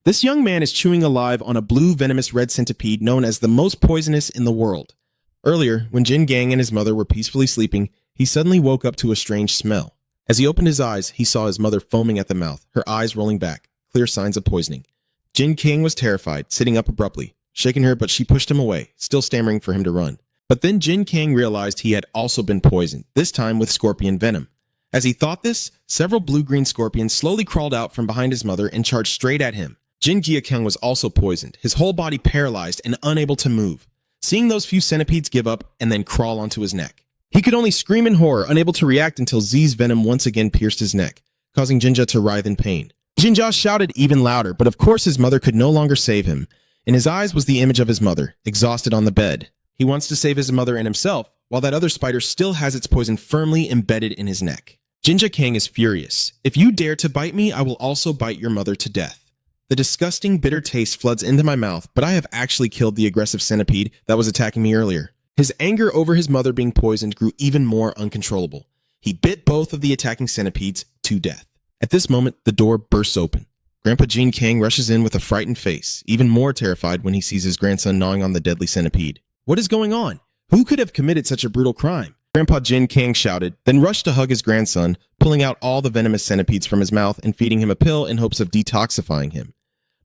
This young man is chewing alive on a blue venomous red centipede known as the most poisonous in the world. Earlier, when Jin Gang and his mother were peacefully sleeping, he suddenly woke up to a strange smell. As he opened his eyes, he saw his mother foaming at the mouth, her eyes rolling back, clear signs of poisoning. Jin Gang was terrified, sitting up abruptly, shaking her, but she pushed him away, still stammering for him to run. But then Jin Gang realized he had also been poisoned, this time with scorpion venom. As he thought this, several blue-green scorpions slowly crawled out from behind his mother and charged straight at him. Jin Gang was also poisoned, his whole body paralyzed and unable to move, seeing those few centipedes give up and then crawl onto his neck. He could only scream in horror, unable to react until Z's venom once again pierced his neck, causing Jinja to writhe in pain. Jinja shouted even louder, but of course his mother could no longer save him. In his eyes was the image of his mother, exhausted on the bed. He wants to save his mother and himself, while that other spider still has its poison firmly embedded in his neck. Jinja Gang is furious. If you dare to bite me, I will also bite your mother to death. The disgusting, bitter taste floods into my mouth, but I have actually killed the aggressive centipede that was attacking me earlier. His anger over his mother being poisoned grew even more uncontrollable. He bit both of the attacking centipedes to death. At this moment, the door bursts open. Grandpa Jin Gang rushes in with a frightened face, even more terrified when he sees his grandson gnawing on the deadly centipede. What is going on? Who could have committed such a brutal crime? Grandpa Jin Gang shouted, then rushed to hug his grandson, pulling out all the venomous centipedes from his mouth and feeding him a pill in hopes of detoxifying him.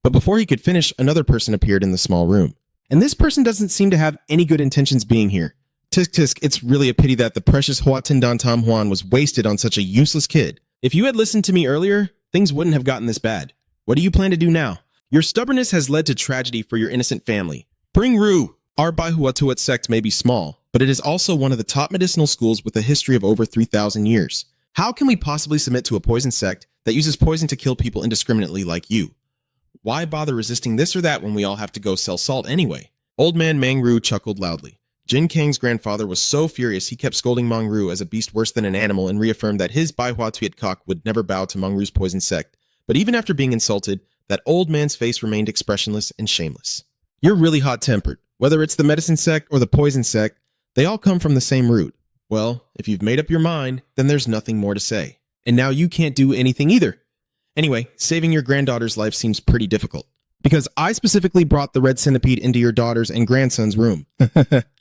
But before he could finish, another person appeared in the small room. And this person doesn't seem to have any good intentions being here. Tisk tisk, it's really a pity that the precious Hua Tindan Tam Huan was wasted on such a useless kid. If you had listened to me earlier, things wouldn't have gotten this bad. What do you plan to do now? Your stubbornness has led to tragedy for your innocent family. Bring Ru! Our Baihuatuat sect may be small, but it is also one of the top medicinal schools with a history of over 3,000 years. How can we possibly submit to a poison sect that uses poison to kill people indiscriminately like you? Why bother resisting this or that when we all have to go sell salt anyway? Old man Mang Ru chuckled loudly. Jin Gang's grandfather was so furious he kept scolding Mang Ru as a beast worse than an animal and reaffirmed that his Baihuatuat cock would never bow to Mang Ru's poison sect. But even after being insulted, that old man's face remained expressionless and shameless. You're really hot-tempered. Whether it's the medicine sect or the poison sect, they all come from the same root. Well, if you've made up your mind, then there's nothing more to say. And now you can't do anything either. Anyway, saving your granddaughter's life seems pretty difficult. Because I specifically brought the red centipede into your daughter's and grandson's room.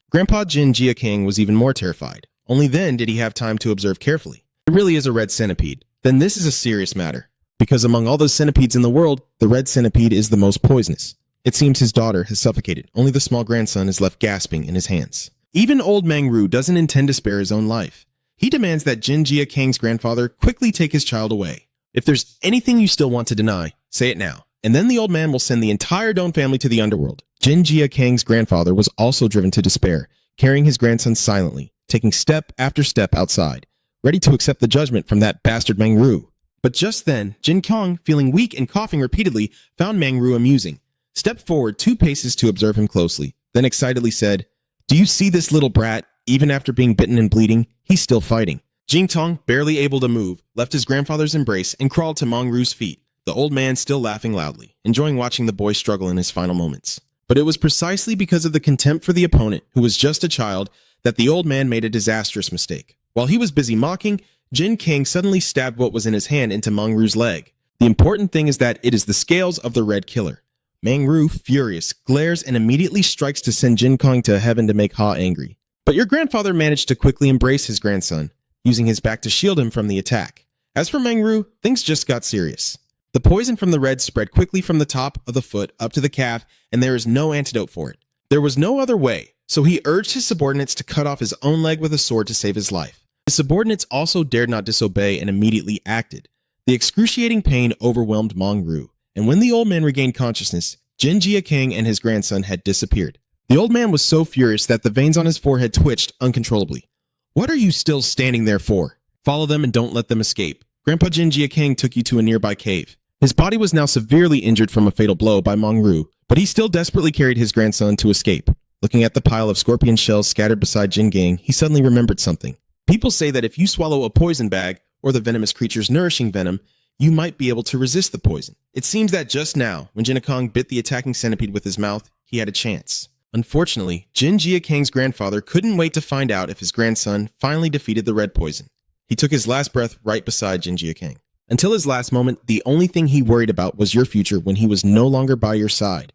Grandpa Jin Gang was even more terrified. Only then did he have time to observe carefully. It really is a red centipede. Then this is a serious matter. Because among all those centipedes in the world, the red centipede is the most poisonous. It seems his daughter has suffocated. Only the small grandson is left gasping in his hands. Even old Mang Ru doesn't intend to spare his own life. He demands that Jin Gang's grandfather quickly take his child away. If there's anything you still want to deny, say it now. And then the old man will send the entire Don family to the underworld. Jin Gang's grandfather was also driven to despair, carrying his grandson silently, taking step after step outside, ready to accept the judgment from that bastard Mang Ru. But just then, Jin Gang, feeling weak and coughing repeatedly, found Mang Ru amusing. Stepped forward 2 paces to observe him closely, then excitedly said, "Do you see this little brat? Even after being bitten and bleeding, he's still fighting." Jin Gang, barely able to move, left his grandfather's embrace and crawled to Mang Ru's feet, the old man still laughing loudly, enjoying watching the boy struggle in his final moments. But it was precisely because of the contempt for the opponent, who was just a child, that the old man made a disastrous mistake. While he was busy mocking, Jin Gang suddenly stabbed what was in his hand into Mang Ru's leg. The important thing is that it is the scales of the red killer. Mang Ru, furious, glares and immediately strikes to send Jin Gang to heaven to make Ha angry. But your grandfather managed to quickly embrace his grandson, using his back to shield him from the attack. As for Mang Ru, things just got serious. The poison from the red spread quickly from the top of the foot up to the calf, and there is no antidote for it. There was no other way, so he urged his subordinates to cut off his own leg with a sword to save his life. His subordinates also dared not disobey and immediately acted. The excruciating pain overwhelmed Mang Ru, and when the old man regained consciousness, Jin Gang and his grandson had disappeared. The old man was so furious that the veins on his forehead twitched uncontrollably. "What are you still standing there for? Follow them and don't let them escape. Grandpa Jin Gang took you to a nearby cave." His body was now severely injured from a fatal blow by Mang Ru, but he still desperately carried his grandson to escape. Looking at the pile of scorpion shells scattered beside Jin Gang, he suddenly remembered something. People say that if you swallow a poison bag, or the venomous creature's nourishing venom, you might be able to resist the poison. It seems that just now, when Jin Gang bit the attacking centipede with his mouth, he had a chance. Unfortunately, Jin Gang's grandfather couldn't wait to find out if his grandson finally defeated the red poison. He took his last breath right beside Jin Gang. Until his last moment, the only thing he worried about was your future when he was no longer by your side.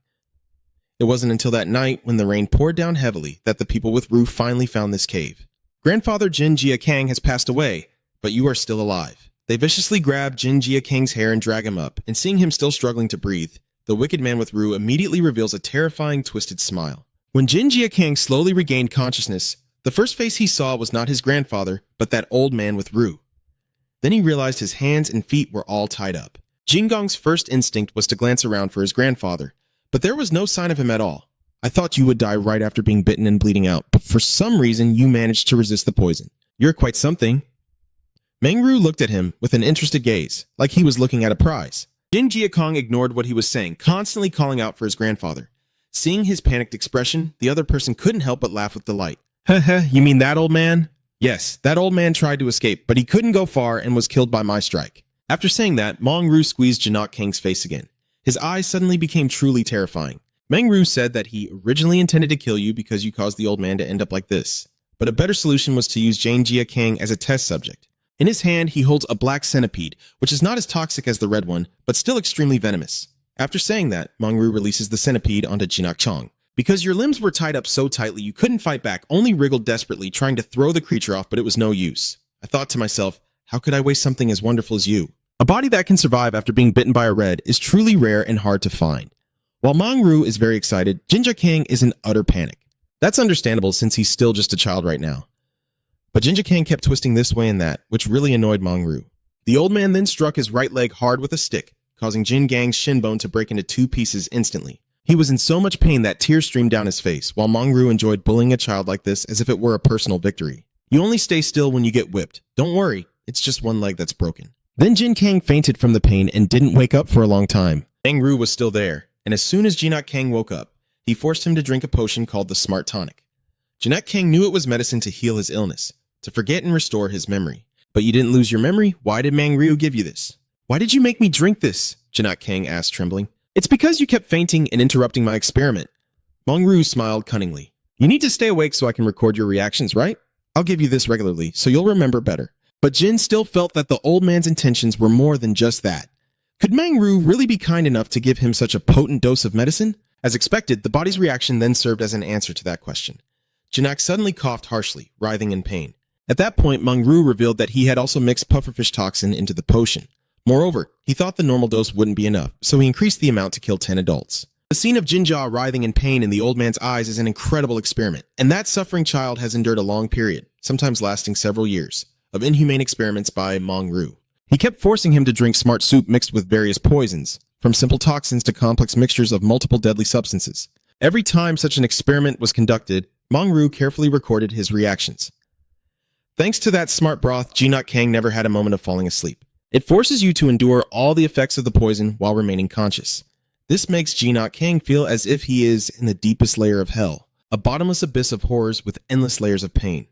It wasn't until that night, when the rain poured down heavily, that the people with Rue finally found this cave. Grandfather Jin Gang has passed away, but you are still alive. They viciously grab Jin Gang's hair and drag him up, and seeing him still struggling to breathe, the wicked man with Rue immediately reveals a terrifying, twisted smile. When Jin Gang slowly regained consciousness, the first face he saw was not his grandfather, but that old man with Rue. Then he realized his hands and feet were all tied up. Jin Gang's first instinct was to glance around for his grandfather, but there was no sign of him at all. I thought you would die right after being bitten and bleeding out, but for some reason you managed to resist the poison. You're quite something. Mangru looked at him with an interested gaze, like he was looking at a prize. Jin Gang ignored what he was saying, constantly calling out for his grandfather. Seeing his panicked expression, the other person couldn't help but laugh with delight. Heh, you mean that old man? Yes, that old man tried to escape, but he couldn't go far and was killed by my strike. After saying that, Mangru squeezed Jin Gang's face again. His eyes suddenly became truly terrifying. Mangru said that he originally intended to kill you because you caused the old man to end up like this. But a better solution was to use Jin Gang as a test subject. In his hand, he holds a black centipede, which is not as toxic as the red one, but still extremely venomous. After saying that, Mangru releases the centipede onto Jin Gang. Because your limbs were tied up so tightly you couldn't fight back, only wriggled desperately trying to throw the creature off, but it was no use. I thought to myself, how could I waste something as wonderful as you? A body that can survive after being bitten by a red is truly rare and hard to find. While Mangru is very excited, Jin Gang is in utter panic. That's understandable since he's still just a child right now. But Jin Gang kept twisting this way and that, which really annoyed Mangru. The old man then struck his right leg hard with a stick, causing Jin Gang's shin bone to break into 2 pieces instantly. He was in so much pain that tears streamed down his face, while Mangru enjoyed bullying a child like this as if it were a personal victory. You only stay still when you get whipped. Don't worry, it's just one leg that's broken. Then Jin Gang fainted from the pain and didn't wake up for a long time. Mangru was still there, and as soon as Jin Gang woke up, he forced him to drink a potion called the Smart Tonic. Jin Gang knew it was medicine to heal his illness, to forget and restore his memory. But you didn't lose your memory? Why did Mangru give you this? Why did you make me drink this? Jin Gang asked, trembling. It's because you kept fainting and interrupting my experiment. Mangru smiled cunningly. You need to stay awake so I can record your reactions, right? I'll give you this regularly, so you'll remember better. But Jin still felt that the old man's intentions were more than just that. Could Mangru really be kind enough to give him such a potent dose of medicine? As expected, the body's reaction then served as an answer to that question. Jin suddenly coughed harshly, writhing in pain. At that point, Mangru revealed that he had also mixed pufferfish toxin into the potion. Moreover, he thought the normal dose wouldn't be enough, so he increased the amount to kill 10 adults. The scene of Jinja writhing in pain in the old man's eyes is an incredible experiment, and that suffering child has endured a long period, sometimes lasting several years, of inhumane experiments by Mangru. He kept forcing him to drink smart soup mixed with various poisons, from simple toxins to complex mixtures of multiple deadly substances. Every time such an experiment was conducted, Mangru carefully recorded his reactions. Thanks to that smart broth, Jin Gang never had a moment of falling asleep. It forces you to endure all the effects of the poison while remaining conscious. This makes Jin Gang feel as if he is in the deepest layer of hell, a bottomless abyss of horrors with endless layers of pain.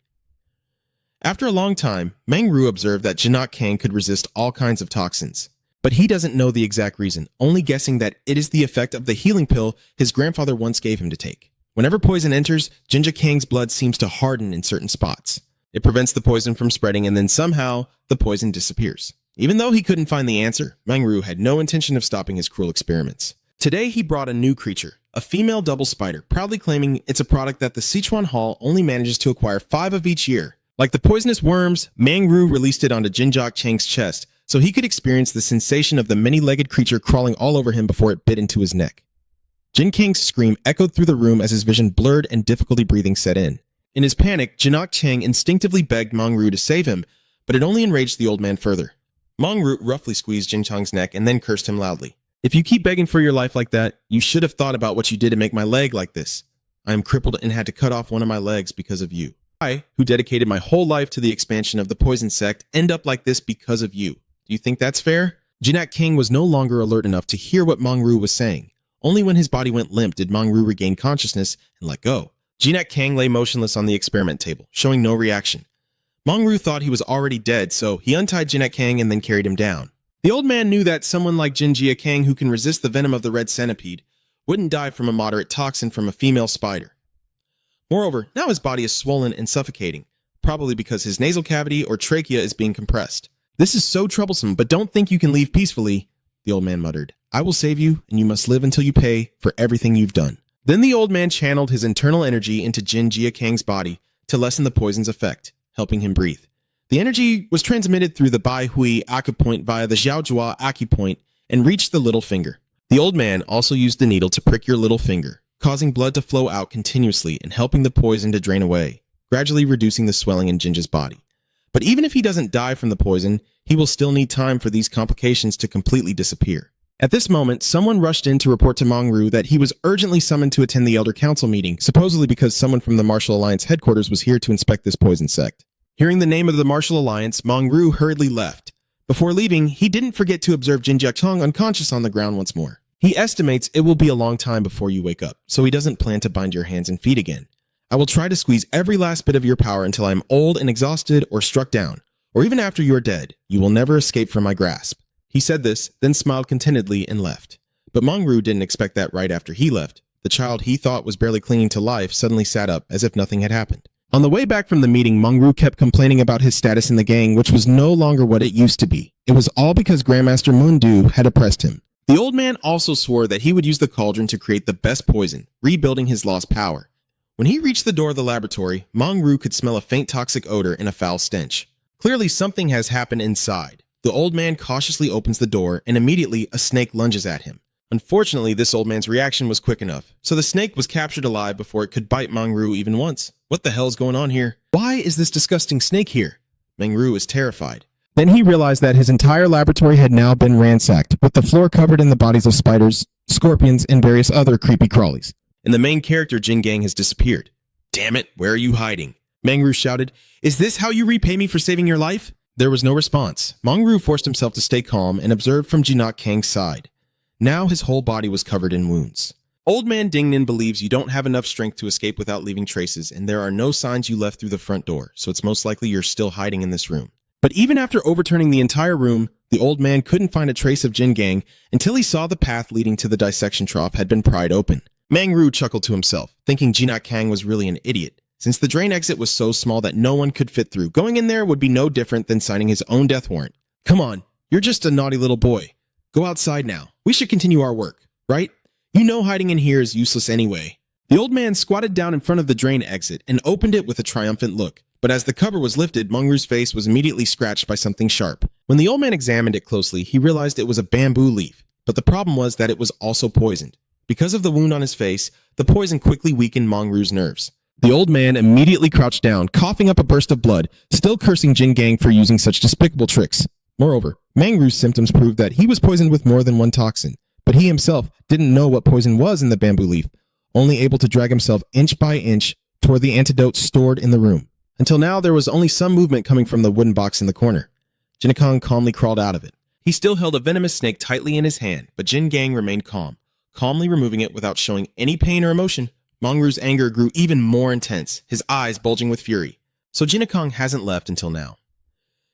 After a long time, Mangru observed that Jin Gang could resist all kinds of toxins. But he doesn't know the exact reason, only guessing that it is the effect of the healing pill his grandfather once gave him to take. Whenever poison enters, Jin Gang's blood seems to harden in certain spots. It prevents the poison from spreading, and then somehow, the poison disappears. Even though he couldn't find the answer, Mangru had no intention of stopping his cruel experiments. Today, he brought a new creature, a female double spider, proudly claiming it's a product that the Sichuan Hall only manages to acquire 5 of each year. Like the poisonous worms, Mangru released it onto Jin Gang's chest, so he could experience the sensation of the many-legged creature crawling all over him before it bit into his neck. Jin Gang's scream echoed through the room as his vision blurred and difficulty breathing set in. In his panic, Jin Gang instinctively begged Mangru to save him, but it only enraged the old man further. Mangru roughly squeezed Jin Gang's neck and then cursed him loudly. If you keep begging for your life like that, you should have thought about what you did to make my leg like this. I am crippled and had to cut off one of my legs because of you. I, who dedicated my whole life to the expansion of the poison sect, end up like this because of you. Do you think that's fair? Jin Gang was no longer alert enough to hear what Mangru was saying. Only when his body went limp did Mangru regain consciousness and let go. Jin Gang lay motionless on the experiment table, showing no reaction. Mangru thought he was already dead, so he untied Jin Gang and then carried him down. The old man knew that someone like Jin Gang, who can resist the venom of the red centipede, wouldn't die from a moderate toxin from a female spider. Moreover, now his body is swollen and suffocating, probably because his nasal cavity or trachea is being compressed. This is so troublesome, but don't think you can leave peacefully, the old man muttered. I will save you, and you must live until you pay for everything you've done. Then the old man channeled his internal energy into Jin Kang's body to lessen the poison's effect, helping him breathe. The energy was transmitted through the Bai Hui acupoint via the Xiaojua acupoint and reached the little finger. The old man also used the needle to prick your little finger, causing blood to flow out continuously and helping the poison to drain away, gradually reducing the swelling in Jinja's body. But even if he doesn't die from the poison, he will still need time for these complications to completely disappear. At this moment, someone rushed in to report to Mangru that he was urgently summoned to attend the Elder Council meeting, supposedly because someone from the Martial Alliance headquarters was here to inspect this poison sect. Hearing the name of the Martial Alliance, Mangru hurriedly left. Before leaving, he didn't forget to observe Jin Gang unconscious on the ground once more. He estimates it will be a long time before you wake up, so he doesn't plan to bind your hands and feet again. I will try to squeeze every last bit of your power until I am old and exhausted or struck down, or even after you are dead. You will never escape from my grasp. He said this, then smiled contentedly and left. But Mangru didn't expect that right after he left. The child he thought was barely clinging to life suddenly sat up as if nothing had happened. On the way back from the meeting, Mangru kept complaining about his status in the gang, which was no longer what it used to be. It was all because Grandmaster Mundu had oppressed him. The old man also swore that he would use the cauldron to create the best poison, rebuilding his lost power. When he reached the door of the laboratory, Mangru could smell a faint toxic odor and a foul stench. Clearly something has happened inside. The old man cautiously opens the door, and immediately a snake lunges at him. Unfortunately, this old man's reaction was quick enough, so the snake was captured alive before it could bite Mangru even once. What the hell's going on here? Why is this disgusting snake here? Mangru is terrified. Then he realized that his entire laboratory had now been ransacked, with the floor covered in the bodies of spiders, scorpions, and various other creepy crawlies. And the main character, Jin Gang, has disappeared. Damn it, where are you hiding? Mangru shouted. Is this how you repay me for saving your life? There was no response. Mangru forced himself to stay calm and observed from Jin Kang's side. Now his whole body was covered in wounds. Old man Dingnan believes you don't have enough strength to escape without leaving traces, and there are no signs you left through the front door, so it's most likely you're still hiding in this room. But even after overturning the entire room, the old man couldn't find a trace of Jin Gang until he saw the path leading to the dissection trough had been pried open. Mangru chuckled to himself, thinking Jin Gang was really an idiot. Since the drain exit was so small that no one could fit through, going in there would be no different than signing his own death warrant. Come on, you're just a naughty little boy. Go outside now. We should continue our work, right? You know hiding in here is useless anyway. The old man squatted down in front of the drain exit and opened it with a triumphant look. But as the cover was lifted, Mangru's face was immediately scratched by something sharp. When the old man examined it closely, he realized it was a bamboo leaf. But the problem was that it was also poisoned. Because of the wound on his face, the poison quickly weakened Mangru's nerves. The old man immediately crouched down, coughing up a burst of blood, still cursing Jin Gang for using such despicable tricks. Moreover, Mangru's symptoms proved that he was poisoned with more than one toxin, but he himself didn't know what poison was in the bamboo leaf, only able to drag himself inch by inch toward the antidote stored in the room. Until now, there was only some movement coming from the wooden box in the corner. Jin Gang calmly crawled out of it. He still held a venomous snake tightly in his hand, but Jin Gang remained calm, calmly removing it without showing any pain or emotion. Mangru's anger grew even more intense, his eyes bulging with fury. So Jin Gang hasn't left until now.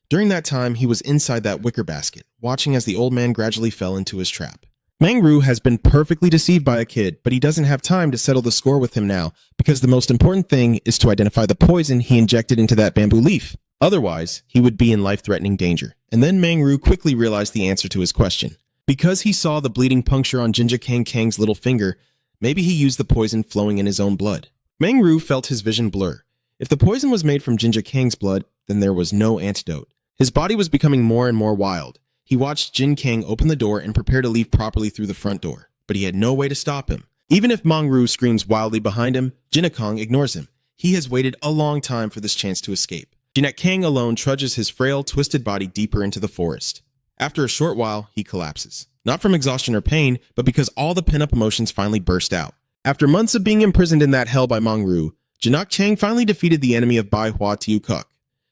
During that time, he was inside that wicker basket, watching as the old man gradually fell into his trap. Mangru has been perfectly deceived by a kid, but he doesn't have time to settle the score with him now, because the most important thing is to identify the poison he injected into that bamboo leaf. Otherwise, he would be in life-threatening danger. And then Mangru quickly realized the answer to his question. Because he saw the bleeding puncture on Jin Kang's little finger, maybe he used the poison flowing in his own blood. Mangru felt his vision blur. If the poison was made from Jin Kang's blood, then there was no antidote. His body was becoming more and more wild. He watched Jin Gang open the door and prepare to leave properly through the front door, but he had no way to stop him. Even if Mangru screams wildly behind him, Jin Gang ignores him. He has waited a long time for this chance to escape. Jin Gang alone trudges his frail, twisted body deeper into the forest. After a short while, he collapses. Not from exhaustion or pain, but because all the pent-up emotions finally burst out. After months of being imprisoned in that hell by Mangru, Jin Gang finally defeated the enemy of Bai Hua Tiukuk.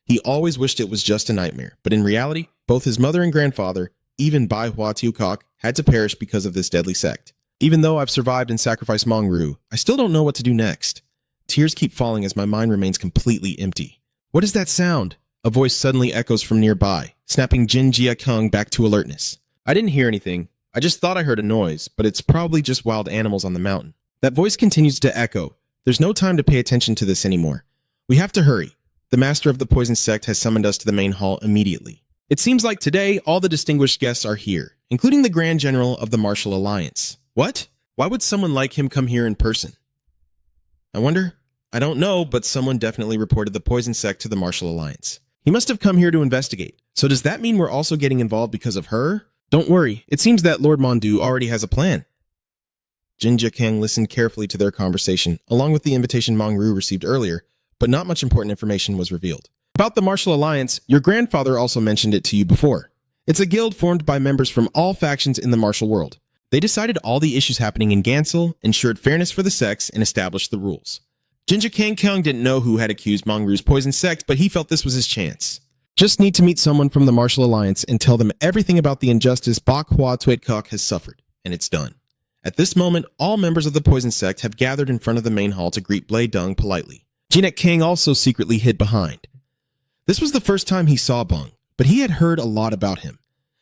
He always wished it was just a nightmare, but in reality, both his mother and grandfather, even Bai Hua Tiukuk, had to perish because of this deadly sect. Even though I've survived and sacrificed Mangru, I still don't know what to do next. Tears keep falling as my mind remains completely empty. What is that sound? A voice suddenly echoes from nearby, snapping Jin Gang back to alertness. I didn't hear anything. I just thought I heard a noise, but it's probably just wild animals on the mountain. That voice continues to echo. There's no time to pay attention to this anymore. We have to hurry. The master of the poison sect has summoned us to the main hall immediately. It seems like today all the distinguished guests are here, including the Grand General of the Martial Alliance. What? Why would someone like him come here in person? I wonder? I don't know, but someone definitely reported the poison sect to the Martial Alliance. He must have come here to investigate. So does that mean we're also getting involved because of her? Don't worry, it seems that Lord Mondu already has a plan. Jin Gang listened carefully to their conversation, along with the invitation Mangru received earlier, but not much important information was revealed. About the Martial Alliance, your grandfather also mentioned it to you before. It's a guild formed by members from all factions in the martial world. They decided all the issues happening in Gansel, ensured fairness for the sects, and established the rules. Jin Gang didn't know who had accused Mangru's poison sect, but he felt this was his chance. Just need to meet someone from the Martial Alliance and tell them everything about the injustice Bak Hua Tuitkok has suffered, and it's done. At this moment, all members of the poison sect have gathered in front of the main hall to greet Blade Dung politely. Jin Gang also secretly hid behind. This was the first time he saw Bung, but he had heard a lot about him.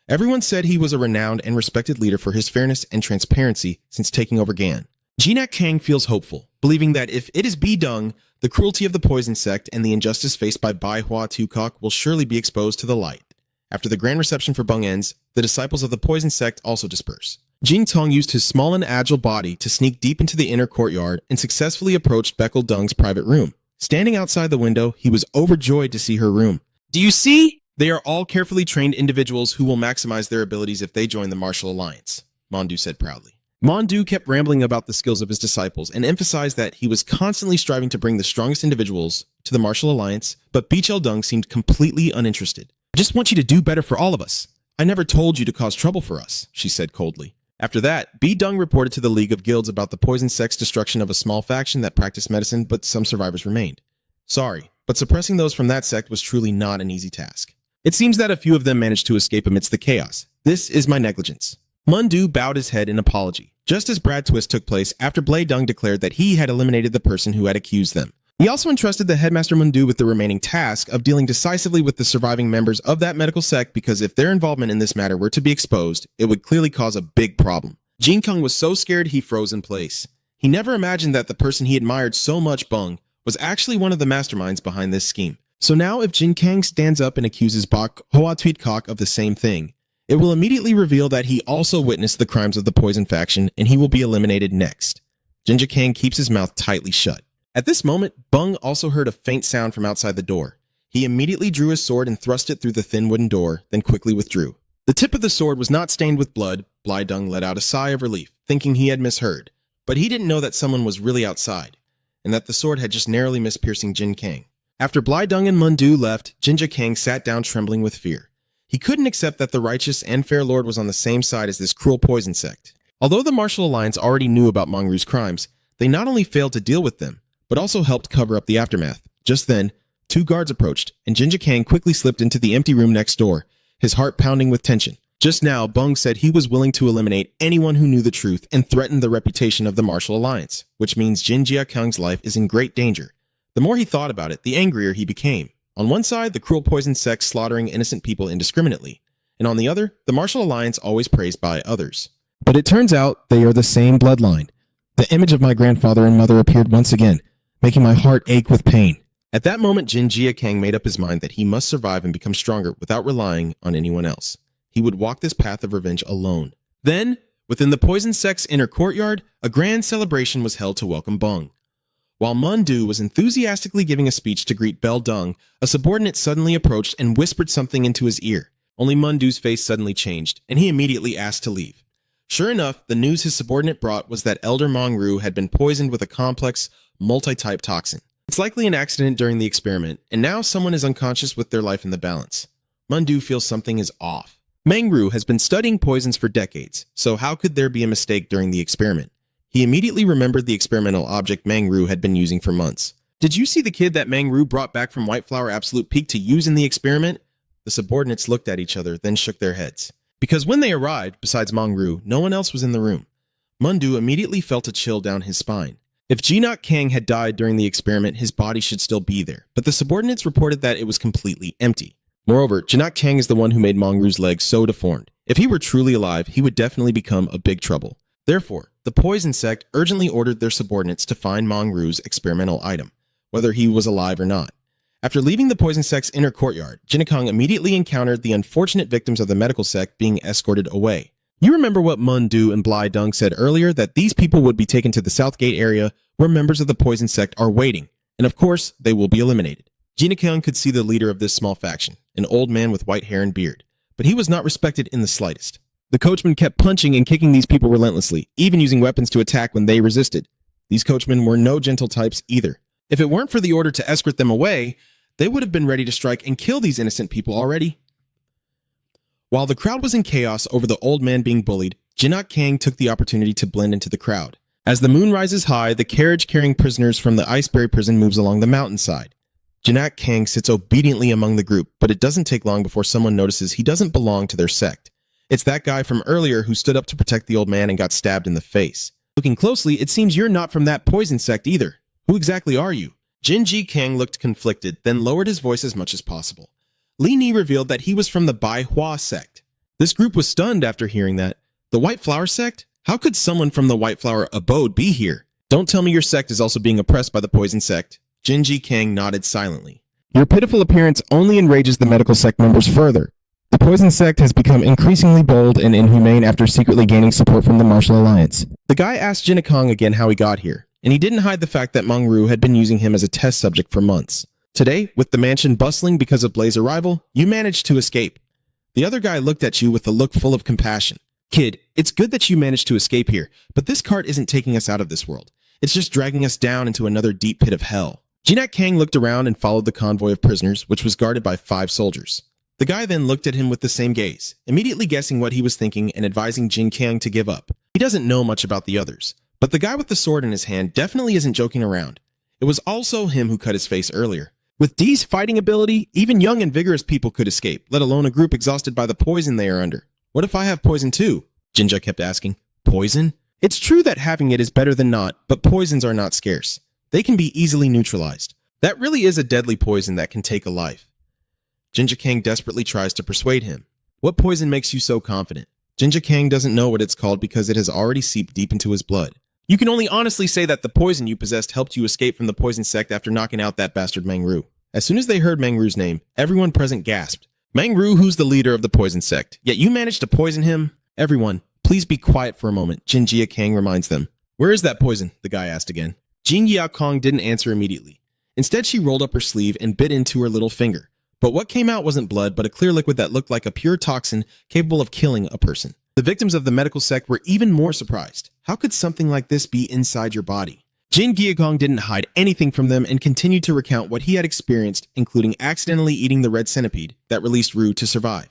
Everyone said he was a renowned and respected leader for his fairness and transparency since taking over Gan. Jin Gang feels hopeful, believing that if it is Dung, the cruelty of the poison sect and the injustice faced by Bai Hua Tuitkok will surely be exposed to the light. After the grand reception for Bung ends, the disciples of the poison sect also disperse. Jing Tong used his small and agile body to sneak deep into the inner courtyard and successfully approached Beckel Dung's private room. Standing outside the window, he was overjoyed to see her room. Do you see? They are all carefully trained individuals who will maximize their abilities if they join the Martial Alliance, Mondu said proudly. Mondu kept rambling about the skills of his disciples and emphasized that he was constantly striving to bring the strongest individuals to the Martial Alliance, but Bichel Dung seemed completely uninterested. I just want you to do better for all of us. I never told you to cause trouble for us, she said coldly. After that, B. Dung reported to the League of Guilds about the poison sect's destruction of a small faction that practiced medicine, but some survivors remained. Sorry, but suppressing those from that sect was truly not an easy task. It seems that a few of them managed to escape amidst the chaos. This is my negligence. Mundu bowed his head in apology, just as Brad Twist took place after Blade Dung declared that he had eliminated the person who had accused them. He also entrusted the headmaster Mundu with the remaining task of dealing decisively with the surviving members of that medical sect because if their involvement in this matter were to be exposed, it would clearly cause a big problem. Jin Kung was so scared he froze in place. He never imagined that the person he admired so much, Bung, was actually one of the masterminds behind this scheme. So now if Jin Kang stands up and accuses Bak Hoa Tuitkok of the same thing, it will immediately reveal that he also witnessed the crimes of the poison faction and he will be eliminated next. Jin Kang keeps his mouth tightly shut. At this moment, Bung also heard a faint sound from outside the door. He immediately drew his sword and thrust it through the thin wooden door, then quickly withdrew. The tip of the sword was not stained with blood. Blai Dung let out a sigh of relief, thinking he had misheard. But he didn't know that someone was really outside, and that the sword had just narrowly missed piercing Jin Kang. After Blai Dung and Mundu left, Jin Kang sat down trembling with fear. He couldn't accept that the righteous and fair lord was on the same side as this cruel poison sect. Although the Martial Alliance already knew about Mangru's crimes, they not only failed to deal with them, but also helped cover up the aftermath. Just then, two guards approached, and Jin Kang quickly slipped into the empty room next door, his heart pounding with tension. Just now, Bung said he was willing to eliminate anyone who knew the truth and threatened the reputation of the Martial Alliance, which means Jin Jiakang's life is in great danger. The more he thought about it, the angrier he became. On one side, the cruel poison sect slaughtering innocent people indiscriminately, and on the other, the Martial Alliance always praised by others. But it turns out they are the same bloodline. The image of my grandfather and mother appeared once again, making my heart ache with pain. At that moment, Jin Jiakang made up his mind that he must survive and become stronger without relying on anyone else. He would walk this path of revenge alone. Then, within the poison sect's inner courtyard, a grand celebration was held to welcome Bung. While Mundu was enthusiastically giving a speech to greet Bel Dung, a subordinate suddenly approached and whispered something into his ear. Only Mundu's face suddenly changed, and he immediately asked to leave. Sure enough, the news his subordinate brought was that Elder Mangru had been poisoned with a complex, multi-type toxin. It's likely an accident during the experiment, and now someone is unconscious with their life in the balance. Mundu feels something is off. Mangru has been studying poisons for decades, so how could there be a mistake during the experiment? He immediately remembered the experimental object Mangru had been using for months. Did you see the kid that Mangru brought back from White Flower Absolute Peak to use in the experiment? The subordinates looked at each other, then shook their heads. Because when they arrived, besides Mangru, no one else was in the room. Mundu immediately felt a chill down his spine. If Jinak Kang had died during the experiment, his body should still be there, but the subordinates reported that it was completely empty. Moreover, Jinak Kang is the one who made Mangru's leg so deformed. If he were truly alive, he would definitely become a big trouble. Therefore, the poison sect urgently ordered their subordinates to find Mangru's experimental item, whether he was alive or not. After leaving the poison sect's inner courtyard, Jin Gang immediately encountered the unfortunate victims of the medical sect being escorted away. You remember what Mun Du and Blai Dung said earlier, that these people would be taken to the South Gate area where members of the poison sect are waiting, and of course, they will be eliminated. Jin Gang could see the leader of this small faction, an old man with white hair and beard, but he was not respected in the slightest. The coachman kept punching and kicking these people relentlessly, even using weapons to attack when they resisted. These coachmen were no gentle types either. If it weren't for the order to escort them away, they would have been ready to strike and kill these innocent people already. While the crowd was in chaos over the old man being bullied, Jin Gang took the opportunity to blend into the crowd. As the moon rises high, the carriage carrying prisoners from the Iceberry prison moves along the mountainside. Jin Gang sits obediently among the group, but it doesn't take long before someone notices he doesn't belong to their sect. It's that guy from earlier who stood up to protect the old man and got stabbed in the face. Looking closely, it seems you're not from that poison sect either. Who exactly are you? Jin Gang looked conflicted, then lowered his voice as much as possible. Li Ni revealed that he was from the Bai Hua sect. This group was stunned after hearing that. The White Flower sect? How could someone from the White Flower abode be here? Don't tell me your sect is also being oppressed by the poison sect. Jin Gang nodded silently. Your pitiful appearance only enrages the medical sect members further. The poison sect has become increasingly bold and inhumane after secretly gaining support from the Martial Alliance. The guy asked Jin Gang again how he got here, and he didn't hide the fact that Meng Ru had been using him as a test subject for months. Today, with the mansion bustling because of Blaze's arrival, you managed to escape. The other guy looked at you with a look full of compassion. Kid, it's good that you managed to escape here, but this cart isn't taking us out of this world. It's just dragging us down into another deep pit of hell. Jin Gang looked around and followed the convoy of prisoners, which was guarded by 5 soldiers. The guy then looked at him with the same gaze, immediately guessing what he was thinking and advising Jin Gang to give up. He doesn't know much about the others, but the guy with the sword in his hand definitely isn't joking around. It was also him who cut his face earlier. With D's fighting ability, even young and vigorous people could escape, let alone a group exhausted by the poison they are under. What if I have poison too? Jinja kept asking. Poison? It's true that having it is better than not, but poisons are not scarce. They can be easily neutralized. That really is a deadly poison that can take a life. Jinja Gang desperately tries to persuade him. What poison makes you so confident? Jinja Gang doesn't know what it's called because it has already seeped deep into his blood. You can only honestly say that the poison you possessed helped you escape from the poison sect after knocking out that bastard Meng Ru. As soon as they heard Meng Ru's name, everyone present gasped. Meng Ru, who's the leader of the poison sect, yet you managed to poison him? Everyone, please be quiet for a moment, Jin Gang reminds them. Where is that poison? The guy asked again. Jin Kong didn't answer immediately. Instead, she rolled up her sleeve and bit into her little finger. But what came out wasn't blood, but a clear liquid that looked like a pure toxin capable of killing a person. The victims of the medical sect were even more surprised. How could something like this be inside your body? Jin Gang didn't hide anything from them and continued to recount what he had experienced, including accidentally eating the red centipede that released Ru to survive.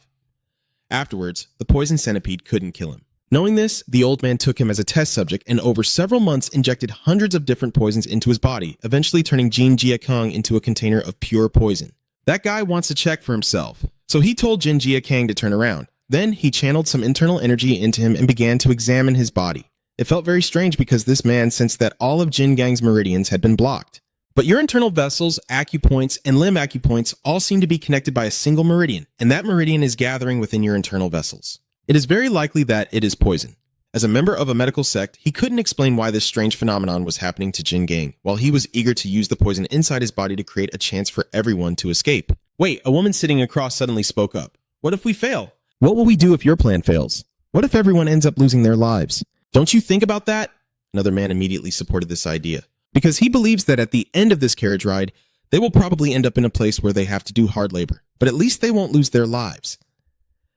Afterwards, the poison centipede couldn't kill him. Knowing this, the old man took him as a test subject and over several months injected hundreds of different poisons into his body, eventually turning Jin Gang into a container of pure poison. That guy wants to check for himself, so he told Jin Gang to turn around. Then he channeled some internal energy into him and began to examine his body. It felt very strange because this man sensed that all of Jin Gang's meridians had been blocked. But your internal vessels, acupoints, and limb acupoints all seem to be connected by a single meridian, and that meridian is gathering within your internal vessels. It is very likely that it is poison. As a member of a medical sect, he couldn't explain why this strange phenomenon was happening to Jin Gang, while he was eager to use the poison inside his body to create a chance for everyone to escape. Wait, a woman sitting across suddenly spoke up. What if we fail? What will we do if your plan fails? What if everyone ends up losing their lives? Don't you think about that? Another man immediately supported this idea, because he believes that at the end of this carriage ride, they will probably end up in a place where they have to do hard labor, but at least they won't lose their lives.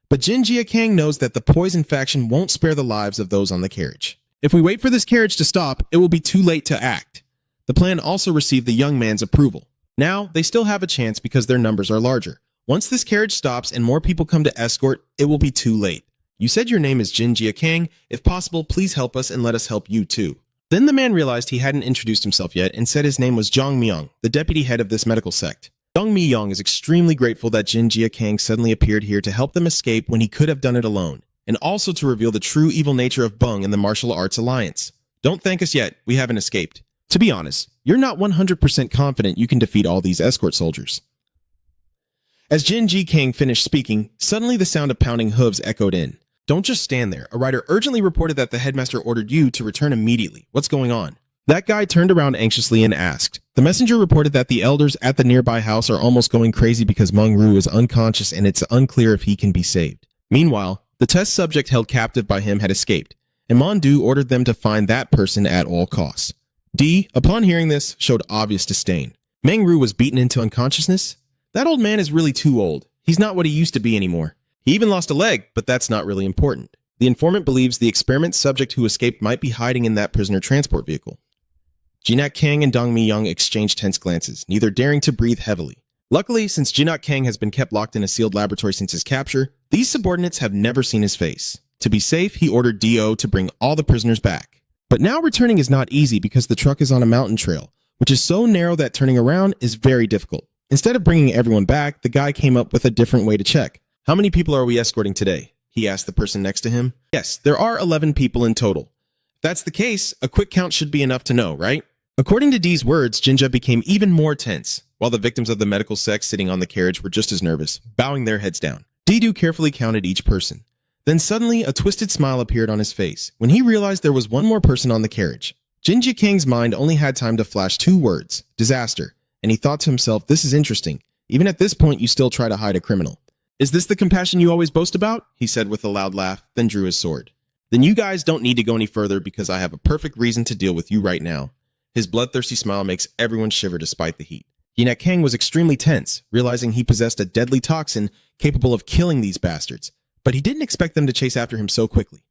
But Jin Gang knows that the poison faction won't spare the lives of those on the carriage. If we wait for this carriage to stop, it will be too late to act. The plan also received the young man's approval. Now, they still have a chance because their numbers are larger. Once this carriage stops and more people come to escort, it will be too late. You said your name is Jin Gang. If possible, please help us and let us help you too. Then the man realized he hadn't introduced himself yet and said his name was Zhang Myung, the deputy head of this medical sect. Zhang Myung is extremely grateful that Jin Gang suddenly appeared here to help them escape when he could have done it alone, and also to reveal the true evil nature of Bung and the Martial Arts Alliance. Don't thank us yet, we haven't escaped. To be honest, you're not 100% confident you can defeat all these escort soldiers. As Jin Gang finished speaking, suddenly the sound of pounding hooves echoed in. Don't just stand there. A writer urgently reported that the headmaster ordered you to return immediately. What's going on? That guy turned around anxiously and asked. The messenger reported that the elders at the nearby house are almost going crazy because Meng is unconscious and it's unclear if he can be saved. Meanwhile, the test subject held captive by him had escaped, and Mondu ordered them to find that person at all costs. D, upon hearing this, showed obvious disdain. Meng was beaten into unconsciousness? That old man is really too old. He's not what he used to be anymore. He even lost a leg, but that's not really important. The informant believes the experiment subject who escaped might be hiding in that prisoner transport vehicle. Jin Gang and Dong Mi-young exchanged tense glances, neither daring to breathe heavily. Luckily, since Jin Gang has been kept locked in a sealed laboratory since his capture, these subordinates have never seen his face. To be safe, he ordered D.O. to bring all the prisoners back. But now returning is not easy because the truck is on a mountain trail, which is so narrow that turning around is very difficult. Instead of bringing everyone back, the guy came up with a different way to check. How many people are we escorting today? He asked the person next to him. Yes, there are 11 people in total. If that's the case, a quick count should be enough to know, right? According to D's words, Jinja became even more tense, while the victims of the medical sect sitting on the carriage were just as nervous, bowing their heads down. D-do carefully counted each person. Then suddenly, a twisted smile appeared on his face when he realized there was one more person on the carriage. Jin Kang's mind only had time to flash 2 words, disaster, and he thought to himself, this is interesting. Even at this point, you still try to hide a criminal. Is this the compassion you always boast about? He said with a loud laugh, then drew his sword. Then you guys don't need to go any further because I have a perfect reason to deal with you right now. His bloodthirsty smile makes everyone shiver despite the heat. Jin Gang was extremely tense, realizing he possessed a deadly toxin capable of killing these bastards, but he didn't expect them to chase after him so quickly.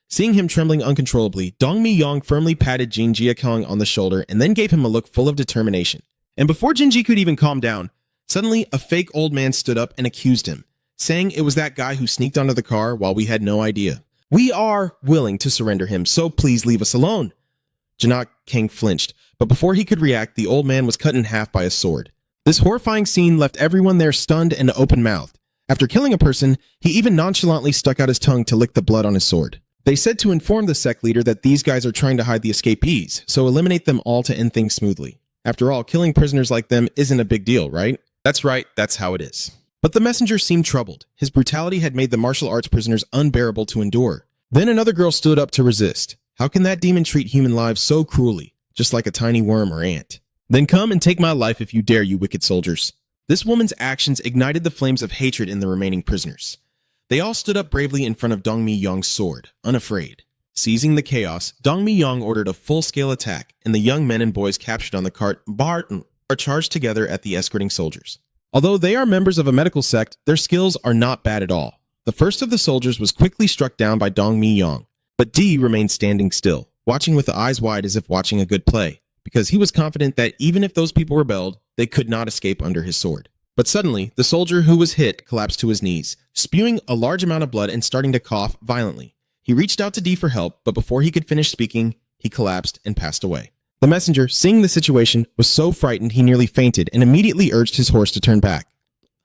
Seeing him trembling uncontrollably, Dong Mi-young firmly patted Jin Gang on the shoulder and then gave him a look full of determination. And before Jinji could even calm down, suddenly a fake old man stood up and accused him, saying it was that guy who sneaked onto the car while we had no idea. We are willing to surrender him, so please leave us alone. Jin Gang flinched, but before he could react, the old man was cut in half by a sword. This horrifying scene left everyone there stunned and open-mouthed. After killing a person, he even nonchalantly stuck out his tongue to lick the blood on his sword. They said to inform the sect leader that these guys are trying to hide the escapees, so eliminate them all to end things smoothly. After all, killing prisoners like them isn't a big deal, right? That's right, that's how it is. But the messenger seemed troubled. His brutality had made the martial arts prisoners unbearable to endure. Then another girl stood up to resist. How can that demon treat human lives so cruelly, just like a tiny worm or ant? Then come and take my life if you dare, you wicked soldiers. This woman's actions ignited the flames of hatred in the remaining prisoners. They all stood up bravely in front of Dong Mi-young's sword, unafraid. Seizing the chaos, Dong Mi-young ordered a full-scale attack, and the young men and boys captured on the cart are charged together at the escorting soldiers. Although they are members of a medical sect, their skills are not bad at all. The first of the soldiers was quickly struck down by Dong Mi-young, but D remained standing still, watching with the eyes wide as if watching a good play, because he was confident that even if those people rebelled, they could not escape under his sword. But suddenly, the soldier who was hit collapsed to his knees, spewing a large amount of blood and starting to cough violently. He reached out to D for help, but before he could finish speaking, he collapsed and passed away. The messenger, seeing the situation, was so frightened he nearly fainted and immediately urged his horse to turn back.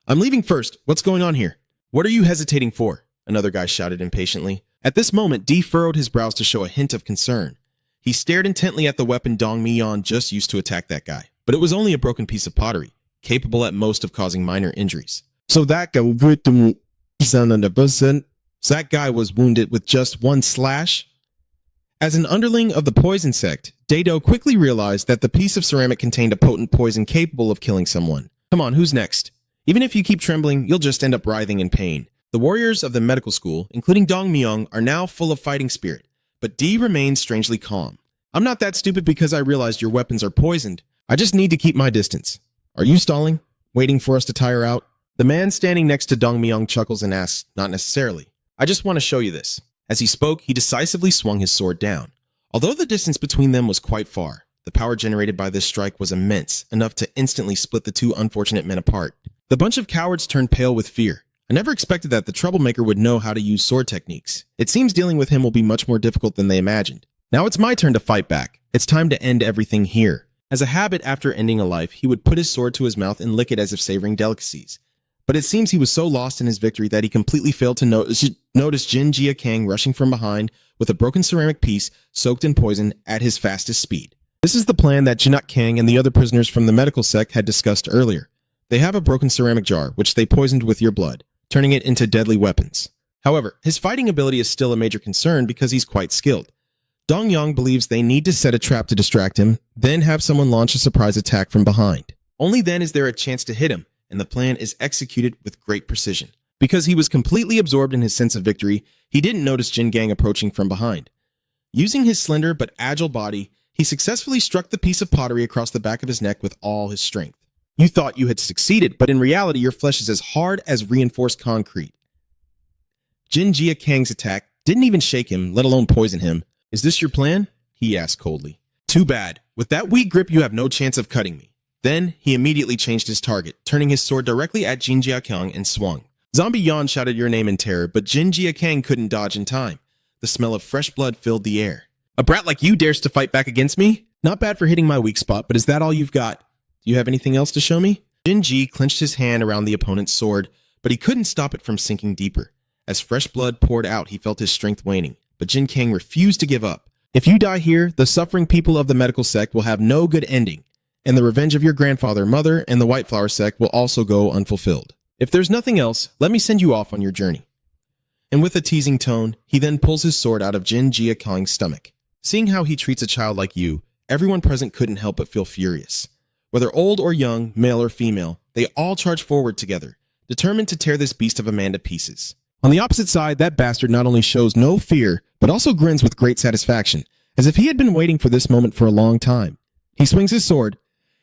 I'm leaving first. What's going on here? What are you hesitating for? Another guy shouted impatiently. At this moment, D furrowed his brows to show a hint of concern. He stared intently at the weapon Dong Mi-young just used to attack that guy, but it was only a broken piece of pottery, capable at most of causing minor injuries. So that guy was wounded with just one slash? As an underling of the poison sect, Dado quickly realized that the piece of ceramic contained a potent poison capable of killing someone. Come on, who's next? Even if you keep trembling, you'll just end up writhing in pain. The warriors of the medical school, including Dong Mi-young, are now full of fighting spirit, but D remains strangely calm. I'm not that stupid because I realized your weapons are poisoned. I just need to keep my distance. Are you stalling? Waiting for us to tire out? The man standing next to Dong Mi-young chuckles and asks, not necessarily. I just want to show you this. As he spoke, he decisively swung his sword down. Although the distance between them was quite far, the power generated by this strike was immense, enough to instantly split the two unfortunate men apart. The bunch of cowards turned pale with fear. I never expected that the troublemaker would know how to use sword techniques. It seems dealing with him will be much more difficult than they imagined. Now it's my turn to fight back. It's time to end everything here. As a habit after ending a life, he would put his sword to his mouth and lick it as if savoring delicacies. But it seems he was so lost in his victory that he completely failed to notice Jin Gang rushing from behind with a broken ceramic piece soaked in poison at his fastest speed. This is the plan that Jin Gang and the other prisoners from the medical sect had discussed earlier. They have a broken ceramic jar, which they poisoned with your blood, turning it into deadly weapons. However, his fighting ability is still a major concern because he's quite skilled. Dong Yang believes they need to set a trap to distract him, then have someone launch a surprise attack from behind. Only then is there a chance to hit him, and the plan is executed with great precision. Because he was completely absorbed in his sense of victory, he didn't notice Jin Gang approaching from behind. Using his slender but agile body, he successfully struck the piece of pottery across the back of his neck with all his strength. You thought you had succeeded, but in reality your flesh is as hard as reinforced concrete. Jin Kang's attack didn't even shake him, let alone poison him. "Is this your plan?" he asked coldly. "Too bad. With that weak grip you have no chance of cutting me." Then he immediately changed his target, turning his sword directly at Jin Kang and swung. Zombie Yan shouted your name in terror, but Jin Kang couldn't dodge in time. The smell of fresh blood filled the air. "A brat like you dares to fight back against me? Not bad for hitting my weak spot, but is that all you've got? Do you have anything else to show me?" Jin clenched his hand around the opponent's sword, but he couldn't stop it from sinking deeper. As fresh blood poured out, he felt his strength waning, but Jin Gang refused to give up. "If you die here, the suffering people of the medical sect will have no good ending, and the revenge of your grandfather, mother, and the White Flower sect will also go unfulfilled. If there's nothing else, let me send you off on your journey." And with a teasing tone, he then pulls his sword out of Jin Kang's stomach. Seeing how he treats a child like you, everyone present couldn't help but feel furious. Whether old or young, male or female, they all charge forward together, determined to tear this beast of a man to pieces. On the opposite side, that bastard not only shows no fear, but also grins with great satisfaction, as if he had been waiting for this moment for a long time. He swings his sword,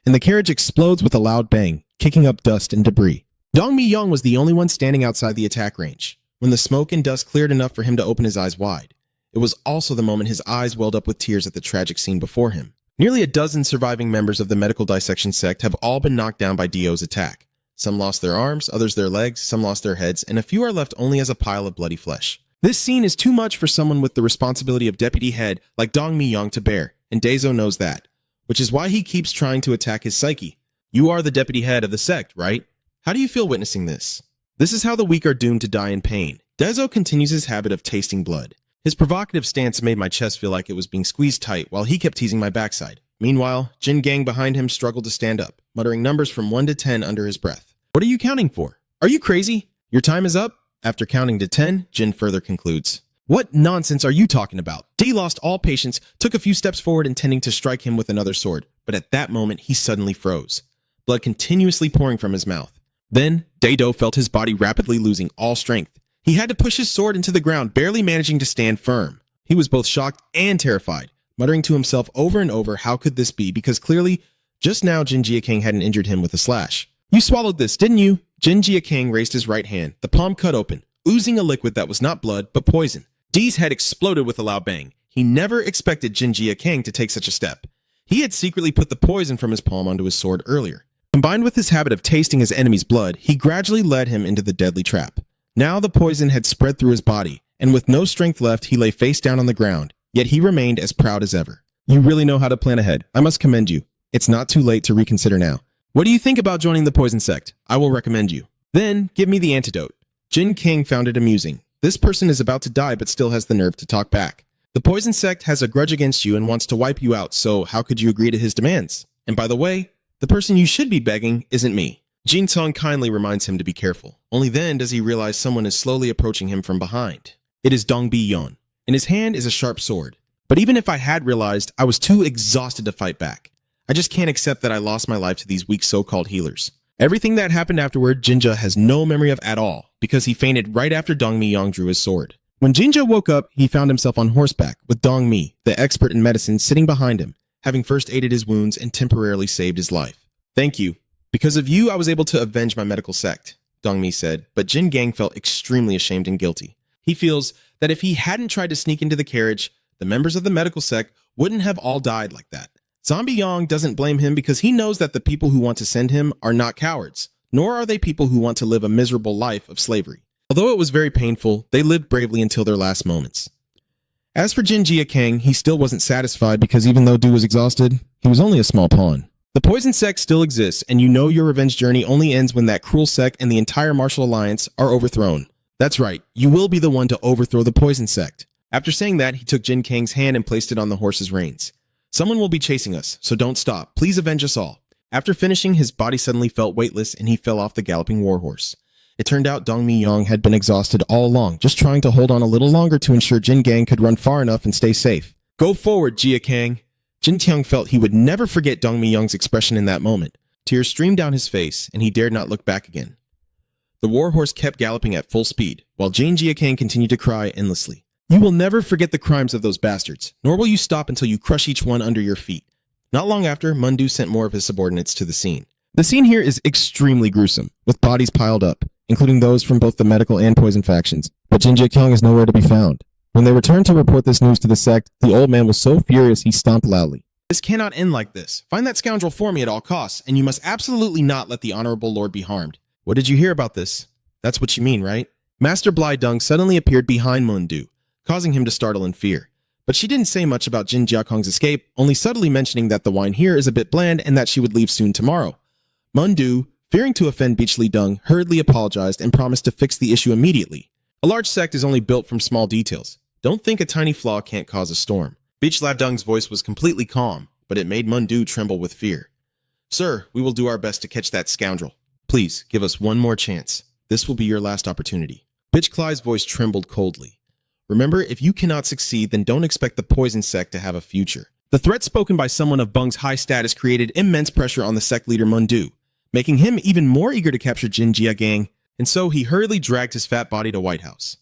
and the carriage explodes with a loud bang, kicking up dust and debris. Dong Yang was the only one standing outside the attack range, when the smoke and dust cleared enough for him to open his eyes wide. It was also the moment his eyes welled up with tears at the tragic scene before him. Nearly a dozen surviving members of the medical dissection sect have all been knocked down by Dio's attack. Some lost their arms, others their legs, some lost their heads, and a few are left only as a pile of bloody flesh. This scene is too much for someone with the responsibility of deputy head like Dong Yang to bear, and Daezo knows that, which is why he keeps trying to attack his psyche. You are the deputy head of the sect, right? How do you feel witnessing this? This is how the weak are doomed to die in pain. Daezo continues his habit of tasting blood. His provocative stance made my chest feel like it was being squeezed tight while he kept teasing my backside. Meanwhile, Jin Gang behind him struggled to stand up, muttering numbers from 1 to 10 under his breath. "What are you counting for? Are you crazy? Your time is up?" After counting to 10, Jin further concludes. "What nonsense are you talking about?" D lost all patience, took a few steps forward intending to strike him with another sword, but at that moment he suddenly froze, blood continuously pouring from his mouth. Then, Daedo felt his body rapidly losing all strength. He had to push his sword into the ground, barely managing to stand firm. He was both shocked and terrified, muttering to himself over and over how could this be, because clearly, just now Jin Gang hadn't injured him with a slash. "You swallowed this, didn't you?" Jin Gang raised his right hand, the palm cut open, oozing a liquid that was not blood, but poison. D's head exploded with a loud bang. He never expected Jin Gang to take such a step. He had secretly put the poison from his palm onto his sword earlier. Combined with his habit of tasting his enemy's blood, he gradually led him into the deadly trap. Now the poison had spread through his body, and with no strength left, he lay face down on the ground, yet he remained as proud as ever. "You really know how to plan ahead. I must commend you. It's not too late to reconsider now. What do you think about joining the poison sect? I will recommend you. Then, give me the antidote." Jin Gang found it amusing. This person is about to die but still has the nerve to talk back. "The poison sect has a grudge against you and wants to wipe you out, so how could you agree to his demands? And by the way, the person you should be begging isn't me." Jin Tong kindly reminds him to be careful. Only then does he realize someone is slowly approaching him from behind. It is Dong Yan. In his hand is a sharp sword. But even if I had realized, I was too exhausted to fight back. I just can't accept that I lost my life to these weak so-called healers. Everything that happened afterward, Jinja has no memory of at all, because he fainted right after Dong Yang drew his sword. When Jinja woke up, he found himself on horseback, with Dong Mi, the expert in medicine, sitting behind him, having first aided his wounds and temporarily saved his life. "Thank you. Because of you, I was able to avenge my medical sect," Dong Mi said, but Jin Gang felt extremely ashamed and guilty. He feels that if he hadn't tried to sneak into the carriage, the members of the medical sect wouldn't have all died like that. Zombie Yang doesn't blame him because he knows that the people who want to send him are not cowards, nor are they people who want to live a miserable life of slavery. Although it was very painful, they lived bravely until their last moments. As for Jin Gang, he still wasn't satisfied because even though Du was exhausted, he was only a small pawn. The poison sect still exists, and you know your revenge journey only ends when that cruel sect and the entire martial alliance are overthrown. That's right, you will be the one to overthrow the poison sect. After saying that, he took Jin Kang's hand and placed it on the horse's reins. "Someone will be chasing us, so don't stop. Please avenge us all." After finishing, his body suddenly felt weightless and he fell off the galloping warhorse. It turned out Dong Yang had been exhausted all along, just trying to hold on a little longer to ensure Jin Gang could run far enough and stay safe. Go forward, Jia Kang. Jin Tiang felt he would never forget Dong Mi-young's expression in that moment. Tears streamed down his face, and he dared not look back again. The warhorse kept galloping at full speed, while Jin Jia Kang continued to cry endlessly. You will never forget the crimes of those bastards, nor will you stop until you crush each one under your feet. Not long after, Mundu sent more of his subordinates to the scene. The scene here is extremely gruesome, with bodies piled up, including those from both the medical and poison factions, but Jin Jia Kang is nowhere to be found. When they returned to report this news to the sect, the old man was so furious he stomped loudly. This cannot end like this. Find that scoundrel for me at all costs, and you must absolutely not let the honorable lord be harmed. What did you hear about this? That's what you mean, right? Master Blai-dung suddenly appeared behind Mundu, causing him to startle in fear. But she didn't say much about Jin Jia Kang's escape, only subtly mentioning that the wine here is a bit bland and that she would leave soon tomorrow. Mundu, fearing to offend Beach Li-dung, hurriedly apologized and promised to fix the issue immediately. A large sect is only built from small details. Don't think a tiny flaw can't cause a storm. Beach Li-dung's voice was completely calm, but it made Mundu tremble with fear. Sir, we will do our best to catch that scoundrel. Please, give us one more chance. This will be your last opportunity. Bitch Cly's voice trembled coldly. Remember, if you cannot succeed, then don't expect the poison sect to have a future. The threat spoken by someone of Bung's high status created immense pressure on the sect leader Mundu, making him even more eager to capture Jin Jia Gang, and so he hurriedly dragged his fat body to White House.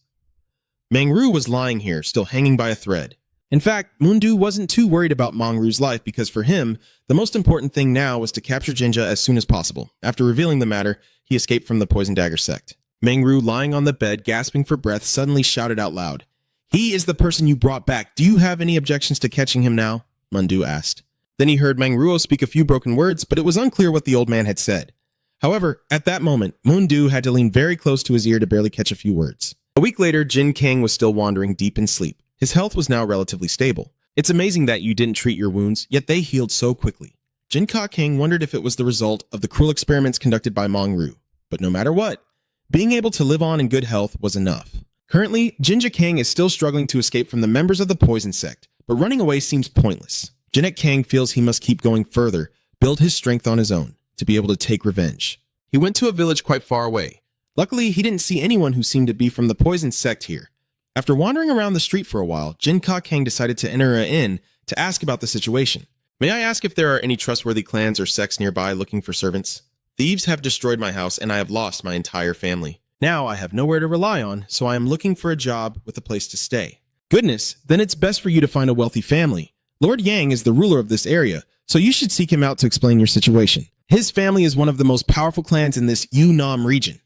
Mangru was lying here, still hanging by a thread. In fact, Mundu wasn't too worried about Mangru's life because for him, the most important thing now was to capture Jinja as soon as possible. After revealing the matter, he escaped from the Poison Dagger sect. Mangru, lying on the bed, gasping for breath, suddenly shouted out loud, "He is the person you brought back. Do you have any objections to catching him now?" Mundu asked. Then he heard Mangruo speak a few broken words, but it was unclear what the old man had said. However, at that moment, Mundu had to lean very close to his ear to barely catch a few words. A week later, Jin Gang was still wandering deep in sleep. His health was now relatively stable. It's amazing that you didn't treat your wounds, yet they healed so quickly. Jin Ka-king wondered if it was the result of the cruel experiments conducted by Mangru. But no matter what, being able to live on in good health was enough. Currently, Jinja Kang is still struggling to escape from the members of the Poison Sect, but running away seems pointless. Jinet Kang feels he must keep going further, build his strength on his own, to be able to take revenge. He went to a village quite far away. Luckily, he didn't see anyone who seemed to be from the Poison Sect here. After wandering around the street for a while, Jin Ka-king decided to enter an inn to ask about the situation. May I ask if there are any trustworthy clans or sects nearby looking for servants? Thieves have destroyed my house and I have lost my entire family. Now I have nowhere to rely on, so I am looking for a job with a place to stay. Goodness, then it's best for you to find a wealthy family. Lord Yang is the ruler of this area, so you should seek him out to explain your situation. His family is one of the most powerful clans in this Yunnan region.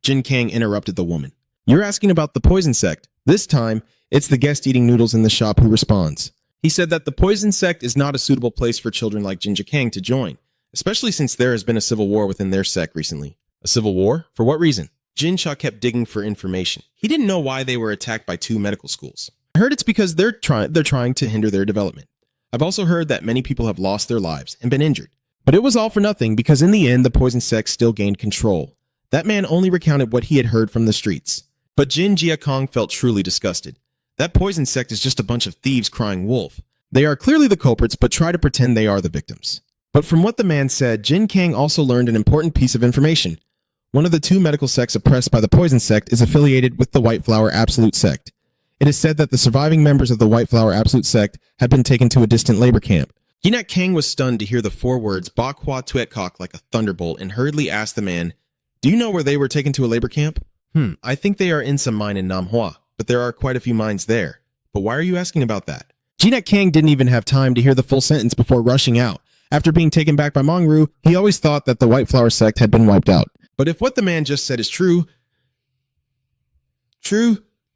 Jin Kang interrupted the woman. You're asking about the Poison Sect. This time, it's the guest eating noodles in the shop who responds. He said that the Poison Sect is not a suitable place for children like Jinja Kang to join, especially since there has been a civil war within their sect recently. A civil war? For what reason? Jin Cha kept digging for information. He didn't know why they were attacked by 2 medical schools. I heard it's because they're trying to hinder their development. I've also heard that many people have lost their lives and been injured. But it was all for nothing because in the end, the Poison Sect still gained control. That man only recounted what he had heard from the streets. But Jin Jia Kang felt truly disgusted. That Poison Sect is just a bunch of thieves crying wolf. They are clearly the culprits, but try to pretend they are the victims. But from what the man said, Jin Kang also learned an important piece of information. One of the 2 medical sects oppressed by the Poison Sect is affiliated with the White Flower Absolute Sect. It is said that the surviving members of the White Flower Absolute Sect have been taken to a distant labor camp. Yinak Kang was stunned to hear the 4 words Ba Kwa Tuet Kok like a thunderbolt and hurriedly asked the man, "Do you know where they were taken to a labor camp?" I think they are in some mine in Manhwa, but there are quite a few mines there. But why are you asking about that? Jinak Kang didn't even have time to hear the full sentence before rushing out. After being taken back by Mangru, he always thought that the White Flower Sect had been wiped out. But if what the man just said is true,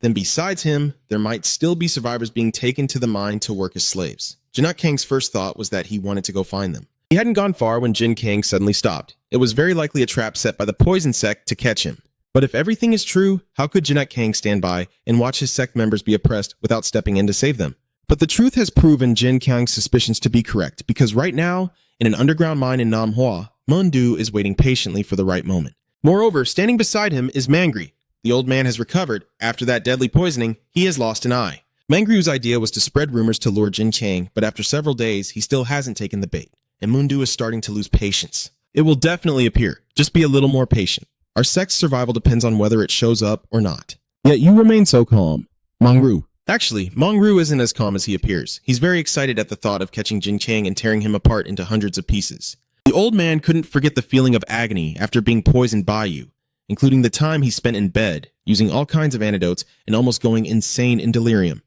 then besides him, there might still be survivors being taken to the mine to work as slaves. Jinak Kang's first thought was that he wanted to go find them. He hadn't gone far when Jin Kang suddenly stopped. It was very likely a trap set by the Poison Sect to catch him. But if everything is true, how could Jinak Kang stand by and watch his sect members be oppressed without stepping in to save them? But the truth has proven Jin Kang's suspicions to be correct, because right now, in an underground mine in Namhua, Mundu is waiting patiently for the right moment. Moreover, standing beside him is Mangri. The old man has recovered. After that deadly poisoning, he has lost an eye. Mangri's idea was to spread rumors to lure Jin Kang, but after several days, he still hasn't taken the bait, and Mundu is starting to lose patience. It will definitely appear. Just be a little more patient. Our sect's survival depends on whether it shows up or not. Yet you remain so calm. Mangru, Actually, Mongru isn't as calm as he appears. He's very excited at the thought of catching Jin Gang and tearing him apart into hundreds of pieces. The old man couldn't forget the feeling of agony after being poisoned by you, including the time he spent in bed, using all kinds of antidotes and almost going insane in delirium.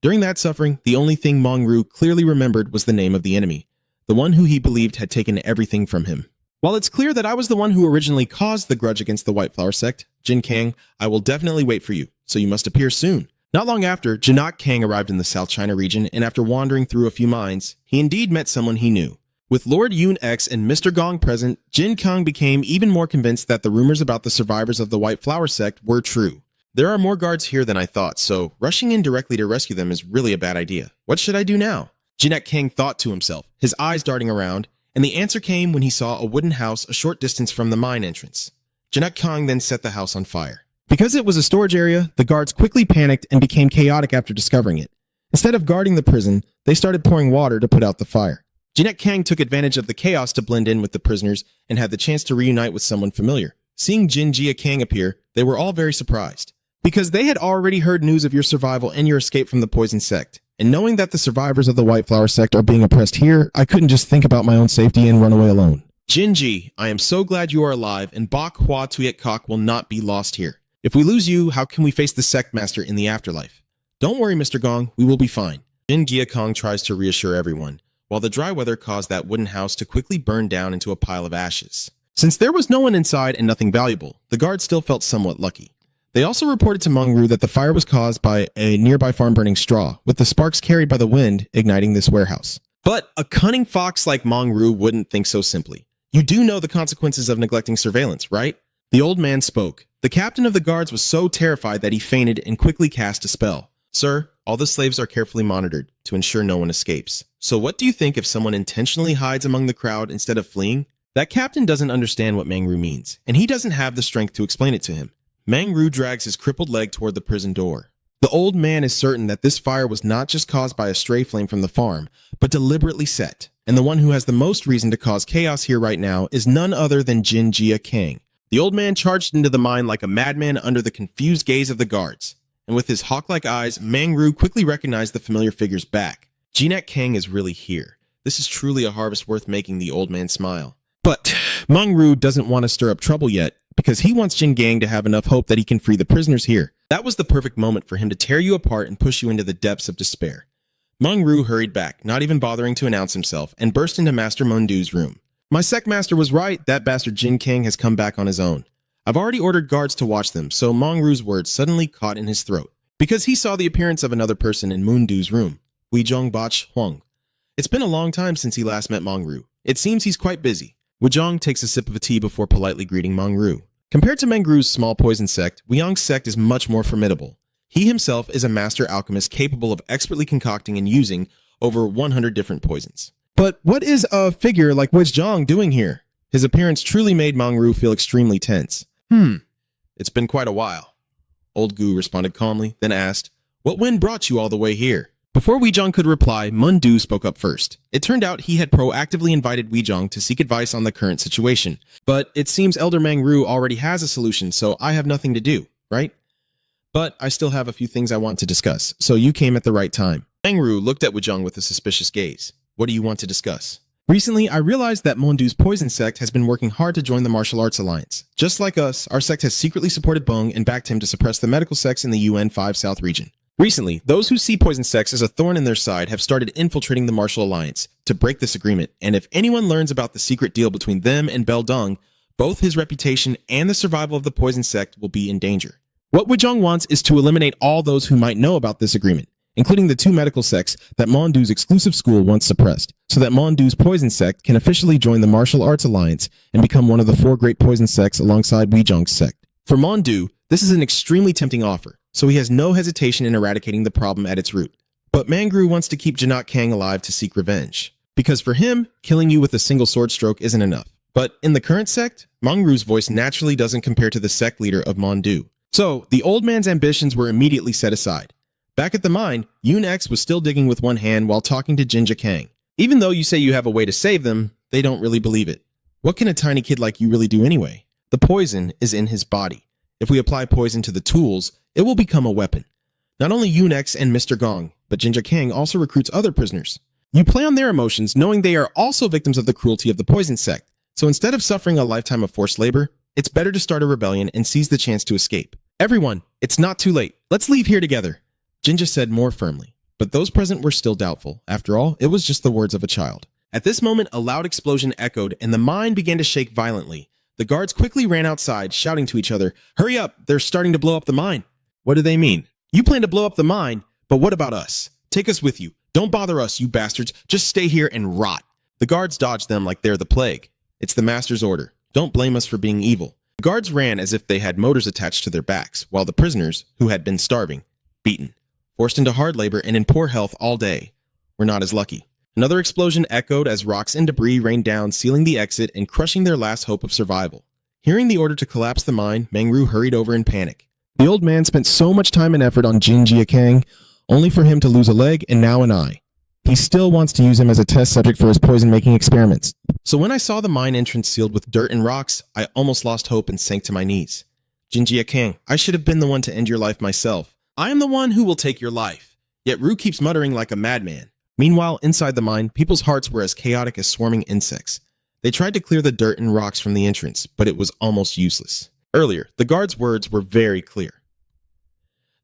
During that suffering, the only thing Mongru clearly remembered was the name of the enemy, the one who he believed had taken everything from him. While it's clear that I was the one who originally caused the grudge against the White Flower sect, Jin Gang, I will definitely wait for you, so you must appear soon. Not long after, Jin Gang arrived in the South China region, and after wandering through a few mines, he indeed met someone he knew. With Lord Yun X and Mr. Gong present, Jin Gang became even more convinced that the rumors about the survivors of the White Flower sect were true. There are more guards here than I thought, so rushing in directly to rescue them is really a bad idea. What should I do now? Jin Gang thought to himself, his eyes darting around, and the answer came when he saw a wooden house a short distance from the mine entrance. Jin Gang then set the house on fire. Because it was a storage area, the guards quickly panicked and became chaotic after discovering it. Instead of guarding the prison, they started pouring water to put out the fire. Jin Gang took advantage of the chaos to blend in with the prisoners and had the chance to reunite with someone familiar. Seeing Jin Gang appear, they were all very surprised, because they had already heard news of your survival and your escape from the poison sect. And knowing that the survivors of the White Flower sect are being oppressed here, I couldn't just think about my own safety and run away alone. Jinji, I am so glad you are alive, and Bak Hua Tuyet Kok will not be lost here. If we lose you, how can we face the sect master in the afterlife? Don't worry, Mr. Gong, we will be fine. Jin Gang tries to reassure everyone, while the dry weather caused that wooden house to quickly burn down into a pile of ashes. Since there was no one inside and nothing valuable, the guards still felt somewhat lucky. They also reported to Mongru that the fire was caused by a nearby farm burning straw, with the sparks carried by the wind igniting this warehouse. But a cunning fox like Mongru wouldn't think so simply. You do know the consequences of neglecting surveillance, right? The old man spoke. The captain of the guards was so terrified that he fainted and quickly cast a spell. Sir, all the slaves are carefully monitored to ensure no one escapes. So what do you think if someone intentionally hides among the crowd instead of fleeing? That captain doesn't understand what Mangru means, and he doesn't have the strength to explain it to him. Mangru drags his crippled leg toward the prison door. The old man is certain that this fire was not just caused by a stray flame from the farm, but deliberately set. And the one who has the most reason to cause chaos here right now is none other than Jin Gang. The old man charged into the mine like a madman under the confused gaze of the guards. And with his hawk-like eyes, Mangru quickly recognized the familiar figure's back. Jin Gang is really here. This is truly a harvest worth making the old man smile. But Mangru doesn't want to stir up trouble yet, because he wants Jin Gang to have enough hope that he can free the prisoners here. That was the perfect moment for him to tear you apart and push you into the depths of despair. Mangru hurried back, not even bothering to announce himself, and burst into Master Mundu's room. My sect master was right, that bastard Jin Gang has come back on his own. I've already ordered guards to watch them, so Mangru's words suddenly caught in his throat, because he saw the appearance of another person in Mundu's room, Weijong Bach Huang. It's been a long time since he last met Mangru. It seems he's quite busy. Weijong takes a sip of a tea before politely greeting Mangru. Compared to Mangru's small poison sect, Weiyong's sect is much more formidable. He himself is a master alchemist capable of expertly concocting and using over 100 different poisons. But what is a figure like Weijong doing here? His appearance truly made Mangru feel extremely tense. It's been quite a while. Old Gu responded calmly, then asked, what wind brought you all the way here? Before Weijong could reply, Mundu spoke up first. It turned out he had proactively invited Weijong to seek advice on the current situation. But it seems Elder Mangru already has a solution, so I have nothing to do, right? But I still have a few things I want to discuss, so you came at the right time. Mangru looked at Weijong with a suspicious gaze. What do you want to discuss? Recently, I realized that Mondu's poison sect has been working hard to join the martial arts alliance. Just like us, our sect has secretly supported Bung and backed him to suppress the medical sects in the UN 5 South region. Recently, those who see poison sects as a thorn in their side have started infiltrating the martial alliance to break this agreement, and if anyone learns about the secret deal between them and Beldung, both his reputation and the survival of the poison sect will be in danger. What Weijong wants is to eliminate all those who might know about this agreement, including the 2 medical sects that Mondu's exclusive school once suppressed, so that Mondu's poison sect can officially join the martial arts alliance and become one of the 4 great poison sects alongside Weijong's sect. For Mondu, this is an extremely tempting offer, so he has no hesitation in eradicating the problem at its root. But Mangru wants to keep Jin Gang alive to seek revenge, because for him, killing you with a single sword stroke isn't enough. But in the current sect, Mangru's voice naturally doesn't compare to the sect leader of Mondu. So, the old man's ambitions were immediately set aside. Back at the mine, Yun X was still digging with one hand while talking to Jin Gang. Even though you say you have a way to save them, they don't really believe it. What can a tiny kid like you really do anyway? The poison is in his body. If we apply poison to the tools, it will become a weapon. Not only Yunex and Mr. Gong, but Jin Gang also recruits other prisoners. You play on their emotions, knowing they are also victims of the cruelty of the poison sect. So instead of suffering a lifetime of forced labor, it's better to start a rebellion and seize the chance to escape. Everyone, it's not too late. Let's leave here together, Jinja said more firmly. But those present were still doubtful. After all, it was just the words of a child. At this moment, a loud explosion echoed and the mine began to shake violently. The guards quickly ran outside, shouting to each other, "Hurry up, they're starting to blow up the mine." What do they mean? You plan to blow up the mine, but what about us? Take us with you. Don't bother us, you bastards. Just stay here and rot. The guards dodged them like they're the plague. It's the master's order. Don't blame us for being evil. The guards ran as if they had motors attached to their backs, while the prisoners, who had been starving, beaten, forced into hard labor and in poor health all day, were not as lucky. Another explosion echoed as rocks and debris rained down, sealing the exit and crushing their last hope of survival. Hearing the order to collapse the mine, Mangru hurried over in panic. The old man spent so much time and effort on Jin Gang, only for him to lose a leg and now an eye. He still wants to use him as a test subject for his poison-making experiments. So when I saw the mine entrance sealed with dirt and rocks, I almost lost hope and sank to my knees. Jin Gang, I should have been the one to end your life myself. I am the one who will take your life. Yet Ru keeps muttering like a madman. Meanwhile, inside the mine, people's hearts were as chaotic as swarming insects. They tried to clear the dirt and rocks from the entrance, but it was almost useless. Earlier, the guards' words were very clear.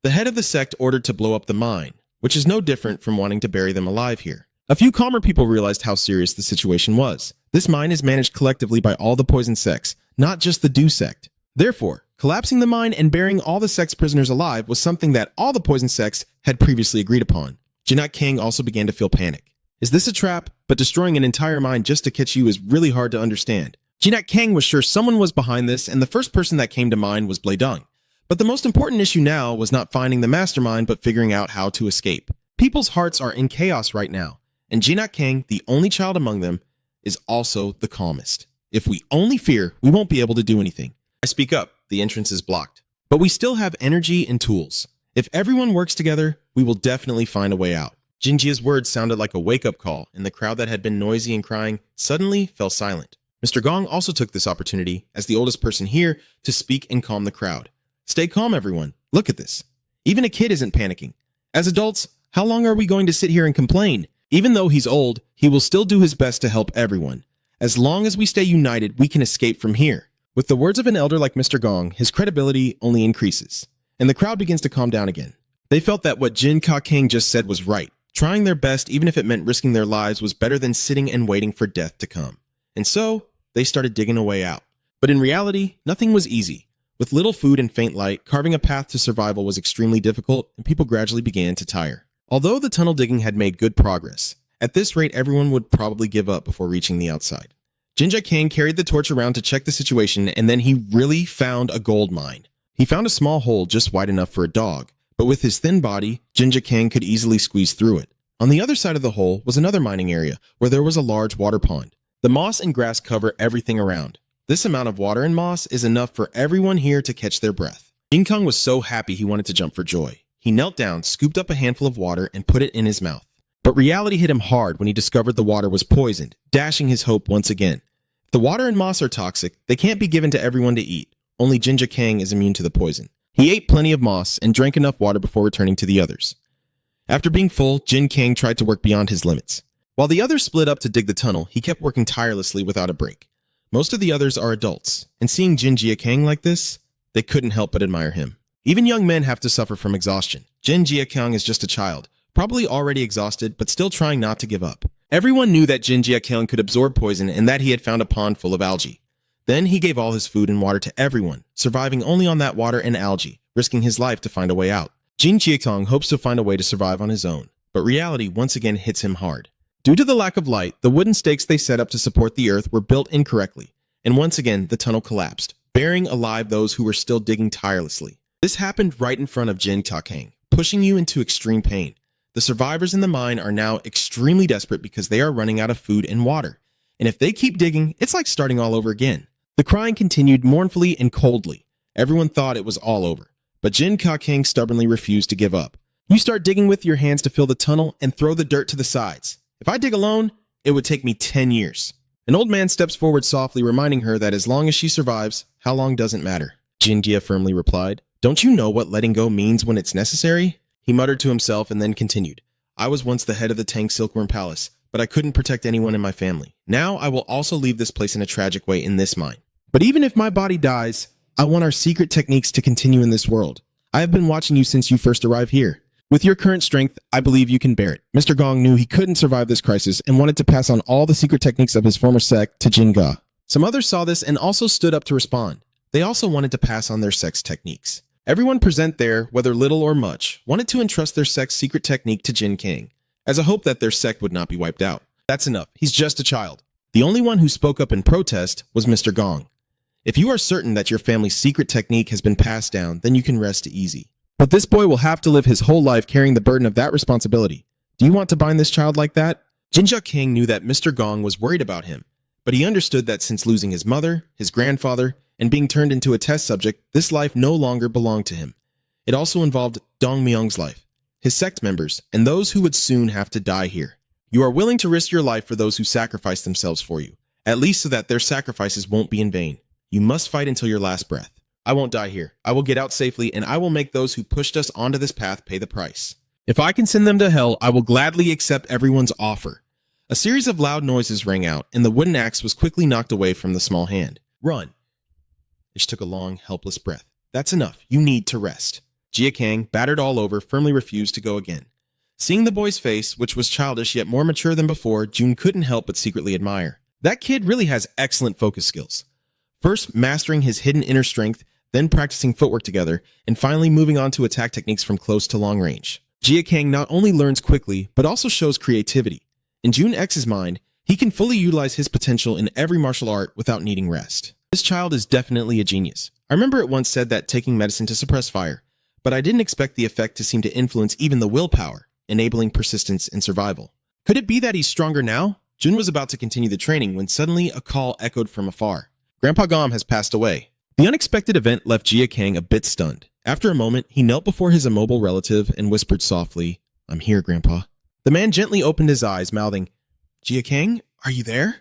The head of the sect ordered to blow up the mine, which is no different from wanting to bury them alive here. A few calmer people realized how serious the situation was. This mine is managed collectively by all the poison sects, not just the Do sect. Therefore, collapsing the mine and burying all the sect's prisoners alive was something that all the poison sects had previously agreed upon. Jin Gang also began to feel panic. Is this a trap? But destroying an entire mine just to catch you is really hard to understand. Jin Gang was sure someone was behind this, and the first person that came to mind was Bladung. But the most important issue now was not finding the mastermind, but figuring out how to escape. People's hearts are in chaos right now, and Jin Gang, the only child among them, is also the calmest. If we only fear, we won't be able to do anything. I speak up, the entrance is blocked. But we still have energy and tools. If everyone works together, we will definitely find a way out. Jinjia's words sounded like a wake-up call, and the crowd that had been noisy and crying suddenly fell silent. Mr. Gong also took this opportunity, as the oldest person here, to speak and calm the crowd. Stay calm, everyone. Look at this. Even a kid isn't panicking. As adults, how long are we going to sit here and complain? Even though he's old, he will still do his best to help everyone. As long as we stay united, we can escape from here. With the words of an elder like Mr. Gong, his credibility only increases, and the crowd begins to calm down again. They felt that what Jin Gang just said was right. Trying their best, even if it meant risking their lives, was better than sitting and waiting for death to come. And so, they started digging a way out. But in reality, nothing was easy. With little food and faint light, carving a path to survival was extremely difficult, and people gradually began to tire. Although the tunnel digging had made good progress, at this rate everyone would probably give up before reaching the outside. Jin Gang carried the torch around to check the situation, and then he really found a gold mine. He found a small hole just wide enough for a dog, but with his thin body, Jin Gang could easily squeeze through it. On the other side of the hole was another mining area, where there was a large water pond. The moss and grass cover everything around. This amount of water and moss is enough for everyone here to catch their breath. Jin Gang was so happy he wanted to jump for joy. He knelt down, scooped up a handful of water, and put it in his mouth. But reality hit him hard when he discovered the water was poisoned, dashing his hope once again. If the water and moss are toxic, they can't be given to everyone to eat. Only Jin Gang is immune to the poison. He ate plenty of moss and drank enough water before returning to the others. After being full, Jin Gang tried to work beyond his limits. While the others split up to dig the tunnel, he kept working tirelessly without a break. Most of the others are adults, and seeing Jin Gang like this, they couldn't help but admire him. Even young men have to suffer from exhaustion. Jin Gang is just a child, probably already exhausted, but still trying not to give up. Everyone knew that Jin Gang could absorb poison and that he had found a pond full of algae. Then he gave all his food and water to everyone, surviving only on that water and algae, risking his life to find a way out. Jin Gang hopes to find a way to survive on his own, but reality once again hits him hard. Due to the lack of light, the wooden stakes they set up to support the earth were built incorrectly, and once again the tunnel collapsed, burying alive those who were still digging tirelessly. This happened right in front of Jin Gang, pushing you into extreme pain. The survivors in the mine are now extremely desperate because they are running out of food and water, and if they keep digging, it's like starting all over again. The crying continued mournfully and coldly. Everyone thought it was all over, but Jin Gang stubbornly refused to give up. You start digging with your hands to fill the tunnel and throw the dirt to the sides. If I dig alone, it would take me 10 years. An old man steps forward softly, reminding her that as long as she survives, how long doesn't matter. Jinjia firmly replied, "Don't you know what letting go means when it's necessary?" He muttered to himself and then continued. I was once the head of the Tang Silkworm Palace, but I couldn't protect anyone in my family. Now I will also leave this place in a tragic way in this mine. But even if my body dies, I want our secret techniques to continue in this world. I have been watching you since you first arrived here. With your current strength, I believe you can bear it. Mr. Gong knew he couldn't survive this crisis and wanted to pass on all the secret techniques of his former sect to Jin Gang. Some others saw this and also stood up to respond. They also wanted to pass on their sect's techniques. Everyone present there, whether little or much, wanted to entrust their sect's secret technique to Jin Gang, as a hope that their sect would not be wiped out. That's enough. He's just a child. The only one who spoke up in protest was Mr. Gong. If you are certain that your family's secret technique has been passed down, then you can rest easy. But this boy will have to live his whole life carrying the burden of that responsibility. Do you want to bind this child like that? Jin Gang knew that Mr. Gong was worried about him, but he understood that since losing his mother, his grandfather, and being turned into a test subject, this life no longer belonged to him. It also involved Dong Myung's life, his sect members, and those who would soon have to die here. You are willing to risk your life for those who sacrifice themselves for you, at least so that their sacrifices won't be in vain. You must fight until your last breath. I won't die here. I will get out safely, and I will make those who pushed us onto this path pay the price. If I can send them to hell, I will gladly accept everyone's offer. A series of loud noises rang out, and the wooden axe was quickly knocked away from the small hand. Run. Ish took a long, helpless breath. That's enough. You need to rest. Jia Kang, battered all over, firmly refused to go again. Seeing the boy's face, which was childish yet more mature than before, June couldn't help but secretly admire. That kid really has excellent focus skills. First mastering his hidden inner strength, then practicing footwork together, and finally moving on to attack techniques from close to long range. Jia Kang not only learns quickly, but also shows creativity. In June X's mind, he can fully utilize his potential in every martial art without needing rest. This child is definitely a genius. I remember it once said that taking medicine to suppress fire, but I didn't expect the effect to seem to influence even the willpower, enabling persistence and survival. Could it be that he's stronger now? Jun was about to continue the training when suddenly a call echoed from afar. Grandpa Gom has passed away. The unexpected event left Jia Kang a bit stunned. After a moment, he knelt before his immobile relative and whispered softly, I'm here, Grandpa. The man gently opened his eyes, mouthing, Jia Kang, are you there?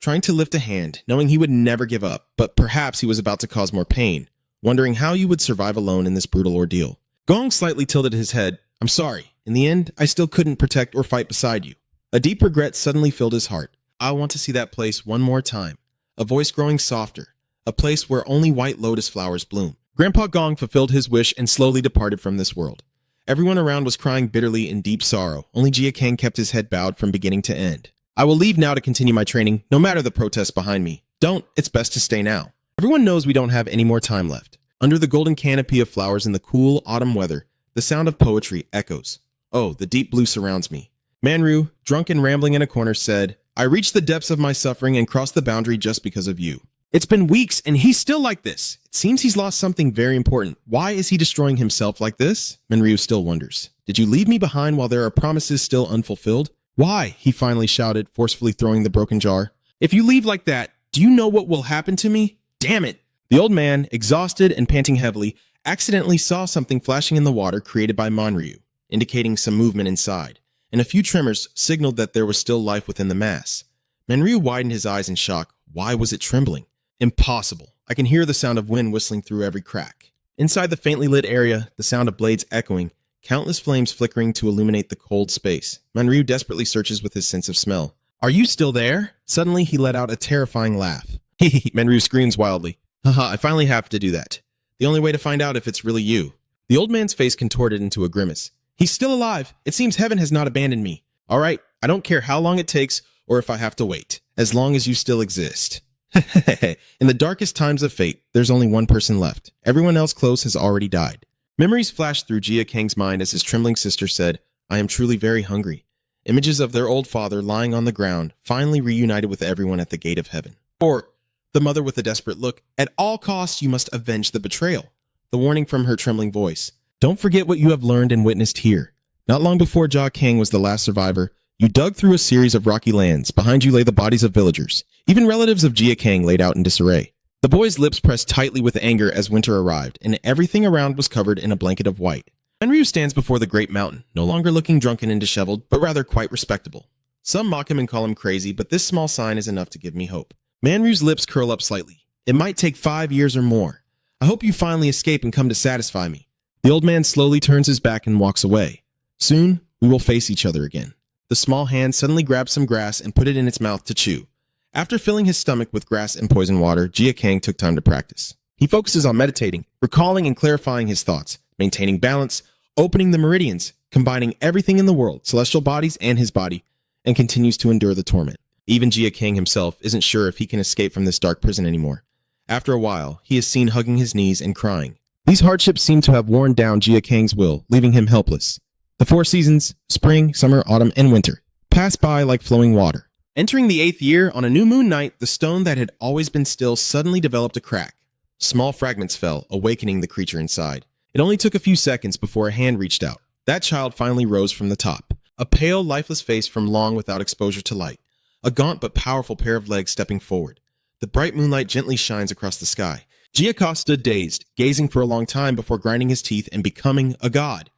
Trying to lift a hand, knowing he would never give up, but perhaps he was about to cause more pain, wondering how you would survive alone in this brutal ordeal. Gong slightly tilted his head. I'm sorry. In the end, I still couldn't protect or fight beside you. A deep regret suddenly filled his heart. I want to see that place one more time. A voice growing softer. A place where only white lotus flowers bloom. Grandpa Gong fulfilled his wish and slowly departed from this world. Everyone around was crying bitterly in deep sorrow. Only Jia Kang kept his head bowed from beginning to end. I will leave now to continue my training, no matter the protests behind me. Don't, it's best to stay now. Everyone knows we don't have any more time left. Under the golden canopy of flowers in the cool autumn weather, the sound of poetry echoes. Oh, the deep blue surrounds me. Manru, drunk and rambling in a corner, said, I reached the depths of my suffering and crossed the boundary just because of you. It's been weeks and he's still like this. It seems he's lost something very important. Why is he destroying himself like this? Manryu still wonders. Did you leave me behind while there are promises still unfulfilled? Why? He finally shouted, forcefully throwing the broken jar. If you leave like that, do you know what will happen to me? Damn it! The old man, exhausted and panting heavily, accidentally saw something flashing in the water created by Manryu, indicating some movement inside, and a few tremors signaled that there was still life within the mass. Manryu widened his eyes in shock. Why was it trembling? Impossible. I can hear the sound of wind whistling through every crack. Inside the faintly lit area, the sound of blades echoing, countless flames flickering to illuminate the cold space. Manryu desperately searches with his sense of smell. Are you still there? Suddenly, he let out a terrifying laugh. Hehe, Manryu screams wildly. Haha, I finally have to do that. The only way to find out if it's really you. The old man's face contorted into a grimace. He's still alive. It seems heaven has not abandoned me. All right, I don't care how long it takes or if I have to wait, as long as you still exist. In the darkest times of fate, there's only one person left. Everyone else close has already died. Memories flashed through Jia Kang's mind as his trembling sister said, I am truly very hungry. Images of their old father lying on the ground, finally reunited with everyone at the gate of heaven. Or, the mother with a desperate look, at all costs you must avenge the betrayal. The warning from her trembling voice. Don't forget what you have learned and witnessed here. Not long before Jia Kang was the last survivor, you dug through a series of rocky lands. Behind you lay the bodies of villagers. Even relatives of Jia Kang laid out in disarray. The boy's lips pressed tightly with anger as winter arrived, and everything around was covered in a blanket of white. Manryu stands before the great mountain, no longer looking drunken and disheveled, but rather quite respectable. Some mock him and call him crazy, but this small sign is enough to give me hope. Manryu's lips curl up slightly. It might take 5 years or more. I hope you finally escape and come to satisfy me. The old man slowly turns his back and walks away. Soon, we will face each other again. The small hand suddenly grabs some grass and put it in its mouth to chew. After filling his stomach with grass and poison water, Jin Gang took time to practice. He focuses on meditating, recalling and clarifying his thoughts, maintaining balance, opening the meridians, combining everything in the world, celestial bodies and his body, and continues to endure the torment. Even Jin Gang himself isn't sure if he can escape from this dark prison anymore. After a while, he is seen hugging his knees and crying. These hardships seem to have worn down Jin Gang's will, leaving him helpless. The 4 seasons, spring, summer, autumn, and winter, pass by like flowing water. Entering the 8th year, on a new moon night, the stone that had always been still suddenly developed a crack. Small fragments fell, awakening the creature inside. It only took a few seconds before a hand reached out. That child finally rose from the top. A pale, lifeless face from long without exposure to light. A gaunt but powerful pair of legs stepping forward. The bright moonlight gently shines across the sky. Jin Gang stood dazed, gazing for a long time before grinding his teeth and becoming a god.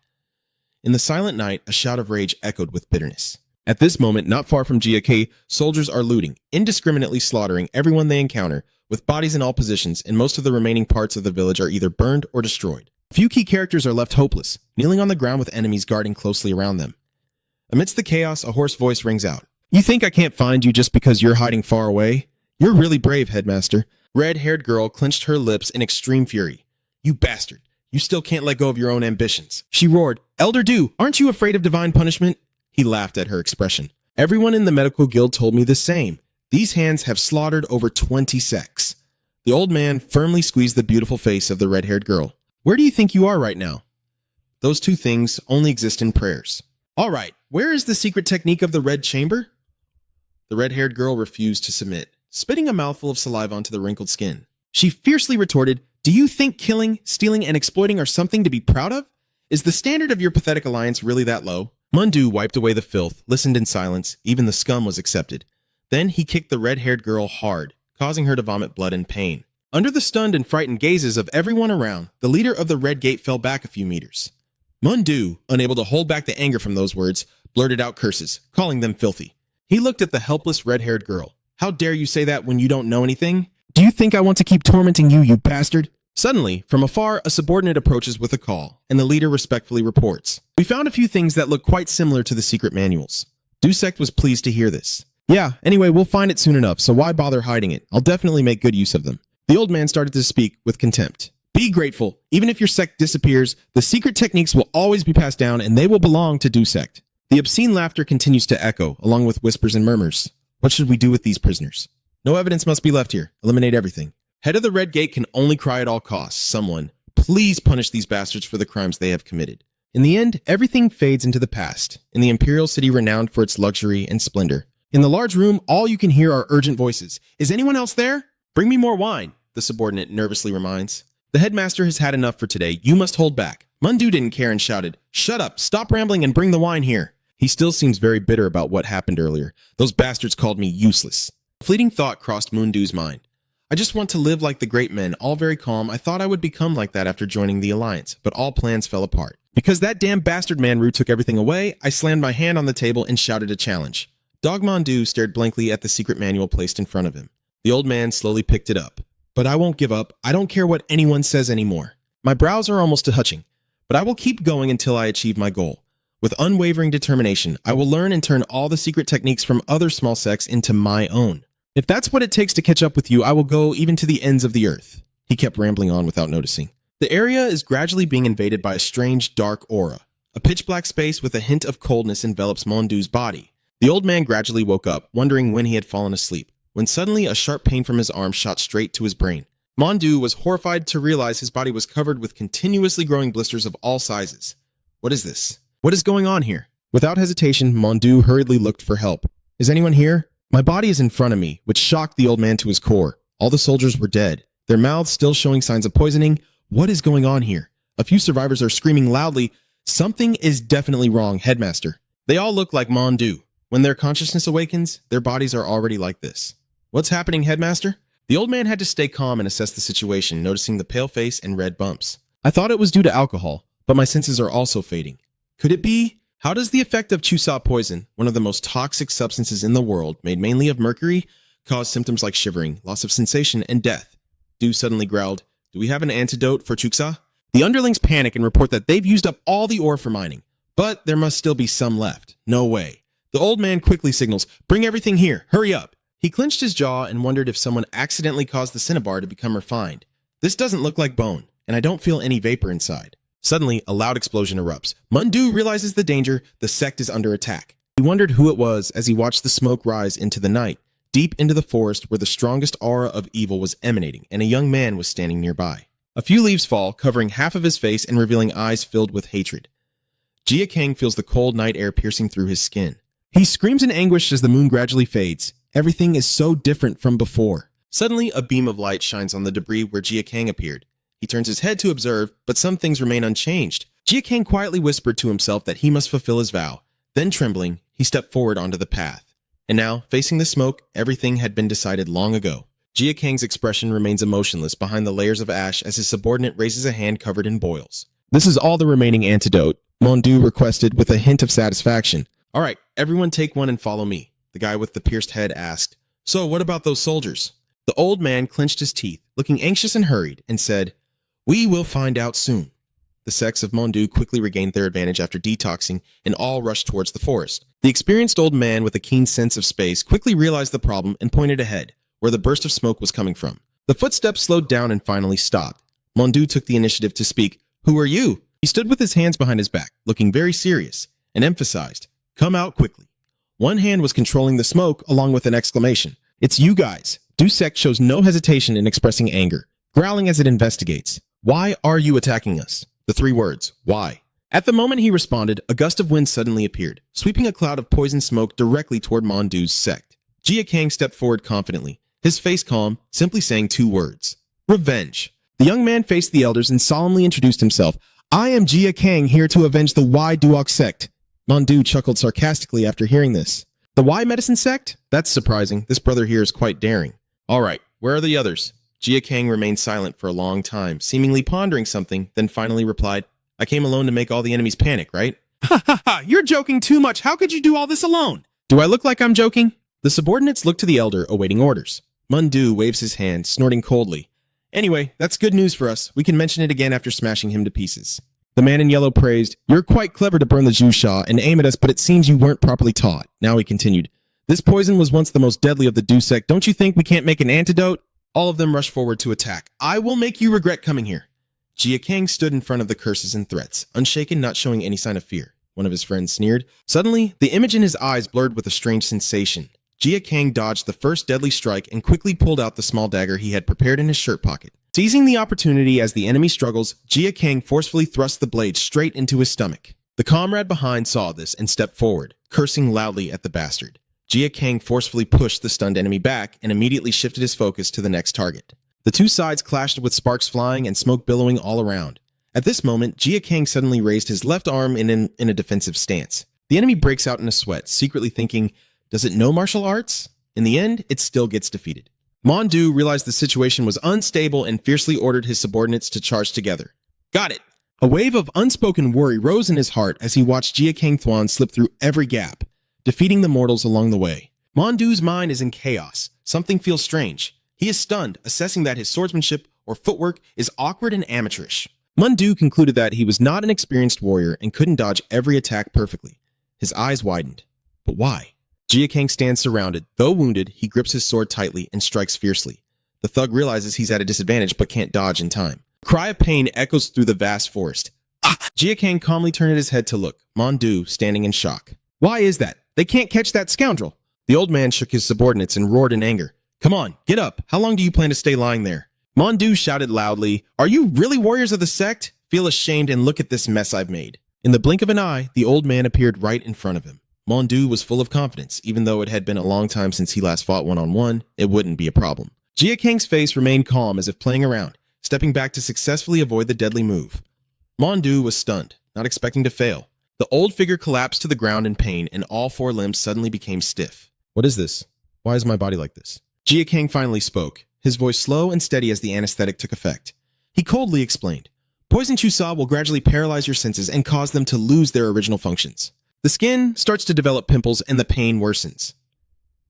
In the silent night, a shout of rage echoed with bitterness. At this moment, not far from Jin Gang, soldiers are looting, indiscriminately slaughtering everyone they encounter, with bodies in all positions, and most of the remaining parts of the village are either burned or destroyed. A few key characters are left hopeless, kneeling on the ground with enemies guarding closely around them. Amidst the chaos, a hoarse voice rings out. "You think I can't find you just because you're hiding far away? You're really brave, Headmaster." Red-haired girl clenched her lips in extreme fury. "You bastard. You still can't let go of your own ambitions." She roared, "Elder Du, aren't you afraid of divine punishment?" He laughed at her expression. "Everyone in the medical guild told me the same. These hands have slaughtered over 20 sects." The old man firmly squeezed the beautiful face of the red-haired girl. "Where do you think you are right now?" "Those two things only exist in prayers." "All right, where is the secret technique of the red chamber?" The red-haired girl refused to submit, spitting a mouthful of saliva onto the wrinkled skin. She fiercely retorted, "Do you think killing, stealing, and exploiting are something to be proud of? Is the standard of your pathetic alliance really that low?" Mundu wiped away the filth, listened in silence. Even the scum was accepted. Then he kicked the red-haired girl hard, causing her to vomit blood and pain. Under the stunned and frightened gazes of everyone around, the leader of the Red Gate fell back a few meters. Mundu, unable to hold back the anger from those words, blurted out curses, calling them filthy. He looked at the helpless red-haired girl. "How dare you say that when you don't know anything? Do you think I want to keep tormenting you, you bastard?" Suddenly, from afar, a subordinate approaches with a call, and the leader respectfully reports. "We found a few things that look quite similar to the secret manuals." Dusect was pleased to hear this. "Yeah, anyway, we'll find it soon enough, so why bother hiding it? I'll definitely make good use of them." The old man started to speak with contempt. "Be grateful. Even if your sect disappears, the secret techniques will always be passed down, and they will belong to Dusect." The obscene laughter continues to echo, along with whispers and murmurs. "What should we do with these prisoners? No evidence must be left here. Eliminate everything." Head of the Red Gate can only cry at all costs. Someone, please punish these bastards for the crimes they have committed. In the end, everything fades into the past, in the imperial city renowned for its luxury and splendor. In the large room, all you can hear are urgent voices. "Is anyone else there?" "Bring me more wine," the subordinate nervously reminds. "The headmaster has had enough for today. You must hold back." Mundu didn't care and shouted, "Shut up, stop rambling and bring the wine here." He still seems very bitter about what happened earlier. "Those bastards called me useless." A fleeting thought crossed Mundu's mind. "I just want to live like the great men, all very calm. I thought I would become like that after joining the Alliance, but all plans fell apart. Because that damn bastard Manru took everything away, I slammed my hand on the table and shouted a challenge." Dog Mondu stared blankly at the secret manual placed in front of him. The old man slowly picked it up. "But I won't give up. I don't care what anyone says anymore. My brows are almost touching, but I will keep going until I achieve my goal. With unwavering determination, I will learn and turn all the secret techniques from other small sects into my own. If that's what it takes to catch up with you, I will go even to the ends of the earth." He kept rambling on without noticing. The area is gradually being invaded by a strange, dark aura. A pitch-black space with a hint of coldness envelops Mondu's body. The old man gradually woke up, wondering when he had fallen asleep, when suddenly a sharp pain from his arm shot straight to his brain. Mondu was horrified to realize his body was covered with continuously growing blisters of all sizes. "What is this? What is going on here?" Without hesitation, Mondu hurriedly looked for help. "Is anyone here? My body is in front of me," which shocked the old man to his core. All the soldiers were dead, their mouths still showing signs of poisoning. What is going on here? A few survivors are screaming loudly, "Something is definitely wrong, Headmaster." They all look like Mondu. When their consciousness awakens, their bodies are already like this. "What's happening, Headmaster?" The old man had to stay calm and assess the situation, noticing the pale face and red bumps. "I thought it was due to alcohol, but my senses are also fading. Could it be? How does the effect of Chusa poison, one of the most toxic substances in the world, made mainly of mercury, cause symptoms like shivering, loss of sensation, and death?" Du suddenly growled, "Do we have an antidote for Chusa?" The underlings panic and report that they've used up all the ore for mining, but there must still be some left. No way. The old man quickly signals, "Bring everything here, hurry up." He clenched his jaw and wondered if someone accidentally caused the cinnabar to become refined. This doesn't look like bone, and I don't feel any vapor inside. Suddenly, a loud explosion erupts. Mandu realizes the danger. The sect is under attack. He wondered who it was as he watched the smoke rise into the night, deep into the forest where the strongest aura of evil was emanating, and a young man was standing nearby. A few leaves fall, covering half of his face and revealing eyes filled with hatred. Jia Kang feels the cold night air piercing through his skin. He screams in anguish as the moon gradually fades. Everything is so different from before. Suddenly, a beam of light shines on the debris where Jia Kang appeared. He turns his head to observe, but some things remain unchanged. Jia Kang quietly whispered to himself that he must fulfill his vow. Then, trembling, he stepped forward onto the path. And now, facing the smoke, everything had been decided long ago. Jia Kang's expression remains emotionless behind the layers of ash as his subordinate raises a hand covered in boils. "This is all the remaining antidote," Mandu requested with a hint of satisfaction. "All right, everyone take one and follow me," the guy with the pierced head asked. "So, what about those soldiers?" The old man clenched his teeth, looking anxious and hurried, and said, "We will find out soon." The sects of Mandu quickly regained their advantage after detoxing, and all rushed towards the forest. The experienced old man with a keen sense of space quickly realized the problem and pointed ahead, where the burst of smoke was coming from. The footsteps slowed down and finally stopped. Mandu took the initiative to speak. "Who are you?" He stood with his hands behind his back, looking very serious, and emphasized, "Come out quickly." One hand was controlling the smoke, along with an exclamation. "It's you guys." Du Sect shows no hesitation in expressing anger, growling as it investigates. "Why are you attacking us?" The three words, "Why?" At the moment he responded, a gust of wind suddenly appeared, sweeping a cloud of poison smoke directly toward Mandu's sect. Jia Kang stepped forward confidently, his face calm, simply saying two words, "Revenge." The young man faced the elders and solemnly introduced himself. "I am Jia Kang, here to avenge the Y Duok sect." Mandu chuckled sarcastically after hearing this. "The Y medicine sect? That's surprising. This brother here is quite daring." "All right, where are the others?" Jia Kang remained silent for a long time, seemingly pondering something, then finally replied, "I came alone to make all the enemies panic, right?" "Ha ha ha, you're joking too much. How could you do all this alone?" "Do I look like I'm joking?" The subordinates look to the elder, awaiting orders. Mandu waves his hand, snorting coldly. "Anyway, that's good news for us. We can mention it again after smashing him to pieces." The man in yellow praised, "You're quite clever to burn the Jusha and aim at us, but it seems you weren't properly taught." Now he continued, "This poison was once the most deadly of the Du Sect. Don't you think we can't make an antidote?" All of them rushed forward to attack. "I will make you regret coming here." Jia Kang stood in front of the curses and threats, unshaken, not showing any sign of fear. One of his friends sneered. Suddenly, the image in his eyes blurred with a strange sensation. Jia Kang dodged the first deadly strike and quickly pulled out the small dagger he had prepared in his shirt pocket. Seizing the opportunity as the enemy struggles, Jia Kang forcefully thrust the blade straight into his stomach. The comrade behind saw this and stepped forward, cursing loudly at the bastard. Jia Kang forcefully pushed the stunned enemy back and immediately shifted his focus to the next target. The two sides clashed with sparks flying and smoke billowing all around. At this moment, Jia Kang suddenly raised his left arm in a defensive stance. The enemy breaks out in a sweat, secretly thinking, does it know martial arts? In the end, it still gets defeated. Mandu realized the situation was unstable and fiercely ordered his subordinates to charge together. "Got it!" A wave of unspoken worry rose in his heart as he watched Jia Kang Thuan slip through every gap, defeating the mortals along the way. Mandu's mind is in chaos. Something feels strange. He is stunned, assessing that his swordsmanship or footwork is awkward and amateurish. Mandu concluded that he was not an experienced warrior and couldn't dodge every attack perfectly. His eyes widened. But why? Jia Kang stands surrounded. Though wounded, he grips his sword tightly and strikes fiercely. The thug realizes he's at a disadvantage but can't dodge in time. A cry of pain echoes through the vast forest. "Ah!" Jia Kang calmly turned his head to look, Mandu standing in shock. "Why is that? They can't catch that scoundrel." The old man shook his subordinates and roared in anger. "Come on, get up. How long do you plan to stay lying there?" Mandu shouted loudly, "Are you really warriors of the sect? Feel ashamed and look at this mess I've made." In the blink of an eye, the old man appeared right in front of him. Mandu was full of confidence. Even though it had been a long time since he last fought one-on-one, it wouldn't be a problem. Jia Kang's face remained calm as if playing around, stepping back to successfully avoid the deadly move. Mandu was stunned, not expecting to fail. The old figure collapsed to the ground in pain and all four limbs suddenly became stiff. "What is this? Why is my body like this?" Jia Kang finally spoke, his voice slow and steady as the anesthetic took effect. He coldly explained, "Poison Chusa will gradually paralyze your senses and cause them to lose their original functions. The skin starts to develop pimples and the pain worsens."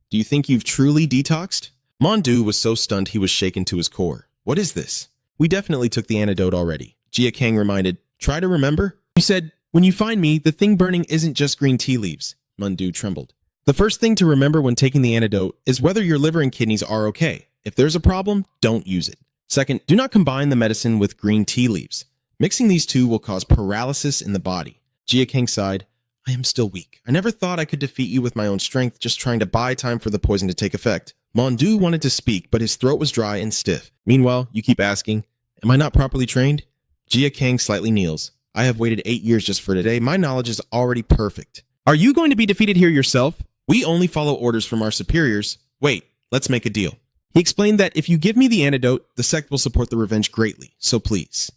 "Do you think you've truly detoxed?" Mandu was so stunned he was shaken to his core. "What is this?" "We definitely took the antidote already," Jia Kang reminded. Try to remember? You said, when you find me, the thing burning isn't just green tea leaves. Mundu trembled. The first thing to remember when taking the antidote is whether your liver and kidneys are okay. If there's a problem, don't use it. Second, do not combine the medicine with green tea leaves. Mixing these two will cause paralysis in the body. Jia Kang sighed. I am still weak. I never thought I could defeat you with my own strength, just trying to buy time for the poison to take effect. Mondu wanted to speak, but his throat was dry and stiff. Meanwhile, you keep asking, am I not properly trained? Jia Kang slightly kneels. I have waited 8 years just for today. My knowledge is already perfect. Are you going to be defeated here yourself? We only follow orders from our superiors. Wait, let's make a deal. He explained that if you give me the antidote, the sect will support the revenge greatly, so please.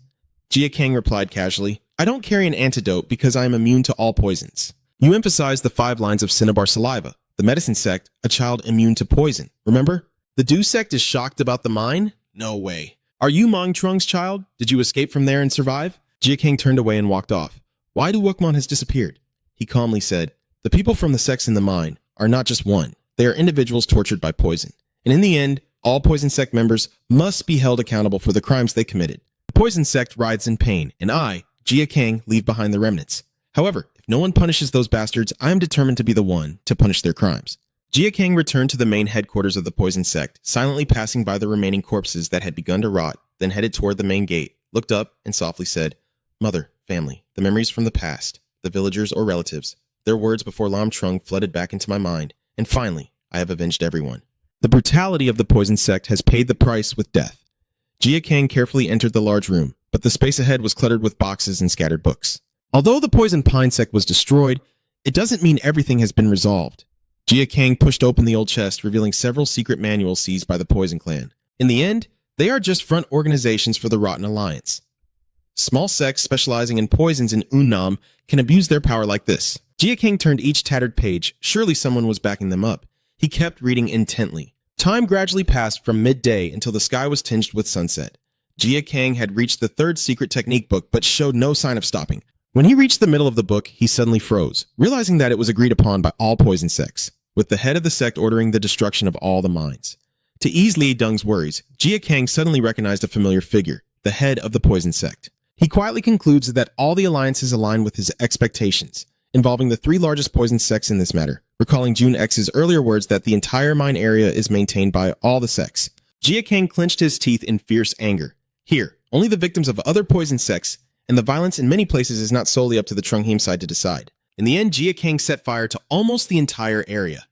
Jia Kang replied casually, I don't carry an antidote because I am immune to all poisons. You emphasized the 5 lines of cinnabar saliva. The medicine sect, a child immune to poison. Remember? The Du sect is shocked about the mine? No way. Are you Mong Trung's child? Did you escape from there and survive? Jia Kang turned away and walked off. Why do Wukmon has disappeared? He calmly said, the people from the sects in the mine are not just one. They are individuals tortured by poison. And in the end, all poison sect members must be held accountable for the crimes they committed. The poison sect writhes in pain, and I, Jia Kang, leave behind the remnants. However, if no one punishes those bastards, I am determined to be the one to punish their crimes. Jia Kang returned to the main headquarters of the poison sect, silently passing by the remaining corpses that had begun to rot, then headed toward the main gate, looked up, and softly said, Mother, family, the memories from the past, the villagers or relatives, their words before Lam Trung flooded back into my mind, and finally, I have avenged everyone. The brutality of the poison sect has paid the price with death. Jia Kang carefully entered the large room, but the space ahead was cluttered with boxes and scattered books. Although the poison pine sect was destroyed, it doesn't mean everything has been resolved. Jia Kang pushed open the old chest, revealing several secret manuals seized by the poison clan. In the end, they are just front organizations for the Rotten Alliance. Small sects specializing in poisons in Unnam can abuse their power like this. Jia Kang turned each tattered page. Surely someone was backing them up. He kept reading intently. Time gradually passed from midday until the sky was tinged with sunset. Jia Kang had reached the 3rd secret technique book but showed no sign of stopping. When he reached the middle of the book, he suddenly froze, realizing that it was agreed upon by all poison sects, with the head of the sect ordering the destruction of all the mines. To ease Li Deng's worries, Jia Kang suddenly recognized a familiar figure, the head of the poison sect. He quietly concludes that all the alliances align with his expectations, involving the 3 largest poison sects in this matter, recalling Jun X's earlier words that the entire mine area is maintained by all the sects. Jia Kang clenched his teeth in fierce anger. Here, only the victims of other poison sects, and the violence in many places is not solely up to the Trungheim side to decide. In the end, Jia Kang set fire to almost the entire area.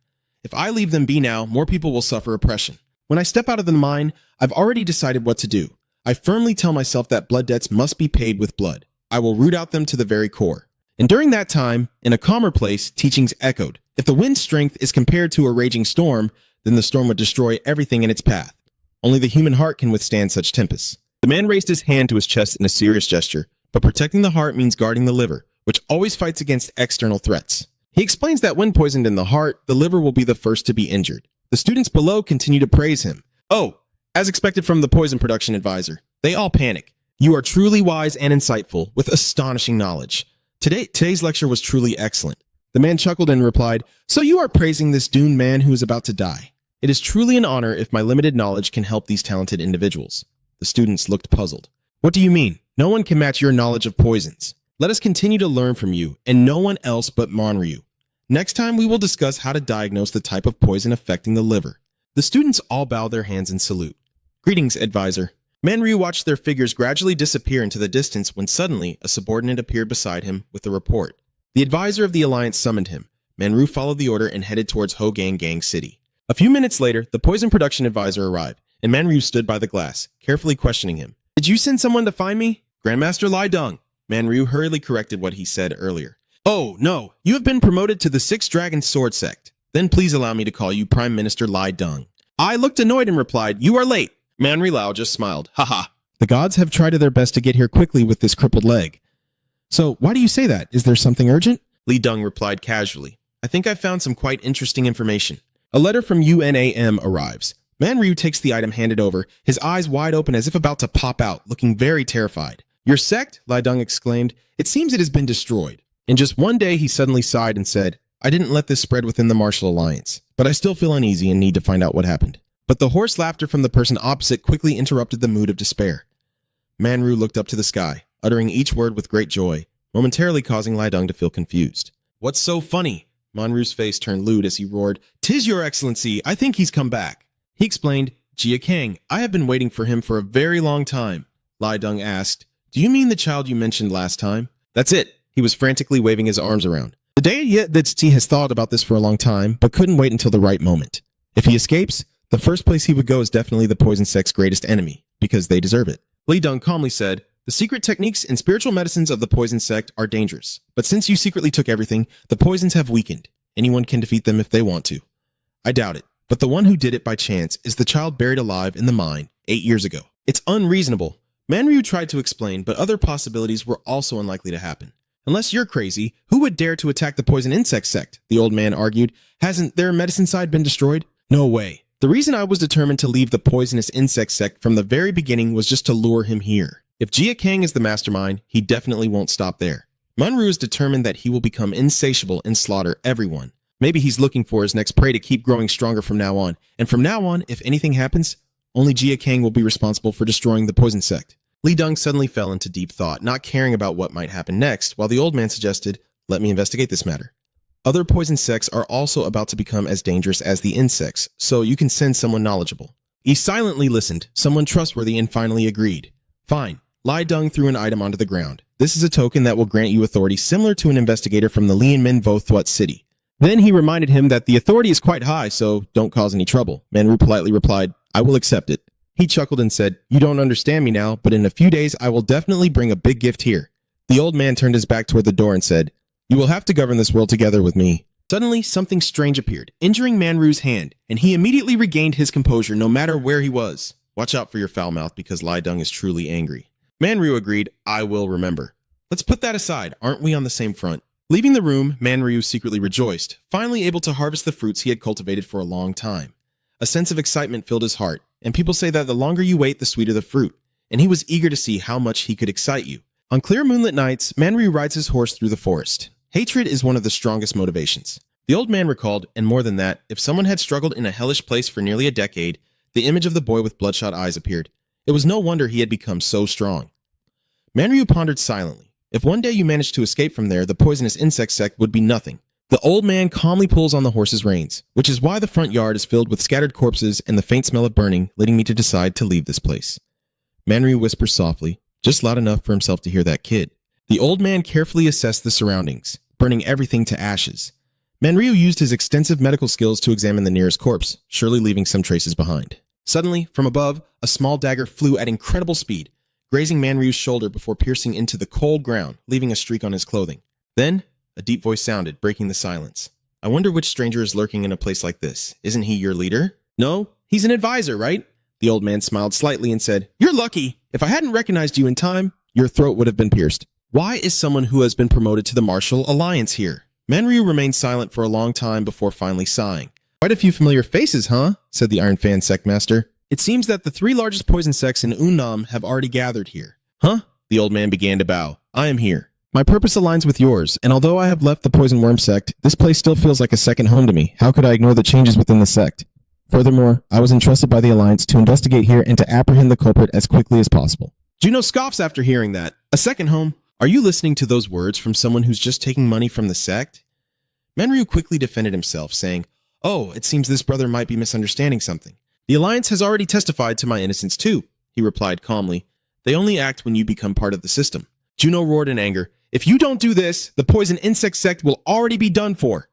If I leave them be now, more people will suffer oppression. When I step out of the mine, I've already decided what to do. I firmly tell myself that blood debts must be paid with blood. I will root out them to the very core. And during that time, in a calmer place, teachings echoed. If the wind's strength is compared to a raging storm, then the storm would destroy everything in its path. Only the human heart can withstand such tempests. The man raised his hand to his chest in a serious gesture, but protecting the heart means guarding the liver, which always fights against external threats. He explains that when poisoned in the heart, the liver will be the first to be injured. The students below continue to praise him. Oh, as expected from the poison production advisor, they all panic. You are truly wise and insightful, with astonishing knowledge. Today's lecture was truly excellent. The man chuckled and replied, so you are praising this doomed man who is about to die. It is truly an honor if my limited knowledge can help these talented individuals. The students looked puzzled. What do you mean? No one can match your knowledge of poisons. Let us continue to learn from you, and no one else but Manryu. Next time we will discuss how to diagnose the type of poison affecting the liver. The students all bow their hands in salute. Greetings, advisor. Manryu watched their figures gradually disappear into the distance when suddenly a subordinate appeared beside him with a report. The advisor of the alliance summoned him. Manryu followed the order and headed towards Hogang Gang City. A few minutes later, the poison production advisor arrived, and Manryu stood by the glass, carefully questioning him. Did you send someone to find me? Grandmaster Lai Deng. Manryu hurriedly corrected what he said earlier. Oh, no, you have been promoted to the 6th Dragon Sword Sect. Then please allow me to call you Prime Minister Lai Deng. I looked annoyed and replied, you are late. Manryu Lao just smiled. Haha. The gods have tried their best to get here quickly with this crippled leg. So why do you say that? Is there something urgent? Li Deng replied casually. I think I found some quite interesting information. A letter from UNAM arrives. Manryu takes the item handed over, his eyes wide open as if about to pop out, looking very terrified. Your sect? Lai Deng exclaimed. It seems it has been destroyed. In just one day, he suddenly sighed and said, I didn't let this spread within the martial alliance, but I still feel uneasy and need to find out what happened. But the hoarse laughter from the person opposite quickly interrupted the mood of despair. Manryu looked up to the sky. uttering each word with great joy, momentarily causing Lai Deng to feel confused. What's so funny? Manru's face turned lewd as he roared, "'Tis your excellency, I think he's come back." He explained, "Jia Kang, I have been waiting for him for a very long time." Lai Deng asked, "Do you mean the child you mentioned last time?" "That's it." He was frantically waving his arms around. "The deity has thought about this for a long time, but couldn't wait until the right moment. If he escapes, the first place he would go is definitely the poison sect's greatest enemy, because they deserve it." Li Deng calmly said, "The secret techniques and spiritual medicines of the poison sect are dangerous, but since you secretly took everything, the poisons have weakened. Anyone can defeat them if they want to. I doubt it, but the one who did it by chance is the child buried alive in the mine 8 years ago. It's unreasonable." Manryu tried to explain, but other possibilities were also unlikely to happen. "Unless you're crazy, who would dare to attack the poison insect sect?" the old man argued. "Hasn't their medicine side been destroyed?" "No way. The reason I was determined to leave the poisonous insect sect from the very beginning was just to lure him here. If Jia Kang is the mastermind, he definitely won't stop there. Manru is determined that he will become insatiable and slaughter everyone. Maybe he's looking for his next prey to keep growing stronger from now on. And from now on, if anything happens, only Jia Kang will be responsible for destroying the poison sect." Li Deng suddenly fell into deep thought, not caring about what might happen next, while the old man suggested, "Let me investigate this matter. Other poison sects are also about to become as dangerous as the insects, so you can send someone knowledgeable." He silently listened, someone trustworthy, and finally agreed. "Fine." Lai Deng threw an item onto the ground. "This is a token that will grant you authority similar to an investigator from the Lianmin Vo Thuat city." Then he reminded him that the authority is quite high, so don't cause any trouble. Manru politely replied, "I will accept it." He chuckled and said, "You don't understand me now, but in a few days I will definitely bring a big gift here." The old man turned his back toward the door and said, "You will have to govern this world together with me." Suddenly, something strange appeared, injuring Manru's hand, and he immediately regained his composure no matter where he was. "Watch out for your foul mouth because Lai Deng is truly angry." Manru agreed, "I will remember." "Let's put that aside, aren't we on the same front?" Leaving the room, Manryu secretly rejoiced, finally able to harvest the fruits he had cultivated for a long time. A sense of excitement filled his heart, and people say that the longer you wait, the sweeter the fruit, and he was eager to see how much he could excite you. On clear moonlit nights, Manryu rides his horse through the forest. Hatred is one of the strongest motivations. The old man recalled, and more than that, if someone had struggled in a hellish place for nearly a decade, the image of the boy with bloodshot eyes appeared. It was no wonder he had become so strong. Manryu pondered silently. If one day you managed to escape from there, the poisonous insect sect would be nothing. The old man calmly pulls on the horse's reins, which is why the front yard is filled with scattered corpses and the faint smell of burning, leading me to decide to leave this place. Manryu whispers softly, just loud enough for himself to hear that kid. The old man carefully assessed the surroundings, burning everything to ashes. Manryu used his extensive medical skills to examine the nearest corpse, surely leaving some traces behind. Suddenly, from above, a small dagger flew at incredible speed, grazing Manryu's shoulder before piercing into the cold ground, leaving a streak on his clothing. Then, a deep voice sounded, breaking the silence. "I wonder which stranger is lurking in a place like this. Isn't he your leader?" "No, he's an advisor, right?" The old man smiled slightly and said, "You're lucky. If I hadn't recognized you in time, your throat would have been pierced." "Why is someone who has been promoted to the Martial Alliance here?" Manryu remained silent for a long time before finally sighing. "Quite a few familiar faces, huh?" said the Iron Fan sect master. "It seems that the 3 largest poison sects in Unnam have already gathered here." "Huh?" The old man began to bow. "I am here. My purpose aligns with yours, and although I have left the Poison Worm sect, this place still feels like a second home to me. How could I ignore the changes within the sect? Furthermore, I was entrusted by the Alliance to investigate here and to apprehend the culprit as quickly as possible." Juno scoffs after hearing that. "A second home? Are you listening to those words from someone who's just taking money from the sect?" Manryu quickly defended himself, saying, "Oh, it seems this brother might be misunderstanding something. The Alliance has already testified to my innocence too," he replied calmly. "They only act when you become part of the system." Juno roared in anger, "If you don't do this, the poison insect sect will already be done for."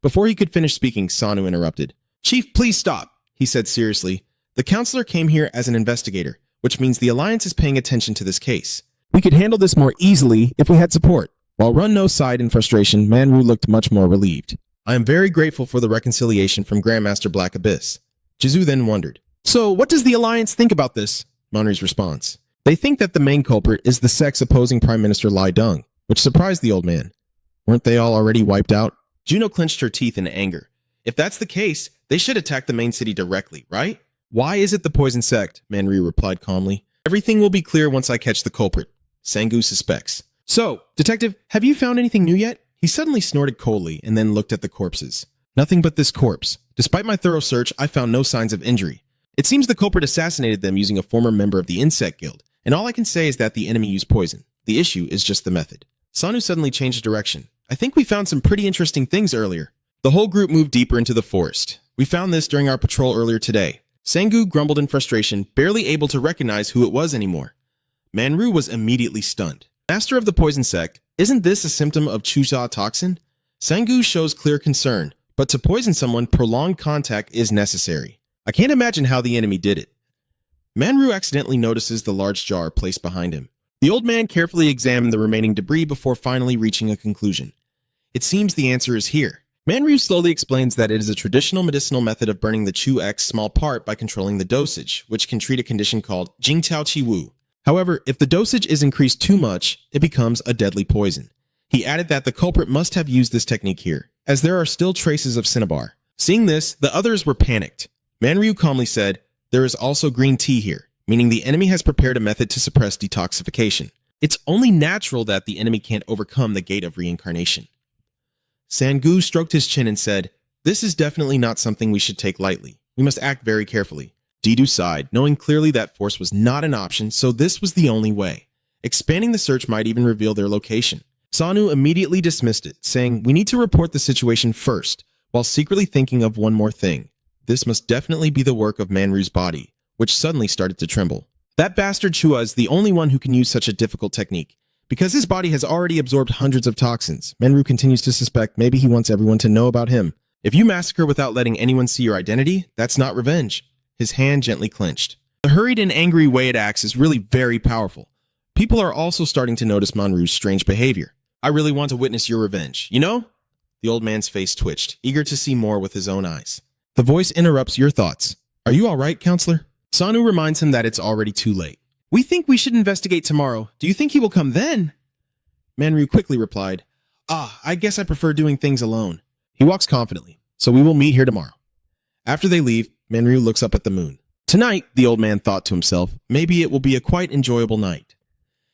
Before he could finish speaking, Sanu interrupted. "Chief, please stop," he said seriously. "The counselor came here as an investigator, which means the Alliance is paying attention to this case. We could handle this more easily if we had support." While Run-No sighed in frustration, Manru looked much more relieved. "I am very grateful for the reconciliation from Grandmaster Black Abyss." Jizu then wondered, "So what does the Alliance think about this?" Manru's response: "They think that the main culprit is the sects opposing Prime Minister Lai Deng," which surprised the old man. Weren't they all already wiped out? Juno clenched her teeth in anger. If that's the case, they should attack the main city directly, right? "Why is it the poison sect?" Manru replied calmly. "Everything will be clear once I catch the culprit. Sangu suspects." "So, detective, have you found anything new yet?" He suddenly snorted coldly and then looked at the corpses. "Nothing but this corpse. Despite my thorough search, I found no signs of injury. It seems the culprit assassinated them using a former member of the Insect Guild, and all I can say is that the enemy used poison. The issue is just the method. Sanu suddenly changed direction. I think we found some pretty interesting things earlier. The whole group moved deeper into the forest. We found this during our patrol earlier today. Sangu grumbled in frustration, barely able to recognize who it was anymore. Manru was immediately stunned. Master of the poison sect, isn't this a symptom of Chuxia toxin? Sangu shows clear concern, but to poison someone, prolonged contact is necessary. I can't imagine how the enemy did it. Manru accidentally notices the large jar placed behind him. The old man carefully examined the remaining debris before finally reaching a conclusion. It seems the answer is here. Manru slowly explains that it is a traditional medicinal method of burning the Chu X small part by controlling the dosage, which can treat a condition called Jingtao Qi Wu. However, if the dosage is increased too much, it becomes a deadly poison. He added that the culprit must have used this technique here, as there are still traces of cinnabar. Seeing this, the others were panicked. Manryu calmly said, "There is also green tea here," meaning the enemy has prepared a method to suppress detoxification. It's only natural that the enemy can't overcome the gate of reincarnation. Sangu stroked his chin and said, "This is definitely not something we should take lightly. We must act very carefully." Didu sighed, knowing clearly that force was not an option, so this was the only way. Expanding the search might even reveal their location. Sanu immediately dismissed it, saying, "We need to report the situation first," while secretly thinking of one more thing. This must definitely be the work of Manru's body, which suddenly started to tremble. That bastard Chua is the only one who can use such a difficult technique. Because his body has already absorbed hundreds of toxins, Manru continues to suspect maybe he wants everyone to know about him. If you massacre without letting anyone see your identity, that's not revenge. His hand gently clenched. The hurried and angry way it acts is really very powerful. People are also starting to notice Manru's strange behavior. "I really want to witness your revenge, you know?" The old man's face twitched, eager to see more with his own eyes. The voice interrupts your thoughts. "Are you all right, counselor?" Sanu reminds him that it's already too late. "We think we should investigate tomorrow. Do you think he will come then?" Manru quickly replied, I guess I prefer doing things alone." He walks confidently, "So we will meet here tomorrow." After they leave, Manru looks up at the moon. Tonight, the old man thought to himself, maybe it will be a quite enjoyable night.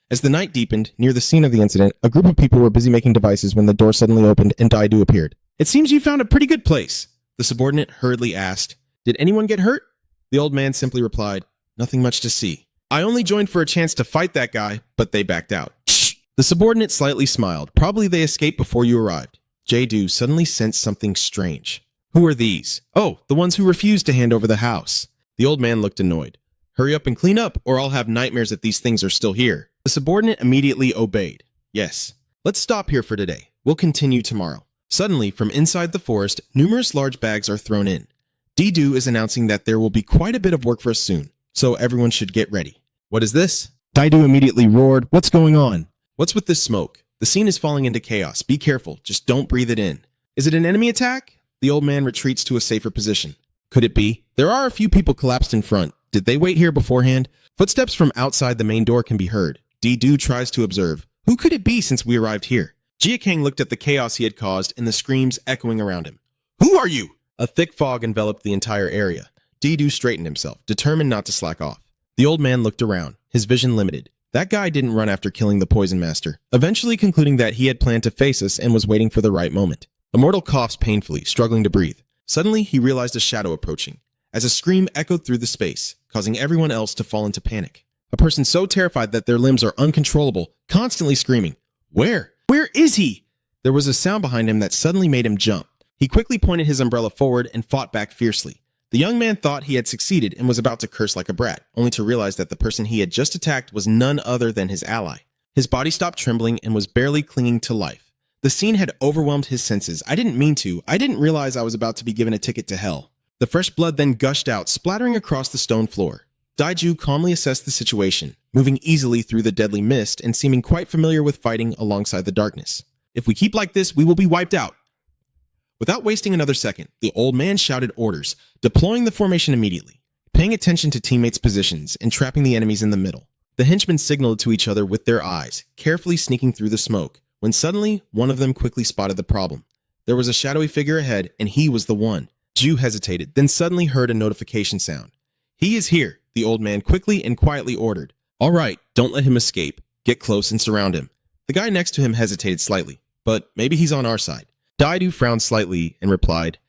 As the night deepened, near the scene of the incident, a group of people were busy making devices when the door suddenly opened and Daidu appeared. "It seems you found a pretty good place," the subordinate hurriedly asked. "Did anyone get hurt?" The old man simply replied, "Nothing much to see. I only joined for a chance to fight that guy, but they backed out." Shh! The subordinate slightly smiled. Probably they escaped before you arrived. Jae-do suddenly sensed something strange. "Who are these?" "Oh, the ones who refused to hand over the house." The old man looked annoyed. "Hurry up and clean up, or I'll have nightmares if these things are still here." The subordinate immediately obeyed. "Yes. Let's stop here for today. We'll continue tomorrow." Suddenly, from inside the forest, numerous large bags are thrown in. Didu is announcing that there will be quite a bit of work for us soon, so everyone should get ready. "What is this?" Daidu immediately roared, "What's going on?" "What's with this smoke? The scene is falling into chaos. Be careful. Just don't breathe it in." "Is it an enemy attack?" The old man retreats to a safer position. "Could it be? There are a few people collapsed in front. Did they wait here beforehand?" Footsteps from outside the main door can be heard. Didu tries to observe. Who could it be since we arrived here? Jin Gang looked at the chaos he had caused and the screams echoing around him. "Who are you?" A thick fog enveloped the entire area. Didu straightened himself, determined not to slack off. The old man looked around, his vision limited. That guy didn't run after killing the poison master, eventually concluding that he had planned to face us and was waiting for the right moment. Immortal coughs painfully, struggling to breathe. Suddenly, he realized a shadow approaching, as a scream echoed through the space, causing everyone else to fall into panic. A person so terrified that their limbs are uncontrollable, constantly screaming, "Where? Where is he?" There was a sound behind him that suddenly made him jump. He quickly pointed his umbrella forward and fought back fiercely. The young man thought he had succeeded and was about to curse like a brat, only to realize that the person he had just attacked was none other than his ally. His body stopped trembling and was barely clinging to life. The scene had overwhelmed his senses. I didn't mean to. I didn't realize I was about to be given a ticket to hell. The fresh blood then gushed out, splattering across the stone floor. Daiju calmly assessed the situation, moving easily through the deadly mist and seeming quite familiar with fighting alongside the darkness. "If we keep like this, we will be wiped out." Without wasting another second, the old man shouted orders, deploying the formation immediately, paying attention to teammates' positions and trapping the enemies in the middle. The henchmen signaled to each other with their eyes, carefully sneaking through the smoke, when suddenly one of them quickly spotted the problem. There was a shadowy figure ahead, and he was the one. Ju hesitated, then suddenly heard a notification sound. "He is here," the old man quickly and quietly ordered. "All right, don't let him escape. Get close and surround him." The guy next to him hesitated slightly, but maybe he's on our side. Daidu frowned slightly and replied,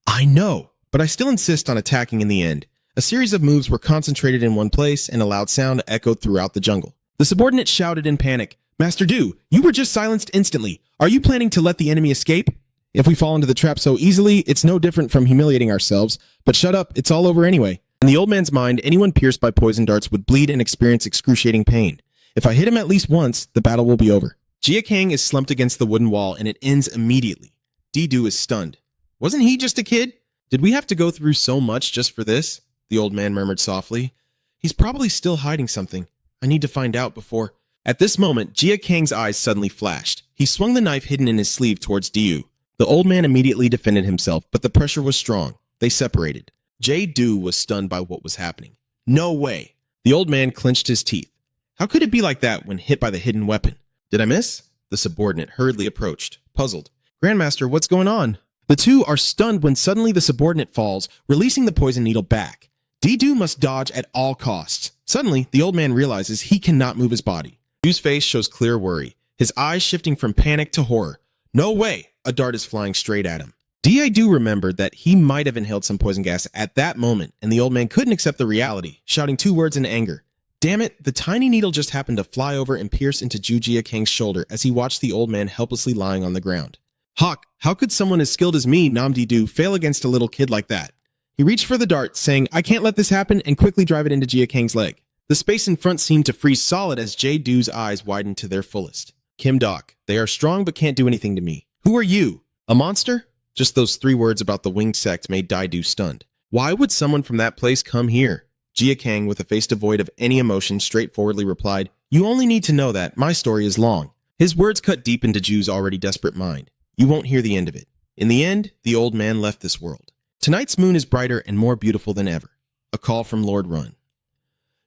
"I know, but I still insist on attacking in the end." A series of moves were concentrated in one place, and a loud sound echoed throughout the jungle. The subordinate shouted in panic, Master Du, you were just silenced instantly. Are you planning to let the enemy escape? If we fall into the trap so easily, it's no different from humiliating ourselves. But shut up, it's all over anyway. In the old man's mind, anyone pierced by poison darts would bleed and experience excruciating pain. If I hit him at least once, the battle will be over. Jin Gang is slumped against the wooden wall and it ends immediately. Du is stunned. Wasn't he just a kid? Did we have to go through so much just for this? The old man murmured softly. He's probably still hiding something. I need to find out before... At this moment, Jin Gang's eyes suddenly flashed. He swung the knife hidden in his sleeve towards Du. The old man immediately defended himself, but the pressure was strong. They separated. Du was stunned by what was happening. No way! The old man clenched his teeth. How could it be like that when hit by the hidden weapon? Did I miss? The subordinate hurriedly approached, puzzled. Grandmaster, what's going on? The two are stunned when suddenly the subordinate falls, releasing the poison needle back. Du must dodge at all costs. Suddenly, the old man realizes he cannot move his body. Du's face shows clear worry, his eyes shifting from panic to horror. No way! A dart is flying straight at him. Du remembered that he might have inhaled some poison gas at that moment, and the old man couldn't accept the reality, shouting two words in anger. Damn it, the tiny needle just happened to fly over and pierce into Jin Gang's shoulder as he watched the old man helplessly lying on the ground. Hawk, how could someone as skilled as me, Du, fail against a little kid like that? He reached for the dart, saying, I can't let this happen, and quickly drive it into Jin Gang's leg. The space in front seemed to freeze solid as Du's eyes widened to their fullest. Kim Doc, they are strong but can't do anything to me. Who are you? A monster? Just those 3 words about the winged sect made Du stunned. Why would someone from that place come here? Jin Gang, with a face devoid of any emotion, straightforwardly replied, You only need to know that. My story is long. His words cut deep into Ju's already desperate mind. You won't hear the end of it. In the end, the old man left this world. Tonight's moon is brighter and more beautiful than ever. A call from Lord Run.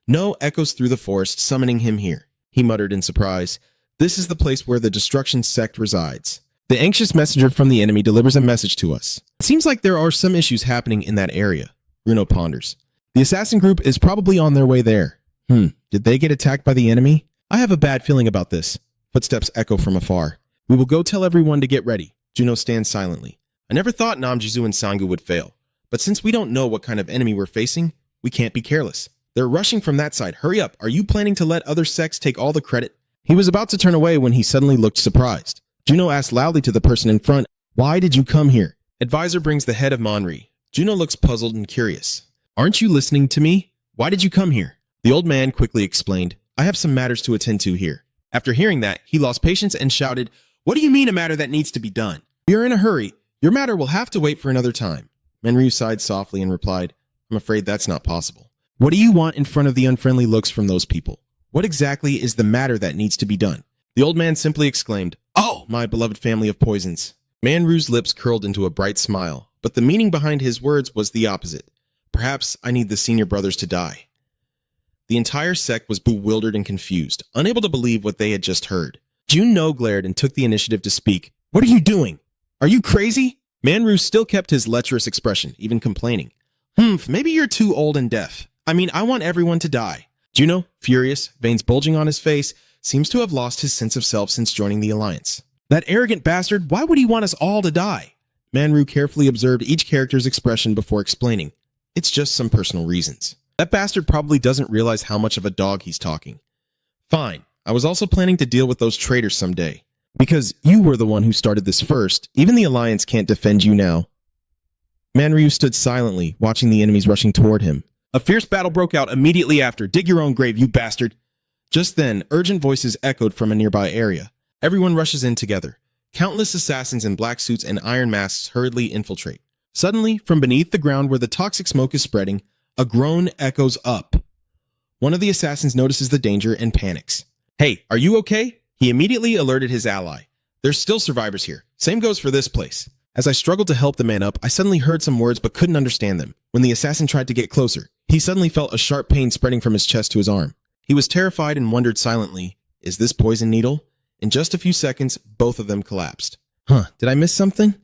No echoes through the forest, summoning him here. He muttered in surprise. This is the place where the destruction sect resides. The anxious messenger from the enemy delivers a message to us. It seems like there are some issues happening in that area. Runo ponders. The assassin group is probably on their way there. Did they get attacked by the enemy? I have a bad feeling about this. Footsteps echo from afar. We will go tell everyone to get ready. Juno stands silently. I never thought Namjizu and Sangu would fail. But since we don't know what kind of enemy we're facing, we can't be careless. They're rushing from that side. Hurry up. Are you planning to let other sects take all the credit? He was about to turn away when he suddenly looked surprised. Juno asked loudly to the person in front, Why did you come here? Advisor brings the head of Manri. Juno looks puzzled and curious. Aren't you listening to me? Why did you come here? The old man quickly explained, I have some matters to attend to here. After hearing that, he lost patience and shouted, What do you mean a matter that needs to be done? We are in a hurry. Your matter will have to wait for another time. Manryu sighed softly and replied, I'm afraid that's not possible. What do you want in front of the unfriendly looks from those people? What exactly is the matter that needs to be done? The old man simply exclaimed, Oh, my beloved family of poisons. Manryu's lips curled into a bright smile, but the meaning behind his words was the opposite. Perhaps I need the senior brothers to die. The entire sect was bewildered and confused, unable to believe what they had just heard. Jun-No glared and took the initiative to speak. What are you doing? Are you crazy? Manryu still kept his lecherous expression, even complaining. Maybe you're too old and deaf. I want everyone to die. Juno, furious, veins bulging on his face, seems to have lost his sense of self since joining the alliance. That arrogant bastard, why would he want us all to die? Manryu carefully observed each character's expression before explaining. It's just some personal reasons. That bastard probably doesn't realize how much of a dog he's talking. Fine, I was also planning to deal with those traitors someday. Because you were the one who started this first, even the alliance can't defend you now. Manryu stood silently, watching the enemies rushing toward him. A fierce battle broke out immediately after. Dig your own grave, you bastard! Just then, urgent voices echoed from a nearby area. Everyone rushes in together. Countless assassins in black suits and iron masks hurriedly infiltrate. Suddenly, from beneath the ground where the toxic smoke is spreading, a groan echoes up. One of the assassins notices the danger and panics. Hey, are you okay? He immediately alerted his ally. There's still survivors here. Same goes for this place. As I struggled to help the man up, I suddenly heard some words but couldn't understand them. When the assassin tried to get closer, he suddenly felt a sharp pain spreading from his chest to his arm. He was terrified and wondered silently, is this poison needle? In just a few seconds, both of them collapsed. Did I miss something?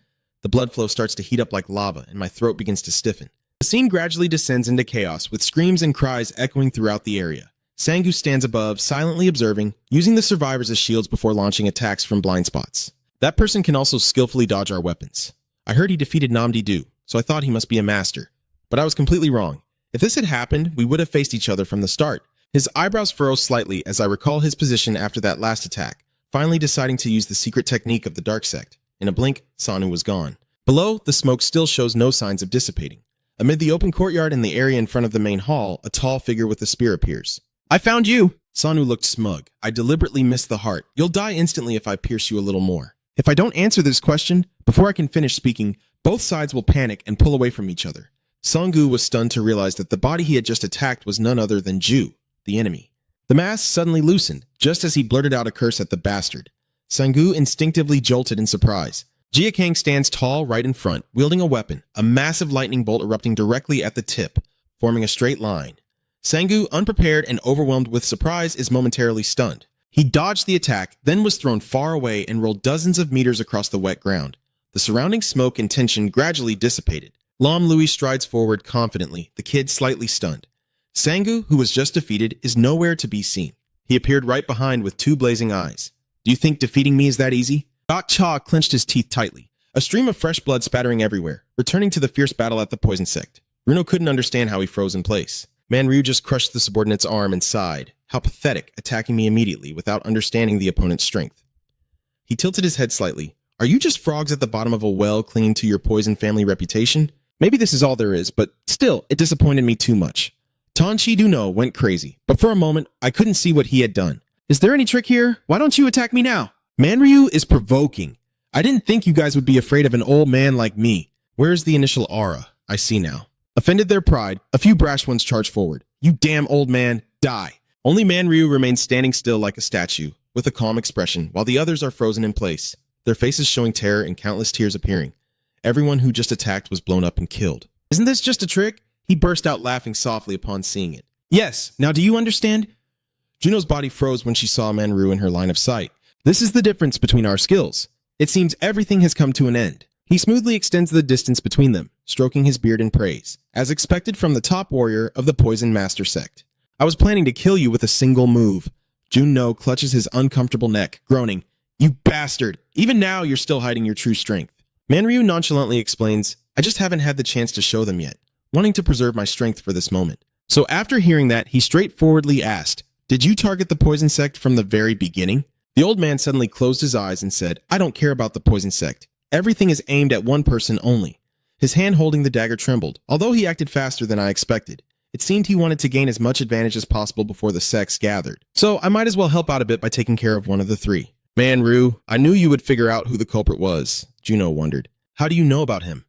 The blood flow starts to heat up like lava and my throat begins to stiffen. The scene gradually descends into chaos with screams and cries echoing throughout the area. Sangu stands above, silently observing, using the survivors as shields before launching attacks from blind spots. That person can also skillfully dodge our weapons. I heard he defeated Namdi-Du, so I thought he must be a master. But I was completely wrong. If this had happened, we would have faced each other from the start. His eyebrows furrow slightly as I recall his position after that last attack, finally deciding to use the secret technique of the Dark Sect. In a blink, Sanu was gone. Below, the smoke still shows no signs of dissipating. Amid the open courtyard in the area in front of the main hall, a tall figure with a spear appears. "I found you!" Sanu looked smug. "I deliberately missed the heart. You'll die instantly if I pierce you a little more. If I don't answer this question, before I can finish speaking, both sides will panic and pull away from each other." Sanggu was stunned to realize that the body he had just attacked was none other than Ju, the enemy. The mask suddenly loosened, just as he blurted out a curse at the bastard. Sanggu instinctively jolted in surprise. Jin Gang stands tall right in front, wielding a weapon, a massive lightning bolt erupting directly at the tip, forming a straight line. Sanggu, unprepared and overwhelmed with surprise, is momentarily stunned. He dodged the attack, then was thrown far away and rolled dozens of meters across the wet ground. The surrounding smoke and tension gradually dissipated. Lam Louis strides forward confidently, the kid slightly stunned. Sanggu, who was just defeated, is nowhere to be seen. He appeared right behind with two blazing eyes. "Do you think defeating me is that easy?" Bak Cha clenched his teeth tightly, a stream of fresh blood spattering everywhere, returning to the fierce battle at the poison sect. Bruno couldn't understand how he froze in place. Manryu just crushed the subordinate's arm and sighed. How pathetic, attacking me immediately without understanding the opponent's strength. He tilted his head slightly. "Are you just frogs at the bottom of a well clinging to your poison family reputation? Maybe this is all there is, but still, it disappointed me too much." Tanchi Duno went crazy, but for a moment, I couldn't see what he had done. "Is there any trick here? Why don't you attack me now?" Manryu is provoking. "I didn't think you guys would be afraid of an old man like me." Where's the initial aura? I see now. Offended their pride, a few brash ones charged forward. "You damn old man, die." Only Manryu remains standing still like a statue, with a calm expression, while the others are frozen in place, their faces showing terror and countless tears appearing. Everyone who just attacked was blown up and killed. "Isn't this just a trick?" He burst out laughing softly upon seeing it. "Yes, now do you understand?" Juno's body froze when she saw Manryu in her line of sight. "This is the difference between our skills. It seems everything has come to an end." He smoothly extends the distance between them, stroking his beard in praise, as expected from the top warrior of the Poison Master sect. "I was planning to kill you with a single move." Juno clutches his uncomfortable neck, groaning, "You bastard! Even now you're still hiding your true strength." Manryu nonchalantly explains, "I just haven't had the chance to show them yet, wanting to preserve my strength for this moment." So after hearing that, he straightforwardly asked, "Did you target the Poison Sect from the very beginning?" The old man suddenly closed his eyes and said, "I don't care about the Poison Sect. Everything is aimed at one person only." His hand holding the dagger trembled, although he acted faster than I expected. It seemed he wanted to gain as much advantage as possible before the sects gathered. So I might as well help out a bit by taking care of one of the three. "Manryu, I knew you would figure out who the culprit was," Juno wondered. "How do you know about him?"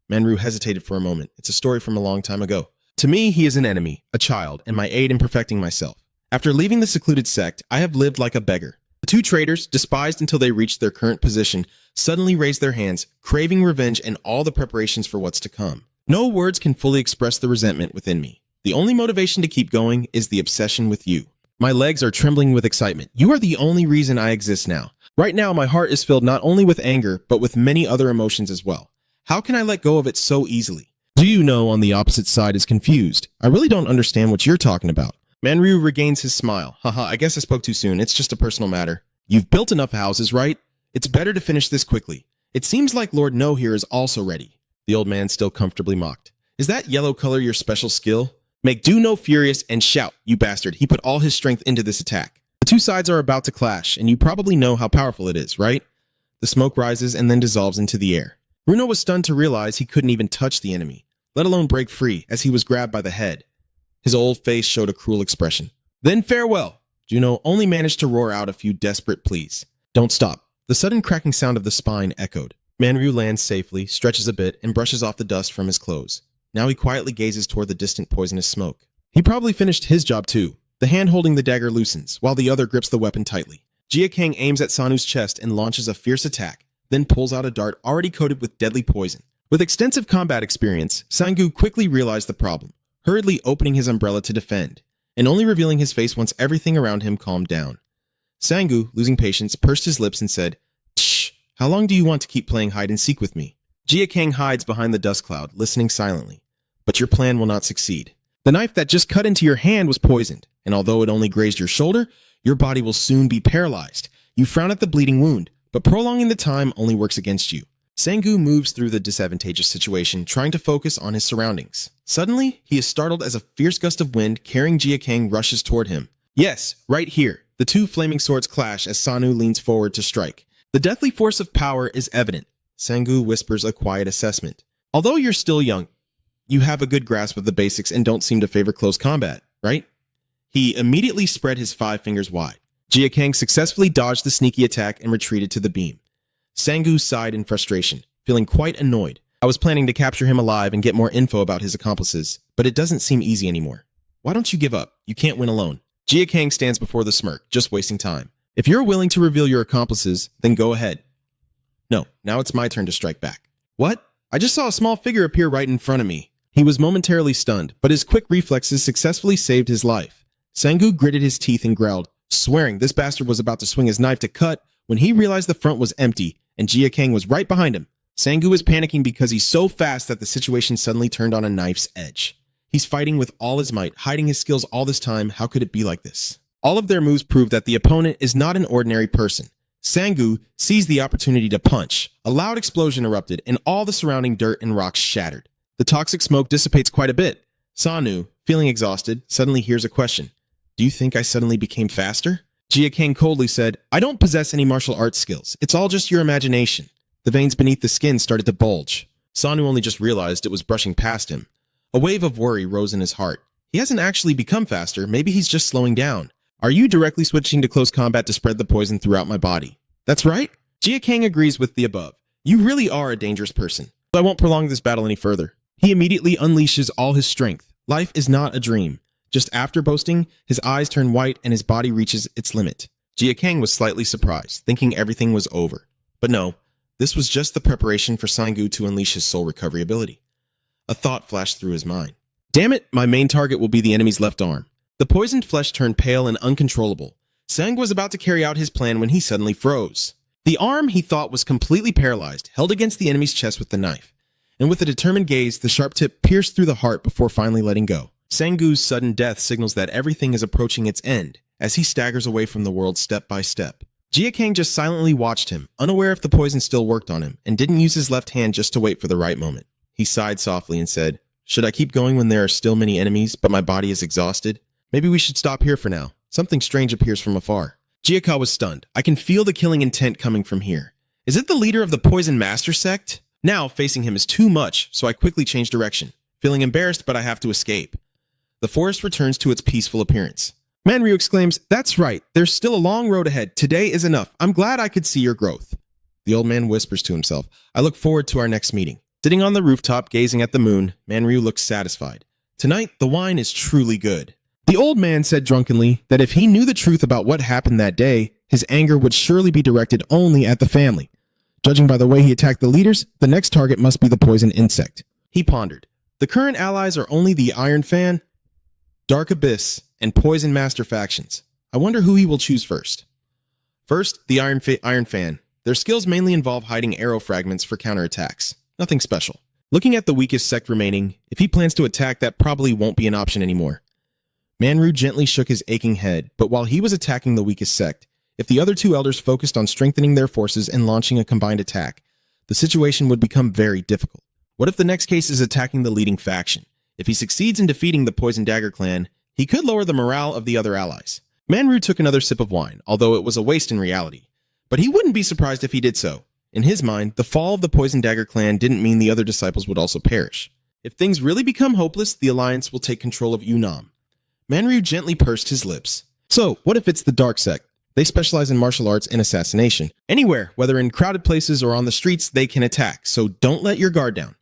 Manryu hesitated for a moment. "It's a story from a long time ago. To me, he is an enemy, a child, and my aid in perfecting myself. After leaving the secluded sect, I have lived like a beggar. The two traitors, despised until they reached their current position, suddenly raised their hands, craving revenge and all the preparations for what's to come. No words can fully express the resentment within me. The only motivation to keep going is the obsession with you. My legs are trembling with excitement. You are the only reason I exist now. Right now, my heart is filled not only with anger, but with many other emotions as well. How can I let go of it so easily?" Do you know on the opposite side is confused. "I really don't understand what you're talking about." Manryu regains his smile. "Haha, I guess I spoke too soon. It's just a personal matter. You've built enough houses, right? It's better to finish this quickly. It seems like Lord No here is also ready." The old man still comfortably mocked. "Is that yellow color your special skill? Make Do No furious and shout, you bastard. He put all his strength into this attack." The two sides are about to clash, and you probably know how powerful it is, right? The smoke rises and then dissolves into the air. Bruno was stunned to realize he couldn't even touch the enemy, let alone break free, as he was grabbed by the head. His old face showed a cruel expression. "Then farewell." Juno only managed to roar out a few desperate pleas. "Don't stop." The sudden cracking sound of the spine echoed. Manryu lands safely, stretches a bit, and brushes off the dust from his clothes. Now he quietly gazes toward the distant poisonous smoke. He probably finished his job too. The hand holding the dagger loosens, while the other grips the weapon tightly. Jin Gang aims at Sanu's chest and launches a fierce attack, then pulls out a dart already coated with deadly poison. With extensive combat experience, Sanggu quickly realized the problem, hurriedly opening his umbrella to defend, and only revealing his face once everything around him calmed down. Sanggu, losing patience, pursed his lips and said, "Shh, how long do you want to keep playing hide-and-seek with me?" Jin Gang hides behind the dust cloud, listening silently. "But your plan will not succeed. The knife that just cut into your hand was poisoned, and although it only grazed your shoulder, your body will soon be paralyzed. You frown at the bleeding wound, but prolonging the time only works against you. Sang-gu moves through the disadvantageous situation, trying to focus on his surroundings. Suddenly, he is startled as a fierce gust of wind carrying Jin Gang rushes toward him. Yes, right here. The two flaming swords clash as Sanu leans forward to strike. The deathly force of power is evident. Sang-gu whispers a quiet assessment. Although you're still young, you have a good grasp of the basics and don't seem to favor close combat, right? He immediately spread his 5 fingers wide. Jin Gang successfully dodged the sneaky attack and retreated to the beam. Sang-gu sighed in frustration, feeling quite annoyed. I was planning to capture him alive and get more info about his accomplices, but it doesn't seem easy anymore. Why don't you give up? You can't win alone. Jin Gang stands before the smirk, just wasting time. If you're willing to reveal your accomplices, then go ahead. No, now it's my turn to strike back. What? I just saw a small figure appear right in front of me. He was momentarily stunned, but his quick reflexes successfully saved his life. Sang-gu gritted his teeth and growled, swearing this bastard was about to swing his knife to cut when he realized the front was empty and Jin Gang was right behind him. Sang-gu is panicking because he's so fast that the situation suddenly turned on a knife's edge. He's fighting with all his might, hiding his skills all this time. How could it be like this? All of their moves prove that the opponent is not an ordinary person. Sang-gu seized the opportunity to punch. A loud explosion erupted, and all the surrounding dirt and rocks shattered. The toxic smoke dissipates quite a bit. Sanu, feeling exhausted, suddenly hears a question. Do you think I suddenly became faster? Jin Gang coldly said, I don't possess any martial arts skills. It's all just your imagination. The veins beneath the skin started to bulge. Sanu only just realized it was brushing past him. A wave of worry rose in his heart. He hasn't actually become faster. Maybe he's just slowing down. Are you directly switching to close combat to spread the poison throughout my body? That's right. Jin Gang agrees with the above. You really are a dangerous person. So I won't prolong this battle any further. He immediately unleashes all his strength. Life is not a dream. Just after boasting, his eyes turn white and his body reaches its limit. Jin Gang was slightly surprised, thinking everything was over. But no, this was just the preparation for Sang-gu to unleash his soul recovery ability. A thought flashed through his mind. Damn it, my main target will be the enemy's left arm. The poisoned flesh turned pale and uncontrollable. Sang was about to carry out his plan when he suddenly froze. The arm he thought was completely paralyzed held against the enemy's chest with the knife, and with a determined gaze, the sharp tip pierced through the heart before finally letting go. Sang-gu's sudden death signals that everything is approaching its end as he staggers away from the world step by step. Jin Gang just silently watched him, unaware if the poison still worked on him, and didn't use his left hand just to wait for the right moment. He sighed softly and said, should I keep going when there are still many enemies, but my body is exhausted? Maybe we should stop here for now. Something strange appears from afar. Jin was stunned. I can feel the killing intent coming from here. Is it the leader of the Poison Master sect? Now, facing him is too much, so I quickly change direction. Feeling embarrassed, but I have to escape. The forest returns to its peaceful appearance. Manryu exclaims, that's right. There's still a long road ahead. Today is enough. I'm glad I could see your growth. The old man whispers to himself, I look forward to our next meeting. Sitting on the rooftop, gazing at the moon, Manryu looks satisfied. Tonight, the wine is truly good. The old man said drunkenly that if he knew the truth about what happened that day, his anger would surely be directed only at the family. Judging by the way he attacked the leaders, the next target must be the poison insect. He pondered. The current allies are only the Iron Fan, Dark Abyss, and Poison Master factions. I wonder who he will choose first. First, the Iron Fan. Their skills mainly involve hiding arrow fragments for counterattacks. Nothing special. Looking at the weakest sect remaining, if he plans to attack, that probably won't be an option anymore. Manryu gently shook his aching head, but while he was attacking the weakest sect, if the other two elders focused on strengthening their forces and launching a combined attack, the situation would become very difficult. What if the next case is attacking the leading faction? If he succeeds in defeating the Poison Dagger clan, he could lower the morale of the other allies. Manryu took another sip of wine, although it was a waste in reality. But he wouldn't be surprised if he did so. In his mind, the fall of the Poison Dagger clan didn't mean the other disciples would also perish. If things really become hopeless, the Alliance will take control of Yunnan. Manryu gently pursed his lips. So, what if it's the Dark Sect? They specialize in martial arts and assassination. Anywhere, whether in crowded places or on the streets, they can attack, so don't let your guard down.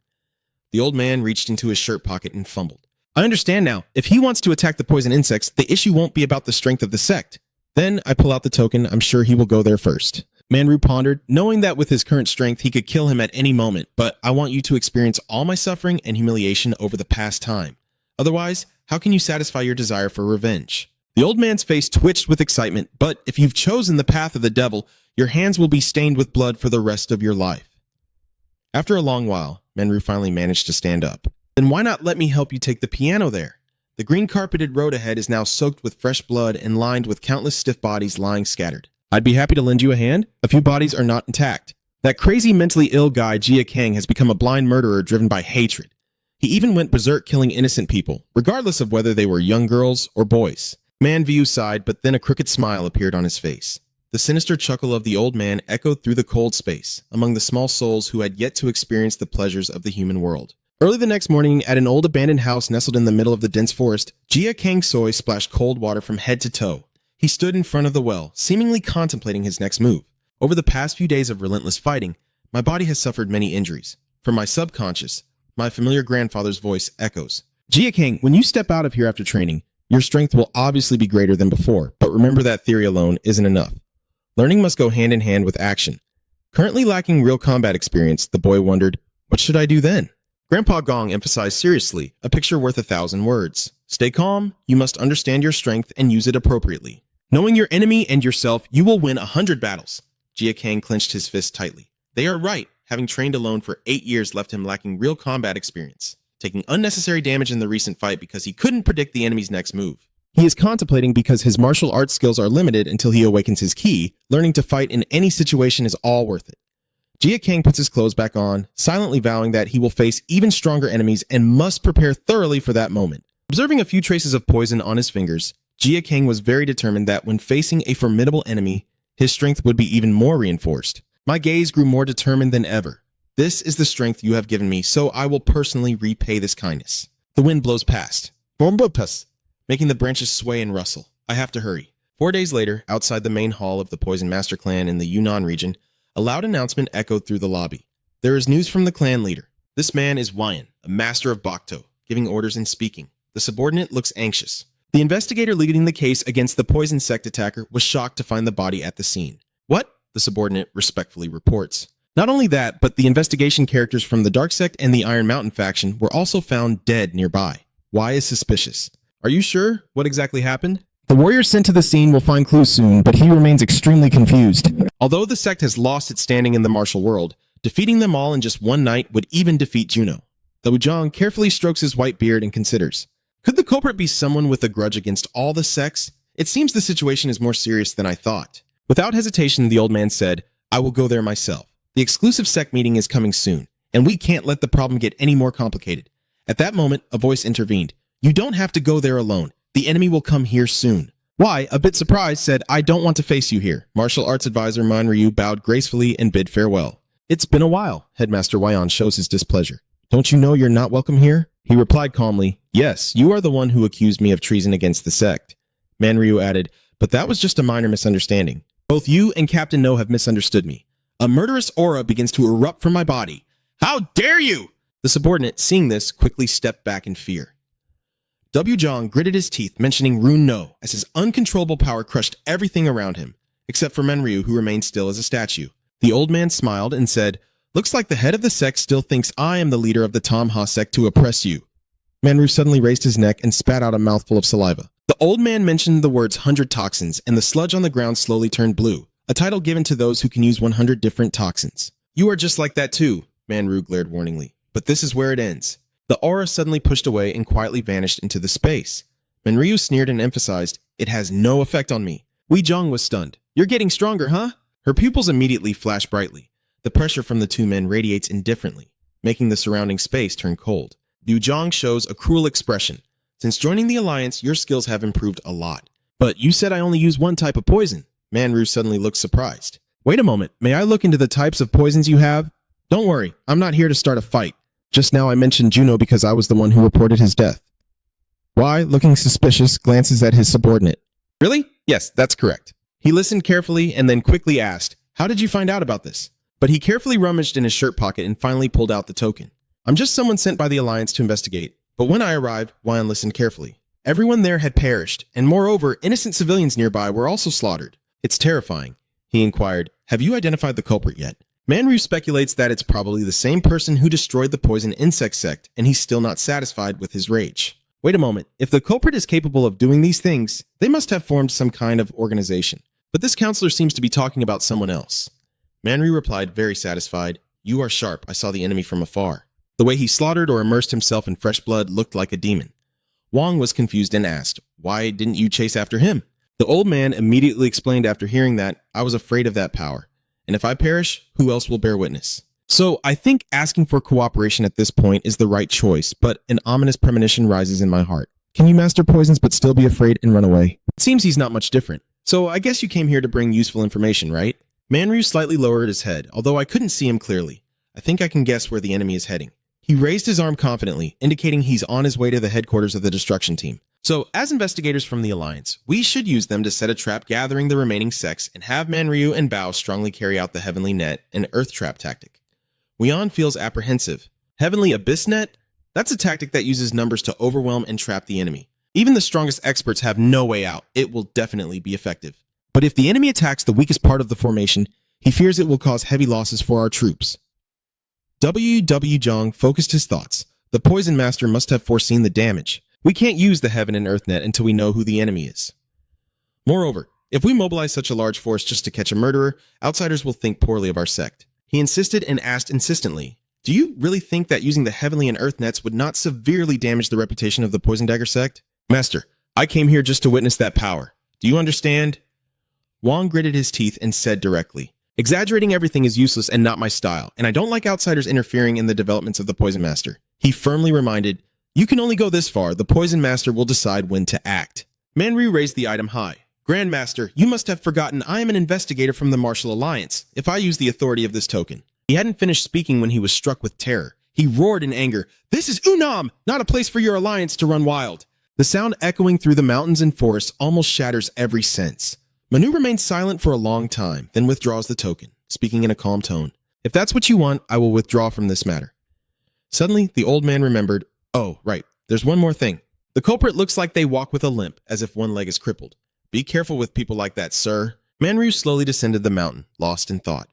The old man reached into his shirt pocket and fumbled. I understand now. If he wants to attack the poison insects, the issue won't be about the strength of the sect. Then I pull out the token. I'm sure he will go there first. Manryu pondered, knowing that with his current strength, he could kill him at any moment, but I want you to experience all my suffering and humiliation over the past time. Otherwise, how can you satisfy your desire for revenge? The old man's face twitched with excitement, but if you've chosen the path of the devil, your hands will be stained with blood for the rest of your life. After a long while, Manryu finally managed to stand up. Then why not let me help you take the piano there? The green carpeted road ahead is now soaked with fresh blood and lined with countless stiff bodies lying scattered. I'd be happy to lend you a hand. A few bodies are not intact. That crazy mentally ill guy Jia Kang has become a blind murderer driven by hatred. He even went berserk killing innocent people, regardless of whether they were young girls or boys. Manview sighed, but then a crooked smile appeared on his face. The sinister chuckle of the old man echoed through the cold space, among the small souls who had yet to experience the pleasures of the human world. Early the next morning, at an old abandoned house nestled in the middle of the dense forest, Jia Kang Soy splashed cold water from head to toe. He stood in front of the well, seemingly contemplating his next move. Over the past few days of relentless fighting, my body has suffered many injuries. From my subconscious, my familiar grandfather's voice echoes. Jia Kang, when you step out of here after training, your strength will obviously be greater than before, but remember that theory alone isn't enough. Learning must go hand in hand with action. Currently lacking real combat experience, the boy wondered, what should I do then? Grandpa Gong emphasized seriously, a picture worth 1,000 words. Stay calm, you must understand your strength and use it appropriately. Knowing your enemy and yourself, you will win 100 battles. Jia Kang clenched his fist tightly. They are right. Having trained alone for 8 years left him lacking real combat experience, taking unnecessary damage in the recent fight because he couldn't predict the enemy's next move. He is contemplating because his martial arts skills are limited until he awakens his ki. Learning to fight in any situation is all worth it. Jia Kang puts his clothes back on, silently vowing that he will face even stronger enemies and must prepare thoroughly for that moment. Observing a few traces of poison on his fingers, Jia Kang was very determined that when facing a formidable enemy, his strength would be even more reinforced. My gaze grew more determined than ever. This is the strength you have given me, so I will personally repay this kindness. The wind blows past, making the branches sway and rustle. I have to hurry. 4 days later, outside the main hall of the Poison Master Clan in the Yunnan region, a loud announcement echoed through the lobby. There is news from the clan leader. This man is Wyan, a master of Bokto, giving orders and speaking. The subordinate looks anxious. The investigator leading the case against the poison sect attacker was shocked to find the body at the scene. What? The subordinate respectfully reports. Not only that, but the investigation characters from the Dark Sect and the Iron Mountain faction were also found dead nearby. Why is suspicious? Are you sure what exactly happened? The warriors sent to the scene will find clues soon, but he remains extremely confused. Although the sect has lost its standing in the martial world, defeating them all in just one night would even defeat Juno. The Wujong carefully strokes his white beard and considers. Could the culprit be someone with a grudge against all the sects? It seems the situation is more serious than I thought. Without hesitation, the old man said, I will go there myself. The exclusive sect meeting is coming soon, and we can't let the problem get any more complicated. At that moment, a voice intervened. You don't have to go there alone. The enemy will come here soon. Why, a bit surprised, said, I don't want to face you here. Martial arts advisor Man Ryu bowed gracefully and bid farewell. It's been a while. Headmaster Wyan shows his displeasure. Don't you know you're not welcome here? He replied calmly, Yes, you are the one who accused me of treason against the sect. Man Ryu added, But that was just a minor misunderstanding. Both you and Captain No have misunderstood me. A murderous aura begins to erupt from my body. How dare you! The subordinate, seeing this, quickly stepped back in fear. W. Zhang gritted his teeth, mentioning Rune No, as his uncontrollable power crushed everything around him, except for Menryu, who remained still as a statue. The old man smiled and said, Looks like the head of the sect still thinks I am the leader of the Tamha sect to oppress you. Manryu suddenly raised his neck and spat out a mouthful of saliva. The old man mentioned the words 100 toxins, and the sludge on the ground slowly turned blue, a title given to those who can use 100 different toxins. You are just like that too, Manryu glared warningly. But this is where it ends. The aura suddenly pushed away and quietly vanished into the space. Manryu sneered and emphasized, It has no effect on me. Wei Zhang was stunned. You're getting stronger, huh? Her pupils immediately flashed brightly. The pressure from the two men radiates indifferently, making the surrounding space turn cold. Liu Zhang shows a cruel expression. Since joining the alliance, your skills have improved a lot. But you said I only use one type of poison. Manryu suddenly looked surprised. Wait a moment, may I look into the types of poisons you have? Don't worry, I'm not here to start a fight. Just now I mentioned Juno because I was the one who reported his death. Why, looking suspicious, glances at his subordinate. Really? Yes, that's correct. He listened carefully and then quickly asked, How did you find out about this? But he carefully rummaged in his shirt pocket and finally pulled out the token. I'm just someone sent by the Alliance to investigate. But when I arrived, Wyan listened carefully. Everyone there had perished, and moreover, innocent civilians nearby were also slaughtered. It's terrifying. He inquired, Have you identified the culprit yet? Manryu speculates that it's probably the same person who destroyed the poison insect sect, and he's still not satisfied with his rage. Wait a moment, if the culprit is capable of doing these things, they must have formed some kind of organization. But this counselor seems to be talking about someone else. Manryu replied, very satisfied, You are sharp, I saw the enemy from afar. The way he slaughtered or immersed himself in fresh blood looked like a demon. Wang was confused and asked, Why didn't you chase after him? The old man immediately explained after hearing that, I was afraid of that power, And if I perish, who else will bear witness? So I think asking for cooperation at this point is the right choice, but an ominous premonition rises in my heart. Can you master poisons but still be afraid and run away? It seems he's not much different. So I guess you came here to bring useful information, right? Manryu slightly lowered his head, although I couldn't see him clearly. I think I can guess where the enemy is heading. He raised his arm confidently, indicating he's on his way to the headquarters of the destruction team. So, as investigators from the Alliance, we should use them to set a trap gathering the remaining sects and have Manryu and Bao strongly carry out the Heavenly Net and Earth Trap tactic. Weon feels apprehensive. Heavenly Abyss Net? That's a tactic that uses numbers to overwhelm and trap the enemy. Even the strongest experts have no way out. It will definitely be effective. But if the enemy attacks the weakest part of the formation, he fears it will cause heavy losses for our troops. W.W. Jong focused his thoughts. The Poison Master must have foreseen the damage. We can't use the Heaven and Earth Net until we know who the enemy is. Moreover, if we mobilize such a large force just to catch a murderer, outsiders will think poorly of our sect. He insisted and asked insistently, do you really think that using the Heavenly and Earth Nets would not severely damage the reputation of the Poison Dagger sect? Master, I came here just to witness that power. Do you understand? Wong gritted his teeth and said directly, exaggerating everything is useless and not my style, and I don't like outsiders interfering in the developments of the Poison Master. He firmly reminded, you can only go this far. The Poison Master will decide when to act. Manryu raised the item high. Grandmaster, you must have forgotten I am an investigator from the Martial Alliance, if I use the authority of this token. He hadn't finished speaking when he was struck with terror. He roared in anger, this is Unam, not a place for your alliance to run wild. The sound echoing through the mountains and forests almost shatters every sense. Manu remains silent for a long time, then withdraws the token, speaking in a calm tone. If that's what you want, I will withdraw from this matter. Suddenly, the old man remembered, oh, right, there's one more thing. The culprit looks like they walk with a limp, as if one leg is crippled. Be careful with people like that, sir. Manryu slowly descended the mountain, lost in thought.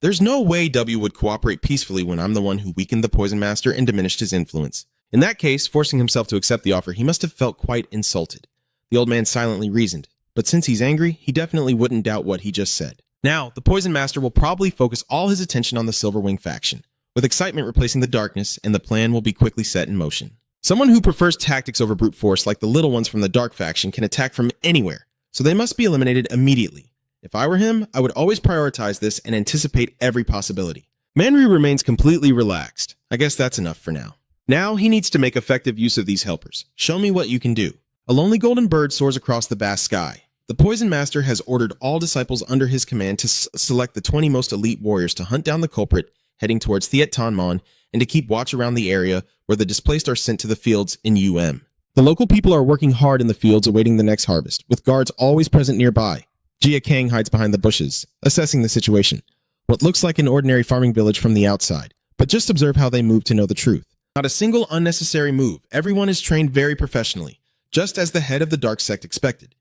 There's no way W would cooperate peacefully when I'm the one who weakened the Poison Master and diminished his influence. In that case, forcing himself to accept the offer, he must have felt quite insulted. The old man silently reasoned, but since he's angry, he definitely wouldn't doubt what he just said. Now, the Poison Master will probably focus all his attention on the Silverwing faction, with excitement replacing the darkness, and the plan will be quickly set in motion. Someone who prefers tactics over brute force like the little ones from the Dark faction can attack from anywhere, so they must be eliminated immediately. If I were him, I would always prioritize this and anticipate every possibility. Manryu remains completely relaxed. I guess that's enough for now. Now he needs to make effective use of these helpers. Show me what you can do. A lonely golden bird soars across the vast sky. The Poison Master has ordered all disciples under his command to select the 20 most elite warriors to hunt down the culprit heading towards Thiet Tan Mon and to keep watch around the area where the displaced are sent to the fields in UM. The local people are working hard in the fields awaiting the next harvest, with guards always present nearby. Jia Kang hides behind the bushes, assessing the situation. What looks like an ordinary farming village from the outside, but just observe how they move to know the truth. Not a single unnecessary move. Everyone is trained very professionally, just as the head of the Dark Sect expected.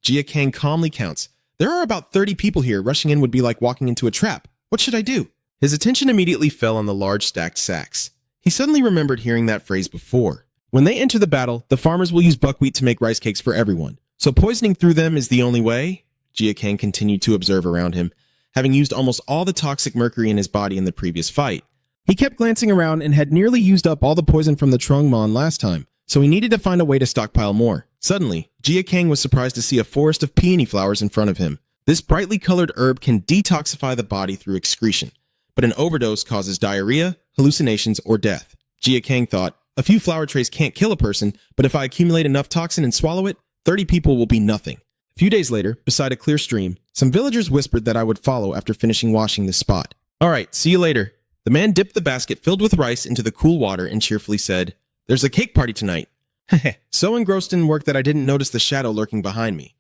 Jia Kang calmly counts. There are about 30 people here. Rushing in would be like walking into a trap. What should I do? His attention immediately fell on the large stacked sacks. He suddenly remembered hearing that phrase before. When they enter the battle, the farmers will use buckwheat to make rice cakes for everyone. So poisoning through them is the only way? Jia Kang continued to observe around him, having used almost all the toxic mercury in his body in the previous fight. He kept glancing around and had nearly used up all the poison from the Trungmon last time, so he needed to find a way to stockpile more. Suddenly, Jia Kang was surprised to see a forest of peony flowers in front of him. This brightly colored herb can detoxify the body through excretion, but an overdose causes diarrhea, hallucinations, or death. Jia Kang thought, a few flower trays can't kill a person, but if I accumulate enough toxin and swallow it, 30 people will be nothing. A few days later, beside a clear stream, some villagers whispered that I would follow after finishing washing this spot. Alright, see you later. The man dipped the basket filled with rice into the cool water and cheerfully said, there's a cake party tonight. Heh, so engrossed in work that I didn't notice the shadow lurking behind me.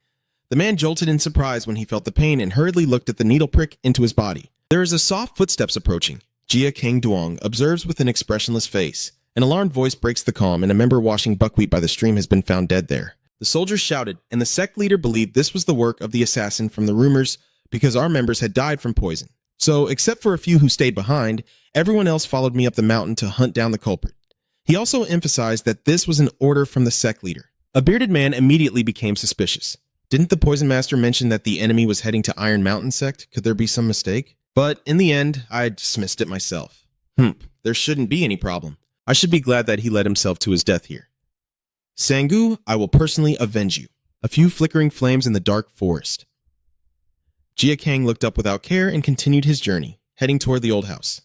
The man jolted in surprise when he felt the pain and hurriedly looked at the needle prick into his body. There is a soft footsteps approaching. Jia Kang Duong observes with an expressionless face. An alarmed voice breaks the calm, and a member washing buckwheat by the stream has been found dead there. The soldiers shouted, and the sect leader believed this was the work of the assassin from the rumors because our members had died from poison. So, except for a few who stayed behind, everyone else followed me up the mountain to hunt down the culprit. He also emphasized that this was an order from the sect leader. A bearded man immediately became suspicious. Didn't the Poison Master mention that the enemy was heading to Iron Mountain sect? Could there be some mistake? But in the end, I dismissed it myself. There shouldn't be any problem. I should be glad that he led himself to his death here. Sangu, I will personally avenge you. A few flickering flames in the dark forest. Jia Kang looked up without care and continued his journey, heading toward the old house.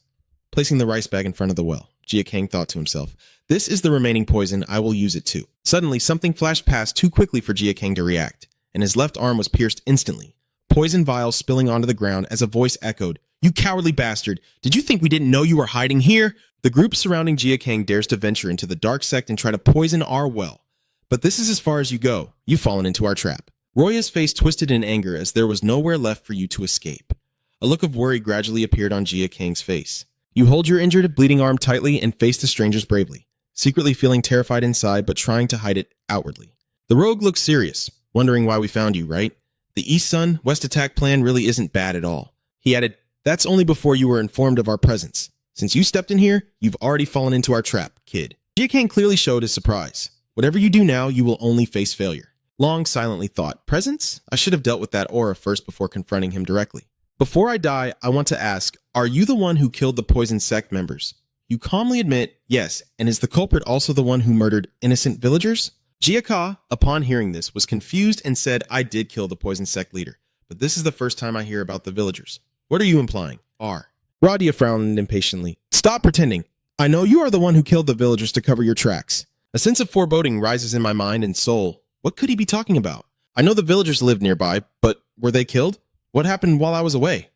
Placing the rice bag in front of the well, Jia Kang thought to himself, "This is the remaining poison, I will use it too." Suddenly, something flashed past too quickly for Jia Kang to react, and his left arm was pierced instantly. Poison vials spilling onto the ground as a voice echoed, "You cowardly bastard! Did you think we didn't know you were hiding here?" The group surrounding Jia Kang dares to venture into the dark sect and try to poison our well. But this is as far as you go. You've fallen into our trap. Roya's face twisted in anger as there was nowhere left for you to escape. A look of worry gradually appeared on Jia Kang's face. You hold your injured, bleeding arm tightly and face the strangers bravely, secretly feeling terrified inside but trying to hide it outwardly. The rogue looks serious, wondering why we found you, right? The East Sun, West Attack plan really isn't bad at all. He added, "That's only before you were informed of our presence. Since you stepped in here, you've already fallen into our trap, kid." Jia Kang clearly showed his surprise. Whatever you do now, you will only face failure. Long silently thought, presence? I should have dealt with that aura first before confronting him directly. Before I die, I want to ask, are you the one who killed the poison sect members? You calmly admit, yes, and is the culprit also the one who murdered innocent villagers? Jia Ka, upon hearing this, was confused and said, "I did kill the poison sect leader, but this is the first time I hear about the villagers." What are you implying? R. Radia frowned impatiently. "Stop pretending. I know you are the one who killed the villagers to cover your tracks." A sense of foreboding rises in my mind and soul. What could he be talking about? I know the villagers lived nearby, but were they killed? What happened while I was away?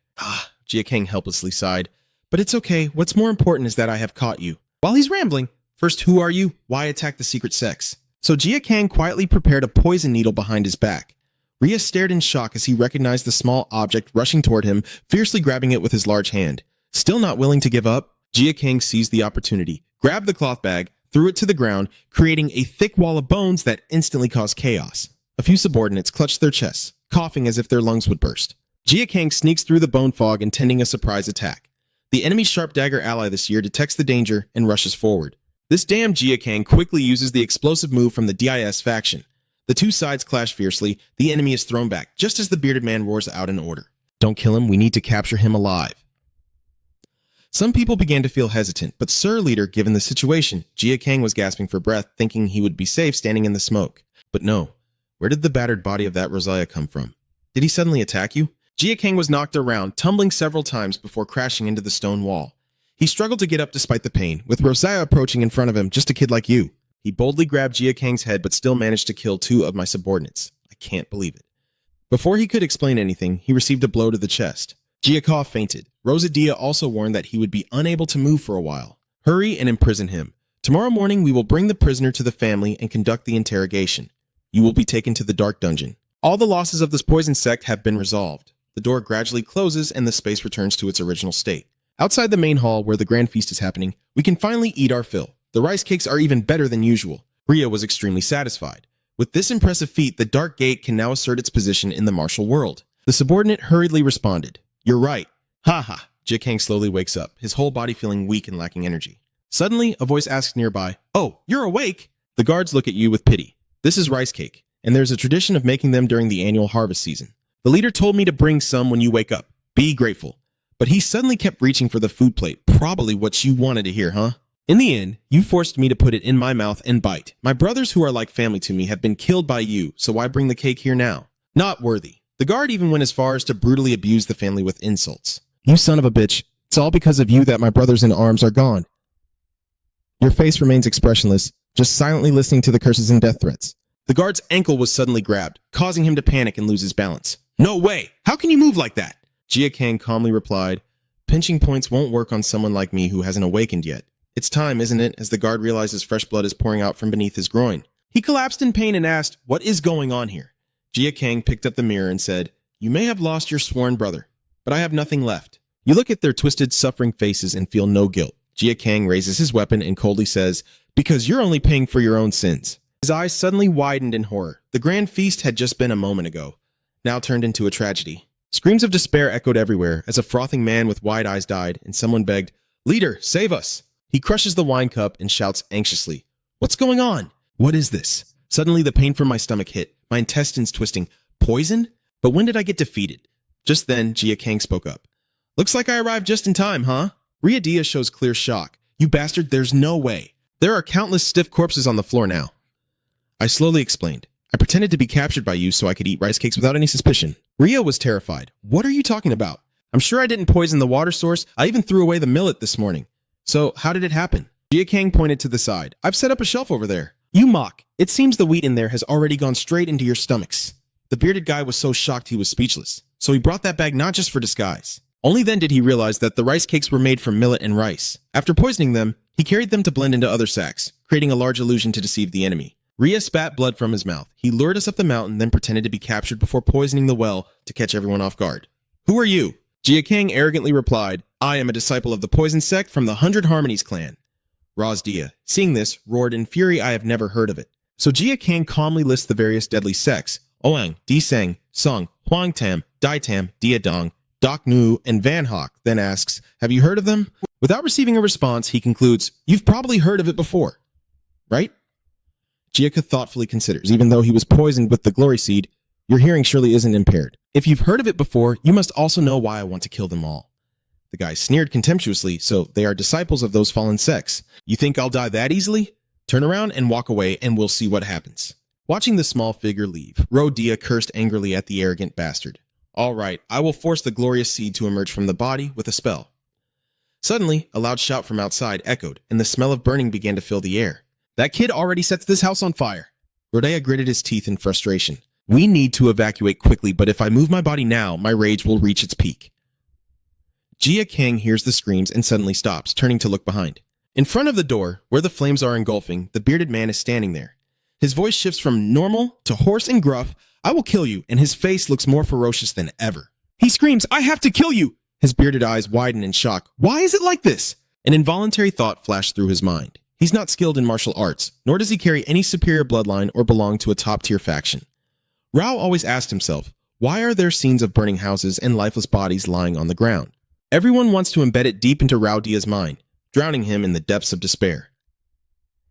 Jia Kang helplessly sighed. "But it's okay. What's more important is that I have caught you." While he's rambling, first, who are you? Why attack the secret sects? So Jia Kang quietly prepared a poison needle behind his back. Rhea stared in shock as he recognized the small object rushing toward him, fiercely grabbing it with his large hand. Still not willing to give up, Jia Kang seized the opportunity, grabbed the cloth bag, threw it to the ground, creating a thick wall of bones that instantly caused chaos. A few subordinates clutched their chests, coughing as if their lungs would burst. Jia Kang sneaks through the bone fog, intending a surprise attack. The enemy's sharp dagger ally this year detects the danger and rushes forward. This damn Jia Kang quickly uses the explosive move from the DIS faction. The two sides clash fiercely, the enemy is thrown back, just as the bearded man roars out an order. "Don't kill him, we need to capture him alive." Some people began to feel hesitant, but Sir Leader, given the situation, Jia Kang was gasping for breath, thinking he would be safe standing in the smoke. But no. Where did the battered body of that Rosia come from? Did he suddenly attack you? Jia Kang was knocked around, tumbling several times before crashing into the stone wall. He struggled to get up despite the pain, with Rosia approaching in front of him, just a kid like you. He boldly grabbed Jia Kang's head, but still managed to kill two of my subordinates. I can't believe it. Before he could explain anything, he received a blow to the chest. Jia Ka fainted. Rosadia also warned that he would be unable to move for a while. Hurry and imprison him. Tomorrow morning we will bring the prisoner to the family and conduct the interrogation. You will be taken to the dark dungeon. All the losses of this poison sect have been resolved. The door gradually closes and the space returns to its original state. Outside the main hall where the grand feast is happening, we can finally eat our fill. The rice cakes are even better than usual. Rhea was extremely satisfied. With this impressive feat, the Dark Gate can now assert its position in the martial world. The subordinate hurriedly responded, "You're right." "Ha ha." Jia Kang slowly wakes up, his whole body feeling weak and lacking energy. Suddenly, a voice asks nearby, "Oh, you're awake?" The guards look at you with pity. This is rice cake, and there's a tradition of making them during the annual harvest season. The leader told me to bring some when you wake up. Be grateful. But he suddenly kept reaching for the food plate, probably what you wanted to hear, huh? In the end, you forced me to put it in my mouth and bite. My brothers who are like family to me have been killed by you, so why bring the cake here now? Not worthy. The guard even went as far as to brutally abuse the family with insults. "You son of a bitch. It's all because of you that my brothers in arms are gone." Your face remains expressionless, just silently listening to the curses and death threats. The guard's ankle was suddenly grabbed, causing him to panic and lose his balance. "No way! How can you move like that?" Jia Kang calmly replied, "Pinching points won't work on someone like me who hasn't awakened yet. It's time, isn't it?" As the guard realizes fresh blood is pouring out from beneath his groin. He collapsed in pain and asked, "What is going on here?" Jia Kang picked up the mirror and said, "You may have lost your sworn brother, but I have nothing left." You look at their twisted, suffering faces and feel no guilt. Jia Kang raises his weapon and coldly says, "Because you're only paying for your own sins." His eyes suddenly widened in horror. The grand feast had just been a moment ago, now turned into a tragedy. Screams of despair echoed everywhere as a frothing man with wide eyes died, and someone begged, "Leader, save us!" He crushes the wine cup and shouts anxiously, "What's going on? What is this?" Suddenly the pain from my stomach hit, my intestines twisting. Poison? But when did I get defeated? Just then, Jia Kang spoke up. "Looks like I arrived just in time, huh?" Rhea Dia shows clear shock. "You bastard, there's no way. There are countless stiff corpses on the floor now." I slowly explained. I pretended to be captured by you so I could eat rice cakes without any suspicion. Ria was terrified. What are you talking about? I'm sure I didn't poison the water source. I even threw away the millet this morning. So how did it happen? Jin Gang pointed to the side. I've set up a shelf over there. You mock. It seems the wheat in there has already gone straight into your stomachs. The bearded guy was so shocked he was speechless. So he brought that bag not just for disguise. Only then did he realize that the rice cakes were made from millet and rice. After poisoning them, he carried them to blend into other sacks, creating a large illusion to deceive the enemy. Ria spat blood from his mouth. He lured us up the mountain, then pretended to be captured before poisoning the well to catch everyone off guard. Who are you? Jin Gang arrogantly replied, I am a disciple of the Poison Sect from the 100 Harmonies clan. Razdia, seeing this, roared in fury. I have never heard of it. So Jin Gang calmly lists the various deadly sects, Oang, Diseng, Sung, Huangtam, Daitam, Diadong, Doc Nu, and Van Hock, then asks, have you heard of them? Without receiving a response, he concludes, you've probably heard of it before, right? Jia thoughtfully considers, even though he was poisoned with the glory seed, your hearing surely isn't impaired. If you've heard of it before, you must also know why I want to kill them all. The guy sneered contemptuously, so they are disciples of those fallen sects. You think I'll die that easily? Turn around and walk away and we'll see what happens. Watching the small figure leave, Dia cursed angrily at the arrogant bastard. All right, I will force the glorious seed to emerge from the body with a spell. Suddenly, a loud shout from outside echoed, and the smell of burning began to fill the air. That kid already sets this house on fire. Rodea gritted his teeth in frustration. We need to evacuate quickly, but if I move my body now, my rage will reach its peak. Jin Gang hears the screams and suddenly stops, turning to look behind. In front of the door, where the flames are engulfing, the bearded man is standing there. His voice shifts from normal to hoarse and gruff. I will kill you, and his face looks more ferocious than ever. He screams, I have to kill you! His bearded eyes widen in shock. Why is it like this? An involuntary thought flashed through his mind. He's not skilled in martial arts, nor does he carry any superior bloodline or belong to a top-tier faction. Rao always asked himself, why are there scenes of burning houses and lifeless bodies lying on the ground? Everyone wants to embed it deep into Rao Dia's mind, drowning him in the depths of despair.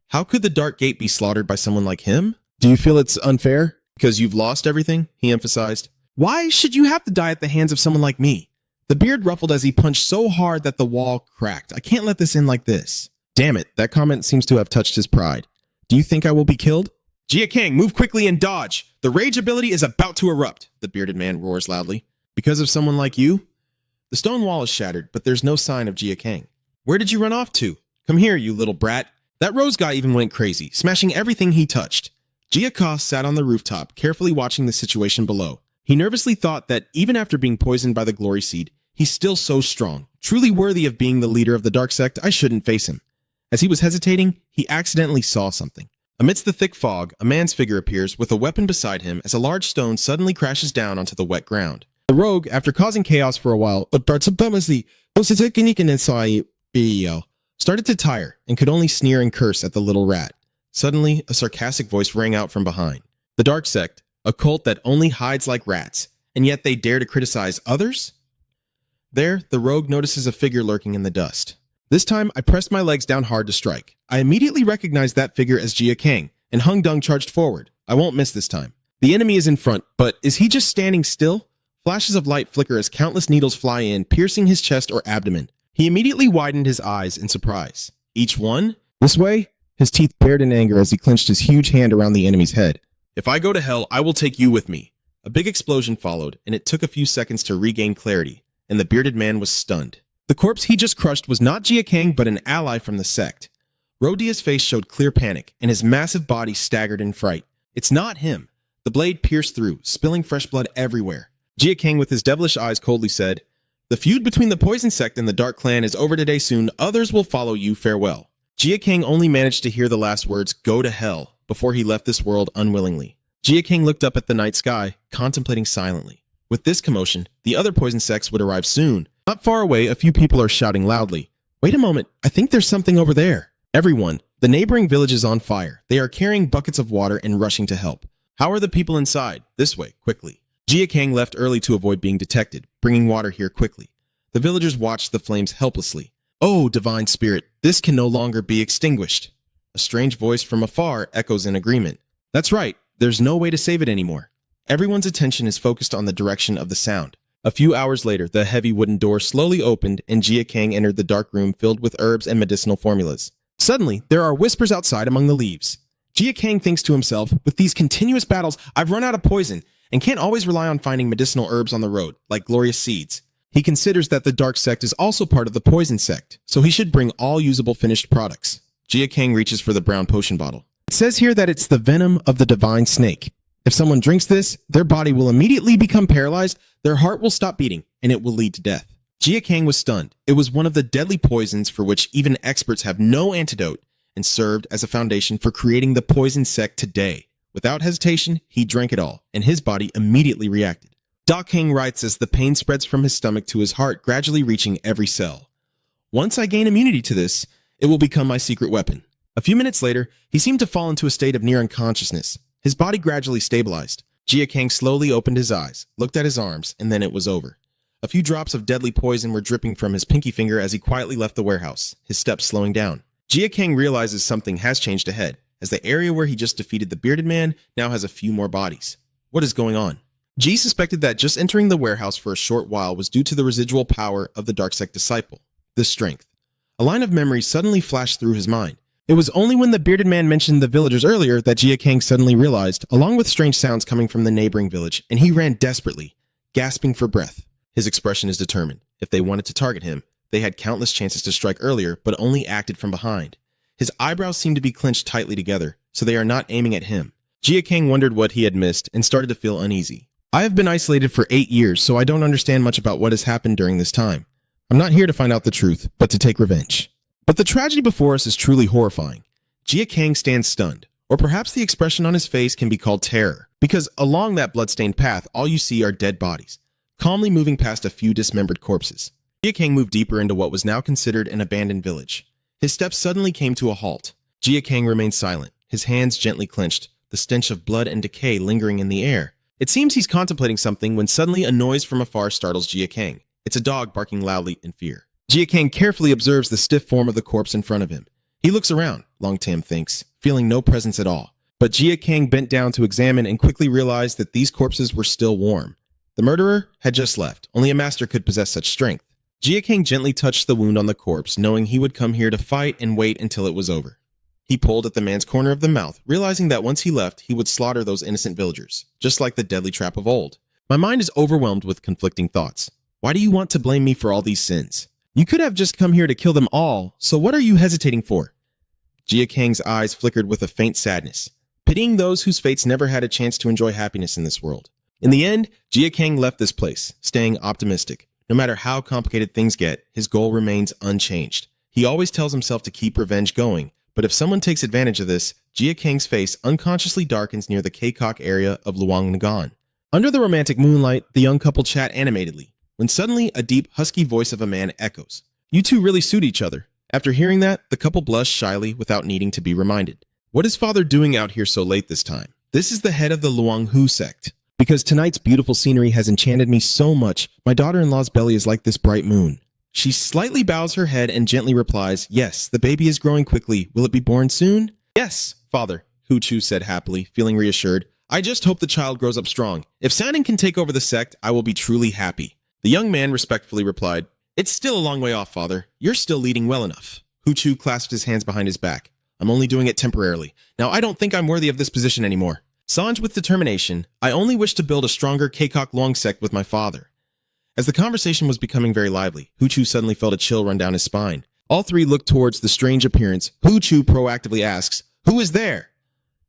How could the Dark Gate be slaughtered by someone like him? Do you feel it's unfair? Because you've lost everything? He emphasized. Why should you have to die at the hands of someone like me? The beard ruffled as he punched so hard that the wall cracked. I can't let this end like this. Damn it, that comment seems to have touched his pride. Do you think I will be killed? Jin Gang, move quickly and dodge. The rage ability is about to erupt, the bearded man roars loudly. Because of someone like you? The stone wall is shattered, but there's no sign of Jin Gang. Where did you run off to? Come here, you little brat. That Rose guy even went crazy, smashing everything he touched. Jin Gang sat on the rooftop, carefully watching the situation below. He nervously thought that even after being poisoned by the glory seed, he's still so strong, truly worthy of being the leader of the dark sect. I shouldn't face him. As he was hesitating, he accidentally saw something. Amidst the thick fog, a man's figure appears with a weapon beside him as a large stone suddenly crashes down onto the wet ground. The rogue, after causing chaos for a while, started to tire and could only sneer and curse at the little rat. Suddenly, a sarcastic voice rang out from behind. The dark sect, a cult that only hides like rats, and yet they dare to criticize others? There, the rogue notices a figure lurking in the dust. This time, I pressed my legs down hard to strike. I immediately recognized that figure as Jin Gang, and Hung Dung charged forward. I won't miss this time. The enemy is in front, but is he just standing still? Flashes of light flicker as countless needles fly in, piercing his chest or abdomen. He immediately widened his eyes in surprise. Each one? This way? His teeth bared in anger as he clenched his huge hand around the enemy's head. If I go to hell, I will take you with me. A big explosion followed, and it took a few seconds to regain clarity, and the bearded man was stunned. The corpse he just crushed was not Jin Gang, but an ally from the sect. Rodia's face showed clear panic, and his massive body staggered in fright. It's not him. The blade pierced through, spilling fresh blood everywhere. Jin Gang, with his devilish eyes, coldly said, The feud between the Poison Sect and the Dark Clan is over today soon. Others will follow you. Farewell. Jin Gang only managed to hear the last words, go to hell, before he left this world unwillingly. Jin Gang looked up at the night sky, contemplating silently. With this commotion, the other Poison Sects would arrive soon. Not far away, a few people are shouting loudly. Wait a moment, I think there's something over there. Everyone, the neighboring village is on fire. They are carrying buckets of water and rushing to help. How are the people inside? This way, quickly. Jin Gang left early to avoid being detected, bringing water here quickly. The villagers watched the flames helplessly. Oh, divine spirit, this can no longer be extinguished. A strange voice from afar echoes in agreement. That's right, there's no way to save it anymore. Everyone's attention is focused on the direction of the sound. A few hours later, the heavy wooden door slowly opened and Jin Gang entered the dark room filled with herbs and medicinal formulas. Suddenly, there are whispers outside among the leaves. Jia Kang thinks to himself, with these continuous battles, I've run out of poison and can't always rely on finding medicinal herbs on the road, like glorious seeds. He considers that the dark sect is also part of the poison sect, so he should bring all usable finished products. Jia Kang reaches for the brown potion bottle. It says here that it's the venom of the divine snake. If someone drinks this, their body will immediately become paralyzed, their heart will stop beating, and it will lead to death. Jia Kang was stunned. It was one of the deadly poisons for which even experts have no antidote, and served as a foundation for creating the poison sect today. Without hesitation, he drank it all, and his body immediately reacted. Doc King writes as the pain spreads from his stomach to his heart, gradually reaching every cell. Once I gain immunity to this, it will become my secret weapon. A few minutes later, he seemed to fall into a state of near unconsciousness. His body gradually stabilized. Jia Kang slowly opened his eyes, looked at his arms, and then it was over. A few drops of deadly poison were dripping from his pinky finger as he quietly left the warehouse, his steps slowing down. Jia Kang realizes something has changed ahead, as the area where he just defeated the bearded man now has a few more bodies. What is going on? Ji suspected that just entering the warehouse for a short while was due to the residual power of the Dark Sect disciple, the strength. A line of memory suddenly flashed through his mind. It was only when the bearded man mentioned the villagers earlier that Jia Kang suddenly realized, along with strange sounds coming from the neighboring village, and he ran desperately, gasping for breath. His expression is determined. If they wanted to target him, they had countless chances to strike earlier, but only acted from behind. His eyebrows seemed to be clenched tightly together, so they are not aiming at him. Jia Kang wondered what he had missed and started to feel uneasy. I have been isolated for 8 years, so I don't understand much about what has happened during this time. I'm not here to find out the truth, but to take revenge. But the tragedy before us is truly horrifying. Jia Kang stands stunned, or perhaps the expression on his face can be called terror, because along that blood-stained path, all you see are dead bodies, calmly moving past a few dismembered corpses. Jia Kang moved deeper into what was now considered an abandoned village. His steps suddenly came to a halt. Jia Kang remained silent, his hands gently clenched, the stench of blood and decay lingering in the air. It seems he's contemplating something when suddenly a noise from afar startles Jia Kang. It's a dog barking loudly in fear. Jia Kang carefully observes the stiff form of the corpse in front of him. He looks around, Long Tam thinks, feeling no presence at all. But Jia Kang bent down to examine and quickly realized that these corpses were still warm. The murderer had just left. Only a master could possess such strength. Jia Kang gently touched the wound on the corpse, knowing he would come here to fight and wait until it was over. He pulled at the man's corner of the mouth, realizing that once he left, he would slaughter those innocent villagers, just like the deadly trap of old. My mind is overwhelmed with conflicting thoughts. Why do you want to blame me for all these sins? You could have just come here to kill them all, so what are you hesitating for? Jia Kang's eyes flickered with a faint sadness, pitying those whose fates never had a chance to enjoy happiness in this world. In the end, Jia Kang left this place, staying optimistic. No matter how complicated things get, his goal remains unchanged. He always tells himself to keep revenge going, but if someone takes advantage of this, Jia Kang's face unconsciously darkens near the Keikok area of Luang Nagan. Under the romantic moonlight, the young couple chat animatedly, when suddenly a deep, husky voice of a man echoes. You two really suit each other. After hearing that, the couple blushed shyly without needing to be reminded. What is father doing out here so late this time? This is the head of the Luang Hu sect. Because tonight's beautiful scenery has enchanted me so much, my daughter-in-law's belly is like this bright moon. She slightly bows her head and gently replies, yes, the baby is growing quickly. Will it be born soon? Yes, father, Hu Chu said happily, feeling reassured. I just hope the child grows up strong. If Sanin can take over the sect, I will be truly happy. The young man respectfully replied, it's still a long way off, father. You're still leading well enough. Hu Chu clasped his hands behind his back. I'm only doing it temporarily. Now I don't think I'm worthy of this position anymore. Sanj with determination, I only wish to build a stronger Keikok Long sect with my father. As the conversation was becoming very lively, Hu Chu suddenly felt a chill run down his spine. All three looked towards the strange appearance. Hu Chu proactively asks, who is there?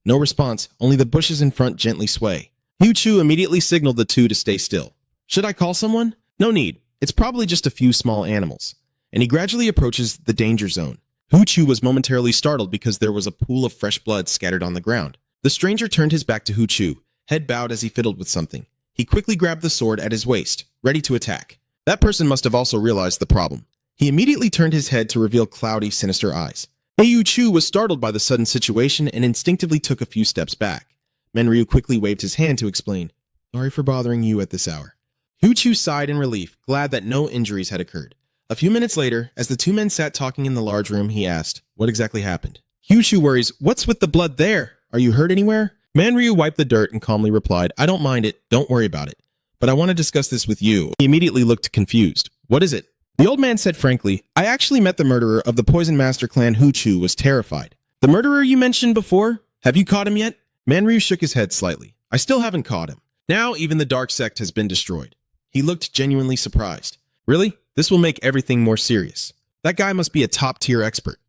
No response, only the bushes in front gently sway. Hu Chu immediately signaled the two to stay still. Should I call someone? No need. It's probably just a few small animals. And he gradually approaches the danger zone. Hu Chu was momentarily startled because there was a pool of fresh blood scattered on the ground. The stranger turned his back to Hu Chu, head bowed as he fiddled with something. He quickly grabbed the sword at his waist, ready to attack. That person must have also realized the problem. He immediately turned his head to reveal cloudy, sinister eyes. Hu Chu was startled by the sudden situation and instinctively took a few steps back. Menryu quickly waved his hand to explain, sorry for bothering you at this hour. Hu Chu sighed in relief, glad that no injuries had occurred. A few minutes later, as the two men sat talking in the large room, he asked, what exactly happened? Hu Chu worries, what's with the blood there? Are you hurt anywhere? Manryu wiped the dirt and calmly replied, I don't mind it, don't worry about it. But I want to discuss this with you. He immediately looked confused. What is it? The old man said frankly, I actually met the murderer of the Poison Master clan. Hu Chu was terrified. The murderer you mentioned before? Have you caught him yet? Manryu shook his head slightly. I still haven't caught him. Now even the dark sect has been destroyed. He looked genuinely surprised. Really? This will make everything more serious. That guy must be a top-tier expert.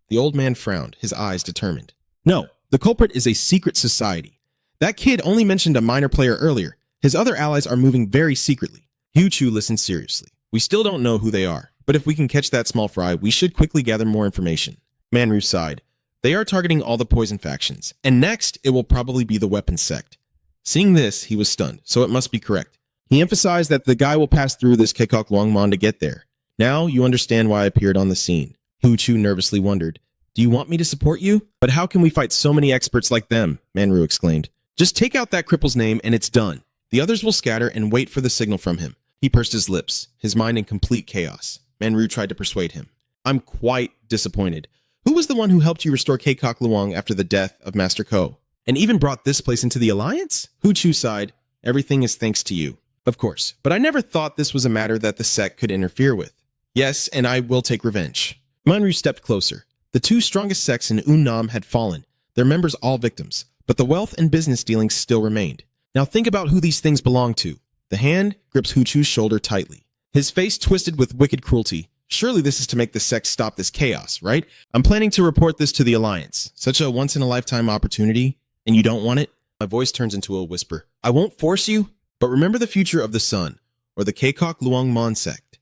The old man frowned, his eyes determined. No, the culprit is a secret society. That kid only mentioned a minor player earlier. His other allies are moving very secretly. Hu Chu listened seriously. We still don't know who they are, but if we can catch that small fry, we should quickly gather more information. Manryu sighed. They are targeting all the poison factions, and next it will probably be the weapons sect. Seeing this, he was stunned, so it must be correct. He emphasized that the guy will pass through this Kekok Luangmon to get there. Now you understand why I appeared on the scene. Hu Chu nervously wondered. Do you want me to support you? But how can we fight so many experts like them? Manryu exclaimed. Just take out that cripple's name and it's done. The others will scatter and wait for the signal from him. He pursed his lips, his mind in complete chaos. Manryu tried to persuade him. I'm quite disappointed. Who was the one who helped you restore Kekok Luang after the death of Master Ko? And even brought this place into the alliance? Hu Chu sighed. Everything is thanks to you. Of course, but I never thought this was a matter that the sect could interfere with. Yes, and I will take revenge. Manryu stepped closer. The two strongest sects in Unnam had fallen, their members all victims, but the wealth and business dealings still remained. Now think about who these things belong to. The hand grips Hu Chu's shoulder tightly. His face twisted with wicked cruelty. Surely this is to make the sect stop this chaos, right? I'm planning to report this to the Alliance. Such a once-in-a-lifetime opportunity, and you don't want it? My voice turns into a whisper. I won't force you, but remember the future of the Sun, or the Kekok Luangmon sect.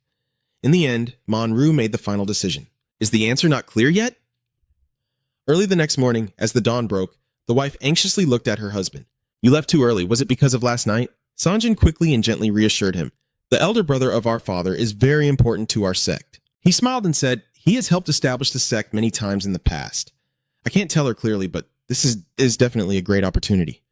In the end, Manryu made the final decision. Is the answer not clear yet? Early the next morning, as the dawn broke, the wife anxiously looked at her husband. You left too early. Was it because of last night? Sanjin quickly and gently reassured him. The elder brother of our father is very important to our sect. He smiled and said, he has helped establish the sect many times in the past. I can't tell her clearly, but this is definitely a great opportunity.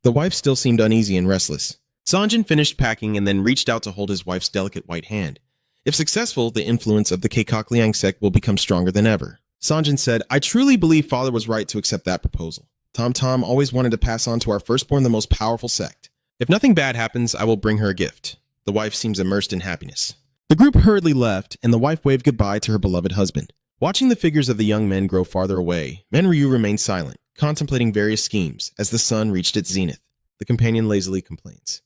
The wife still seemed uneasy and restless. Sanjin finished packing and then reached out to hold his wife's delicate white hand. If successful, the influence of the Kekok Liang sect will become stronger than ever. Sanjin said, I truly believe father was right to accept that proposal. Tom always wanted to pass on to our firstborn the most powerful sect. If nothing bad happens, I will bring her a gift. The wife seems immersed in happiness. The group hurriedly left, and the wife waved goodbye to her beloved husband. Watching the figures of the young men grow farther away, Manryu remained silent, contemplating various schemes as the sun reached its zenith. The companion lazily complains.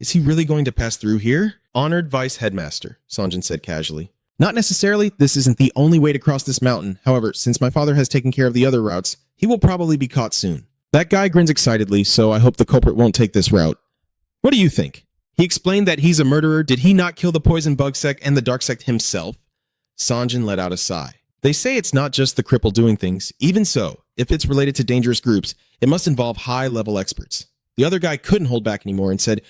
Is he really going to pass through here? Honored Vice Headmaster, Sanjin said casually. Not necessarily. This isn't the only way to cross this mountain. However, since my father has taken care of the other routes, he will probably be caught soon. That guy grins excitedly, so I hope the culprit won't take this route. What do you think? He explained that he's a murderer. Did he not kill the poison bug sect and the dark sect himself? Sanjin let out a sigh. They say it's not just the cripple doing things. Even so, if it's related to dangerous groups, it must involve high-level experts. The other guy couldn't hold back anymore and said,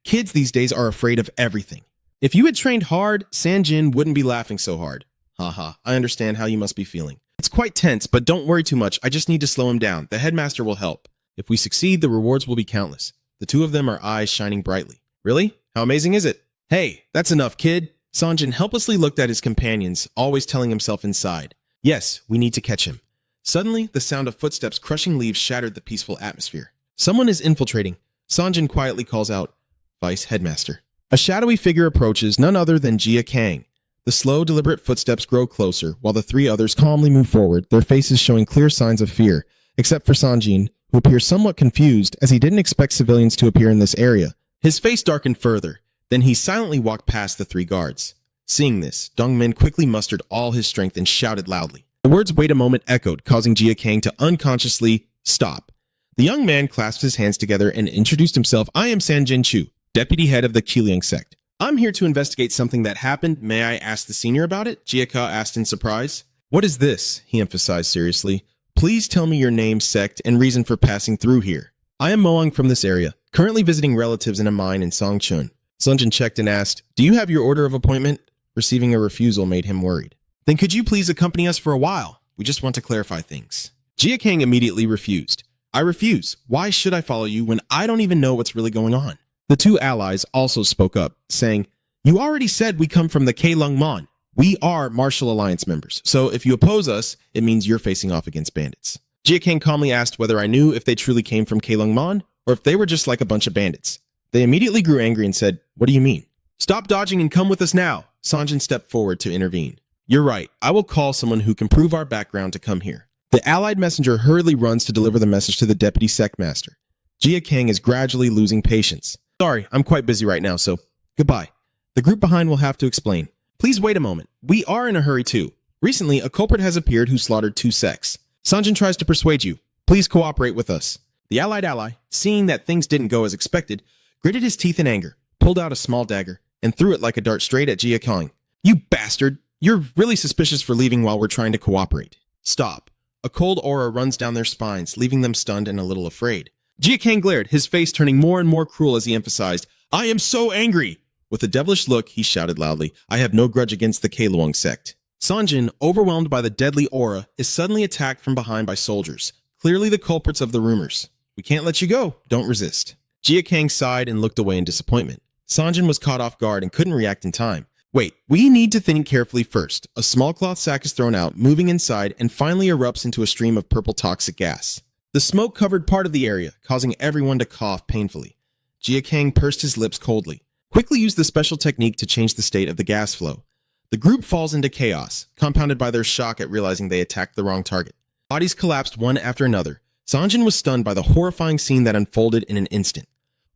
kids these days are afraid of everything. If you had trained hard, Sanjin wouldn't be laughing so hard. Haha, I understand how you must be feeling. It's quite tense, but don't worry too much. I just need to slow him down. The headmaster will help. If we succeed, the rewards will be countless. The two of them are eyes shining brightly. Really? How amazing is it? Hey, that's enough, kid. Sanjin helplessly looked at his companions, always telling himself inside. Yes, we need to catch him. Suddenly, the sound of footsteps crushing leaves shattered the peaceful atmosphere. Someone is infiltrating. Sanjin quietly calls out, Vice Headmaster. A shadowy figure approaches, none other than Jin Gang. The slow, deliberate footsteps grow closer, while the three others calmly move forward, their faces showing clear signs of fear, except for Sanjin, who appears somewhat confused as he didn't expect civilians to appear in this area. His face darkened further. Then he silently walked past the three guards. Seeing this, Dongmin quickly mustered all his strength and shouted loudly. The words "wait a moment" echoed, causing Jin Gang to unconsciously stop. The young man clasped his hands together and introduced himself. I am Sanjin Chu, deputy head of the Qiliang sect. I'm here to investigate something that happened. May I ask the senior about it? Jiaka asked in surprise. What is this? He emphasized seriously. Please tell me your name, sect, and reason for passing through here. I am Moang from this area, currently visiting relatives in a mine in Songchun. Sanjin checked and asked, Do you have your order of appointment? Receiving a refusal made him worried. Then could you please accompany us for a while? We just want to clarify things. Jin Gang immediately refused. I refuse. Why should I follow you when I don't even know what's really going on? The two allies also spoke up, saying, You already said we come from the Keilungmon. We are Martial Alliance members, so if you oppose us, it means you're facing off against bandits. Jin Gang calmly asked whether I knew if they truly came from Keilungmon, or if they were just like a bunch of bandits. They immediately grew angry and said, What do you mean? Stop dodging and come with us now. Sanjin stepped forward to intervene. You're right. I will call someone who can prove our background to come here. The allied messenger hurriedly runs to deliver the message to the deputy sect master. Jia Kang is gradually losing patience. Sorry, I'm quite busy right now, so goodbye. The group behind will have to explain. Please wait a moment. We are in a hurry too. Recently, a culprit has appeared who slaughtered 2 sects. Sanjin tries to persuade you. Please cooperate with us. The allied ally, seeing that things didn't go as expected, gritted his teeth in anger, pulled out a small dagger, and threw it like a dart straight at Jia Kang. You bastard! You're really suspicious for leaving while we're trying to cooperate. Stop. A cold aura runs down their spines, leaving them stunned and a little afraid. Jia Kang glared, his face turning more and more cruel as he emphasized, I am so angry! With a devilish look, he shouted loudly, I have no grudge against the Keiluang sect. Sanjin, overwhelmed by the deadly aura, is suddenly attacked from behind by soldiers, clearly the culprits of the rumors. We can't let you go. Don't resist. Jia Kang sighed and looked away in disappointment. Sanjin was caught off guard and couldn't react in time. Wait, we need to think carefully first. A small cloth sack is thrown out, moving inside, and finally erupts into a stream of purple toxic gas. The smoke covered part of the area, causing everyone to cough painfully. Jia Kang pursed his lips coldly. Quickly used the special technique to change the state of the gas flow. The group falls into chaos, compounded by their shock at realizing they attacked the wrong target. Bodies collapsed one after another. Sanjin was stunned by the horrifying scene that unfolded in an instant.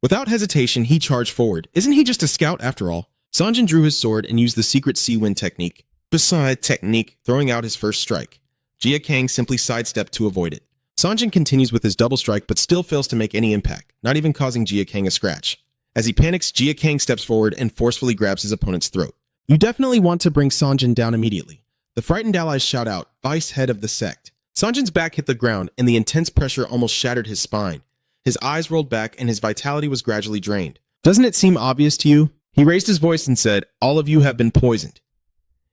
Without hesitation, he charged forward. Isn't he just a scout after all? Sanjin drew his sword and used the secret sea wind technique. Throwing out his first strike. Jia Kang simply sidestepped to avoid it. Sanjin continues with his double strike but still fails to make any impact, not even causing Jia Kang a scratch. As he panics, Jia Kang steps forward and forcefully grabs his opponent's throat. You definitely want to bring Sanjin down immediately. The frightened allies shout out, Vice Head of the Sect. Sanjin's back hit the ground and the intense pressure almost shattered his spine. His eyes rolled back and his vitality was gradually drained. Doesn't it seem obvious to you? He raised his voice and said, all of you have been poisoned.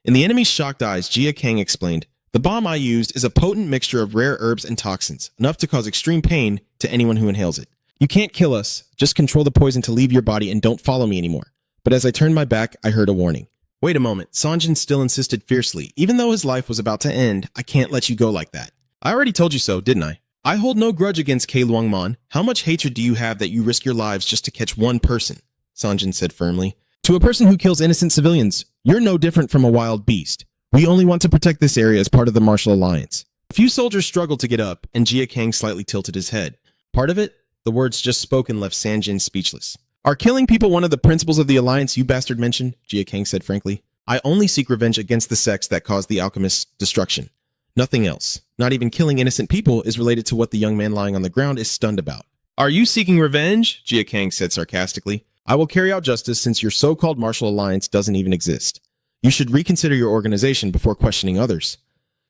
In the enemy's shocked eyes, Jia Kang explained, the bomb I used is a potent mixture of rare herbs and toxins, enough to cause extreme pain to anyone who inhales it. You can't kill us, just control the poison to leave your body and don't follow me anymore. But as I turned my back, I heard a warning. Wait a moment, Sanjin still insisted fiercely. Even though his life was about to end, I can't let you go like that. I already told you so, didn't I? I hold no grudge against Keiluang Mon. How much hatred do you have that you risk your lives just to catch one person? Sanjin said firmly. To a person who kills innocent civilians, you're no different from a wild beast. We only want to protect this area as part of the Martial Alliance. A few soldiers struggled to get up, and Jia Kang slightly tilted his head. Part of it? The words just spoken left Sanjin speechless. Are killing people one of the principles of the Alliance you bastard mentioned? Jia Kang said frankly. I only seek revenge against the sects that caused the alchemist's destruction. Nothing else. Not even killing innocent people is related to what the young man lying on the ground is stunned about. Are you seeking revenge? Jia Kang said sarcastically. I will carry out justice since your so-called martial alliance doesn't even exist. You should reconsider your organization before questioning others.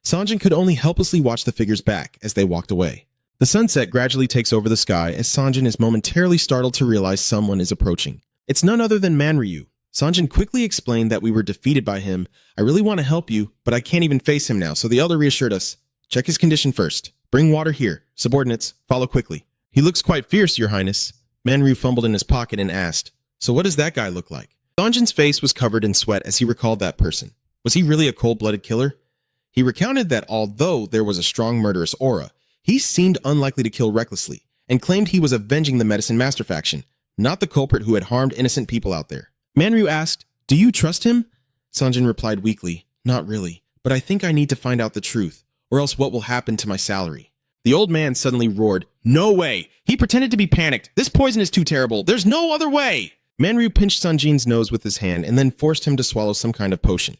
Sanjin could only helplessly watch the figures back as they walked away. The sunset gradually takes over the sky as Sanjin is momentarily startled to realize someone is approaching. It's none other than Manryu. Sanjin quickly explained that we were defeated by him. I really want to help you, but I can't even face him now, so the elder reassured us. Check his condition first. Bring water here. Subordinates, follow quickly. He looks quite fierce, Your Highness. Manryu fumbled in his pocket and asked, so what does that guy look like? Sanjin's face was covered in sweat as he recalled that person. Was he really a cold-blooded killer? He recounted that although there was a strong murderous aura, he seemed unlikely to kill recklessly, and claimed he was avenging the Medicine Master faction, not the culprit who had harmed innocent people out there. Manryu asked, do you trust him? Sanjin replied weakly, not really, but I think I need to find out the truth, or else what will happen to my salary? The old man suddenly roared, no way! He pretended to be panicked. This poison is too terrible. There's no other way! Manryu pinched Sanjin's nose with his hand and then forced him to swallow some kind of potion.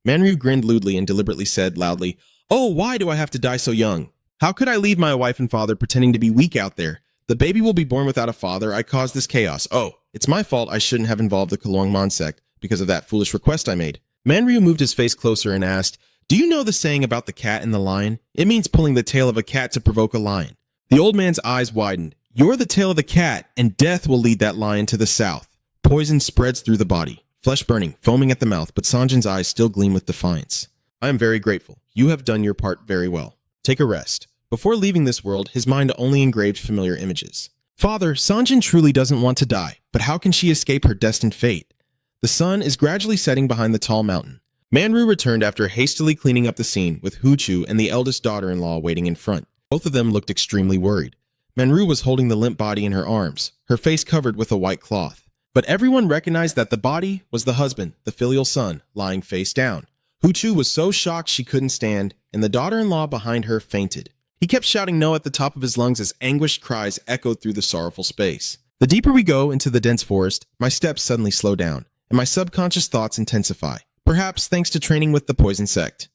Manryu grinned lewdly and deliberately said loudly, oh, why do I have to die so young? How could I leave my wife and father pretending to be weak out there? The baby will be born without a father. I caused this chaos. Oh, it's my fault I shouldn't have involved the Keiluang Mon sect because of that foolish request I made. Manryu moved his face closer and asked, do you know the saying about the cat and the lion? It means pulling the tail of a cat to provoke a lion. The old man's eyes widened. You're the tail of the cat, and death will lead that lion to the south. Poison spreads through the body, flesh burning, foaming at the mouth, but Sanjin's eyes still gleam with defiance. I am very grateful. You have done your part very well. Take a rest. Before leaving this world, his mind only engraved familiar images. Father, Sanjin truly doesn't want to die, but how can she escape her destined fate? The sun is gradually setting behind the tall mountain. Manryu returned after hastily cleaning up the scene with Hu Chu and the eldest daughter-in-law waiting in front. Both of them looked extremely worried. Manryu was holding the limp body in her arms, her face covered with a white cloth. But everyone recognized that the body was the husband, the filial son, lying face down. Hu Chu was so shocked she couldn't stand, and the daughter-in-law behind her fainted. He kept shouting no at the top of his lungs as anguished cries echoed through the sorrowful space. The deeper we go into the dense forest, my steps suddenly slow down, and my subconscious thoughts intensify. Perhaps thanks to training with the poison sect.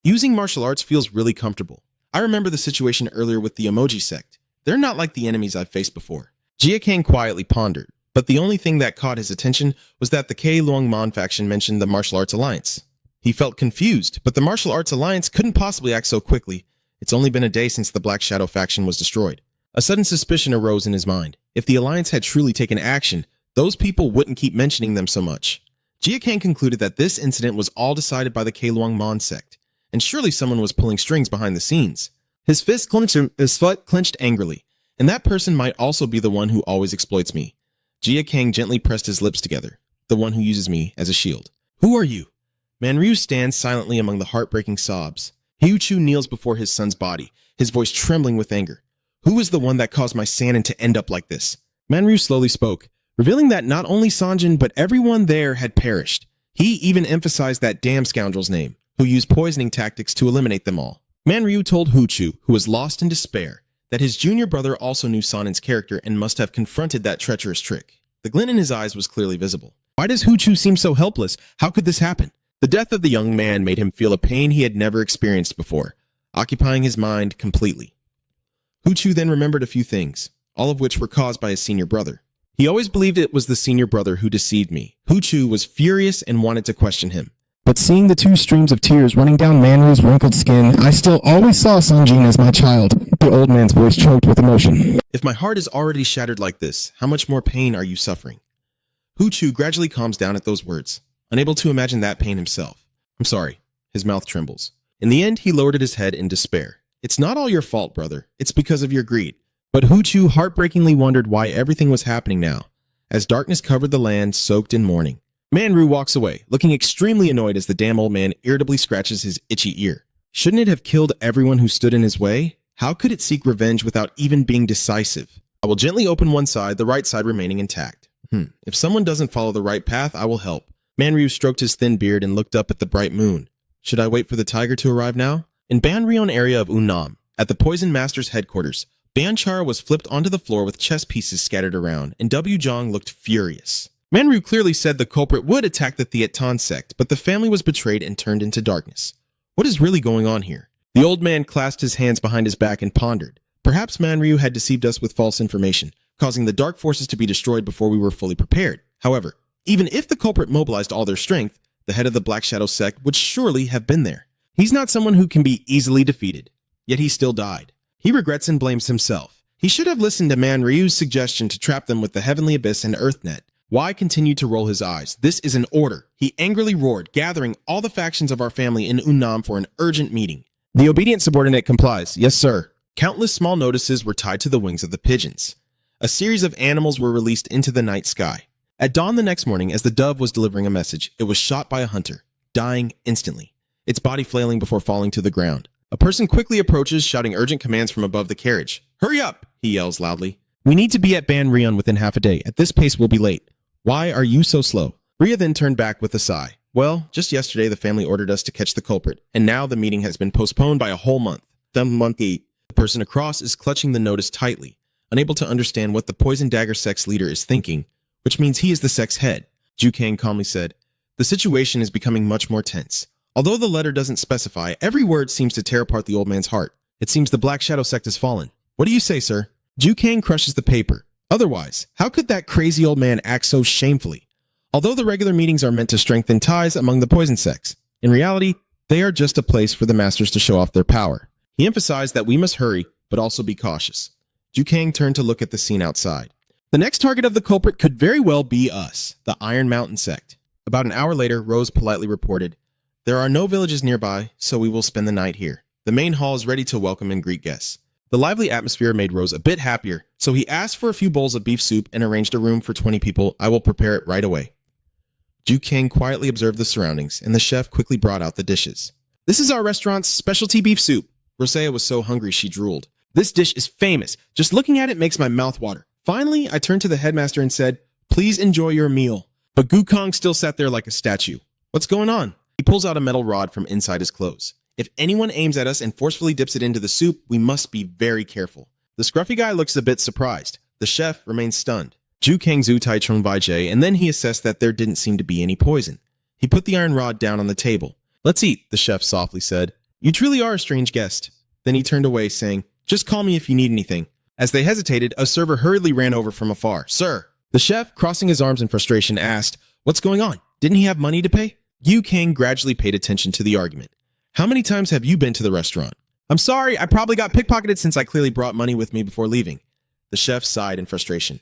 Using martial arts feels really comfortable. I remember the situation earlier with the emoji sect. They're not like the enemies I've faced before. Jin Gang quietly pondered, but the only thing that caught his attention was that the Luangmon faction mentioned the martial arts alliance. He felt confused, but the martial arts alliance couldn't possibly act so quickly. It's only been a day since the Black Shadow faction was destroyed. A sudden suspicion arose in his mind. If the alliance had truly taken action, those people wouldn't keep mentioning them so much. Jin Gang concluded that this incident was all decided by the Luangmon sect, and surely someone was pulling strings behind the scenes. His foot clenched angrily, and that person might also be the one who always exploits me. Jin Gang gently pressed his lips together, the one who uses me as a shield. Who are you? Manryu stands silently among the heartbreaking sobs. Hyuchu kneels before his son's body, his voice trembling with anger. Who is the one that caused my Sanin to end up like this? Manryu slowly spoke, revealing that not only Sanjin but everyone there had perished. He even emphasized that damn scoundrel's name, who used poisoning tactics to eliminate them all. Manryu told Hyuchu, who was lost in despair, that his junior brother also knew Sanin's character and must have confronted that treacherous trick. The glint in his eyes was clearly visible. Why does Hyuchu seem so helpless? How could this happen? The death of the young man made him feel a pain he had never experienced before, occupying his mind completely. Hyuchu then remembered a few things, all of which were caused by his senior brother. He always believed it was the senior brother who deceived me. Hyuchu was furious and wanted to question him. But seeing the two streams of tears running down Manryu's wrinkled skin, I still always saw Sanjin as my child. The old man's voice choked with emotion. If my heart is already shattered like this, how much more pain are you suffering? Hyuchu gradually calms down at those words, unable to imagine that pain himself. I'm sorry. His mouth trembles. In the end, he lowered his head in despair. It's not all your fault, brother. It's because of your greed. But Hyuchu heartbreakingly wondered why everything was happening now, as darkness covered the land soaked in mourning. Manryu walks away, looking extremely annoyed as the damn old man irritably scratches his itchy ear. Shouldn't it have killed everyone who stood in his way? How could it seek revenge without even being decisive? I will gently open one side, the right side remaining intact. If someone doesn't follow the right path, I will help. Manryu stroked his thin beard and looked up at the bright moon. Should I wait for the tiger to arrive now? In Banryeon area of Unnam, at the Poison Master's headquarters, Banchara was flipped onto the floor with chess pieces scattered around, and W. Jong looked furious. Manryu clearly said the culprit would attack the Theatan sect, but the family was betrayed and turned into darkness. What is really going on here? The old man clasped his hands behind his back and pondered. Perhaps Manryu had deceived us with false information, causing the dark forces to be destroyed before we were fully prepared. However, even if the culprit mobilized all their strength, the head of the Black Shadow sect would surely have been there. He's not someone who can be easily defeated, yet he still died. He regrets and blames himself. He should have listened to Manryu's suggestion to trap them with the Heavenly Abyss and Earthnet. Why continue to roll his eyes? This is an order. He angrily roared, gathering all the factions of our family in Unnam for an urgent meeting. The obedient subordinate complies. Yes, sir. Countless small notices were tied to the wings of the pigeons. A series of animals were released into the night sky. At dawn the next morning, as the dove was delivering a message, it was shot by a hunter, dying instantly, its body flailing before falling to the ground. A person quickly approaches, shouting urgent commands from above the carriage. Hurry up, he yells loudly. We need to be at Banryeon within half a day. At this pace, we'll be late. Why are you so slow? Rhea then turned back with a sigh. Well, just yesterday the family ordered us to catch the culprit, and now the meeting has been postponed by a whole month. The person across is clutching the notice tightly, unable to understand what the Poison Dagger sect's leader is thinking, which means he is the sect's head. Jin Gang calmly said, the situation is becoming much more tense. Although the letter doesn't specify, every word seems to tear apart the old man's heart. It seems the Black Shadow sect has fallen. What do you say, sir? Jin Gang crushes the paper. Otherwise, how could that crazy old man act so shamefully? Although the regular meetings are meant to strengthen ties among the poison sects, in reality, they are just a place for the masters to show off their power. He emphasized that we must hurry, but also be cautious. Jin Gang turned to look at the scene outside. The next target of the culprit could very well be us, the Iron Mountain sect. About an hour later, Rose politely reported, there are no villages nearby, so we will spend the night here. The main hall is ready to welcome and greet guests. The lively atmosphere made Rose a bit happier, so he asked for a few bowls of beef soup and arranged a room for 20 people. I will prepare it right away. Jin Gang quietly observed the surroundings, and the chef quickly brought out the dishes. This is our restaurant's specialty beef soup. Rosea was so hungry she drooled. This dish is famous. Just looking at it makes my mouth water. Finally, I turned to the headmaster and said, please enjoy your meal. But Gukong still sat there like a statue. What's going on? He pulls out a metal rod from inside his clothes. If anyone aims at us and forcefully dips it into the soup, we must be very careful. The scruffy guy looks a bit surprised. The chef remains stunned. Ju Kang Zu Tai Chung Vai Jay, and then he assessed that there didn't seem to be any poison. He put the iron rod down on the table. "Let's eat," the chef softly said. "You truly are a strange guest." Then he turned away, saying, "Just call me if you need anything." As they hesitated, a server hurriedly ran over from afar. "Sir." The chef, crossing his arms in frustration, asked, "What's going on? Didn't he have money to pay?" Yu Kang gradually paid attention to the argument. "How many times have you been to the restaurant?" "I'm sorry, I probably got pickpocketed since I clearly brought money with me before leaving." The chef sighed in frustration.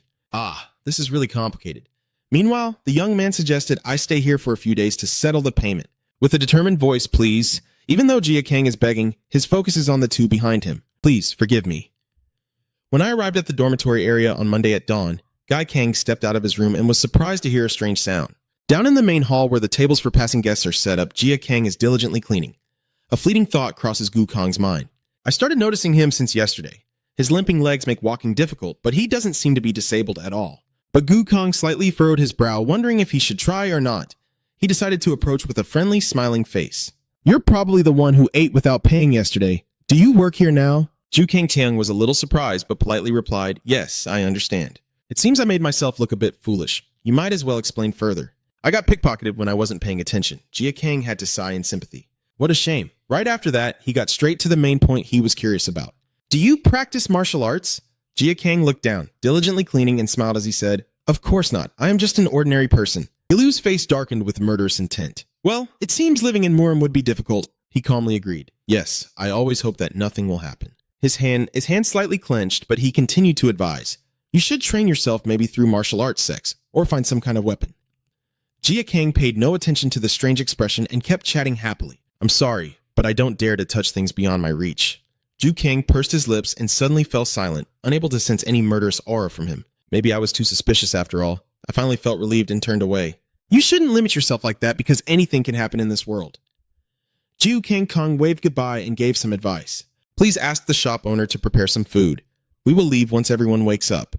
This is really complicated. Meanwhile, the young man suggested I stay here for a few days to settle the payment. With a determined voice, "Please." Even though Jia Kang is begging, his focus is on the two behind him. "Please, forgive me." When I arrived at the dormitory area on Monday at dawn, Guy Kang stepped out of his room and was surprised to hear a strange sound. Down in the main hall where the tables for passing guests are set up, Jia Kang is diligently cleaning. A fleeting thought crosses Gu Kang's mind. I started noticing him since yesterday. His limping legs make walking difficult, but he doesn't seem to be disabled at all. But Gu Kang slightly furrowed his brow, wondering if he should try or not. He decided to approach with a friendly, smiling face. "You're probably the one who ate without paying yesterday. Do you work here now?" Ju Kang Tiang was a little surprised, but politely replied, "Yes, I understand. It seems I made myself look a bit foolish. You might as well explain further." "I got pickpocketed when I wasn't paying attention." Jia Kang had to sigh in sympathy. "What a shame." Right after that, he got straight to the main point he was curious about. "Do you practice martial arts?" Jia Kang looked down, diligently cleaning, and smiled as he said, "Of course not. I am just an ordinary person." Ilu's face darkened with murderous intent. "Well, it seems living in Murim would be difficult," he calmly agreed. "Yes, I always hope that nothing will happen." His hand slightly clenched, but he continued to advise, "You should train yourself maybe through martial arts sects, or find some kind of weapon." Jia Kang paid no attention to the strange expression and kept chatting happily. "I'm sorry, but I don't dare to touch things beyond my reach." Ju Kang pursed his lips and suddenly fell silent, unable to sense any murderous aura from him. Maybe I was too suspicious after all. I finally felt relieved and turned away. "You shouldn't limit yourself like that because anything can happen in this world." Ju Kang waved goodbye and gave some advice. "Please ask the shop owner to prepare some food. We will leave once everyone wakes up."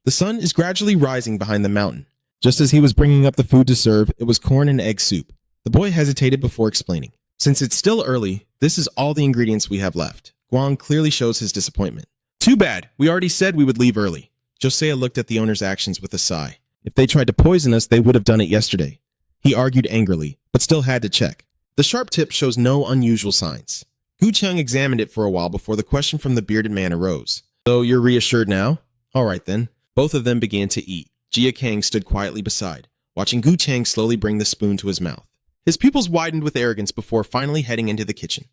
The sun is gradually rising behind the mountain. Just as he was bringing up the food to serve, it was corn and egg soup. The boy hesitated before explaining. "Since it's still early, this is all the ingredients we have left." Guang clearly shows his disappointment. "Too bad. We already said we would leave early." Josiah looked at the owner's actions with a sigh. "If they tried to poison us, they would have done it yesterday." He argued angrily, but still had to check. The sharp tip shows no unusual signs. Gu Chung examined it for a while before the question from the bearded man arose. "So you're reassured now?" "All right then." Both of them began to eat. Jia Kang stood quietly beside, watching Gu Chang slowly bring the spoon to his mouth. His pupils widened with arrogance before finally heading into the kitchen.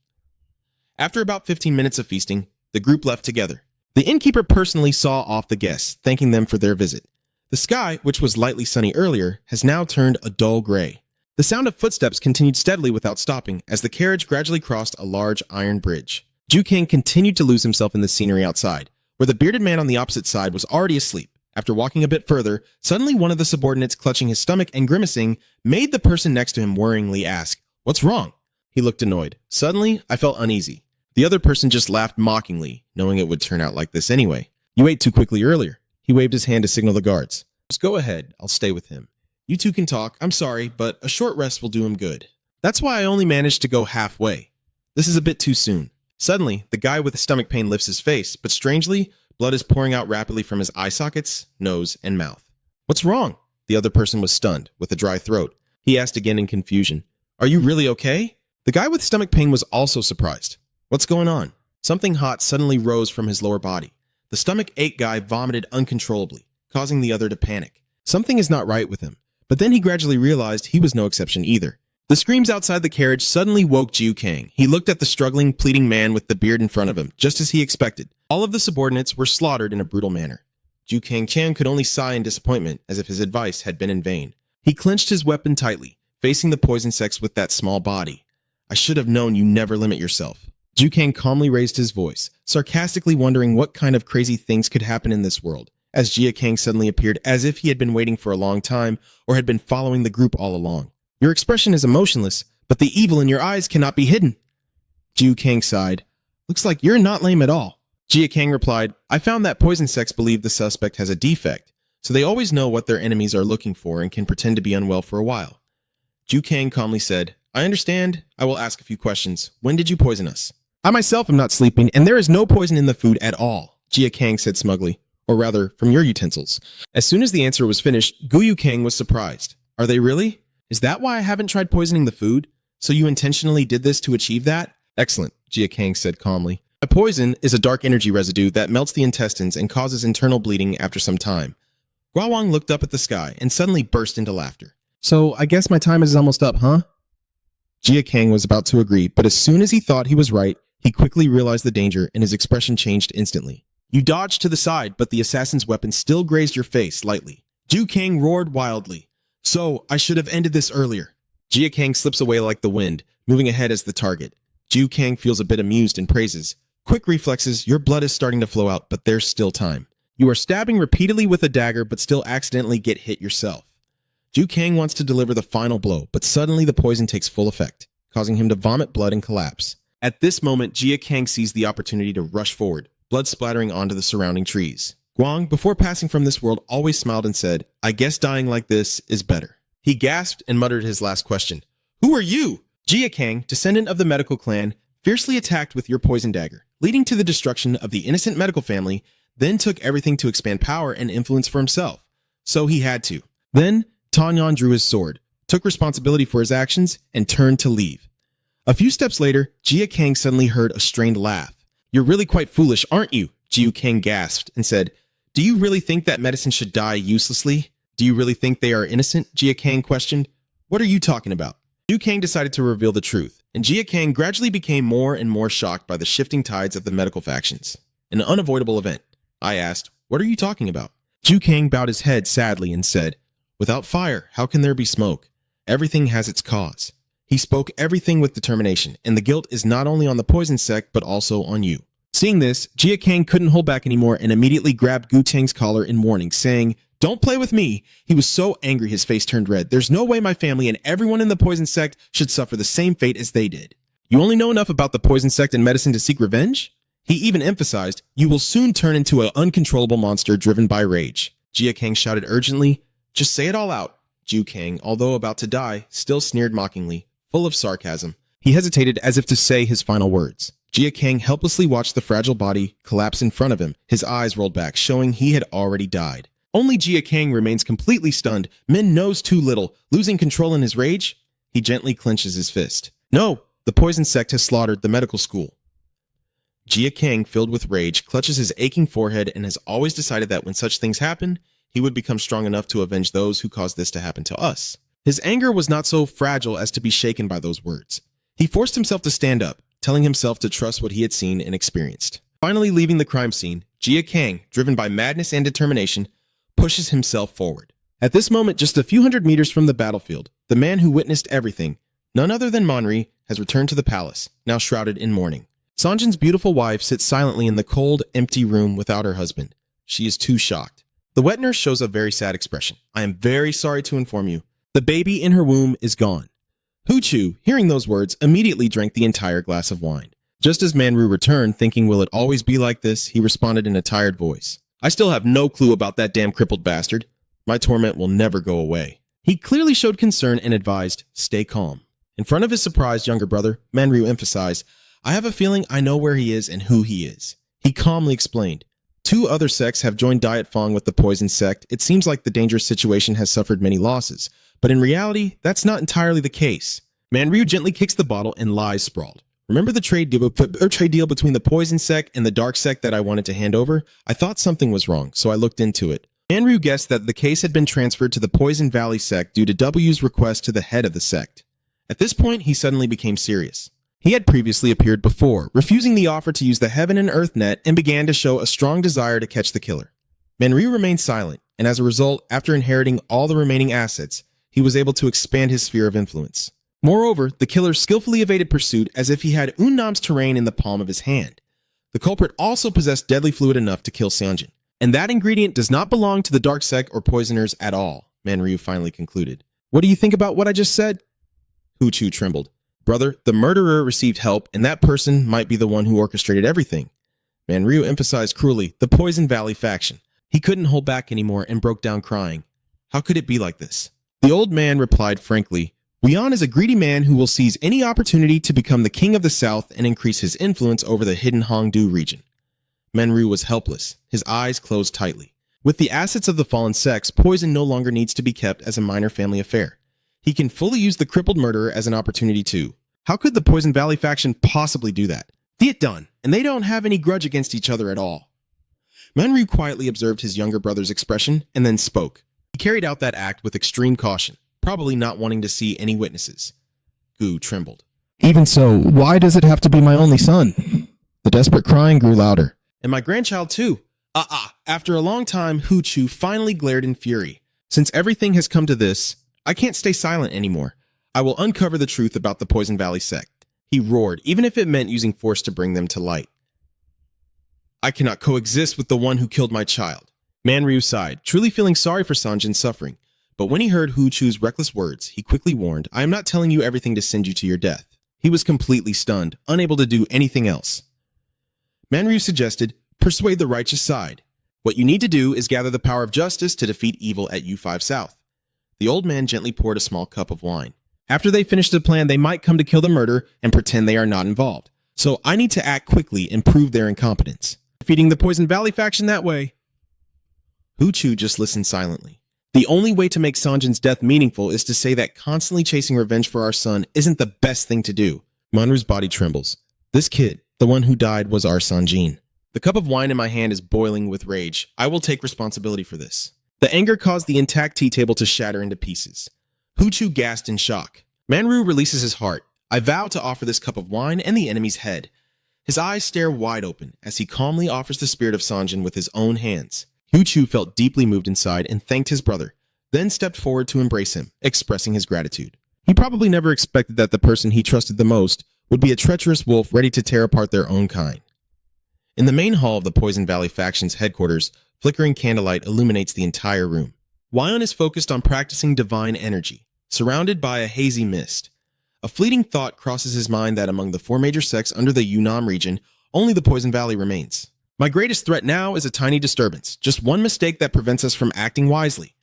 After about 15 minutes of feasting, the group left together. The innkeeper personally saw off the guests, thanking them for their visit. The sky, which was lightly sunny earlier, has now turned a dull gray. The sound of footsteps continued steadily without stopping as the carriage gradually crossed a large iron bridge. Ju King continued to lose himself in the scenery outside, where the bearded man on the opposite side was already asleep. After walking a bit further, suddenly one of the subordinates, clutching his stomach and grimacing, made the person next to him worryingly ask, "What's wrong?" He looked annoyed. Suddenly, I felt uneasy. The other person just laughed mockingly, knowing it would turn out like this anyway. "You ate too quickly earlier." He waved his hand to signal the guards. "Just go ahead, I'll stay with him. You two can talk, I'm sorry, but a short rest will do him good." That's why I only managed to go halfway. This is a bit too soon. Suddenly, the guy with the stomach pain lifts his face, but strangely, blood is pouring out rapidly from his eye sockets, nose, and mouth. "What's wrong?" The other person was stunned, with a dry throat. He asked again in confusion, "Are you really okay?" The guy with stomach pain was also surprised. "What's going on?" Something hot suddenly rose from his lower body. The stomach ache guy vomited uncontrollably, causing the other to panic. Something is not right with him, but then he gradually realized he was no exception either. The screams outside the carriage suddenly woke Jiu Kang. He looked at the struggling, pleading man with the beard in front of him, just as he expected. All of the subordinates were slaughtered in a brutal manner. Jiu Kang Chan could only sigh in disappointment, as if his advice had been in vain. He clenched his weapon tightly, facing the poison sects with that small body. "I should have known you never limit yourself." Jiu Kang calmly raised his voice, sarcastically wondering what kind of crazy things could happen in this world, as Jia Kang suddenly appeared as if he had been waiting for a long time or had been following the group all along. "Your expression is emotionless, but the evil in your eyes cannot be hidden." Jiu Kang sighed. "Looks like you're not lame at all." Jia Kang replied, "I found that poison sects believe the suspect has a defect, so they always know what their enemies are looking for and can pretend to be unwell for a while." Jiu Kang calmly said, I understand. I will ask a few questions. When did you poison us? I myself am not sleeping, and there is no poison in the food at all, Jia Kang said smugly. Or rather, from your utensils. As soon as the answer was finished, Guyu Kang was surprised. Are they really? Is that why I haven't tried poisoning the food? So you intentionally did this to achieve that? Excellent, Jia Kang said calmly. A poison is a dark energy residue that melts the intestines and causes internal bleeding after some time. Guawang looked up at the sky and suddenly burst into laughter. So I guess my time is almost up, huh? Jia Kang was about to agree, but as soon as he thought he was right, he quickly realized the danger and his expression changed instantly. You dodged to the side, but the assassin's weapon still grazed your face lightly. Ju Kang roared wildly. So, I should have ended this earlier. Jia Kang slips away like the wind, moving ahead as the target. Ju Kang feels a bit amused and praises. Quick reflexes, your blood is starting to flow out, but there's still time. You are stabbing repeatedly with a dagger, but still accidentally get hit yourself. Ju Kang wants to deliver the final blow, but suddenly the poison takes full effect, causing him to vomit blood and collapse. At this moment, Jia Kang sees the opportunity to rush forward, blood splattering onto the surrounding trees. Guang, before passing from this world, always smiled and said, I guess dying like this is better. He gasped and muttered his last question. Who are you? Jia Kang, descendant of the medical clan, fiercely attacked with your poison dagger, leading to the destruction of the innocent medical family, then took everything to expand power and influence for himself. So he had to. Then, Tanyan drew his sword, took responsibility for his actions, and turned to leave. A few steps later, Jia Kang suddenly heard a strained laugh. You're really quite foolish, aren't you? Jiu Kang gasped and said, Do you really think that medicine should die uselessly? Do you really think they are innocent? Jia Kang questioned. What are you talking about? Jiu Kang decided to reveal the truth, and Jia Kang gradually became more and more shocked by the shifting tides of the medical factions. An unavoidable event. I asked, What are you talking about? Jiu Kang bowed his head sadly and said, Without fire, how can there be smoke? Everything has its cause. He spoke everything with determination, and the guilt is not only on the poison sect, but also on you. Seeing this, Jia Kang couldn't hold back anymore and immediately grabbed Gu Tang's collar in warning, saying, Don't play with me. He was so angry his face turned red. There's no way my family and everyone in the poison sect should suffer the same fate as they did. You only know enough about the poison sect and medicine to seek revenge? He even emphasized, You will soon turn into an uncontrollable monster driven by rage. Jia Kang shouted urgently, Just say it all out. Jiu Kang, although about to die, still sneered mockingly, full of sarcasm. He hesitated as if to say his final words. Jia Kang helplessly watched the fragile body collapse in front of him, his eyes rolled back, showing he had already died. Only Jia Kang remains completely stunned. Min knows too little, losing control in his rage. He gently clenches his fist. No, the poison sect has slaughtered the medical school. Jia Kang, filled with rage, clutches his aching forehead and has always decided that when such things happen, he would become strong enough to avenge those who caused this to happen to us. His anger was not so fragile as to be shaken by those words. He forced himself to stand up, telling himself to trust what he had seen and experienced. Finally leaving the crime scene, Jia Kang, driven by madness and determination, pushes himself forward. At this moment, just a few hundred meters from the battlefield, the man who witnessed everything, none other than Manri, has returned to the palace, now shrouded in mourning. Sanjin's beautiful wife sits silently in the cold, empty room without her husband. She is too shocked. The wet nurse shows a very sad expression. I am very sorry to inform you. The baby in her womb is gone. Hu Chu, hearing those words, immediately drank the entire glass of wine. Just as Manru returned, thinking, will it always be like this, he responded in a tired voice. I still have no clue about that damn crippled bastard. My torment will never go away. He clearly showed concern and advised, stay calm. In front of his surprised younger brother, Manru emphasized, I have a feeling I know where he is and who he is. He calmly explained, 2 other sects have joined Diet Fong with the poison sect. It seems like the dangerous situation has suffered many losses. But in reality, that's not entirely the case. Manryu gently kicks the bottle and lies sprawled. Remember the trade deal between the poison sect and the dark sect that I wanted to hand over? I thought something was wrong, so I looked into it. Manryu guessed that the case had been transferred to the Poison Valley sect due to W's request to the head of the sect. At this point, he suddenly became serious. He had previously appeared before, refusing the offer to use the Heaven and Earth net and began to show a strong desire to catch the killer. Manryu remained silent, and as a result, after inheriting all the remaining assets, he was able to expand his sphere of influence. Moreover, the killer skillfully evaded pursuit as if he had Unnam's terrain in the palm of his hand. The culprit also possessed deadly fluid enough to kill Sanjin. And that ingredient does not belong to the dark sect or poisoners at all, Manryu finally concluded. What do you think about what I just said? Hu Chu trembled. Brother, the murderer received help, and that person might be the one who orchestrated everything. Manryu emphasized cruelly, the Poison Valley faction. He couldn't hold back anymore and broke down crying. How could it be like this? The old man replied frankly, Wian is a greedy man who will seize any opportunity to become the king of the south and increase his influence over the hidden Hongdu region. Manru was helpless, his eyes closed tightly. With the assets of the fallen sects, poison no longer needs to be kept as a minor family affair. He can fully use the crippled murderer as an opportunity too. How could the Poison Valley faction possibly do that? See it done, and they don't have any grudge against each other at all. Manru quietly observed his younger brother's expression and then spoke. He carried out that act with extreme caution, probably not wanting to see any witnesses. Gu trembled. Even so, why does it have to be my only son? The desperate crying grew louder. And my grandchild too. After a long time, Hu Chu finally glared in fury. Since everything has come to this, I can't stay silent anymore. I will uncover the truth about the Poison Valley sect. He roared, even if it meant using force to bring them to light. I cannot coexist with the one who killed my child. Manryu sighed, truly feeling sorry for Sanjin's suffering. But when he heard Hu Chu's reckless words, he quickly warned, I am not telling you everything to send you to your death. He was completely stunned, unable to do anything else. Manryu suggested, persuade the righteous side. What you need to do is gather the power of justice to defeat evil at U5 South. The old man gently poured a small cup of wine. After they finish the plan, they might come to kill the murderer and pretend they are not involved. So I need to act quickly and prove their incompetence. Defeating the Poison Valley faction that way. Hu Chu just listened silently. The only way to make Sanjin's death meaningful is to say that constantly chasing revenge for our son isn't the best thing to do. Manru's body trembles. This kid, the one who died, was our Sanjin. The cup of wine in my hand is boiling with rage. I will take responsibility for this. The anger caused the intact tea table to shatter into pieces. Hu Chu gasped in shock. Manru releases his heart. I vow to offer this cup of wine and the enemy's head. His eyes stare wide open as he calmly offers the spirit of Sanjin with his own hands. Hu Chu felt deeply moved inside and thanked his brother, then stepped forward to embrace him, expressing his gratitude. He probably never expected that the person he trusted the most would be a treacherous wolf ready to tear apart their own kind. In the main hall of the Poison Valley faction's headquarters, flickering candlelight illuminates the entire room. Wion is focused on practicing divine energy, surrounded by a hazy mist. A fleeting thought crosses his mind that among the 4 major sects under the Yunnan region, only the Poison Valley remains. My greatest threat now is a tiny disturbance, just one mistake that prevents us from acting wisely.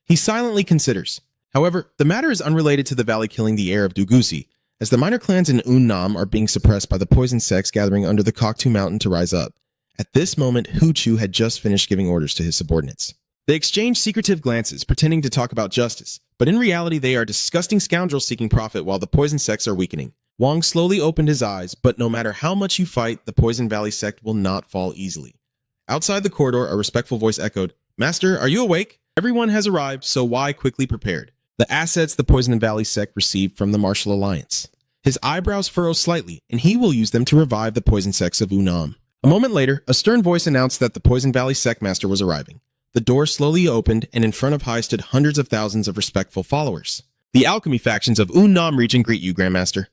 He silently considers. However, the matter is unrelated to the valley killing the heir of Dugusi, as the minor clans in Unnam are being suppressed by the poison sects gathering under the Koktu Mountain to rise up. At this moment, Hu Chu had just finished giving orders to his subordinates. They exchanged secretive glances, pretending to talk about justice, but in reality they are disgusting scoundrels seeking profit while the poison sects are weakening. Wang slowly opened his eyes, but no matter how much you fight, the Poison Valley sect will not fall easily. Outside the corridor, a respectful voice echoed, Master, are you awake? Everyone has arrived, so why quickly prepared? The assets the Poison Valley sect received from the Martial Alliance. His eyebrows furrow slightly, and he will use them to revive the poison sects of Unnam. A moment later, a stern voice announced that the Poison Valley sect master was arriving. The door slowly opened, and in front of Hai stood hundreds of thousands of respectful followers. The alchemy factions of Unnam region greet you, Grandmaster.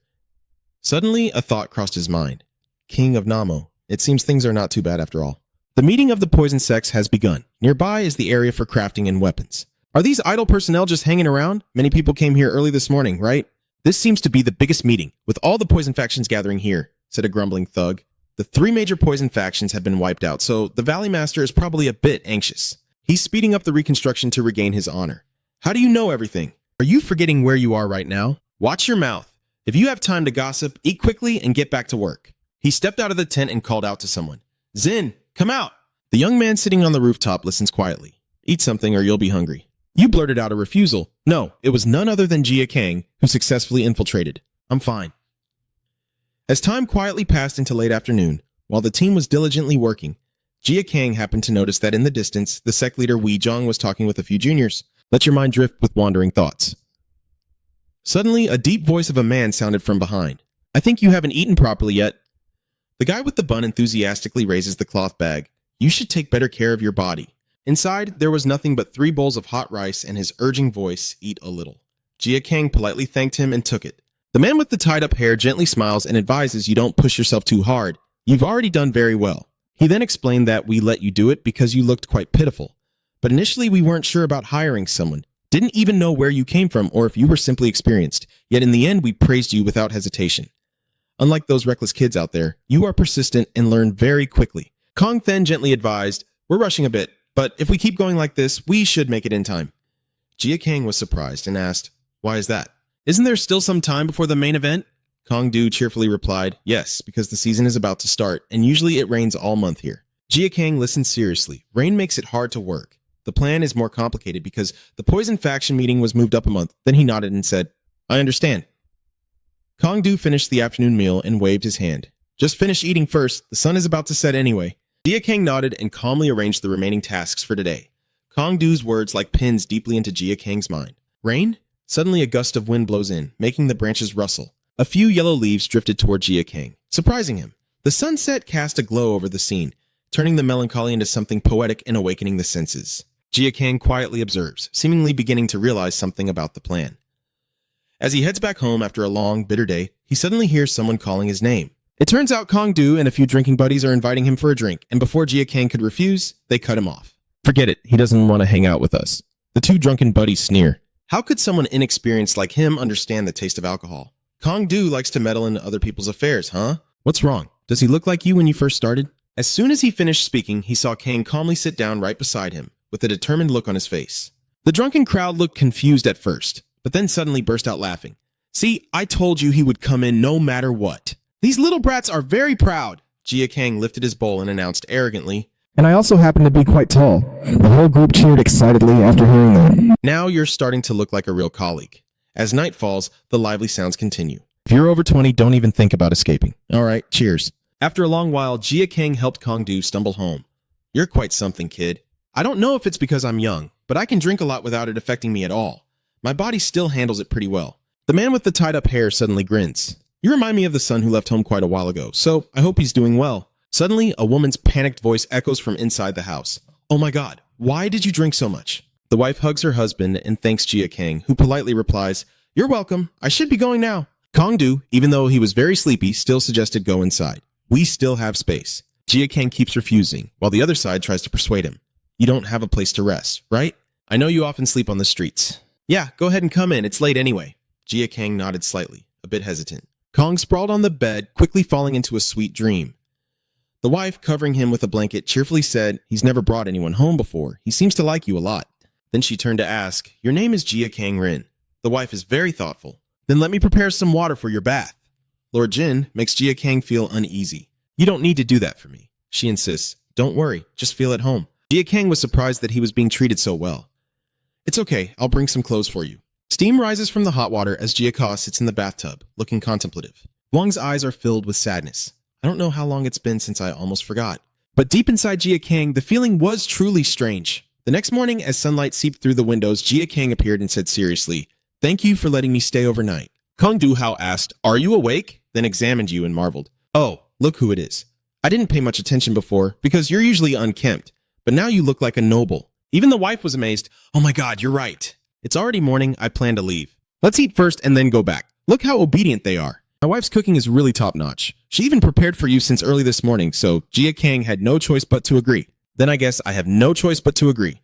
Suddenly, a thought crossed his mind. King of Namo. It seems things are not too bad after all. The meeting of the poison sects has begun. Nearby is the area for crafting and weapons. Are these idle personnel just hanging around? Many people came here early this morning, right? This seems to be the biggest meeting, with all the poison factions gathering here, said a grumbling thug. The 3 major poison factions have been wiped out, so the Valley Master is probably a bit anxious. He's speeding up the reconstruction to regain his honor. How do you know everything? Are you forgetting where you are right now? Watch your mouth. If you have time to gossip, eat quickly and get back to work. He stepped out of the tent and called out to someone. Zin, come out! The young man sitting on the rooftop listens quietly. Eat something or you'll be hungry. You blurted out a refusal. No, it was none other than Jin Gang, who successfully infiltrated. I'm fine. As time quietly passed into late afternoon, while the team was diligently working, Jin Gang happened to notice that in the distance, the sect leader Wei Zhang was talking with a few juniors. Let your mind drift with wandering thoughts. Suddenly, a deep voice of a man sounded from behind. I think you haven't eaten properly yet. The guy with the bun enthusiastically raises the cloth bag. You should take better care of your body. Inside, there was nothing but 3 bowls of hot rice and his urging voice, eat a little. Jin Gang politely thanked him and took it. The man with the tied-up hair gently smiles and advises you don't push yourself too hard. You've already done very well. He then explained that we let you do it because you looked quite pitiful. But initially we weren't sure about hiring someone. Didn't even know where you came from or if you were simply experienced. Yet in the end, we praised you without hesitation. Unlike those reckless kids out there, you are persistent and learn very quickly. Kong then gently advised, we're rushing a bit, but if we keep going like this, we should make it in time. Jin Gang was surprised and asked, why is that? Isn't there still some time before the main event? Kong-du cheerfully replied, yes, because the season is about to start, and usually it rains all month here. Jia Kang listened seriously. Rain makes it hard to work. The plan is more complicated because the Poison faction meeting was moved up a month. Then he nodded and said, I understand. Kong-du finished the afternoon meal and waved his hand. Just finish eating first. The sun is about to set anyway. Jia Kang nodded and calmly arranged the remaining tasks for today. Kong-du's words like pins deeply into Jia Kang's mind. Rain? Suddenly a gust of wind blows in, making the branches rustle. A few yellow leaves drifted toward Jia Kang, surprising him. The sunset cast a glow over the scene, turning the melancholy into something poetic and awakening the senses. Jia Kang quietly observes, seemingly beginning to realize something about the plan. As he heads back home after a long, bitter day, he suddenly hears someone calling his name. It turns out Kong-du and a few drinking buddies are inviting him for a drink, and before Jia Kang could refuse, they cut him off. Forget it, he doesn't want to hang out with us. The two drunken buddies sneer. How could someone inexperienced like him understand the taste of alcohol? Kong-du likes to meddle in other people's affairs, huh? What's wrong? Does he look like you when you first started? As soon as he finished speaking, he saw Kang calmly sit down right beside him, with a determined look on his face. The drunken crowd looked confused at first, but then suddenly burst out laughing. See, I told you he would come in no matter what. These little brats are very proud. Jia Kang lifted his bowl and announced arrogantly, And I also happen to be quite tall. The whole group cheered excitedly after hearing that. Now you're starting to look like a real colleague. As night falls, the lively sounds continue. If you're over 20, don't even think about escaping. All right, cheers. After a long while, Jia Kang helped Kong-du stumble home. You're quite something, kid. I don't know if it's because I'm young, but I can drink a lot without it affecting me at all. My body still handles it pretty well. The man with the tied-up hair suddenly grins. You remind me of the son who left home quite a while ago, so I hope he's doing well. Suddenly, a woman's panicked voice echoes from inside the house. Oh my god, why did you drink so much? The wife hugs her husband and thanks Jia Kang, who politely replies, You're welcome. I should be going now. Kong-du, even though he was very sleepy, still suggested go inside. We still have space. Jia Kang keeps refusing, while the other side tries to persuade him. You don't have a place to rest, right? I know you often sleep on the streets. Yeah, go ahead and come in. It's late anyway. Jia Kang nodded slightly, a bit hesitant. Kong sprawled on the bed, quickly falling into a sweet dream. The wife, covering him with a blanket, cheerfully said, He's never brought anyone home before. He seems to like you a lot. Then she turned to ask, Your name is Jia Kang Rin. The wife is very thoughtful. Then let me prepare some water for your bath. Lord Jin makes Jia Kang feel uneasy. You don't need to do that for me. She insists. Don't worry, just feel at home. Jia Kang was surprised that he was being treated so well. It's okay, I'll bring some clothes for you. Steam rises from the hot water as Jia Ka sits in the bathtub, looking contemplative. Wang's eyes are filled with sadness. I don't know how long it's been since I almost forgot. But deep inside Jia Kang, the feeling was truly strange. The next morning, as sunlight seeped through the windows, Jia Kang appeared and said seriously, Thank you for letting me stay overnight. Kong-du Hao asked, Are you awake? Then examined you and marveled. Oh, look who it is. I didn't pay much attention before, because you're usually unkempt. But now you look like a noble. Even the wife was amazed. Oh my god, you're right. It's already morning, I plan to leave. Let's eat first and then go back. Look how obedient they are. My wife's cooking is really top-notch. She even prepared for you since early this morning, so Jia Kang had no choice but to agree. Then I guess I have no choice but to agree.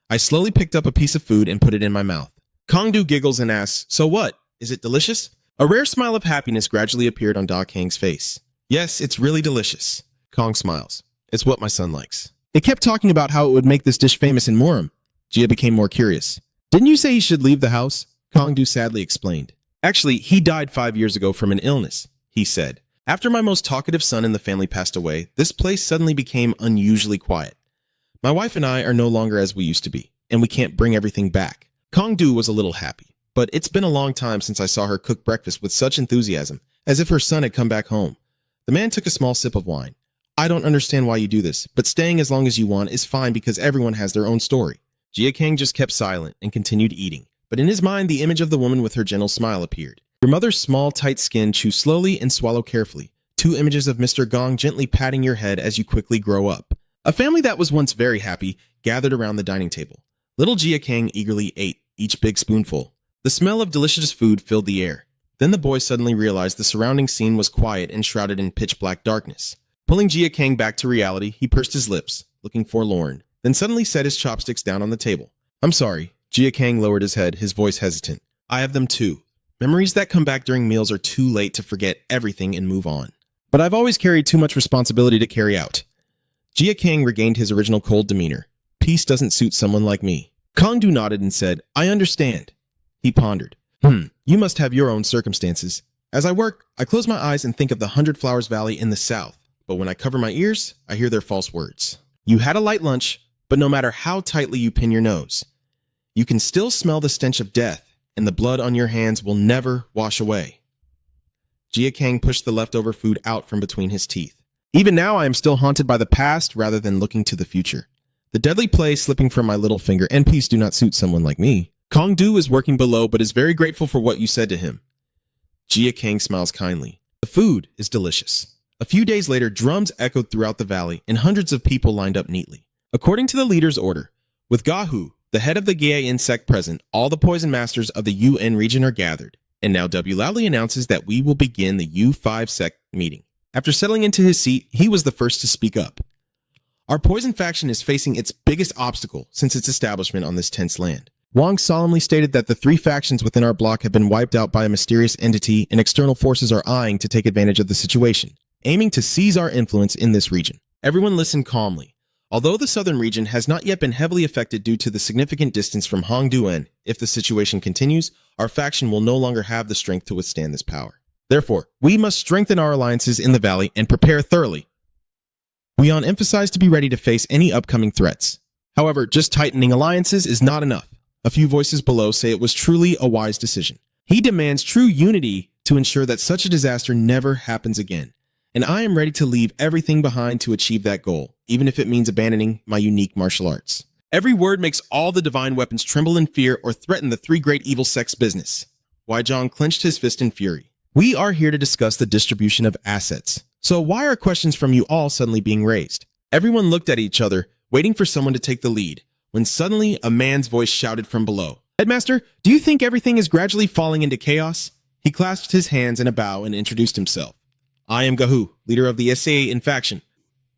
I slowly picked up a piece of food and put it in my mouth. Kong-du giggles and asks, So what? Is it delicious? A rare smile of happiness gradually appeared on Da Kang's face. Yes, it's really delicious. Kong smiles. It's what my son likes. It kept talking about how it would make this dish famous in Morum. Jia became more curious. Didn't you say he should leave the house? Kong-du sadly explained. Actually, he died 5 years ago from an illness, he said. After my most talkative son in the family passed away, this place suddenly became unusually quiet. My wife and I are no longer as we used to be, and we can't bring everything back. Kong-du was a little happy, but it's been a long time since I saw her cook breakfast with such enthusiasm, as if her son had come back home. The man took a small sip of wine. I don't understand why you do this, but staying as long as you want is fine because everyone has their own story. Jia Kang just kept silent and continued eating, but in his mind the image of the woman with her gentle smile appeared. Your mother's small, tight skin chew slowly and swallow carefully. 2 images of Mr. Gong gently patting your head as you quickly grow up. A family that was once very happy gathered around the dining table. Little Jia Kang eagerly ate each big spoonful. The smell of delicious food filled the air. Then the boy suddenly realized the surrounding scene was quiet and shrouded in pitch-black darkness. Pulling Jia Kang back to reality, he pursed his lips, looking forlorn, then suddenly set his chopsticks down on the table. I'm sorry. Jia Kang lowered his head, his voice hesitant. I have them too. Memories that come back during meals are too late to forget everything and move on. But I've always carried too much responsibility to carry out. Jia Kang regained his original cold demeanor. Peace doesn't suit someone like me. Kong-du nodded and said, I understand. He pondered. You must have your own circumstances. As I work, I close my eyes and think of the 100 Flowers Valley in the south, but when I cover my ears, I hear their false words. You had a light lunch, but no matter how tightly you pin your nose, you can still smell the stench of death, and the blood on your hands will never wash away. Jin Gang pushed the leftover food out from between his teeth. Even now, I am still haunted by the past rather than looking to the future. The deadly play slipping from my little finger and peace do not suit someone like me. Kong Du is working below but is very grateful for what you said to him. Jin Gang smiles kindly. The food is delicious. A few days later, drums echoed throughout the valley and hundreds of people lined up neatly. According to the leader's order, with Gahu, the head of the Gain sect present, all the poison masters of the UN region are gathered. And now W loudly announces that we will begin the U5 sect meeting. After settling into his seat, he was the first to speak up. Our poison faction is facing its biggest obstacle since its establishment on this tense land. Wang solemnly stated that the 3 factions within our bloc have been wiped out by a mysterious entity and external forces are eyeing to take advantage of the situation, aiming to seize our influence in this region. Everyone listened calmly. Although the southern region has not yet been heavily affected due to the significant distance from Hongduan, if the situation continues, our faction will no longer have the strength to withstand this power. Therefore, we must strengthen our alliances in the valley and prepare thoroughly. We emphasize to be ready to face any upcoming threats. However, just tightening alliances is not enough. A few voices below say it was truly a wise decision. He demands true unity to ensure that such a disaster never happens again. And I am ready to leave everything behind to achieve that goal, even if it means abandoning my unique martial arts. Every word makes all the divine weapons tremble in fear or threaten the 3 great evil sects' business. Wei Zhang clenched his fist in fury. We are here to discuss the distribution of assets. So why are questions from you all suddenly being raised? Everyone looked at each other, waiting for someone to take the lead, when suddenly a man's voice shouted from below. Headmaster, do you think everything is gradually falling into chaos? He clasped his hands in a bow and introduced himself. I am Gahu, leader of the SA faction.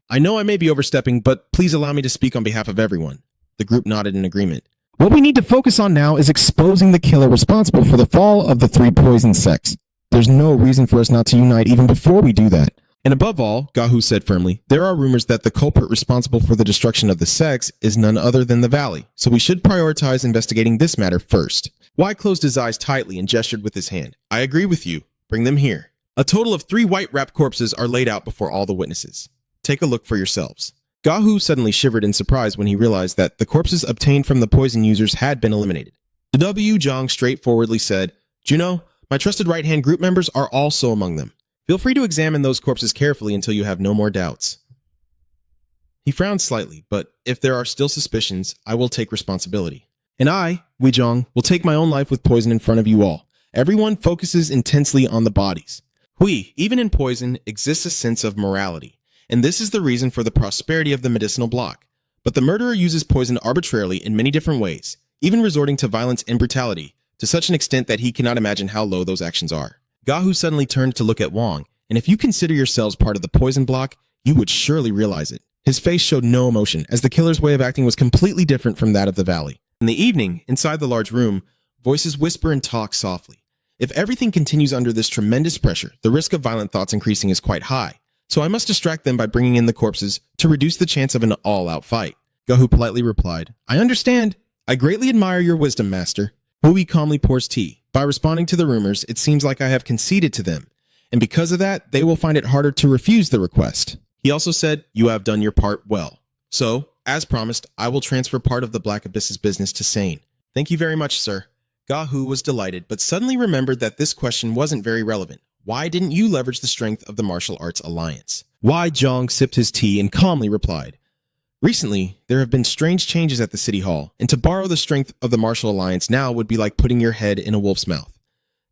I know I may be overstepping, but please allow me to speak on behalf of everyone. The group nodded in agreement. What we need to focus on now is exposing the killer responsible for the fall of the 3 poison sects. There's no reason for us not to unite even before we do that. And above all, Gahu said firmly, there are rumors that the culprit responsible for the destruction of the sects is none other than the Valley, so we should prioritize investigating this matter first. Wai closed his eyes tightly and gestured with his hand. I agree with you. Bring them here. A total of 3 white-wrapped corpses are laid out before all the witnesses. Take a look for yourselves. Gahu suddenly shivered in surprise when he realized that the corpses obtained from the poison users had been eliminated. W. Zhang straightforwardly said, Juno, my trusted right-hand group members are also among them. Feel free to examine those corpses carefully until you have no more doubts. He frowned slightly, but if there are still suspicions, I will take responsibility. And I, Wei Zhang, will take my own life with poison in front of you all. Everyone focuses intensely on the bodies. Even in poison, exists a sense of morality, and this is the reason for the prosperity of the medicinal block. But the murderer uses poison arbitrarily in many different ways, even resorting to violence and brutality, to such an extent that he cannot imagine how low those actions are. Gahu suddenly turned to look at Wang, and if you consider yourselves part of the poison block, you would surely realize it. His face showed no emotion, as the killer's way of acting was completely different from that of the Valley. In the evening, inside the large room, voices whisper and talk softly. If everything continues under this tremendous pressure, the risk of violent thoughts increasing is quite high, so I must distract them by bringing in the corpses to reduce the chance of an all-out fight. Gahu politely replied, I understand. I greatly admire your wisdom, master. Hui calmly pours tea. By responding to the rumors, it seems like I have conceded to them, and because of that, they will find it harder to refuse the request. He also said, you have done your part well. So, as promised, I will transfer part of the Black Abyss's business to Sane. Thank you very much, sir. Gahu was delighted, but suddenly remembered that this question wasn't very relevant. Why didn't you leverage the strength of the martial arts alliance? Wei Zhang sipped his tea and calmly replied, Recently, there have been strange changes at the city hall, and to borrow the strength of the martial alliance now would be like putting your head in a wolf's mouth.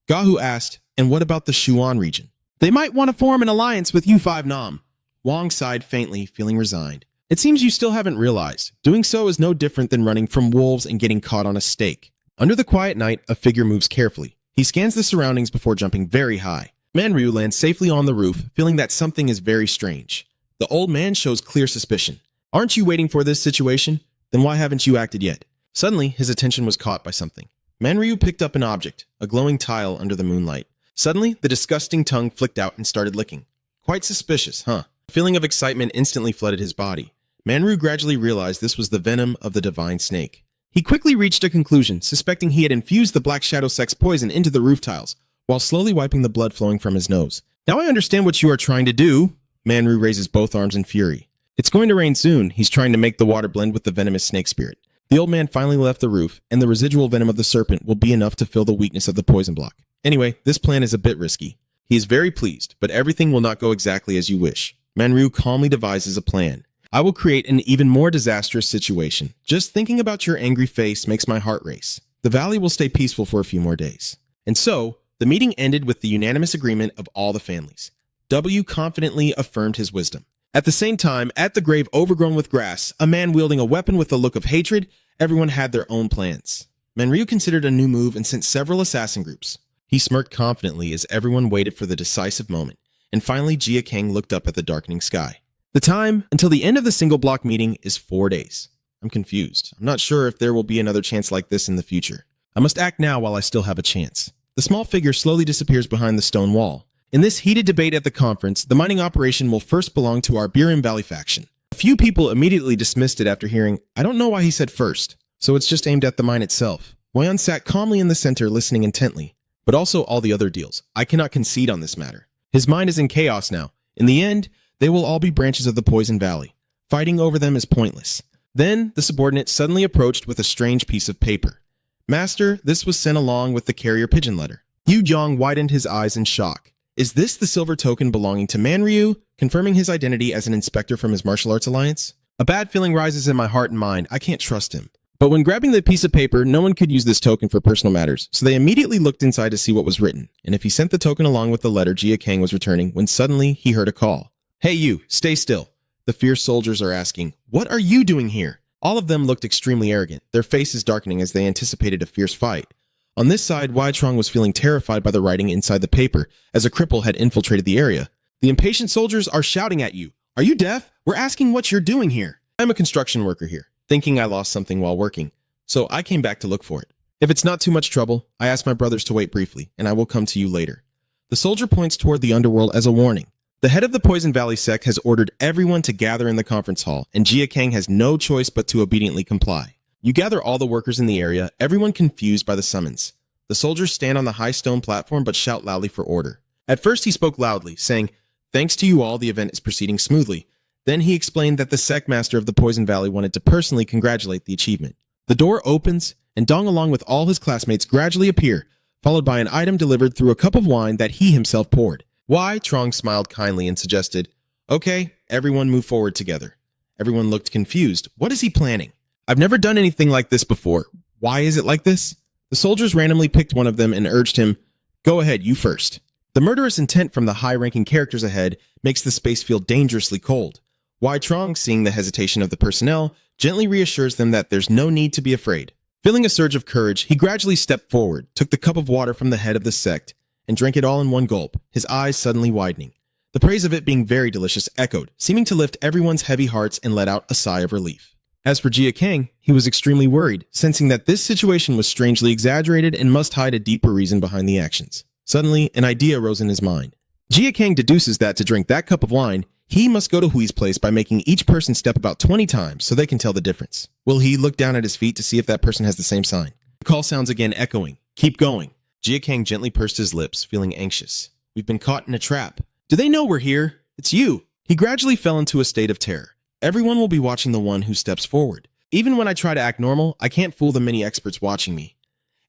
Gahu asked, and what about the Sichuan region? They might want to form an alliance with U5 Nam. Wang sighed faintly, feeling resigned. It seems you still haven't realized. Doing so is no different than running from wolves and getting caught on a stake. Under the quiet night, a figure moves carefully. He scans the surroundings before jumping very high. Manryu lands safely on the roof, feeling that something is very strange. The old man shows clear suspicion. Aren't you waiting for this situation? Then why haven't you acted yet? Suddenly, his attention was caught by something. Manryu picked up an object, a glowing tile under the moonlight. Suddenly, the disgusting tongue flicked out and started licking. Quite suspicious, huh? A feeling of excitement instantly flooded his body. Manryu gradually realized this was the venom of the divine snake. He quickly reached a conclusion, suspecting he had infused the Black Shadow sect's poison into the roof tiles, while slowly wiping the blood flowing from his nose. Now I understand what you are trying to do. Manru raises both arms in fury. It's going to rain soon. He's trying to make the water blend with the venomous snake spirit. The old man finally left the roof, and the residual venom of the serpent will be enough to fill the weakness of the poison block. Anyway, this plan is a bit risky. He is very pleased, but everything will not go exactly as you wish. Manru calmly devises a plan. I will create an even more disastrous situation. Just thinking about your angry face makes my heart race. The valley will stay peaceful for a few more days. And so, the meeting ended with the unanimous agreement of all the families. W confidently affirmed his wisdom. At the same time, at the grave overgrown with grass, a man wielding a weapon with a look of hatred, everyone had their own plans. Manryu considered a new move and sent several assassin groups. He smirked confidently as everyone waited for the decisive moment, and finally Jia Kang looked up at the darkening sky. The time until the end of the single block meeting is 4 days. I'm confused. I'm not sure if there will be another chance like this in the future. I must act now while I still have a chance. The small figure slowly disappears behind the stone wall. In this heated debate at the conference, the mining operation will first belong to our Birim Valley faction. A few people immediately dismissed it after hearing, I don't know why he said first, so it's just aimed at the mine itself. Wayan sat calmly in the center listening intently, but also all the other deals. I cannot concede on this matter. His mind is in chaos now. In the end, they will all be branches of the Poison Valley. Fighting over them is pointless. Then, the subordinate suddenly approached with a strange piece of paper. Master, this was sent along with the carrier pigeon letter. Yu Jiang widened his eyes in shock. Is this the silver token belonging to Manryu, confirming his identity as an inspector from his martial arts alliance? A bad feeling rises in my heart and mind. I can't trust him. But when grabbing the piece of paper, no one could use this token for personal matters, so they immediately looked inside to see what was written, and if he sent the token along with the letter Jia Kang was returning, when suddenly he heard a call. Hey you, stay still. The fierce soldiers are asking, what are you doing here? All of them looked extremely arrogant, their faces darkening as they anticipated a fierce fight. On this side, Wai Trong was feeling terrified by the writing inside the paper, as a cripple had infiltrated the area. The impatient soldiers are shouting at you. Are you deaf? We're asking what you're doing here. I'm a construction worker here, thinking I lost something while working, so I came back to look for it. If it's not too much trouble, I ask my brothers to wait briefly, and I will come to you later. The soldier points toward the underworld as a warning. The head of the Poison Valley sect has ordered everyone to gather in the conference hall, and Jia Kang has no choice but to obediently comply. You gather all the workers in the area, everyone confused by the summons. The soldiers stand on the high stone platform but shout loudly for order. At first he spoke loudly, saying, thanks to you all, the event is proceeding smoothly. Then he explained that the sect master of the Poison Valley wanted to personally congratulate the achievement. The door opens, and Dong along with all his classmates gradually appear, followed by an item delivered through a cup of wine that he himself poured. Wai Trong smiled kindly and suggested, okay, everyone move forward together. Everyone looked confused. What is he planning? I've never done anything like this before. Why is it like this? The soldiers randomly picked one of them and urged him, go ahead, you first. The murderous intent from the high-ranking characters ahead makes the space feel dangerously cold. Wai Trong, seeing the hesitation of the personnel, gently reassures them that there's no need to be afraid. Feeling a surge of courage, he gradually stepped forward, took the cup of water from the head of the sect, and drank it all in one gulp, his eyes suddenly widening. The praise of it being very delicious echoed, seeming to lift everyone's heavy hearts and let out a sigh of relief. As for Jia Kang, he was extremely worried, sensing that this situation was strangely exaggerated and must hide a deeper reason behind the actions. Suddenly, an idea rose in his mind. Jia Kang deduces that to drink that cup of wine, he must go to Hui's place by making each person step about 20 times so they can tell the difference. Will he look down at his feet to see if that person has the same sign? The call sounds again echoing. Keep going. Jia Kang gently pursed his lips, feeling anxious. We've been caught in a trap. Do they know we're here? It's you. He gradually fell into a state of terror. Everyone will be watching the one who steps forward. Even when I try to act normal, I can't fool the many experts watching me.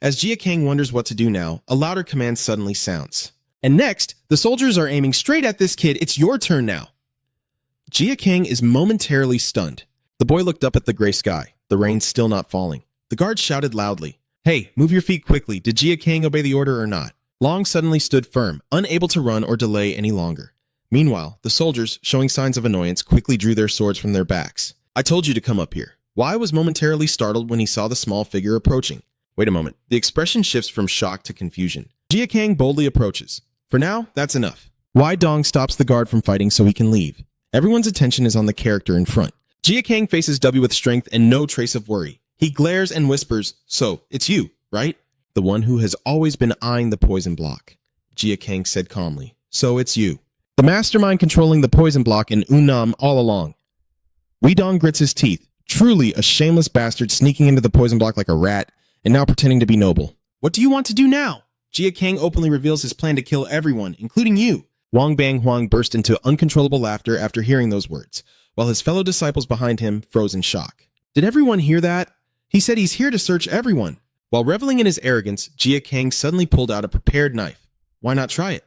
As Jia Kang wonders what to do now, a louder command suddenly sounds. And next, the soldiers are aiming straight at this kid. It's your turn now. Jia Kang is momentarily stunned. The boy looked up at the gray sky, the rain still not falling. The guard shouted loudly, hey, move your feet quickly. Did Jia Kang obey the order or not? Long suddenly stood firm, unable to run or delay any longer. Meanwhile, the soldiers, showing signs of annoyance, quickly drew their swords from their backs. I told you to come up here. Wai was momentarily startled when he saw the small figure approaching. Wait a moment. The expression shifts from shock to confusion. Jia Kang boldly approaches. For now, that's enough. Wai Dong stops the guard from fighting so he can leave. Everyone's attention is on the character in front. Jia Kang faces W with strength and no trace of worry. He glares and whispers, so, it's you, right? The one who has always been eyeing the poison block. Jia Kang said calmly, so it's you. The mastermind controlling the poison block in Unam all along. Wei Dong grits his teeth. Truly a shameless bastard, sneaking into the poison block like a rat, and now pretending to be noble. What do you want to do now? Jia Kang openly reveals his plan to kill everyone, including you. Wang Bang Huang burst into uncontrollable laughter after hearing those words, while his fellow disciples behind him froze in shock. Did everyone hear that? He said he's here to search everyone. While reveling in his arrogance, Jia Kang suddenly pulled out a prepared knife. Why not try it?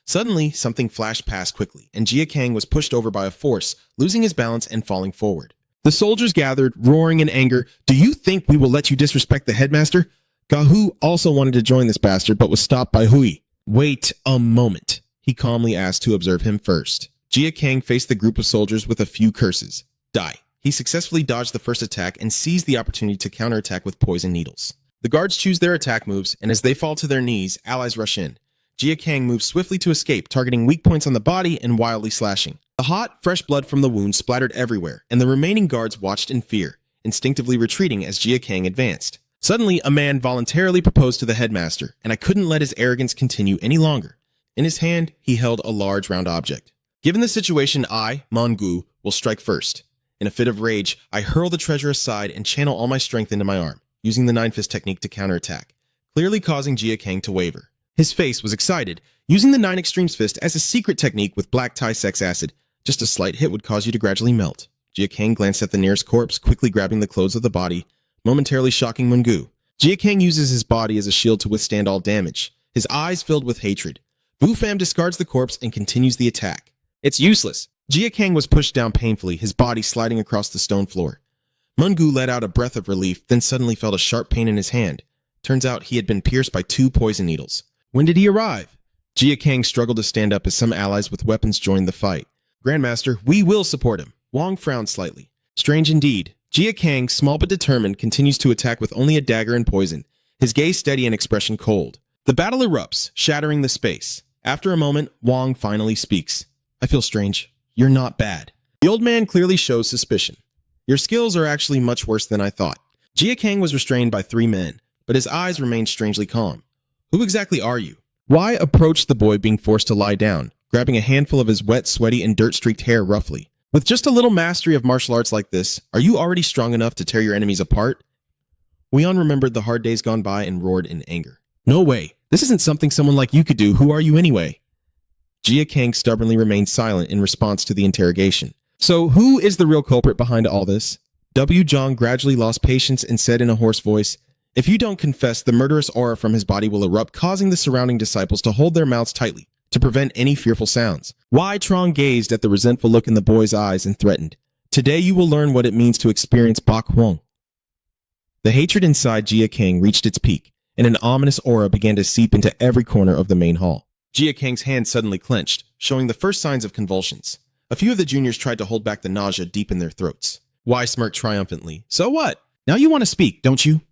Suddenly, something flashed past quickly, and Jia Kang was pushed over by a force, losing his balance and falling forward. The soldiers gathered, roaring in anger. Do you think we will let you disrespect the headmaster? Gahu also wanted to join this bastard, but was stopped by Hui. Wait a moment, he calmly asked to observe him first. Jia Kang faced the group of soldiers with a few curses. Die. He successfully dodged the first attack and seized the opportunity to counterattack with poison needles. The guards choose their attack moves, and as they fall to their knees, allies rush in. Jia Kang moves swiftly to escape, targeting weak points on the body and wildly slashing. The hot, fresh blood from the wound splattered everywhere, and the remaining guards watched in fear, instinctively retreating as Jia Kang advanced. Suddenly, a man voluntarily proposed to the headmaster, and I couldn't let his arrogance continue any longer. In his hand, he held a large round object. Given the situation, I, Mongu, will strike first. In a fit of rage, I hurl the treasure aside and channel all my strength into my arm, using the Nine Fist technique to counterattack, clearly causing Jia Kang to waver. His face was excited. Using the Nine Extremes Fist as a secret technique with black Thai sex acid, just a slight hit would cause you to gradually melt. Jia Kang glanced at the nearest corpse, quickly grabbing the clothes of the body, momentarily shocking Mungu. Jia Kang uses his body as a shield to withstand all damage, his eyes filled with hatred. Wu Fam discards the corpse and continues the attack. It's useless. Jia Kang was pushed down painfully, his body sliding across the stone floor. Mungu let out a breath of relief, then suddenly felt a sharp pain in his hand. Turns out he had been pierced by 2 poison needles. When did he arrive? Jia Kang struggled to stand up as some allies with weapons joined the fight. Grandmaster, we will support him. Wang frowned slightly. Strange indeed. Jia Kang, small but determined, continues to attack with only a dagger and poison, his gaze steady and expression cold. The battle erupts, shattering the space. After a moment, Wang finally speaks. I feel strange. You're not bad. The old man clearly shows suspicion. Your skills are actually much worse than I thought. Jia Kang was restrained by 3 men, but his eyes remained strangely calm. Who exactly are you? Wai approached the boy being forced to lie down, grabbing a handful of his wet, sweaty, and dirt-streaked hair roughly. With just a little mastery of martial arts like this, are you already strong enough to tear your enemies apart? Weon remembered the hard days gone by and roared in anger. No way. This isn't something someone like you could do. Who are you anyway? Jia Kang stubbornly remained silent in response to the interrogation. So who is the real culprit behind all this? W. Zhang gradually lost patience and said in a hoarse voice, if you don't confess, the murderous aura from his body will erupt, causing the surrounding disciples to hold their mouths tightly to prevent any fearful sounds. Wai Trong gazed at the resentful look in the boy's eyes and threatened, today you will learn what it means to experience Bak Huang. The hatred inside Jia Kang reached its peak, and an ominous aura began to seep into every corner of the main hall. Jia Kang's hand suddenly clenched, showing the first signs of convulsions. A few of the juniors tried to hold back the nausea deep in their throats. Wai smirked triumphantly. So what? Now you want to speak, don't you?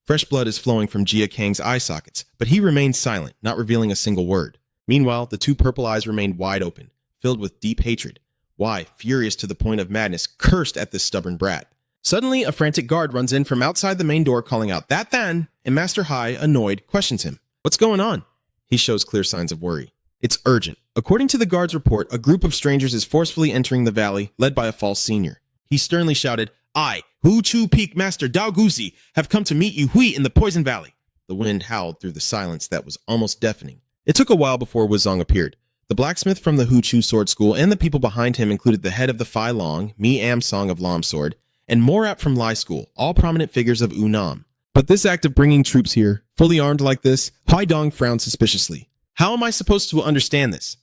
Fresh blood is flowing from Jia Kang's eye sockets, but he remained silent, not revealing a single word. Meanwhile, the 2 purple eyes remained wide open, filled with deep hatred. Wai, furious to the point of madness, cursed at this stubborn brat. Suddenly, a frantic guard runs in from outside the main door calling out, that then, and Master Hai, annoyed, questions him. What's going on? He shows clear signs of worry. It's urgent. According to the guard's report, a group of strangers is forcefully entering the valley, led by a false senior. He sternly shouted, I, Hu Chu Peak Master Dao Guzi, have come to meet you Hui in the Poison Valley. The wind howled through the silence that was almost deafening. It took a while before Wuzong appeared. The blacksmith from the Hu Chu Sword School and the people behind him included the head of the Phi Long, Mi Am Song of Lam Sword, and Morat from Lai School, all prominent figures of Unam. But this act of bringing troops here, fully armed like this, Huaidong frowned suspiciously. How am I supposed to understand this?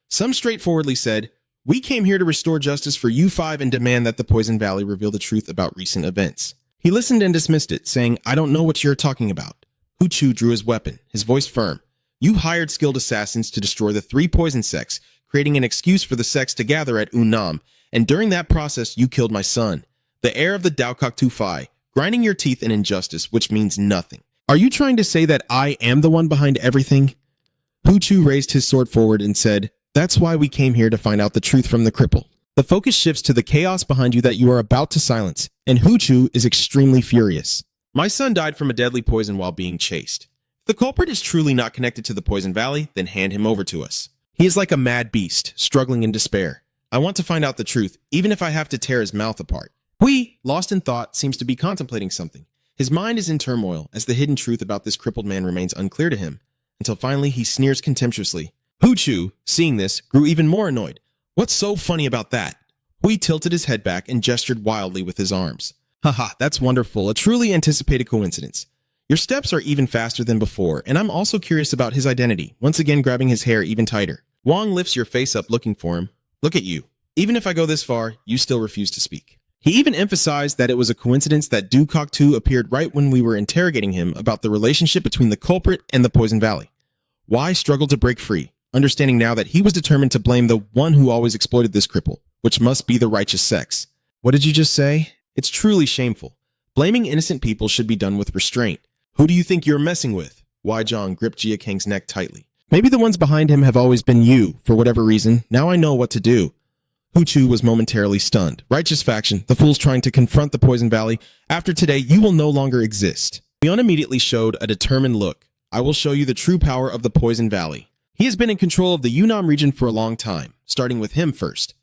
Some straightforwardly said, we came here to restore justice for U5 and demand that the Poison Valley reveal the truth about recent events. He listened and dismissed it, saying, I don't know what you're talking about. Hu Chu drew his weapon, his voice firm. You hired skilled assassins to destroy the 3 poison sects, creating an excuse for the sects to gather at Unam, and during that process you killed my son, the heir of the Daokok Tu Phi, grinding your teeth in injustice, which means nothing. Are you trying to say that I am the one behind everything? Hu Chu raised his sword forward and said, that's why we came here to find out the truth from the cripple. The focus shifts to the chaos behind you that you are about to silence, and Hu Chu is extremely furious. My son died from a deadly poison while being chased. If the culprit is truly not connected to the Poison Valley, then hand him over to us. He is like a mad beast, struggling in despair. I want to find out the truth, even if I have to tear his mouth apart. Hui, lost in thought, seems to be contemplating something. His mind is in turmoil as the hidden truth about this crippled man remains unclear to him, until finally he sneers contemptuously. Hu Chu, seeing this, grew even more annoyed. What's so funny about that? Hui tilted his head back and gestured wildly with his arms. Haha, that's wonderful, a truly anticipated coincidence. Your steps are even faster than before, and I'm also curious about his identity, once again grabbing his hair even tighter. Wang lifts your face up looking for him. Look at you. Even if I go this far, you still refuse to speak. He even emphasized that it was a coincidence that Du Kok-tu appeared right when we were interrogating him about the relationship between the culprit and the Poison Valley. Wai struggled to break free, understanding now that he was determined to blame the one who always exploited this cripple, which must be the righteous sects. What did you just say? It's truly shameful. Blaming innocent people should be done with restraint. Who do you think you're messing with? Wai Zhang gripped Jia Kang's neck tightly. Maybe the ones behind him have always been you, for whatever reason. Now I know what to do. Hu Chu was momentarily stunned. Righteous faction, the fools trying to confront the Poison Valley. After today, you will no longer exist. Leon immediately showed a determined look. I will show you the true power of the Poison Valley. He has been in control of the Yunnan region for a long time, starting with him first.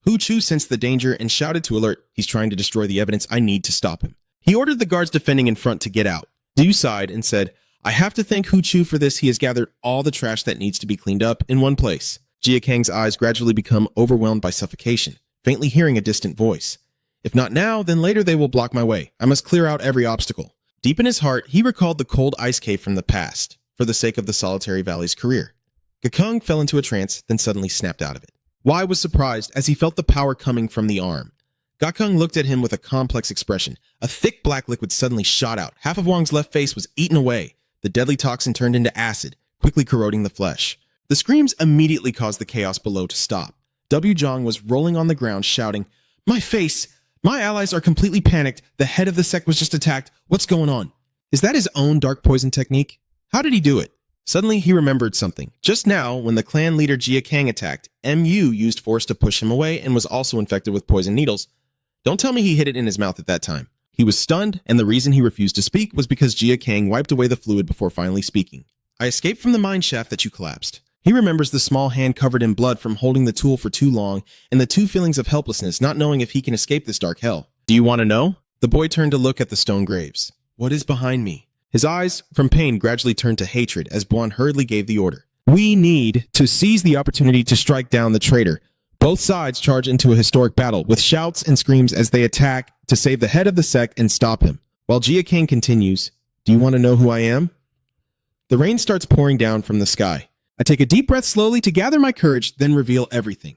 Hu Chu sensed the danger and shouted to alert. He's trying to destroy the evidence. I need to stop him. He ordered the guards defending in front to get out. Du sighed and said, I have to thank Hu Chu for this. He has gathered all the trash that needs to be cleaned up in one place. Jia Kang's eyes gradually become overwhelmed by suffocation, faintly hearing a distant voice. If not now, then later they will block my way. I must clear out every obstacle. Deep in his heart, he recalled the cold ice cave from the past, for the sake of the Solitary Valley's career. Gakung fell into a trance, then suddenly snapped out of it. Wai was surprised as he felt the power coming from the arm. Gakung looked at him with a complex expression. A thick black liquid suddenly shot out. Half of Wang's left face was eaten away. The deadly toxin turned into acid, quickly corroding the flesh. The screams immediately caused the chaos below to stop. W. Zhang was rolling on the ground, shouting, My face! My allies are completely panicked. The head of the sect was just attacked. What's going on? Is that his own dark poison technique? How did he do it? Suddenly, he remembered something. Just now, when the clan leader Jia Kang attacked, MU used force to push him away and was also infected with poison needles. Don't tell me he hid it in his mouth at that time. He was stunned, and the reason he refused to speak was because Jia Kang wiped away the fluid before finally speaking. I escaped from the mine shaft that you collapsed. He remembers the small hand covered in blood from holding the tool for too long and the two feelings of helplessness, not knowing if he can escape this dark hell. Do you want to know? The boy turned to look at the stone graves. What is behind me? His eyes, from pain, gradually turned to hatred as Buan hurriedly gave the order. We need to seize the opportunity to strike down the traitor. Both sides charge into a historic battle with shouts and screams as they attack to save the head of the sect and stop him. While Jia Kang continues, do you want to know who I am? The rain starts pouring down from the sky. I take a deep breath slowly to gather my courage, then reveal everything.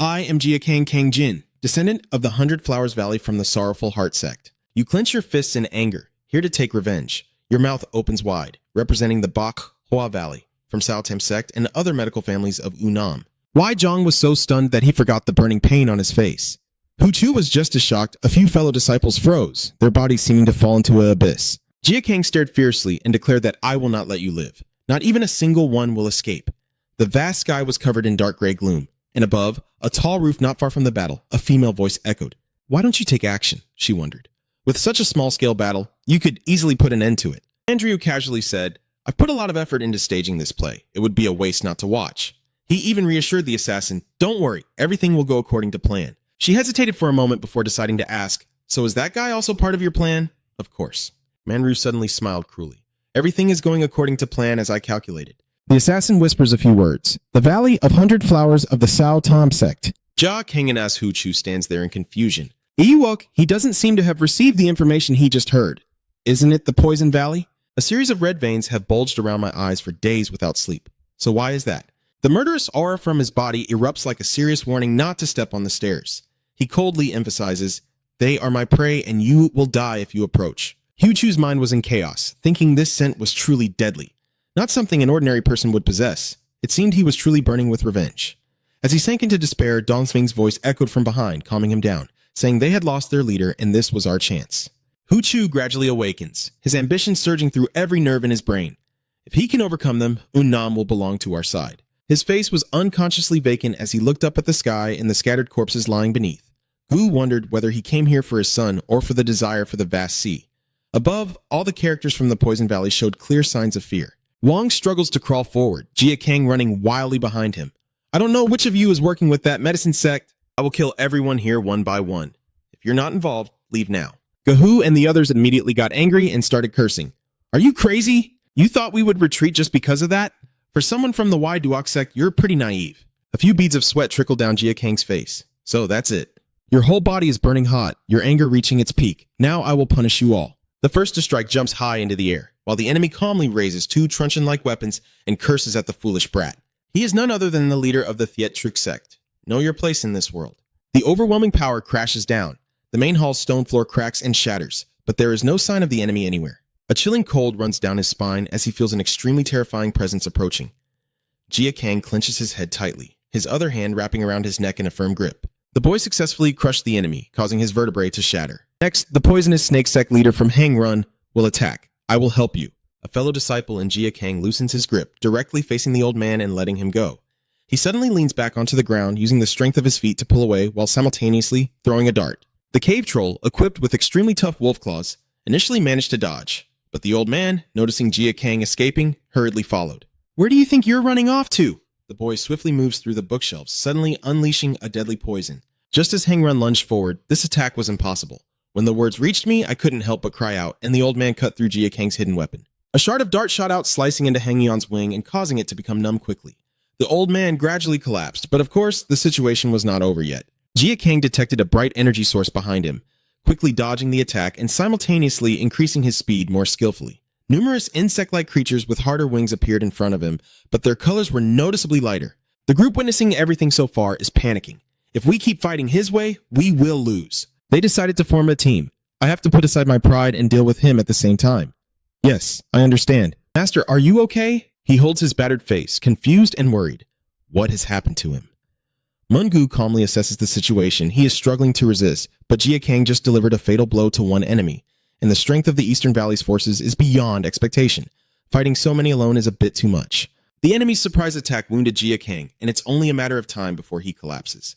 I am Jia Kang Jin, descendant of the 100 Flowers Valley from the Sorrowful Heart sect. You clench your fists in anger, here to take revenge. Your mouth opens wide, representing the Bak Hua Valley from Sao Tam sect and other medical families of Unam. Wai Zhang was so stunned that he forgot the burning pain on his face. Hu Chu was just as shocked. A few fellow disciples froze, their bodies seeming to fall into an abyss. Jia Kang stared fiercely and declared that I will not let you live. Not even a single one will escape. The vast sky was covered in dark gray gloom, and above, a tall roof not far from the battle, a female voice echoed. Why don't you take action? She wondered. With such a small-scale battle, you could easily put an end to it. Andrew casually said, I've put a lot of effort into staging this play. It would be a waste not to watch. He even reassured the assassin, don't worry, everything will go according to plan. She hesitated for a moment before deciding to ask, so is that guy also part of your plan? Of course. Manru suddenly smiled cruelly. Everything is going according to plan as I calculated. The assassin whispers a few words. The Valley of 100 Flowers of the Sao Tam sect. Jia Kang and Hu Chu stands there in confusion. Ewok, he doesn't seem to have received the information he just heard. Isn't it the Poison Valley? A series of red veins have bulged around my eyes for days without sleep. So why is that? The murderous aura from his body erupts like a serious warning not to step on the stairs. He coldly emphasizes, they are my prey and you will die if you approach. Hu Chu's mind was in chaos, thinking this scent was truly deadly. Not something an ordinary person would possess. It seemed he was truly burning with revenge. As he sank into despair, Dong Sving's voice echoed from behind, calming him down, saying they had lost their leader and this was our chance. Hu Chu gradually awakens, his ambition surging through every nerve in his brain. If he can overcome them, Unnam will belong to our side. His face was unconsciously vacant as he looked up at the sky and the scattered corpses lying beneath. Gu wondered whether he came here for his son or for the desire for the vast sea. Above, all the characters from the Poison Valley showed clear signs of fear. Wang struggles to crawl forward, Jia Kang running wildly behind him. I don't know which of you is working with that medicine sect. I will kill everyone here one by one. If you're not involved, leave now. Gahu and the others immediately got angry and started cursing. Are you crazy? You thought we would retreat just because of that? For someone from the Y-Duok sect, you're pretty naive. A few beads of sweat trickled down Jia Kang's face. So that's it. Your whole body is burning hot, your anger reaching its peak. Now I will punish you all. The first to strike jumps high into the air, while the enemy calmly raises two truncheon-like weapons and curses at the foolish brat. He is none other than the leader of the Theatric sect. Know your place in this world. The overwhelming power crashes down. The main hall's stone floor cracks and shatters, but there is no sign of the enemy anywhere. A chilling cold runs down his spine as he feels an extremely terrifying presence approaching. Jia Kang clenches his head tightly, his other hand wrapping around his neck in a firm grip. The boy successfully crushed the enemy, causing his vertebrae to shatter. Next, the poisonous snake sect leader from Hang Run will attack. I will help you. A fellow disciple in Jia Kang loosens his grip, directly facing the old man and letting him go. He suddenly leans back onto the ground, using the strength of his feet to pull away while simultaneously throwing a dart. The cave troll, equipped with extremely tough wolf claws, initially managed to dodge, but the old man, noticing Jia Kang escaping, hurriedly followed. Where do you think you're running off to? The boy swiftly moves through the bookshelves, suddenly unleashing a deadly poison. Just as Hang Run lunged forward, this attack was impossible. When the words reached me, I couldn't help but cry out, and the old man cut through Jia Kang's hidden weapon. A shard of dart shot out, slicing into Hang Yon's wing and causing it to become numb quickly. The old man gradually collapsed, but of course, the situation was not over yet. Jia Kang detected a bright energy source behind him, quickly dodging the attack and simultaneously increasing his speed more skillfully. Numerous insect-like creatures with harder wings appeared in front of him, but their colors were noticeably lighter. The group witnessing everything so far is panicking. If we keep fighting his way, we will lose. They decided to form a team. I have to put aside my pride and deal with him at the same time. Yes, I understand. Master, are you okay? He holds his battered face, confused and worried. What has happened to him? Mungu calmly assesses the situation. He is struggling to resist, but Jia Kang just delivered a fatal blow to one enemy, and the strength of the Eastern Valley's forces is beyond expectation. Fighting so many alone is a bit too much. The enemy's surprise attack wounded Jia Kang, and it's only a matter of time before he collapses.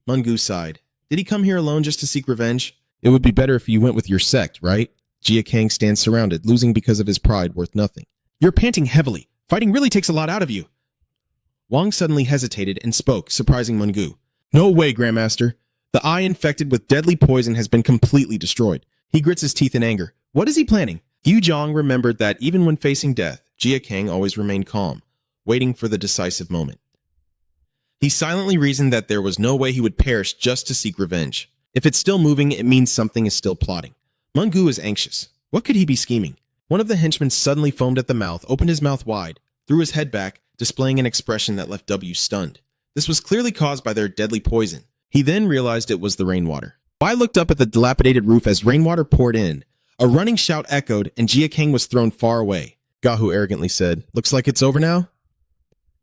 Mungu sighed. Did he come here alone just to seek revenge? It would be better if you went with your sect, right? Jia Kang stands surrounded, losing because of his pride worth nothing. You're panting heavily. Fighting really takes a lot out of you. Wang suddenly hesitated and spoke, surprising Mungu. No way, Grandmaster. The eye infected with deadly poison has been completely destroyed. He grits his teeth in anger. What is he planning? Yu Zhang remembered that even when facing death, Jia Kang always remained calm, waiting for the decisive moment. He silently reasoned that there was no way he would perish just to seek revenge. If it's still moving, it means something is still plotting. Mungu is anxious. What could he be scheming? One of the henchmen suddenly foamed at the mouth, opened his mouth wide, threw his head back, displaying an expression that left W stunned. This was clearly caused by their deadly poison. He then realized it was the rainwater. Bai looked up at the dilapidated roof as rainwater poured in. A running shout echoed, and Jia Kang was thrown far away. Gahu arrogantly said, "Looks like it's over now?"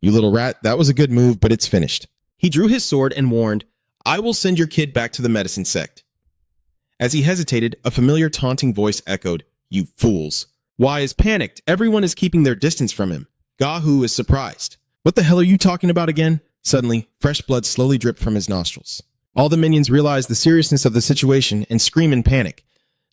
"You little rat, that was a good move, but it's finished." He drew his sword and warned, "I will send your kid back to the medicine sect." As he hesitated, a familiar taunting voice echoed, "You fools." Wai is panicked. Everyone is keeping their distance from him. Gahu is surprised. "What the hell are you talking about again?" Suddenly, fresh blood slowly dripped from his nostrils. All the minions realize the seriousness of the situation and scream in panic.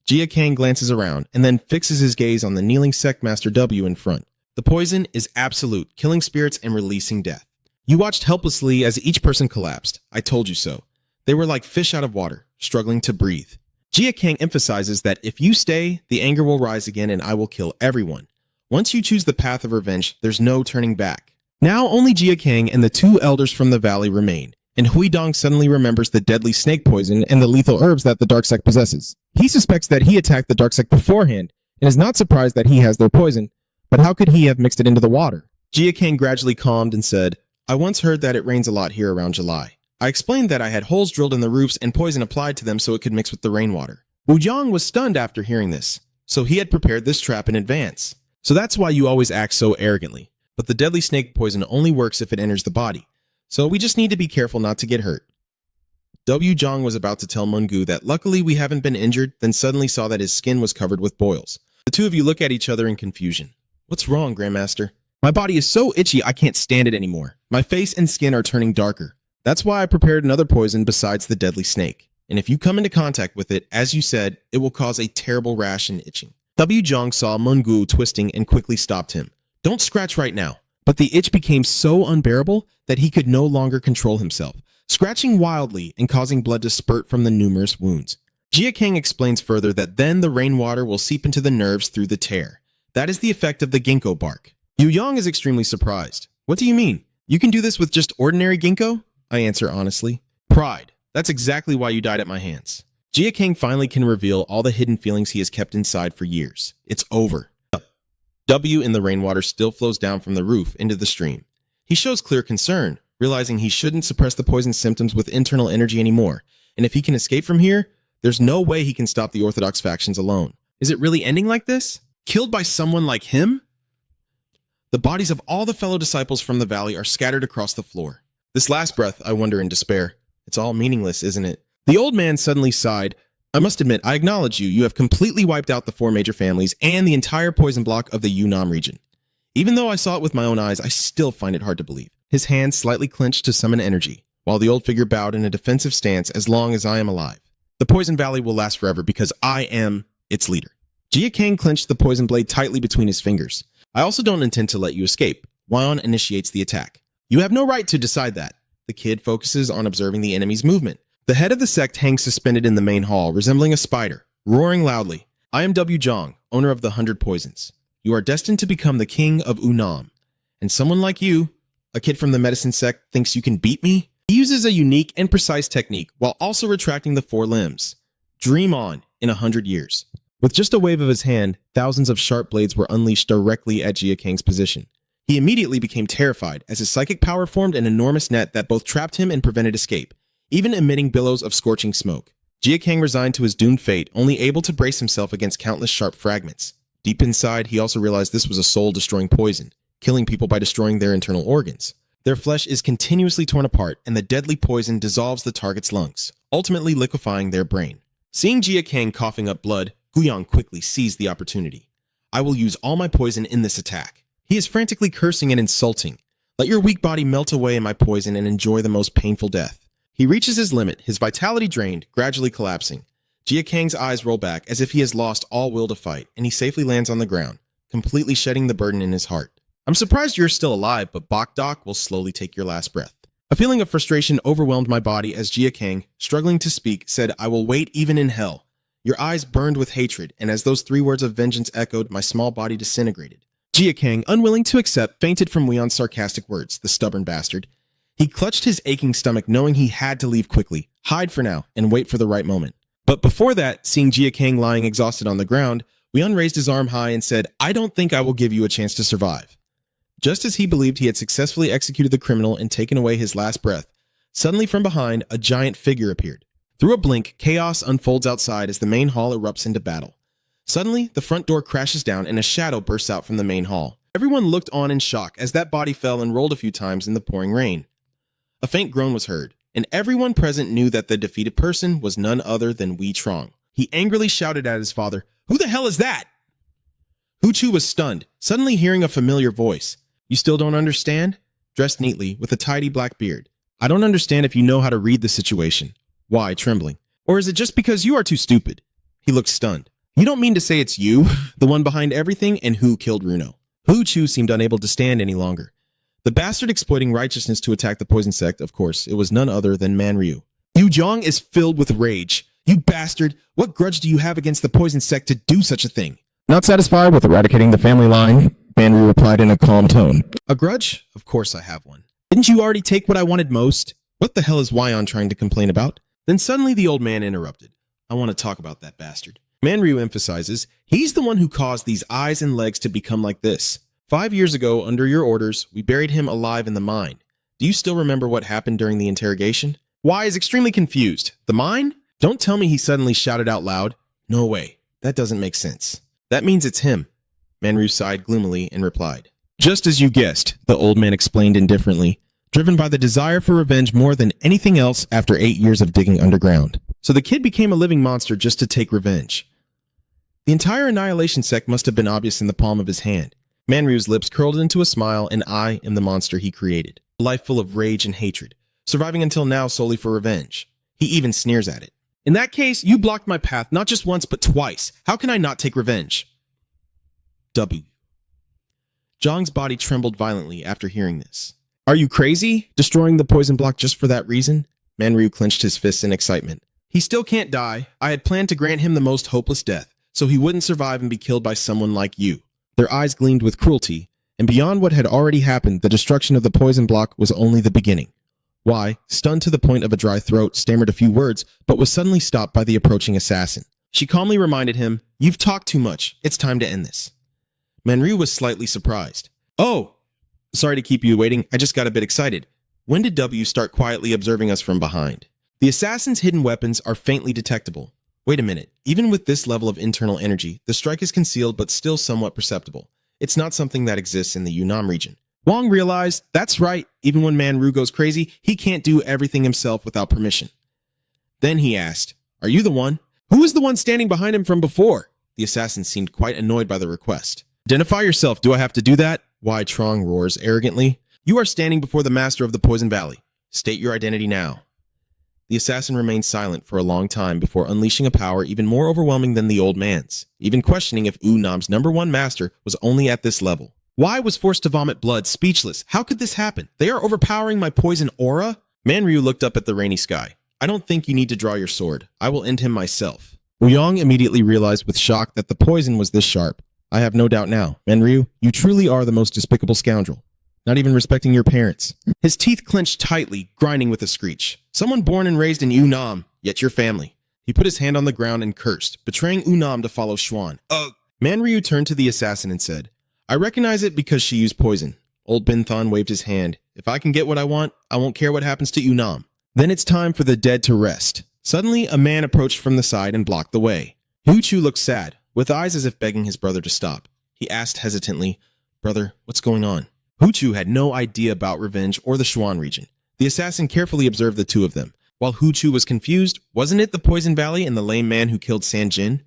Jia Kang glances around and then fixes his gaze on the kneeling sect master W in front. The poison is absolute, killing spirits and releasing death. You watched helplessly as each person collapsed. I told you so. They were like fish out of water, struggling to breathe. Jia Kang emphasizes that if you stay, the anger will rise again and I will kill everyone. Once you choose the path of revenge, there's no turning back. Now only Jia Kang and the two elders from the valley remain, and Huidong suddenly remembers the deadly snake poison and the lethal herbs that the dark sect possesses. He suspects that he attacked the dark sect beforehand, and is not surprised that he has their poison, but how could he have mixed it into the water? Jia Kang gradually calmed and said, "I once heard that it rains a lot here around July. I explained that I had holes drilled in the roofs and poison applied to them so it could mix with the rainwater." Wu Jiang was stunned after hearing this, so he had prepared this trap in advance. "So that's why you always act so arrogantly. But the deadly snake poison only works if it enters the body, so we just need to be careful not to get hurt." W. Jiang was about to tell Mungu that luckily we haven't been injured, then suddenly saw that his skin was covered with boils. The two of you look at each other in confusion. "What's wrong, Grandmaster?" "My body is so itchy I can't stand it anymore. My face and skin are turning darker. That's why I prepared another poison besides the deadly snake. And if you come into contact with it, as you said, it will cause a terrible rash and itching." W. Jiang saw Mungu twisting and quickly stopped him. "Don't scratch right now." But the itch became so unbearable that he could no longer control himself. scratching wildly and causing blood to spurt from the numerous wounds. Jin Gang explains further that then the rainwater will seep into the nerves through the tear. That is the effect of the ginkgo bark. Yu Yang is extremely surprised. What do you mean? You can do this with just ordinary ginkgo? I answer honestly. Pride. That's exactly why you died at my hands. Jin Gang finally can reveal all the hidden feelings he has kept inside for years. It's over. W in the rainwater still flows down from the roof into the stream. He shows clear concern, realizing he shouldn't suppress the poison symptoms with internal energy anymore, and if he can escape from here, there's no way he can stop the Orthodox factions alone. Is it really ending like this? Killed by someone like him? The bodies of all the fellow disciples from the valley are scattered across the floor. This last breath, I wonder in despair. It's all meaningless, isn't it? The old man suddenly sighed. I must admit, I acknowledge you. You have completely wiped out the 4 major families and the entire poison block of the Yunnan region. Even though I saw it with my own eyes, I still find it hard to believe. His hands slightly clenched to summon energy, while the old figure bowed in a defensive stance as long as I am alive. The Poison Valley will last forever because I am its leader. Jin Gang clenched the poison blade tightly between his fingers. I also don't intend to let you escape. Wyon initiates the attack. You have no right to decide that. The kid focuses on observing the enemy's movement. The head of the sect hangs suspended in the main hall, resembling a spider, roaring loudly. I am W. Zhang, owner of the 100 Poisons. You are destined to become the king of Unam. And someone like you, a kid from the medicine sect, thinks you can beat me? He uses a unique and precise technique while also retracting the 4 limbs. Dream on in 100 years. With just a wave of his hand, thousands of sharp blades were unleashed directly at Jin Gang's position. He immediately became terrified as his psychic power formed an enormous net that both trapped him and prevented escape, even emitting billows of scorching smoke. Jin Gang resigned to his doomed fate, only able to brace himself against countless sharp fragments. Deep inside, he also realized this was a soul-destroying poison, killing people by destroying their internal organs. Their flesh is continuously torn apart, and the deadly poison dissolves the target's lungs, ultimately liquefying their brain. Seeing Jin Gang coughing up blood, Guiyang quickly seized the opportunity. I will use all my poison in this attack. He is frantically cursing and insulting. Let your weak body melt away in my poison and enjoy the most painful death. He reaches his limit, his vitality drained, gradually collapsing. Jin Gang's eyes roll back as if he has lost all will to fight, and he safely lands on the ground, completely shedding the burden in his heart. I'm surprised you're still alive, but Bokdok will slowly take your last breath. A feeling of frustration overwhelmed my body as Jin Gang, struggling to speak, said, I will wait even in hell. Your eyes burned with hatred, and as those 3 words of vengeance echoed, my small body disintegrated. Jin Gang, unwilling to accept, fainted from Wyon's sarcastic words, the stubborn bastard. He clutched his aching stomach, knowing he had to leave quickly, hide for now, and wait for the right moment. But before that, seeing Jin Gang lying exhausted on the ground, Wyon raised his arm high and said, I don't think I will give you a chance to survive. Just as he believed he had successfully executed the criminal and taken away his last breath, suddenly from behind, a giant figure appeared. Through a blink, chaos unfolds outside as the main hall erupts into battle. Suddenly, the front door crashes down and a shadow bursts out from the main hall. Everyone looked on in shock as that body fell and rolled a few times in the pouring rain. A faint groan was heard, and everyone present knew that the defeated person was none other than Wei Trong. He angrily shouted at his father, Who the hell is that? Hu Chu was stunned, suddenly hearing a familiar voice. You still don't understand? Dressed neatly, with a tidy black beard. I don't understand if you know how to read the situation. Why, trembling? Or is it just because you are too stupid? He looked stunned. You don't mean to say it's you, the one behind everything, and who killed Runo? Hu Chu seemed unable to stand any longer. The bastard exploiting righteousness to attack the poison sect, of course, it was none other than Manryu. Yu Zhang is filled with rage. You bastard, what grudge do you have against the poison sect to do such a thing? Not satisfied with eradicating the family line, Manryu replied in a calm tone. A grudge? Of course I have one. Didn't you already take what I wanted most? What the hell is Wyon trying to complain about? Then suddenly the old man interrupted. I want to talk about that bastard. Manryu emphasizes, he's the one who caused these eyes and legs to become like this. 5 years ago, under your orders, we buried him alive in the mine. Do you still remember what happened during the interrogation? Wai is extremely confused. The mine? Don't tell me he suddenly shouted out loud. No way. That doesn't make sense. That means it's him. Manryu sighed gloomily and replied. Just as you guessed, the old man explained indifferently, driven by the desire for revenge more than anything else after 8 years of digging underground. So the kid became a living monster just to take revenge. The entire Annihilation sect must have been obvious in the palm of his hand. Manryu's lips curled into a smile, and I am the monster he created. A life full of rage and hatred, surviving until now solely for revenge. He even sneers at it. In that case, you blocked my path not just once, but twice. How can I not take revenge? W. Zhang's body trembled violently after hearing this. Are you crazy? Destroying the poison block just for that reason? Manryu clenched his fists in excitement. He still can't die. I had planned to grant him the most hopeless death, so he wouldn't survive and be killed by someone like you. Their eyes gleamed with cruelty, and beyond what had already happened, the destruction of the poison block was only the beginning. Wai, stunned to the point of a dry throat, stammered a few words, but was suddenly stopped by the approaching assassin. She calmly reminded him, "You've talked too much. It's time to end this." Manryu was slightly surprised. "Oh, sorry to keep you waiting. I just got a bit excited. When did W start quietly observing us from behind?" The assassin's hidden weapons are faintly detectable. Wait a minute. Even with this level of internal energy, the strike is concealed but still somewhat perceptible. It's not something that exists in the Yunnan region. Wang realized, that's right, even when Manryu goes crazy, he can't do everything himself without permission. Then he asked, "Are you the one? Who was the one standing behind him from before?" The assassin seemed quite annoyed by the request. "Identify yourself. Do I have to do that?" Wai Trong roars arrogantly. "You are standing before the master of the Poison Valley. State your identity now." The assassin remained silent for a long time before unleashing a power even more overwhelming than the old man's, even questioning if Nam's #1 master was only at this level. Wai was forced to vomit blood, speechless. How could this happen? They are overpowering my poison aura? Manryu looked up at the rainy sky. "I don't think you need to draw your sword. I will end him myself." Wuyong immediately realized with shock that the poison was this sharp. "I have no doubt now. Manryu, you truly are the most despicable scoundrel. Not even respecting your parents." His teeth clenched tightly, grinding with a screech. "Someone born and raised in Yunnan, yet your family." He put his hand on the ground and cursed, betraying Unam to follow Xuan. Manryu turned to the assassin and said, "I recognize it because she used poison." Old Binthan waved his hand. "If I can get what I want, I won't care what happens to Unam. Then it's time for the dead to rest." Suddenly, a man approached from the side and blocked the way. Hu Chu looked sad, with eyes as if begging his brother to stop. He asked hesitantly, "Brother, what's going on?" Hu Chu had no idea about revenge or the Xuan region. The assassin carefully observed the two of them. While Hu Chu was confused, wasn't it the Poison Valley and the lame man who killed San Jin?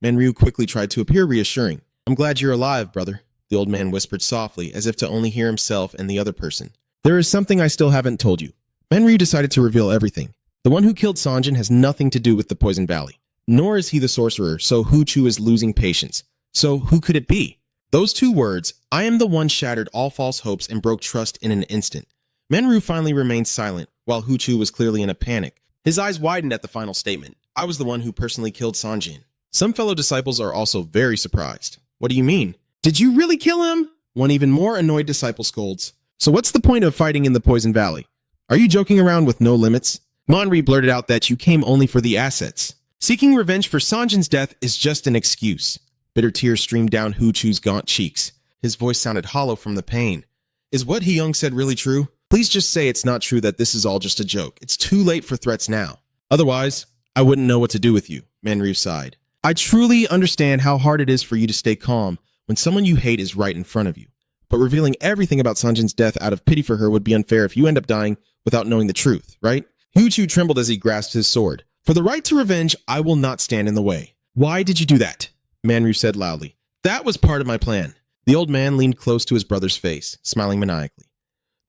Manryu quickly tried to appear reassuring. "I'm glad you're alive, brother," the old man whispered softly, as if to only hear himself and the other person. "There is something I still haven't told you." Manryu decided to reveal everything. The one who killed Sanjin has nothing to do with the Poison Valley, nor is he the sorcerer, so Hu Chu is losing patience. So who could it be? Those two words, "I am the one," shattered all false hopes and broke trust in an instant. Manryu finally remained silent, while Hu Chu was clearly in a panic. His eyes widened at the final statement. "I was the one who personally killed Sanjin." Some fellow disciples are also very surprised. "What do you mean? Did you really kill him?" One even more annoyed disciple scolds. "So what's the point of fighting in the Poison Valley? Are you joking around with no limits?" Manri blurted out that you came only for the assets. Seeking revenge for Sanjin's death is just an excuse. Bitter tears streamed down Hu Chu's gaunt cheeks. His voice sounded hollow from the pain. "Is what Hyung said really true? Please just say it's not true, that this is all just a joke. It's too late for threats now. Otherwise, I wouldn't know what to do with you," Manryu sighed. "I truly understand how hard it is for you to stay calm when someone you hate is right in front of you. But revealing everything about Sanjin's death out of pity for her would be unfair if you end up dying without knowing the truth, right?" Hu Chu trembled as he grasped his sword. "For the right to revenge, I will not stand in the way." "Why did you do that?" Manryu said loudly. "That was part of my plan." The old man leaned close to his brother's face, smiling maniacally.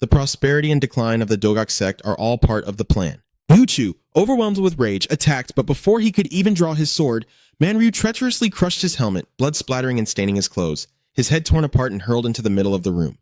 "The prosperity and decline of the Dogok sect are all part of the plan." Hu Chu, overwhelmed with rage, attacked, but before he could even draw his sword, Manryu treacherously crushed his helmet, blood splattering and staining his clothes, his head torn apart and hurled into the middle of the room.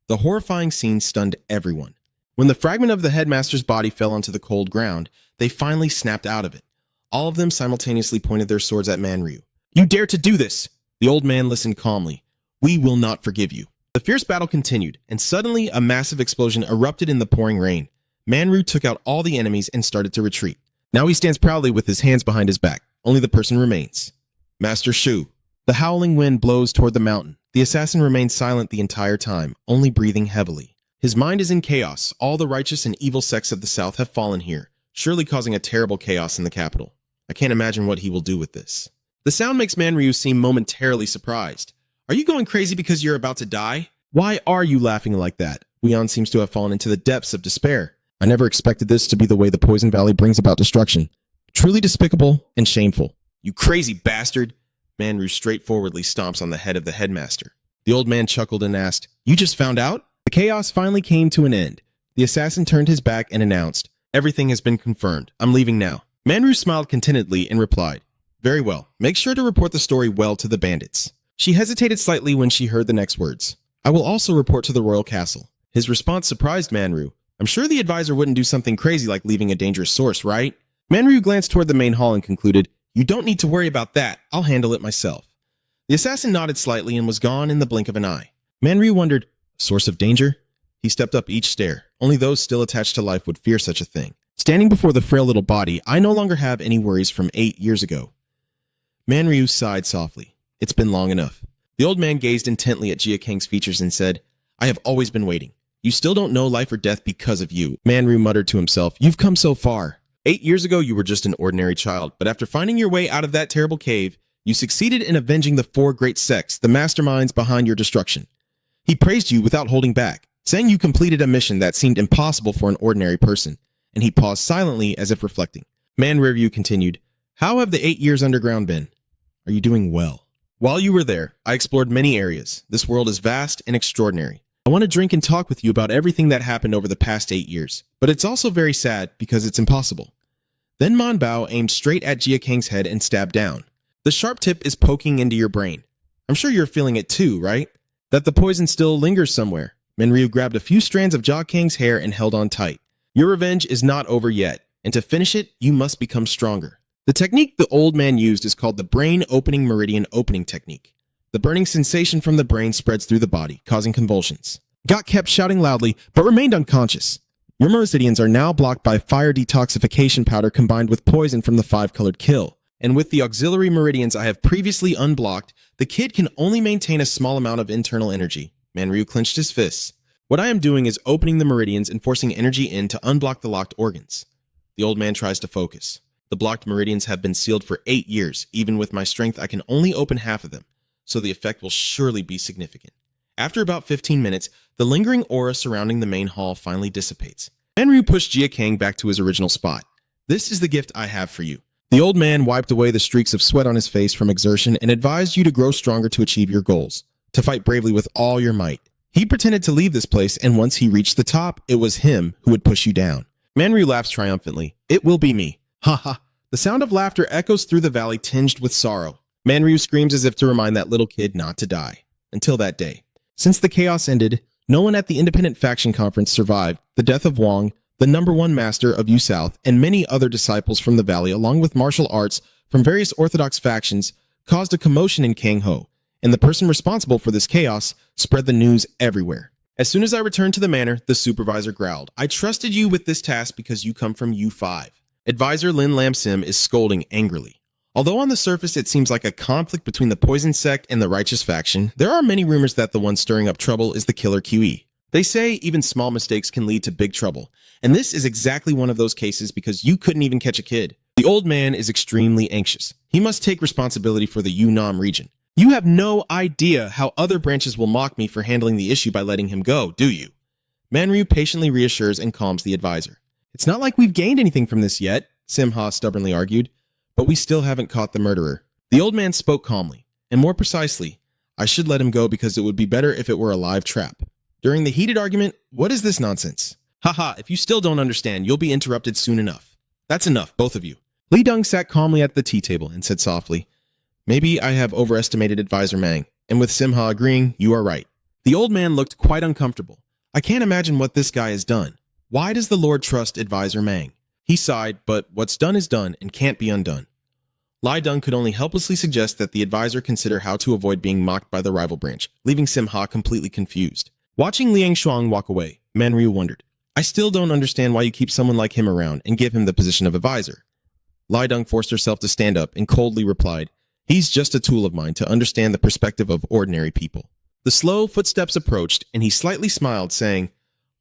The horrifying scene stunned everyone. When the fragment of the headmaster's body fell onto the cold ground, they finally snapped out of it. All of them simultaneously pointed their swords at Manryu. "You dare to do this!" The old man listened calmly. "We will not forgive you." The fierce battle continued, and suddenly a massive explosion erupted in the pouring rain. Manryu took out all the enemies and started to retreat. Now he stands proudly with his hands behind his back. Only the person remains. Master Shu. The howling wind blows toward the mountain. The assassin remains silent the entire time, only breathing heavily. His mind is in chaos. All the righteous and evil sects of the south have fallen here, surely causing a terrible chaos in the capital. I can't imagine what he will do with this. The sound makes Manryu seem momentarily surprised. "Are you going crazy because you're about to die? Why are you laughing like that?" Weon seems to have fallen into the depths of despair. "I never expected this to be the way the Poison Valley brings about destruction. Truly despicable and shameful." "You crazy bastard!" Manryu straightforwardly stomps on the head of the headmaster. The old man chuckled and asked, "You just found out?" The chaos finally came to an end. The assassin turned his back and announced, "Everything has been confirmed. I'm leaving now." Manryu smiled contentedly and replied, "Very well. Make sure to report the story well to the bandits." She hesitated slightly when she heard the next words. "I will also report to the royal castle." His response surprised Manryu. I'm sure the advisor wouldn't do something crazy like leaving a dangerous source, right? Manryu glanced toward the main hall and concluded, "You don't need to worry about that. I'll handle it myself." The assassin nodded slightly and was gone in the blink of an eye. Manryu wondered, source of danger? He stepped up each stair. Only those still attached to life would fear such a thing. Standing before the frail little body, I no longer have any worries from 8 years ago. Manryu sighed softly. It's been long enough. The old man gazed intently at Jin Gang's features and said, "I have always been waiting. You still don't know life or death because of you." Manryu muttered to himself, "You've come so far. 8 years ago, you were just an ordinary child, but after finding your way out of that terrible cave, you succeeded in avenging the 4 great sects, the masterminds behind your destruction." He praised you without holding back, saying you completed a mission that seemed impossible for an ordinary person, and he paused silently as if reflecting. Manryu continued, "How have the 8 years underground been? Are you doing well? While you were there, I explored many areas. This world is vast and extraordinary. I want to drink and talk with you about everything that happened over the past 8 years, but it's also very sad because it's impossible." Then Manbao aimed straight at Jin Gang's head and stabbed down. "The sharp tip is poking into your brain. I'm sure you're feeling it too, right? That the poison still lingers somewhere." Manryu grabbed a few strands of Jin Gang's hair and held on tight. "Your revenge is not over yet, and to finish it, you must become stronger." The technique the old man used is called the brain opening meridian opening technique. The burning sensation from the brain spreads through the body, causing convulsions. Gok kept shouting loudly, but remained unconscious. "Your meridians are now blocked by fire detoxification powder combined with poison from the 5-colored kill. And with the auxiliary meridians I have previously unblocked, the kid can only maintain a small amount of internal energy." Manryu clenched his fists. "What I am doing is opening the meridians and forcing energy in to unblock the locked organs." The old man tries to focus. "The blocked meridians have been sealed for 8 years. Even with my strength, I can only open half of them, so the effect will surely be significant." After about 15 minutes, the lingering aura surrounding the main hall finally dissipates. Manryu pushed Jin Gang back to his original spot. "This is the gift I have for you." The old man wiped away the streaks of sweat on his face from exertion and advised you to grow stronger to achieve your goals, to fight bravely with all your might. He pretended to leave this place, and once he reached the top, it was him who would push you down. Manryu laughs triumphantly. "It will be me." Ha ha. The sound of laughter echoes through the valley tinged with sorrow. Manryu screams as if to remind that little kid not to die. Until that day. Since the chaos ended, no one at the Independent Faction Conference survived the death of Wang, the #1 master of U South, and many other disciples from the valley, along with martial arts from various orthodox factions, caused a commotion in Kangho, and the person responsible for this chaos spread the news everywhere. As soon as I returned to the manor, the supervisor growled, "I trusted you with this task because you come from U5. Advisor Lin Lam Sim is scolding angrily. Although on the surface it seems like a conflict between the poison sect and the righteous faction, there are many rumors that the one stirring up trouble is the killer QE. They say even small mistakes can lead to big trouble, and this is exactly one of those cases because you couldn't even catch a kid. The old man is extremely anxious. He must take responsibility for the Yunnan region. You have no idea how other branches will mock me for handling the issue by letting him go, do you?" Manryu patiently reassures and calms the advisor. "It's not like we've gained anything from this yet," Simha stubbornly argued, "but we still haven't caught the murderer." The old man spoke calmly, and more precisely, "I should let him go because it would be better if it were a live trap." During the heated argument, "What is this nonsense? Haha, if you still don't understand, you'll be interrupted soon enough. That's enough, both of you." Li Deng sat calmly at the tea table and said softly, "Maybe I have overestimated Advisor Mang, and with Simha agreeing, you are right." The old man looked quite uncomfortable. "I can't imagine what this guy has done. Why does the Lord trust Advisor Mang?" He sighed, but what's done is done and can't be undone. Li Deng could only helplessly suggest that the advisor consider how to avoid being mocked by the rival branch, leaving Simha completely confused. Watching Liang Shuang walk away, Manryu wondered, "I still don't understand why you keep someone like him around and give him the position of advisor." Li Deng forced herself to stand up and coldly replied, "He's just a tool of mine to understand the perspective of ordinary people." The slow footsteps approached, and he slightly smiled, saying,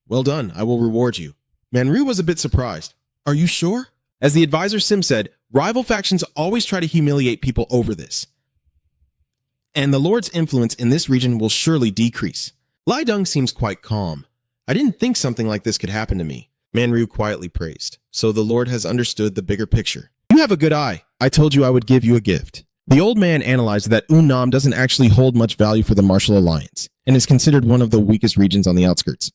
"Well done, I will reward you." Manryu was a bit surprised. "Are you sure?" As the advisor Sim said, rival factions always try to humiliate people over this. And the Lord's influence in this region will surely decrease. Li Deng seems quite calm. "I didn't think something like this could happen to me," Manryu quietly praised. "So the Lord has understood the bigger picture. You have a good eye. I told you I would give you a gift." The old man analyzed that Unnam doesn't actually hold much value for the Martial Alliance, and is considered one of the weakest regions on the outskirts.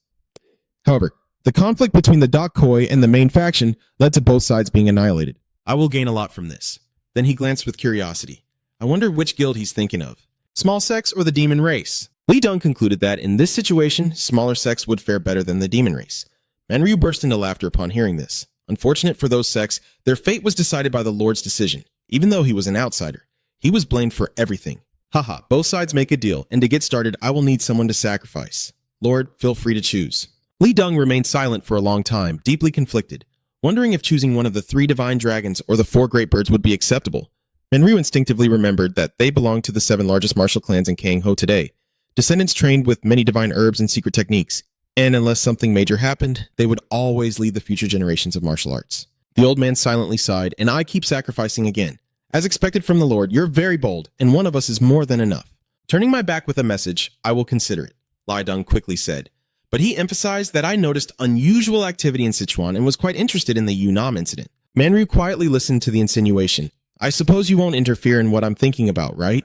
However, the conflict between the Dak Koi and the main faction led to both sides being annihilated. "I will gain a lot from this." Then he glanced with curiosity. "I wonder which guild he's thinking of. Small sects or the demon race?" Li Deng concluded that in this situation, smaller sects would fare better than the demon race. Manryu burst into laughter upon hearing this. Unfortunate for those sects, their fate was decided by the Lord's decision. Even though he was an outsider, he was blamed for everything. Haha, both sides make a deal, and to get started, I will need someone to sacrifice. Lord, feel free to choose. Li Deng remained silent for a long time, deeply conflicted, wondering if choosing one of the 3 divine dragons or the 4 great birds would be acceptable. Manryu instinctively remembered that they belonged to the 7 largest martial clans in Kangho today, descendants trained with many divine herbs and secret techniques, and unless something major happened, they would always lead the future generations of martial arts. The old man silently sighed, and I keep sacrificing again. As expected from the Lord, you're very bold, and one of us is more than enough. Turning my back with a message, I will consider it, Li Deng quickly said. But he emphasized that I noticed unusual activity in Sichuan and was quite interested in the Yunnan incident. Manryu quietly listened to the insinuation. I suppose you won't interfere in what I'm thinking about, right?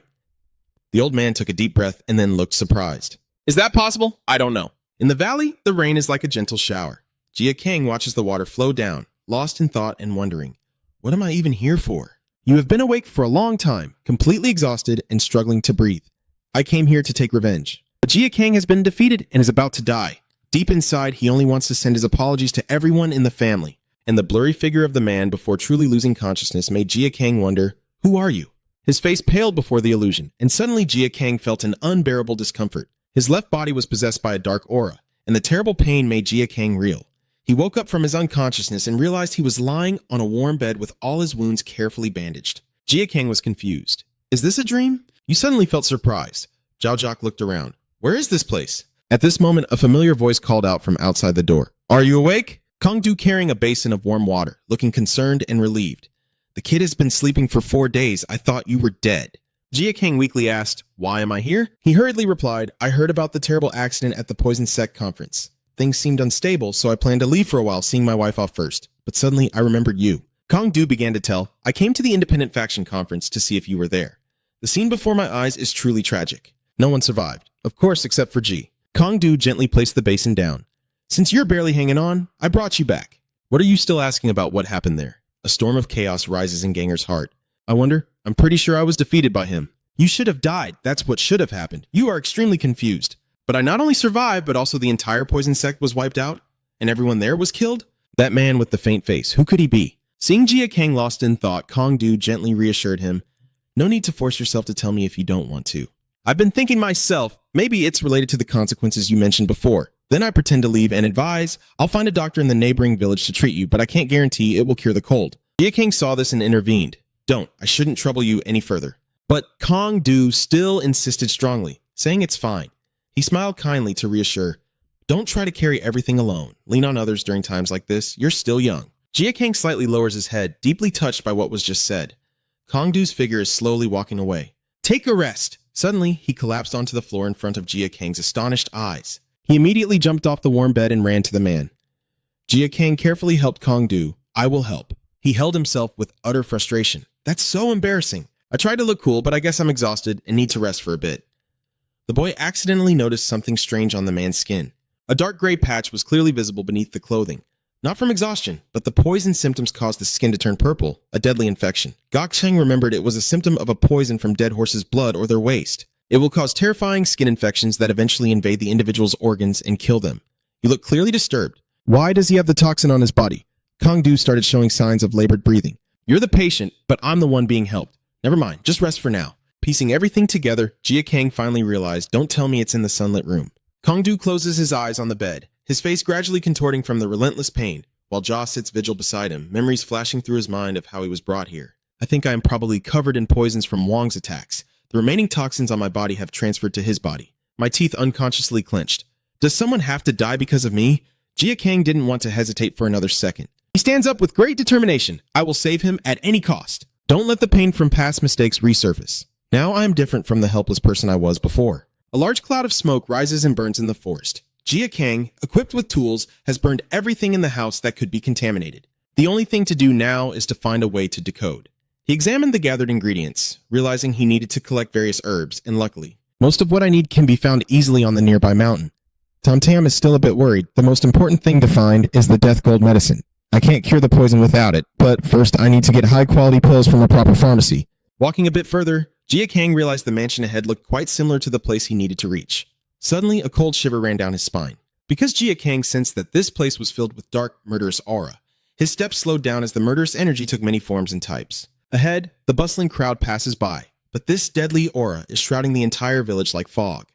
The old man took a deep breath and then looked surprised. Is that possible? I don't know. In the valley, the rain is like a gentle shower. Jin Gang watches the water flow down, lost in thought and wondering, what am I even here for? You have been awake for a long time, completely exhausted and struggling to breathe. I came here to take revenge. But Jin Gang has been defeated and is about to die. Deep inside, he only wants to send his apologies to everyone in the family. And the blurry figure of the man before truly losing consciousness made Jin Gang wonder, who are you? His face paled before the illusion, and suddenly Jin Gang felt an unbearable discomfort. His left body was possessed by a dark aura, and the terrible pain made Jin Gang reel. He woke up from his unconsciousness and realized he was lying on a warm bed with all his wounds carefully bandaged. Jin Gang was confused. Is this a dream? You suddenly felt surprised. Zhao Zhak looked around. Where is this place? At this moment, a familiar voice called out from outside the door. Are you awake? Kongdu carrying a basin of warm water, looking concerned and relieved. The kid has been sleeping for 4 days. I thought you were dead. Jin Gang weakly asked, why am I here? He hurriedly replied, I heard about the terrible accident at the Poison Sect conference. Things seemed unstable, so I planned to leave for a while, seeing my wife off first. But suddenly, I remembered you. Kongdu began to tell, I came to the independent faction conference to see if you were there. The scene before my eyes is truly tragic. No one survived. Of course, except for Ji. Kongdu gently placed the basin down. Since you're barely hanging on, I brought you back. What are you still asking about what happened there? A storm of chaos rises in Ganger's heart. I wonder, I'm pretty sure I was defeated by him. You should have died. That's what should have happened. You are extremely confused. But I not only survived, but also the entire poison sect was wiped out, and everyone there was killed? That man with the faint face, who could he be? Seeing Jin Gang lost in thought, Kongdu gently reassured him, no need to force yourself to tell me if you don't want to. I've been thinking myself, maybe it's related to the consequences you mentioned before. Then I pretend to leave and advise, I'll find a doctor in the neighboring village to treat you, but I can't guarantee it will cure the cold. Jin Gang saw this and intervened. Don't, I shouldn't trouble you any further. But Kongdu still insisted strongly, saying it's fine. He smiled kindly to reassure, don't try to carry everything alone. Lean on others during times like this. You're still young. Jin Gang slightly lowers his head, deeply touched by what was just said. Kongdu's figure is slowly walking away. Take a rest. Suddenly, he collapsed onto the floor in front of Jin Gang's astonished eyes. He immediately jumped off the warm bed and ran to the man. Jin Gang carefully helped Kongdu. I will help. He held himself with utter frustration. That's so embarrassing. I tried to look cool, but I guess I'm exhausted and need to rest for a bit. The boy accidentally noticed something strange on the man's skin. A dark gray patch was clearly visible beneath the clothing. Not from exhaustion, but the poison symptoms caused the skin to turn purple, a deadly infection. Gokcheng remembered it was a symptom of a poison from dead horses' blood or their waste. It will cause terrifying skin infections that eventually invade the individual's organs and kill them. He looked clearly disturbed. Why does he have the toxin on his body? Kongdu started showing signs of labored breathing. You're the patient, but I'm the one being helped. Never mind, just rest for now. Piecing everything together, Jin Gang finally realized, don't tell me it's in the sunlit room. Kongdu closes his eyes on the bed, his face gradually contorting from the relentless pain, while Jia sits vigil beside him, memories flashing through his mind of how he was brought here. I think I am probably covered in poisons from Wang's attacks. The remaining toxins on my body have transferred to his body. My teeth unconsciously clenched. Does someone have to die because of me? Jin Gang didn't want to hesitate for another second. He stands up with great determination. I will save him at any cost. Don't let the pain from past mistakes resurface. Now I am different from the helpless person I was before. A large cloud of smoke rises and burns in the forest. Jin Gang, equipped with tools, has burned everything in the house that could be contaminated. The only thing to do now is to find a way to decode. He examined the gathered ingredients, realizing he needed to collect various herbs, and luckily, most of what I need can be found easily on the nearby mountain. Tam Tam is still a bit worried. The most important thing to find is the death gold medicine. I can't cure the poison without it, but first I need to get high-quality pills from a proper pharmacy. Walking a bit further, Jin Gang realized the mansion ahead looked quite similar to the place he needed to reach. Suddenly, a cold shiver ran down his spine. Because Jia Kang sensed that this place was filled with dark, murderous aura, his steps slowed down as the murderous energy took many forms and types. Ahead, the bustling crowd passes by, but this deadly aura is shrouding the entire village like fog.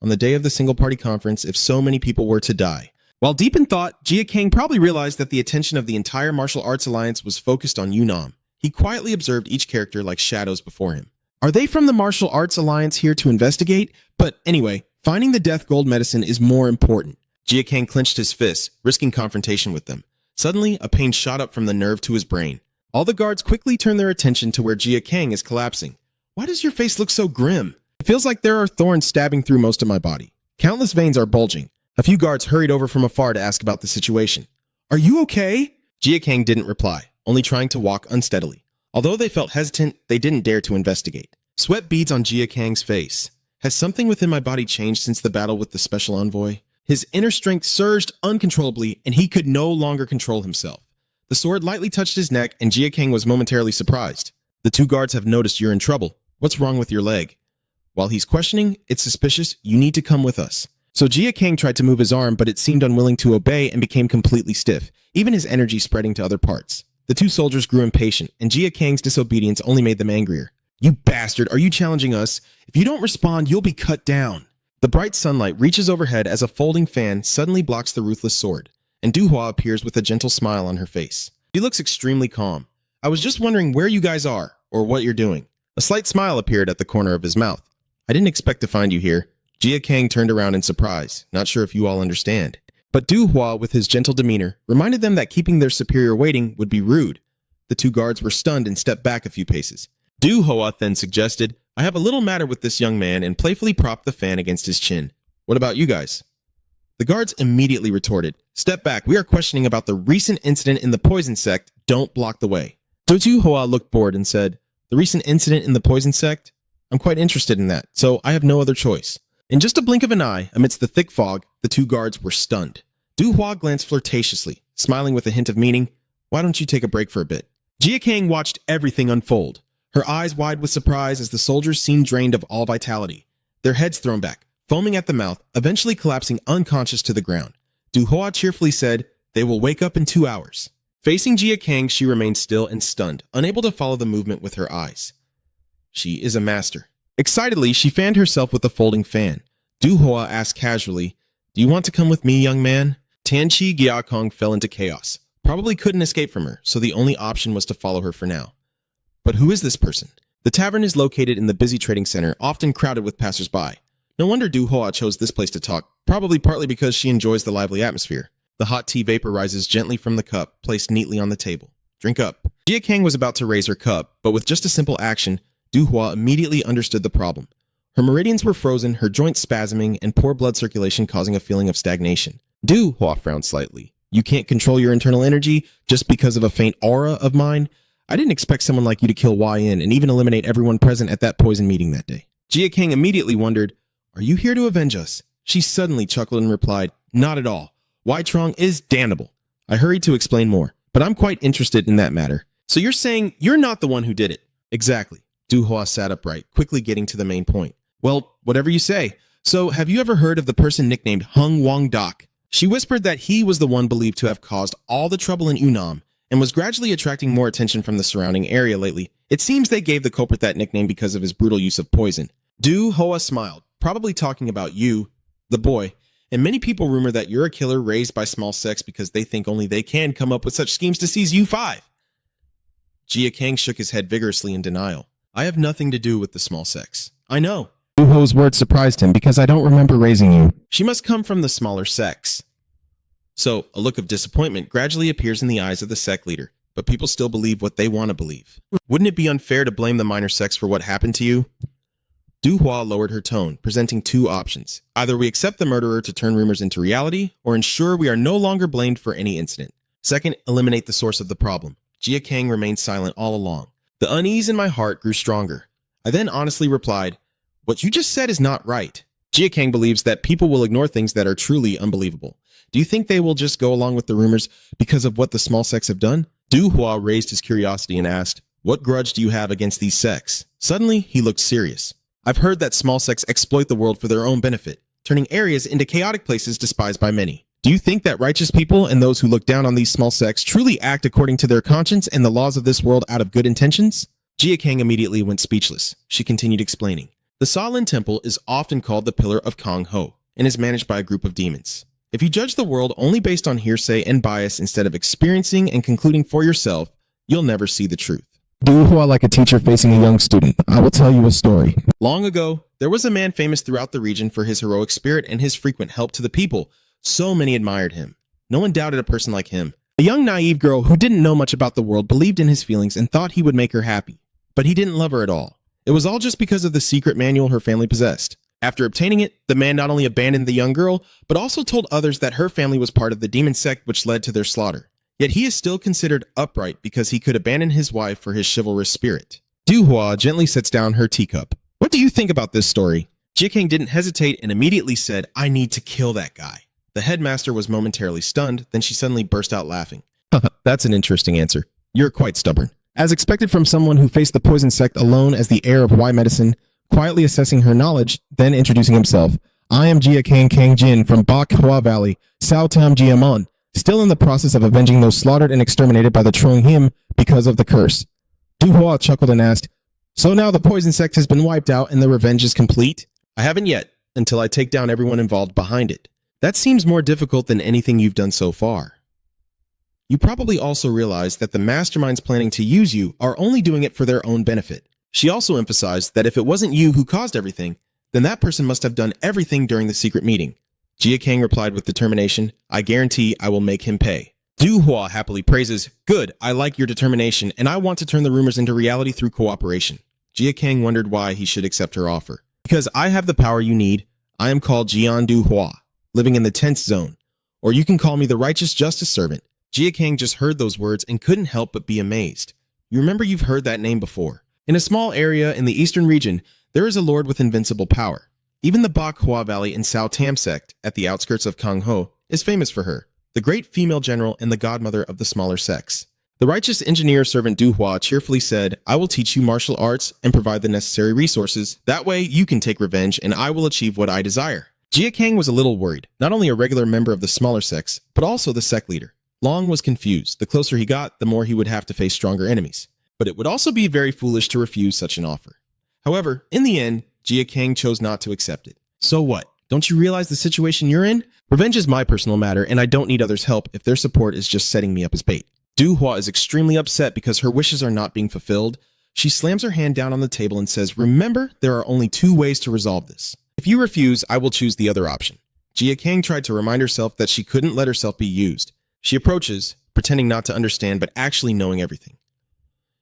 On the day of the single-party conference, if so many people were to die. While deep in thought, Jia Kang probably realized that the attention of the entire martial arts alliance was focused on Yunam. He quietly observed each character like shadows before him. Are they from the martial arts alliance here to investigate? But anyway, finding the death gold medicine is more important. Jia Kang clenched his fists, risking confrontation with them. Suddenly, a pain shot up from the nerve to his brain. All the guards quickly turn their attention to where Jia Kang is collapsing. Why does your face look so grim? It feels like there are thorns stabbing through most of my body. Countless veins are bulging. A few guards hurried over from afar to ask about the situation. Are you okay? Jia Kang didn't reply, only trying to walk unsteadily. Although they felt hesitant, they didn't dare to investigate. Sweat beads on Jia Kang's face. Has something within my body changed since the battle with the special envoy? His inner strength surged uncontrollably, and he could no longer control himself. The sword lightly touched his neck, and Jia Kang was momentarily surprised. The two guards have noticed you're in trouble. What's wrong with your leg? While he's questioning, it's suspicious. You need to come with us. So Jia Kang tried to move his arm, but it seemed unwilling to obey and became completely stiff, even his energy spreading to other parts. The two soldiers grew impatient, and Jia Kang's disobedience only made them angrier. You bastard, are you challenging us? If you don't respond, you'll be cut down. The bright sunlight reaches overhead as a folding fan suddenly blocks the ruthless sword, and Duhua appears with a gentle smile on her face. She looks extremely calm. I was just wondering where you guys are, or what you're doing. A slight smile appeared at the corner of his mouth. I didn't expect to find you here. Jia Kang turned around in surprise, not sure if you all understand. But Duhua, with his gentle demeanor, reminded them that keeping their superior waiting would be rude. The two guards were stunned and stepped back a few paces. Duhua then suggested, I have a little matter with this young man, and playfully propped the fan against his chin. What about you guys? The guards immediately retorted, Step back, we are questioning about the recent incident in the poison sect, don't block the way. Duhua looked bored and said, The recent incident in the poison sect? I'm quite interested in that, so I have no other choice. In just a blink of an eye, amidst the thick fog, the two guards were stunned. Duhua glanced flirtatiously, smiling with a hint of meaning, Why don't you take a break for a bit? Jia Kang watched everything unfold, her eyes wide with surprise as the soldiers seemed drained of all vitality, their heads thrown back, foaming at the mouth, eventually collapsing unconscious to the ground. Duhua cheerfully said, They will wake up in 2 hours. Facing Jia Kang, she remained still and stunned, unable to follow the movement with her eyes. She is a master. Excitedly, she fanned herself with the folding fan. Duhua asked casually, Do you want to come with me, young man? Tianqi Gyakong fell into chaos. Probably couldn't escape from her, so the only option was to follow her for now. But who is this person? The tavern is located in the busy trading center, often crowded with passersby. No wonder Duhua chose this place to talk, probably partly because she enjoys the lively atmosphere. The hot tea vapor rises gently from the cup, placed neatly on the table. Drink up. Jia Kang was about to raise her cup, but with just a simple action, Duhua immediately understood the problem. Her meridians were frozen, her joints spasming, and poor blood circulation causing a feeling of stagnation. Duhua frowned slightly. You can't control your internal energy just because of a faint aura of mine? I didn't expect someone like you to kill YN and even eliminate everyone present at that poison meeting that day. Jia Kang immediately wondered, Are you here to avenge us? She suddenly chuckled and replied, Not at all. Trong is damnable. I hurried to explain more, but I'm quite interested in that matter. So you're saying you're not the one who did it? Exactly. Duhua sat upright, quickly getting to the main point. Well, whatever you say. So have you ever heard of the person nicknamed Hung Wang Dak? She whispered that he was the one believed to have caused all the trouble in Yunnan and was gradually attracting more attention from the surrounding area lately. It seems they gave the culprit that nickname because of his brutal use of poison. Duhua smiled, probably talking about you, the boy, and many people rumor that you're a killer raised by small sects because they think only they can come up with such schemes to seize you 5. Jia Kang shook his head vigorously in denial. I have nothing to do with the small sects. I know. Duhua's words surprised him because I don't remember raising you. She must come from the smaller sects. So, a look of disappointment gradually appears in the eyes of the sect leader, but people still believe what they want to believe. Wouldn't it be unfair to blame the minor sects for what happened to you? Duhua lowered her tone, presenting 2 options. Either we accept the murderer to turn rumors into reality, or ensure we are no longer blamed for any incident. Second, eliminate the source of the problem. Jia Kang remained silent all along. The unease in my heart grew stronger. I then honestly replied, What you just said is not right. Jia Kang believes that people will ignore things that are truly unbelievable. Do you think they will just go along with the rumors because of what the small sects have done? Duhua raised his curiosity and asked, What grudge do you have against these sects? Suddenly, he looked serious. I've heard that small sects exploit the world for their own benefit. turning areas into chaotic places despised by many. Do you think that righteous people and those who look down on these small sects truly act according to their conscience and the laws of this world out of good intentions? Jia Kang immediately went speechless. She continued explaining. The Shaolin Temple is often called the Pillar of Kong Ho and is managed by a group of demons. If you judge the world only based on hearsay and bias instead of experiencing and concluding for yourself, you'll never see the truth. Du Hua like a teacher facing a young student. I will tell you a story. Long ago, there was a man famous throughout the region for his heroic spirit and his frequent help to the people. So many admired him. No one doubted a person like him. A young naive girl who didn't know much about the world believed in his feelings and thought he would make her happy. But he didn't love her at all. It was all just because of the secret manual her family possessed. After obtaining it, the man not only abandoned the young girl, but also told others that her family was part of the demon sect which led to their slaughter. Yet he is still considered upright because he could abandon his wife for his chivalrous spirit. Du Hua gently sets down her teacup. What do you think about this story? Jia Kang didn't hesitate and immediately said, I need to kill that guy. The headmaster was momentarily stunned, then she suddenly burst out laughing. That's an interesting answer. You're quite stubborn. As expected from someone who faced the poison sect alone as the heir of Y medicine, quietly assessing her knowledge, then introducing himself. I am Jia Kang Jin from Bak Hua Valley, Sao Tam Jiamon, still in the process of avenging those slaughtered and exterminated by the Trong Him because of the curse. Du Hua chuckled and asked, So now the poison sect has been wiped out and the revenge is complete? I haven't yet, until I take down everyone involved behind it. That seems more difficult than anything you've done so far. You probably also realize that the masterminds planning to use you are only doing it for their own benefit. She also emphasized that if it wasn't you who caused everything, then that person must have done everything during the secret meeting. Jia Kang replied with determination, I guarantee I will make him pay. Du Hua happily praises, Good, I like your determination, and I want to turn the rumors into reality through cooperation. Jia Kang wondered why he should accept her offer. Because I have the power you need. I am called Jian Du Hua, living in the 10th zone, or you can call me the righteous justice servant. Jia Kang just heard those words and couldn't help but be amazed. You remember you've heard that name before. In a small area in the eastern region, there is a lord with invincible power. Even the Bak Hua Valley in Sao Tam sect, at the outskirts of Kong Ho, is famous for her, the great female general and the godmother of the smaller sects. The righteous engineer servant Du Hua cheerfully said, I will teach you martial arts and provide the necessary resources. That way you can take revenge and I will achieve what I desire. Jia Kang was a little worried, not only a regular member of the smaller sects, but also the sect leader. Long was confused. The closer he got, the more he would have to face stronger enemies. But it would also be very foolish to refuse such an offer. However, in the end, Jia Kang chose not to accept it. So what? Don't you realize the situation you're in? Revenge is my personal matter, and I don't need others' help if their support is just setting me up as bait. Du Hua is extremely upset because her wishes are not being fulfilled. She slams her hand down on the table and says, Remember, there are only 2 ways to resolve this. If you refuse, I will choose the other option. Jia Kang tried to remind herself that she couldn't let herself be used. She approaches, pretending not to understand, but actually knowing everything.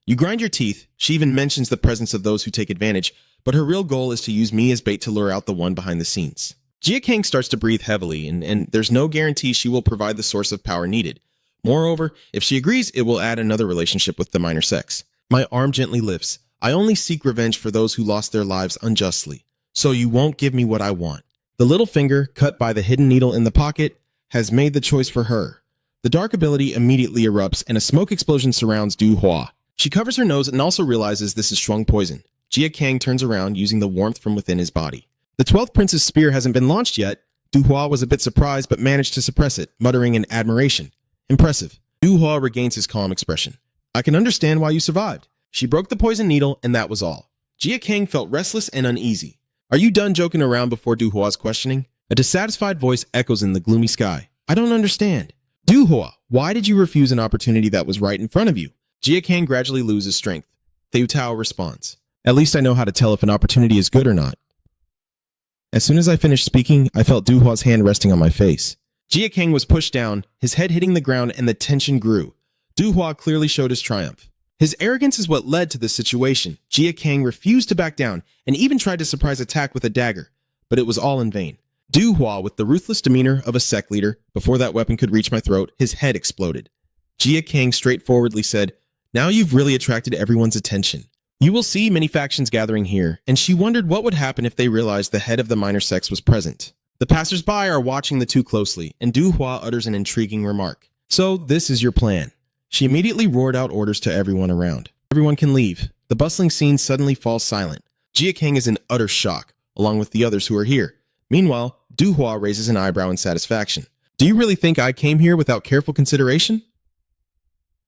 You grind your teeth. She even mentions the presence of those who take advantage, but her real goal is to use me as bait to lure out the one behind the scenes. Jia Kang starts to breathe heavily, and there's no guarantee she will provide the source of power needed. Moreover, if she agrees, it will add another relationship with the minor sects. My arm gently lifts. I only seek revenge for those who lost their lives unjustly. So you won't give me what I want. The little finger, cut by the hidden needle in the pocket, has made the choice for her. The dark ability immediately erupts and a smoke explosion surrounds Du Hua. She covers her nose and also realizes this is strong poison. Jia Kang turns around using the warmth from within his body. The 12th Prince's spear hasn't been launched yet. Du Hua was a bit surprised but managed to suppress it, muttering in admiration. Impressive. Du Hua regains his calm expression. I can understand why you survived. She broke the poison needle and that was all. Jia Kang felt restless and uneasy. Are you done joking around before Du Hua's questioning? A dissatisfied voice echoes in the gloomy sky. I don't understand. Du Hua, why did you refuse an opportunity that was right in front of you? Jia Kang gradually loses strength. Thieu Tao responds. At least I know how to tell if an opportunity is good or not. As soon as I finished speaking, I felt Du Hua's hand resting on my face. Jia Kang was pushed down, his head hitting the ground, and the tension grew. Du Hua clearly showed his triumph. His arrogance is what led to this situation. Jia Kang refused to back down and even tried to surprise attack with a dagger, but it was all in vain. Du Hua, with the ruthless demeanor of a sect leader, before that weapon could reach my throat, his head exploded. Jia Kang straightforwardly said, Now you've really attracted everyone's attention. You will see many factions gathering here, and she wondered what would happen if they realized the head of the minor sects was present. The passers-by are watching the two closely, and Du Hua utters an intriguing remark. So this is your plan. She immediately roared out orders to everyone around. Everyone can leave. The bustling scene suddenly falls silent. Jia Kang is in utter shock, along with the others who are here. Meanwhile, Du Hua raises an eyebrow in satisfaction. Do you really think I came here without careful consideration?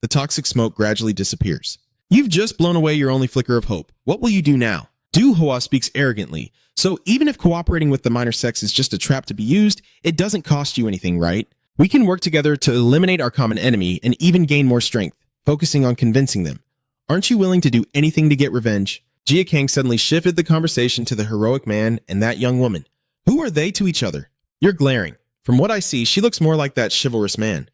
The toxic smoke gradually disappears. You've just blown away your only flicker of hope. What will you do now? Du Hua speaks arrogantly, so even if cooperating with the minor sects is just a trap to be used, it doesn't cost you anything, right? We can work together to eliminate our common enemy and even gain more strength, focusing on convincing them. Aren't you willing to do anything to get revenge? Jia Kang suddenly shifted the conversation to the heroic man and that young woman. Who are they to each other? You're glaring. From what I see, she looks more like that chivalrous man.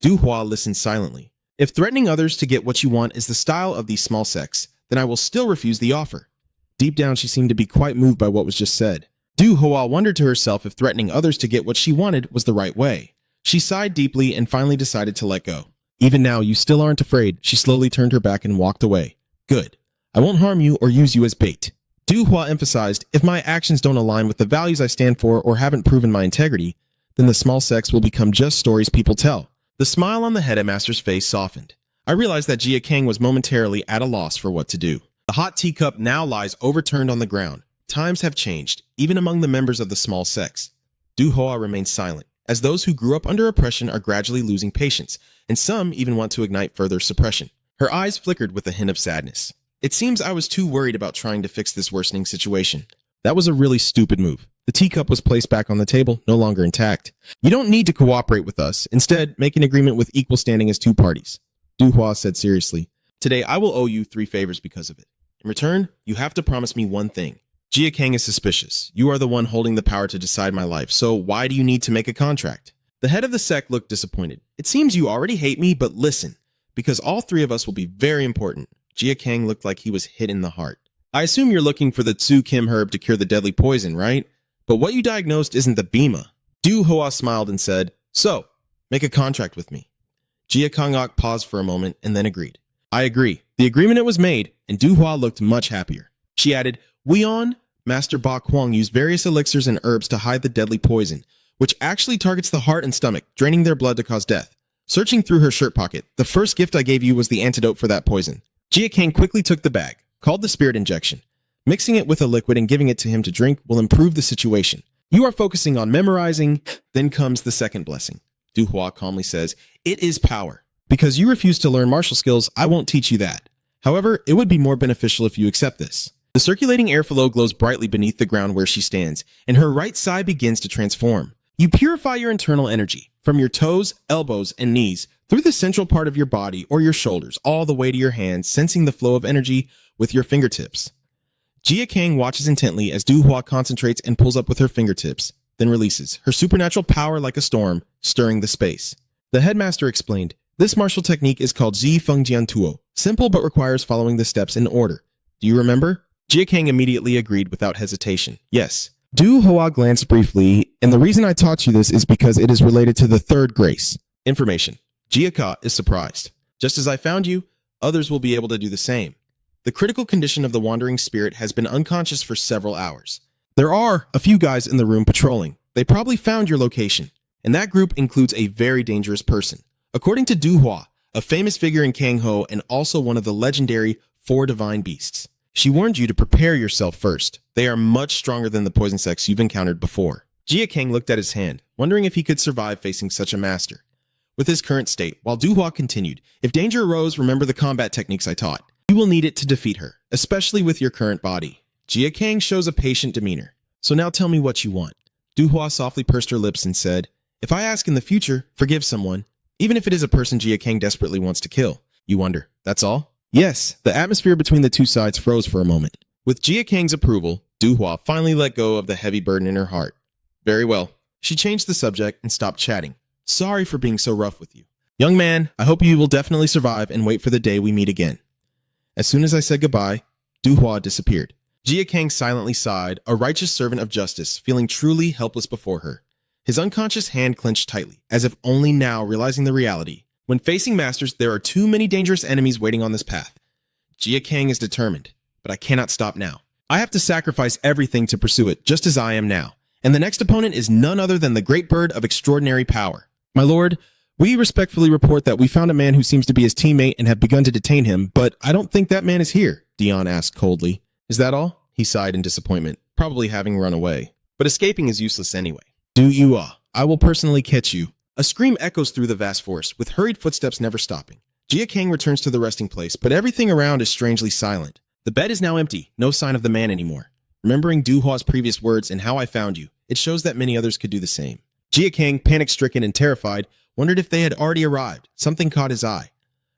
Du Hua listened silently. If threatening others to get what you want is the style of these small sects, then I will still refuse the offer. Deep down, she seemed to be quite moved by what was just said. Du Hua wondered to herself if threatening others to get what she wanted was the right way. She sighed deeply and finally decided to let go. Even now, you still aren't afraid. She slowly turned her back and walked away. Good. I won't harm you or use you as bait. Du Hua emphasized, if my actions don't align with the values I stand for or haven't proven my integrity, then the small sects will become just stories people tell. The smile on the headmaster's face softened. I realized that Jia Kang was momentarily at a loss for what to do. The hot teacup now lies overturned on the ground. Times have changed, even among the members of the small sects. Du Hua remained silent, as those who grew up under oppression are gradually losing patience, and some even want to ignite further suppression. Her eyes flickered with a hint of sadness. It seems I was too worried about trying to fix this worsening situation. That was a really stupid move. The teacup was placed back on the table, no longer intact. You don't need to cooperate with us. Instead, make an agreement with equal standing as two parties. Du Hua said seriously. Today, I will owe you 3 favors because of it. In return, you have to promise me one thing. Jia Kang is suspicious. You are the one holding the power to decide my life, so why do you need to make a contract? The head of the sect looked disappointed. It seems you already hate me, but listen, because all 3 of us will be very important. Jia Kang looked like he was hit in the heart. I assume you're looking for the Tsu Kim herb to cure the deadly poison, right? But what you diagnosed isn't the Bima. Du Hua smiled and said, so, make a contract with me. Jia Kangok paused for a moment and then agreed. I agree. The agreement was made, and Du Hua looked much happier. She added, Weon, Master Ba Kuang used various elixirs and herbs to hide the deadly poison, which actually targets the heart and stomach, draining their blood to cause death. Searching through her shirt pocket, the first gift I gave you was the antidote for that poison. Jia Kang quickly took the bag, called the spirit injection. Mixing it with a liquid and giving it to him to drink will improve the situation. You are focusing on memorizing, then comes the second blessing. Du Hua calmly says, it is power. Because you refuse to learn martial skills, I won't teach you that. However, it would be more beneficial if you accept this. The circulating airflow glows brightly beneath the ground where she stands, and her right side begins to transform. You purify your internal energy, from your toes, elbows, and knees, through the central part of your body or your shoulders, all the way to your hands, sensing the flow of energy with your fingertips. Jia Kang watches intently as Du Hua concentrates and pulls up with her fingertips, then releases, her supernatural power like a storm, stirring the space. The headmaster explained, this martial technique is called Zi Feng Jian Tuo, simple but requires following the steps in order. Do you remember? Jia Kang immediately agreed without hesitation. Yes. Du Hua glanced briefly, and the reason I taught you this is because it is related to the 3rd grace. Information. Jia Ka is surprised. Just as I found you, others will be able to do the same. The critical condition of the wandering spirit has been unconscious for several hours. There are a few guys in the room patrolling. They probably found your location, and that group includes a very dangerous person. According to Du Hua, a famous figure in Kang Ho and also one of the legendary 4 divine beasts. She warned you to prepare yourself first. They are much stronger than the poison sects you've encountered before. Jia Kang looked at his hand, wondering if he could survive facing such a master. With his current state, while Du Hua continued, if danger arose, remember the combat techniques I taught. You will need it to defeat her, especially with your current body. Jia Kang shows a patient demeanor. So now tell me what you want. Du Hua softly pursed her lips and said, if I ask in the future, forgive someone, even if it is a person Jia Kang desperately wants to kill. You wonder, that's all? Yes, the atmosphere between the two sides froze for a moment. With Jia Kang's approval, Du Hua finally let go of the heavy burden in her heart. Very well. She changed the subject and stopped chatting. Sorry for being so rough with you. Young man, I hope you will definitely survive and wait for the day we meet again. As soon as I said goodbye, Du Hua disappeared. Jia Kang silently sighed, a righteous servant of justice, feeling truly helpless before her. His unconscious hand clenched tightly, as if only now realizing the reality. When facing masters, there are too many dangerous enemies waiting on this path. Jia Kang is determined, but I cannot stop now. I have to sacrifice everything to pursue it, just as I am now. And the next opponent is none other than the great bird of extraordinary power. My lord, we respectfully report that we found a man who seems to be his teammate and have begun to detain him, but I don't think that man is here, Dion asked coldly. Is that all? He sighed in disappointment, probably having run away. But escaping is useless anyway. Do you, I will personally catch you. A scream echoes through the vast forest, with hurried footsteps never stopping. Jia Kang returns to the resting place, but everything around is strangely silent. The bed is now empty, no sign of the man anymore. Remembering Du Hua's previous words and how I found you, it shows that many others could do the same. Jia Kang, panic-stricken and terrified, wondered if they had already arrived. Something caught his eye.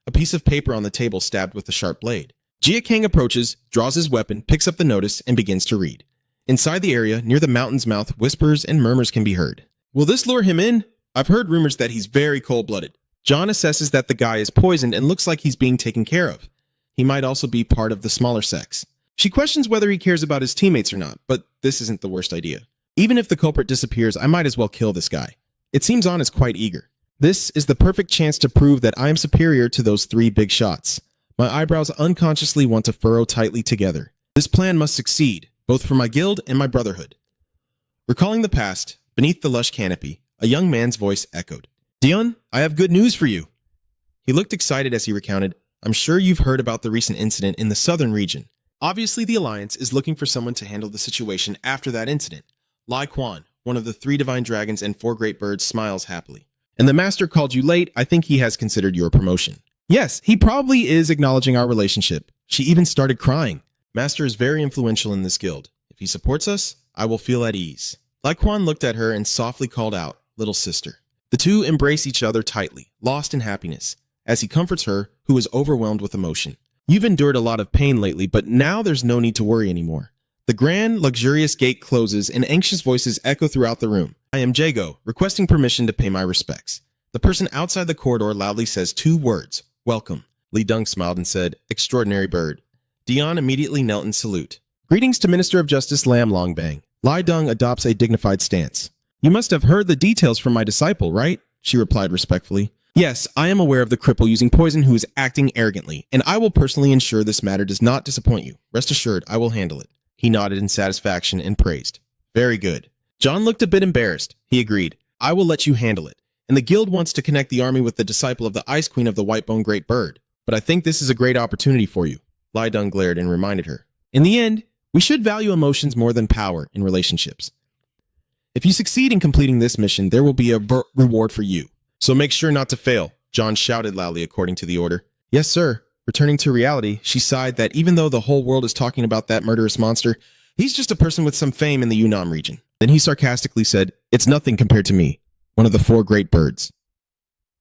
A piece of paper on the table stabbed with a sharp blade. Jia Kang approaches, draws his weapon, picks up the notice, and begins to read. Inside the area, near the mountain's mouth, whispers and murmurs can be heard. Will this lure him in? I've heard rumors that he's very cold-blooded. John assesses that the guy is poisoned and looks like he's being taken care of. He might also be part of the smaller sects. She questions whether he cares about his teammates or not, but this isn't the worst idea. Even if the culprit disappears, I might as well kill this guy. It seems On is quite eager. This is the perfect chance to prove that I am superior to those 3 big shots. My eyebrows unconsciously want to furrow tightly together. This plan must succeed, both for my guild and my brotherhood. Recalling the past, beneath the lush canopy, a young man's voice echoed. Dion, I have good news for you. He looked excited as he recounted, I'm sure you've heard about the recent incident in the southern region. Obviously, the Alliance is looking for someone to handle the situation after that incident. Lai Quan, one of the 3 divine dragons and 4 great birds, smiles happily. And the master called you late. I think he has considered your promotion. Yes, he probably is acknowledging our relationship. She even started crying. Master is very influential in this guild. If he supports us, I will feel at ease. Lai Quan looked at her and softly called out, little sister. The two embrace each other tightly, lost in happiness, as he comforts her, who is overwhelmed with emotion. You've endured a lot of pain lately, but now there's no need to worry anymore. The grand, luxurious gate closes and anxious voices echo throughout the room. I am Jago, requesting permission to pay my respects. The person outside the corridor loudly says 2 words, welcome. Li Deng smiled and said, extraordinary bird. Dion immediately knelt in salute. Greetings to Minister of Justice Lam Longbang. Li Deng adopts a dignified stance. You must have heard the details from my disciple, right? She replied respectfully. Yes, I am aware of the cripple using poison who is acting arrogantly, and I will personally ensure this matter does not disappoint you. Rest assured, I will handle it. He nodded in satisfaction and praised. Very good. John looked a bit embarrassed. He agreed. I will let you handle it. And the guild wants to connect the army with the disciple of the Ice Queen of the White-Bone Great Bird. But I think this is a great opportunity for you. Li Deng glared and reminded her. In the end, we should value emotions more than power in relationships. If you succeed in completing this mission, there will be a reward for you. So make sure not to fail, John shouted loudly according to the order. Yes, sir. Returning to reality, she sighed that even though the whole world is talking about that murderous monster, he's just a person with some fame in the Yunnan region. Then he sarcastically said, it's nothing compared to me, one of the 4 great birds.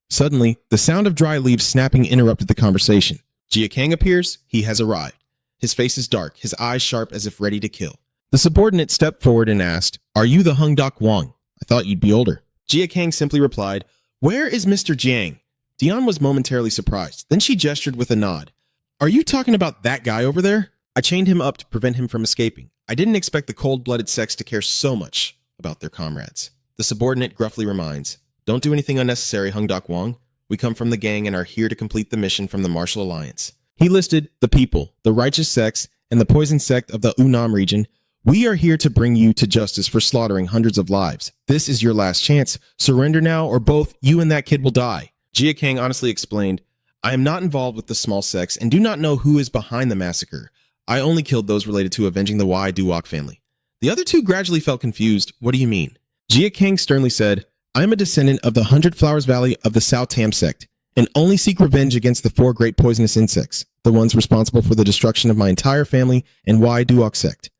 Suddenly, the sound of dry leaves snapping interrupted the conversation. Jia Kang appears. He has arrived. His face is dark, his eyes sharp as if ready to kill. The subordinate stepped forward and asked, are you the Hung Dok Wang? I thought you'd be older. Jia Kang simply replied, where is Mr. Jiang? Dion was momentarily surprised. Then she gestured with a nod. Are you talking about that guy over there? I chained him up to prevent him from escaping. I didn't expect the cold-blooded sects to care so much about their comrades. The subordinate gruffly reminds, don't do anything unnecessary, Hung Dok Wang. We come from the gang and are here to complete the mission from the Martial Alliance. He listed the people, the righteous sects, and the poison sect of the Yunnan region. We are here to bring you to justice for slaughtering hundreds of lives. This is your last chance. Surrender now or both you and that kid will die. Jia Kang honestly explained, I am not involved with the small sects and do not know who is behind the massacre. I only killed those related to avenging the Y Duok family. The other 2 gradually felt confused. What do you mean? Jia Kang sternly said, I am a descendant of the 100 Flowers Valley of the Sao Tam sect and only seek revenge against the 4 great poisonous insects, the ones responsible for the destruction of my entire family and Y Duok sect.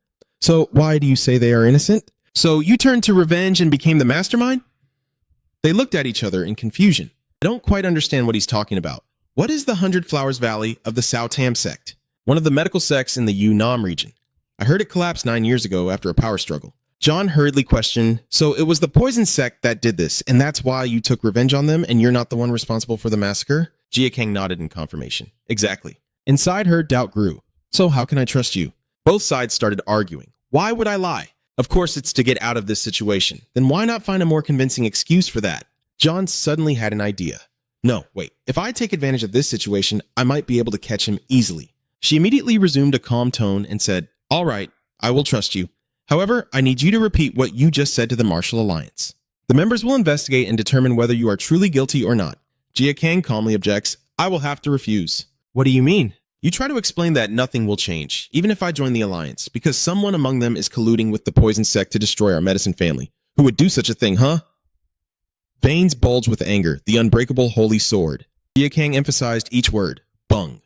So why do you say they are innocent? So you turned to revenge and became the mastermind? They looked at each other in confusion. I don't quite understand what he's talking about. What is the 100 Flowers Valley of the Sao Tam sect? One of the medical sects in the Yunnan region. I heard it collapsed 9 years ago after a power struggle. John hurriedly questioned, so it was the poison sect that did this, and that's why you took revenge on them and you're not the one responsible for the massacre? Jia Kang nodded in confirmation. Exactly. Inside her, doubt grew. So how can I trust you? Both sides started arguing. Why would I lie? Of course it's to get out of this situation. Then why not find a more convincing excuse for that? John suddenly had an idea. No, wait. If I take advantage of this situation, I might be able to catch him easily. She immediately resumed a calm tone and said, all right, I will trust you. However, I need you to repeat what you just said to the Martial Alliance. The members will investigate and determine whether you are truly guilty or not. Jia Kang calmly objects, I will have to refuse. What do you mean? You try to explain that nothing will change, even if I join the Alliance, because someone among them is colluding with the poison sect to destroy our medicine family, Who would do such a thing, huh? Veins bulged with anger, the unbreakable holy sword. Jia Kang emphasized each word. Bung.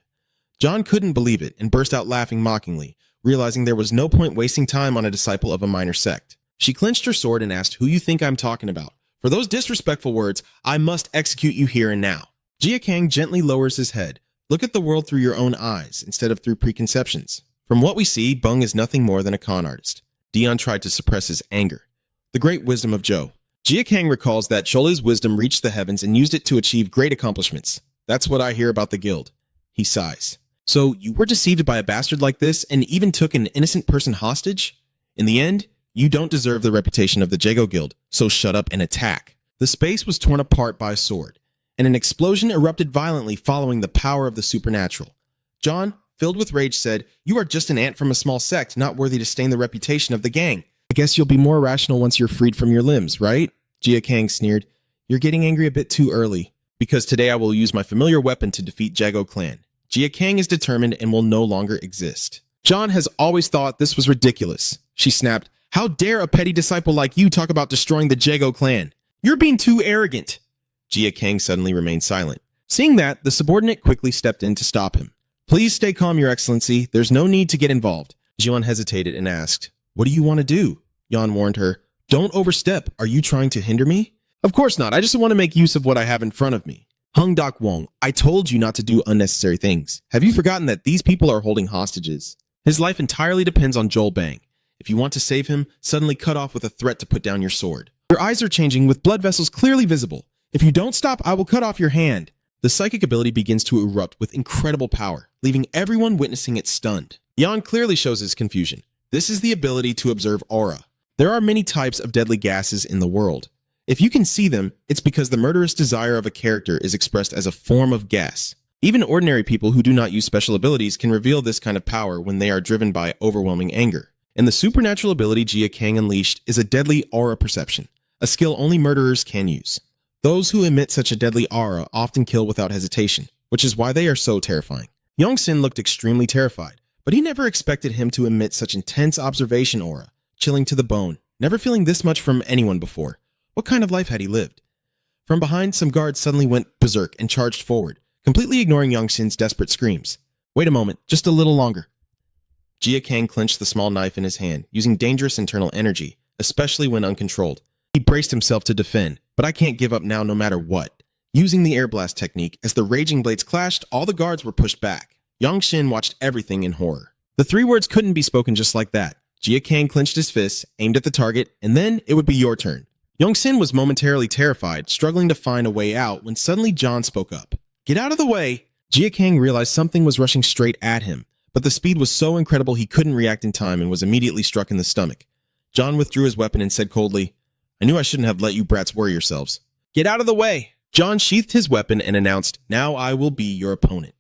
John couldn't believe it and burst out laughing mockingly, realizing there was no point wasting time on a disciple of a minor sect. She clenched her sword and asked, "Who you think I'm talking about? For those disrespectful words, I must execute you here and now." Jia Kang gently lowers his head. Look at the world through your own eyes, instead of through preconceptions. From what we see, Bung is nothing more than a con artist. Dion tried to suppress his anger. The great wisdom of Zhou. Jia Kang recalls that Chola's wisdom reached the heavens and used it to achieve great accomplishments. That's what I hear about the guild. He sighs. So you were deceived by a bastard like this and even took an innocent person hostage? In the end, you don't deserve the reputation of the Jago Guild, so shut up and attack. The space was torn apart by a sword, and an explosion erupted violently following the power of the supernatural. John, filled with rage, said, "You are just an ant from a small sect, not worthy to stain the reputation of the gang. I guess you'll be more rational once you're freed from your limbs, right?" Jia Kang sneered. "You're getting angry a bit too early, because today I will use my familiar weapon to defeat Jago clan. Jia Kang is determined and will no longer exist." John has always thought this was ridiculous. She snapped, "How dare a petty disciple like you talk about destroying the Jago clan? You're being too arrogant." Jia Kang suddenly remained silent. Seeing that, the subordinate quickly stepped in to stop him. "Please stay calm, Your Excellency. There's no need to get involved." Jian hesitated and asked, "What do you want to do?" Yan warned her, "Don't overstep. Are you trying to hinder me?" "Of course not. I just want to make use of what I have in front of me." "Hung Dak Wong, I told you not to do unnecessary things. Have you forgotten that these people are holding hostages? His life entirely depends on Joel Bang. If you want to save him, suddenly cut off with a threat to put down your sword. Your eyes are changing with blood vessels clearly visible. If you don't stop, I will cut off your hand." The psychic ability begins to erupt with incredible power, leaving everyone witnessing it stunned. Yan clearly shows his confusion. This is the ability to observe aura. There are many types of deadly gases in the world. If you can see them, it's because the murderous desire of a character is expressed as a form of gas. Even ordinary people who do not use special abilities can reveal this kind of power when they are driven by overwhelming anger. And the supernatural ability Jia Kang unleashed is a deadly aura perception, a skill only murderers can use. Those who emit such a deadly aura often kill without hesitation, which is why they are so terrifying. Yongsin looked extremely terrified, but he never expected him to emit such intense observation aura, chilling to the bone, never feeling this much from anyone before. What kind of life had he lived? From behind, some guards suddenly went berserk and charged forward, completely ignoring Yongxin's desperate screams. "Wait a moment, just a little longer." Jia Kang clenched the small knife in his hand, using dangerous internal energy, especially when uncontrolled. He braced himself to defend, but "I can't give up now no matter what." Using the air blast technique, as the raging blades clashed, all the guards were pushed back. Yongxin watched everything in horror. The three words couldn't be spoken just like that. Jia Kang clenched his fists, aimed at the target, and then it would be your turn. Yongxin was momentarily terrified, struggling to find a way out when suddenly John spoke up. "Get out of the way!" Jia Kang realized something was rushing straight at him, but the speed was so incredible he couldn't react in time and was immediately struck in the stomach. John withdrew his weapon and said coldly, "I knew I shouldn't have let you brats worry yourselves. Get out of the way!" John sheathed his weapon and announced, "Now I will be your opponent."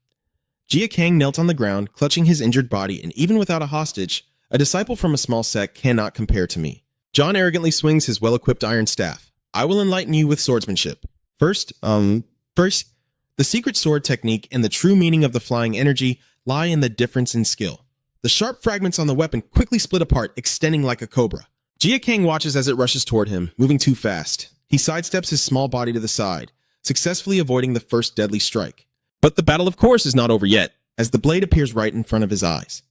Jia Kang knelt on the ground, clutching his injured body, and even without a hostage, a disciple from a small sect cannot compare to me. John arrogantly swings his well-equipped iron staff. "I will enlighten you with swordsmanship. First, the secret sword technique and the true meaning of the flying energy lie in the difference in skill. The sharp fragments on the weapon quickly split apart, extending like a cobra. Jia Kang watches as it rushes toward him, moving too fast. He sidesteps his small body to the side, successfully avoiding the first deadly strike. But the battle, of course, is not over yet, as the blade appears right in front of his eyes.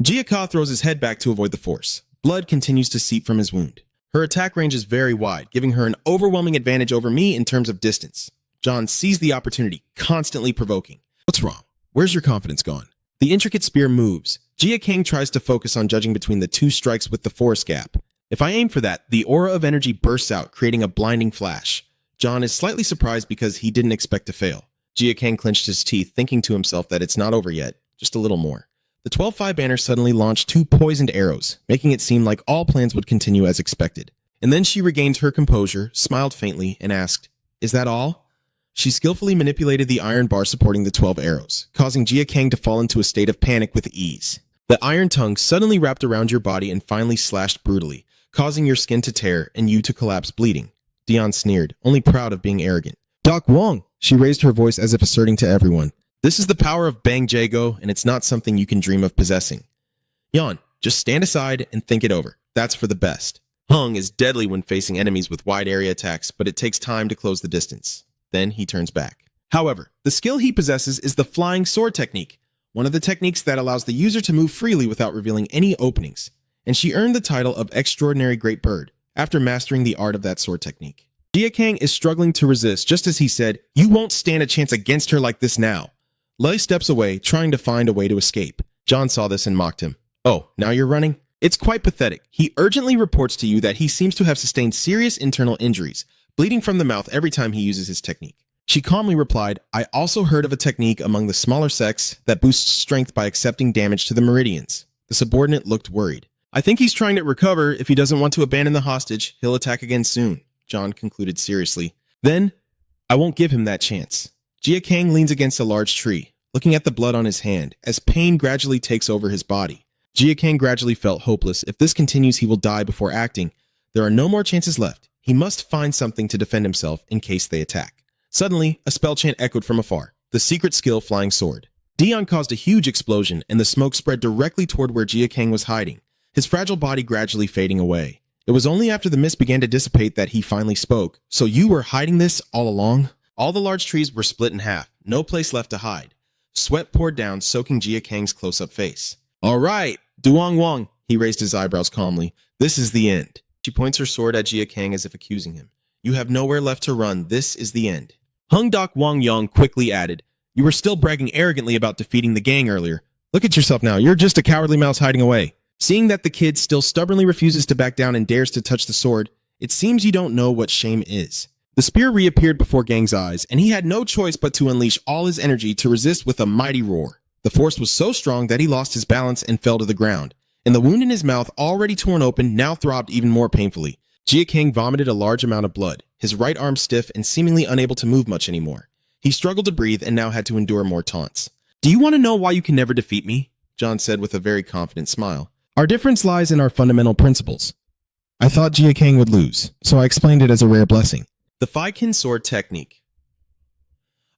Jia Ka throws his head back to avoid the force. Blood continues to seep from his wound. Her attack range is very wide, giving her an overwhelming advantage over me in terms of distance. John sees the opportunity, constantly provoking. "What's wrong? Where's your confidence gone?" The intricate spear moves. Jia Kang tries to focus on judging between the two strikes with the force gap. If I aim for that, the aura of energy bursts out, creating a blinding flash. John is slightly surprised because he didn't expect to fail. Jia Kang clenched his teeth, thinking to himself that it's not over yet, just a little more. The 12-5 banner suddenly launched 2 poisoned arrows, making it seem like all plans would continue as expected. And then she regained her composure, smiled faintly, and asked, "Is that all?" She skillfully manipulated the iron bar supporting the 12 arrows, causing Jia Kang to fall into a state of panic with ease. The iron tongue suddenly wrapped around your body and finally slashed brutally, causing your skin to tear and you to collapse bleeding. Dion sneered, only proud of being arrogant. "Doc Wong!" She raised her voice as if asserting to everyone. "This is the power of Bang Jago, and it's not something you can dream of possessing. Yan, just stand aside and think it over. That's for the best." Hung is deadly when facing enemies with wide area attacks, but it takes time to close the distance. Then he turns back. However, the skill he possesses is the flying sword technique, one of the techniques that allows the user to move freely without revealing any openings, and she earned the title of Extraordinary Great Bird after mastering the art of that sword technique. Jin Gang is struggling to resist just as he said, "You won't stand a chance against her like this now." Lei steps away, trying to find a way to escape. John saw this and mocked him. "Oh, now you're running?" It's quite pathetic. He urgently reports to you that he seems to have sustained serious internal injuries, bleeding from the mouth every time he uses his technique. She calmly replied, "I also heard of a technique among the smaller sects that boosts strength by accepting damage to the meridians." The subordinate looked worried. "I think he's trying to recover. If he doesn't want to abandon the hostage, he'll attack again soon," John concluded seriously. "Then, I won't give him that chance." Jin Gang leans against a large tree, looking at the blood on his hand, as pain gradually takes over his body. Jin Gang gradually felt hopeless. If this continues, he will die before acting. There are no more chances left. He must find something to defend himself in case they attack. Suddenly, a spell chant echoed from afar. The secret skill Flying Sword. Dion caused a huge explosion, and the smoke spread directly toward where Jin Gang was hiding, his fragile body gradually fading away. It was only after the mist began to dissipate that he finally spoke. "So you were hiding this all along?" All the large trees were split in half, no place left to hide. Sweat poured down, soaking Jin Gang's close-up face. "All right, Duong Wong," he raised his eyebrows calmly. "This is the end." She points her sword at Jin Gang as if accusing him. "You have nowhere left to run. This is the end." Hung Dok Wang Yong quickly added, "You were still bragging arrogantly about defeating the gang earlier. Look at yourself now. You're just a cowardly mouse hiding away." Seeing that the kid still stubbornly refuses to back down and dares to touch the sword, it seems you don't know what shame is. The spear reappeared before Gang's eyes, and he had no choice but to unleash all his energy to resist with a mighty roar. The force was so strong that he lost his balance and fell to the ground, and the wound in his mouth, already torn open, now throbbed even more painfully. Jin Gang vomited a large amount of blood, his right arm stiff and seemingly unable to move much anymore. He struggled to breathe and now had to endure more taunts. "Do you want to know why you can never defeat me?" John said with a very confident smile. Our difference lies in our fundamental principles. I thought Jin Gang would lose, so I explained it as a rare blessing. The Faikin Sword Technique.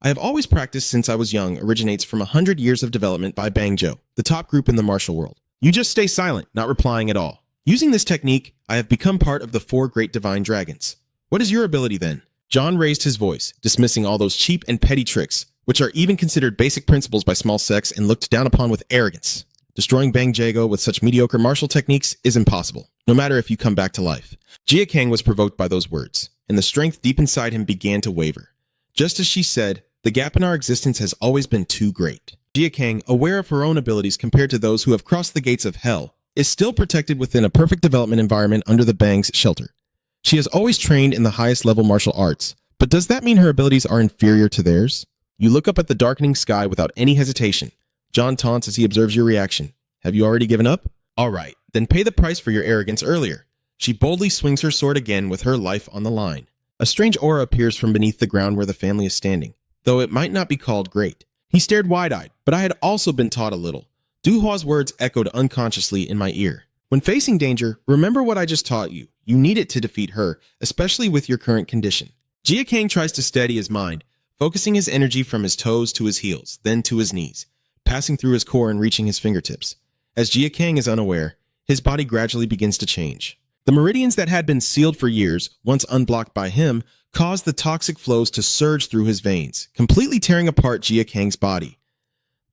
I have always practiced since I was young originates from 100 years of development by Bangzhou, the top group in the martial world. You just stay silent, not replying at all. Using this technique, I have become part of the 4 great divine dragons. What is your ability then? John raised his voice, dismissing all those cheap and petty tricks, which are even considered basic principles by small sects and looked down upon with arrogance. Destroying Bang Jago with such mediocre martial techniques is impossible, no matter if you come back to life. Jin Gang was provoked by those words, and the strength deep inside him began to waver. Just as she said, the gap in our existence has always been too great. Jin Gang, aware of her own abilities compared to those who have crossed the gates of hell, is still protected within a perfect development environment under the Bang's shelter. She has always trained in the highest level martial arts, but does that mean her abilities are inferior to theirs? You look up at the darkening sky without any hesitation. John taunts as he observes your reaction. Have you already given up? All right, then pay the price for your arrogance earlier. She boldly swings her sword again with her life on the line. A strange aura appears from beneath the ground where the family is standing, though it might not be called great. He stared wide-eyed, but I had also been taught a little. Du Hua's words echoed unconsciously in my ear. When facing danger, remember what I just taught you. You need it to defeat her, especially with your current condition. Jin Gang tries to steady his mind, focusing his energy from his toes to his heels, then to his knees, passing through his core and reaching his fingertips. As Jin Gang is unaware, his body gradually begins to change. The meridians that had been sealed for years, once unblocked by him, caused the toxic flows to surge through his veins, completely tearing apart Jin Gang's body.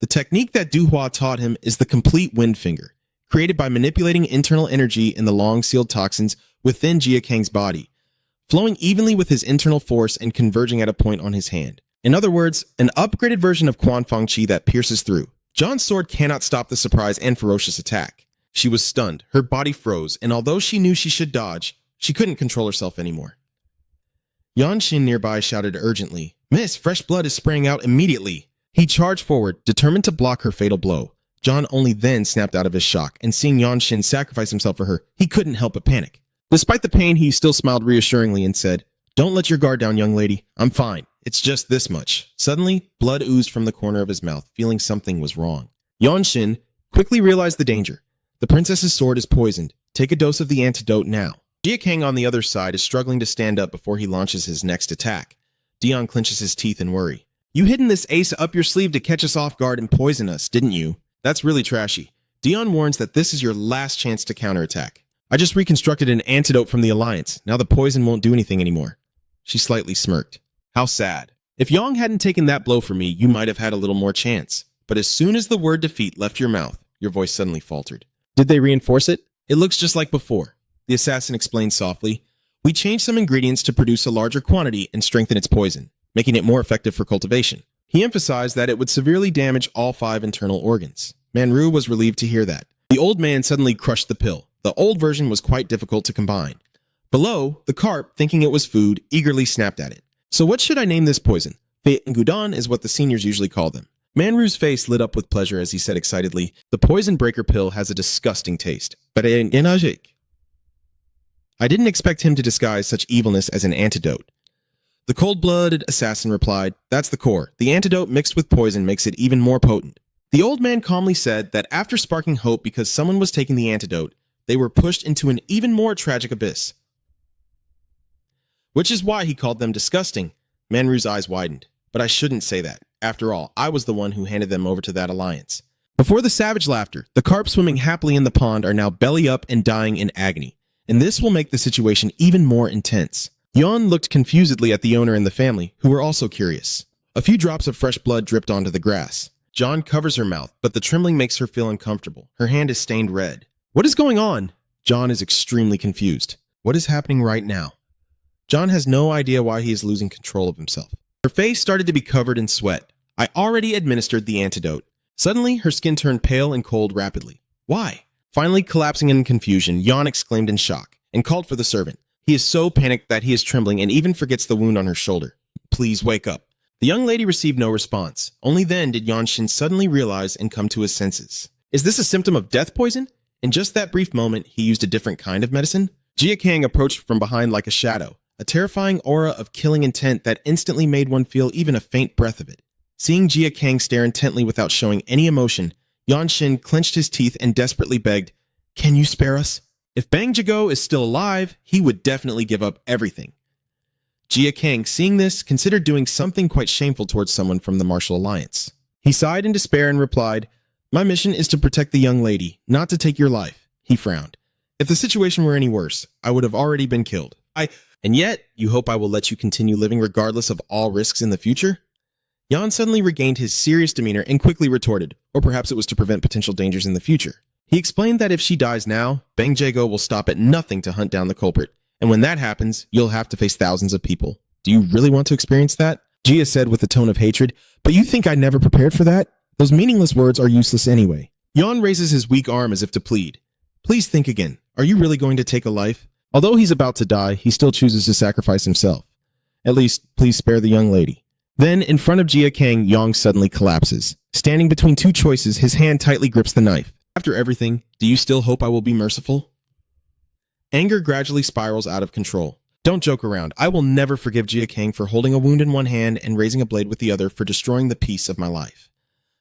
The technique that Du Hua taught him is the complete wind finger, created by manipulating internal energy in the long-sealed toxins within Jin Gang's body, flowing evenly with his internal force and converging at a point on his hand. In other words, an upgraded version of Quan Fang Qi that pierces through. John's sword cannot stop the surprise and ferocious attack. She was stunned, her body froze, and although she knew she should dodge, she couldn't control herself anymore. Yan Xin nearby shouted urgently, "Miss, fresh blood is spraying out immediately." He charged forward, determined to block her fatal blow. John only then snapped out of his shock, and seeing Yan Xin sacrifice himself for her, he couldn't help but panic. Despite the pain, he still smiled reassuringly and said, "Don't let your guard down, young lady. I'm fine. It's just this much." Suddenly, blood oozed from the corner of his mouth, feeling something was wrong. Yan Xin quickly realized the danger. The princess's sword is poisoned. Take a dose of the antidote now. Jin Gang on the other side is struggling to stand up before he launches his next attack. Dion clenches his teeth in worry. "You hidden this ace up your sleeve to catch us off guard and poison us, didn't you? That's really trashy. Dion warns that this is your last chance to counterattack. I just reconstructed an antidote from the Alliance. Now the poison won't do anything anymore. She slightly smirked. How sad. If Yang hadn't taken that blow for me, you might have had a little more chance. But as soon as the word defeat left your mouth, your voice suddenly faltered. Did they reinforce it? It looks just like before. The assassin explained softly. We changed some ingredients to produce a larger quantity and strengthen its poison, making it more effective for cultivation. He emphasized that it would severely damage all 5 internal organs. Manhwa was relieved to hear that. The old man suddenly crushed the pill. The old version was quite difficult to combine. Below, the carp, thinking it was food, eagerly snapped at it. So what should I name this poison? Feit Gudon is what the seniors usually call them. Manhwa's face lit up with pleasure as he said excitedly, the poison breaker pill has a disgusting taste. But I didn't expect him to disguise such evilness as an antidote. The cold-blooded assassin replied, that's the core. The antidote mixed with poison makes it even more potent. The old man calmly said that after sparking hope because someone was taking the antidote, they were pushed into an even more tragic abyss. Which is why he called them disgusting. Manhwa's eyes widened. But I shouldn't say that. After all, I was the one who handed them over to that alliance. Before the savage laughter, the carp swimming happily in the pond are now belly up and dying in agony. And this will make the situation even more intense. Yon looked confusedly at the owner and the family, who were also curious. A few drops of fresh blood dripped onto the grass. John covers her mouth, but the trembling makes her feel uncomfortable. Her hand is stained red. What is going on? John is extremely confused. What is happening right now? John has no idea why he is losing control of himself. Her face started to be covered in sweat. I already administered the antidote. Suddenly, her skin turned pale and cold rapidly. Why? Finally, collapsing in confusion, Yon exclaimed in shock and called for the servant. He is so panicked that he is trembling and even forgets the wound on her shoulder. Please wake up. The young lady received no response. Only then did Yanshin suddenly realize and come to his senses. Is this a symptom of death poison? In just that brief moment, he used a different kind of medicine. Jin Gang approached from behind like a shadow, a terrifying aura of killing intent that instantly made one feel even a faint breath of it. Seeing Jin Gang stare intently without showing any emotion, Yanshin clenched his teeth and desperately begged, "Can you spare us?" If Bang Jago is still alive, he would definitely give up everything. Jin Gang, seeing this, considered doing something quite shameful towards someone from the Martial Alliance. He sighed in despair and replied, "My mission is to protect the young lady, not to take your life." He frowned. "If the situation were any worse, I would have already been killed. And yet, you hope I will let you continue living regardless of all risks in the future?" Yan suddenly regained his serious demeanor and quickly retorted, or perhaps it was to prevent potential dangers in the future. He explained that if she dies now, Bang Jago will stop at nothing to hunt down the culprit, and when that happens, you'll have to face thousands of people. Do you really want to experience that? Jia said with a tone of hatred, "But you think I never prepared for that? Those meaningless words are useless anyway." Yan raises his weak arm as if to plead. "Please think again. Are you really going to take a life?" Although he's about to die, he still chooses to sacrifice himself. At least, please spare the young lady. Then, in front of Jin Gang, Yang suddenly collapses. Standing between two choices, his hand tightly grips the knife. After everything, do you still hope I will be merciful? Anger gradually spirals out of control. Don't joke around. I will never forgive Jin Gang for holding a wound in one hand and raising a blade with the other for destroying the peace of my life.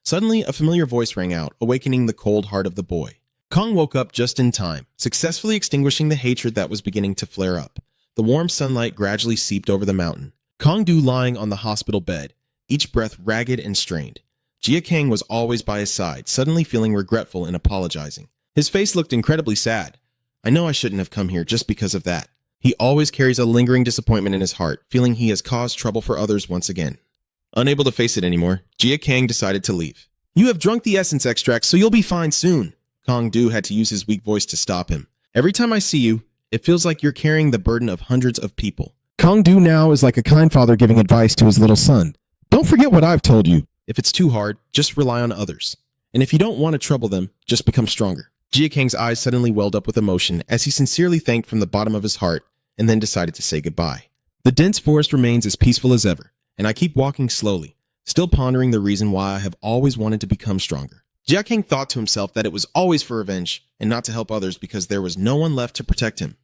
Suddenly, a familiar voice rang out, awakening the cold heart of the boy. Kong woke up just in time, successfully extinguishing the hatred that was beginning to flare up. The warm sunlight gradually seeped over the mountain. Kong Du lying on the hospital bed, each breath ragged and strained. Jin Gang was always by his side, suddenly feeling regretful and apologizing. His face looked incredibly sad. I know I shouldn't have come here just because of that. He always carries a lingering disappointment in his heart, feeling he has caused trouble for others once again. Unable to face it anymore, Jin Gang decided to leave. "You have drunk the essence extract, so you'll be fine soon." Kong Du had to use his weak voice to stop him. "Every time I see you, it feels like you're carrying the burden of hundreds of people." Kong Du now is like a kind father giving advice to his little son. Don't forget what I've told you. If it's too hard, just rely on others. And if you don't want to trouble them, just become stronger. Jin Gang's eyes suddenly welled up with emotion as he sincerely thanked from the bottom of his heart and then decided to say goodbye. The dense forest remains as peaceful as ever, and I keep walking slowly, still pondering the reason why I have always wanted to become stronger. Jin Gang thought to himself that it was always for revenge and not to help others because there was no one left to protect him.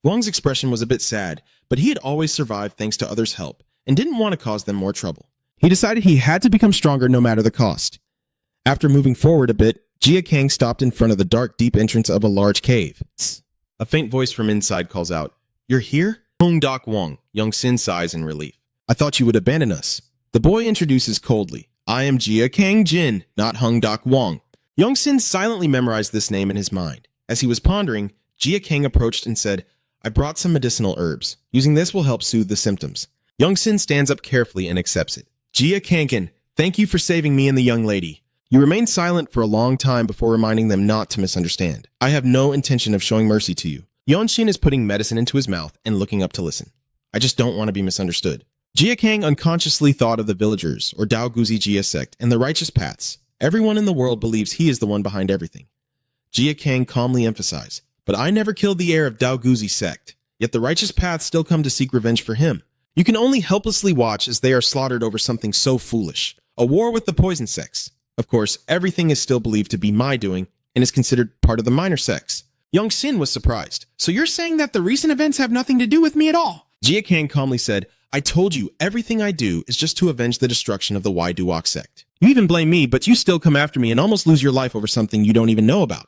Wang's expression was a bit sad, but he had always survived thanks to others' help and didn't want to cause them more trouble. He decided he had to become stronger no matter the cost. After moving forward a bit, Jin Gang stopped in front of the dark, deep entrance of a large cave. Tss. A faint voice from inside calls out, "You're here?" Hong Dak Wang, Young Sin sighs in relief. "I thought you would abandon us." The boy introduces coldly, "I am Jin Gang Jin, not Hong Dak Wang." Young Sin silently memorized this name in his mind. As he was pondering, Jia Kang approached and said, I brought some medicinal herbs. Using this will help soothe the symptoms. Young-sin stands up carefully and accepts it. Jia Kangin, thank you for saving me and the young lady. You remained silent for a long time before reminding them not to misunderstand. I have no intention of showing mercy to you. Yon-shin is putting medicine into his mouth and looking up to listen. I just don't want to be misunderstood. Jia Kang unconsciously thought of the villagers, or Dao Guzi Jia sect, and the righteous paths. Everyone in the world believes he is the one behind everything. Jia Kang calmly emphasized, but I never killed the heir of Dao Guzi sect, yet the righteous paths still come to seek revenge for him. You can only helplessly watch as they are slaughtered over something so foolish, a war with the poison sects. Of course, everything is still believed to be my doing and is considered part of the minor sects. Young-sin was surprised. So you're saying that the recent events have nothing to do with me at all? Jia Kang calmly said, I told you everything I do is just to avenge the destruction of the Y Duok sect. You even blame me, but you still come after me and almost lose your life over something you don't even know about.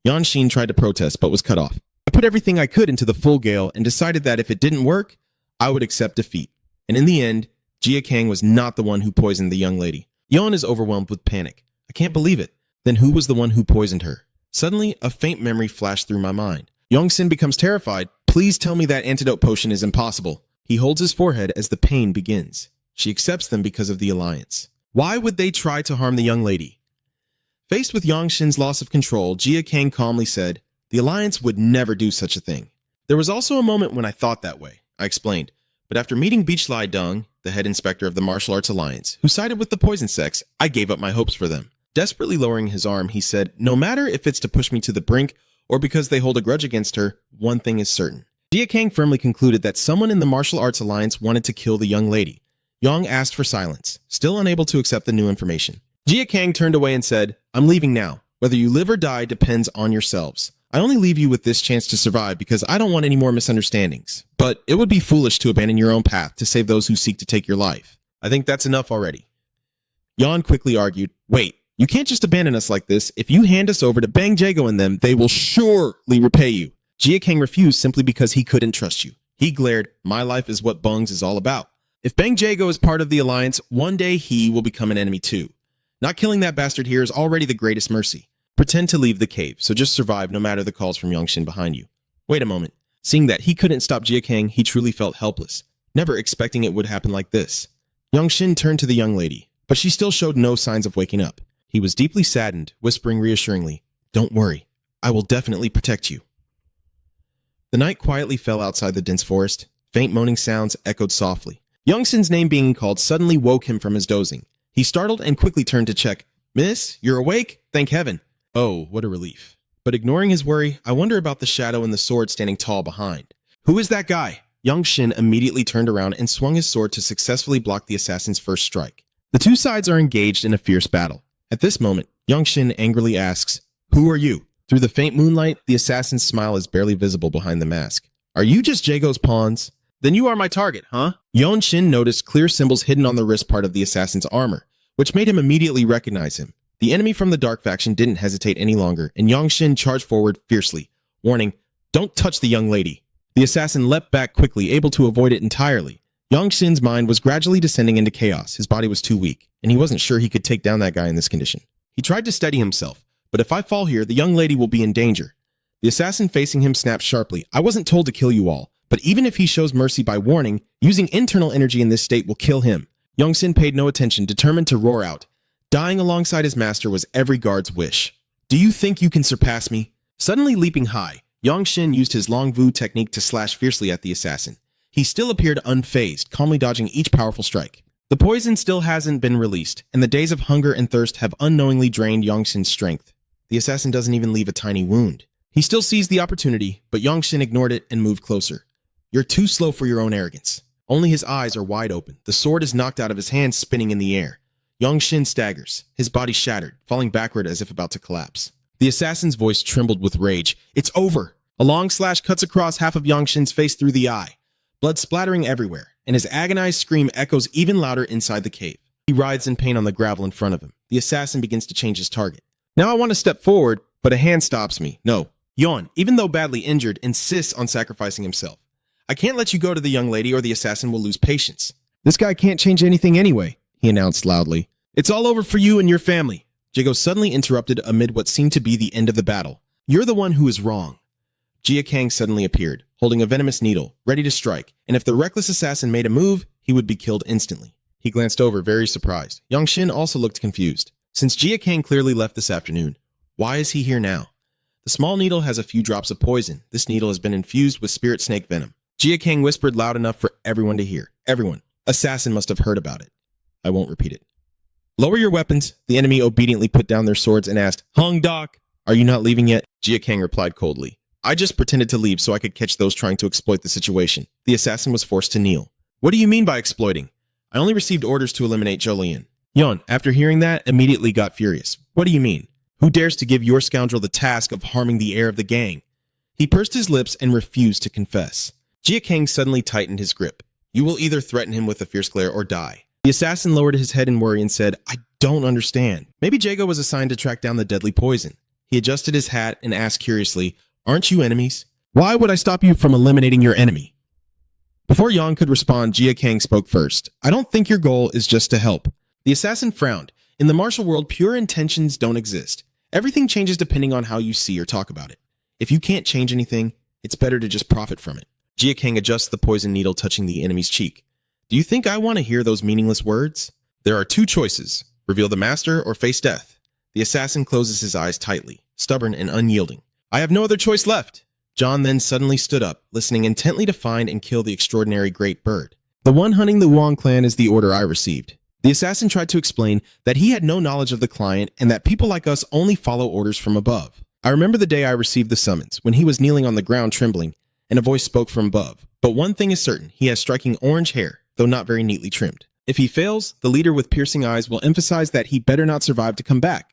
Yan-shin tried to protest but was cut off. I put everything I could into the full gale and decided that if it didn't work, I would accept defeat. And in the end, Jia Kang was not the one who poisoned the young lady. Yon is overwhelmed with panic. I can't believe it. Then who was the one who poisoned her? Suddenly, a faint memory flashed through my mind. Young-sin becomes terrified. Please tell me that antidote potion is impossible. He holds his forehead as the pain begins. She accepts them because of the alliance. Why would they try to harm the young lady? Faced with Young-shin's loss of control, Jia Kang calmly said, the alliance would never do such a thing. There was also a moment when I thought that way, I explained. But after meeting Beachlai Dung, the head inspector of the Martial Arts Alliance, who sided with the poison sects, I gave up my hopes for them. Desperately lowering his arm, he said, no matter if it's to push me to the brink or because they hold a grudge against her, one thing is certain. Jia Kang firmly concluded that someone in the Martial Arts Alliance wanted to kill the young lady. Yang asked for silence, still unable to accept the new information. Jia Kang turned away and said, I'm leaving now. Whether you live or die depends on yourselves. I only leave you with this chance to survive because I don't want any more misunderstandings. But it would be foolish to abandon your own path to save those who seek to take your life. I think that's enough already. Yan quickly argued, wait, you can't just abandon us like this. If you hand us over to Bang Jago and them, they will surely repay you. Jia Kang refused simply because he couldn't trust you. He glared, my life is what Bung's is all about. If Bang Jago is part of the alliance, one day he will become an enemy too. Not killing that bastard here is already the greatest mercy. Pretend to leave the cave, so just survive no matter the calls from Young-shin behind you. Wait a moment. Seeing that he couldn't stop Jia Kang, he truly felt helpless, never expecting it would happen like this. Young-shin turned to the young lady, but she still showed no signs of waking up. He was deeply saddened, whispering reassuringly, don't worry, I will definitely protect you. The night quietly fell outside the dense forest. Faint moaning sounds echoed softly. Young-shin's name being called suddenly woke him from his dozing. He startled and quickly turned to check. Miss, you're awake? Thank heaven. Oh, what a relief. But ignoring his worry, I wonder about the shadow and the sword standing tall behind. Who is that guy? Young-shin immediately turned around and swung his sword to successfully block the assassin's first strike. The two sides are engaged in a fierce battle. At this moment, Young-shin angrily asks, who are you? Through the faint moonlight, the assassin's smile is barely visible behind the mask. Are you just Jago's pawns? Then you are my target, huh? Young-shin noticed clear symbols hidden on the wrist part of the assassin's armor, which made him immediately recognize him. The enemy from the dark faction didn't hesitate any longer, and Young-shin charged forward fiercely, warning, don't touch the young lady. The assassin leapt back quickly, able to avoid it entirely. Young-shin's mind was gradually descending into chaos. His body was too weak, and he wasn't sure he could take down that guy in this condition. He tried to steady himself, but if I fall here, the young lady will be in danger. The assassin facing him snapped sharply, I wasn't told to kill you all, but even if he shows mercy by warning, using internal energy in this state will kill him. Young-shin paid no attention, determined to roar out. Dying alongside his master was every guard's wish. Do you think you can surpass me? Suddenly leaping high, Young-shin used his long vu technique to slash fiercely at the assassin. He still appeared unfazed, calmly dodging each powerful strike. The poison still hasn't been released, and the days of hunger and thirst have unknowingly drained Young-shin's strength. The assassin doesn't even leave a tiny wound. He still seized the opportunity, but Young-shin ignored it and moved closer. You're too slow for your own arrogance. Only his eyes are wide open. The sword is knocked out of his hand, spinning in the air. Young-shin staggers, his body shattered, falling backward as if about to collapse. The assassin's voice trembled with rage. It's over! A long slash cuts across half of Young-shin's face through the eye, blood splattering everywhere, and his agonized scream echoes even louder inside the cave. He writhes in pain on the gravel in front of him. The assassin begins to change his target. Now I want to step forward, but a hand stops me. No. Yon, even though badly injured, insists on sacrificing himself. I can't let you go to the young lady or the assassin will lose patience. This guy can't change anything anyway, he announced loudly. It's all over for you and your family. Jago suddenly interrupted amid what seemed to be the end of the battle. You're the one who is wrong. Jia Kang suddenly appeared, holding a venomous needle, ready to strike, and if the reckless assassin made a move, he would be killed instantly. He glanced over, very surprised. Yangshin also looked confused. Since Jia Kang clearly left this afternoon, why is he here now? The small needle has a few drops of poison. This needle has been infused with spirit snake venom. Jia Kang whispered loud enough for everyone to hear. Everyone. Assassin must have heard about it. I won't repeat it. Lower your weapons. The enemy obediently put down their swords and asked, Hong Dok, are you not leaving yet? Jia Kang replied coldly. I just pretended to leave so I could catch those trying to exploit the situation. The assassin was forced to kneel. What do you mean by exploiting? I only received orders to eliminate Jolien. Yon, after hearing that, immediately got furious. What do you mean? Who dares to give your scoundrel the task of harming the heir of the gang? He pursed his lips and refused to confess. Jia Kang suddenly tightened his grip. You will either threaten him with a fierce glare or die. The assassin lowered his head in worry and said, I don't understand. Maybe Jago was assigned to track down the deadly poison. He adjusted his hat and asked curiously, Aren't you enemies? Why would I stop you from eliminating your enemy? Before Yang could respond, Jia Kang spoke first. I don't think your goal is just to help. The assassin frowned. In the martial world, pure intentions don't exist. Everything changes depending on how you see or talk about it. If you can't change anything, it's better to just profit from it. Jia Kang adjusts the poison needle touching the enemy's cheek. Do you think I want to hear those meaningless words? There are two choices. Reveal the master or face death. The assassin closes his eyes tightly, stubborn and unyielding. I have no other choice left. John then suddenly stood up, listening intently to find and kill the extraordinary great bird. The one hunting the Wong clan is the order I received. The assassin tried to explain that he had no knowledge of the client and that people like us only follow orders from above. I remember the day I received the summons, when he was kneeling on the ground trembling, and a voice spoke from above. But one thing is certain, he has striking orange hair, though not very neatly trimmed. If he fails, the leader with piercing eyes will emphasize that he better not survive to come back.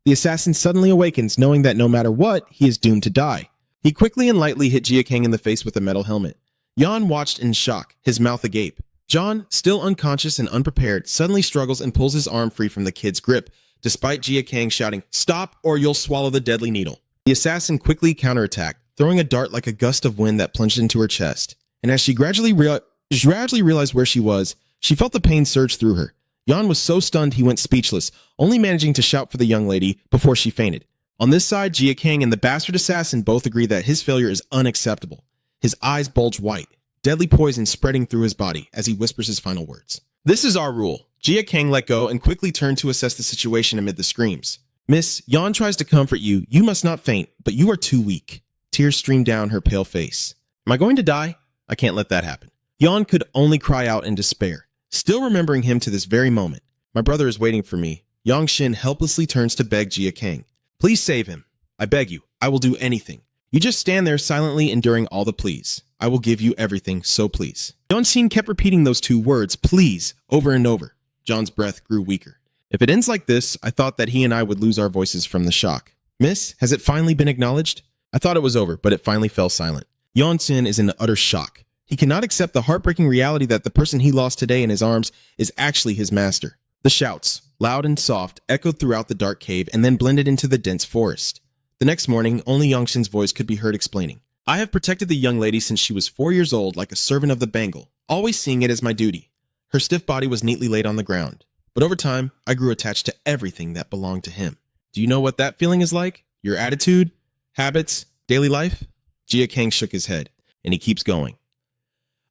The assassin suddenly awakens, knowing that no matter what, he is doomed to die. He quickly and lightly hit Jia Kang in the face with a metal helmet. Yan watched in shock, his mouth agape. John, still unconscious and unprepared, suddenly struggles and pulls his arm free from the kid's grip, despite Jia Kang shouting, Stop or you'll swallow the deadly needle. The assassin quickly counterattacked, throwing a dart like a gust of wind that plunged into her chest. And as she gradually realized where she was, she felt the pain surge through her. Yan was so stunned he went speechless, only managing to shout for the young lady before she fainted. On this side, Jia Kang and the bastard assassin both agree that his failure is unacceptable. His eyes bulge white, deadly poison spreading through his body as he whispers his final words. This is our rule. Jia Kang let go and quickly turned to assess the situation amid the screams. Miss, Yan tries to comfort you. You must not faint, but you are too weak. Tears streamed down her pale face. Am I going to die? I can't let that happen. Yan could only cry out in despair, still remembering him to this very moment. My brother is waiting for me. Yang Shin helplessly turns to beg Jia Kang. Please save him. I beg you. I will do anything. You just stand there silently enduring all the pleas. I will give you everything, so please. Yan Shin kept repeating those two words, please, over and over. John's breath grew weaker. If it ends like this, I thought that he and I would lose our voices from the shock. Miss, has it finally been acknowledged? I thought it was over, but it finally fell silent. Yan Shin is in utter shock. He cannot accept the heartbreaking reality that the person he lost today in his arms is actually his master. The shouts, loud and soft, echoed throughout the dark cave and then blended into the dense forest. The next morning, only Yangshin's voice could be heard explaining. I have protected the young lady since she was 4 years old like a servant of the bangle, always seeing it as my duty. Her stiff body was neatly laid on the ground. But over time, I grew attached to everything that belonged to him. Do you know what that feeling is like? Your attitude? Habits? Daily life? Jia Kang shook his head, and he keeps going.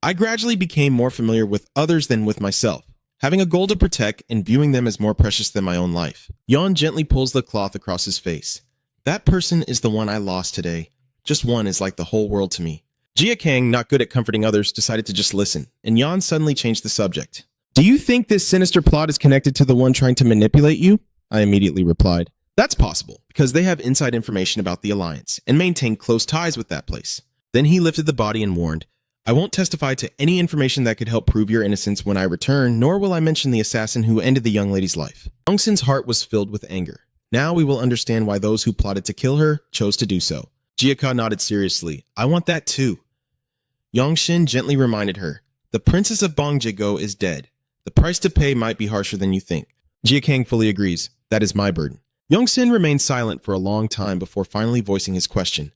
I gradually became more familiar with others than with myself, having a goal to protect and viewing them as more precious than my own life. Yan gently pulls the cloth across his face. That person is the one I lost today. Just one is like the whole world to me. Jia Kang, not good at comforting others, decided to just listen, and Yan suddenly changed the subject. Do you think this sinister plot is connected to the one trying to manipulate you? I immediately replied. That's possible, because they have inside information about the Alliance, and maintain close ties with that place. Then he lifted the body and warned, I won't testify to any information that could help prove your innocence when I return, nor will I mention the assassin who ended the young lady's life. Yongshin's heart was filled with anger. Now we will understand why those who plotted to kill her chose to do so. Jiaka nodded seriously. I want that too. Yangshin gently reminded her, the princess of Bongjigo is dead. The price to pay might be harsher than you think. Jia Kang fully agrees. That is my burden. Yongshin remained silent for a long time before finally voicing his question.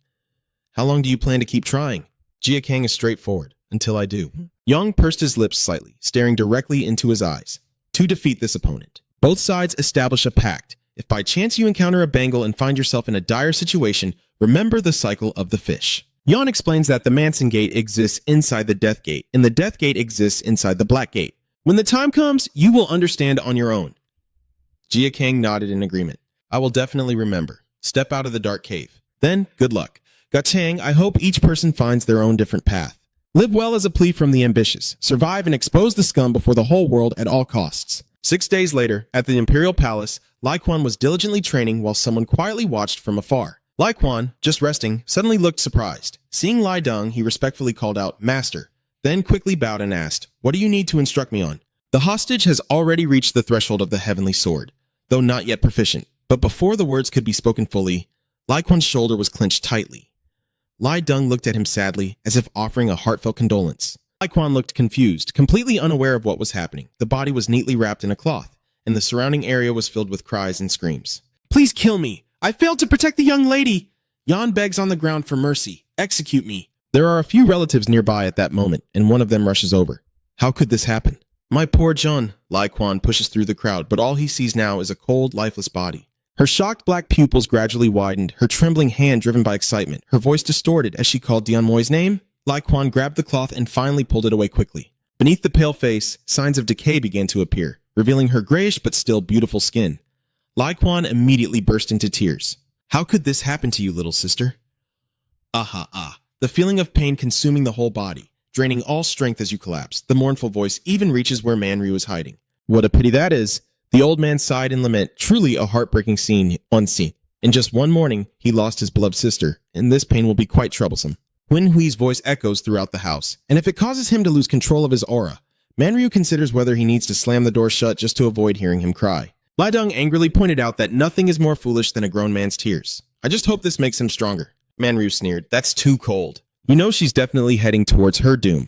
How long do you plan to keep trying? Jia Kang is straightforward. Until I do. Yang pursed his lips slightly, staring directly into his eyes. To defeat this opponent. Both sides establish a pact. If by chance you encounter a bangle and find yourself in a dire situation, remember the cycle of the fish. Yan explains that the Manson Gate exists inside the Death Gate, and the Death Gate exists inside the Black Gate. When the time comes, you will understand on your own. Jia Kang nodded in agreement. I will definitely remember. Step out of the dark cave. Then, good luck. Gatang, I hope each person finds their own different path. Live well as a plea from the ambitious. Survive and expose the scum before the whole world at all costs. 6 days later, at the Imperial Palace, Lai Quan was diligently training while someone quietly watched from afar. Lai Quan, just resting, suddenly looked surprised. Seeing Lai Deng, he respectfully called out, Master, then quickly bowed and asked, What do you need to instruct me on? The hostage has already reached the threshold of the Heavenly Sword, though not yet proficient. But before the words could be spoken fully, Lai Quan's shoulder was clenched tightly. Lai Deng looked at him sadly, as if offering a heartfelt condolence. Lai Quan looked confused, completely unaware of what was happening. The body was neatly wrapped in a cloth, and the surrounding area was filled with cries and screams. Please kill me! I failed to protect the young lady! Yan begs on the ground for mercy. Execute me. There are a few relatives nearby at that moment, and one of them rushes over. How could this happen? My poor John. Lai Quan pushes through the crowd, but all he sees now is a cold, lifeless body. Her shocked black pupils gradually widened, her trembling hand driven by excitement, her voice distorted as she called Dian Moi's name. Lai Quan grabbed the cloth and finally pulled it away quickly. Beneath the pale face, signs of decay began to appear, revealing her grayish but still beautiful skin. Lai Quan immediately burst into tears. How could this happen to you, little sister? The feeling of pain consuming the whole body, draining all strength as you collapse. The mournful voice even reaches where Manryu is hiding. What a pity that is. The old man sighed in lament, truly a heartbreaking scene. In just one morning, he lost his beloved sister, and this pain will be quite troublesome. Wen Hui's voice echoes throughout the house, and if it causes him to lose control of his aura, Manryu considers whether he needs to slam the door shut just to avoid hearing him cry. Lai Deng angrily pointed out that nothing is more foolish than a grown man's tears. I just hope this makes him stronger. Manryu sneered. That's too cold. You know she's definitely heading towards her doom.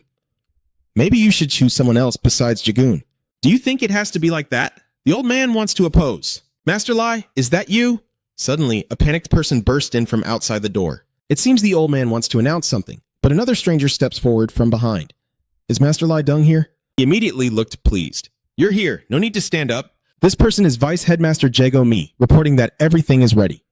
Maybe you should choose someone else besides Jagoon. Do you think it has to be like that? The old man wants to oppose. Master Lai, is that you? Suddenly, a panicked person burst in from outside the door. It seems the old man wants to announce something, but another stranger steps forward from behind. Is Master Lai Deng here? He immediately looked pleased. You're here. No need to stand up. This person is Vice Headmaster Jago Mi, reporting that everything is ready.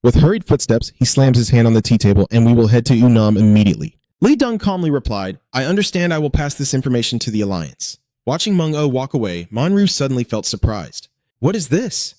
With hurried footsteps, he slams his hand on the tea table, and we will head to Yunnan immediately. Li Deng calmly replied, I understand. I will pass this information to the Alliance. Watching Manga walk away, Manryu suddenly felt surprised. What is this?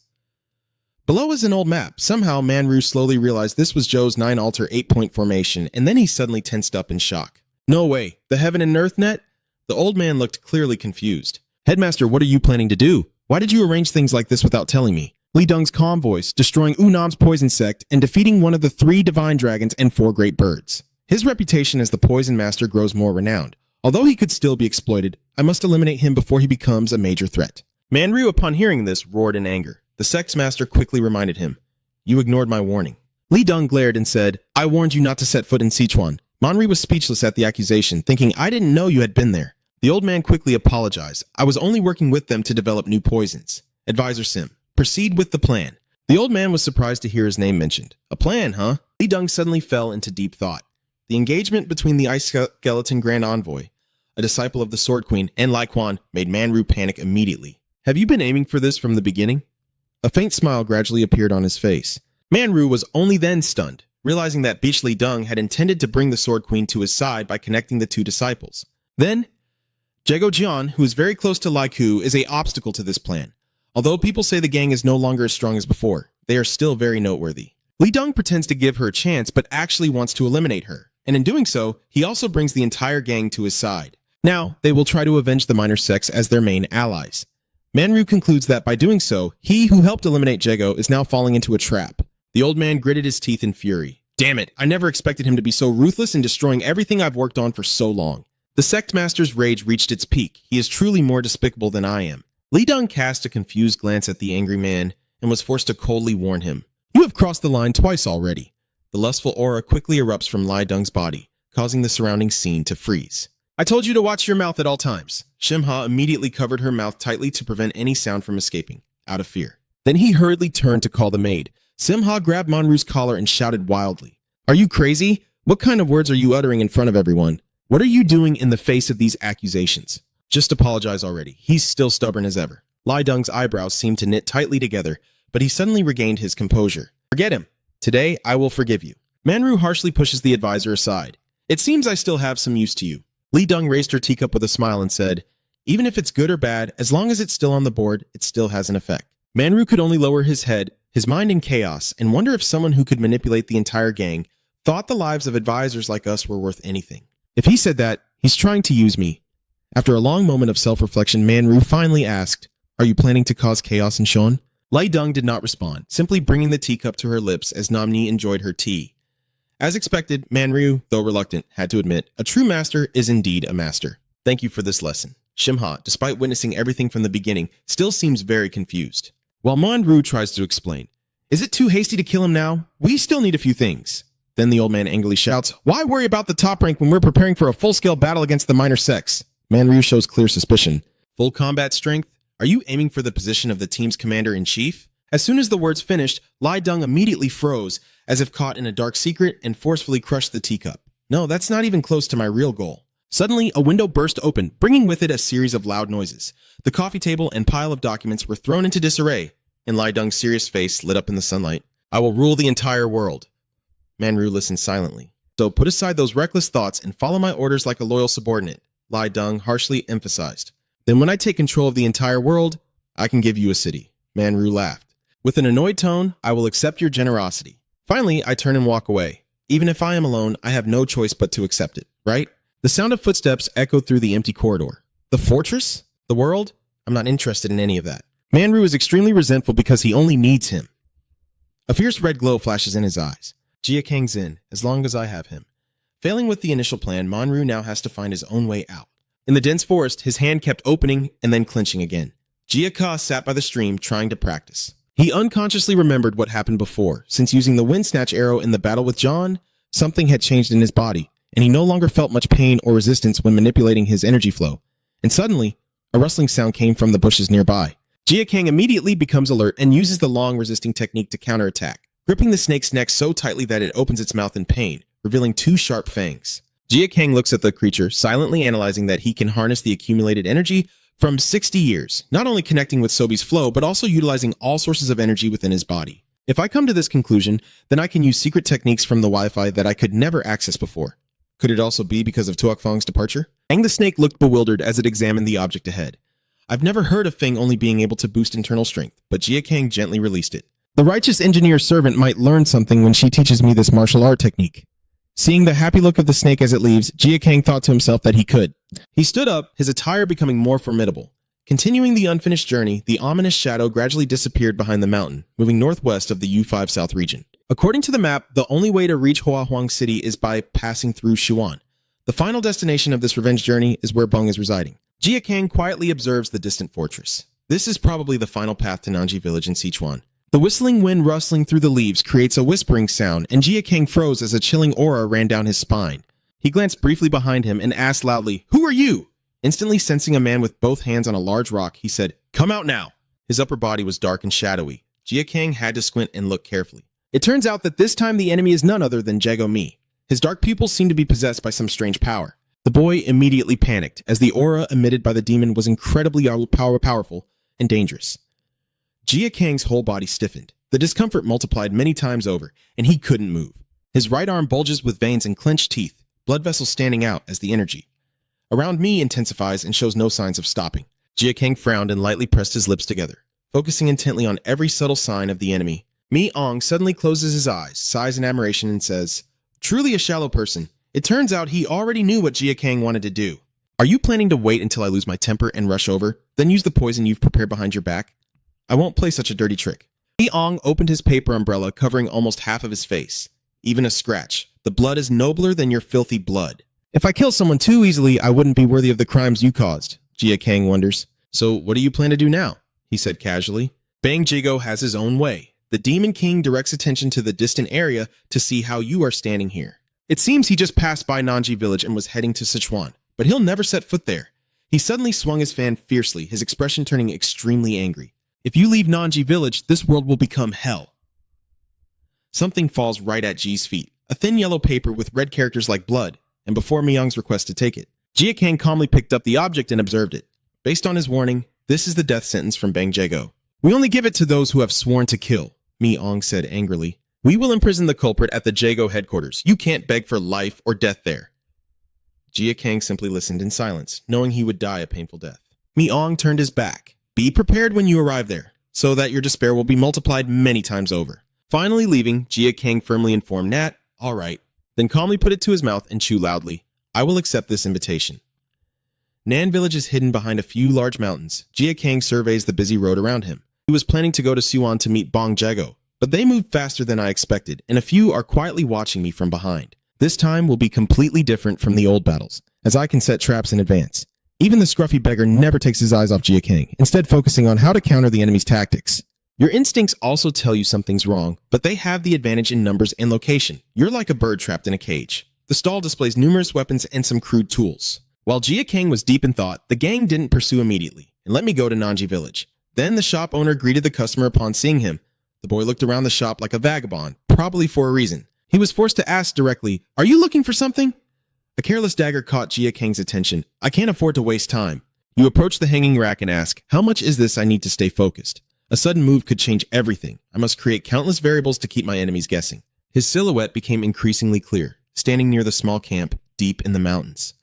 Below is an old map. Somehow, Manryu slowly realized this was Zhou's 9-altar 8-point formation, and then he suddenly tensed up in shock. No way. The Heaven and Earth net? The old man looked clearly confused. Headmaster, what are you planning to do? Why did you arrange things like this without telling me? Li Deng's calm voice, destroying Unam's poison sect and defeating one of the 3 divine dragons and 4 great birds. His reputation as the poison master grows more renowned. Although he could still be exploited, I must eliminate him before he becomes a major threat. Manryu, upon hearing this, roared in anger. The sect's master quickly reminded him, You ignored my warning. Li Deng glared and said, I warned you not to set foot in Sichuan. Manryu was speechless at the accusation, thinking, I didn't know you had been there. The old man quickly apologized. I was only working with them to develop new poisons. Advisor Sim, proceed with the plan. The old man was surprised to hear his name mentioned. A plan, huh? Li Deng suddenly fell into deep thought. The engagement between the Ice Skeleton Grand Envoy, a disciple of the Sword Queen, and Lai Quan made Manryu panic immediately. Have you been aiming for this from the beginning? A faint smile gradually appeared on his face. Manryu was only then stunned, realizing that Beach Li Deng had intended to bring the Sword Queen to his side by connecting the 2 disciples. Then, Jago Jian, who is very close to Lai Ku, is an obstacle to this plan. Although people say the gang is no longer as strong as before, they are still very noteworthy. Li Deng pretends to give her a chance, but actually wants to eliminate her. And in doing so, he also brings the entire gang to his side. Now, they will try to avenge the minor sects as their main allies. Manryu concludes that by doing so, he who helped eliminate Jago is now falling into a trap. The old man gritted his teeth in fury. Damn it, I never expected him to be so ruthless in destroying everything I've worked on for so long. The sect master's rage reached its peak. He is truly more despicable than I am. Li Deng cast a confused glance at the angry man and was forced to coldly warn him. You have crossed the line twice already. The lustful aura quickly erupts from Lai Deng's body, causing the surrounding scene to freeze. I told you to watch your mouth at all times. Shimha immediately covered her mouth tightly to prevent any sound from escaping, out of fear. Then he hurriedly turned to call the maid. Simha grabbed Manryu's collar and shouted wildly. Are you crazy? What kind of words are you uttering in front of everyone? What are you doing in the face of these accusations? Just apologize already. He's still stubborn as ever. Lai Deng's eyebrows seemed to knit tightly together, but he suddenly regained his composure. Forget him. Today, I will forgive you. Manru harshly pushes the advisor aside. It seems I still have some use to you. Li Deng raised her teacup with a smile and said, even if it's good or bad, as long as it's still on the board, it still has an effect. Manru could only lower his head, his mind in chaos, and wonder if someone who could manipulate the entire gang thought the lives of advisors like us were worth anything. If he said that, he's trying to use me. After a long moment of self-reflection, Manru finally asked, are you planning to cause chaos in Sean? Li Deng did not respond, simply bringing the teacup to her lips as Namni enjoyed her tea. As expected, Manru, though reluctant, had to admit, a true master is indeed a master. Thank you for this lesson. Shimha, despite witnessing everything from the beginning, still seems very confused. While Manru tries to explain, is it too hasty to kill him now? We still need a few things. Then the old man angrily shouts, why worry about the top rank when we're preparing for a full-scale battle against the minor sects? Manru shows clear suspicion. Full combat strength? Are you aiming for the position of the team's commander-in-chief? As soon as the words finished, Li Deng immediately froze, as if caught in a dark secret, and forcefully crushed the teacup. No, that's not even close to my real goal. Suddenly, a window burst open, bringing with it a series of loud noises. The coffee table and pile of documents were thrown into disarray, and Li Deng's serious face lit up in the sunlight. I will rule the entire world. Manru listened silently. So put aside those reckless thoughts and follow my orders like a loyal subordinate, Li Deng harshly emphasized. Then when I take control of the entire world, I can give you a city. Manru laughed. With an annoyed tone, I will accept your generosity. Finally, I turn and walk away. Even if I am alone, I have no choice but to accept it, right? The sound of footsteps echoed through the empty corridor. The fortress? The world? I'm not interested in any of that. Manru is extremely resentful because he only needs him. A fierce red glow flashes in his eyes. Jia Kang's in, as long as I have him. Failing with the initial plan, Manru now has to find his own way out. In the dense forest, his hand kept opening and then clenching again. Jia Ka sat by the stream, trying to practice. He unconsciously remembered what happened before. Since using the wind snatch arrow in the battle with John, something had changed in his body, and he no longer felt much pain or resistance when manipulating his energy flow. And suddenly, a rustling sound came from the bushes nearby. Jia Kang immediately becomes alert and uses the long resisting technique to counterattack, gripping the snake's neck so tightly that it opens its mouth in pain, revealing two sharp fangs. Jia Kang looks at the creature, silently analyzing that he can harness the accumulated energy from 60 years, not only connecting with Sobi's flow, but also utilizing all sources of energy within his body. If I come to this conclusion, then I can use secret techniques from the Wi-Fi that I could never access before. Could it also be because of Tuok Fong's departure? Aang the snake looked bewildered as it examined the object ahead. I've never heard of Feng only being able to boost internal strength, but Jia Kang gently released it. The righteous engineer's servant might learn something when she teaches me this martial art technique. Seeing the happy look of the snake as it leaves, Jia Kang thought to himself that he could. He stood up, his attire becoming more formidable. Continuing the unfinished journey, the ominous shadow gradually disappeared behind the mountain, moving northwest of the U5 South region. According to the map, the only way to reach Hoa Huang City is by passing through Sichuan. The final destination of this revenge journey is where Bung is residing. Jia Kang quietly observes the distant fortress. This is probably the final path to Nanji Village in Sichuan. The whistling wind rustling through the leaves creates a whispering sound, and Jia Kang froze as a chilling aura ran down his spine. He glanced briefly behind him and asked loudly, "Who are you?" Instantly sensing a man with both hands on a large rock, he said, "Come out now." His upper body was dark and shadowy. Jia Kang had to squint and look carefully. It turns out that this time the enemy is none other than Jago Mi. His dark pupils seemed to be possessed by some strange power. The boy immediately panicked, as the aura emitted by the demon was incredibly powerful and dangerous. Jia Kang's whole body stiffened. The discomfort multiplied many times over, and he couldn't move. His right arm bulges with veins and clenched teeth, blood vessels standing out as the energy around me intensifies and shows no signs of stopping. Jia Kang frowned and lightly pressed his lips together, focusing intently on every subtle sign of the enemy. Mi Ong suddenly closes his eyes, sighs in admiration, and says, "Truly a shallow person. It turns out he already knew what Jia Kang wanted to do. Are you planning to wait until I lose my temper and rush over, then use the poison you've prepared behind your back? I won't play such a dirty trick." Mi Ong opened his paper umbrella, covering almost half of his face. "Even a scratch. The blood is nobler than your filthy blood. If I kill someone too easily, I wouldn't be worthy of the crimes you caused," Jia Kang wonders. "So what do you plan to do now?" he said casually. Bang Jigo has his own way. The Demon King directs attention to the distant area to see how you are standing here. It seems he just passed by Nanji Village and was heading to Sichuan, but he'll never set foot there. He suddenly swung his fan fiercely, his expression turning extremely angry. "If you leave Nanji Village, this world will become hell." Something falls right at Ji's feet, a thin yellow paper with red characters like blood, and before Myung's request to take it, Jia Kang calmly picked up the object and observed it. Based on his warning, this is the death sentence from Bang Jago. "We only give it to those who have sworn to kill," Mi Ong said angrily. We will imprison the culprit at the Jago headquarters. You can't beg for life or death there. Jin Gang simply listened in silence, knowing he would die a painful death. Mi-ong turned his back. Be prepared when you arrive there, so that your despair will be multiplied many times over. Finally leaving, Jin Gang firmly informed Nat, all right, then calmly put it to his mouth and chew loudly. I will accept this invitation. Nan village is hidden behind a few large mountains. Jin Gang surveys the busy road around him. He was planning to go to Sichuan to meet Bong Jago, but they moved faster than I expected, and a few are quietly watching me from behind. This time will be completely different from the old battles, as I can set traps in advance. Even the scruffy beggar never takes his eyes off Jin Gang, instead focusing on how to counter the enemy's tactics. Your instincts also tell you something's wrong, but they have the advantage in numbers and location. You're like a bird trapped in a cage. The stall displays numerous weapons and some crude tools. While Jin Gang was deep in thought, the gang didn't pursue immediately, and let me go to Nanji village. Then the shop owner greeted the customer upon seeing him. The boy looked around the shop like a vagabond, probably for a reason. He was forced to ask directly, "Are you looking for something?" A careless dagger caught Jin Gang's attention. I can't afford to waste time. You approach the hanging rack and ask, how much is this? I need to stay focused. A sudden move could change everything. I must create countless variables to keep my enemies guessing. His silhouette became increasingly clear, standing near the small camp, deep in the mountains.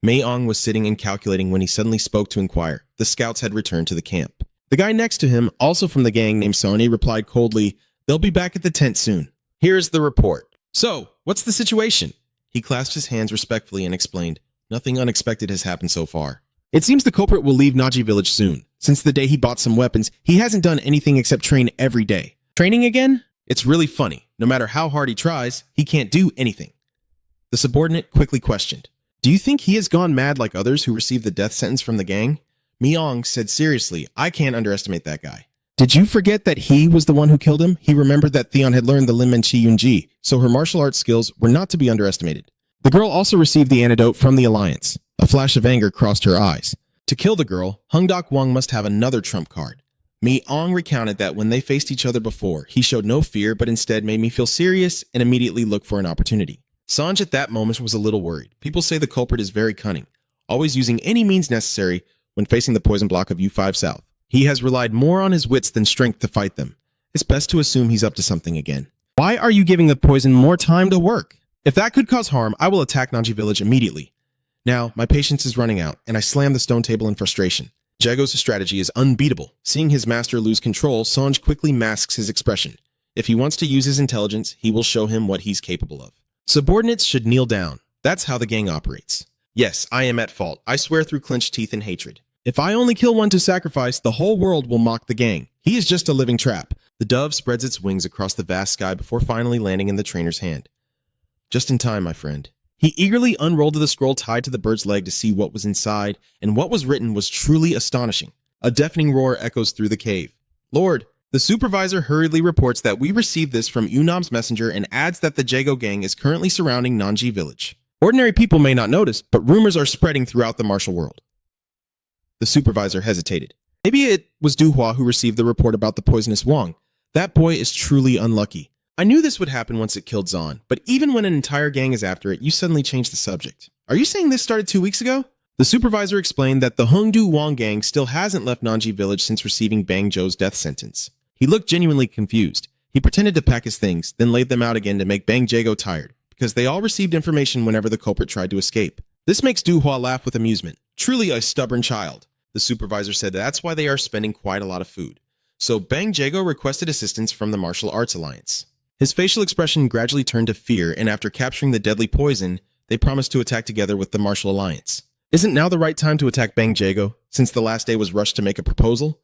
Mi-ong was sitting and calculating when he suddenly spoke to inquire. The scouts had returned to the camp. The guy next to him, also from the gang named Sony, replied coldly, they'll be back at the tent soon. Here's the report. So, what's the situation? He clasped his hands respectfully and explained, nothing unexpected has happened so far. It seems the culprit will leave Naji village soon. Since the day he bought some weapons, he hasn't done anything except train every day. Training again? It's really funny. No matter how hard he tries, he can't do anything. The subordinate quickly questioned, do you think he has gone mad like others who received the death sentence from the gang? Mi-ong said seriously, I can't underestimate that guy. Did you forget that he was the one who killed him? He remembered that Theon had learned the Lim and Chi Yun-ji, so her martial arts skills were not to be underestimated. The girl also received the antidote from the Alliance. A flash of anger crossed her eyes. To kill the girl, Hung-Dok Wang must have another trump card. Mi-ong recounted that when they faced each other before, he showed no fear but instead made me feel serious and immediately look for an opportunity. Sanj at that moment was a little worried. People say the culprit is very cunning, always using any means necessary when facing the poison block of U5 South. He has relied more on his wits than strength to fight them. It's best to assume he's up to something again. Why are you giving the poison more time to work? If that could cause harm, I will attack Nanji village immediately. Now, my patience is running out, and I slam the stone table in frustration. Jago's strategy is unbeatable. Seeing his master lose control, Sanj quickly masks his expression. If he wants to use his intelligence, he will show him what he's capable of. Subordinates should kneel down. That's how the gang operates. Yes, I am at fault. I swear through clenched teeth in hatred. If I only kill one to sacrifice, the whole world will mock the gang. He is just a living trap. The dove spreads its wings across the vast sky before finally landing in the trainer's hand. Just in time, my friend. He eagerly unrolled the scroll tied to the bird's leg to see what was inside, and what was written was truly astonishing. A deafening roar echoes through the cave. Lord, the supervisor hurriedly reports that we received this from Unam's messenger and adds that the Jago gang is currently surrounding Nanji village. Ordinary people may not notice, but rumors are spreading throughout the martial world. The supervisor hesitated. Maybe it was Duhua who received the report about the poisonous Wang. That boy is truly unlucky. I knew this would happen once it killed Zahn, but even when an entire gang is after it, you suddenly change the subject. Are you saying this started 2 weeks ago? The supervisor explained that the Hongdu Wang gang still hasn't left Nanji village since receiving Bang Zhou's death sentence. He looked genuinely confused. He pretended to pack his things, then laid them out again to make Bang Jago tired, because they all received information whenever the culprit tried to escape. This makes Duhua laugh with amusement. Truly a stubborn child. The supervisor said that's why they are spending quite a lot of food. So Bang Jago requested assistance from the Martial Arts Alliance. His facial expression gradually turned to fear, and after capturing the deadly poison, they promised to attack together with the Martial Alliance. Isn't now the right time to attack Bang Jago, since the last day was rushed to make a proposal?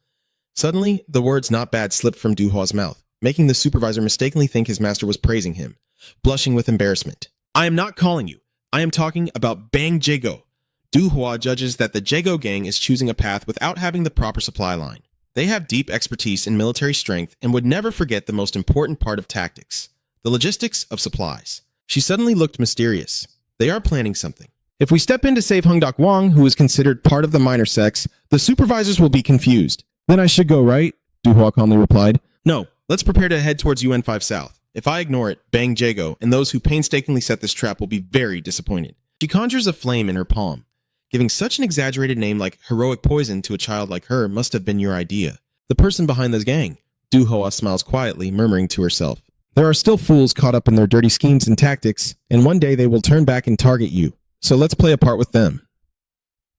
Suddenly, the words not bad slipped from Duhua's mouth, making the supervisor mistakenly think his master was praising him, blushing with embarrassment. I am not calling you. I am talking about Bang Jago. Duhua judges that the Jago gang is choosing a path without having the proper supply line. They have deep expertise in military strength and would never forget the most important part of tactics, the logistics of supplies. She suddenly looked mysterious. They are planning something. If we step in to save Hung-Dok Wang, who is considered part of the minor sects, the supervisors will be confused. Then I should go, right? Duhua calmly replied. No, let's prepare to head towards UN5 South. If I ignore it, Bang Jago and those who painstakingly set this trap will be very disappointed. She conjures a flame in her palm. Giving such an exaggerated name like heroic poison to a child like her must have been your idea. The person behind this gang. Duhua smiles quietly, murmuring to herself. There are still fools caught up in their dirty schemes and tactics, and one day they will turn back and target you. So let's play a part with them.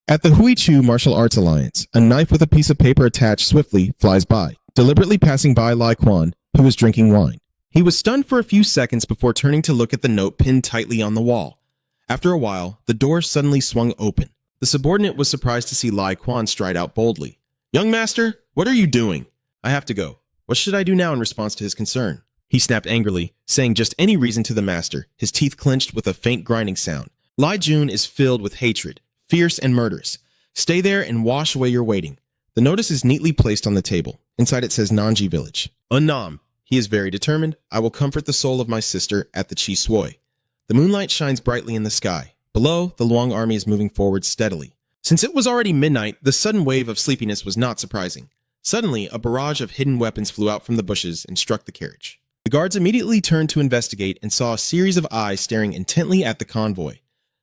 At the Huichu Martial Arts Alliance, a knife with a piece of paper attached swiftly flies by, deliberately passing by Lai Quan, who was drinking wine. He was stunned for a few seconds before turning to look at the note pinned tightly on the wall. After a while, the door suddenly swung open. The subordinate was surprised to see Lai Quan stride out boldly. "Young master, what are you doing?" "I have to go. What should I do now?" in response to his concern. He snapped angrily, saying just any reason to the master, his teeth clenched with a faint grinding sound. Lai Jun is filled with hatred, fierce and murderous. Stay there and wash away your waiting. The notice is neatly placed on the table. Inside it says Nanji Village. Unnam. He is very determined. I will comfort the soul of my sister at the Chi Sui. The moonlight shines brightly in the sky. Below, the Luang army is moving forward steadily. Since it was already midnight, the sudden wave of sleepiness was not surprising. Suddenly, a barrage of hidden weapons flew out from the bushes and struck the carriage. The guards immediately turned to investigate and saw a series of eyes staring intently at the convoy.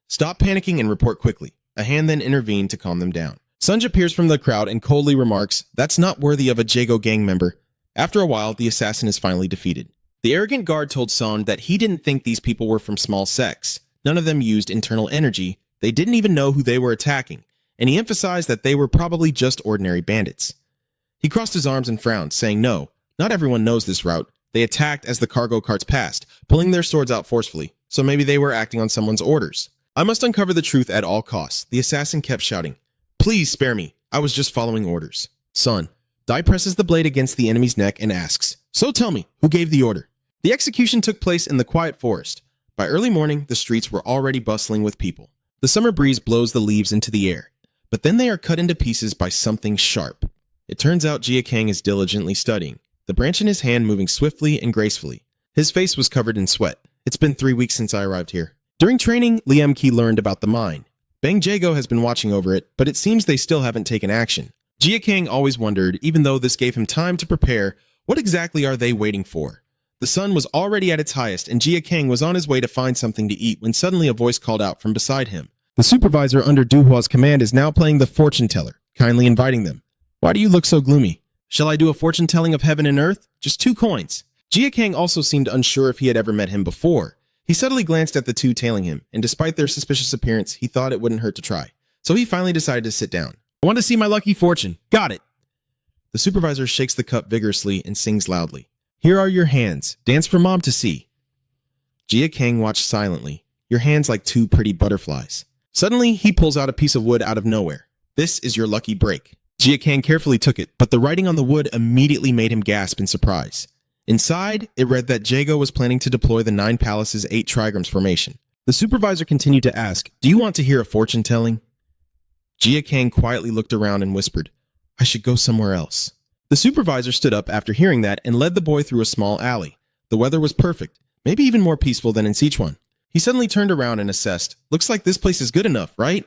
"Stop panicking and report quickly." A hand then intervened to calm them down. Sunj appears from the crowd and coldly remarks, "That's not worthy of a Jago gang member." After a while, the assassin is finally defeated. The arrogant guard told Sun that he didn't think these people were from small sects. None of them used internal energy. They didn't even know who they were attacking, and he emphasized that they were probably just ordinary bandits. He crossed his arms and frowned, saying, "No, not everyone knows this route. They attacked as the cargo carts passed, pulling their swords out forcefully, so maybe they were acting on someone's orders. I must uncover the truth at all costs." The assassin kept shouting, "Please spare me. I was just following orders." Sun. Dai presses the blade against the enemy's neck and asks, "So tell me, who gave the order?" The execution took place in the quiet forest. By early morning, the streets were already bustling with people. The summer breeze blows the leaves into the air, but then they are cut into pieces by something sharp. It turns out Jia Kang is diligently studying, the branch in his hand moving swiftly and gracefully. His face was covered in sweat. "It's been 3 weeks since I arrived here." During training, Liam Ki learned about the mine. Bang Jago has been watching over it, but it seems they still haven't taken action. Jia Kang always wondered, even though this gave him time to prepare, what exactly are they waiting for? The sun was already at its highest, and Jia Kang was on his way to find something to eat when suddenly a voice called out from beside him. The supervisor under Du Hua's command is now playing the fortune teller, kindly inviting them. "Why do you look so gloomy?" "Shall I do a fortune telling of heaven and earth? Just 2 coins. Jia Kang also seemed unsure if he had ever met him before. He subtly glanced at the two tailing him, and despite their suspicious appearance, he thought it wouldn't hurt to try. So he finally decided to sit down. "I want to see my lucky fortune. Got it." The supervisor shakes the cup vigorously and sings loudly. "Here are your hands. Dance for mom to see." Jia Kang watched silently. "Your hands like 2 pretty butterflies." Suddenly, he pulls out a piece of wood out of nowhere. "This is your lucky break." Jia Kang carefully took it, but the writing on the wood immediately made him gasp in surprise. Inside, it read that Jago was planning to deploy the 9 Palaces 8 trigrams formation. The supervisor continued to ask, "Do you want to hear a fortune telling?" Jia Kang quietly looked around and whispered, "I should go somewhere else." The supervisor stood up after hearing that and led the boy through a small alley. The weather was perfect, maybe even more peaceful than in Sichuan. He suddenly turned around and assessed, "Looks like this place is good enough, right?"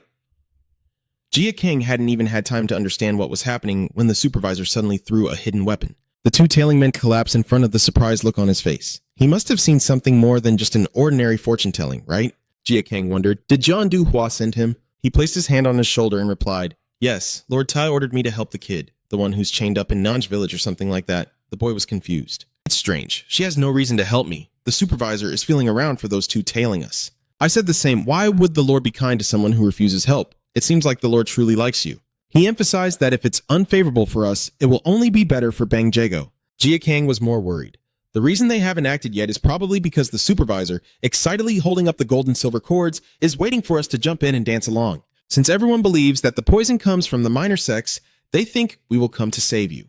Jia Kang hadn't even had time to understand what was happening when the supervisor suddenly threw a hidden weapon. The 2 tailing men collapsed in front of the surprised look on his face. He must have seen something more than just an ordinary fortune-telling, right? Jia Kang wondered. Did John Du Hua send him? He placed his hand on his shoulder and replied, "Yes, Lord Tai ordered me to help the kid, the one who's chained up in Nanj village or something like that." The boy was confused. "It's strange. She has no reason to help me. The supervisor is feeling around for those 2 tailing us." I said the same. Why would the Lord be kind to someone who refuses help? It seems like the Lord truly likes you. He emphasized that if it's unfavorable for us, it will only be better for Bang Jago. Jia Kang was more worried. The reason they haven't acted yet is probably because the supervisor, excitedly holding up the gold and silver cords, is waiting for us to jump in and dance along. Since everyone believes that the poison comes from the minor sects, they think we will come to save you.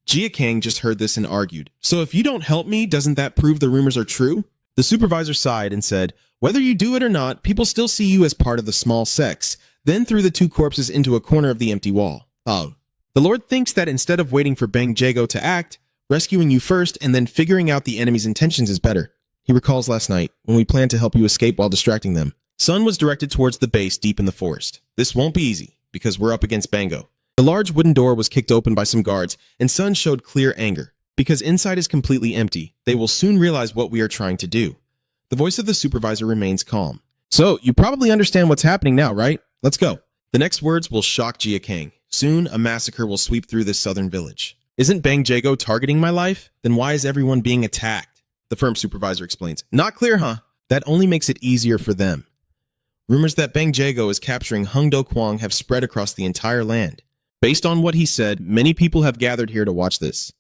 Jia Kang just heard this and argued, "So if you don't help me, doesn't that prove the rumors are true?" The supervisor sighed and said, "Whether you do it or not, people still see you as part of the small sects," then threw the 2 corpses into a corner of the empty wall. "Oh. The Lord thinks that instead of waiting for Bang Jago to act, rescuing you first and then figuring out the enemy's intentions is better. He recalls last night, when we planned to help you escape while distracting them. Sun was directed towards the base deep in the forest. This won't be easy, because we're up against Bango." The large wooden door was kicked open by some guards, and Sun showed clear anger. Because inside is completely empty, they will soon realize what we are trying to do. The voice of the supervisor remains calm. "So, you probably understand what's happening now, right? Let's go." The next words will shock Jia Kang. Soon, a massacre will sweep through this southern village. "Isn't Bang Jago targeting my life? Then why is everyone being attacked?" the firm supervisor explains. Not clear, huh? That only makes it easier for them. Rumors that Bang Jago is capturing Hung Do Kwang have spread across the entire land. Based on what he said, many people have gathered here to watch this.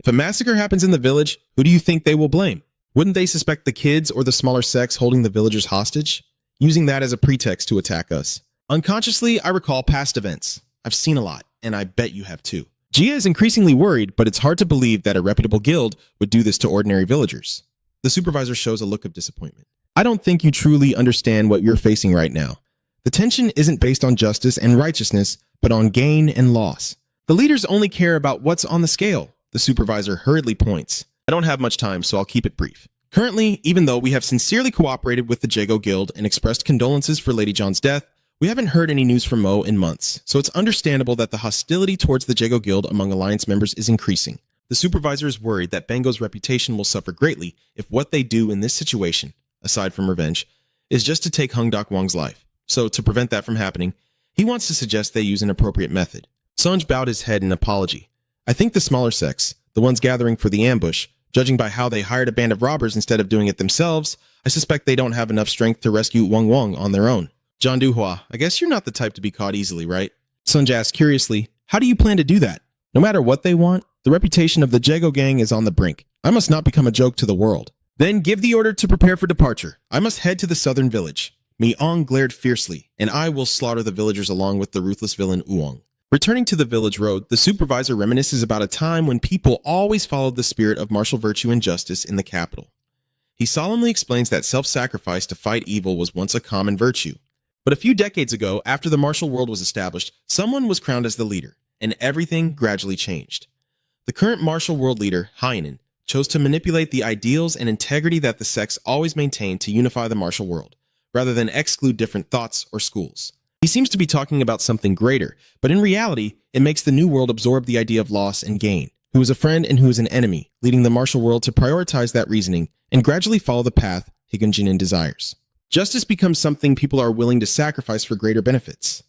If a massacre happens in the village, who do you think they will blame? Wouldn't they suspect the kids or the smaller sects holding the villagers hostage, using that as a pretext to attack us? Unconsciously, I recall past events. I've seen a lot, and I bet you have too. Jia is increasingly worried, but it's hard to believe that a reputable guild would do this to ordinary villagers. The supervisor shows a look of disappointment. I don't think you truly understand what you're facing right now. The tension isn't based on justice and righteousness, but on gain and loss. The leaders only care about what's on the scale, the supervisor hurriedly points. I don't have much time, so I'll keep it brief. Currently, even though we have sincerely cooperated with the Jago Guild and expressed condolences for Lady John's death, we haven't heard any news from Mo in months, so it's understandable that the hostility towards the Jago Guild among Alliance members is increasing. The supervisor is worried that Bango's reputation will suffer greatly if what they do in this situation, aside from revenge, is just to take Hung Dak Wang's life. So, to prevent that from happening, he wants to suggest they use an appropriate method. Sonj bowed his head in apology. I think the smaller sects, the ones gathering for the ambush, judging by how they hired a band of robbers instead of doing it themselves, I suspect they don't have enough strength to rescue Wang Wang on their own. John Duhua, I guess you're not the type to be caught easily, right? Sonj asked curiously, how do you plan to do that? No matter what they want, the reputation of the Jago gang is on the brink. I must not become a joke to the world. Then give the order to prepare for departure. I must head to the southern village. Mi-ong glared fiercely, and I will slaughter the villagers along with the ruthless villain Uong. Returning to the village road, the supervisor reminisces about a time when people always followed the spirit of martial virtue and justice in the capital. He solemnly explains that self-sacrifice to fight evil was once a common virtue. But a few decades ago, after the martial world was established, someone was crowned as the leader, and everything gradually changed. The current martial world leader, Hainan, chose to manipulate the ideals and integrity that the sects always maintained to unify the martial world, rather than exclude different thoughts or schools. He seems to be talking about something greater, but in reality, it makes the new world absorb the idea of loss and gain, who is a friend and who is an enemy, leading the martial world to prioritize that reasoning and gradually follow the path Higunjinin desires. Justice becomes something people are willing to sacrifice for greater benefits.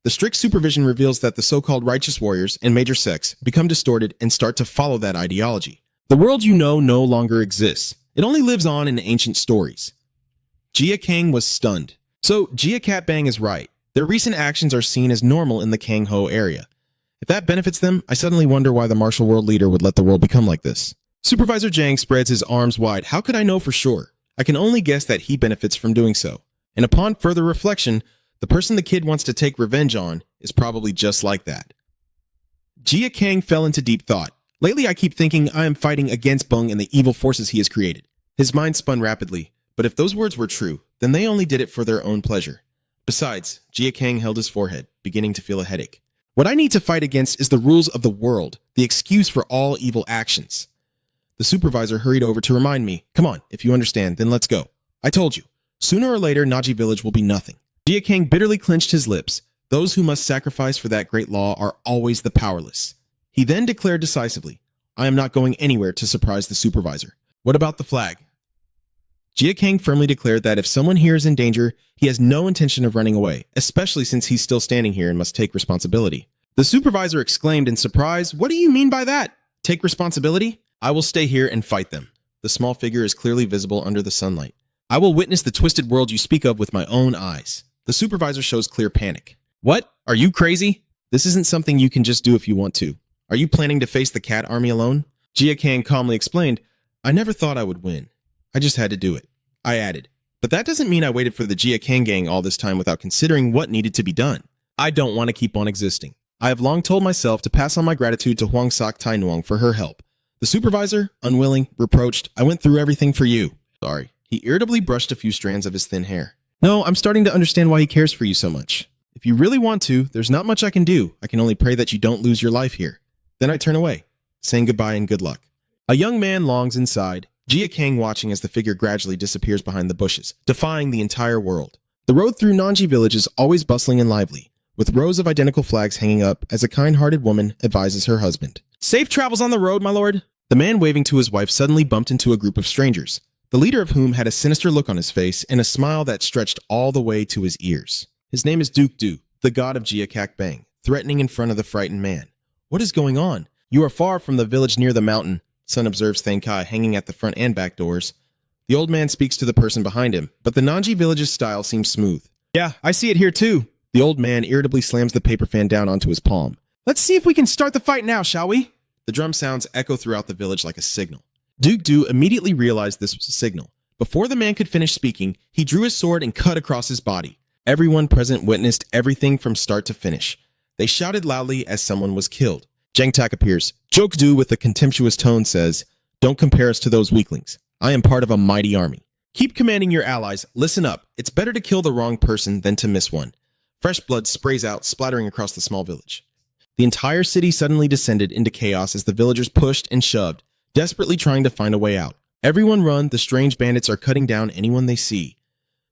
The strict supervision reveals that the so-called righteous warriors and major sects become distorted and start to follow that ideology. The world you know no longer exists. It only lives on in ancient stories. Jia Kang was stunned. So, Jia Cat Bang is right. Their recent actions are seen as normal in the Kang Ho area. If that benefits them, I suddenly wonder why the martial world leader would let the world become like this. Supervisor Jang spreads his arms wide. How could I know for sure? I can only guess that he benefits from doing so. And upon further reflection, the person the kid wants to take revenge on is probably just like that. Jia Kang fell into deep thought. Lately, I keep thinking I am fighting against Bung and the evil forces he has created. His mind spun rapidly, but if those words were true, then they only did it for their own pleasure. Besides, Jia Kang held his forehead, beginning to feel a headache. What I need to fight against is the rules of the world, the excuse for all evil actions. The supervisor hurried over to remind me, come on, if you understand, then let's go. I told you, sooner or later Naji village will be nothing. Jia Kang bitterly clenched his lips. Those who must sacrifice for that great law are always the powerless. He then declared decisively, I am not going anywhere to surprise the supervisor. What about the flag? Jia Kang firmly declared that if someone here is in danger, he has no intention of running away, especially since he's still standing here and must take responsibility. The supervisor exclaimed in surprise, what do you mean by that? Take responsibility? I will stay here and fight them. The small figure is clearly visible under the sunlight. I will witness the twisted world you speak of with my own eyes. The supervisor shows clear panic. What? Are you crazy? This isn't something you can just do if you want to. Are you planning to face the cat army alone? Jia Kang calmly explained, I never thought I would win. I just had to do it. I added, but that doesn't mean I waited for the Jia Kang gang all this time without considering what needed to be done. I don't want to keep on existing. I have long told myself to pass on my gratitude to Huang Sak Tai Nuong for her help. The supervisor, unwilling, reproached, I went through everything for you. Sorry. He irritably brushed a few strands of his thin hair. No, I'm starting to understand why he cares for you so much. If you really want to, there's not much I can do. I can only pray that you don't lose your life here. Then I turn away, saying goodbye and good luck. A young man longs inside, Jia Kang watching as the figure gradually disappears behind the bushes, defying the entire world. The road through Nanji village is always bustling and lively, with rows of identical flags hanging up as a kind-hearted woman advises her husband. Safe travels on the road, my lord. The man waving to his wife suddenly bumped into a group of strangers, the leader of whom had a sinister look on his face and a smile that stretched all the way to his ears. His name is Duke Du, the god of Jia Kak Bang, threatening in front of the frightened man. What is going on? You are far from the village near the mountain. Sun observes Thang Kai hanging at the front and back doors. The old man speaks to the person behind him, but the Nanji village's style seems smooth. Yeah, I see it here too. The old man irritably slams the paper fan down onto his palm. Let's see if we can start the fight now, shall we? The drum sounds echo throughout the village like a signal. Duke Du immediately realized this was a signal. Before the man could finish speaking, he drew his sword and cut across his body. Everyone present witnessed everything from start to finish. They shouted loudly as someone was killed. Jang Tak appears. Joke Du, with a contemptuous tone, says, "Don't compare us to those weaklings. I am part of a mighty army. Keep commanding your allies. Listen up. It's better to kill the wrong person than to miss one." Fresh blood sprays out, splattering across the small village. The entire city suddenly descended into chaos as the villagers pushed and shoved, desperately trying to find a way out. Everyone run, the strange bandits are cutting down anyone they see.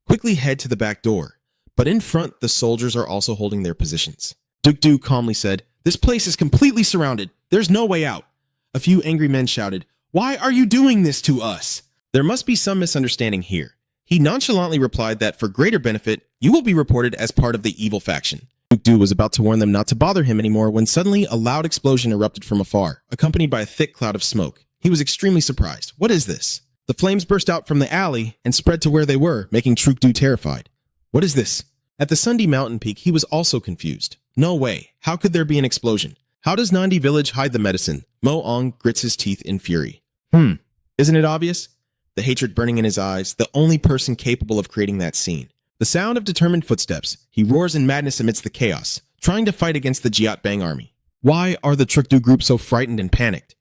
Quickly head to the back door. But in front, the soldiers are also holding their positions. Duke Du calmly said, "This place is completely surrounded. There's no way out." A few angry men shouted, "Why are you doing this to us?" There must be some misunderstanding here. He nonchalantly replied that for greater benefit, you will be reported as part of the evil faction. Duke Du was about to warn them not to bother him anymore when suddenly a loud explosion erupted from afar, accompanied by a thick cloud of smoke. He was extremely surprised. What is this? The flames burst out from the alley and spread to where they were, making Truk Du terrified. What is this? At the Sundi mountain peak, he was also confused. No way. How could there be an explosion? How does Nandi village hide the medicine? Mo Ong grits his teeth in fury. Isn't it obvious? The hatred burning in his eyes, the only person capable of creating that scene. The sound of determined footsteps. He roars in madness amidst the chaos, trying to fight against the Jiat Bang army. Why are the Truk Du group so frightened and panicked?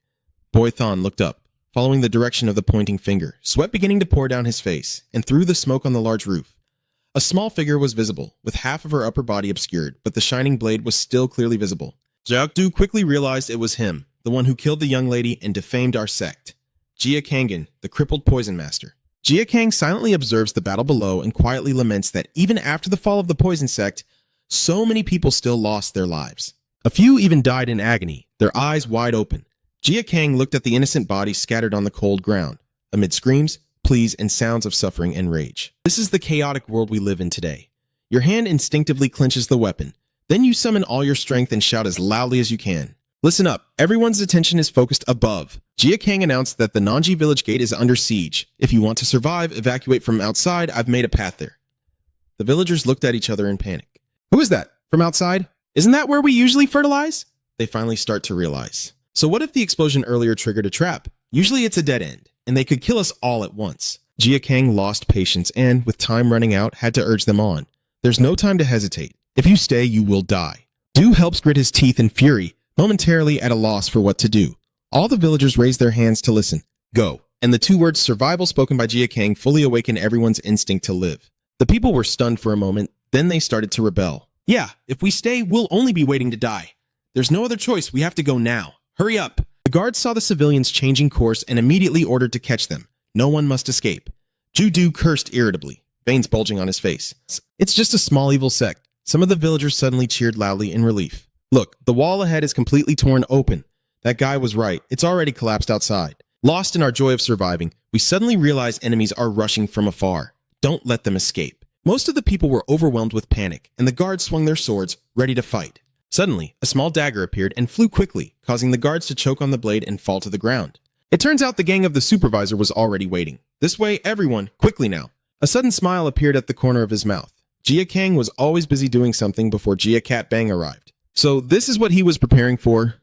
Boy Thon looked up, following the direction of the pointing finger, sweat beginning to pour down his face, and through the smoke on the large roof. A small figure was visible, with half of her upper body obscured, but the shining blade was still clearly visible. Jiak Du quickly realized it was him, the one who killed the young lady and defamed our sect. Jia Kangan, the crippled poison master. Jia Kang silently observes the battle below and quietly laments that even after the fall of the poison sect, so many people still lost their lives. A few even died in agony, their eyes wide open. Jia Kang looked at the innocent bodies scattered on the cold ground, amid screams, pleas, and sounds of suffering and rage. This is the chaotic world we live in today. Your hand instinctively clenches the weapon. Then you summon all your strength and shout as loudly as you can. Listen up. Everyone's attention is focused above. Jia Kang announced that the Nanji village gate is under siege. If you want to survive, evacuate from outside. I've made a path there. The villagers looked at each other in panic. Who is that? From outside? Isn't that where we usually fertilize? They finally start to realize. So what if the explosion earlier triggered a trap? Usually it's a dead end, and they could kill us all at once. Jia Kang lost patience and, with time running out, had to urge them on. There's no time to hesitate. If you stay, you will die. Du helps grit his teeth in fury, momentarily at a loss for what to do. All the villagers raised their hands to listen. Go. And the two words survival spoken by Jia Kang fully awakened everyone's instinct to live. The people were stunned for a moment, then they started to rebel. Yeah, if we stay, we'll only be waiting to die. There's no other choice, we have to go now. Hurry up. The guards saw the civilians changing course and immediately ordered to catch them. No one must escape. Ju Du cursed irritably, veins bulging on his face. It's just a small evil sect. Some of the villagers suddenly cheered loudly in relief. Look, the wall ahead is completely torn open. That guy was right. It's already collapsed outside. Lost in our joy of surviving, we suddenly realize enemies are rushing from afar. Don't let them escape. Most of the people were overwhelmed with panic, and the guards swung their swords, ready to fight. Suddenly, a small dagger appeared and flew quickly, causing the guards to choke on the blade and fall to the ground. It turns out the gang of the supervisor was already waiting. This way, everyone, quickly now. A sudden smile appeared at the corner of his mouth. Jia Kang was always busy doing something before Jia Cat Bang arrived. So this is what he was preparing for.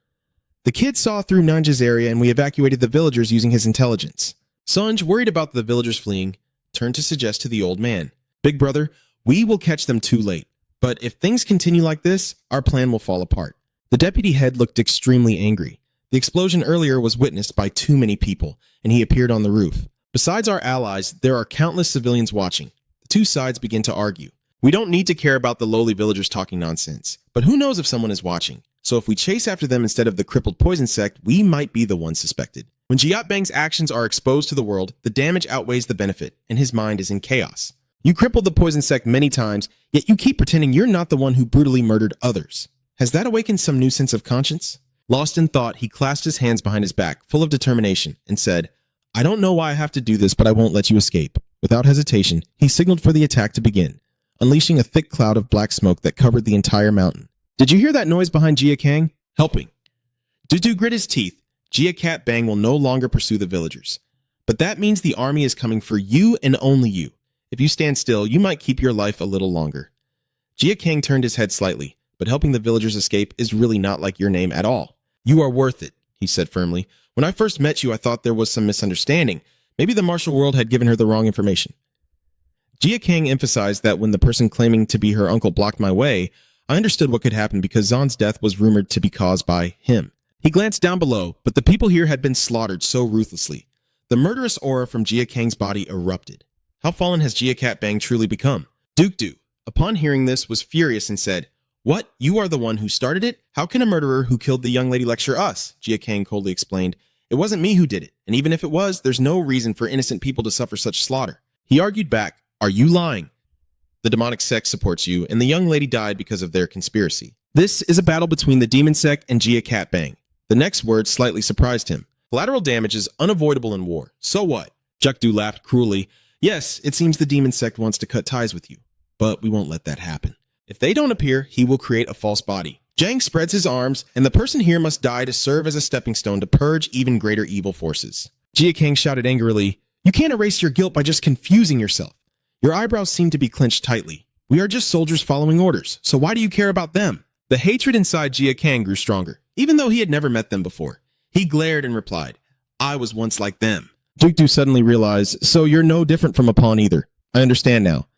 The kid saw through Nanja's area and we evacuated the villagers using his intelligence. Sanj, worried about the villagers fleeing, turned to suggest to the old man, "Big brother, we will catch them too late. But if things continue like this, our plan will fall apart." The deputy head looked extremely angry. The explosion earlier was witnessed by too many people, and he appeared on the roof. Besides our allies, there are countless civilians watching. The two sides begin to argue. We don't need to care about the lowly villagers talking nonsense, but who knows if someone is watching? So if we chase after them instead of the crippled poison sect, we might be the ones suspected. When Jiat Bang's actions are exposed to the world, the damage outweighs the benefit, and his mind is in chaos. You crippled the poison sect many times, yet you keep pretending you're not the one who brutally murdered others. Has that awakened some new sense of conscience? Lost in thought, he clasped his hands behind his back, full of determination, and said, "I don't know why I have to do this, but I won't let you escape." Without hesitation, he signaled for the attack to begin, unleashing a thick cloud of black smoke that covered the entire mountain. Did you hear that noise behind Jia Kang? Helping. Dudu grit his teeth. Jia Cat Bang will no longer pursue the villagers. But that means the army is coming for you and only you. If you stand still, you might keep your life a little longer. Jia Kang turned his head slightly, but helping the villagers escape is really not like your name at all. You are worth it, he said firmly. When I first met you, I thought there was some misunderstanding. Maybe the martial world had given her the wrong information. Jia Kang emphasized that when the person claiming to be her uncle blocked my way, I understood what could happen because Zan's death was rumored to be caused by him. He glanced down below, but the people here had been slaughtered so ruthlessly. The murderous aura from Jia Kang's body erupted. How fallen has Jia Cat Bang truly become? Duke, upon hearing this, was furious and said, "What? You are the one who started it? How can a murderer who killed the young lady lecture us?" Jia Kang coldly explained, "It wasn't me who did it, and even if it was, there's no reason for innocent people to suffer such slaughter." He argued back, "Are you lying? The demonic sect supports you, and the young lady died because of their conspiracy. This is a battle between the demon sect and Jia Cat Bang." The next word slightly surprised him. Collateral damage is unavoidable in war. So what? Jukdu laughed cruelly. Yes, it seems the demon sect wants to cut ties with you, but we won't let that happen. If they don't appear, he will create a false body. Jang spreads his arms, and the person here must die to serve as a stepping stone to purge even greater evil forces. Jia Kang shouted angrily, "You can't erase your guilt by just confusing yourself. Your eyebrows seem to be clenched tightly. We are just soldiers following orders, so why do you care about them?" The hatred inside Jia Kang grew stronger, even though he had never met them before. He glared and replied, "I was once like them." Jukdu suddenly realized, "So you're no different from a pawn either. I understand now."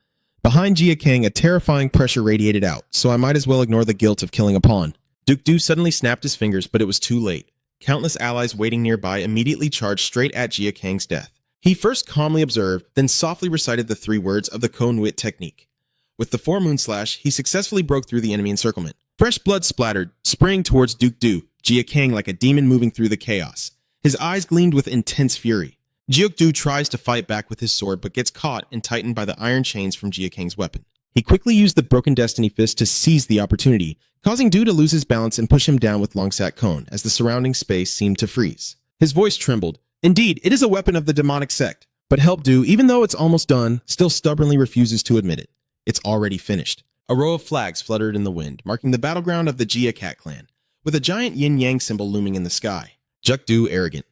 Behind Jia Kang, a terrifying pressure radiated out, so I might as well ignore the guilt of killing a pawn. Dukdu suddenly snapped his fingers, but it was too late. Countless allies waiting nearby immediately charged straight at Jia Kang's death. He first calmly observed, then softly recited the 3 words of the Koh-Nuit technique. With the 4 moon slash, he successfully broke through the enemy encirclement. Fresh blood splattered, spraying towards Dukdu, Jia Kang like a demon moving through the chaos. His eyes gleamed with intense fury. Jiukdu tries to fight back with his sword but gets caught and tightened by the iron chains from Jia Kang's weapon. He quickly used the Broken Destiny Fist to seize the opportunity, causing Du to lose his balance and push him down with Longsat Cone as the surrounding space seemed to freeze. His voice trembled. Indeed, it is a weapon of the demonic sect, but Help Du, even though it's almost done, still stubbornly refuses to admit it. It's already finished. A row of flags fluttered in the wind, marking the battleground of the Jia Cat clan, with a giant yin-yang symbol looming in the sky. Jukdu arrogant.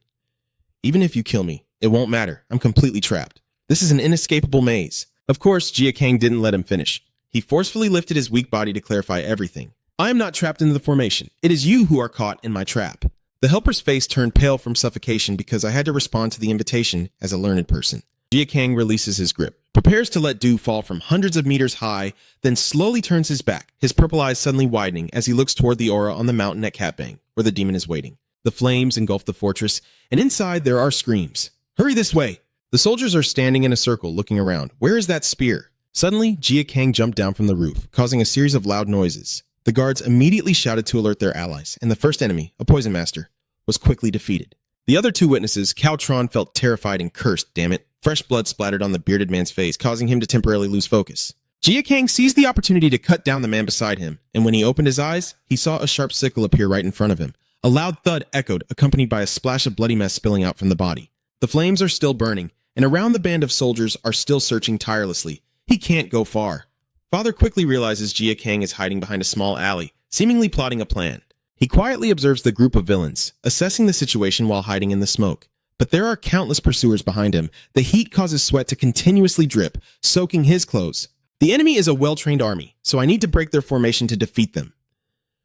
"Even if you kill me, it won't matter. I'm completely trapped. This is an inescapable maze." Of course, Jia Kang didn't let him finish. He forcefully lifted his weak body to clarify everything. "I am not trapped into the formation. It is you who are caught in my trap." The helper's face turned pale from suffocation because I had to respond to the invitation as a learned person. Jia Kang releases his grip, prepares to let Du fall from hundreds of meters high, then slowly turns his back, his purple eyes suddenly widening as he looks toward the aura on the mountain at Cat Bang, where the demon is waiting. The flames engulf the fortress, and inside there are screams. "Hurry this way!" The soldiers are standing in a circle looking around. Where is that spear? Suddenly, Jia Kang jumped down from the roof, causing a series of loud noises. The guards immediately shouted to alert their allies, and the first enemy, a poison master, was quickly defeated. The other 2 witnesses, Caltron, felt terrified and cursed, damn it. Fresh blood splattered on the bearded man's face, causing him to temporarily lose focus. Jia Kang seized the opportunity to cut down the man beside him, and when he opened his eyes, he saw a sharp sickle appear right in front of him. A loud thud echoed, accompanied by a splash of bloody mess spilling out from the body. The flames are still burning, and around the band of soldiers are still searching tirelessly. He can't go far. Father quickly realizes Jia Kang is hiding behind a small alley, seemingly plotting a plan. He quietly observes the group of villains, assessing the situation while hiding in the smoke. But there are countless pursuers behind him. The heat causes sweat to continuously drip, soaking his clothes. The enemy is a well-trained army, so I need to break their formation to defeat them.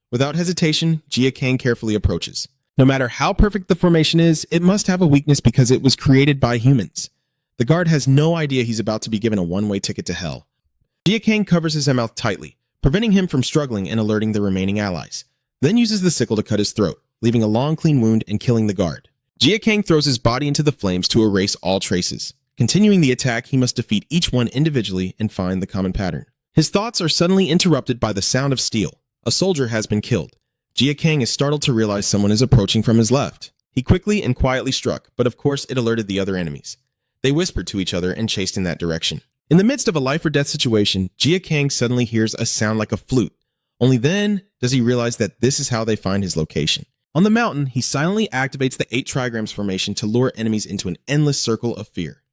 Without hesitation, Jia Kang carefully approaches. No matter how perfect the formation is, it must have a weakness because it was created by humans. The guard has no idea he's about to be given a one-way ticket to hell. Jia Kang covers his mouth tightly, preventing him from struggling and alerting the remaining allies, then uses the sickle to cut his throat, leaving a long clean wound and killing the guard. Jia Kang throws his body into the flames to erase all traces. Continuing the attack, he must defeat each one individually and find the common pattern. His thoughts are suddenly interrupted by the sound of steel. A soldier has been killed. Jia Kang is startled to realize someone is approaching from his left. He quickly and quietly struck, but of course it alerted the other enemies. They whispered to each other and chased in that direction. In the midst of a life-or-death situation, Jia Kang suddenly hears a sound like a flute. Only then does he realize that this is how they find his location. On the mountain, he silently activates the 8 trigrams formation to lure enemies into an endless circle of fear.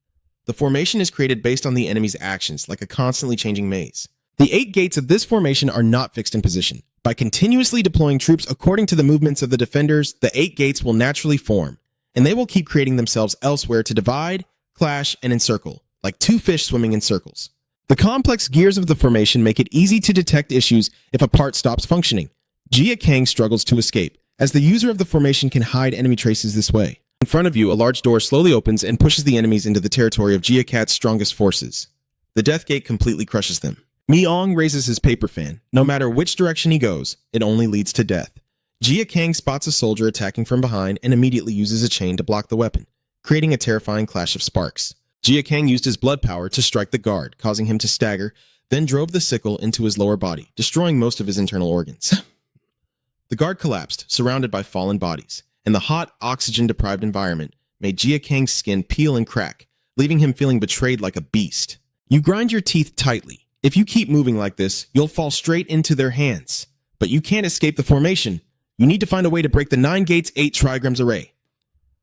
The formation is created based on the enemy's actions, like a constantly changing maze. The 8 gates of this formation are not fixed in position. By By continuously deploying troops according to the movements of the defenders, the 8 gates will naturally form, and they will keep creating themselves elsewhere to divide, clash, and encircle, like 2 fish swimming in circles. The complex gears of the formation make it easy to detect issues if a part stops functioning. Jin Gang struggles to escape, as the user of the formation can hide enemy traces this way. In front of you, a large door slowly opens and pushes the enemies into the territory of Jin Gang's strongest forces. The Death Gate completely crushes them. Mi-ong raises his paper fan. No matter which direction he goes, it only leads to death. Jin Gang spots a soldier attacking from behind and immediately uses a chain to block the weapon, creating a terrifying clash of sparks. Jin Gang used his blood power to strike the guard, causing him to stagger, then drove the sickle into his lower body, destroying most of his internal organs. The guard collapsed, surrounded by fallen bodies, and the hot, oxygen-deprived environment made Jin Gang's skin peel and crack, leaving him feeling betrayed like a beast. You grind your teeth tightly. If you keep moving like this, you'll fall straight into their hands. But you can't escape the formation. You need to find a way to break the 9 gates 8 trigrams array.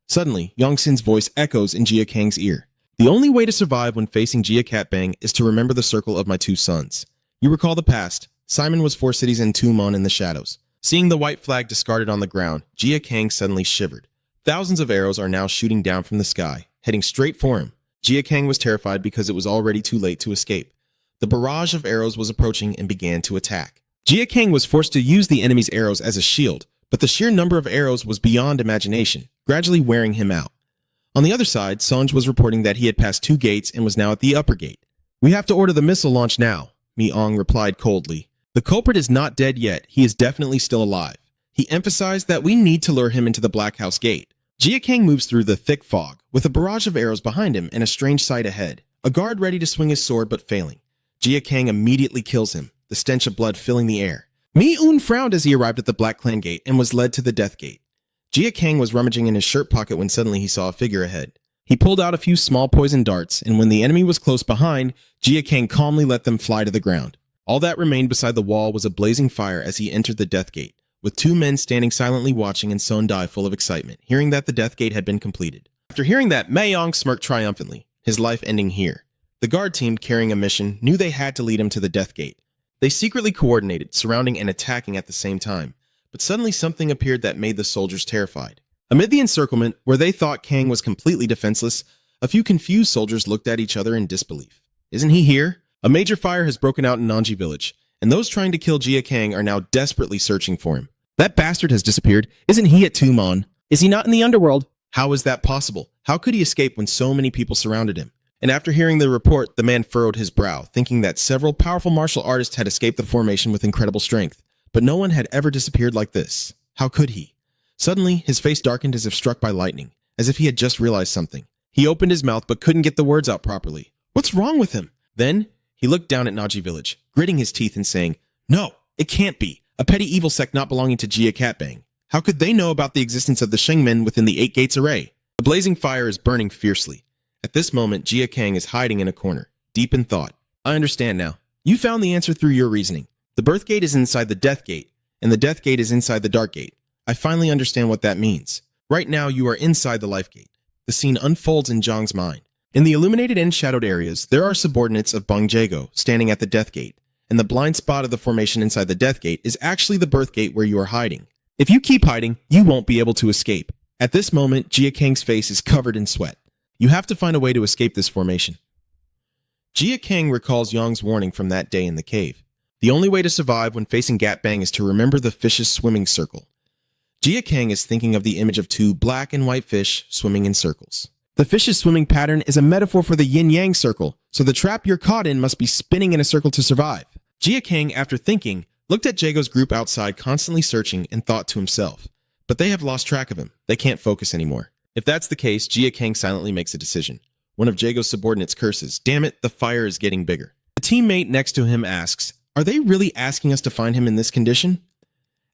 Suddenly, Yongxin's voice echoes in Jin Gang's ear. The only way to survive when facing Jia Catbang is to remember the circle of my 2 sons. You recall the past. Simon was 4 cities and 2 mon in the shadows. Seeing the white flag discarded on the ground, Jin Gang suddenly shivered. Thousands of arrows are now shooting down from the sky, heading straight for him. Jin Gang was terrified because it was already too late to escape. The barrage of arrows was approaching and began to attack. Jin Gang was forced to use the enemy's arrows as a shield, but the sheer number of arrows was beyond imagination, gradually wearing him out. On the other side, Sonj was reporting that he had passed 2 gates and was now at the upper gate. "We have to order the missile launch now," Mi-ong replied coldly. "The culprit is not dead yet. He is definitely still alive." He emphasized that we need to lure him into the Black House gate. Jin Gang moves through the thick fog, with a barrage of arrows behind him and a strange sight ahead. A guard ready to swing his sword but failing. Jin Gang immediately kills him, the stench of blood filling the air. Mi-un frowned as he arrived at the Black Clan gate and was led to the Death Gate. Jin Gang was rummaging in his shirt pocket when suddenly he saw a figure ahead. He pulled out a few small poison darts, and when the enemy was close behind, Jin Gang calmly let them fly to the ground. All that remained beside the wall was a blazing fire as he entered the Death Gate, with 2 men standing silently watching and Sondai full of excitement, hearing that the Death Gate had been completed. After hearing that, Mi-ong smirked triumphantly, his life ending here. The guard team, carrying a mission, knew they had to lead him to the Death Gate. They secretly coordinated, surrounding and attacking at the same time, but suddenly something appeared that made the soldiers terrified. Amid the encirclement, where they thought Kang was completely defenseless, a few confused soldiers looked at each other in disbelief. "Isn't he here?" A major fire has broken out in Nanji village, and those trying to kill Jin Gang are now desperately searching for him. "That bastard has disappeared. Isn't he at Tumon? Is he not in the underworld?" How is that possible? How could he escape when so many people surrounded him? And after hearing the report, the man furrowed his brow, thinking that several powerful martial artists had escaped the formation with incredible strength, but no one had ever disappeared like this. How could he? Suddenly, his face darkened as if struck by lightning, as if he had just realized something. He opened his mouth but couldn't get the words out properly. What's wrong with him? Then, he looked down at Naji village, gritting his teeth and saying, "No, it can't be. A petty evil sect not belonging to Jia Catbang. How could they know about the existence of the Shengmen within the 8 gates array?" The blazing fire is burning fiercely. At this moment, Jia Kang is hiding in a corner, deep in thought. "I understand now. You found the answer through your reasoning. The birth gate is inside the death gate, and the death gate is inside the dark gate. I finally understand what that means. Right now, you are inside the life gate." The scene unfolds in Zhang's mind. In the illuminated and shadowed areas, there are subordinates of Bang Jago standing at the death gate, and the blind spot of the formation inside the death gate is actually the birth gate where you are hiding. If you keep hiding, you won't be able to escape. At this moment, Jia Kang's face is covered in sweat. You have to find a way to escape this formation. Jia Kang recalls Yang's warning from that day in the cave. The only way to survive when facing Gat Bang is to remember the fish's swimming circle. Jia Kang is thinking of the image of 2 black and white fish swimming in circles. The fish's swimming pattern is a metaphor for the yin-yang circle, so the trap you're caught in must be spinning in a circle to survive. Jia Kang, after thinking, looked at Jago's group outside constantly searching and thought to himself, but they have lost track of him. They can't focus anymore. If that's the case, Jia Kang silently makes a decision. One of Jago's subordinates curses, "Damn it, the fire is getting bigger." A teammate next to him asks, "Are they really asking us to find him in this condition?"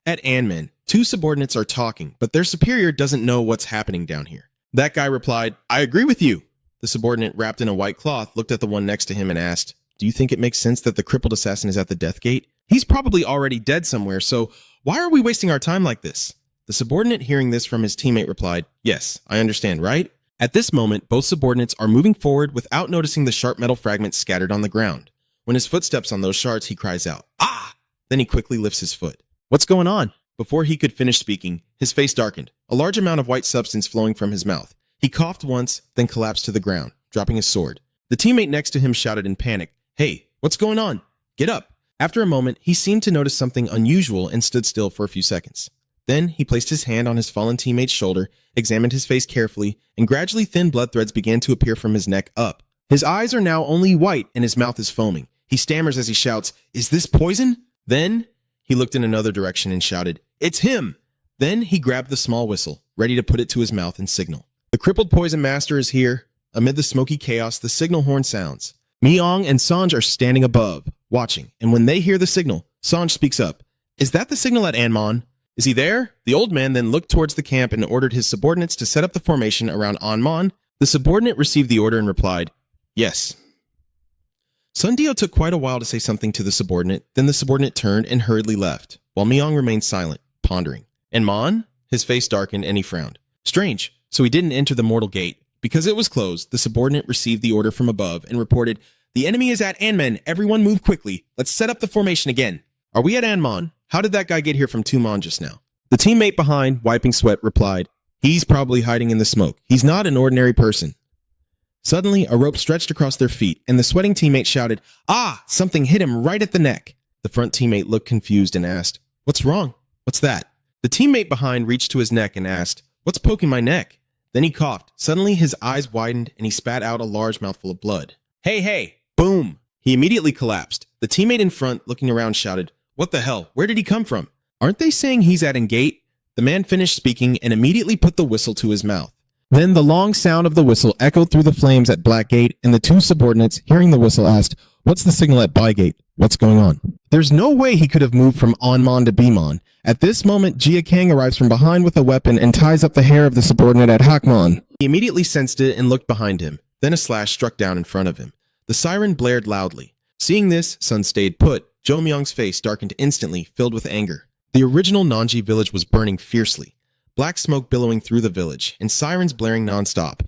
At Anmen, 2 subordinates are talking, but their superior doesn't know what's happening down here. That guy replied, "I agree with you." The subordinate, wrapped in a white cloth, looked at the one next to him and asked, "Do you think it makes sense that the crippled assassin is at the death gate? He's probably already dead somewhere, so why are we wasting our time like this?" The subordinate, hearing this from his teammate, replied, "Yes, I understand, right?" At this moment, both subordinates are moving forward without noticing the sharp metal fragments scattered on the ground. When his foot steps on those shards, he cries out, "Ah!" Then he quickly lifts his foot. What's going on? Before he could finish speaking, his face darkened, a large amount of white substance flowing from his mouth. He coughed once, then collapsed to the ground, dropping his sword. The teammate next to him shouted in panic, "Hey, what's going on? Get up!" After a moment, he seemed to notice something unusual and stood still for a few seconds. Then he placed his hand on his fallen teammate's shoulder, examined his face carefully, and gradually thin blood threads began to appear from his neck up. His eyes are now only white and his mouth is foaming. He stammers as he shouts, "Is this poison?" Then he looked in another direction and shouted, "It's him!" Then he grabbed the small whistle, ready to put it to his mouth and signal. The crippled poison master is here. Amid the smoky chaos, the signal horn sounds. Mi-ong and Sanj are standing above, watching, and when they hear the signal, Sanj speaks up. "Is that the signal at Anmon? Is he there?" The old man then looked towards the camp and ordered his subordinates to set up the formation around Anmon. The subordinate received the order and replied, "Yes." Sundio took quite a while to say something to the subordinate, then the subordinate turned and hurriedly left, while Mi-ong remained silent, pondering. "Anmon?" His face darkened and he frowned. Strange, so he didn't enter the mortal gate. Because it was closed, the subordinate received the order from above and reported, "The enemy is at Anmon. Everyone move quickly. Let's set up the formation again." "Are we at Anmon? How did that guy get here from Tumon just now?" The teammate behind, wiping sweat, replied, "He's probably hiding in the smoke. He's not an ordinary person." Suddenly, a rope stretched across their feet, and the sweating teammate shouted, "Ah!" Something hit him right at the neck. The front teammate looked confused and asked, "What's wrong? What's that?" The teammate behind reached to his neck and asked, "What's poking my neck?" Then he coughed. Suddenly, his eyes widened, and he spat out a large mouthful of blood. "Hey, hey!" Boom! He immediately collapsed. The teammate in front, looking around, shouted, "What the hell? Where did he come from? Aren't they saying he's at Engate?" The man finished speaking and immediately put the whistle to his mouth. Then the long sound of the whistle echoed through the flames at Blackgate, and the two subordinates, hearing the whistle, asked, "What's the signal at Bygate? What's going on?" There's no way he could have moved from Anmon to Bimon. At this moment, Jia Kang arrives from behind with a weapon and ties up the hair of the subordinate at Hakmon. He immediately sensed it and looked behind him. Then a slash struck down in front of him. The siren blared loudly. Seeing this, Sun stayed put. Jo Myung's face darkened instantly, filled with anger. The original Nanji village was burning fiercely. Black smoke billowing through the village, and sirens blaring non-stop.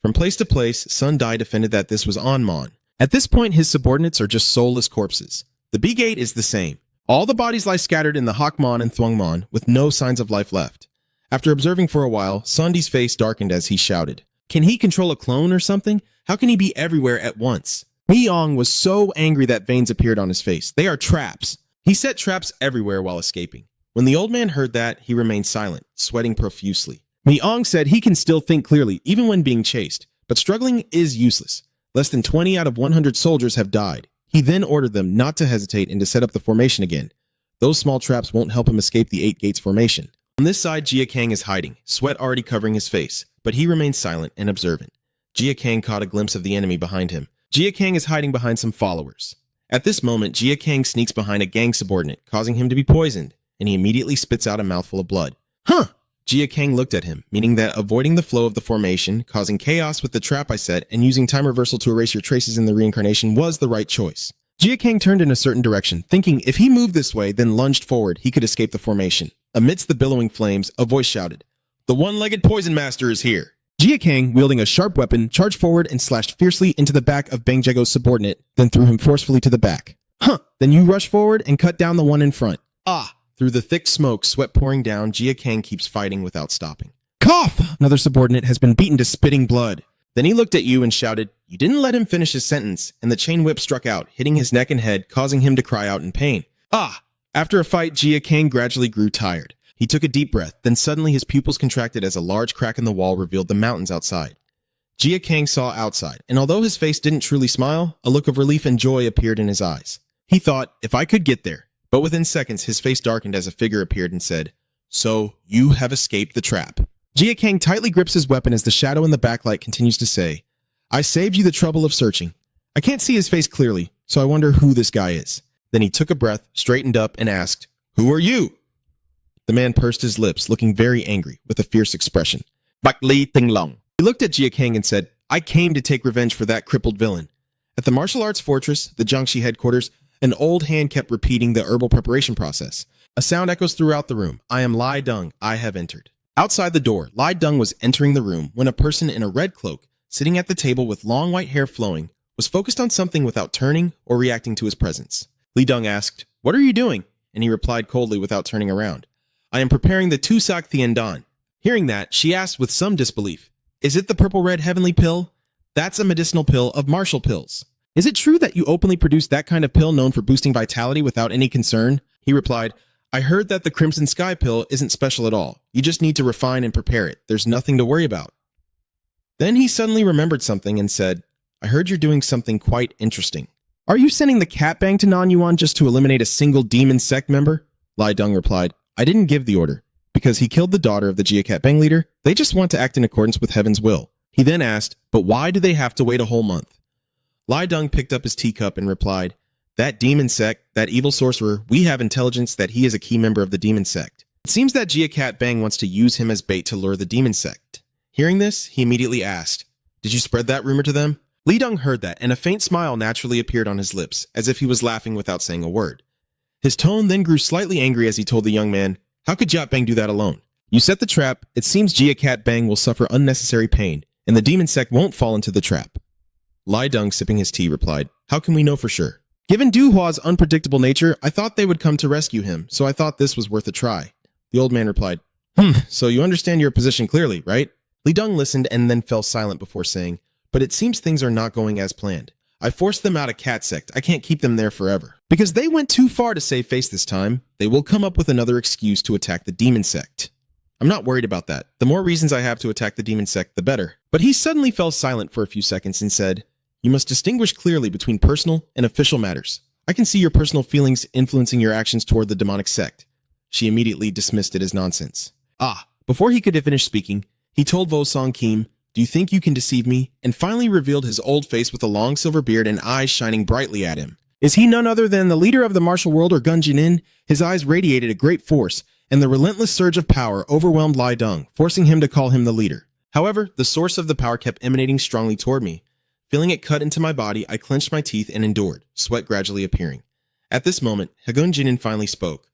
From place to place, Sun Dai defended that this was Anmon. At this point, his subordinates are just soulless corpses. The B-Gate is the same. All the bodies lie scattered in the Hakmon and Thwangmon, with no signs of life left. After observing for a while, Sandi's face darkened as he shouted, "Can he control a clone or something? How can he be everywhere at once?" Mi-ong was so angry that veins appeared on his face. "They are traps." He set traps everywhere while escaping. When the old man heard that, he remained silent, sweating profusely. Mi-ong said he can still think clearly, even when being chased, but struggling is useless. Less than 20 out of 100 soldiers have died. He then ordered them not to hesitate and to set up the formation again. Those small traps won't help him escape the 8 gates formation. On this side, Jia Kang is hiding, sweat already covering his face, but he remains silent and observant. Jia Kang caught a glimpse of the enemy behind him. Jia Kang is hiding behind some followers. At this moment, Jia Kang sneaks behind a gang subordinate, causing him to be poisoned, and he immediately spits out a mouthful of blood. "Huh!" Jia Kang looked at him, meaning that avoiding the flow of the formation, causing chaos with the trap I set, and using time reversal to erase your traces in the reincarnation was the right choice. Jia Kang turned in a certain direction, thinking if he moved this way, then lunged forward, he could escape the formation. Amidst the billowing flames, a voice shouted, "The one-legged poison master is here!" Jia Kang, wielding a sharp weapon, charged forward and slashed fiercely into the back of Bang Jago's subordinate, then threw him forcefully to the back. "Huh! Then you rush forward and cut down the one in front." "Ah!" Through the thick smoke, sweat pouring down, Jia Kang keeps fighting without stopping. "Cough!" Another subordinate has been beaten to spitting blood. Then he looked at you and shouted, "You didn't let him finish his sentence," and the chain whip struck out, hitting his neck and head, causing him to cry out in pain. "Ah!" After a fight, Jia Kang gradually grew tired. He took a deep breath, then suddenly his pupils contracted as a large crack in the wall revealed the mountains outside. Jia Kang saw outside, and although his face didn't truly smile, a look of relief and joy appeared in his eyes. He thought, if I could get there. But within seconds, his face darkened as a figure appeared and said, "So, you have escaped the trap." Jia Kang tightly grips his weapon as the shadow in the backlight continues to say, "I saved you the trouble of searching. I can't see his face clearly, so I wonder who this guy is." Then he took a breath, straightened up, and asked, "Who are you?" The man pursed his lips, looking very angry, with a fierce expression. "Bak Li Ting Long." He looked at Jia Kang and said, "I came to take revenge for that crippled villain." At the martial arts fortress, the Jiangxi headquarters, an old hand kept repeating the herbal preparation process. A sound echoes throughout the room. "I am Lai Deng. I have entered." Outside the door, Lai Deng was entering the room when a person in a red cloak, sitting at the table with long white hair flowing, was focused on something without turning or reacting to his presence. Li Deng asked, "What are you doing?" and he replied coldly without turning around. I am preparing the Tusak Tiandan. Hearing that, she asked with some disbelief, Is it the purple-red heavenly pill? That's a medicinal pill of martial pills. Is it true that you openly produce that kind of pill known for boosting vitality without any concern? He replied, I heard that the Crimson Sky pill isn't special at all. You just need to refine and prepare it. There's nothing to worry about. Then he suddenly remembered something and said, I heard you're doing something quite interesting. Are you sending the cat bang to Nanyuan just to eliminate a single demon sect member? Lai Deng replied, I didn't give the order. Because he killed the daughter of the Jia Cat Bang leader, they just want to act in accordance with heaven's will. He then asked, but why do they have to wait a whole month? Lai Deng picked up his teacup and replied, that demon sect, that evil sorcerer, we have intelligence that he is a key member of the demon sect. It seems that Jia Cat Bang wants to use him as bait to lure the demon sect. Hearing this, he immediately asked, did you spread that rumor to them? Li Deng heard that, and a faint smile naturally appeared on his lips, as if he was laughing without saying a word. His tone then grew slightly angry as he told the young man, how could Jia Bang do that alone? You set the trap, it seems Jia Cat Bang will suffer unnecessary pain, and the demon sect won't fall into the trap. Lai Deng, sipping his tea, replied, how can we know for sure? Given Du Hua's unpredictable nature, I thought they would come to rescue him, so I thought this was worth a try. The old man replied, so you understand your position clearly, right? Li Deng listened and then fell silent before saying, but it seems things are not going as planned. I forced them out of Cat Sect. I can't keep them there forever. Because they went too far to save face this time, they will come up with another excuse to attack the Demon Sect. I'm not worried about that. The more reasons I have to attack the Demon Sect, the better. But he suddenly fell silent for a few seconds and said, you must distinguish clearly between personal and official matters. I can see your personal feelings influencing your actions toward the demonic sect. She immediately dismissed it as nonsense. Before he could finish speaking, he told Vo Song Kim, do you think you can deceive me? And finally revealed his old face with a long silver beard and eyes shining brightly at him. Is he none other than the leader of the martial world or Gun Jinin? His eyes radiated a great force, and the relentless surge of power overwhelmed Lai Deng, forcing him to call him the leader. However, the source of the power kept emanating strongly toward me. Feeling it cut into my body, I clenched my teeth and endured, sweat gradually appearing. At this moment, Gun Jinin finally spoke.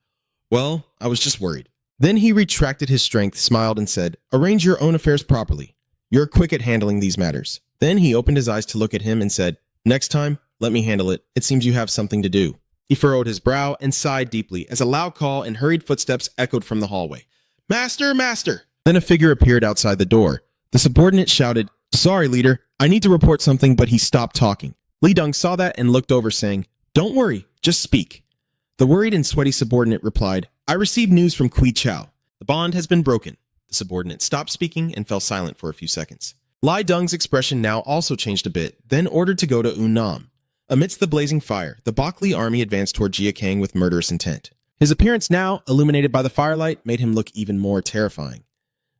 Well, I was just worried. Then he retracted his strength, smiled, and said, arrange your own affairs properly. You're quick at handling these matters. Then he opened his eyes to look at him and said, next time, let me handle it. It seems you have something to do. He furrowed his brow and sighed deeply as a loud call and hurried footsteps echoed from the hallway. Master, master! Then a figure appeared outside the door. The subordinate shouted, sorry, leader, I need to report something, but he stopped talking. Li Deng saw that and looked over, saying, don't worry, just speak. The worried and sweaty subordinate replied, I received news from Kui Chao. The bond has been broken. The subordinate stopped speaking and fell silent for a few seconds. Lai Deng's expression now also changed a bit, then ordered to go to Unnam. Amidst the blazing fire, the Bok Li army advanced toward Jia Kang with murderous intent. His appearance now, illuminated by the firelight, made him look even more terrifying.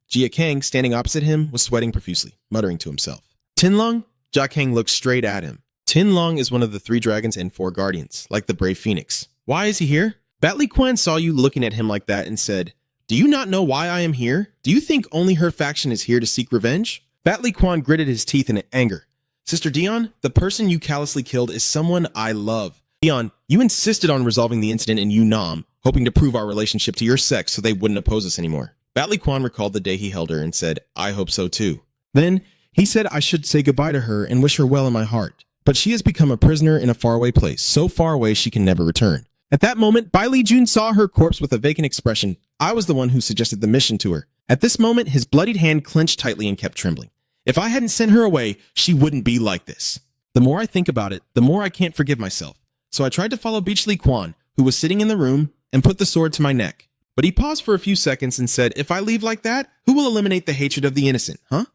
Jia Kang, standing opposite him, was sweating profusely, muttering to himself. Tinlong? Jia Kang looked straight at him. Tinlong is one of the 3 dragons and 4 guardians, like the brave phoenix. Why is he here? Bat Li Quan saw you looking at him like that and said, do you not know why I am here? Do you think only her faction is here to seek revenge? Bat Li Quan gritted his teeth in anger. Sister Dion, the person you callously killed is someone I love. Dion, you insisted on resolving the incident in Yunnan, hoping to prove our relationship to your sex so they wouldn't oppose us anymore. Bat Li Quan recalled the day he held her and said, I hope so too. Then, he said I should say goodbye to her and wish her well in my heart. But she has become a prisoner in a faraway place, so far away she can never return. At that moment, Bai Li Jun saw her corpse with a vacant expression. I was the one who suggested the mission to her. At this moment, his bloodied hand clenched tightly and kept trembling. If I hadn't sent her away, she wouldn't be like this. The more I think about it, the more I can't forgive myself. So I tried to follow Beach Li Quan, who was sitting in the room, and put the sword to my neck. But he paused for a few seconds and said, if I leave like that, who will eliminate the hatred of the innocent, huh?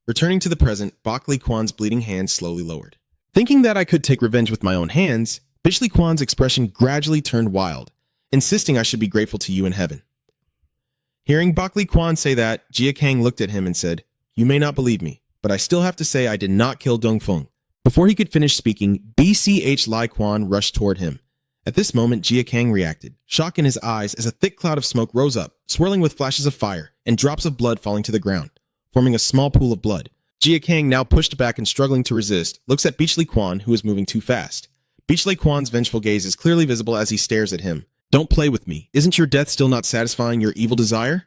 Returning to the present, Bok Li Quan's bleeding hand slowly lowered. Thinking that I could take revenge with my own hands, Beach Li Quan's expression gradually turned wild, insisting I should be grateful to you in heaven. Hearing Bok Li Quan say that, Jia Kang looked at him and said, you may not believe me, but I still have to say I did not kill Dong Feng. Before he could finish speaking, BCH Lai Quan rushed toward him. At this moment, Jia Kang reacted, shock in his eyes as a thick cloud of smoke rose up, swirling with flashes of fire and drops of blood falling to the ground, forming a small pool of blood. Jia Kang, now pushed back and struggling to resist, looks at Beach Li Quan, who is moving too fast. Beach Li Quan's vengeful gaze is clearly visible as he stares at him. Don't play with me. Isn't your death still not satisfying your evil desire?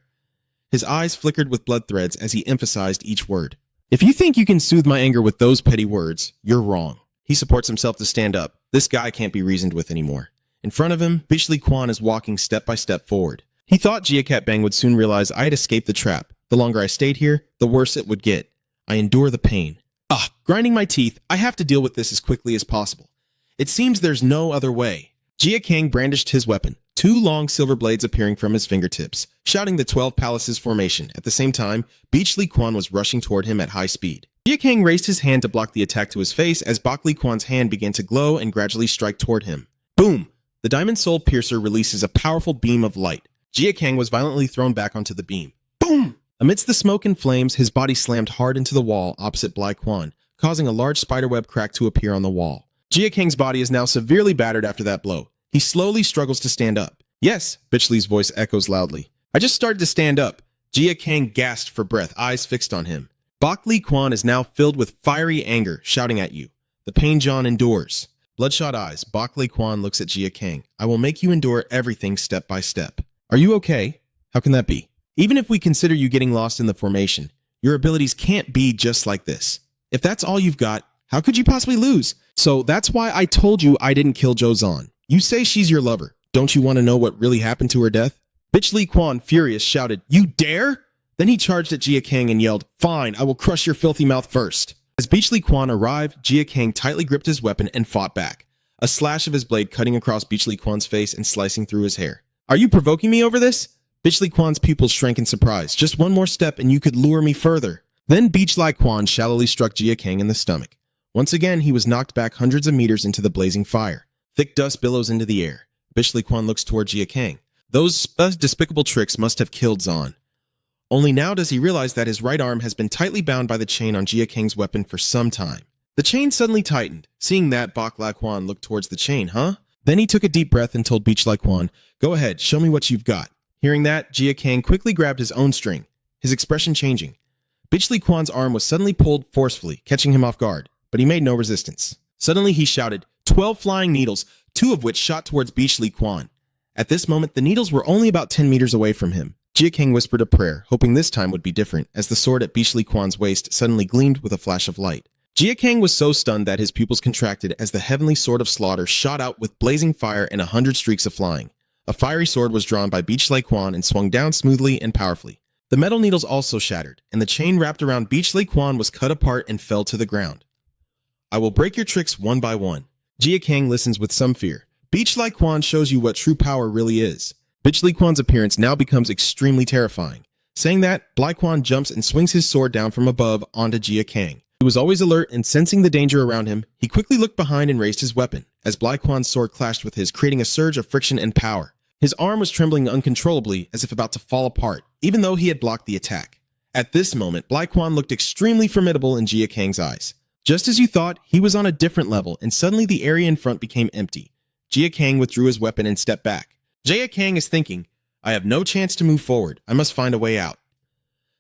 His eyes flickered with blood threads as he emphasized each word. If you think you can soothe my anger with those petty words, you're wrong. He supports himself to stand up. This guy can't be reasoned with anymore. In front of him, Bichli Quan is walking step by step forward. He thought Cat Bang would soon realize I had escaped the trap. The longer I stayed here, the worse it would get. I endure the pain. Grinding my teeth, I have to deal with this as quickly as possible. It seems there's no other way. Jia Kang brandished his weapon, 2 long silver blades appearing from his fingertips, shouting the 12 Palaces formation. At the same time, Bichli Quan was rushing toward him at high speed. Jia Kang raised his hand to block the attack to his face as Bichli Quan's hand began to glow and gradually strike toward him. Boom! The Diamond Soul Piercer releases a powerful beam of light. Jia Kang was violently thrown back onto the beam. Boom! Amidst the smoke and flames, his body slammed hard into the wall opposite Bichli Quan, causing a large spiderweb crack to appear on the wall. Jia Kang's body is now severely battered after that blow. He slowly struggles to stand up. Yes, Bichli's voice echoes loudly. I just started to stand up. Jia Kang gasped for breath, eyes fixed on him. Bichli Quan is now filled with fiery anger, shouting at you. The pain John endures. Bloodshot eyes, Bichli Quan looks at Jia Kang. I will make you endure everything step by step. Are you okay? How can that be? Even if we consider you getting lost in the formation, your abilities can't be just like this. If that's all you've got, how could you possibly lose? So that's why I told you I didn't kill Jo Zhan. You say she's your lover. Don't you want to know what really happened to her death? Bichli Quan, furious, shouted, You dare? Then he charged at Jia Kang and yelled, Fine, I will crush your filthy mouth first. As Bichli Quan arrived, Jia Kang tightly gripped his weapon and fought back, a slash of his blade cutting across Bichli Quan's face and slicing through his hair. Are you provoking me over this? Bichli Quan's pupils shrank in surprise. Just one more step and you could lure me further. Then Bichli Quan shallowly struck Jia Kang in the stomach. Once again, he was knocked back hundreds of meters into the blazing fire. Thick dust billows into the air. Bichli Quan looks toward Jia Kang. Those despicable tricks must have killed Zhan. Only now does he realize that his right arm has been tightly bound by the chain on Jia Kang's weapon for some time. The chain suddenly tightened. Seeing that, Bichli Quan looked towards the chain, Then he took a deep breath and told Bichli Quan, Go ahead, show me what you've got. Hearing that, Jia Kang quickly grabbed his own string, his expression changing. Bichli Quan's arm was suddenly pulled forcefully, catching him off guard, but he made no resistance. Suddenly he shouted, 12 flying needles, 2 of which shot towards Bichli Quan. At this moment, the needles were only about 10 meters away from him. Jia Kang whispered a prayer, hoping this time would be different, as the sword at Bichli Quan's waist suddenly gleamed with a flash of light. Jia Kang was so stunned that his pupils contracted as the heavenly sword of slaughter shot out with blazing fire and 100 streaks of flying. A fiery sword was drawn by Bichli Quan and swung down smoothly and powerfully. The metal needles also shattered, and the chain wrapped around Bichli Quan was cut apart and fell to the ground. I will break your tricks one by one. Jia Kang listens with some fear. Bichli Quan shows you what true power really is. Bichli Quan's appearance now becomes extremely terrifying. Saying that, Bichli Quan jumps and swings his sword down from above onto Jia Kang. He was always alert and sensing the danger around him, he quickly looked behind and raised his weapon, as Bichli Quan's sword clashed with his, creating a surge of friction and power. His arm was trembling uncontrollably, as if about to fall apart, even though he had blocked the attack. At this moment, Bichli Quan looked extremely formidable in Jia Kang's eyes. Just as you thought, he was on a different level, and suddenly the area in front became empty. Jia Kang withdrew his weapon and stepped back. Jia Kang is thinking, I have no chance to move forward. I must find a way out.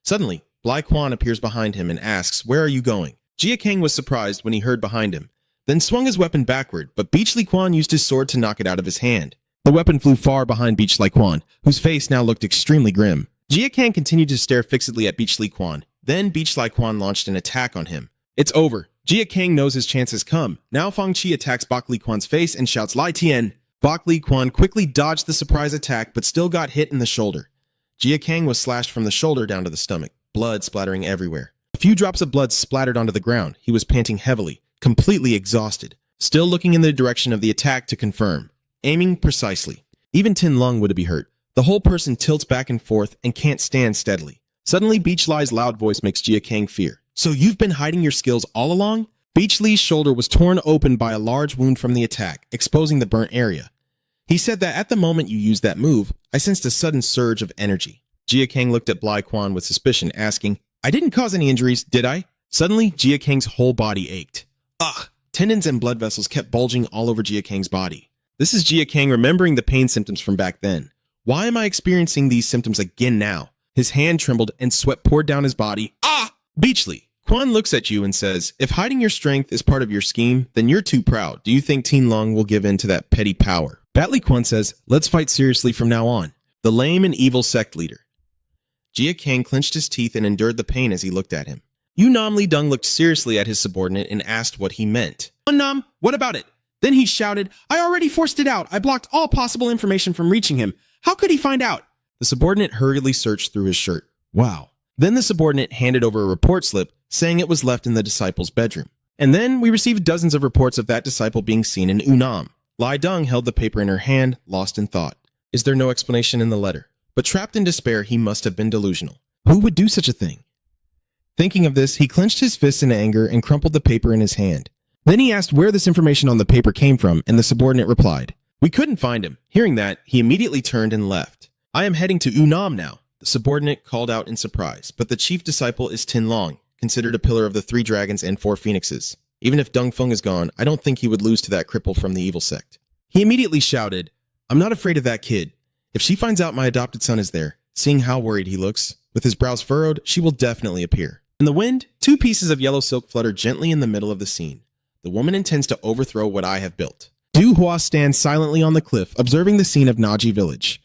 Suddenly, Bichli Quan appears behind him and asks, Where are you going? Jia Kang was surprised when he heard behind him, then swung his weapon backward, but Bichli Quan used his sword to knock it out of his hand. The weapon flew far behind Bichli Quan, whose face now looked extremely grim. Jia Kang continued to stare fixedly at Bichli Quan. Then Bichli Quan launched an attack on him. It's over. Jia Kang knows his chance has come. Now Fang Qi attacks Bichli Quan's face and shouts Lai Tian. Bichli Quan quickly dodged the surprise attack but still got hit in the shoulder. Jia Kang was slashed from the shoulder down to the stomach, blood splattering everywhere. A few drops of blood splattered onto the ground. He was panting heavily, completely exhausted, still looking in the direction of the attack to confirm, aiming precisely. Even Tin Lung would be hurt. The whole person tilts back and forth and can't stand steadily. Suddenly, Bichli's loud voice makes Jia Kang fear. So you've been hiding your skills all along? Bichli's shoulder was torn open by a large wound from the attack, exposing the burnt area. He said that at the moment you used that move, I sensed a sudden surge of energy. Jia Kang looked at Bichli Quan with suspicion, asking, I didn't cause any injuries, did I? Suddenly, Jia Kang's whole body ached. Ugh! Tendons and blood vessels kept bulging all over Jia Kang's body. This is Jia Kang remembering the pain symptoms from back then. Why am I experiencing these symptoms again now? His hand trembled and sweat poured down his body. Ah! Bichli Quan looks at you and says, if hiding your strength is part of your scheme, then you're too proud. Do you think Tin Lung will give in to that petty power? Bichli Quan says, let's fight seriously from now on. The lame and evil sect leader. Jia Kang clenched his teeth and endured the pain as he looked at him. Yu Nam Li Dong looked seriously at his subordinate and asked what he meant. Nam, what about it? Then he shouted, "I already forced it out. I blocked all possible information from reaching him. How could he find out?" The subordinate hurriedly searched through his shirt. Wow. Then the subordinate handed over a report slip saying it was left in the disciple's bedroom. And then we received dozens of reports of that disciple being seen in Unam. Lai Deng held the paper in her hand, lost in thought. Is there no explanation in the letter? But trapped in despair, he must have been delusional. Who would do such a thing? Thinking of this, he clenched his fists in anger and crumpled the paper in his hand. Then he asked where this information on the paper came from, and the subordinate replied, "We couldn't find him." Hearing that, he immediately turned and left. "I am heading to Unam now," the subordinate called out in surprise, but the chief disciple is Tin Long, considered a pillar of the 3 dragons and 4 phoenixes. Even if Deng Feng is gone, I don't think he would lose to that cripple from the evil sect. He immediately shouted, "I'm not afraid of that kid. If she finds out my adopted son is there," seeing how worried he looks, with his brows furrowed, she will definitely appear. In the wind, 2 pieces of yellow silk flutter gently in the middle of the scene. The woman intends to overthrow what I have built. Du Hua stands silently on the cliff, observing the scene of Naji village.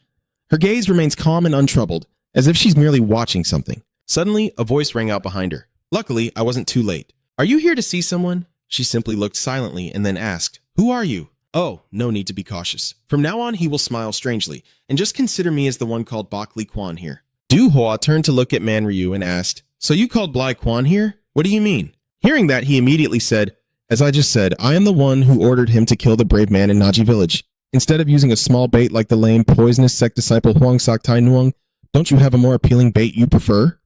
Her gaze remains calm and untroubled, as if she's merely watching something. Suddenly, a voice rang out behind her. Luckily, I wasn't too late. "Are you here to see someone?" She simply looked silently and then asked, "Who are you?" Oh, no need to be cautious. From now on, he will smile strangely, and just consider me as the one called Bak Li Quan here. Du Hua turned to look at Man Ryu and asked, "So you called Blai Quan here? What do you mean?" Hearing that, he immediately said, "As I just said, I am the one who ordered him to kill the brave man in Naji village. Instead of using a small bait like the lame, poisonous sect disciple Huang Sak Tai Nuang, don't you have a more appealing bait you prefer?"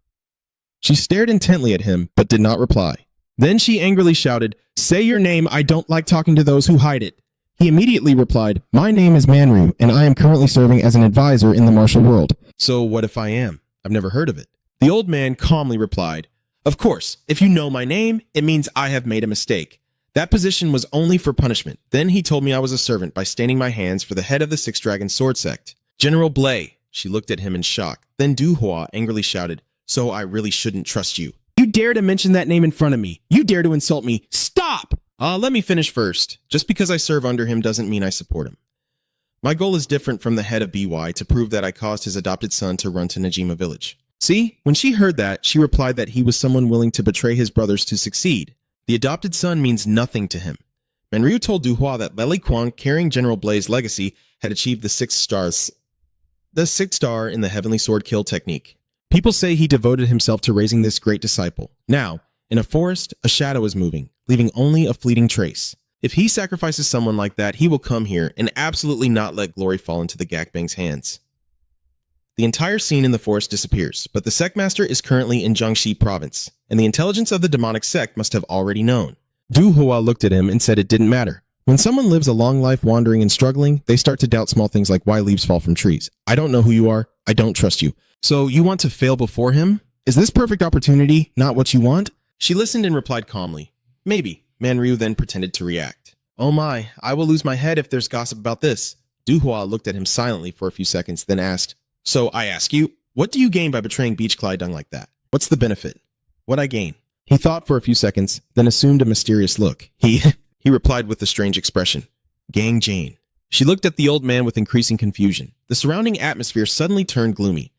She stared intently at him, but did not reply. Then she angrily shouted, "Say your name, I don't like talking to those who hide it." He immediately replied, "My name is Manru, and I am currently serving as an advisor in the martial world." "So what if I am? I've never heard of it." The old man calmly replied, "Of course, if you know my name, it means I have made a mistake. That position was only for punishment. Then he told me I was a servant by staining my hands for the head of the 6 Dragon Sword Sect. General Blay." She looked at him in shock. Then Du Hua angrily shouted, "So I really shouldn't trust you. You dare to mention that name in front of me. You dare to insult me. Stop!" Let me finish first. Just because I serve under him doesn't mean I support him. My goal is different from the head of BY to prove that I caused his adopted son to run to Najima village. See, when she heard that, she replied that he was someone willing to betray his brothers to succeed. The adopted son means nothing to him. Manryu told Du Hua that Leli Kwang, carrying General Blay's legacy, had achieved the 6th star in the Heavenly Sword Kill technique. People say he devoted himself to raising this great disciple. Now, in a forest, a shadow is moving, leaving only a fleeting trace. If he sacrifices someone like that, he will come here and absolutely not let glory fall into the Gakbang's hands. The entire scene in the forest disappears, but the sect master is currently in Jiangxi province, and the intelligence of the demonic sect must have already known. Du Hua looked at him and said it didn't matter. When someone lives a long life wandering and struggling, they start to doubt small things like why leaves fall from trees. I don't know who you are. I don't trust you. So you want to fail before him? Is this perfect opportunity not what you want? She listened and replied calmly, "Maybe." Manryu then pretended to react. "Oh my, I will lose my head if there's gossip about this." Du Hua looked at him silently for a few seconds, then asked, "So I ask you, what do you gain by betraying Beach Clydung like that? What's the benefit?" "What I gain?" He thought for a few seconds, then assumed a mysterious look. He replied with a strange expression, "Gang Jane." She looked at the old man with increasing confusion. The surrounding atmosphere suddenly turned gloomy.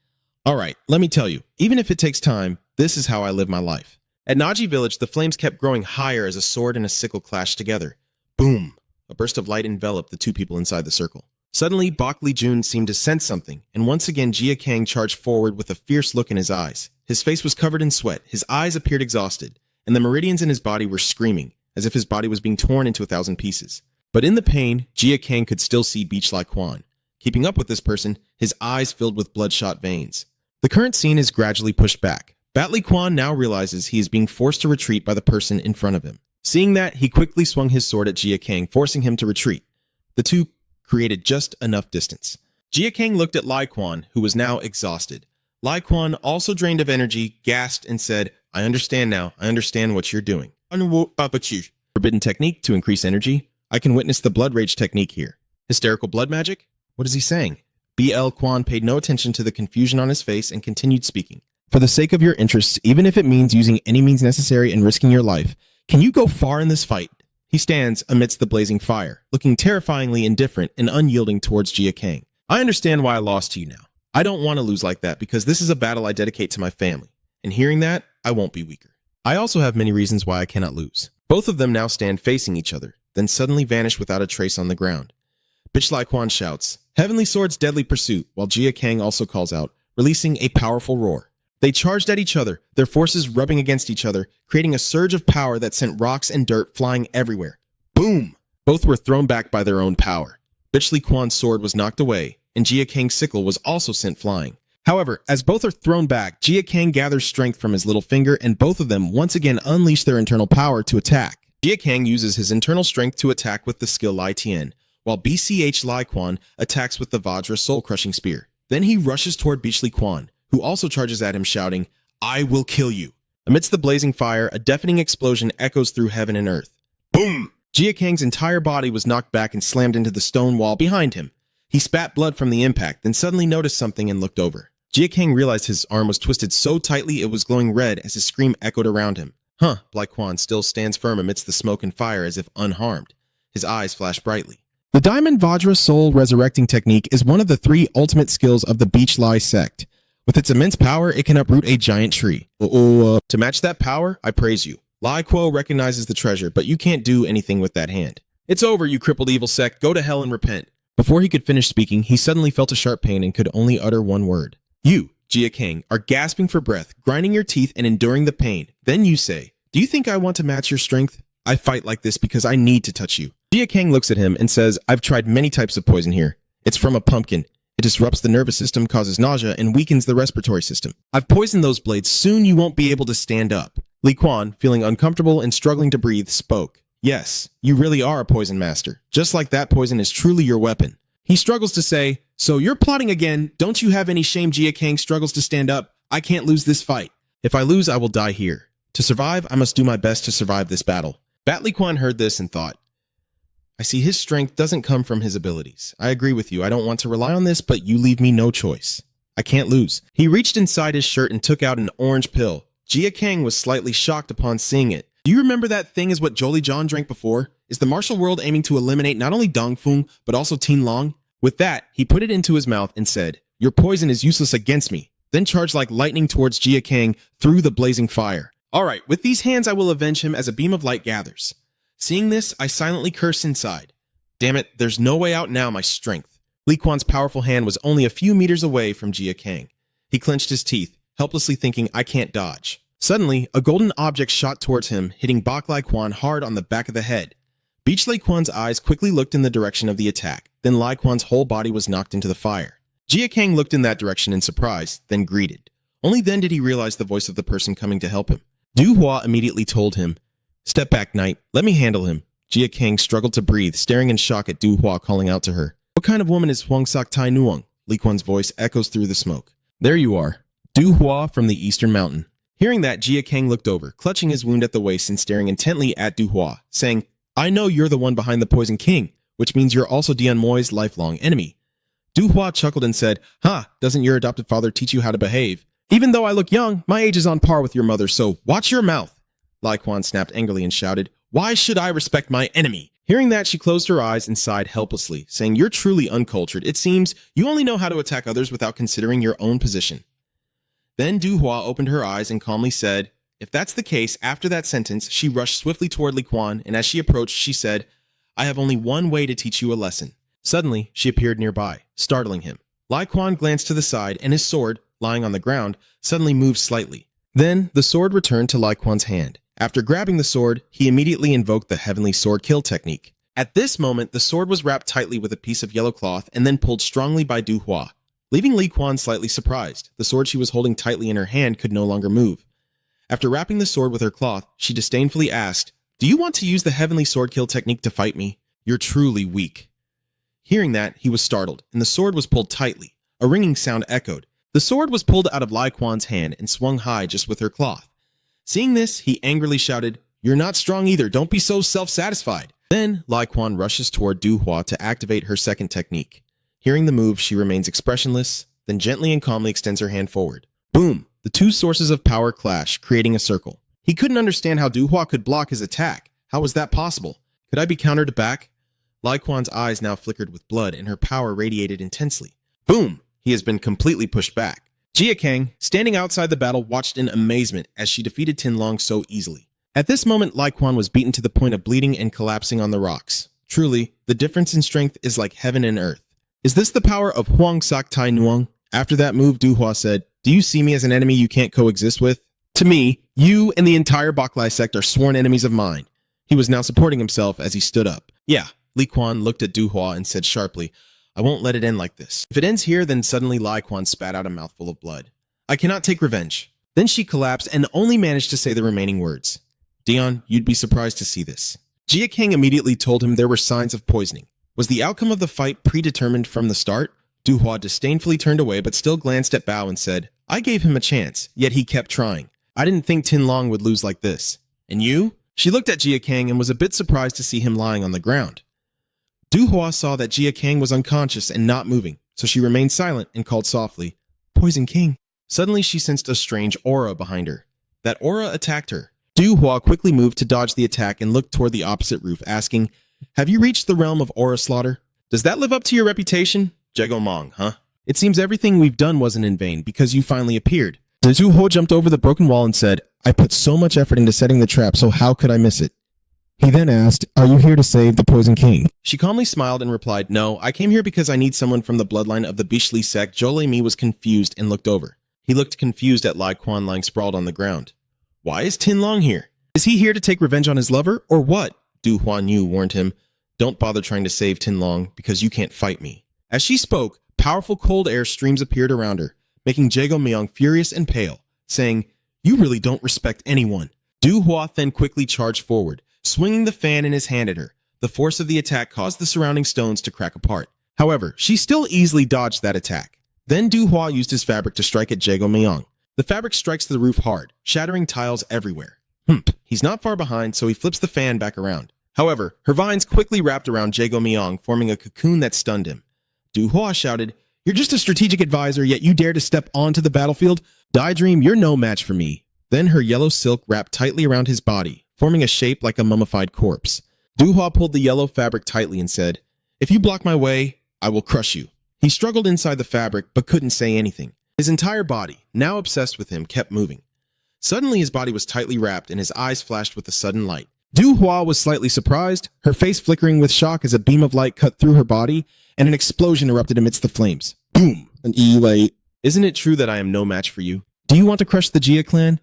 "All right, let me tell you, even if it takes time, this is how I live my life." At Naji village, the flames kept growing higher as a sword and a sickle clashed together. Boom! A burst of light enveloped the 2 people inside the circle. Suddenly, Bak Li Jun seemed to sense something, and once again Jia Kang charged forward with a fierce look in his eyes. His face was covered in sweat, his eyes appeared exhausted, and the meridians in his body were screaming, as if his body was being torn into 1,000 pieces. But in the pain, Jia Kang could still see Beach Lai Quan. Keeping up with this person, his eyes filled with bloodshot veins. The current scene is gradually pushed back. Bat Li Quan now realizes he is being forced to retreat by the person in front of him. Seeing that, he quickly swung his sword at Jia Kang, forcing him to retreat. The two created just enough distance. Jia Kang looked at Lai Quan, who was now exhausted. Lai Quan, also drained of energy, gasped and said, "I understand now. I understand what you're doing." Forbidden technique to increase energy. I can witness the blood rage technique here. Hysterical blood magic? What is he saying? BL Quan paid no attention to the confusion on his face and continued speaking. "For the sake of your interests, even if it means using any means necessary and risking your life, can you go far in this fight?" He stands amidst the blazing fire, looking terrifyingly indifferent and unyielding towards Jia Kang. "I understand why I lost to you now. I don't want to lose like that because this is a battle I dedicate to my family. And hearing that, I won't be weaker. I also have many reasons why I cannot lose." Both of them now stand facing each other. then suddenly vanish without a trace on the ground. Bitch Lai Quan shouts, "Heavenly Sword's deadly pursuit," while Jia Kang also calls out, releasing a powerful roar. They charged at each other, their forces rubbing against each other, creating a surge of power that sent rocks and dirt flying everywhere. Boom! Both were thrown back by their own power. Bitch Li Quan's sword was knocked away, and Jia Kang's sickle was also sent flying. However, as both are thrown back, Jia Kang gathers strength from his little finger, and both of them once again unleash their internal power to attack. Jia Kang uses his internal strength to attack with the skill Lai Tian, while BCH Lai Quan attacks with the Vajra soul-crushing spear. Then he rushes toward Bitch Li Quan, who also charges at him shouting, "I will kill you." Amidst the blazing fire, a deafening explosion echoes through heaven and earth. Boom! Jia Kang's entire body was knocked back and slammed into the stone wall behind him. He spat blood from the impact, then suddenly noticed something and looked over. Jia Kang realized his arm was twisted so tightly it was glowing red as his scream echoed around him. Lai Quan still stands firm amidst the smoke and fire as if unharmed. His eyes flash brightly. The Diamond Vajra Soul Resurrecting Technique is one of the 3 ultimate skills of the Beach Lai sect. With its immense power, it can uproot a giant tree. To match that power, I praise you. Lai Kuo recognizes the treasure, but you can't do anything with that hand. It's over, you crippled evil sect. Go to hell and repent. Before he could finish speaking, he suddenly felt a sharp pain and could only utter one word. You, Jia Kang, are gasping for breath, grinding your teeth and enduring the pain. Then you say, "Do you think I want to match your strength? I fight like this because I need to touch you." Jia Kang looks at him and says, "I've tried many types of poison here. It's from a pumpkin. It disrupts the nervous system, causes nausea, and weakens the respiratory system. I've poisoned those blades. Soon you won't be able to stand up." Li Quan, feeling uncomfortable and struggling to breathe, spoke. "Yes, you really are a poison master. Just like that poison is truly your weapon." He struggles to say, "So you're plotting again? Don't you have any shame?" Jia Kang struggles to stand up. "I can't lose this fight. If I lose, I will die here. To survive, I must do my best to survive this battle." Bat Li Quan heard this and thought, "I see his strength doesn't come from his abilities. I agree with you. I don't want to rely on this, but you leave me no choice. I can't lose." He reached inside his shirt and took out an orange pill. Jia Kang was slightly shocked upon seeing it. "Do you remember that thing is what Jolie John drank before? Is the martial world aiming to eliminate not only Dong Feng, but also Tin Long?" With that, he put it into his mouth and said, "Your poison is useless against me," then charged like lightning towards Jia Kang through the blazing fire. "All right, with these hands I will avenge him as a beam of light gathers." Seeing this, I silently cursed inside. Damn it, there's no way out now, my strength. Li Quan's powerful hand was only a few meters away from Jia Kang. He clenched his teeth, helplessly thinking, "I can't dodge." Suddenly, a golden object shot towards him, hitting Bak Lai Quan hard on the back of the head. Beach Lai Quan's eyes quickly looked in the direction of the attack, then Lai Quan's whole body was knocked into the fire. Jia Kang looked in that direction in surprise, then greeted. Only then did he realize the voice of the person coming to help him. Du Hua immediately told him, "Step back, knight. Let me handle him." Jia Kang struggled to breathe, staring in shock at Du Hua calling out to her. "What kind of woman is Huang Sak Tai Nuong?" Li Quan's voice echoes through the smoke. "There you are. Du Hua from the Eastern Mountain." Hearing that, Jia Kang looked over, clutching his wound at the waist and staring intently at Du Hua, saying, "I know you're the one behind the Poison King, which means you're also Dian Moi's lifelong enemy." Du Hua chuckled and said, "Doesn't your adopted father teach you how to behave? Even though I look young, my age is on par with your mother, so watch your mouth." Lai Quan snapped angrily and shouted, "Why should I respect my enemy?" Hearing that, she closed her eyes and sighed helplessly, saying, "You're truly uncultured. It seems you only know how to attack others without considering your own position." Then Du Hua opened her eyes and calmly said, "If that's the case," after that sentence, she rushed swiftly toward Li Quan, and as she approached, she said, "I have only one way to teach you a lesson." Suddenly, she appeared nearby, startling him. Lai Quan glanced to the side, and his sword, lying on the ground, suddenly moved slightly. Then, the sword returned to Lai Quan's hand. After grabbing the sword, he immediately invoked the Heavenly Sword Kill technique. At this moment, the sword was wrapped tightly with a piece of yellow cloth and then pulled strongly by Du Hua, leaving Li Quan slightly surprised. The sword she was holding tightly in her hand could no longer move. After wrapping the sword with her cloth, she disdainfully asked, "Do you want to use the Heavenly Sword Kill technique to fight me? You're truly weak." Hearing that, he was startled, and the sword was pulled tightly. A ringing sound echoed. The sword was pulled out of Lai Quan's hand and swung high just with her cloth. Seeing this, he angrily shouted, "You're not strong either. Don't be so self-satisfied." Then, Lai Quan rushes toward Du Hua to activate her second technique. Hearing the move, she remains expressionless, then gently and calmly extends her hand forward. Boom! The two sources of power clash, creating a circle. He couldn't understand how Du Hua could block his attack. How was that possible? Could I be countered back? Lai Quan's eyes now flickered with blood and her power radiated intensely. Boom! He has been completely pushed back. Jia Kang, standing outside the battle, watched in amazement as she defeated Tin Long so easily. At this moment, Lai Quan was beaten to the point of bleeding and collapsing on the rocks. Truly, the difference in strength is like heaven and earth. Is this the power of Huang Sak Tai Nuang? After that move, Du Hua said, "Do you see me as an enemy you can't coexist with? To me, you and the entire Baklai sect are sworn enemies of mine." He was now supporting himself as he stood up. "Yeah." Li Quan looked at Du Hua and said sharply, "I won't let it end like this. If it ends here," then suddenly Lai Quan spat out a mouthful of blood. "I cannot take revenge." Then she collapsed and only managed to say the remaining words. "Dion, you'd be surprised to see this." Jia Kang immediately told him there were signs of poisoning. Was the outcome of the fight predetermined from the start? Du Hua disdainfully turned away but still glanced at Bao and said, "I gave him a chance, yet he kept trying. I didn't think Tin Long would lose like this. And you?" She looked at Jia Kang and was a bit surprised to see him lying on the ground. Du Hua saw that Jia Kang was unconscious and not moving, so she remained silent and called softly, "Poison King." Suddenly she sensed a strange aura behind her. That aura attacked her. Du Hua quickly moved to dodge the attack and looked toward the opposite roof, asking, "Have you reached the realm of aura slaughter? Does that live up to your reputation? Jego Mong, huh? It seems everything we've done wasn't in vain because you finally appeared." Du Hua jumped over the broken wall and said, "I put so much effort into setting the trap, so how could I miss it?" He then asked, "Are you here to save the Poison King?" She calmly smiled and replied, "No, I came here because I need someone from the bloodline of the Bishli sect." Zhou Mi was confused and looked over. He looked confused at Lai Quan lying sprawled on the ground. "Why is Tin Long here? Is he here to take revenge on his lover, or what?" Du Huan Yu warned him, "Don't bother trying to save Tin Long, because you can't fight me." As she spoke, powerful cold air streams appeared around her, making Jago Myung furious and pale, saying, "You really don't respect anyone." Du Hua then quickly charged forward, swinging the fan in his hand at her. The force of the attack caused the surrounding stones to crack apart. However, she still easily dodged that attack. Then Du Hua used his fabric to strike at Jago Myung. The fabric strikes the roof hard, shattering tiles everywhere. He's not far behind, so he flips the fan back around. However, her vines quickly wrapped around Jago Myung, forming a cocoon that stunned him. Du Hua shouted, "You're just a strategic advisor, yet you dare to step onto the battlefield? Daydream, you're no match for me." Then her yellow silk wrapped tightly around his body, forming a shape like a mummified corpse. Du Hua pulled the yellow fabric tightly and said, "If you block my way, I will crush you." He struggled inside the fabric, but couldn't say anything. His entire body, now obsessed with him, kept moving. Suddenly his body was tightly wrapped and his eyes flashed with a sudden light. Du Hua was slightly surprised, her face flickering with shock as a beam of light cut through her body, and an explosion erupted amidst the flames. Boom! An E-light. "Isn't it true that I am no match for you? Do you want to crush the Jia clan?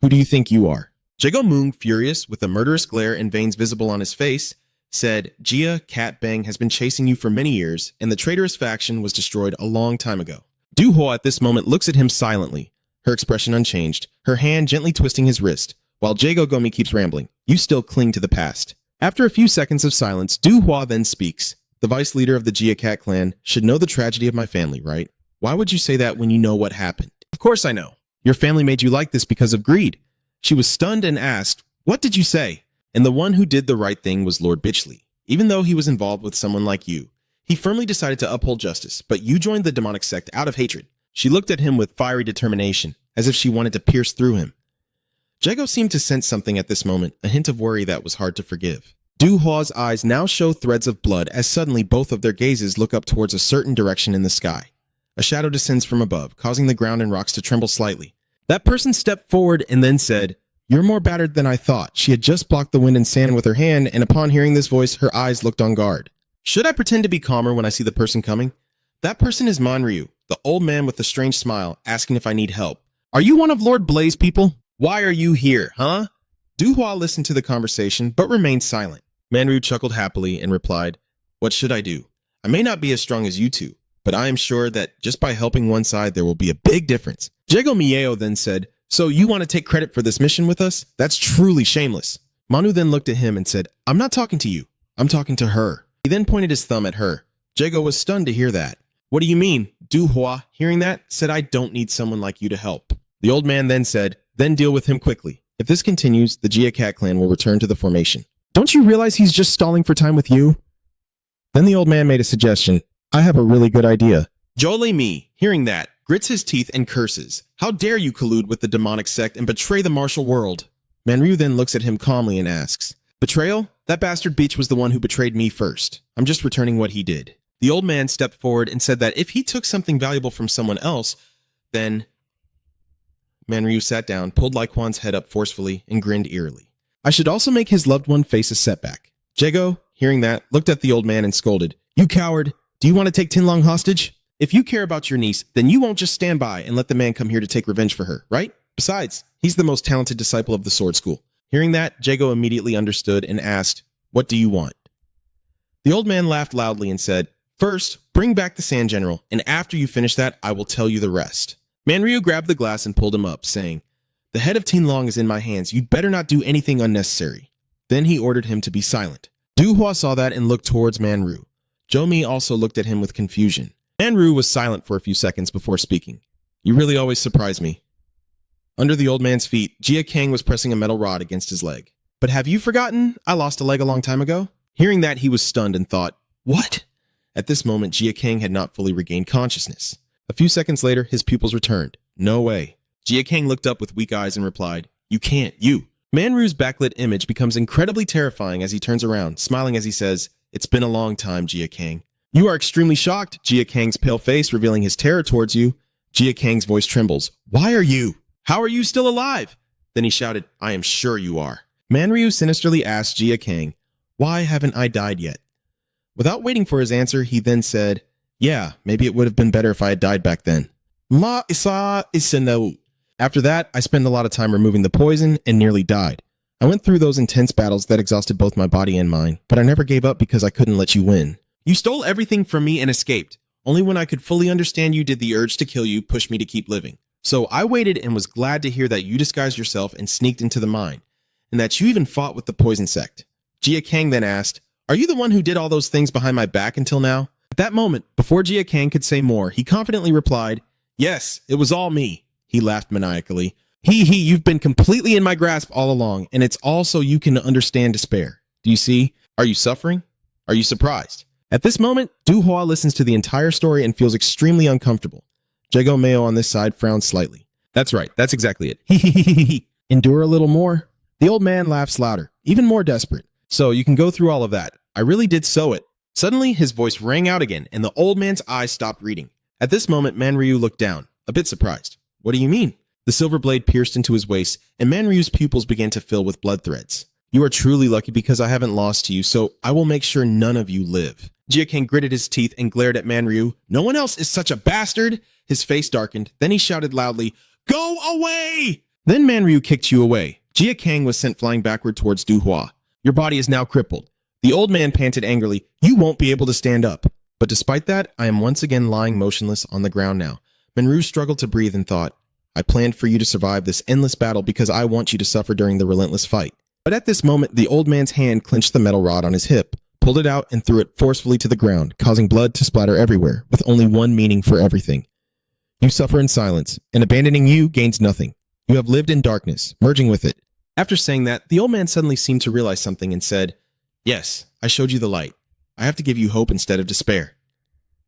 Who do you think you are?" Jago Moong, furious, with a murderous glare and veins visible on his face, said, "Jia Cat Bang has been chasing you for many years, and the traitorous faction was destroyed a long time ago." Du Hua at this moment looks at him silently, her expression unchanged, her hand gently twisting his wrist, while Jago Gomi keeps rambling. "You still cling to the past." After a few seconds of silence, Du Hua then speaks. "The vice leader of the Jia Cat clan should know the tragedy of my family, right? Why would you say that when you know what happened?" "Of course I know. Your family made you like this because of greed." She was stunned and asked, "What did you say?" "And the one who did the right thing was Lord Bitchley. Even though he was involved with someone like you, he firmly decided to uphold justice, but you joined the demonic sect out of hatred." She looked at him with fiery determination, as if she wanted to pierce through him. Jago seemed to sense something at this moment, a hint of worry that was hard to forgive. Du Hua's eyes now show threads of blood as suddenly both of their gazes look up towards a certain direction in the sky. A shadow descends from above, causing the ground and rocks to tremble slightly. That person stepped forward and then said, "You're more battered than I thought." She had just blocked the wind and sand with her hand, and upon hearing this voice, her eyes looked on guard. Should I pretend to be calmer when I see the person coming? That person is Manryu, the old man with the strange smile, asking if I need help. "Are you one of Lord Blaze people? Why are you here, huh?" Du Hua listened to the conversation, but remained silent. Manryu chuckled happily and replied, "What should I do? I may not be as strong as you two, but I am sure that just by helping one side, there will be a big difference." Jago Mieo then said, "So you want to take credit for this mission with us? That's truly shameless." Manu then looked at him and said, "I'm not talking to you. I'm talking to her." He then pointed his thumb at her. Jago was stunned to hear that. "What do you mean?" Du Hua, hearing that, said, "I don't need someone like you to help." The old man then said, "Then deal with him quickly. If this continues, the Jia Cat clan will return to the formation." "Don't you realize he's just stalling for time with you?" Then the old man made a suggestion. "I have a really good idea." Jolie Mi, hearing that, grits his teeth and curses. "How dare you collude with the demonic sect and betray the martial world?" Manryu then looks at him calmly and asks, "Betrayal? That bastard Beach was the one who betrayed me first. I'm just returning what he did." The old man stepped forward and said that if he took something valuable from someone else, then... Manryu sat down, pulled Lai Quan's head up forcefully, and grinned eerily. I should also make his loved one face a setback. Jago, hearing that, looked at the old man and scolded, "You coward! Do you want to take Tinlong hostage? If you care about your niece, then you won't just stand by and let the man come here to take revenge for her, right? Besides, he's the most talented disciple of the sword school." Hearing that, Jago immediately understood and asked, "What do you want?" The old man laughed loudly and said, "First, bring back the Sand General, and after you finish that, I will tell you the rest." Manryu grabbed the glass and pulled him up, saying, "The head of Tinlong is in my hands. You'd better not do anything unnecessary." Then he ordered him to be silent. Duhua saw that and looked towards Manryu. Jomi also looked at him with confusion. Manryu was silent for a few seconds before speaking. "You really always surprise me." Under the old man's feet, Jia Kang was pressing a metal rod against his leg. "But have you forgotten? I lost a leg a long time ago." Hearing that, he was stunned and thought, "What?" At this moment, Jia Kang had not fully regained consciousness. A few seconds later, his pupils returned. "No way." Jia Kang looked up with weak eyes and replied, "You can't, you." Manryu's backlit image becomes incredibly terrifying as he turns around, smiling as he says, "It's been a long time, Jia Kang." "You are extremely shocked," Jia Kang's pale face revealing his terror towards you. Jia Kang's voice trembles. "Why are you? How are you still alive?" Then he shouted, "I am sure you are." Manryu sinisterly asked Jia Kang, "Why haven't I died yet?" Without waiting for his answer, he then said, "Yeah, maybe it would have been better if I had died back then." Ma isa isano. After that, I spent a lot of time removing the poison and nearly died. I went through those intense battles that exhausted both my body and mind, but I never gave up because I couldn't let you win. You stole everything from me and escaped. Only when I could fully understand you did the urge to kill you push me to keep living. So I waited and was glad to hear that you disguised yourself and sneaked into the mine, and that you even fought with the poison sect. Jia Kang then asked, "Are you the one who did all those things behind my back until now?" At that moment, before Jia Kang could say more, he confidently replied, "Yes, it was all me." He laughed maniacally. You've been completely in my grasp all along, and it's all so you can understand despair. Do you see? Are you suffering? Are you surprised?" At this moment, Duhua listens to the entire story and feels extremely uncomfortable. Jago Mayo on this side frowns slightly. "That's right, that's exactly it." Endure a little more. The old man laughs louder, even more desperate. "So you can go through all of that. I really did sow it." Suddenly, his voice rang out again, and the old man's eyes stopped reading. At this moment, Manryu looked down, a bit surprised. "What do you mean?" The silver blade pierced into his waist, and Manryu's pupils began to fill with blood threads. "You are truly lucky because I haven't lost to you, so I will make sure none of you live." Jia Kang gritted his teeth and glared at Manryu. "No one else is such a bastard!" His face darkened. Then he shouted loudly, "Go away!" Then Manryu kicked you away. Jia Kang was sent flying backward towards Duhua. "Your body is now crippled." The old man panted angrily, "You won't be able to stand up." But despite that, I am once again lying motionless on the ground now. Manryu struggled to breathe and thought, "I planned for you to survive this endless battle because I want you to suffer during the relentless fight." But at this moment, the old man's hand clenched the metal rod on his hip, pulled it out, and threw it forcefully to the ground, causing blood to splatter everywhere, with only one meaning for everything. You suffer in silence, and abandoning you gains nothing. You have lived in darkness, merging with it. After saying that, the old man suddenly seemed to realize something and said, "Yes, I showed you the light. I have to give you hope instead of despair."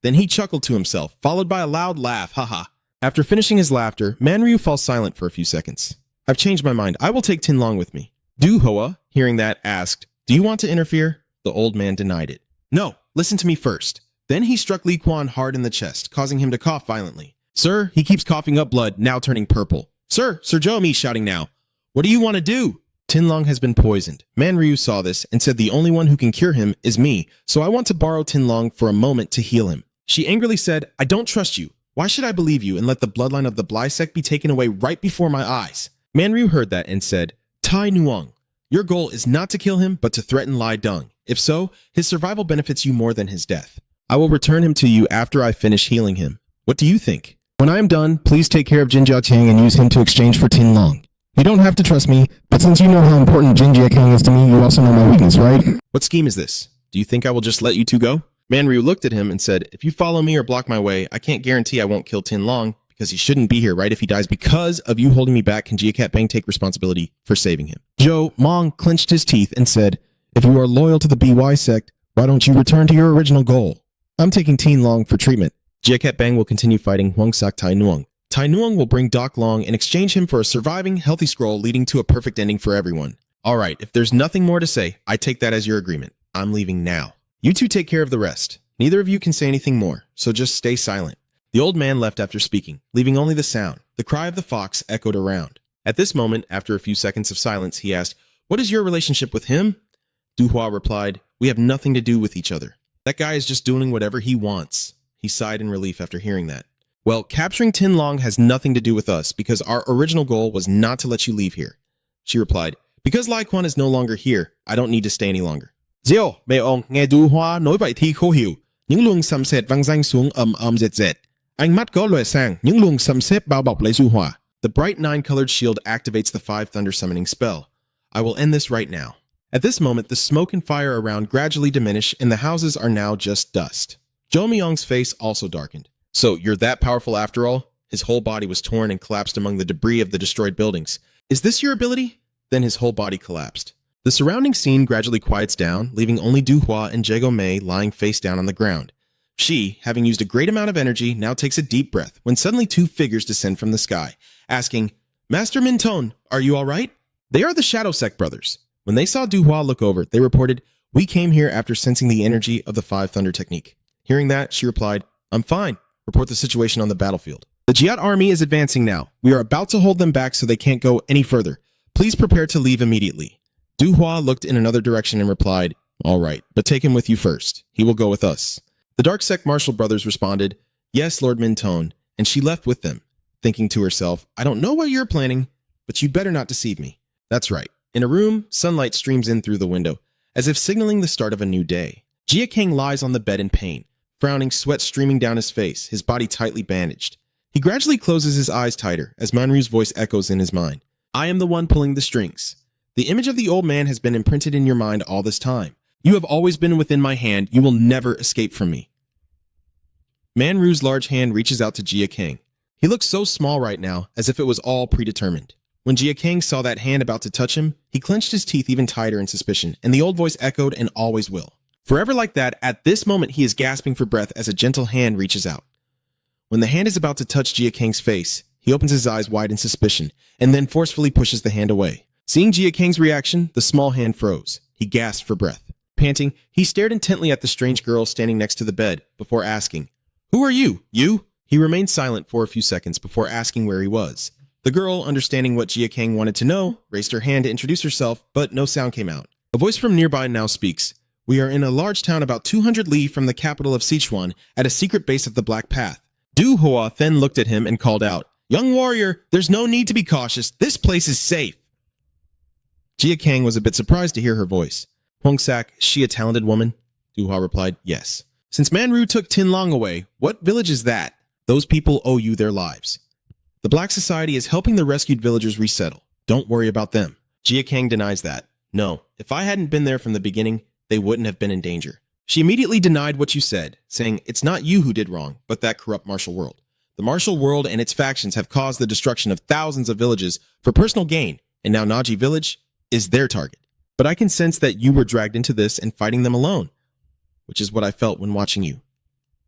Then he chuckled to himself, followed by a loud laugh, haha. After finishing his laughter, Manryu falls silent for a few seconds. "I've changed my mind. I will take Tinlong with me." Duhua, hearing that, asked, "Do you want to interfere?" The old man denied it. "No, listen to me first." Then he struck Li Quan hard in the chest, causing him to cough violently. "Sir, he keeps coughing up blood, now turning purple." "Sir, Sir Jomi," shouting now. "What do you want to do?" Tinlong has been poisoned. Manryu saw this and said the only one who can cure him is me, so I want to borrow Tinlong for a moment to heal him. She angrily said, "I don't trust you. Why should I believe you and let the bloodline of the Bly sect be taken away right before my eyes?" Manryu heard that and said, "Tai Nuong, your goal is not to kill him, but to threaten Lai Deng. If so, his survival benefits you more than his death. I will return him to you after I finish healing him. What do you think? When I am done, please take care of Jin Jiaqiang and use him to exchange for Tinlong. You don't have to trust me, but since you know how important Jin Jiaqiang is to me, you also know my weakness, right?" "What scheme is this? Do you think I will just let you two go?" Manryu looked at him and said, "If you follow me or block my way, I can't guarantee I won't kill Tinlong, because he shouldn't be here, right? If he dies because of you holding me back, can Jia Bang take responsibility for saving him?" Zhou Mong clenched his teeth and said, "If you are loyal to the BY sect, why don't you return to your original goal? I'm taking Tinlong for treatment. Jia Bang will continue fighting Huang Sak Tai Nuong. Tai Nuong will bring Doc Long and exchange him for a surviving, healthy scroll leading to a perfect ending for everyone. All right, if there's nothing more to say, I take that as your agreement. I'm leaving now. You two take care of the rest. Neither of you can say anything more, so just stay silent." The old man left after speaking, leaving only the sound. The cry of the fox echoed around. At this moment, after a few seconds of silence, he asked, What is your relationship with him? Du Hua replied, we have nothing to do with each other. That guy is just doing whatever he wants. He sighed in relief after hearing that. Well, capturing Tin Long has nothing to do with us because our original goal was not to let you leave here. She replied, because Lai Quan is no longer here, I don't need to stay any longer. Diệu, mẹ ông nghe Du Hoa nói vậy thì khó hiểu. Những luồng sấm sét vang danh xuống rệt rệt. Ánh mắt có lóe sáng, những luồng sấm sét bao bọc lấy Du Hoa. The bright 9-colored shield activates the 5 thunder summoning spell. I will end this right now. At this moment, the smoke and fire around gradually diminish and the houses are now just dust. Zhou Myong's face also darkened. So, you're that powerful after all? His whole body was torn and collapsed among the debris of the destroyed buildings. Is this your ability? Then his whole body collapsed. The surrounding scene gradually quiets down, leaving only Du Hua and Jago Mei lying face down on the ground. She, having used a great amount of energy, now takes a deep breath when suddenly 2 figures descend from the sky, asking, Master Minton, are you all right? They are the Shadow Sect brothers. When they saw Du Hua look over, they reported, we came here after sensing the energy of the 5 thunder technique. Hearing that, she replied, I'm fine. Report the situation on the battlefield. The Jyat army is advancing now. We are about to hold them back so they can't go any further. Please prepare to leave immediately. Du Hua looked in another direction and replied, all right, but take him with you first. He will go with us. The Dark Sect Martial brothers responded, yes, Lord Minton, and she left with them, thinking to herself, I don't know what you're planning, but you'd better not deceive me. That's right. In a room, sunlight streams in through the window, as if signaling the start of a new day. Jia Kang lies on the bed in pain, frowning, sweat streaming down his face, his body tightly bandaged. He gradually closes his eyes tighter as Manru's voice echoes in his mind. I am the one pulling the strings. The image of the old man has been imprinted in your mind all this time. You have always been within my hand. You will never escape from me. Manru's large hand reaches out to Jia Kang. He looks so small right now, as if it was all predetermined. When Jia Kang saw that hand about to touch him, he clenched his teeth even tighter in suspicion, and the old voice echoed and always will. Forever like that, at this moment he is gasping for breath as a gentle hand reaches out. When the hand is about to touch Jia Kang's face, he opens his eyes wide in suspicion, and then forcefully pushes the hand away. Seeing Jia Kang's reaction, the small hand froze. He gasped for breath. Panting, he stared intently at the strange girl standing next to the bed, before asking, Who are you? You? He remained silent for a few seconds before asking where he was. The girl, understanding what Jia Kang wanted to know, raised her hand to introduce herself, but no sound came out. A voice from nearby now speaks. We are in a large town about 200 li from the capital of Sichuan, at a secret base of the Black Path. Du Hua then looked at him and called out, Young warrior, there's no need to be cautious. This place is safe. Jia Kang was a bit surprised to hear her voice. Huang Sak, is she a talented woman? Du Hua replied, yes. Since Manru took Tin Long away, what village is that? Those people owe you their lives. The Black Society is helping the rescued villagers resettle. Don't worry about them. Jia Kang denies that. No, if I hadn't been there from the beginning, they wouldn't have been in danger. She immediately denied what you said, saying, it's not you who did wrong, but that corrupt martial world. The martial world and its factions have caused the destruction of thousands of villages for personal gain, and now Naji Village is their target. But I can sense that you were dragged into this and fighting them alone, which is what I felt when watching you.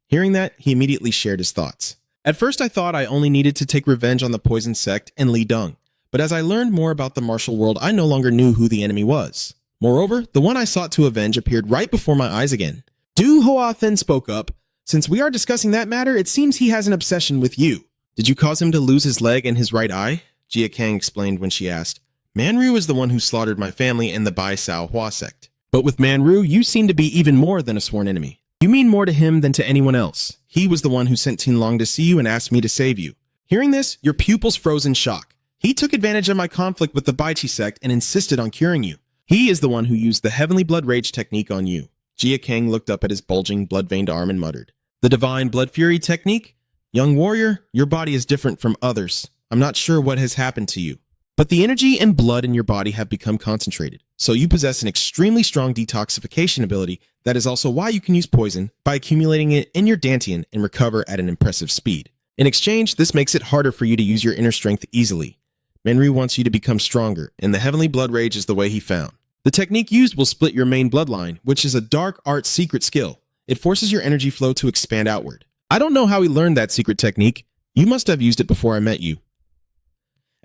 Hearing that, he immediately shared his thoughts. At first I thought I only needed to take revenge on the Poison Sect and Li Deng, but as I learned more about the martial world, I no longer knew who the enemy was. Moreover, the one I sought to avenge appeared right before my eyes again. Du Hua then spoke up. Since we are discussing that matter, it seems he has an obsession with you. Did you cause him to lose his leg and his right eye? Jia Kang explained when she asked. Manru is the one who slaughtered my family and the Bai Sao Hua sect. But with Manru, you seem to be even more than a sworn enemy. You mean more to him than to anyone else. He was the one who sent Tin Long to see you and asked me to save you. Hearing this, your pupils froze in shock. He took advantage of my conflict with the Baichi sect and insisted on curing you. He is the one who used the Heavenly Blood Rage technique on you. Jia Kang looked up at his bulging, blood-veined arm and muttered. The Divine Blood Fury technique? Young warrior, your body is different from others. I'm not sure what has happened to you. But the energy and blood in your body have become concentrated. So you possess an extremely strong detoxification ability that is also why you can use poison by accumulating it in your dantian and recover at an impressive speed. In exchange, this makes it harder for you to use your inner strength easily. Manru wants you to become stronger, and the Heavenly Blood Rage is the way he found. The technique used will split your main bloodline, which is a dark art secret skill. It forces your energy flow to expand outward. I don't know how he learned that secret technique. You must have used it before I met you.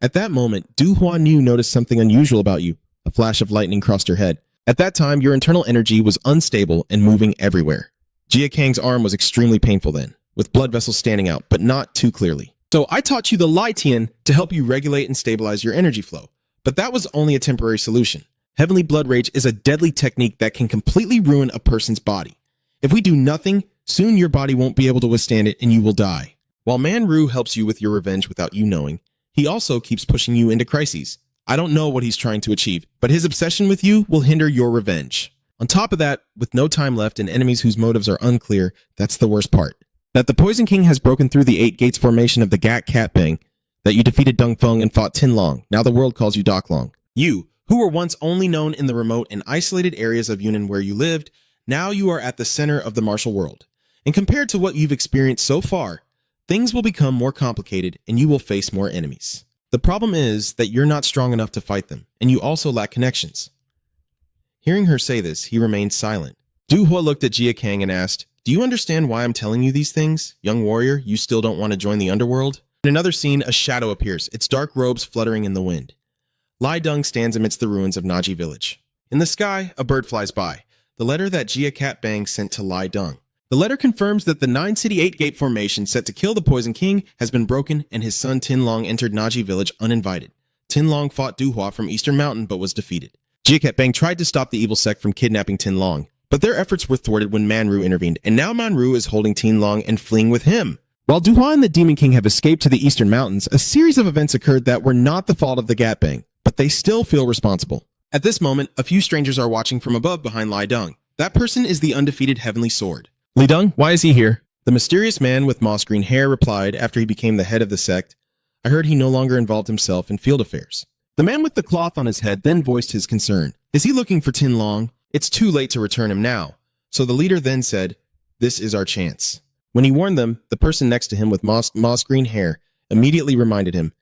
At that moment, Du Huanyu noticed something unusual about you. A flash of lightning crossed her head. At that time, your internal energy was unstable and moving everywhere. Jia Kang's arm was extremely painful then, with blood vessels standing out, but not too clearly. So I taught you the Lai Tian to help you regulate and stabilize your energy flow, but that was only a temporary solution. Heavenly Blood Rage is a deadly technique that can completely ruin a person's body. If we do nothing, soon your body won't be able to withstand it and you will die. While Manru helps you with your revenge without you knowing, he also keeps pushing you into crises. I don't know what he's trying to achieve, but his obsession with you will hinder your revenge. On top of that, with no time left and enemies whose motives are unclear, that's the worst part. That the Poison King has broken through the 8 gates formation of the Gat Cat Bang, that you defeated Dung Feng and fought Tin Long, now the world calls you Doc Long. You, who were once only known in the remote and isolated areas of Yunnan where you lived, now you are at the center of the martial world. And compared to what you've experienced so far, things will become more complicated and you will face more enemies. The problem is that you're not strong enough to fight them, and you also lack connections. Hearing her say this, he remained silent. Du Hua looked at Jia Kang and asked, "Do you understand why I'm telling you these things? Young warrior, you still don't want to join the underworld?" In another scene, a shadow appears, its dark robes fluttering in the wind. Lai Dong stands amidst the ruins of Naji village. In the sky, a bird flies by, the letter that Jia Cat Bang sent to Lai Dong. The letter confirms that the 9-city 8-gate formation set to kill the Poison King has been broken and his son Tin Long entered Naji village uninvited. Tin Long fought Du Hua from Eastern Mountain but was defeated. Jia Cat Bang tried to stop the evil sect from kidnapping Tin Long, but their efforts were thwarted when Manru intervened, and now Manru is holding Tin Long and fleeing with him. While Du Hua and the Demon King have escaped to the Eastern Mountains, a series of events occurred that were not the fault of the Gat Bang, but they still feel responsible. At this moment, a few strangers are watching from above behind Lai Dong. That person is the undefeated Heavenly Sword. "Li Dong, why is he here?" The mysterious man with moss-green hair replied after he became the head of the sect. "I heard he no longer involved himself in field affairs." The man with the cloth on his head then voiced his concern. "Is he looking for Tin Long? It's too late to return him now." So the leader then said, "This is our chance." When he warned them, the person next to him with moss-green hair immediately reminded him,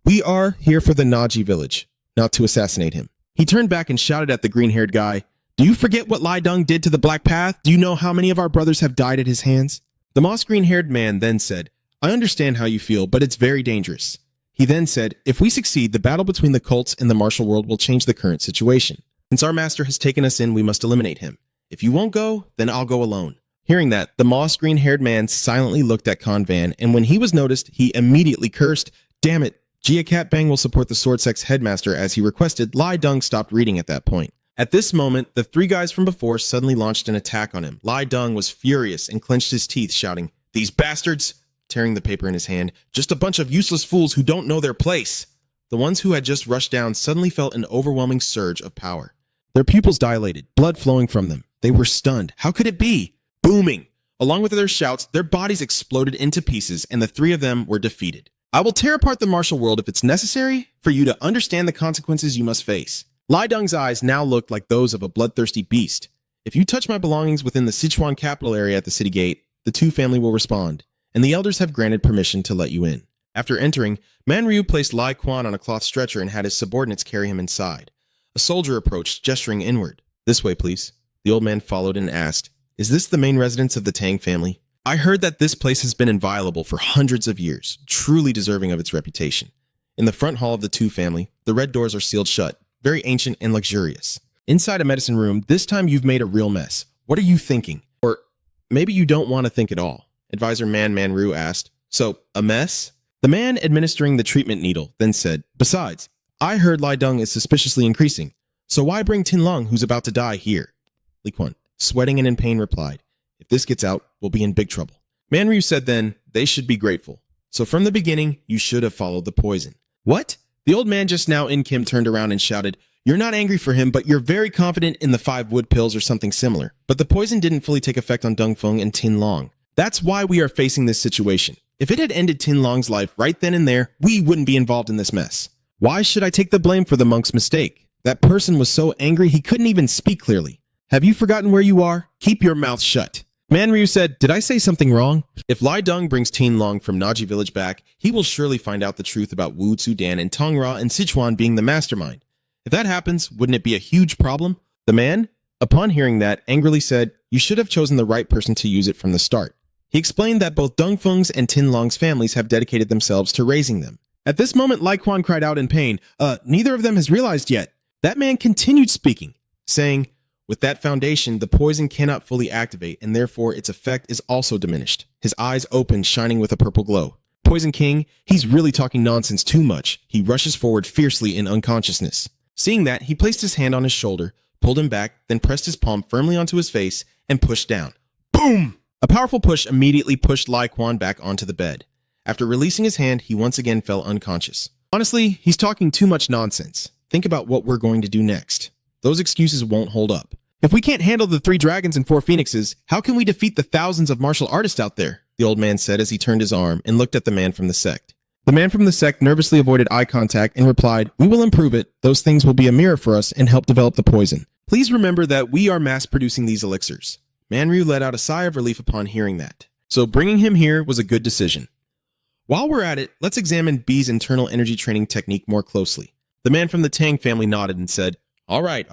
"We are here for the Naji village, not to assassinate him." He turned back and shouted at the green-haired guy, "Do you forget what Lai Dong did to the Black Path? Do you know how many of our brothers have died at his hands?" The moss-green-haired man then said, "I understand how you feel, but it's very dangerous." He then said, "If we succeed, the battle between the cults and the martial world will change the current situation. Since our master has taken us in, we must eliminate him. If you won't go, then I'll go alone." Hearing that, the moss-green-haired man silently looked at Con Van, and when he was noticed, he immediately cursed, "Damn it, Jia Cat Bang will support the Sword Sect's headmaster as he requested." Lai Dong stopped reading at that point. At this moment, the 3 guys from before suddenly launched an attack on him. Lai Dong was furious and clenched his teeth, shouting, "These bastards!" tearing the paper in his hand. "Just a bunch of useless fools who don't know their place." The ones who had just rushed down suddenly felt an overwhelming surge of power. Their pupils dilated, blood flowing from them. They were stunned. How could it be? Booming! Along with their shouts, their bodies exploded into pieces, and the 3 of them were defeated. "I will tear apart the martial world if it's necessary for you to understand the consequences you must face." Lai Dong's eyes now looked like those of a bloodthirsty beast. "If you touch my belongings within the Sichuan capital area at the city gate, the Tu family will respond, and the elders have granted permission to let you in." After entering, Manryu placed Lai Quan on a cloth stretcher and had his subordinates carry him inside. A soldier approached, gesturing inward. "This way, please." The old man followed and asked, "Is this the main residence of the Tang family? I heard that this place has been inviolable for hundreds of years, truly deserving of its reputation. In the front hall of the Tu family, the red doors are sealed shut, very ancient and luxurious. Inside a medicine room, this time you've made a real mess. What are you thinking? Or maybe you don't want to think at all." Advisor Manru asked, "So, a mess?" The man administering the treatment needle then said, "Besides, I heard Lai Dong is suspiciously increasing, so why bring Tin Long, who's about to die, here?" Li Quan, sweating and in pain, replied, "If this gets out, we'll be in big trouble." Manryu said then, "They should be grateful. So from the beginning, you should have followed the poison." "What?" The old man just now in Kim turned around and shouted, "You're not angry for him, but you're very confident in the 5 wood pills or something similar. But the poison didn't fully take effect on Dung Feng and Tin Long. That's why we are facing this situation. If it had ended Tin Long's life right then and there, we wouldn't be involved in this mess. Why should I take the blame for the monk's mistake? That person was so angry he couldn't even speak clearly. Have you forgotten where you are? Keep your mouth shut." Manryu said, "Did I say something wrong? If Lai Dong brings Tin Long from Naji village back, he will surely find out the truth about Wu Tsudan and Tongra and Sichuan being the mastermind. If that happens, wouldn't it be a huge problem?" The man, upon hearing that, angrily said, "You should have chosen the right person to use it from the start." He explained that both Dung Feng's and Tin Long's families have dedicated themselves to raising them. At this moment, Lai Quan cried out in pain, Neither of them has realized yet." That man continued speaking, saying, "With that foundation, the poison cannot fully activate, and therefore its effect is also diminished." His eyes opened, shining with a purple glow. "Poison King, he's really talking nonsense too much." He rushes forward fiercely in unconsciousness. Seeing that, he placed his hand on his shoulder, pulled him back, then pressed his palm firmly onto his face and pushed down. Boom! A powerful push immediately pushed Lai Quan back onto the bed. After releasing his hand, he once again fell unconscious. Honestly, he's talking too much nonsense. Think about what we're going to do next. Those excuses won't hold up. If we can't handle the 3 dragons and 4 phoenixes, how can we defeat the thousands of martial artists out there? The old man said as he turned his arm and looked at the man from the sect. The man from the sect nervously avoided eye contact and replied, "We will improve it. Those things will be a mirror for us and help develop the poison. Please remember that we are mass producing these elixirs." Manryu let out a sigh of relief upon hearing that. So bringing him here was a good decision. While we're at it, let's examine B's internal energy training technique more closely. The man from the Tang family nodded and said, all right.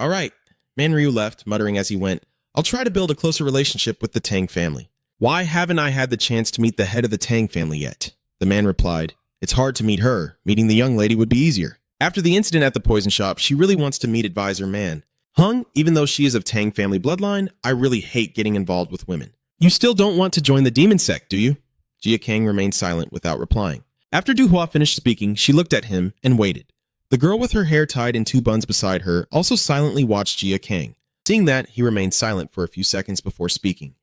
Manryu left, muttering as he went, "I'll try to build a closer relationship with the Tang family." "Why haven't I had the chance to meet the head of the Tang family yet?" The man replied, "It's hard to meet her. Meeting the young lady would be easier. After the incident at the poison shop, she really wants to meet Advisor Man. Hung, even though she is of Tang family bloodline, I really hate getting involved with women." "You still don't want to join the demon sect, do you?" Jia Kang remained silent without replying. After Du Hua finished speaking, she looked at him and waited. The girl with her hair tied in 2 buns beside her also silently watched Jia Kang. Seeing that, he remained silent for a few seconds before speaking.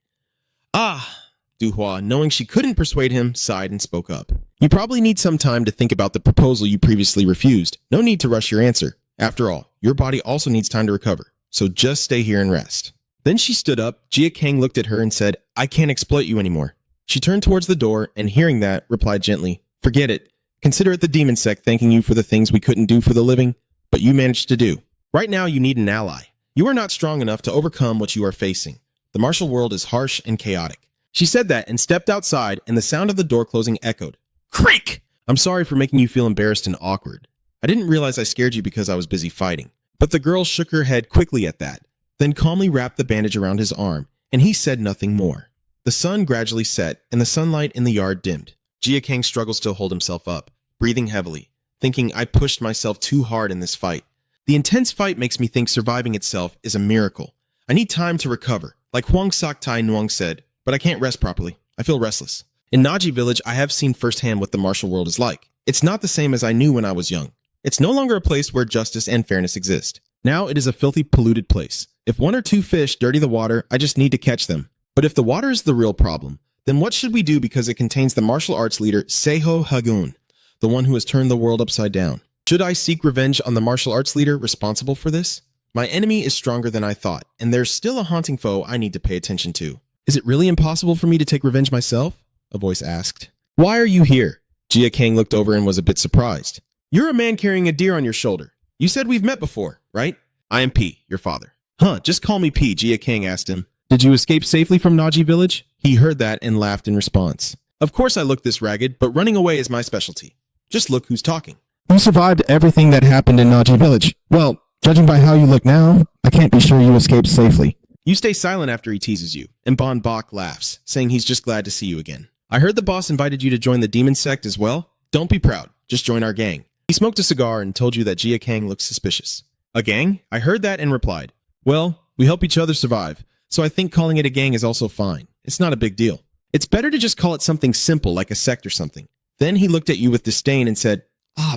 Du Hua, knowing she couldn't persuade him, sighed and spoke up. "You probably need some time to think about the proposal you previously refused. No need to rush your answer. After all, your body also needs time to recover, so just stay here and rest." Then she stood up. Jia Kang looked at her and said, "I can't exploit you anymore." She turned towards the door and, hearing that, replied gently, "Forget it. Consider it the demon sect thanking you for the things we couldn't do for the living, but you managed to do. Right now you need an ally. You are not strong enough to overcome what you are facing. The martial world is harsh and chaotic." She said that and stepped outside, and the sound of the door closing echoed. Creak! "I'm sorry for making you feel embarrassed and awkward. I didn't realize I scared you because I was busy fighting." But the girl shook her head quickly at that, then calmly wrapped the bandage around his arm, and he said nothing more. The sun gradually set, and the sunlight in the yard dimmed. Jia Kang struggles to hold himself up, breathing heavily, thinking, "I pushed myself too hard in this fight. The intense fight makes me think surviving itself is a miracle. I need time to recover, like Huang Saktai Nuang said, but I can't rest properly. I feel restless. In Naji Village, I have seen firsthand what the martial world is like. It's not the same as I knew when I was young. It's no longer a place where justice and fairness exist. Now it is a filthy, polluted place. If 1 or 2 fish dirty the water, I just need to catch them. But if the water is the real problem, then what should we do because it contains the martial arts leader Seiho Hagun, the one who has turned the world upside down? Should I seek revenge on the martial arts leader responsible for this? My enemy is stronger than I thought, and there's still a haunting foe I need to pay attention to. Is it really impossible for me to take revenge myself?" a voice asked. "Why are you here?" Jia Kang looked over and was a bit surprised. "You're a man carrying a deer on your shoulder. You said we've met before, right?" "I am P, your father." "Huh, just call me P," Jia Kang asked him. "Did you escape safely from Naji Village?" He heard that and laughed in response. "Of course I look this ragged, but running away is my specialty. Just look who's talking." You survived everything that happened in Naji Village. Well, judging by how you look now, I can't be sure you escaped safely. You stay silent after he teases you, and Bon Bok laughs, saying he's just glad to see you again. "I heard the boss invited you to join the demon sect as well? Don't be proud, just join our gang." He smoked a cigar and told you that Jia Kang looked suspicious. "A gang?" I heard that and replied, "Well, we help each other survive, so I think calling it a gang is also fine. It's not a big deal. It's better to just call it something simple like a sect or something." Then he looked at you with disdain and said,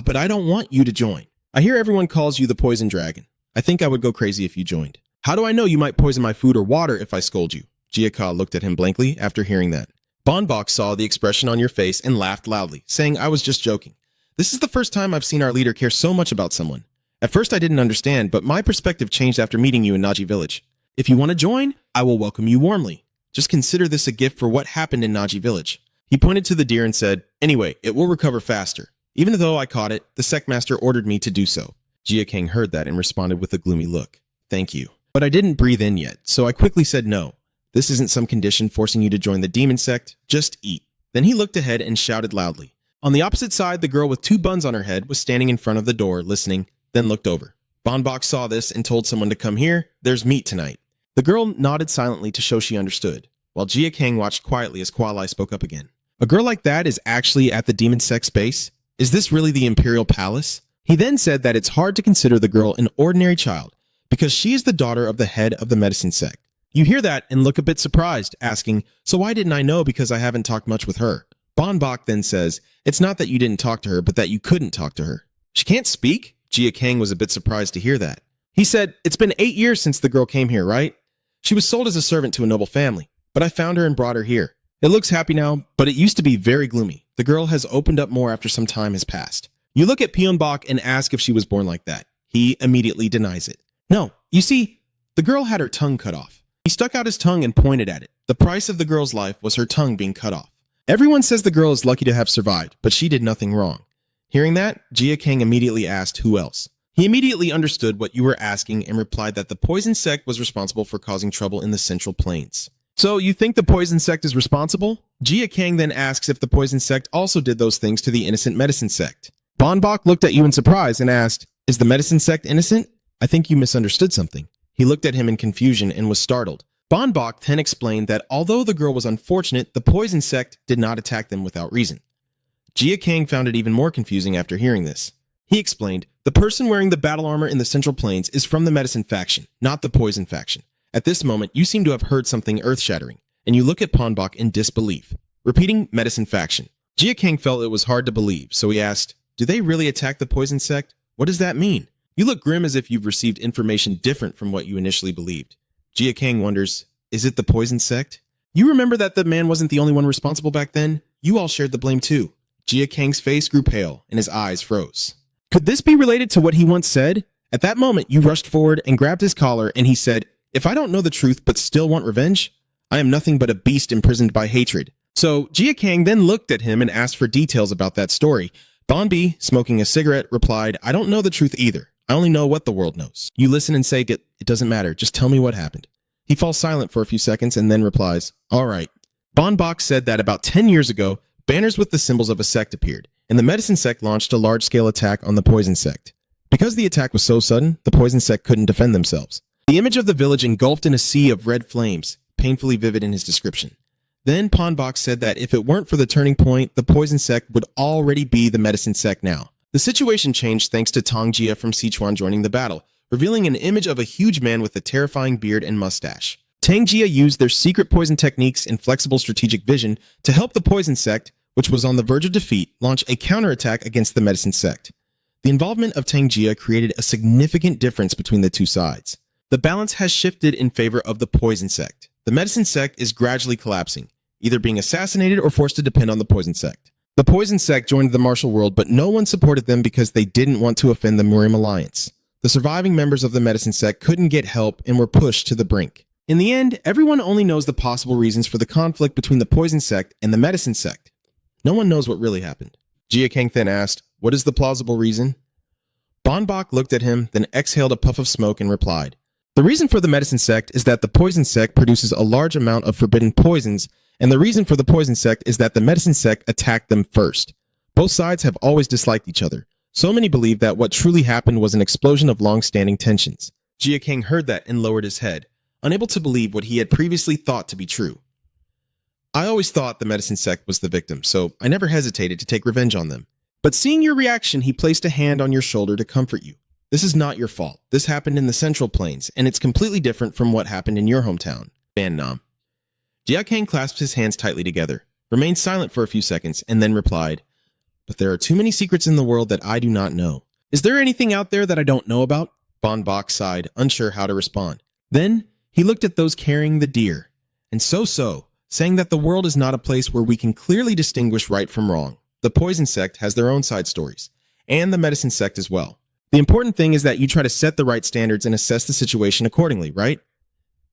"But I don't want you to join. I hear everyone calls you the poison dragon. I think I would go crazy if you joined. How do I know you might poison my food or water if I scold you?" Jia Ka looked at him blankly after hearing that. Bon Bok saw the expression on your face and laughed loudly, saying I was just joking. "This is the first time I've seen our leader care so much about someone. At first I didn't understand, but my perspective changed after meeting you in Naji Village. If you want to join, I will welcome you warmly. Just consider this a gift for what happened in Naji Village." He pointed to the deer and said, "Anyway, it will recover faster. Even though I caught it, the sect master ordered me to do so." Jia Kang heard that and responded with a gloomy look. "Thank you." But I didn't breathe in yet, so I quickly said no. "This isn't some condition forcing you to join the demon sect. Just eat." Then he looked ahead and shouted loudly. On the opposite side, the girl with 2 buns on her head was standing in front of the door, listening, then looked over. Bon Bok saw this and told someone to come here. "There's meat tonight." The girl nodded silently to show she understood, while Jia Kang watched quietly as Kualai spoke up again. "A girl like that is actually at the demon sect's base? Is this really the Imperial Palace?" He then said that it's hard to consider the girl an ordinary child, because she is the daughter of the head of the medicine sect. You hear that and look a bit surprised, asking, "So why didn't I know because I haven't talked much with her?" Bon Bok then says, "It's not that you didn't talk to her, but that you couldn't talk to her." "She can't speak?" Jia Kang was a bit surprised to hear that. He said, "It's been 8 years since the girl came here, right? She was sold as a servant to a noble family, but I found her and brought her here. It looks happy now, but it used to be very gloomy. The girl has opened up more after some time has passed." You look at Pyeonbok and ask if she was born like that. He immediately denies it. No, you see, the girl had her tongue cut off. He stuck out his tongue and pointed at it. The price of the girl's life was her tongue being cut off. Everyone says the girl is lucky to have survived, but she did nothing wrong. Hearing that, Jia Kang immediately asked who else. He immediately understood what you were asking and replied that the poison sect was responsible for causing trouble in the Central Plains. So you think the poison sect is responsible? Jia Kang then asks if the poison sect also did those things to the innocent medicine sect. Bonbok looked at you in surprise and asked, "Is the medicine sect innocent? I think you misunderstood something." He looked at him in confusion and was startled. Bonbok then explained that although the girl was unfortunate, the poison sect did not attack them without reason. Jia Kang found it even more confusing after hearing this. He explained, "The person wearing the battle armor in the Central Plains is from the medicine faction, not the poison faction. At this moment, you seem to have heard something earth-shattering, and you look at Ponbok in disbelief." Repeating medicine faction. Jia Kang felt it was hard to believe, so he asked, "Do they really attack the poison sect? What does that mean? You look grim as if you've received information different from what you initially believed." Jia Kang wonders, "Is it the poison sect? You remember that the man wasn't the only one responsible back then? You all shared the blame too." Jia Kang's face grew pale and his eyes froze. Could this be related to what he once said? At that moment, you rushed forward and grabbed his collar and he said, "If I don't know the truth but still want revenge, I am nothing but a beast imprisoned by hatred." So Jia Kang then looked at him and asked for details about that story. Bonbi, smoking a cigarette, replied, "I don't know the truth either. I only know what the world knows." You listen and say, "It doesn't matter. Just tell me what happened." He falls silent for a few seconds and then replies, "All right." Bonbok said that about 10 years ago, banners with the symbols of a sect appeared, and the medicine sect launched a large-scale attack on the poison sect. Because the attack was so sudden, the poison sect couldn't defend themselves. The image of the village engulfed in a sea of red flames, painfully vivid in his description. Then Ponbok said that if it weren't for the turning point, the poison sect would already be the medicine sect now. The situation changed thanks to Tong Jia from Sichuan joining the battle, revealing an image of a huge man with a terrifying beard and mustache. Tang Jia used their secret poison techniques and flexible strategic vision to help the poison sect, which was on the verge of defeat, launch a counterattack against the medicine sect. The involvement of Tang Jia created a significant difference between the two sides. The balance has shifted in favor of the poison sect. The medicine sect is gradually collapsing, either being assassinated or forced to depend on the poison sect. The poison sect joined the martial world, but no one supported them because they didn't want to offend the Murim alliance. The surviving members of the medicine sect couldn't get help and were pushed to the brink. In the end, everyone only knows the possible reasons for the conflict between the poison sect and the medicine sect. No one knows what really happened. Jia Kang then asked, "What is the plausible reason?" Bonbok looked at him, then exhaled a puff of smoke and replied, "The reason for the medicine sect is that the poison sect produces a large amount of forbidden poisons, and the reason for the poison sect is that the medicine sect attacked them first. Both sides have always disliked each other. So many believe that what truly happened was an explosion of long-standing tensions." Jia Kang heard that and lowered his head, unable to believe what he had previously thought to be true. "I always thought the medicine sect was the victim, so I never hesitated to take revenge on them. But seeing your reaction, he placed a hand on your shoulder to comfort you. This is not your fault. This happened in the Central Plains, and it's completely different from what happened in your hometown, Ban Nam." Jia Kang clasped his hands tightly together, remained silent for a few seconds, and then replied, "But there are too many secrets in the world that I do not know. Is there anything out there that I don't know about?" Bonbok sighed, unsure how to respond. Then he looked at those carrying the deer, and so, saying that the world is not a place where we can clearly distinguish right from wrong. The poison sect has their own side stories, and the medicine sect as well. The important thing is that you try to set the right standards and assess the situation accordingly, right?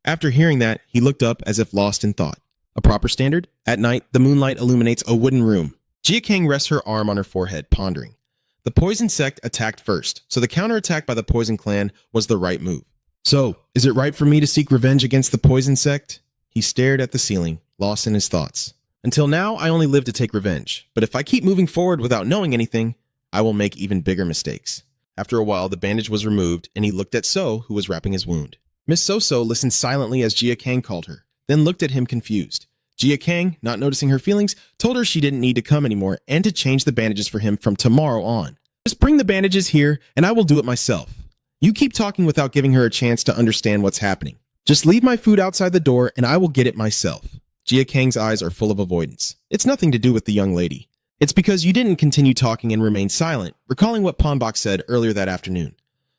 After hearing that, he looked up as if lost in thought. A proper standard? At night, the moonlight illuminates a wooden room. Jia Kang rests her arm on her forehead, pondering. The poison sect attacked first, so the counterattack by the poison clan was the right move. So, is it right for me to seek revenge against the poison sect? He stared at the ceiling, lost in his thoughts. Until now, I only live to take revenge, but if I keep moving forward without knowing anything, I will make even bigger mistakes. After a while, the bandage was removed, and he looked at So, who was wrapping his wound. Miss So listened silently as Jia Kang called her, then looked at him confused. Jia Kang, not noticing her feelings, told her she didn't need to come anymore and to change the bandages for him from tomorrow on. "Just bring the bandages here, and I will do it myself. You keep talking without giving her a chance to understand what's happening. Just leave my food outside the door, and I will get it myself." Jia Kang's eyes are full of avoidance. It's nothing to do with the young lady. It's because you didn't continue talking and remained silent, recalling what Ponbok said earlier that afternoon.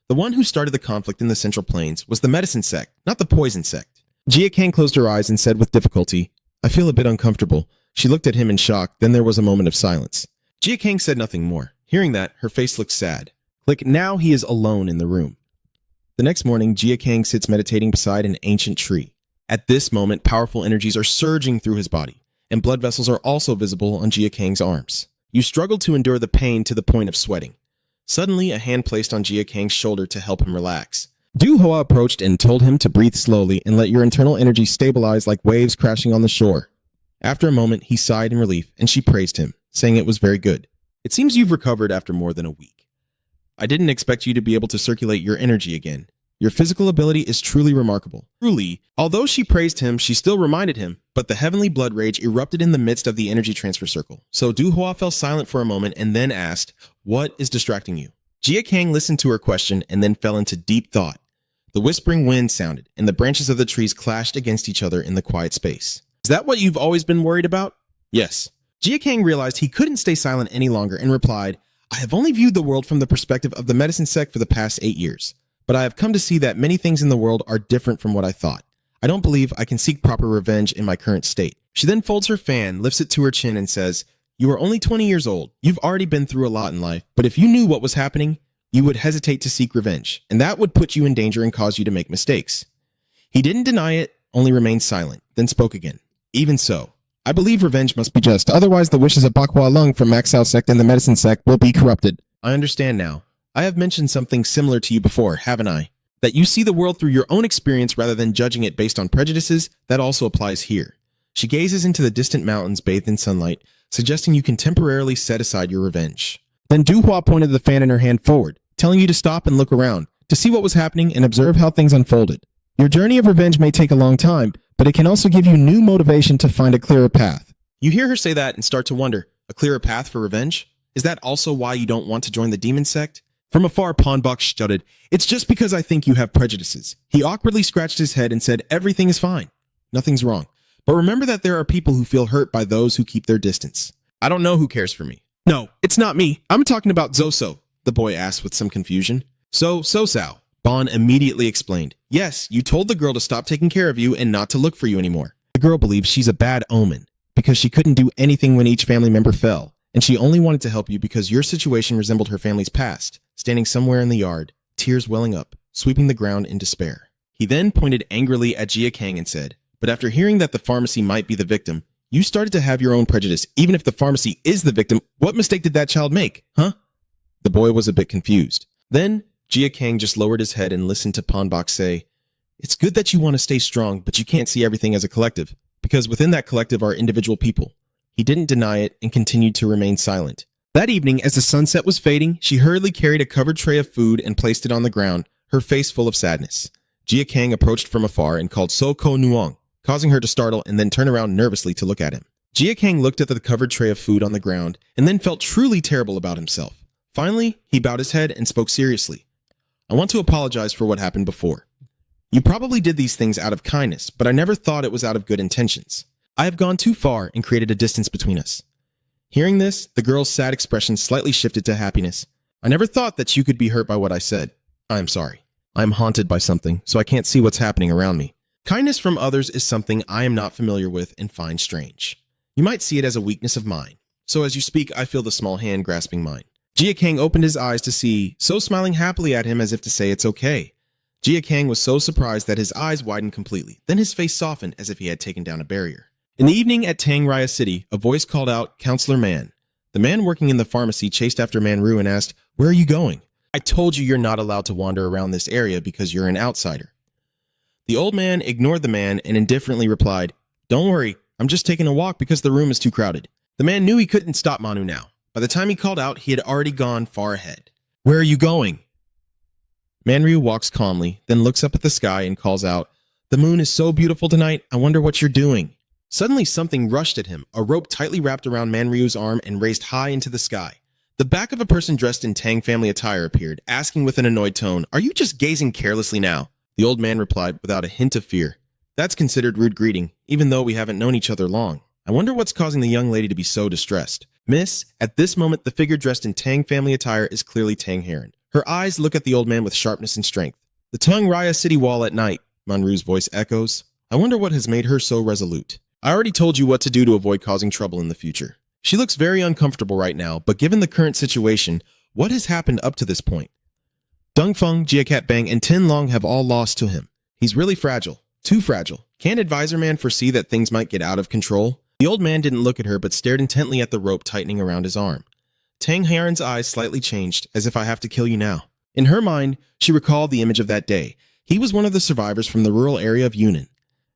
The one who started the conflict in the Central Plains was the medicine sect, not the poison sect. Jia Kang closed her eyes and said with difficulty, "I feel a bit uncomfortable." She looked at him in shock, then there was a moment of silence. Jia Kang said nothing more. Hearing that, her face looked sad. Click, now he is alone in the room. The next morning, Jia Kang sits meditating beside an ancient tree. At this moment, powerful energies are surging through his body, and blood vessels are also visible on Jia Kang's arms. You struggle to endure the pain to the point of sweating. Suddenly, a hand placed on Jia Kang's shoulder to help him relax. Du Hoa approached and told him to breathe slowly and let your internal energy stabilize like waves crashing on the shore. After a moment, he sighed in relief, and she praised him, saying it was very good. It seems you've recovered after more than a week. I didn't expect you to be able to circulate your energy again. Your physical ability is truly remarkable. Truly, although she praised him, she still reminded him, but the heavenly blood rage erupted in the midst of the energy transfer circle. So Du Hoa fell silent for a moment and then asked, "What is distracting you?" Jia Kang listened to her question and then fell into deep thought. The whispering wind sounded, and the branches of the trees clashed against each other in the quiet space. Is that what you've always been worried about? Yes. Jia Kang realized he couldn't stay silent any longer and replied, "I have only viewed the world from the perspective of the medicine sect for the past 8 years. But I have come to see that many things in the world are different from what I thought. I don't believe I can seek proper revenge in my current state." She then folds her fan, lifts it to her chin, and says, "You are only 20 years old. You've already been through a lot in life. But if you knew what was happening, you would hesitate to seek revenge, and that would put you in danger and cause you to make mistakes." He didn't deny it, only remained silent, then spoke again. "Even so, I believe revenge must be just. Otherwise, the wishes of Bakhua Lung from Maxao sect and the medicine sect will be corrupted." I understand now. I have mentioned something similar to you before, haven't I? That you see the world through your own experience rather than judging it based on prejudices, that also applies here. She gazes into the distant mountains bathed in sunlight, suggesting you can temporarily set aside your revenge. Then Du Hoa pointed the fan in her hand forward, telling you to stop and look around, to see what was happening and observe how things unfolded. Your journey of revenge may take a long time, but it can also give you new motivation to find a clearer path. You hear her say that and start to wonder, a clearer path for revenge? Is that also why you don't want to join the demon sect? From afar, Ponbok shouted, "It's just because I think you have prejudices." He awkwardly scratched his head and said, "Everything is fine. Nothing's wrong. But remember that there are people who feel hurt by those who keep their distance. I don't know who cares for me." "No, it's not me. I'm talking about Zoso," the boy asked with some confusion. "So-sao," Bon immediately explained. "Yes, you told the girl to stop taking care of you and not to look for you anymore. The girl believes she's a bad omen because she couldn't do anything when each family member fell, and she only wanted to help you because your situation resembled her family's past." Standing somewhere in the yard, tears welling up, sweeping the ground in despair. He then pointed angrily at Jia Kang and said, "But after hearing that the pharmacy might be the victim, you started to have your own prejudice. Even if the pharmacy is the victim, what mistake did that child make, huh?" The boy was a bit confused. Then, Jia Kang just lowered his head and listened to Ponbok say, "It's good that you want to stay strong, but you can't see everything as a collective, because within that collective are individual people." He didn't deny it and continued to remain silent. That evening, as the sunset was fading, she hurriedly carried a covered tray of food and placed it on the ground, her face full of sadness. Jia Kang approached from afar and called "So Ko Nuong," causing her to startle and then turn around nervously to look at him. Jia Kang looked at the covered tray of food on the ground and then felt truly terrible about himself. Finally, he bowed his head and spoke seriously. "I want to apologize for what happened before. You probably did these things out of kindness, but I never thought it was out of good intentions. I have gone too far and created a distance between us." Hearing this, the girl's sad expression slightly shifted to happiness. "I never thought that you could be hurt by what I said. I am sorry. I am haunted by something, so I can't see what's happening around me. Kindness from others is something I am not familiar with and find strange. You might see it as a weakness of mine. So as you speak, I feel the small hand grasping mine." Jia Kang opened his eyes to see, So smiling happily at him as if to say it's okay. Jia Kang was so surprised that his eyes widened completely. Then his face softened as if he had taken down a barrier. In the evening at Tang Raya City, a voice called out, "Counselor Man." The man working in the pharmacy chased after Manru and asked, "Where are you going?" "I told you you're not allowed to wander around this area because you're an outsider." The old man ignored the man and indifferently replied, "Don't worry, I'm just taking a walk because the room is too crowded." The man knew he couldn't stop Manu now. By the time he called out, he had already gone far ahead. "Where are you going?" Manryu walks calmly, then looks up at the sky and calls out, "The moon is so beautiful tonight, I wonder what you're doing." Suddenly something rushed at him, a rope tightly wrapped around Manryu's arm and raised high into the sky. The back of a person dressed in Tang family attire appeared, asking with an annoyed tone, "Are you just gazing carelessly now?" The old man replied without a hint of fear, "That's considered rude greeting, even though we haven't known each other long. I wonder what's causing the young lady to be so distressed." Miss, at this moment the figure dressed in Tang family attire is clearly Tang Heron. Her eyes look at the old man with sharpness and strength. The Tung Raya city wall at night, Manru's voice echoes. I wonder what has made her so resolute. I already told you what to do to avoid causing trouble in the future. She looks very uncomfortable right now, but given the current situation, what has happened up to this point? Dongfeng, Jiakat Bang, and Tin Long have all lost to him. He's really fragile. Too fragile. Can't Advisor Man foresee that things might get out of control? The old man didn't look at her, but stared intently at the rope tightening around his arm. Tang Heron's eyes slightly changed, as if I have to kill you now. In her mind, she recalled the image of that day. He was one of the survivors from the rural area of Yunnan.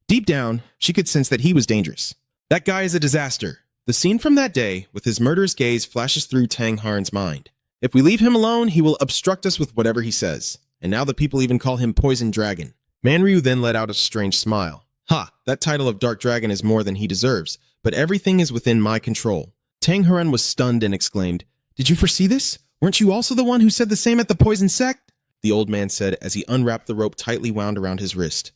Deep down, she could sense that he was dangerous. That guy is a disaster. The scene from that day, with his murderous gaze, flashes through Tang Heron's mind. If we leave him alone, he will obstruct us with whatever he says. And now the people even call him Poison Dragon. Manryu then let out a strange smile. Ha, that title of Dark Dragon is more than he deserves, but everything is within my control. Tang Heron was stunned and exclaimed, Did you foresee this? Weren't you also the one who said the same at the Poison Sect? The old man said as he unwrapped the rope tightly wound around his wrist.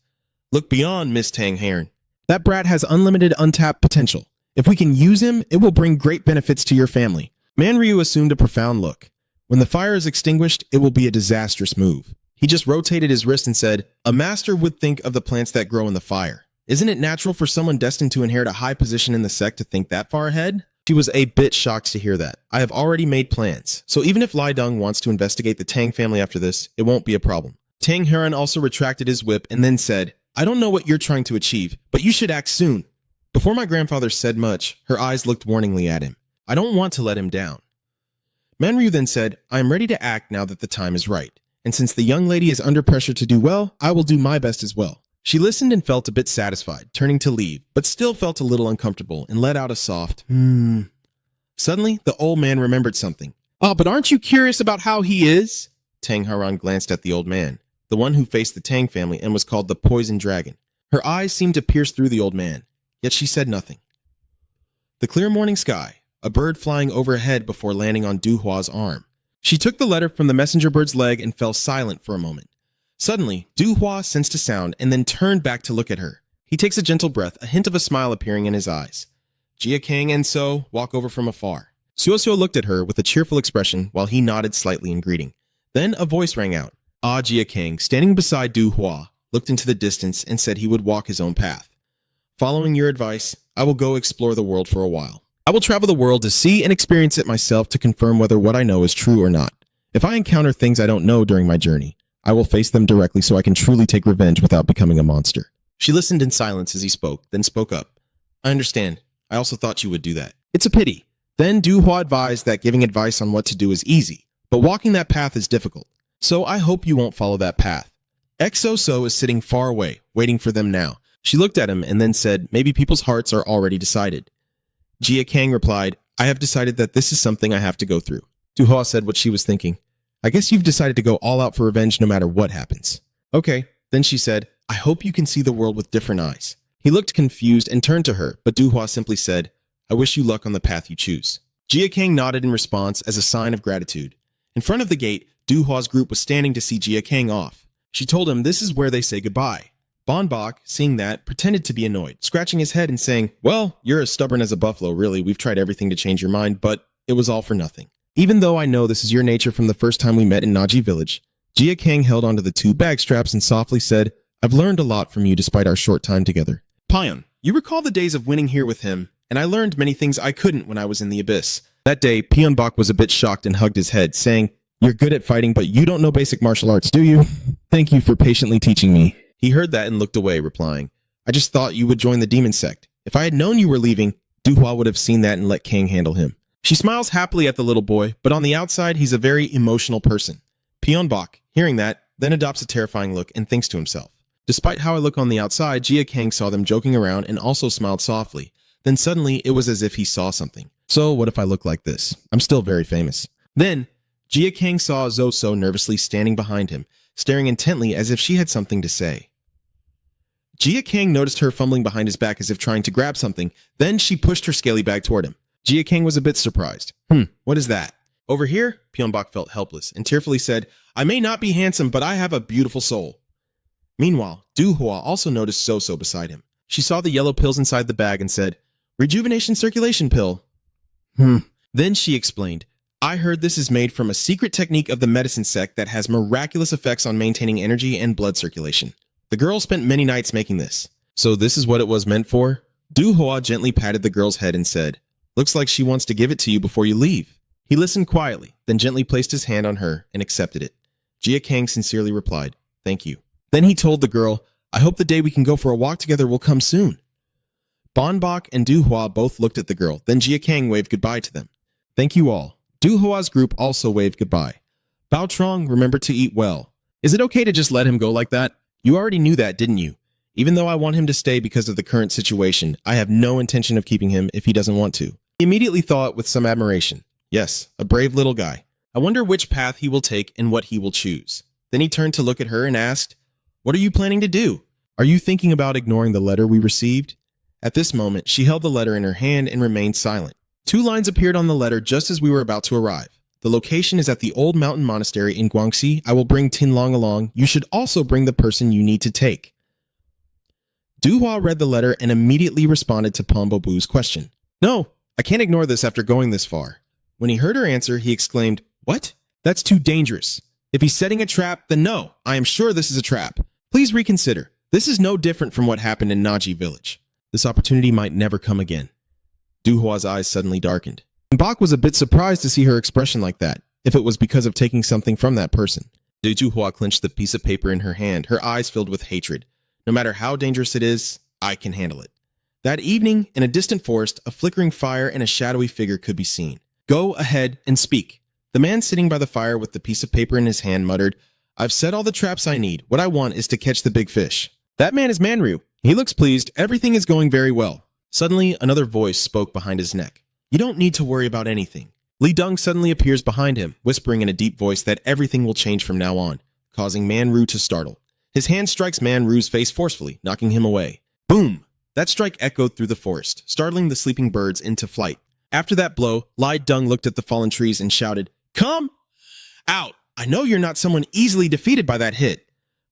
Look beyond, Miss Tang Heron. That brat has unlimited untapped potential. If we can use him, it will bring great benefits to your family. Manryu assumed a profound look. When the fire is extinguished, it will be a disastrous move. He just rotated his wrist and said, A master would think of the plants that grow in the fire. Isn't it natural for someone destined to inherit a high position in the sect to think that far ahead? She was a bit shocked to hear that. I have already made plans, so even if Lai Dong wants to investigate the Tang family after this, it won't be a problem. Tang Heron also retracted his whip and then said, I don't know what you're trying to achieve, but you should act soon. Before my grandfather said much, her eyes looked warningly at him. I don't want to let him down. Manryu then said, I am ready to act now that the time is right. And since the young lady is under pressure to do well, I will do my best as well. She listened and felt a bit satisfied, turning to leave, but still felt a little uncomfortable and let out a soft, Suddenly, the old man remembered something. Oh, but aren't you curious about how he is? Tang Heron glanced at the old man, the one who faced the Tang family and was called the Poison Dragon. Her eyes seemed to pierce through the old man, yet she said nothing. The clear morning sky, a bird flying overhead before landing on Du Hua's arm. She took the letter from the messenger bird's leg and fell silent for a moment. Suddenly, Du Hua sensed a sound and then turned back to look at her. He takes a gentle breath, a hint of a smile appearing in his eyes. Jia Kang and So walk over from afar. Suosio looked at her with a cheerful expression while he nodded slightly in greeting. Then a voice rang out. Jia Kang, standing beside Du Hua, looked into the distance and said he would walk his own path. Following your advice, I will go explore the world for a while. I will travel the world to see and experience it myself to confirm whether what I know is true or not. If I encounter things I don't know during my journey, I will face them directly so I can truly take revenge without becoming a monster. She listened in silence as he spoke, then spoke up. I understand. I also thought you would do that. It's a pity. Then Du Hua advised that giving advice on what to do is easy, but walking that path is difficult. So I hope you won't follow that path. XOSO is sitting far away, waiting for them now. She looked at him and then said, maybe people's hearts are already decided. Jia Kang replied, I have decided that this is something I have to go through. Du Hua said what she was thinking. I guess you've decided to go all out for revenge no matter what happens. Okay. Then she said, I hope you can see the world with different eyes. He looked confused and turned to her, but Du Hua simply said, I wish you luck on the path you choose. Jia Kang nodded in response as a sign of gratitude. In front of the gate, Du Hua's group was standing to see Jia Kang off. She told him this is where they say goodbye. Bon Bok, seeing that, pretended to be annoyed, scratching his head and saying, well, you're as stubborn as a buffalo, really. We've tried everything to change your mind, but it was all for nothing. Even though I know this is your nature from the first time we met in Naji Village, Jia Kang held onto the two bag straps and softly said, I've learned a lot from you despite our short time together. Pion, you recall the days of winning here with him, and I learned many things I couldn't when I was in the abyss. That day, Pion Bok was a bit shocked and hugged his head, saying, you're good at fighting, but you don't know basic martial arts, do you? Thank you for patiently teaching me. He heard that and looked away, replying, I just thought you would join the demon sect. If I had known you were leaving, Du Hua would have seen that and let Kang handle him. She smiles happily at the little boy, but on the outside, he's a very emotional person. Pion Bok, hearing that, then adopts a terrifying look and thinks to himself. Despite how I look on the outside, Jia Kang saw them joking around and also smiled softly. Then suddenly, it was as if he saw something. So what if I look like this? I'm still very famous. Then, Jia Kang saw Zoso nervously standing behind him, staring intently as if she had something to say. Jia Kang noticed her fumbling behind his back as if trying to grab something. Then she pushed her scaly bag toward him. Jia Kang was a bit surprised. What is that? Over here? Pyeonbok felt helpless and tearfully said, I may not be handsome, but I have a beautiful soul. Meanwhile, Du Hua also noticed Soso beside him. She saw the yellow pills inside the bag and said, Rejuvenation circulation pill. Then she explained, I heard this is made from a secret technique of the medicine sect that has miraculous effects on maintaining energy and blood circulation. The girl spent many nights making this. So this is what it was meant for? Du Hua gently patted the girl's head and said, looks like she wants to give it to you before you leave. He listened quietly, then gently placed his hand on her and accepted it. Jin Gang sincerely replied, thank you. Then he told the girl, I hope the day we can go for a walk together will come soon. Bon Bok and Du Hua both looked at the girl, then Jin Gang waved goodbye to them. Thank you all. Du Hua's group also waved goodbye. Bao Trong, remember to eat well. Is it okay to just let him go like that? You already knew that, didn't you? Even though I want him to stay because of the current situation, I have no intention of keeping him if he doesn't want to. He immediately thought with some admiration. Yes, a brave little guy. I wonder which path he will take and what he will choose. Then he turned to look at her and asked, what are you planning to do? Are you thinking about ignoring the letter we received? At this moment, she held the letter in her hand and remained silent. 2 lines appeared on the letter just as we were about to arrive. The location is at the old mountain monastery in Guangxi. I will bring Tinlong along. You should also bring the person you need to take. Du Hua read the letter and immediately responded to Pombo Bu's question. No, I can't ignore this after going this far. When he heard her answer, he exclaimed, what? That's too dangerous. If he's setting a trap, then no, I am sure this is a trap. Please reconsider. This is no different from what happened in Naji village. This opportunity might never come again. Du Hua's eyes suddenly darkened. And Bok was a bit surprised to see her expression like that, if it was because of taking something from that person. Du Hua clenched the piece of paper in her hand, her eyes filled with hatred. No matter how dangerous it is, I can handle it. That evening, in a distant forest, a flickering fire and a shadowy figure could be seen. Go ahead and speak. The man sitting by the fire with the piece of paper in his hand muttered, I've set all the traps I need. What I want is to catch the big fish. That man is Manru. He looks pleased. Everything is going very well. Suddenly, another voice spoke behind his neck. You don't need to worry about anything. Li Deng suddenly appears behind him, whispering in a deep voice that everything will change from now on, causing Manru to startle. His hand strikes Manru's face forcefully, knocking him away. Boom! That strike echoed through the forest, startling the sleeping birds into flight. After that blow, Li Deng looked at the fallen trees and shouted, Come out! I know you're not someone easily defeated by that hit.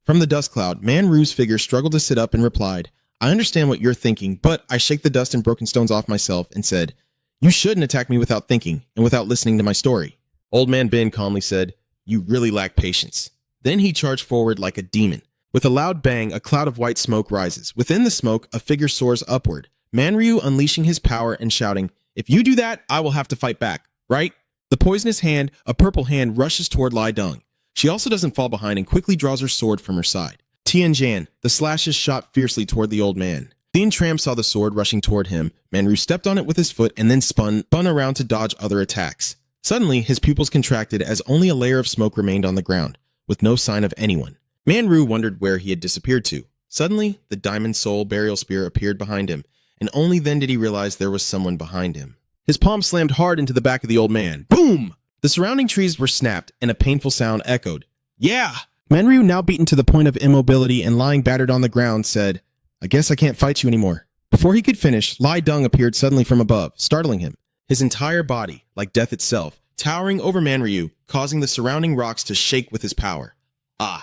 From the dust cloud, Manru's figure struggled to sit up and replied, I understand what you're thinking, but I shake the dust and broken stones off myself and said, You shouldn't attack me without thinking and without listening to my story. Old Man Ben calmly said, You really lack patience. Then he charged forward like a demon. With a loud bang, a cloud of white smoke rises. Within the smoke, a figure soars upward. Manryu unleashing his power and shouting, If you do that, I will have to fight back, right? The poisonous hand, a purple hand, rushes toward Li Deng. She also doesn't fall behind and quickly draws her sword from her side. Tian Jan, the slashes shot fiercely toward the old man. Tien Tram saw the sword rushing toward him. Manru stepped on it with his foot and then spun around to dodge other attacks. Suddenly, his pupils contracted as only a layer of smoke remained on the ground, with no sign of anyone. Manru wondered where he had disappeared to. Suddenly, the Diamond Soul burial spear appeared behind him, and only then did he realize there was someone behind him. His palm slammed hard into the back of the old man. Boom! The surrounding trees were snapped, and a painful sound echoed. Yeah! Manryu, now beaten to the point of immobility and lying battered on the ground, said, I guess I can't fight you anymore. Before he could finish, Li Deng appeared suddenly from above, startling him. His entire body, like death itself, towering over Manryu, causing the surrounding rocks to shake with his power.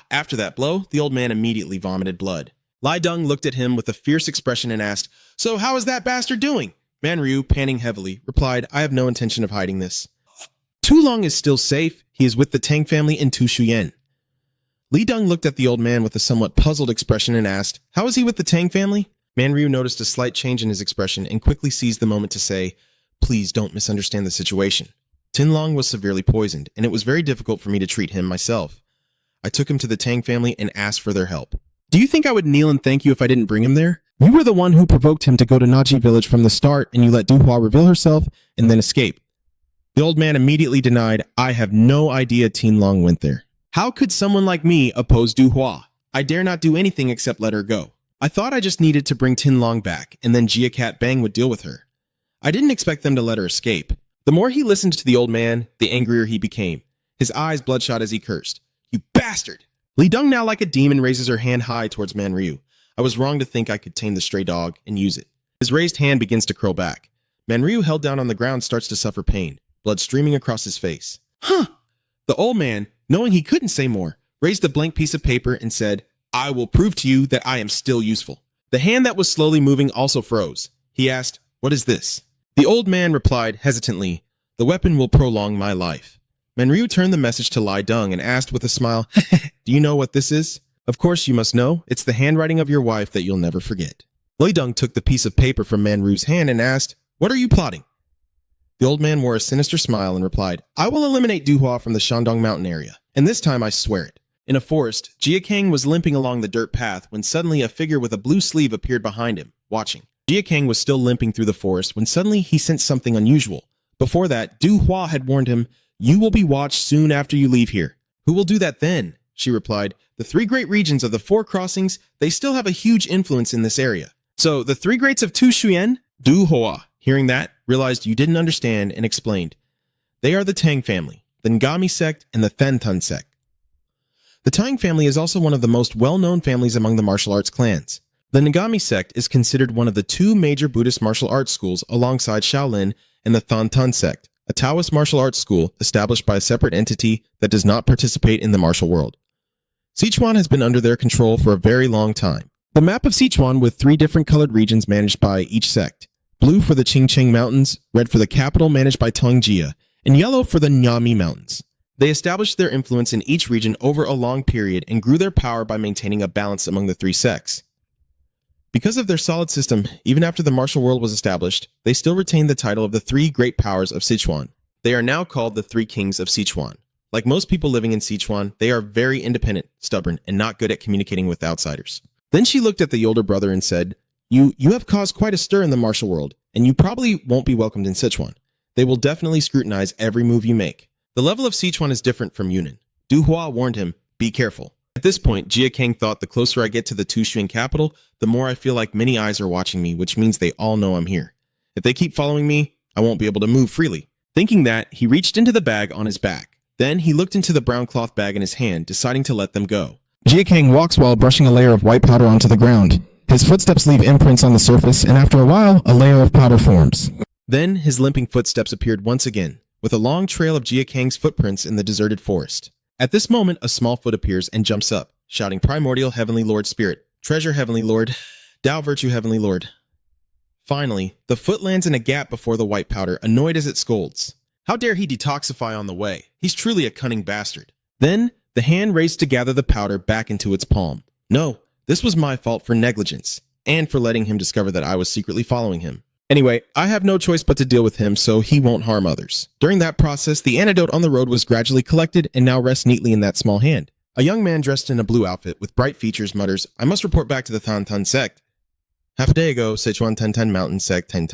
After that blow, the old man immediately vomited blood. Li Deng looked at him with a fierce expression and asked, So how is that bastard doing? Manryu, panting heavily, replied, I have no intention of hiding this. Tu Long is still safe. He is with the Tang family in Tu Shuyan. Li Deng looked at the old man with a somewhat puzzled expression and asked, How is he with the Tang family? Manryu noticed a slight change in his expression and quickly seized the moment to say, Please don't misunderstand the situation. Tinlong was severely poisoned, and it was very difficult for me to treat him myself. I took him to the Tang family and asked for their help. Do you think I would kneel and thank you if I didn't bring him there? You were the one who provoked him to go to Naji village from the start, and you let Du Hua reveal herself and then escape. The old man immediately denied, I have no idea Tinlong went there. How could someone like me oppose Du Hua? I dare not do anything except let her go. I thought I just needed to bring Tinlong back, and then Jia Cat Bang would deal with her. I didn't expect them to let her escape. The more he listened to the old man, the angrier he became. His eyes bloodshot as he cursed. You bastard! Li Deng, now like a demon, raises her hand high towards Manryu. I was wrong to think I could tame the stray dog and use it. His raised hand begins to curl back. Manryu, held down on the ground, starts to suffer pain, blood streaming across his face. Huh! The old man, knowing he couldn't say more, raised a blank piece of paper and said, I will prove to you that I am still useful. The hand that was slowly moving also froze. He asked, What is this? The old man replied hesitantly, The weapon will prolong my life. Manryu turned the message to Lai Deng and asked with a smile, Do you know what this is? Of course you must know. It's the handwriting of your wife that you'll never forget. Lai Deng took the piece of paper from Manryu's hand and asked, What are you plotting? The old man wore a sinister smile and replied, I will eliminate Duhua from the Shandong mountain area, and this time I swear it. In a forest, Jia Kang was limping along the dirt path when suddenly a figure with a blue sleeve appeared behind him, watching. Jia Kang was still limping through the forest when suddenly he sensed something unusual. Before that, Duhua had warned him, You will be watched soon after you leave here. Who will do that then? She replied, The three great regions of the four crossings, they still have a huge influence in this area. So, the three greats of Tu Shuyan? Duhua, hearing that, realized you didn't understand and explained. They are the Tang family, the Ngami sect, and the Than sect. The Tang family is also one of the most well-known families among the martial arts clans. The Ngami sect is considered one of the two major Buddhist martial arts schools alongside Shaolin and the Than sect, a Taoist martial arts school established by a separate entity that does not participate in the martial world. Sichuan has been under their control for a very long time. The map of Sichuan with 3 different colored regions managed by each sect. Blue for the Qingcheng Mountains, red for the capital managed by Tongjia, and yellow for the Nyami Mountains. They established their influence in each region over a long period and grew their power by maintaining a balance among the 3 sects. Because of their solid system, even after the martial world was established, they still retained the title of the 3 great powers of Sichuan. They are now called the 3 kings of Sichuan. Like most people living in Sichuan, they are very independent, stubborn, and not good at communicating with outsiders. Then she looked at the older brother and said, You have caused quite a stir in the martial world, and you probably won't be welcomed in Sichuan. They will definitely scrutinize every move you make. The level of Sichuan is different from Yunnan. Duhua warned him, Be careful. At this point, Jia Kang thought the closer I get to the Tushuan capital, the more I feel like many eyes are watching me, which means they all know I'm here. If they keep following me, I won't be able to move freely. Thinking that, he reached into the bag on his back. Then he looked into the brown cloth bag in his hand, deciding to let them go. Jia Kang walks while brushing a layer of white powder onto the ground. His footsteps leave imprints on the surface, and after a while, a layer of powder forms. Then his limping footsteps appeared once again, with a long trail of Jia Kang's footprints in the deserted forest. At this moment, a small foot appears and jumps up, shouting Primordial Heavenly Lord Spirit, Treasure Heavenly Lord, Tao Virtue Heavenly Lord. Finally, the foot lands in a gap before the white powder, annoyed as it scolds. How dare he detoxify on the way? He's truly a cunning bastard. Then, the hand raced to gather the powder back into its palm. No, this was my fault for negligence, and for letting him discover that I was secretly following him. Anyway, I have no choice but to deal with him so he won't harm others. During that process, the antidote on the road was gradually collected and now rests neatly in that small hand. A young man dressed in a blue outfit with bright features mutters, I must report back to the Than sect. Half a day ago, Sichuan Ten Mountain sect Ten.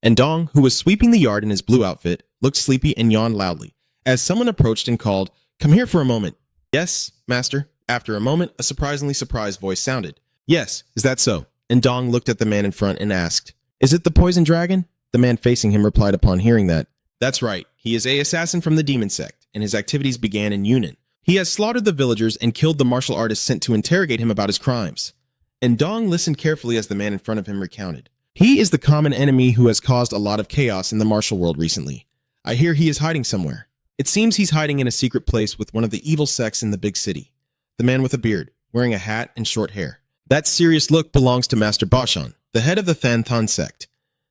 And Dong, who was sweeping the yard in his blue outfit, looked sleepy and yawned loudly, as someone approached and called, Come here for a moment. Yes, master. After a moment, a surprisingly surprised voice sounded. Yes, is that so? And Dong looked at the man in front and asked, Is it the poison dragon? The man facing him replied upon hearing that. That's right. He is an assassin from the demon sect, and his activities began in Yunnan. He has slaughtered the villagers and killed the martial artist sent to interrogate him about his crimes. And Dong listened carefully as the man in front of him recounted. He is the common enemy who has caused a lot of chaos in the martial world recently. I hear he is hiding somewhere. It seems he's hiding in a secret place with one of the evil sects in the big city. The man with a beard, wearing a hat and short hair. That serious look belongs to Master Bashan, the head of the Than sect.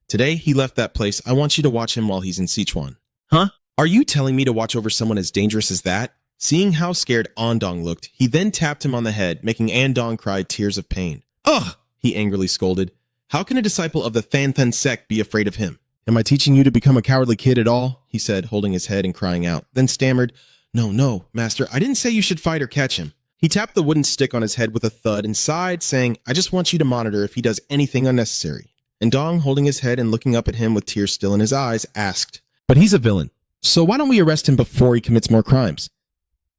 Today, he left that place. I want you to watch him while he's in Sichuan. Huh? Are you telling me to watch over someone as dangerous as that? Seeing how scared Andong looked, he then tapped him on the head, making Andong cry tears of pain. Ugh! He angrily scolded. How can a disciple of the Than sect be afraid of him? Am I teaching you to become a cowardly kid at all? He said, holding his head and crying out, then stammered, No, master, I didn't say you should fight or catch him. He tapped the wooden stick on his head with a thud and sighed, saying, I just want you to monitor if he does anything unnecessary. And Dong, holding his head and looking up at him with tears still in his eyes, asked, But he's a villain, so why don't we arrest him before he commits more crimes?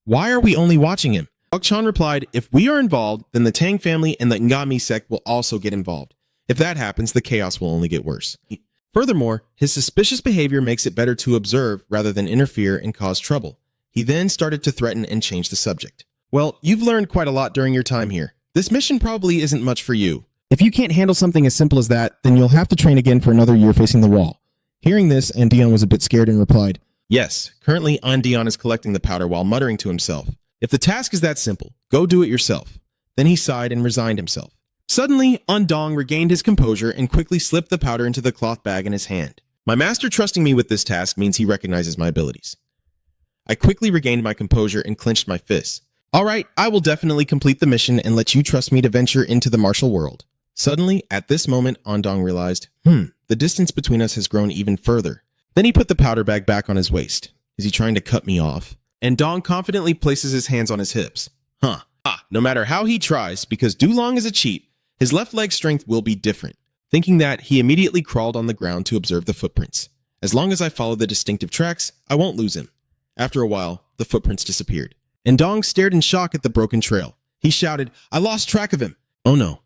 Why are we only watching him? Chan replied, If we are involved, then the Tang family and the Ngami sect will also get involved. If that happens, the chaos will only get worse. Furthermore, his suspicious behavior makes it better to observe rather than interfere and cause trouble. He then started to threaten and change the subject. Well, you've learned quite a lot during your time here. This mission probably isn't much for you. If you can't handle something as simple as that, then you'll have to train again for another year facing the wall. Hearing this, Andion was a bit scared and replied, Yes, currently Andion is collecting the powder while muttering to himself. If the task is that simple, go do it yourself. Then he sighed and resigned himself. Suddenly, Andong regained his composure and quickly slipped the powder into the cloth bag in his hand. My master trusting me with this task means he recognizes my abilities. I quickly regained my composure and clenched my fists. All right, I will definitely complete the mission and let you trust me to venture into the martial world. Suddenly, at this moment, Andong realized, the distance between us has grown even further. Then he put the powder bag back on his waist. Is he trying to cut me off? And Dong confidently places his hands on his hips. No matter how he tries, because Dulong is a cheat, his left leg strength will be different. Thinking that, he immediately crawled on the ground to observe the footprints. As long as I follow the distinctive tracks, I won't lose him. After a while, the footprints disappeared. And Dong stared in shock at the broken trail. He shouted, I lost track of him. Oh no.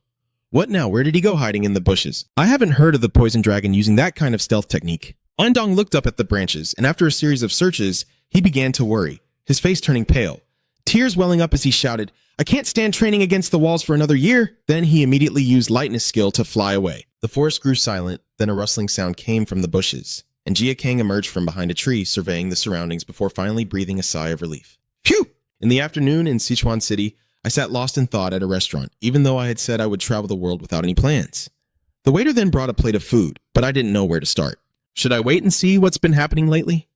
What now? Where did he go hiding in the bushes? I haven't heard of the poison dragon using that kind of stealth technique. Andong looked up at the branches, and after a series of searches, he began to worry, his face turning pale. Tears welling up as he shouted, I can't stand training against the walls for another year. Then he immediately used lightness skill to fly away. The forest grew silent, then a rustling sound came from the bushes, and Jin Gang emerged from behind a tree, surveying the surroundings before finally breathing a sigh of relief. Phew! In the afternoon in Sichuan City, I sat lost in thought at a restaurant, even though I had said I would travel the world without any plans. The waiter then brought a plate of food, but I didn't know where to start. Should I wait and see what's been happening lately?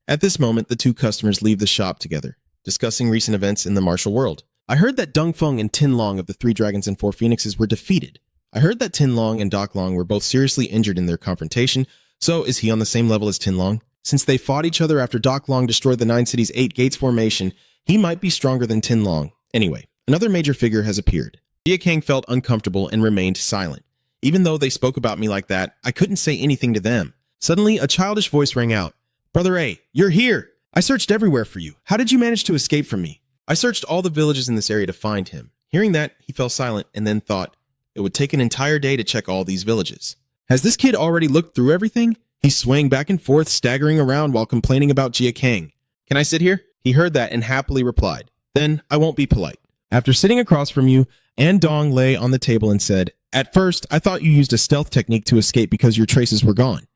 At this moment, the two customers leave the shop together, discussing recent events in the martial world. I heard that Dong Feng and Tin Long of the Three Dragons and Four Phoenixes were defeated. I heard that Tin Long and Doc Long were both seriously injured in their confrontation, so is he on the same level as Tin Long? Since they fought each other after Doc Long destroyed the Nine Cities' 8 Gates formation, he might be stronger than Tin Long. Anyway, another major figure has appeared. Jin Gang felt uncomfortable and remained silent. Even though they spoke about me like that, I couldn't say anything to them. Suddenly, a childish voice rang out. Brother A, you're here! I searched everywhere for you. How did you manage to escape from me? I searched all the villages in this area to find him. Hearing that, he fell silent and then thought, it would take an entire day to check all these villages. Has this kid already looked through everything? He's swaying back and forth, staggering around while complaining about Jin Gang. Can I sit here? He heard that and happily replied, then I won't be polite. After sitting across from you, Andong lay on the table and said, at first, I thought you used a stealth technique to escape because your traces were gone.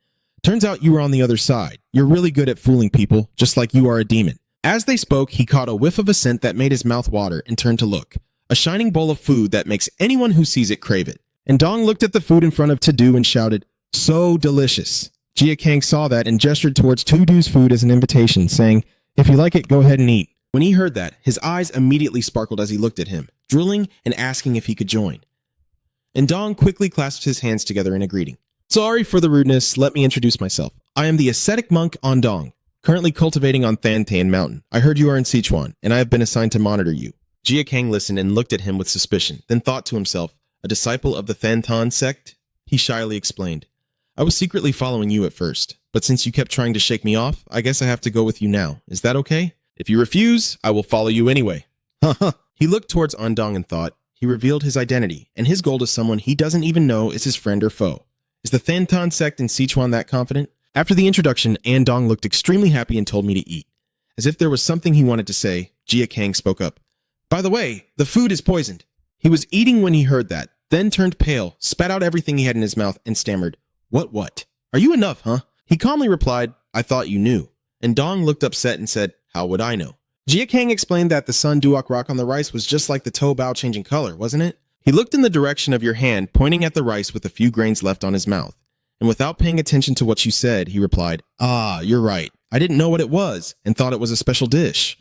Turns out you were on the other side. You're really good at fooling people, just like you are a demon. As they spoke, he caught a whiff of a scent that made his mouth water and turned to look. A shining bowl of food that makes anyone who sees it crave it. And Dong looked at the food in front of Tadu and shouted, so delicious. Jin Gang saw that and gestured towards Tudu's food as an invitation, saying, if you like it, go ahead and eat. When he heard that, his eyes immediately sparkled as he looked at him, drooling and asking if he could join. And Dong quickly clasped his hands together in a greeting. Sorry for the rudeness, let me introduce myself. I am the ascetic monk Andong, currently cultivating on Thantan Mountain. I heard you are in Sichuan, and I have been assigned to monitor you. Jin Gang listened and looked at him with suspicion, then thought to himself, a disciple of the Thantan sect? He shyly explained, I was secretly following you at first, but since you kept trying to shake me off, I guess I have to go with you now. Is that okay? If you refuse, I will follow you anyway. Haha. He looked towards Andong and thought, he revealed his identity, and his goal to someone he doesn't even know is his friend or foe. Is the Thantan sect in Sichuan that confident? After the introduction, Andong looked extremely happy and told me to eat. As if there was something he wanted to say, Jin Gang spoke up. By the way, the food is poisoned. He was eating when he heard that, then turned pale, spat out everything he had in his mouth, and stammered, What? Are you enough, huh? He calmly replied, I thought you knew. And Dong looked upset and said, how would I know? Jin Gang explained that the sun duok rock on the rice was just like the toe bow changing color, wasn't it? He looked in the direction of your hand, pointing at the rice with a few grains left on his mouth. And without paying attention to what you said, he replied, you're right. I didn't know what it was, and thought it was a special dish.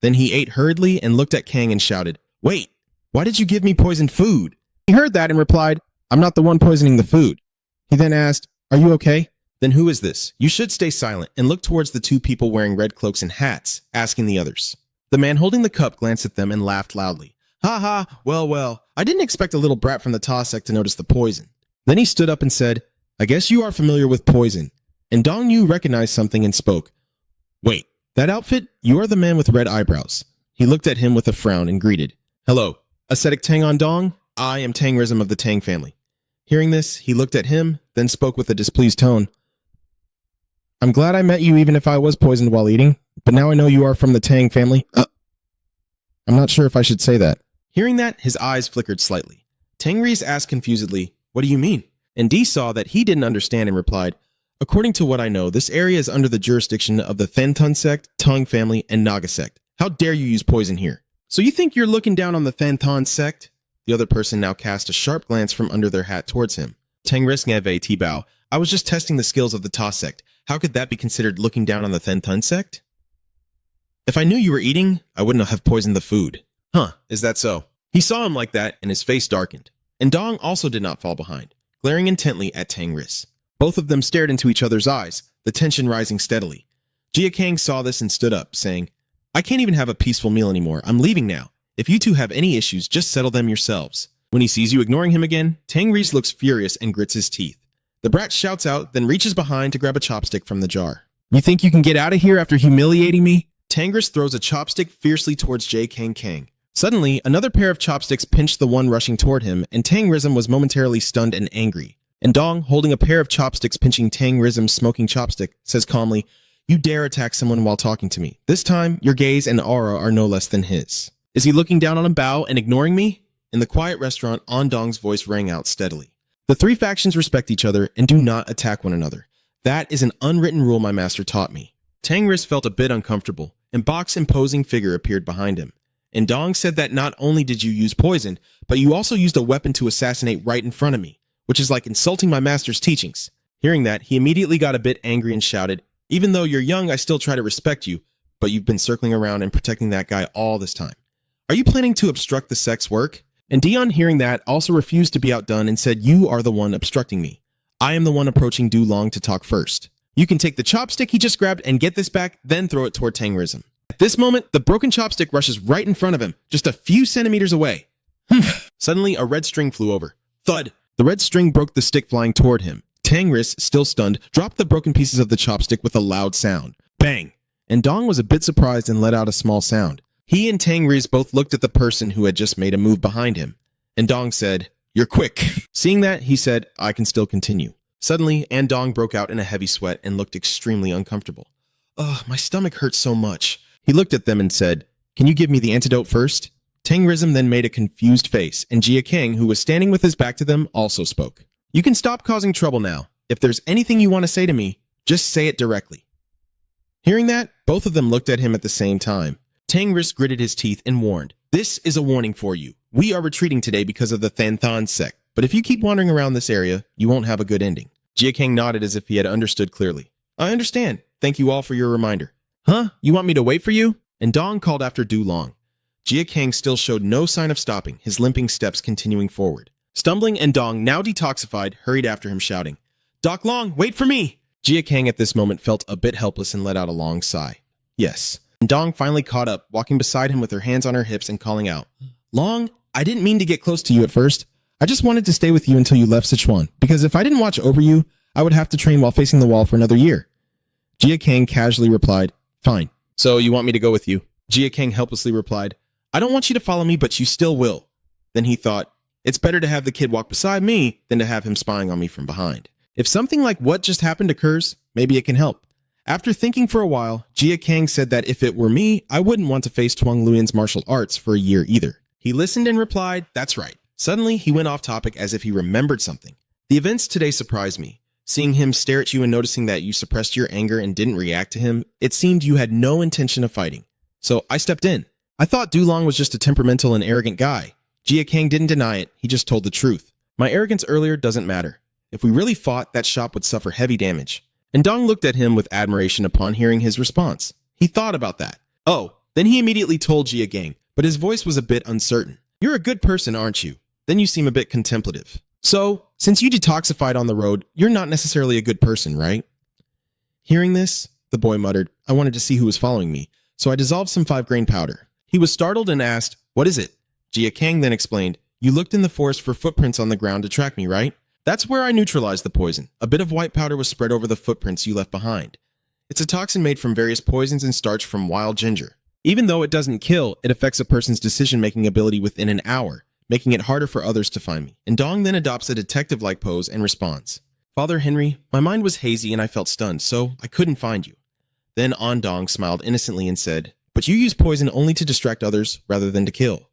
Then he ate hurriedly and looked at Kang and shouted, wait, why did you give me poisoned food? He heard that and replied, I'm not the one poisoning the food. He then asked, are you okay? Then who is this? You should stay silent and look towards the two people wearing red cloaks and hats, asking the others. The man holding the cup glanced at them and laughed loudly. Ha ha, well, I didn't expect a little brat from the Ta sect to notice the poison. Then he stood up and said, I guess you are familiar with poison. And Dong Yu recognized something and spoke. Wait, that outfit? You are the man with red eyebrows. He looked at him with a frown and greeted. Hello, ascetic Tang on Dong? I am Tangrism of the Tang family. Hearing this, he looked at him, then spoke with a displeased tone. I'm glad I met you even if I was poisoned while eating, but now I know you are from the Tang family. I'm not sure if I should say that. Hearing that, his eyes flickered slightly. Tangris asked confusedly, what do you mean? And Dee saw that he didn't understand and replied, according to what I know, this area is under the jurisdiction of the Thantan sect, Tang family, and Naga sect. How dare you use poison here? So you think you're looking down on the Thantan sect? The other person now cast a sharp glance from under their hat towards him. Tangris ngeve tibao. I was just testing the skills of the Ta sect. How could that be considered looking down on the Thun sect? If I knew you were eating, I wouldn't have poisoned the food. Huh, is that so? He saw him like that, and his face darkened. And Dong also did not fall behind, glaring intently at Tangris. Both of them stared into each other's eyes, the tension rising steadily. Jia Kang saw this and stood up, saying, I can't even have a peaceful meal anymore. I'm leaving now. If you two have any issues, just settle them yourselves. When he sees you ignoring him again, Tangris looks furious and grits his teeth. The brat shouts out, then reaches behind to grab a chopstick from the jar. You think you can get out of here after humiliating me? Tangris throws a chopstick fiercely towards Jia Kang. Suddenly, another pair of chopsticks pinched the one rushing toward him, and Tangrism was momentarily stunned and angry. And Dong, holding a pair of chopsticks pinching Tangrism's smoking chopstick, says calmly, You dare attack someone while talking to me. This time, your gaze and aura are no less than his. Is he looking down on a bow and ignoring me? In the quiet restaurant, An Dong's voice rang out steadily. The three factions respect each other and do not attack one another. That is an unwritten rule my master taught me. Tangris felt a bit uncomfortable, and Bok's imposing figure appeared behind him. And Dong said that not only did you use poison, but you also used a weapon to assassinate right in front of me, which is like insulting my master's teachings. Hearing that, he immediately got a bit angry and shouted, Even though you're young, I still try to respect you, but you've been circling around and protecting that guy all this time. Are you planning to obstruct the sect's work? And Dion, hearing that, also refused to be outdone and said, You are the one obstructing me. I am the one approaching Du Long to talk first. You can take the chopstick he just grabbed and get this back, then throw it toward Tangrism. At this moment, the broken chopstick rushes right in front of him, just a few centimeters away. Suddenly, a red string flew over. Thud! The red string broke the stick flying toward him. Tangris, still stunned, dropped the broken pieces of the chopstick with a loud sound. Bang! And Dong was a bit surprised and let out a small sound. He and Tangris both looked at the person who had just made a move behind him. And Dong said, You're quick. Seeing that, he said, I can still continue. Suddenly, An Dong broke out in a heavy sweat and looked extremely uncomfortable. Ugh, my stomach hurts so much. He looked at them and said, Can you give me the antidote first? Tangrism then made a confused face, and Jia Kang, who was standing with his back to them, also spoke. You can stop causing trouble now. If there's anything you want to say to me, just say it directly. Hearing that, both of them looked at him at the same time. Tangris gritted his teeth and warned, This is a warning for you. We are retreating today because of the Thanthan sect, but if you keep wandering around this area, you won't have a good ending. Jia Kang nodded as if he had understood clearly. I understand. Thank you all for your reminder. Huh? You want me to wait for you? And Dong called after Du Long. Jia Kang still showed no sign of stopping, his limping steps continuing forward. Stumbling, and Dong, now detoxified, hurried after him shouting, Doc Long, wait for me! Jia Kang at this moment felt a bit helpless and let out a long sigh. Yes. And Dong finally caught up, walking beside him with her hands on her hips and calling out, Long, I didn't mean to get close to you at first. I just wanted to stay with you until you left Sichuan, because if I didn't watch over you, I would have to train while facing the wall for another year. Jia Kang casually replied, Fine. So you want me to go with you? Jia Kang helplessly replied, I don't want you to follow me, but you still will. Then he thought, it's better to have the kid walk beside me than to have him spying on me from behind. If something like what just happened occurs, maybe it can help. After thinking for a while, Jia Kang said that if it were me, I wouldn't want to face Tuang Luyan's martial arts for a year either. He listened and replied, That's right. Suddenly, he went off topic as if he remembered something. The events today surprised me. Seeing him stare at you and noticing that you suppressed your anger and didn't react to him, it seemed you had no intention of fighting. So I stepped in. I thought Du Long was just a temperamental and arrogant guy. Jia Kang didn't deny it, he just told the truth. My arrogance earlier doesn't matter. If we really fought, that shop would suffer heavy damage. And Dong looked at him with admiration upon hearing his response. He thought about that. Oh, then he immediately told Jia Kang, but his voice was a bit uncertain. You're a good person, aren't you? Then you seem a bit contemplative. So, since you detoxified on the road, you're not necessarily a good person, right? Hearing this, the boy muttered, I wanted to see who was following me, so I dissolved some 5-grain powder. He was startled and asked, What is it? Jia Kang then explained, You looked in the forest for footprints on the ground to track me, right? That's where I neutralized the poison. A bit of white powder was spread over the footprints you left behind. It's a toxin made from various poisons and starch from wild ginger. Even though it doesn't kill, it affects a person's decision-making ability within an hour, making it harder for others to find me. And Dong then adopts a detective-like pose and responds, Father Henry, my mind was hazy and I felt stunned, so I couldn't find you. Then An Dong smiled innocently and said, But you use poison only to distract others rather than to kill.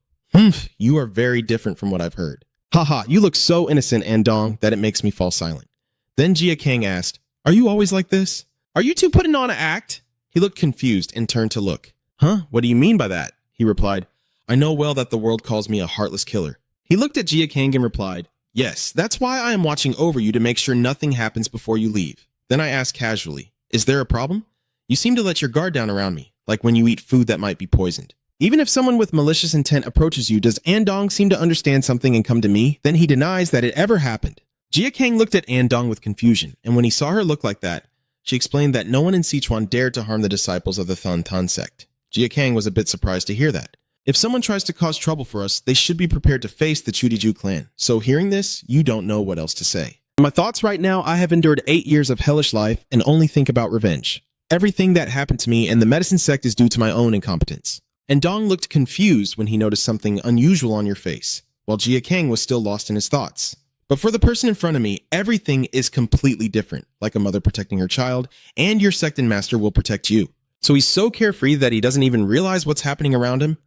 You are very different from what I've heard. Haha, you look so innocent, An Dong, that it makes me fall silent. Then Jia Kang asked, Are you always like this? Are you two putting on an act? He looked confused and turned to look. Huh? What do you mean by that? He replied, I know well that the world calls me a heartless killer. He looked at Jia Kang and replied, Yes, that's why I am watching over you to make sure nothing happens before you leave. Then I ask casually, is there a problem? You seem to let your guard down around me, like when you eat food that might be poisoned. Even if someone with malicious intent approaches you, does Andong seem to understand something and come to me? Then he denies that it ever happened. Jin Gang looked at Andong with confusion, and when he saw her look like that, she explained that no one in Sichuan dared to harm the disciples of the Thun Tan sect. Jin Gang was a bit surprised to hear that. If someone tries to cause trouble for us, they should be prepared to face the Chudiju clan. So hearing this, you don't know what else to say. In my thoughts right now, I have endured 8 years of hellish life and only think about revenge. Everything that happened to me and the medicine sect is due to my own incompetence. And Dong looked confused when he noticed something unusual on your face, while Jin Gang was still lost in his thoughts. But for the person in front of me, everything is completely different, like a mother protecting her child, and your sect and master will protect you. So he's so carefree that he doesn't even realize what's happening around him.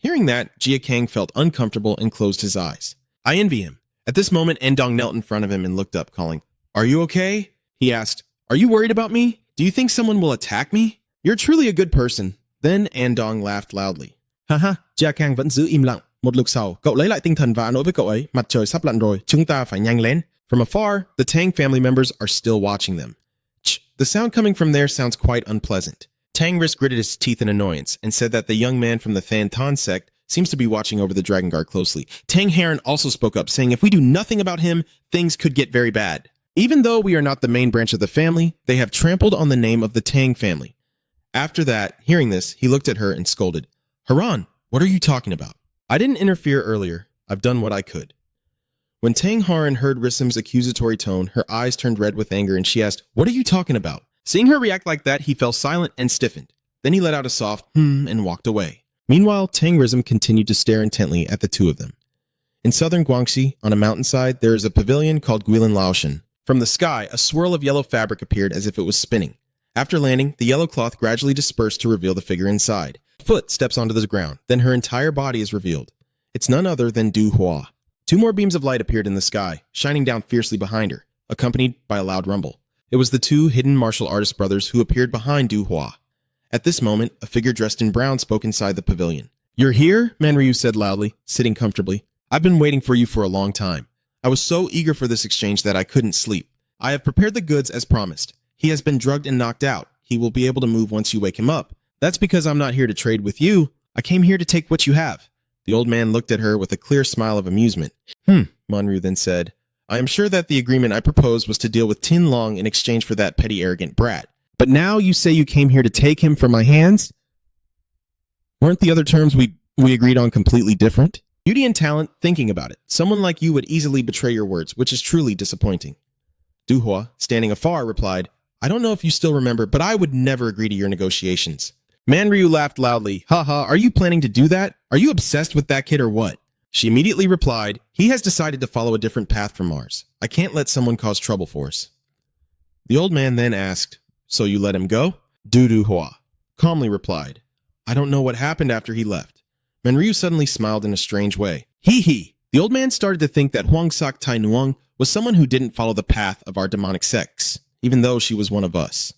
Hearing that, Jin Gang felt uncomfortable and closed his eyes. I envy him. At this moment, Andong knelt in front of him and looked up, calling, "Are you okay?" He asked, "Are you worried about me? Do you think someone will attack me? You're truly a good person." Then Andong laughed loudly. "Haha, Jin Gang vẫn giữ im lặng. Một lúc sau, cậu lấy lại tinh thần và nói với cậu ấy, mặt trời sắp lặn rồi, chúng ta phải nhanh lên." From afar, the Tang family members are still watching them. Ch, the sound coming from there sounds quite unpleasant. Tang Risk gritted his teeth in annoyance and said that the young man from the Than Tan sect seems to be watching over the Dragon Guard closely. Tang Heron also spoke up, saying if we do nothing about him, things could get very bad. Even though we are not the main branch of the family, they have trampled on the name of the Tang family. After that, hearing this, he looked at her and scolded, "Haran, what are you talking about? I didn't interfere earlier. I've done what I could." When Tang Heron heard Rissim's accusatory tone, her eyes turned red with anger and she asked, "What are you talking about?" Seeing her react like that, he fell silent and stiffened. Then he let out a soft and walked away. Meanwhile, Tang Rism continued to stare intently at the two of them. In southern Guangxi, on a mountainside, there is a pavilion called Guilin Laoshan. From the sky, a swirl of yellow fabric appeared as if it was spinning. After landing, the yellow cloth gradually dispersed to reveal the figure inside. A foot steps onto the ground, then her entire body is revealed. It's none other than Du Hua. Two more beams of light appeared in the sky, shining down fiercely behind her, accompanied by a loud rumble. It was the two hidden martial artist brothers who appeared behind Du Hua. At this moment, a figure dressed in brown spoke inside the pavilion. "You're here?" Manryu said loudly, sitting comfortably. "I've been waiting for you for a long time. I was so eager for this exchange that I couldn't sleep. I have prepared the goods as promised. He has been drugged and knocked out. He will be able to move once you wake him up. That's because I'm not here to trade with you. I came here to take what you have." The old man looked at her with a clear smile of amusement. Manryu then said, "I am sure that the agreement I proposed was to deal with Tin Long in exchange for that petty arrogant brat. But now you say you came here to take him from my hands? Weren't the other terms we agreed on completely different? Beauty and talent, thinking about it. Someone like you would easily betray your words, which is truly disappointing." Du Hua, standing afar, replied, "I don't know if you still remember, but I would never agree to your negotiations." Manryu laughed loudly. "Haha, are you planning to do that? Are you obsessed with that kid or what?" She immediately replied, "He has decided to follow a different path from ours. I can't let someone cause trouble for us." The old man then asked, "So you let him go?" Du Hua calmly replied, "I don't know what happened after he left." Manryu suddenly smiled in a strange way. Hee. The old man started to think that Huang Sak Tai Nuong was someone who didn't follow the path of our demonic sects, even though she was one of us.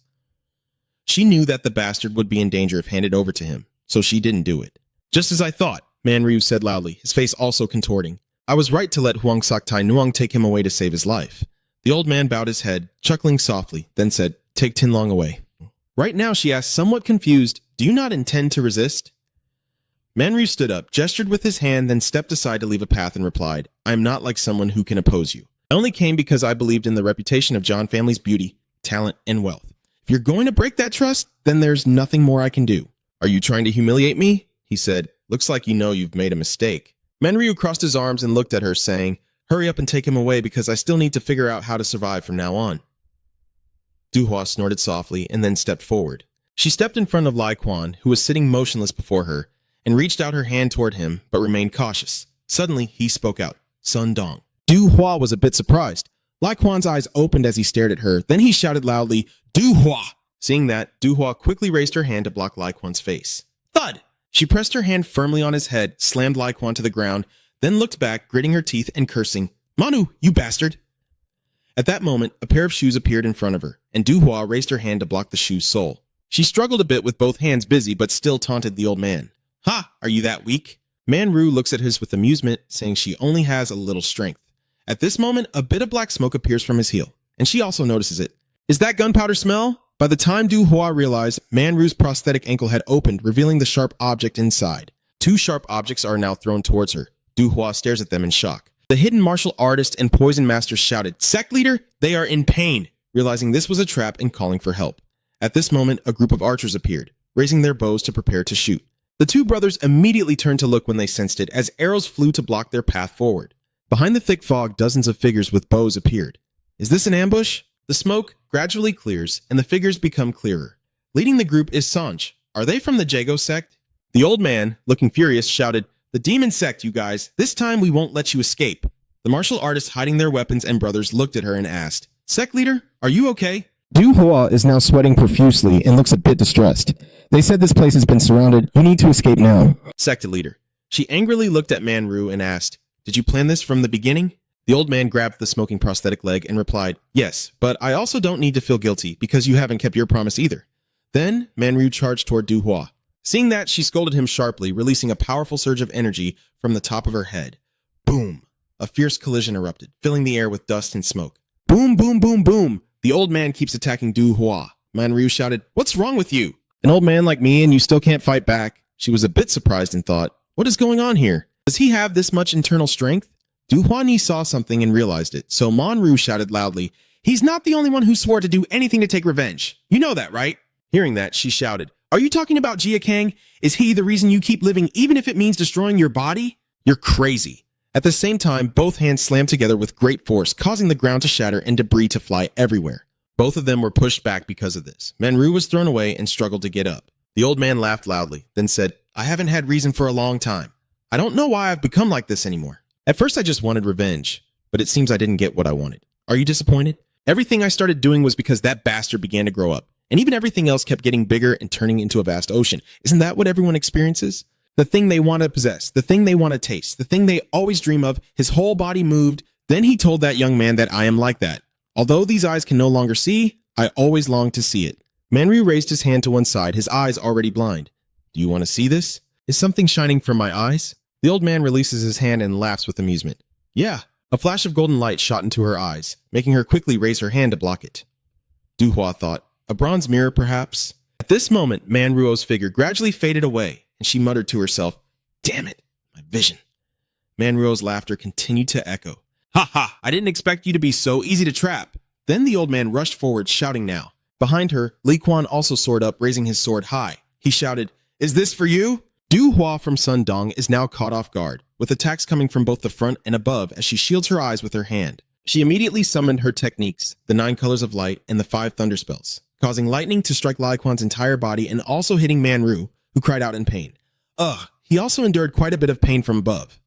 She knew that the bastard would be in danger if handed over to him, so she didn't do it. "Just as I thought," Manryu said loudly, his face also contorting. "I was right to let Huang Sak Tai Nuong take him away to save his life." The old man bowed his head, chuckling softly, then said, "Take Tin Long away." "Right now," she asked, somewhat confused, "do you not intend to resist?" Manryu stood up, gestured with his hand, then stepped aside to leave a path and replied, "I am not like someone who can oppose you. I only came because I believed in the reputation of John family's beauty, talent, and wealth. If you're going to break that trust, then there's nothing more I can do." "Are you trying to humiliate me?" he said. "Looks like you know you've made a mistake." Manryu crossed his arms and looked at her, saying, "Hurry up and take him away because I still need to figure out how to survive from now on." Du Hua snorted softly and then stepped forward. She stepped in front of Lai Quan, who was sitting motionless before her, and reached out her hand toward him, but remained cautious. Suddenly, he spoke out, "Sun Dong." Du Hua was a bit surprised. Lai Quan's eyes opened as he stared at her. Then he shouted loudly, "Du Hua!" Seeing that, Du Hua quickly raised her hand to block Lai Quan's face. Thud! She pressed her hand firmly on his head, slammed Lai Quan to the ground, then looked back, gritting her teeth and cursing, "Manu, you bastard!" At that moment, a pair of shoes appeared in front of her, and Du Hua raised her hand to block the shoe's sole. She struggled a bit with both hands busy, but still taunted the old man. "Ha! Are you that weak?" Manryu looks at his with amusement, saying she only has a little strength. At this moment, a bit of black smoke appears from his heel, and she also notices it. Is that gunpowder smell? By the time Du Hua realized, Manru's prosthetic ankle had opened, revealing the sharp object inside. 2 sharp objects are now thrown towards her. Du Hua stares at them in shock. The hidden martial artist and poison master shouted, "Sect leader, they are in pain," realizing this was a trap and calling for help. At this moment, a group of archers appeared, raising their bows to prepare to shoot. The 2 brothers immediately turned to look when they sensed it, as arrows flew to block their path forward. Behind the thick fog, dozens of figures with bows appeared. Is this an ambush? The smoke gradually clears, and the figures become clearer. Leading the group is Sanj. Are they from the Jago sect? The old man, looking furious, shouted, "The demon sect, you guys. This time we won't let you escape." The martial artists hiding their weapons and brothers looked at her and asked, "Sect leader, are you okay?" Du Hua is now sweating profusely and looks a bit distressed. They said this place has been surrounded. You need to escape now. Sect leader. She angrily looked at Manru and asked, "Did you plan this from the beginning?" The old man grabbed the smoking prosthetic leg and replied, "Yes, but I also don't need to feel guilty because you haven't kept your promise either." Then Manru charged toward Du Hua. Seeing that, she scolded him sharply, releasing a powerful surge of energy from the top of her head. Boom! A fierce collision erupted, filling the air with dust and smoke. Boom, boom, boom, boom! The old man keeps attacking Du Hua. Manru shouted, "What's wrong with you? An old man like me and you still can't fight back?" She was a bit surprised and thought, what is going on here? Does he have this much internal strength? Du Huani saw something and realized it, so Manru shouted loudly, "He's not the only one who swore to do anything to take revenge. You know that, right?" Hearing that, she shouted, "Are you talking about Jia Kang? Is he the reason you keep living even if it means destroying your body? You're crazy." At the same time, both hands slammed together with great force, causing the ground to shatter and debris to fly everywhere. Both of them were pushed back because of this. Manru was thrown away and struggled to get up. The old man laughed loudly, then said, "I haven't had reason for a long time. I don't know why I've become like this anymore. At first I just wanted revenge, but it seems I didn't get what I wanted. Are you disappointed? Everything I started doing was because that bastard began to grow up, and even everything else kept getting bigger and turning into a vast ocean. Isn't that what everyone experiences? The thing they want to possess, the thing they want to taste, the thing they always dream of." His whole body moved. Then he told that young man that I am like that. Although these eyes can no longer see, I always long to see it. Manru raised his hand to one side, his eyes already blind. "Do you want to see this? Is something shining from my eyes?" The old man releases his hand and laughs with amusement. "Yeah." A flash of golden light shot into her eyes, making her quickly raise her hand to block it. Du Hua thought, a bronze mirror perhaps? At this moment, Manruo's figure gradually faded away, and she muttered to herself, "Damn it, my vision." Manruo's laughter continued to echo. "Ha ha, I didn't expect you to be so easy to trap." Then the old man rushed forward, shouting now. Behind her, Li Quan also soared up, raising his sword high. He shouted, "Is this for you?" Du Hua from Sundong is now caught off guard, with attacks coming from both the front and above as she shields her eyes with her hand. She immediately summoned her techniques, the 9 colors of light and the 5 thunder spells, causing lightning to strike Li Quan's entire body and also hitting Manru, who cried out in pain. Ugh, he also endured quite a bit of pain from above.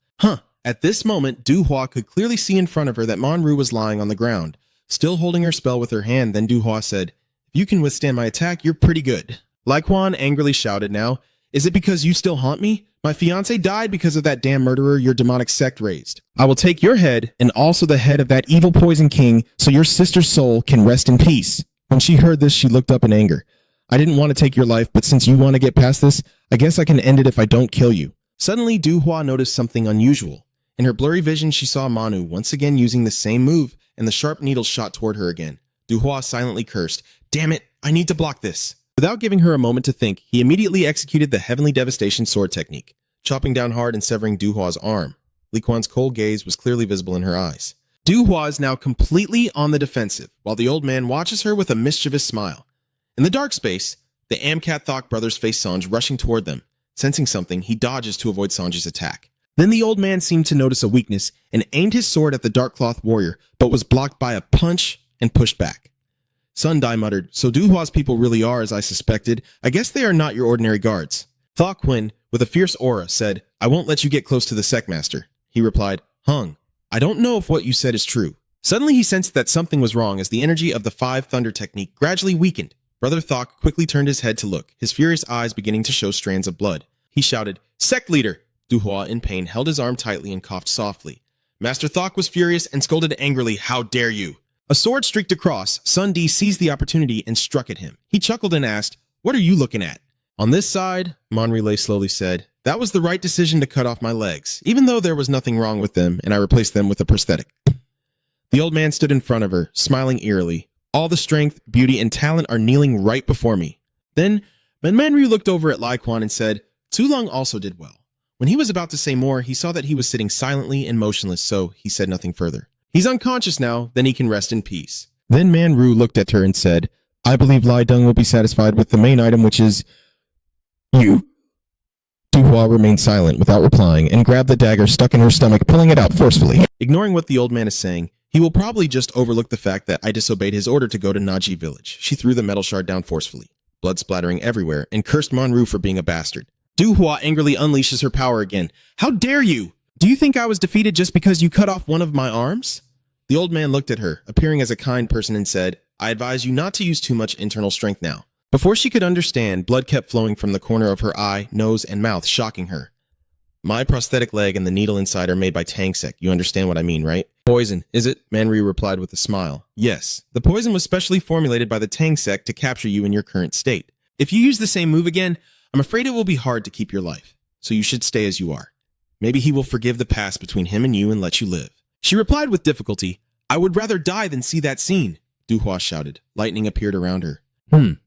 At this moment, Du Hua could clearly see in front of her that Manru was lying on the ground, still holding her spell with her hand. Then Du Hua said, "If you can withstand my attack, you're pretty good." Li Quan angrily shouted now, "Is it because you still haunt me? My fiancé died because of that damn murderer your demonic sect raised. I will take your head and also the head of that evil poison king so your sister's soul can rest in peace." When she heard this, she looked up in anger. "I didn't want to take your life, but since you want to get past this, I guess I can end it if I don't kill you." Suddenly, Du Hua noticed something unusual. In her blurry vision, she saw Manu once again using the same move, and the sharp needles shot toward her again. Du Hua silently cursed, "Damn it, I need to block this." Without giving her a moment to think, he immediately executed the Heavenly Devastation sword technique, chopping down hard and severing Du Hua's arm. Li Quan's cold gaze was clearly visible in her eyes. Du Hua is now completely on the defensive, while the old man watches her with a mischievous smile. In the dark space, the Amkat Thok brothers face Sanj rushing toward them. Sensing something, he dodges to avoid Sanji's attack. Then the old man seemed to notice a weakness and aimed his sword at the dark cloth warrior, but was blocked by a punch and pushed back. Sundai muttered, "So Du Hua's people really are as I suspected. I guess they are not your ordinary guards." Thok Quinn, with a fierce aura, said, "I won't let you get close to the sect master." He replied, "Hung, I don't know if what you said is true." Suddenly he sensed that something was wrong as the energy of the 5 thunder technique gradually weakened. Brother Thok quickly turned his head to look, his furious eyes beginning to show strands of blood. He shouted, "Sect leader!" Du Hua, in pain, held his arm tightly and coughed softly. Master Thok was furious and scolded angrily, "How dare you!" A sword streaked across. Sun Di seized the opportunity and struck at him. He chuckled and asked, "What are you looking at?" "On this side," Monrelay slowly said, "that was the right decision to cut off my legs, even though there was nothing wrong with them and I replaced them with a prosthetic." The old man stood in front of her, smiling eerily. All the strength, beauty, and talent are kneeling right before me. Then, Manryu looked over at Lai Quan and said, Tulong also did well. When he was about to say more, he saw that he was sitting silently and motionless, so he said nothing further. He's unconscious now, then he can rest in peace. Then Manryu looked at her and said, I believe Lai Deng will be satisfied with the main item, which is you. Duhua remained silent without replying and grabbed the dagger stuck in her stomach, pulling it out forcefully. Ignoring what the old man is saying, he will probably just overlook the fact that I disobeyed his order to go to Naji village. She threw the metal shard down forcefully, blood splattering everywhere, and cursed Manryu for being a bastard. Duhua angrily unleashes her power again. How dare you? Do you think I was defeated just because you cut off one of my arms? The old man looked at her, appearing as a kind person, and said, I advise you not to use too much internal strength now. Before she could understand, blood kept flowing from the corner of her eye, nose, and mouth, shocking her. My prosthetic leg and the needle inside are made by Tang Sect. You understand what I mean, right? Poison, is it? Manryu replied with a smile. Yes. The poison was specially formulated by the Tang Sect to capture you in your current state. If you use the same move again, I'm afraid it will be hard to keep your life. So you should stay as you are. Maybe he will forgive the past between him and you and let you live. She replied with difficulty, I would rather die than see that scene. Duhua shouted. Lightning appeared around her.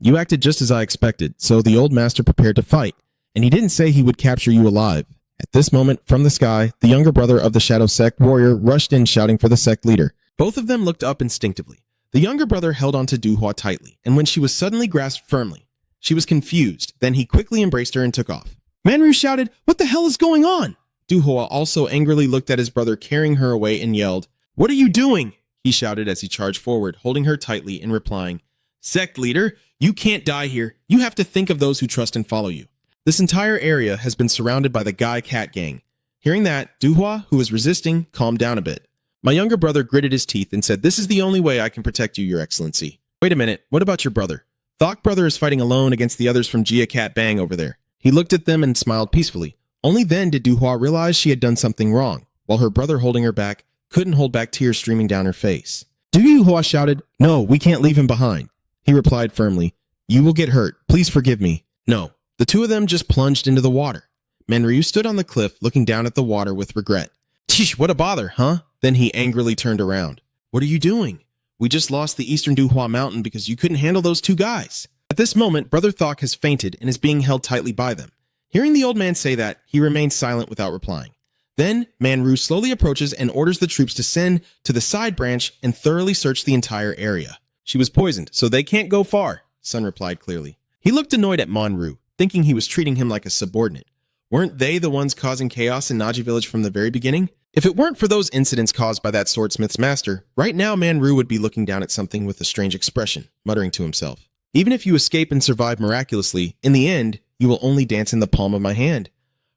You acted just as I expected, so the old master prepared to fight, and he didn't say he would capture you alive. At this moment, from the sky, the younger brother of the Shadow Sect warrior rushed in shouting for the sect leader. Both of them looked up instinctively. The younger brother held onto Duhua tightly, and when she was suddenly grasped firmly, she was confused. Then he quickly embraced her and took off. Manryu shouted, What the hell is going on? Duhua also angrily looked at his brother carrying her away and yelled, What are you doing? He shouted as he charged forward, holding her tightly and replying, Sect leader, you can't die here. You have to think of those who trust and follow you. This entire area has been surrounded by the Guy Cat Gang. Hearing that, Duhua, who was resisting, calmed down a bit. My younger brother gritted his teeth and said, This is the only way I can protect you, your excellency. Wait a minute, what about your brother? Thok brother is fighting alone against the others from Jia Cat Bang over there. He looked at them and smiled peacefully. Only then did Duhua realize she had done something wrong, while her brother holding her back couldn't hold back tears streaming down her face. Duhua shouted, No, we can't leave him behind. He replied firmly, You will get hurt. Please forgive me. No. The two of them just plunged into the water. Manryu stood on the cliff looking down at the water with regret. Tish, what a bother, huh? Then he angrily turned around. What are you doing? We just lost the eastern Duhua mountain because you couldn't handle those two guys. At this moment, Brother Thok has fainted and is being held tightly by them. Hearing the old man say that, he remains silent without replying. Then, Manryu slowly approaches and orders the troops to send to the side branch and thoroughly search the entire area. She was poisoned, so they can't go far, Sun replied clearly. He looked annoyed at Manryu, thinking he was treating him like a subordinate. Weren't they the ones causing chaos in Naji village from the very beginning? If it weren't for those incidents caused by that swordsmith's master, right now Manryu would be looking down at something with a strange expression, muttering to himself. Even if you escape and survive miraculously, in the end, you will only dance in the palm of my hand.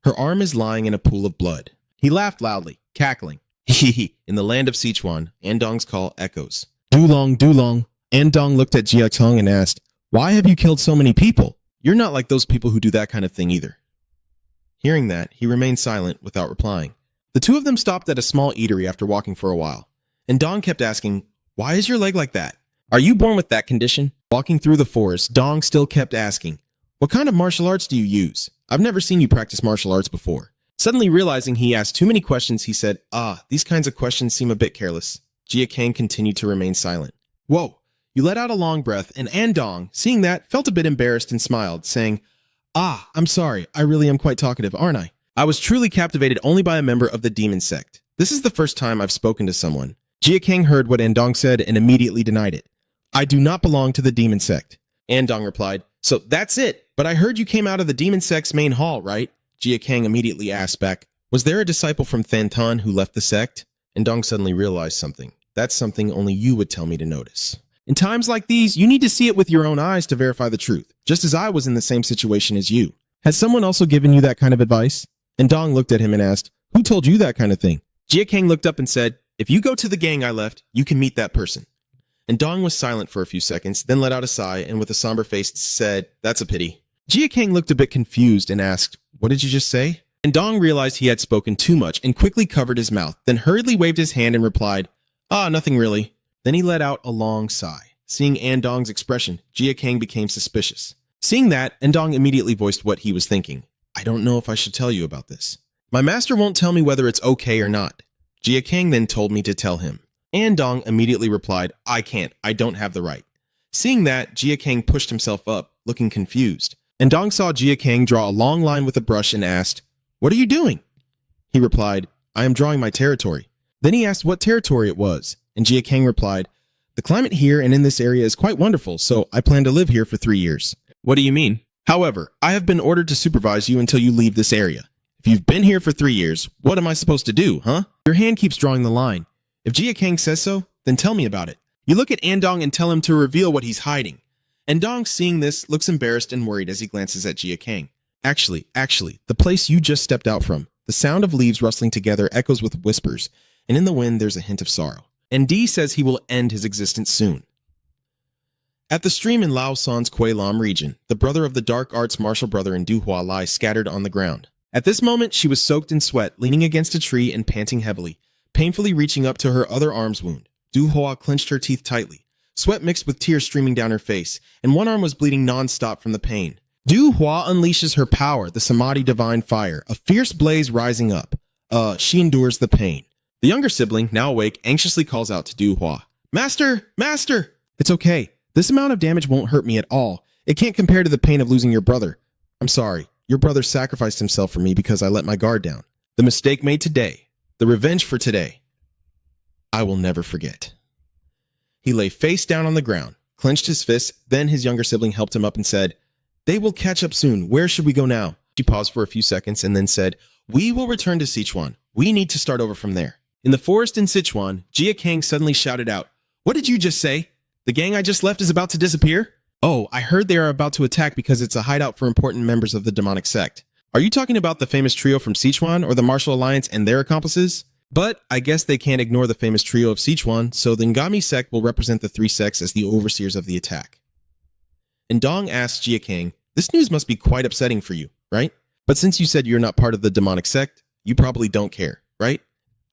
Her arm is lying in a pool of blood. He laughed loudly, cackling. Hehe, in the land of Sichuan, Andong's call echoes. Dulong, Dulong. Andong looked at Jia Tong and asked, Why have you killed so many people? You're not like those people who do that kind of thing either. Hearing that, he remained silent without replying. The two of them stopped at a small eatery after walking for a while, and Dong kept asking, Why is your leg like that? Are you born with that condition? Walking through the forest, Dong still kept asking, What kind of martial arts do you use? I've never seen you practice martial arts before. Suddenly realizing he asked too many questions, he said, These kinds of questions seem a bit careless. Jia Kang continued to remain silent. Whoa! You let out a long breath, and Andong, seeing that, felt a bit embarrassed and smiled, saying, I'm sorry, I really am quite talkative, aren't I? I was truly captivated only by a member of the demon sect. This is the first time I've spoken to someone. Jia Kang heard what Andong said and immediately denied it. I do not belong to the demon sect. Andong replied, So that's it, but I heard you came out of the demon sect's main hall, right? Jia Kang immediately asked back, Was there a disciple from Thantan who left the sect? Andong suddenly realized something. That's something only you would tell me to notice. In times like these, you need to see it with your own eyes to verify the truth, just as I was in the same situation as you. Has someone also given you that kind of advice? And Dong looked at him and asked, Who told you that kind of thing? Jia Kang looked up and said, If you go to the gang I left, you can meet that person. And Dong was silent for a few seconds, then let out a sigh and with a somber face said, That's a pity. Jia Kang looked a bit confused and asked, What did you just say? And Dong realized he had spoken too much and quickly covered his mouth, then hurriedly waved his hand and replied, Nothing really. Then he let out a long sigh. Seeing Andong's expression, Jia Kang became suspicious. Seeing that, Andong immediately voiced what he was thinking. I don't know if I should tell you about this. My master won't tell me whether it's okay or not. Jia Kang then told me to tell him. Andong immediately replied, I can't. I don't have the right. Seeing that, Jia Kang pushed himself up, looking confused. Andong saw Jia Kang draw a long line with a brush and asked, What are you doing? He replied, I am drawing my territory. Then he asked what territory it was, and Jia Kang replied, The climate here and in this area is quite wonderful, so I plan to live here for 3 years. What do you mean? However, I have been ordered to supervise you until you leave this area. If you've been here for 3 years, what am I supposed to do, huh? Your hand keeps drawing the line. If Jia Kang says so, then tell me about it. You look at Andong and tell him to reveal what he's hiding. Andong, seeing this, looks embarrassed and worried as he glances at Jia Kang. Actually, the place you just stepped out from. The sound of leaves rustling together echoes with whispers, and in the wind there's a hint of sorrow. And D says he will end his existence soon. At the stream in Lao San's Kwe Lam region, the brother of the dark arts martial brother and Du Hua lies scattered on the ground. At this moment, she was soaked in sweat, leaning against a tree and panting heavily, painfully reaching up to her other arm's wound. Du Hua clenched her teeth tightly, sweat mixed with tears streaming down her face, and one arm was bleeding non-stop from the pain. Du Hua unleashes her power, the Samadhi divine fire, a fierce blaze rising up. She endures the pain. The younger sibling, now awake, anxiously calls out to Du Hua. Master! Master! It's okay. This amount of damage won't hurt me at all. It can't compare to the pain of losing your brother. I'm sorry. Your brother sacrificed himself for me because I let my guard down. The mistake made today. The revenge for today. I will never forget. He lay face down on the ground, clenched his fists, then his younger sibling helped him up and said, They will catch up soon. Where should we go now? She paused for a few seconds and then said, We will return to Sichuan. We need to start over from there. In the forest in Sichuan, Jia Kang suddenly shouted out, What did you just say? The gang I just left is about to disappear? Oh, I heard they are about to attack because it's a hideout for important members of the demonic sect. Are you talking about the famous trio from Sichuan or the Martial Alliance and their accomplices? But I guess they can't ignore the famous trio of Sichuan, so the Ngami sect will represent the 3 sects as the overseers of the attack. And Dong asked Jia Kang, This news must be quite upsetting for you, right? But since you said you're not part of the demonic sect, you probably don't care, right?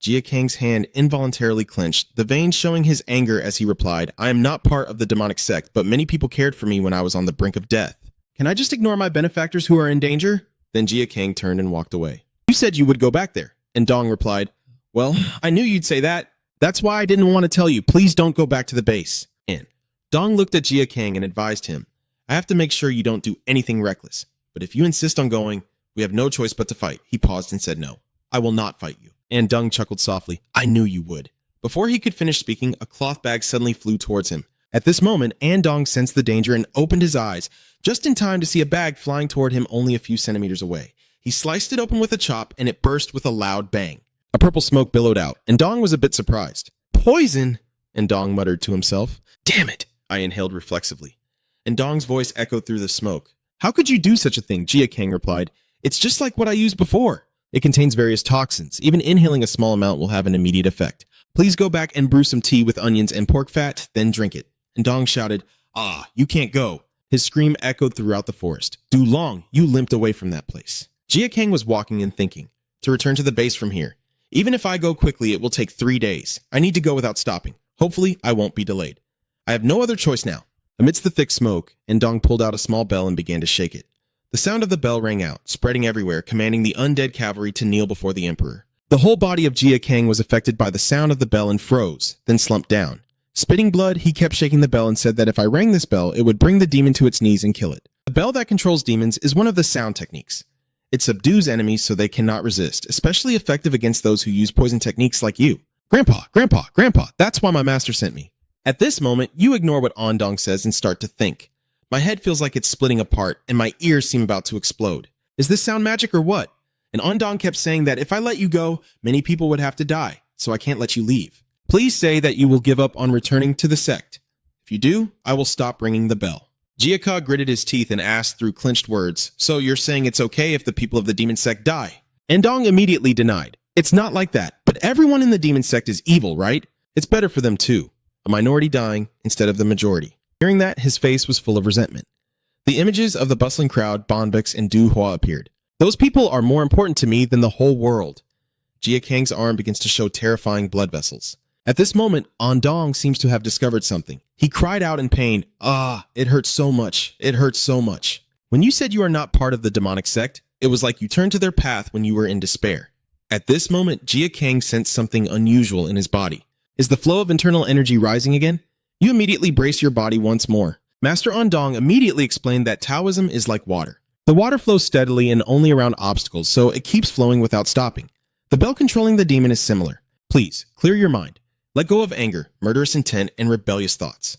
Jia Kang's hand involuntarily clenched, the veins showing his anger as he replied, I am not part of the demonic sect, but many people cared for me when I was on the brink of death. Can I just ignore my benefactors who are in danger? Then Jia Kang turned and walked away. You said you would go back there. And Dong replied, Well, I knew you'd say that. That's why I didn't want to tell you. Please don't go back to the base. And Dong looked at Jia Kang and advised him, I have to make sure you don't do anything reckless. But if you insist on going, we have no choice but to fight. He paused and said, No, I will not fight you. And Dong chuckled softly, I knew you would. Before he could finish speaking, a cloth bag suddenly flew towards him. At this moment, Andong sensed the danger and opened his eyes, just in time to see a bag flying toward him only a few centimeters away. He sliced it open with a chop, and it burst with a loud bang. A purple smoke billowed out, and Dong was a bit surprised. Poison! And Dong muttered to himself. Damn it! I inhaled reflexively. And Dong's voice echoed through the smoke. How could you do such a thing? Jia Kang replied. It's just like what I used before. It contains various toxins. Even inhaling a small amount will have an immediate effect. Please go back and brew some tea with onions and pork fat, then drink it. And Dong shouted, You can't go. His scream echoed throughout the forest. Du Long, you limped away from that place. Jia Kang was walking and thinking, to return to the base from here. Even if I go quickly, it will take 3 days. I need to go without stopping. Hopefully, I won't be delayed. I have no other choice now. Amidst the thick smoke, Dong pulled out a small bell and began to shake it. The sound of the bell rang out, spreading everywhere, commanding the undead cavalry to kneel before the emperor. The whole body of Jia Kang was affected by the sound of the bell and froze, then slumped down. Spitting blood, he kept shaking the bell and said that if I rang this bell, it would bring the demon to its knees and kill it. The bell that controls demons is one of the sound techniques. It subdues enemies so they cannot resist, especially effective against those who use poison techniques like you. Grandpa, that's why my master sent me. At this moment, you ignore what Andong says and start to think. My head feels like it's splitting apart, and my ears seem about to explode. Is this sound magic or what? And Andong kept saying that if I let you go, many people would have to die, so I can't let you leave. Please say that you will give up on returning to the sect. If you do, I will stop ringing the bell. Jiaka gritted his teeth and asked through clenched words, So you're saying it's okay if the people of the demon sect die? Andong immediately denied. It's not like that, but everyone in the demon sect is evil, right? It's better for them too. A minority dying instead of the majority. Hearing that, his face was full of resentment. The images of the bustling crowd, Bonbix, and Du Hua appeared. Those people are more important to me than the whole world. Jia Kang's arm begins to show terrifying blood vessels. At this moment, Andong seems to have discovered something. He cried out in pain, it hurts so much. It hurts so much. When you said you are not part of the demonic sect, it was like you turned to their path when you were in despair. At this moment, Jia Kang sensed something unusual in his body. Is the flow of internal energy rising again? You immediately brace your body once more. Master Andong immediately explained that Taoism is like water. The water flows steadily and only around obstacles, so it keeps flowing without stopping. The bell controlling the demon is similar. Please, clear your mind. Let go of anger, murderous intent, and rebellious thoughts.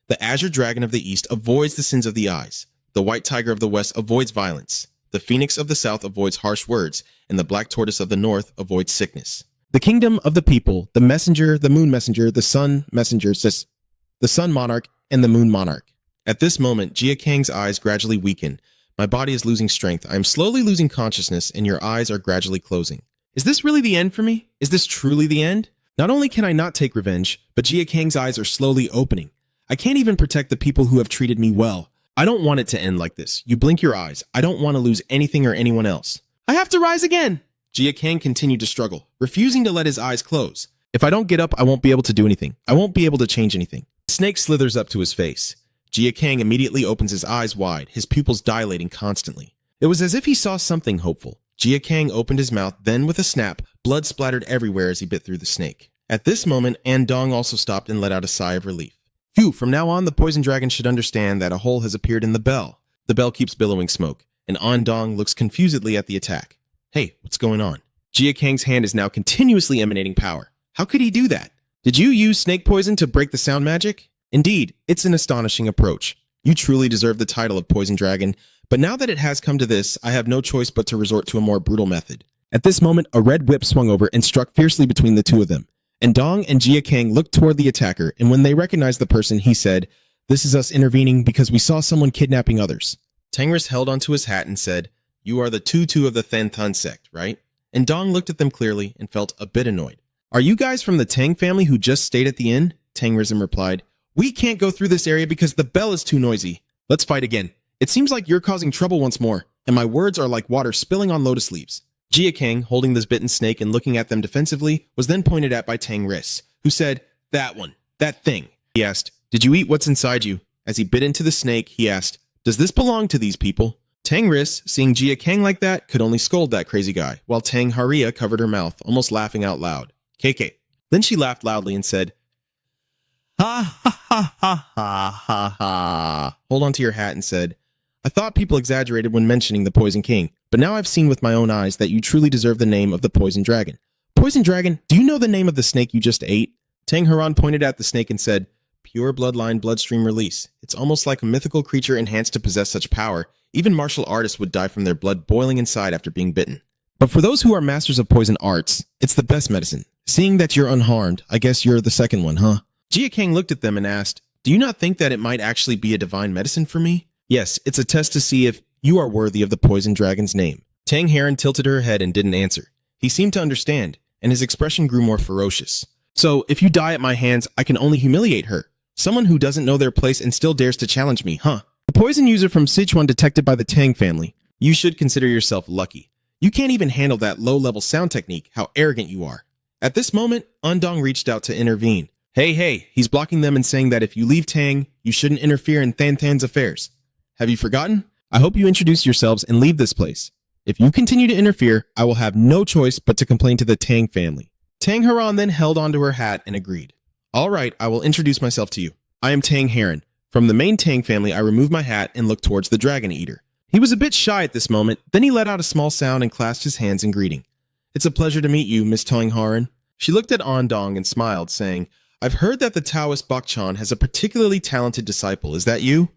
The azure dragon of the east avoids the sins of the eyes. The white tiger of the west avoids violence. The phoenix of the south avoids harsh words, and the black tortoise of the north avoids sickness. The kingdom of the people, the messenger, the moon messenger, the sun messenger, the sun monarch, and the moon monarch. At this moment, Jia Kang's eyes gradually weaken. My body is losing strength. I am slowly losing consciousness, and your eyes are gradually closing. Is this really the end for me? Is this truly the end? Not only can I not take revenge, but Jia Kang's eyes are slowly opening. I can't even protect the people who have treated me well. I don't want it to end like this. You blink your eyes. I don't want to lose anything or anyone else. I have to rise again! Jia Kang continued to struggle, refusing to let his eyes close. If I don't get up, I won't be able to do anything. I won't be able to change anything. The snake slithers up to his face. Jia Kang immediately opens his eyes wide, his pupils dilating constantly. It was as if he saw something hopeful. Jia Kang opened his mouth, then with a snap, blood splattered everywhere as he bit through the snake. At this moment, Andong also stopped and let out a sigh of relief. Phew, from now on, the poison dragon should understand that a hole has appeared in the bell. The bell keeps billowing smoke, and Andong looks confusedly at the attack. Hey, what's going on? Jia Kang's hand is now continuously emanating power. How could he do that? Did you use snake poison to break the sound magic? Indeed, it's an astonishing approach. You truly deserve the title of Poison Dragon, but now that it has come to this, I have no choice but to resort to a more brutal method. At this moment, a red whip swung over and struck fiercely between the two of them. Andong and Jia Kang looked toward the attacker, and when they recognized the person, he said, "This is us intervening because we saw someone kidnapping others." Tangris held onto his hat and said, "You are the Tutu of the Than sect, right?" Andong looked at them clearly and felt a bit annoyed. "Are you guys from the Tang family who just stayed at the inn?" Tangrism replied, "We can't go through this area because the bell is too noisy. Let's fight again. It seems like you're causing trouble once more, and my words are like water spilling on lotus leaves." Jia Kang, holding this bitten snake and looking at them defensively, was then pointed at by Tangris, who said, "That one, that thing." He asked, "Did you eat what's inside you?" As he bit into the snake, he asked, "Does this belong to these people?" Tangris, seeing Jia Kang like that, could only scold that crazy guy, while Tang Haria covered her mouth, almost laughing out loud. KK. Then she laughed loudly and said, "Ha ha ha ha ha ha ha." Hold on to your hat and said, "I thought people exaggerated when mentioning the Poison King, but now I've seen with my own eyes that you truly deserve the name of the Poison Dragon. Poison Dragon, do you know the name of the snake you just ate?" Tang Haran pointed at the snake and said, "Pure bloodline bloodstream release. It's almost like a mythical creature enhanced to possess such power. Even martial artists would die from their blood boiling inside after being bitten. But for those who are masters of poison arts, it's the best medicine. Seeing that you're unharmed, I guess you're the second one, huh?" Jia Kang looked at them and asked, "Do you not think that it might actually be a divine medicine for me?" "Yes, it's a test to see if you are worthy of the Poison Dragon's name." Tang Heron tilted her head and didn't answer. He seemed to understand, and his expression grew more ferocious. "So, if you die at my hands, I can only humiliate her. Someone who doesn't know their place and still dares to challenge me, huh? The poison user from Sichuan detected by the Tang family. You should consider yourself lucky. You can't even handle that low-level sound technique, how arrogant you are." At this moment, Andong reached out to intervene. Hey, he's blocking them and saying that if you leave Tang, you shouldn't interfere in Than's affairs. Have you forgotten? I hope you introduce yourselves and leave this place. If you continue to interfere, I will have no choice but to complain to the Tang family. Tang Haran then held onto her hat and agreed. All right, I will introduce myself to you. I am Tang Heron. From the main Tang family, I removed my hat and looked towards the Dragon Eater. He was a bit shy at this moment, then he let out a small sound and clasped his hands in greeting. "It's a pleasure to meet you, Miss Tang Haran." She looked at Andong and smiled, saying, "I've heard that the Taoist Bakchan has a particularly talented disciple. Is that you?"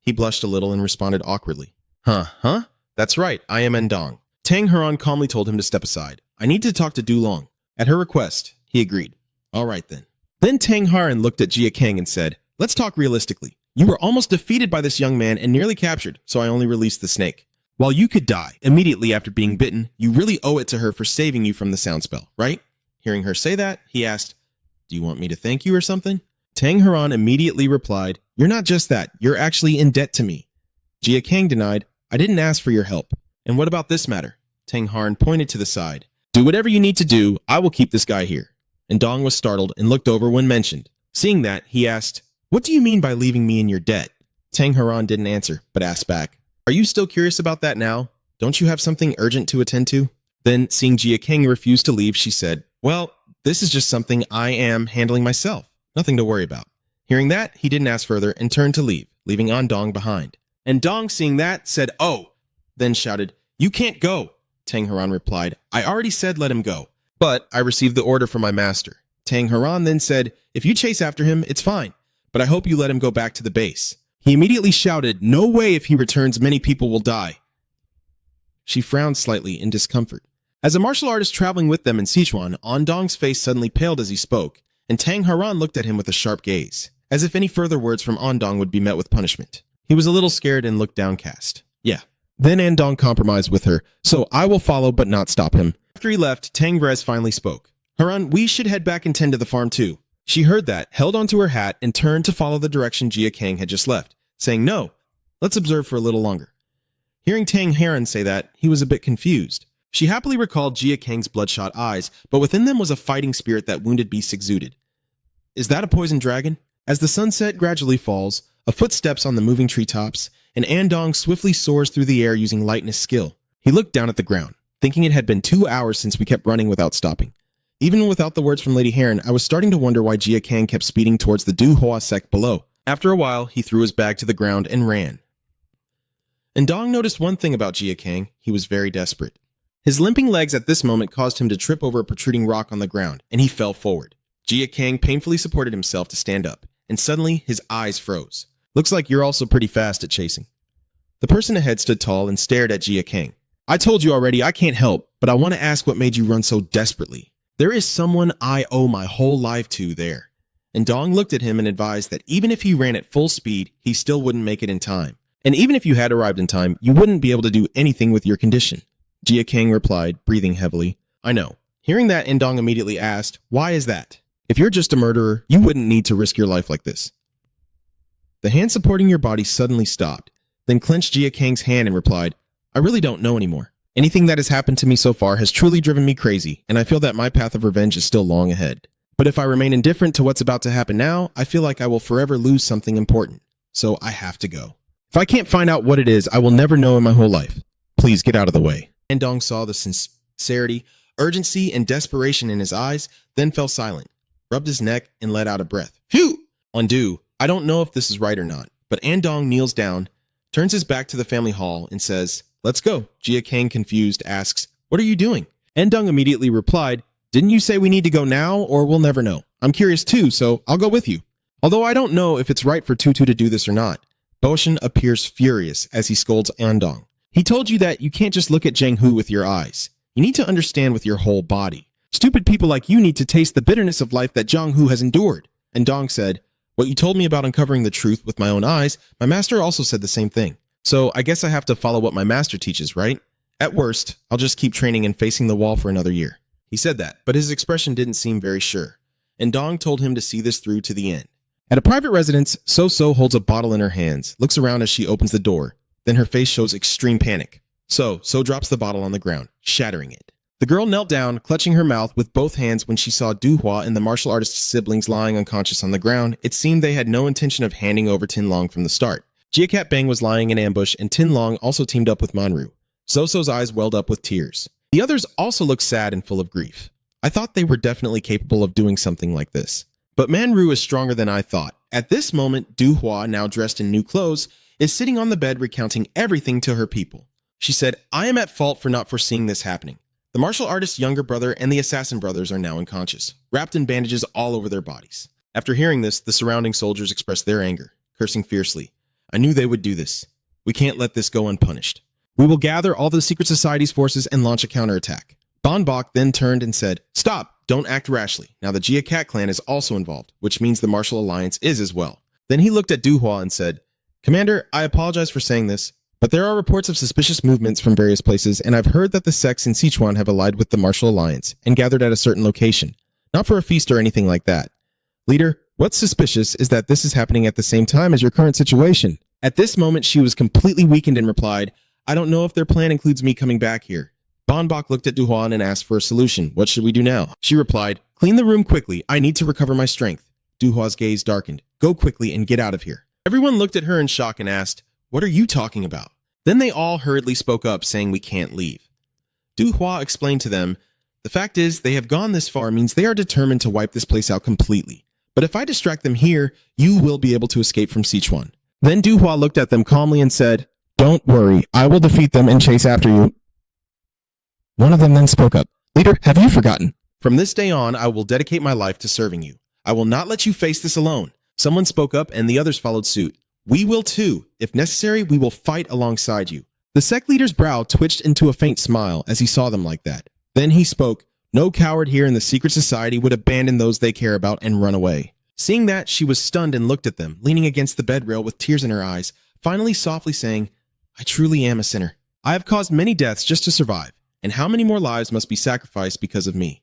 He blushed a little and responded awkwardly. Huh? That's right, I am Andong." Tang Haran calmly told him to step aside. "I need to talk to Dulong." At her request, he agreed. "All right then." Then Tang Haran looked at Jia Kang and said, "Let's talk realistically. You were almost defeated by this young man and nearly captured, so I only released the snake. While you could die immediately after being bitten, you really owe it to her for saving you from the sound spell, right?" Hearing her say that, he asked, "Do you want me to thank you or something?" Tang Haran immediately replied, "You're not just that, you're actually in debt to me." Jia Kang denied, "I didn't ask for your help." "And what about this matter?" Tang Haran pointed to the side. "Do whatever you need to do, I will keep this guy here." And Dong was startled and looked over when mentioned. Seeing that, he asked, "What do you mean by leaving me in your debt?" Tang Haran didn't answer, but asked back, "Are you still curious about that now? Don't you have something urgent to attend to?" Then, seeing Jia Kang refuse to leave, she said, "Well, This is just something I am handling myself. Nothing to worry about. Hearing that, he didn't ask further and turned to leave, leaving Andong behind. And Dong, seeing that, said, "Oh," then shouted, "You can't go." Tang Haran replied, "I already said let him go, but I received the order from my master." Tang Haran then said, "If you chase after him, it's fine, but I hope you let him go back to the base." He immediately shouted, "No way, if he returns, many people will die." She frowned slightly in discomfort. As a martial artist traveling with them in Sichuan, Andong's face suddenly paled as he spoke, and Tang Haran looked at him with a sharp gaze, as if any further words from Andong would be met with punishment. He was a little scared and looked downcast. Yeah. Then Andong compromised with her, "So I will follow but not stop him." After he left, Tang Vrez finally spoke. "Haran, we should head back and tend to the farm too." She heard that, held onto her hat, and turned to follow the direction Jia Kang had just left, saying, "No, let's observe for a little longer." Hearing Tang Haran say that, he was a bit confused. She happily recalled Jia Kang's bloodshot eyes, but within them was a fighting spirit that wounded beasts exuded. Is that a poison dragon? As the sunset gradually falls, a foot steps on the moving treetops, and Andong swiftly soars through the air using lightness skill. He looked down at the ground, thinking it had been 2 hours since we kept running without stopping. Even without the words from Lady Heron, I was starting to wonder why Jia Kang kept speeding towards the Du Hoa sect below. After a while, he threw his bag to the ground and ran. And Dong noticed one thing about Jia Kang: he was very desperate. His limping legs at this moment caused him to trip over a protruding rock on the ground, and he fell forward. Jia Kang painfully supported himself to stand up, and suddenly his eyes froze. "Looks like you're also pretty fast at chasing." The person ahead stood tall and stared at Jia Kang. "I told you already, I can't help, but I want to ask what made you run so desperately. There is someone I owe my whole life to there." And Dong looked at him and advised that even if he ran at full speed, he still wouldn't make it in time. And even if you had arrived in time, you wouldn't be able to do anything with your condition. Jia Kang replied, breathing heavily, "I know." Hearing that, Ndong immediately asked, "Why is that? If you're just a murderer, you wouldn't need to risk your life like this." The hand supporting your body suddenly stopped, then clenched Jia Kang's hand and replied, "I really don't know anymore. Anything that has happened to me so far has truly driven me crazy, and I feel that my path of revenge is still long ahead. But if I remain indifferent to what's about to happen now, I feel like I will forever lose something important. So I have to go. If I can't find out what it is, I will never know in my whole life. Please get out of the way." Ndong saw the sincerity, urgency, and desperation in his eyes, then fell silent, rubbed his neck, and let out a breath. Phew! Undo. I don't know if this is right or not, but Andong kneels down, turns his back to the family hall, and says, "Let's go." Jia Kang, confused, asks, "What are you doing?" Ndong immediately replied, "Didn't you say we need to go now, or we'll never know? I'm curious too, so I'll go with you. Although I don't know if it's right for Tutu to do this or not." Boshin appears furious as he scolds Andong. "He told you that you can't just look at Zheng Hu with your eyes. You need to understand with your whole body. Stupid people like you need to taste the bitterness of life that Zheng Hu has endured." And Dong said, "What you told me about uncovering the truth with my own eyes, my master also said the same thing. So I guess I have to follow what my master teaches, right? At worst, I'll just keep training and facing the wall for another year." He said that, but his expression didn't seem very sure. And Dong told him to see this through to the end. At a private residence, So holds a bottle in her hands, looks around as she opens the door. Then her face shows extreme panic. So drops the bottle on the ground, shattering it. The girl knelt down, clutching her mouth with both hands when she saw Du Hua and the martial artist's siblings lying unconscious on the ground. It seemed they had no intention of handing over Tin Long from the start. Jia Cat Bang was lying in ambush, and Tin Long also teamed up with Manru. So's eyes welled up with tears. The others also looked sad and full of grief. I thought they were definitely capable of doing something like this. But Manru is stronger than I thought. At this moment, Du Hua, now dressed in new clothes, is sitting on the bed recounting everything to her people. She said, "I am at fault for not foreseeing this happening. The martial artist's younger brother and the assassin brothers are now unconscious, wrapped in bandages all over their bodies." After hearing this, the surrounding soldiers expressed their anger, cursing fiercely. "I knew they would do this. We can't let this go unpunished. We will gather all the secret society's forces and launch a counterattack." Bon Bok then turned and said, "Stop! Don't act rashly. Now the Jia Cat clan is also involved, which means the martial alliance is as well." Then he looked at Du Hua and said, "Commander, I apologize for saying this, but there are reports of suspicious movements from various places, and I've heard that the sects in Sichuan have allied with the martial alliance and gathered at a certain location. Not for a feast or anything like that. Leader, what's suspicious is that this is happening at the same time as your current situation." At this moment, she was completely weakened and replied, "I don't know if their plan includes me coming back here." Bon Bok looked at Du Huan and asked for a solution. "What should we do now?" She replied, "Clean the room quickly. I need to recover my strength." Du Hua's gaze darkened. "Go quickly and get out of here." Everyone looked at her in shock and asked, "What are you talking about?" Then they all hurriedly spoke up, saying, "We can't leave." Du Hua explained to them, The fact is, they have gone this far means they are determined to wipe this place out completely. But if I distract them here, you will be able to escape from Sichuan. Then Duhua looked at them calmly and said, "Don't worry, I will defeat them and chase after you." One of them then spoke up. "Leader, have you forgotten?" From this day on, I will dedicate my life to serving you. I will not let you face this alone. Someone spoke up and the others followed suit. We will too. If necessary, we will fight alongside you. The sect leader's brow twitched into a faint smile as he saw them like that. Then he spoke. No coward here in the secret society would abandon those they care about and run away. Seeing that, she was stunned and looked at them, leaning against the bed rail with tears in her eyes, finally softly saying, "I truly am a sinner. I have caused many deaths just to survive, and how many more lives must be sacrificed because of me?"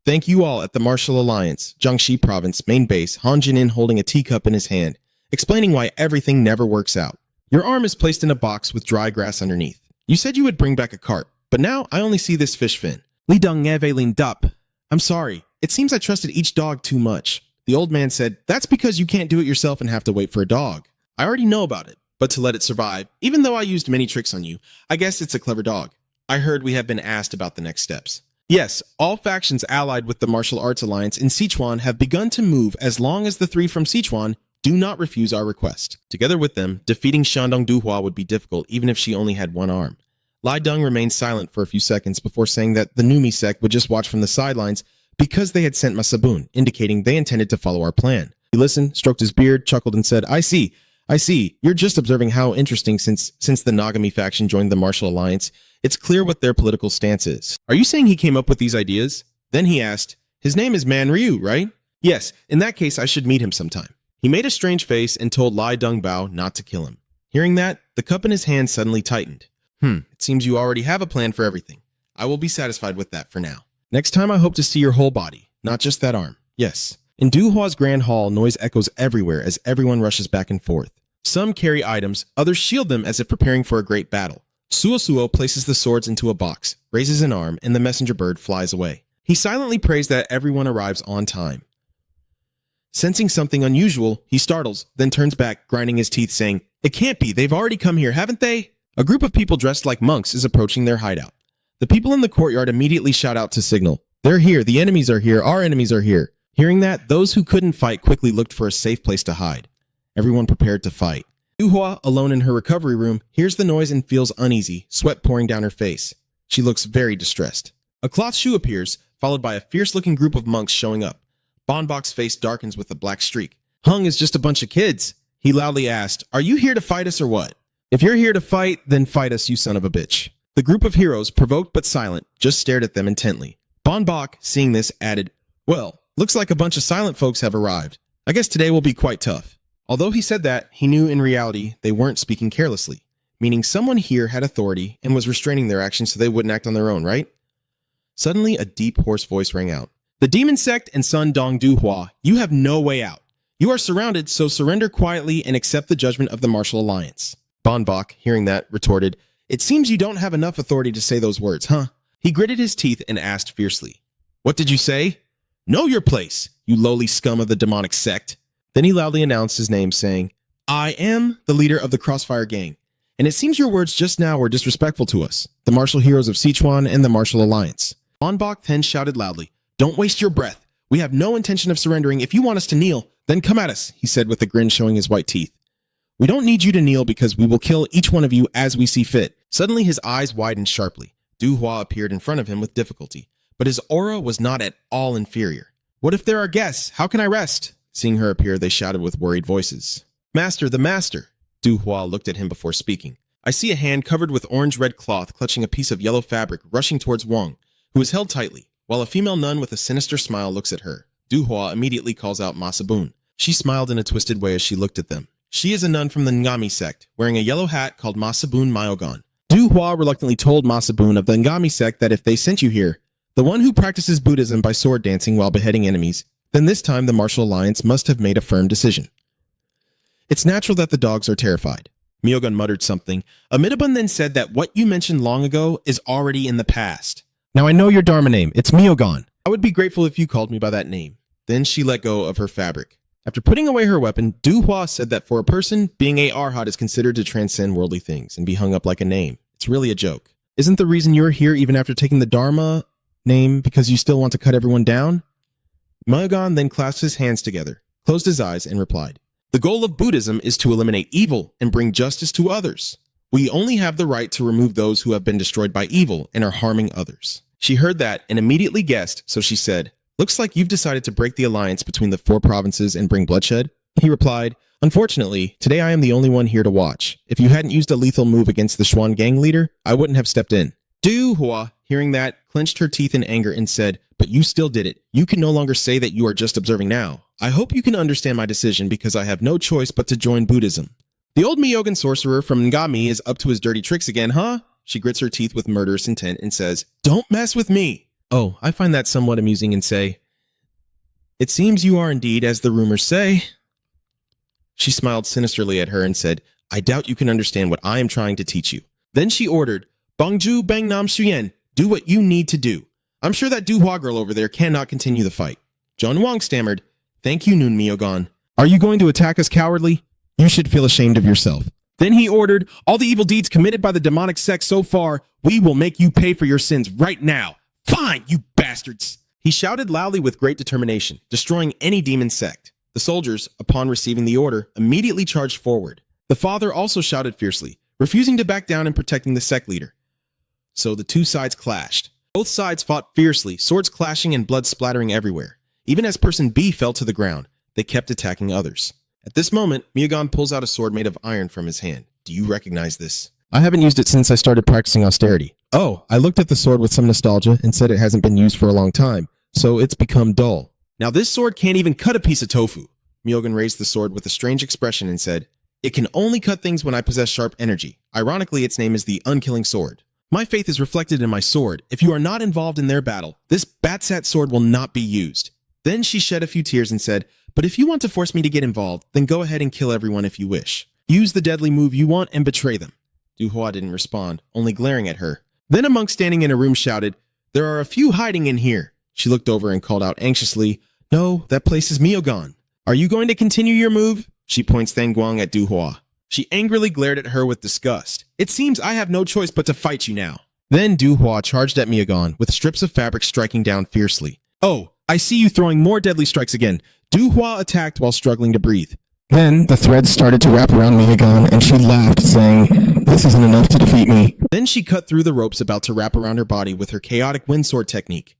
Thank you all at the Martial Alliance, Jiangxi Province, main base, Han Jinin holding a teacup in his hand, explaining why everything never works out. Your arm is placed in a box with dry grass underneath. You said you would bring back a cart, but now I only see this fish fin. Li Deng Ngeve leaned up. I'm sorry. It seems I trusted each dog too much. The old man said, that's because you can't do it yourself and have to wait for a dog. I already know about it, but to let it survive, even though I used many tricks on you, I guess it's a clever dog. I heard we have been asked about the next steps. Yes, all factions allied with the Martial Arts Alliance in Sichuan have begun to move as long as the three from Sichuan do not refuse our request. Together with them, defeating Shandong Duhua would be difficult even if she only had one arm. Lai Deng remained silent for a few seconds before saying that the Numi sect would just watch from the sidelines because they had sent Masabun, indicating they intended to follow our plan. He listened, stroked his beard, chuckled, and said, I see. You're just observing how interesting since the Nagami faction joined the Martial Alliance. It's clear what their political stance is. Are you saying he came up with these ideas? Then he asked, his name is Man Ryu, right? Yes, in that case I should meet him sometime. He made a strange face and told Lai Deng Bao not to kill him. Hearing that, the cup in his hand suddenly tightened. It seems you already have a plan for everything. I will be satisfied with that for now. Next time I hope to see your whole body, not just that arm. Yes. In Duhua's Grand Hall, noise echoes everywhere as everyone rushes back and forth. Some carry items, others shield them as if preparing for a great battle. Suo places the swords into a box, raises an arm, and the messenger bird flies away. He silently prays that everyone arrives on time. Sensing something unusual, he startles, then turns back, grinding his teeth, saying, It can't be, they've already come here, haven't they? A group of people dressed like monks is approaching their hideout. The people in the courtyard immediately shout out to signal. They're here, the enemies are here, our enemies are here. Hearing that, those who couldn't fight quickly looked for a safe place to hide. Everyone prepared to fight. Duhua, alone in her recovery room, hears the noise and feels uneasy, sweat pouring down her face. She looks very distressed. A cloth shoe appears, followed by a fierce-looking group of monks showing up. Bonbok's face darkens with a black streak. Hung is just a bunch of kids. He loudly asked, Are you here to fight us or what? If you're here to fight, then fight us, you son of a bitch. The group of heroes, provoked but silent, just stared at them intently. Bonbok, seeing this, added, Well, looks like a bunch of silent folks have arrived. I guess today will be quite tough. Although he said that, he knew in reality they weren't speaking carelessly, meaning someone here had authority and was restraining their actions so they wouldn't act on their own, right? Suddenly, a deep, hoarse voice rang out. The Demon Sect and Sun Dong Duhua, you have no way out. You are surrounded, so surrender quietly and accept the judgment of the Martial Alliance. Bonbok, hearing that, retorted, It seems you don't have enough authority to say those words, huh? He gritted his teeth and asked fiercely, What did you say? Know your place, you lowly scum of the demonic sect. Then he loudly announced his name, saying, I am the leader of the Crossfire Gang, and it seems your words just now were disrespectful to us, the martial heroes of Sichuan and the Martial Alliance. Bonbok then shouted loudly, Don't waste your breath. We have no intention of surrendering. If you want us to kneel, then come at us, he said with a grin showing his white teeth. We don't need you to kneel because we will kill each one of you as we see fit. Suddenly his eyes widened sharply. Duhua appeared in front of him with difficulty, but his aura was not at all inferior. What if there are guests? How can I rest? Seeing her appear, they shouted with worried voices. Master, the master! Duhua looked at him before speaking. I see a hand covered with orange-red cloth clutching a piece of yellow fabric rushing towards Wang, who is held tightly, while a female nun with a sinister smile looks at her. Duhua immediately calls out Masabun. She smiled in a twisted way as she looked at them. She is a nun from the Ngami sect, wearing a yellow hat called Masabun Myogon. Duhua reluctantly told Masabun of the Ngami sect that if they sent you here, the one who practices Buddhism by sword dancing while beheading enemies, then this time the Martial Alliance must have made a firm decision. It's natural that the dogs are terrified. Myogon muttered something. Amidabun then said that what you mentioned long ago is already in the past. Now I know your Dharma name. It's Myogon. I would be grateful if you called me by that name. Then she let go of her fabric. After putting away her weapon, Duhua said that for a person, being a Arhat is considered to transcend worldly things and be hung up like a name. It's really a joke. Isn't the reason you're here even after taking the Dharma Name because you still want to cut everyone down? Manga then clasped his hands together, closed his eyes, and replied, The goal of Buddhism is to eliminate evil and bring justice to others. We only have the right to remove those who have been destroyed by evil and are harming others. She heard that and immediately guessed, so she said, Looks like you've decided to break the alliance between the 4 provinces and bring bloodshed. He replied, Unfortunately, today I am the only one here to watch. If you hadn't used a lethal move against the Sichuan gang leader, I wouldn't have stepped in. Du Hua, hearing that, clenched her teeth in anger and said, But you still did it. You can no longer say that you are just observing now. I hope you can understand my decision because I have no choice but to join Buddhism. The old Myogan sorcerer from Ngami is up to his dirty tricks again, huh? She grits her teeth with murderous intent and says, Don't mess with me. Oh, I find that somewhat amusing and say, It seems you are indeed as the rumors say. She smiled sinisterly at her and said, I doubt you can understand what I am trying to teach you. Then she ordered, Bangju Bang Nam Xuyen, do what you need to do. I'm sure that Du Hua girl over there cannot continue the fight. John Wang stammered, Thank you, Noon Myogan. Are you going to attack us cowardly? You should feel ashamed of yourself. Then he ordered, All the evil deeds committed by the demonic sect so far, we will make you pay for your sins right now. Fine, you bastards. He shouted loudly with great determination, destroying any demon sect. The soldiers, upon receiving the order, immediately charged forward. The father also shouted fiercely, refusing to back down and protecting the sect leader. So the 2 sides clashed. Both sides fought fiercely, swords clashing and blood splattering everywhere. Even as person B fell to the ground, they kept attacking others. At this moment, Myogan pulls out a sword made of iron from his hand. Do you recognize this? I haven't used it since I started practicing austerity. Oh, I looked at the sword with some nostalgia and said it hasn't been used for a long time, so it's become dull. Now this sword can't even cut a piece of tofu. Myogan raised the sword with a strange expression and said, It can only cut things when I possess sharp energy. Ironically, its name is the Unkilling Sword. My faith is reflected in my sword. If you are not involved in their battle, this Batsat sword will not be used. Then she shed a few tears and said, But if you want to force me to get involved, then go ahead and kill everyone if you wish. Use the deadly move you want and betray them. Du Hua didn't respond, only glaring at her. Then a monk standing in a room shouted, There are a few hiding in here. She looked over and called out anxiously, No, that place is Myogan. Are you going to continue your move? She points Guang at Du Hua. She angrily glared at her with disgust. It seems I have no choice but to fight you now. Then Du Hua charged at Myogan, with strips of fabric striking down fiercely. Oh, I see you throwing more deadly strikes again. Du Hua attacked while struggling to breathe. Then the threads started to wrap around Myogan, and she laughed, saying, This isn't enough to defeat me. Then she cut through the ropes about to wrap around her body with her chaotic wind sword technique.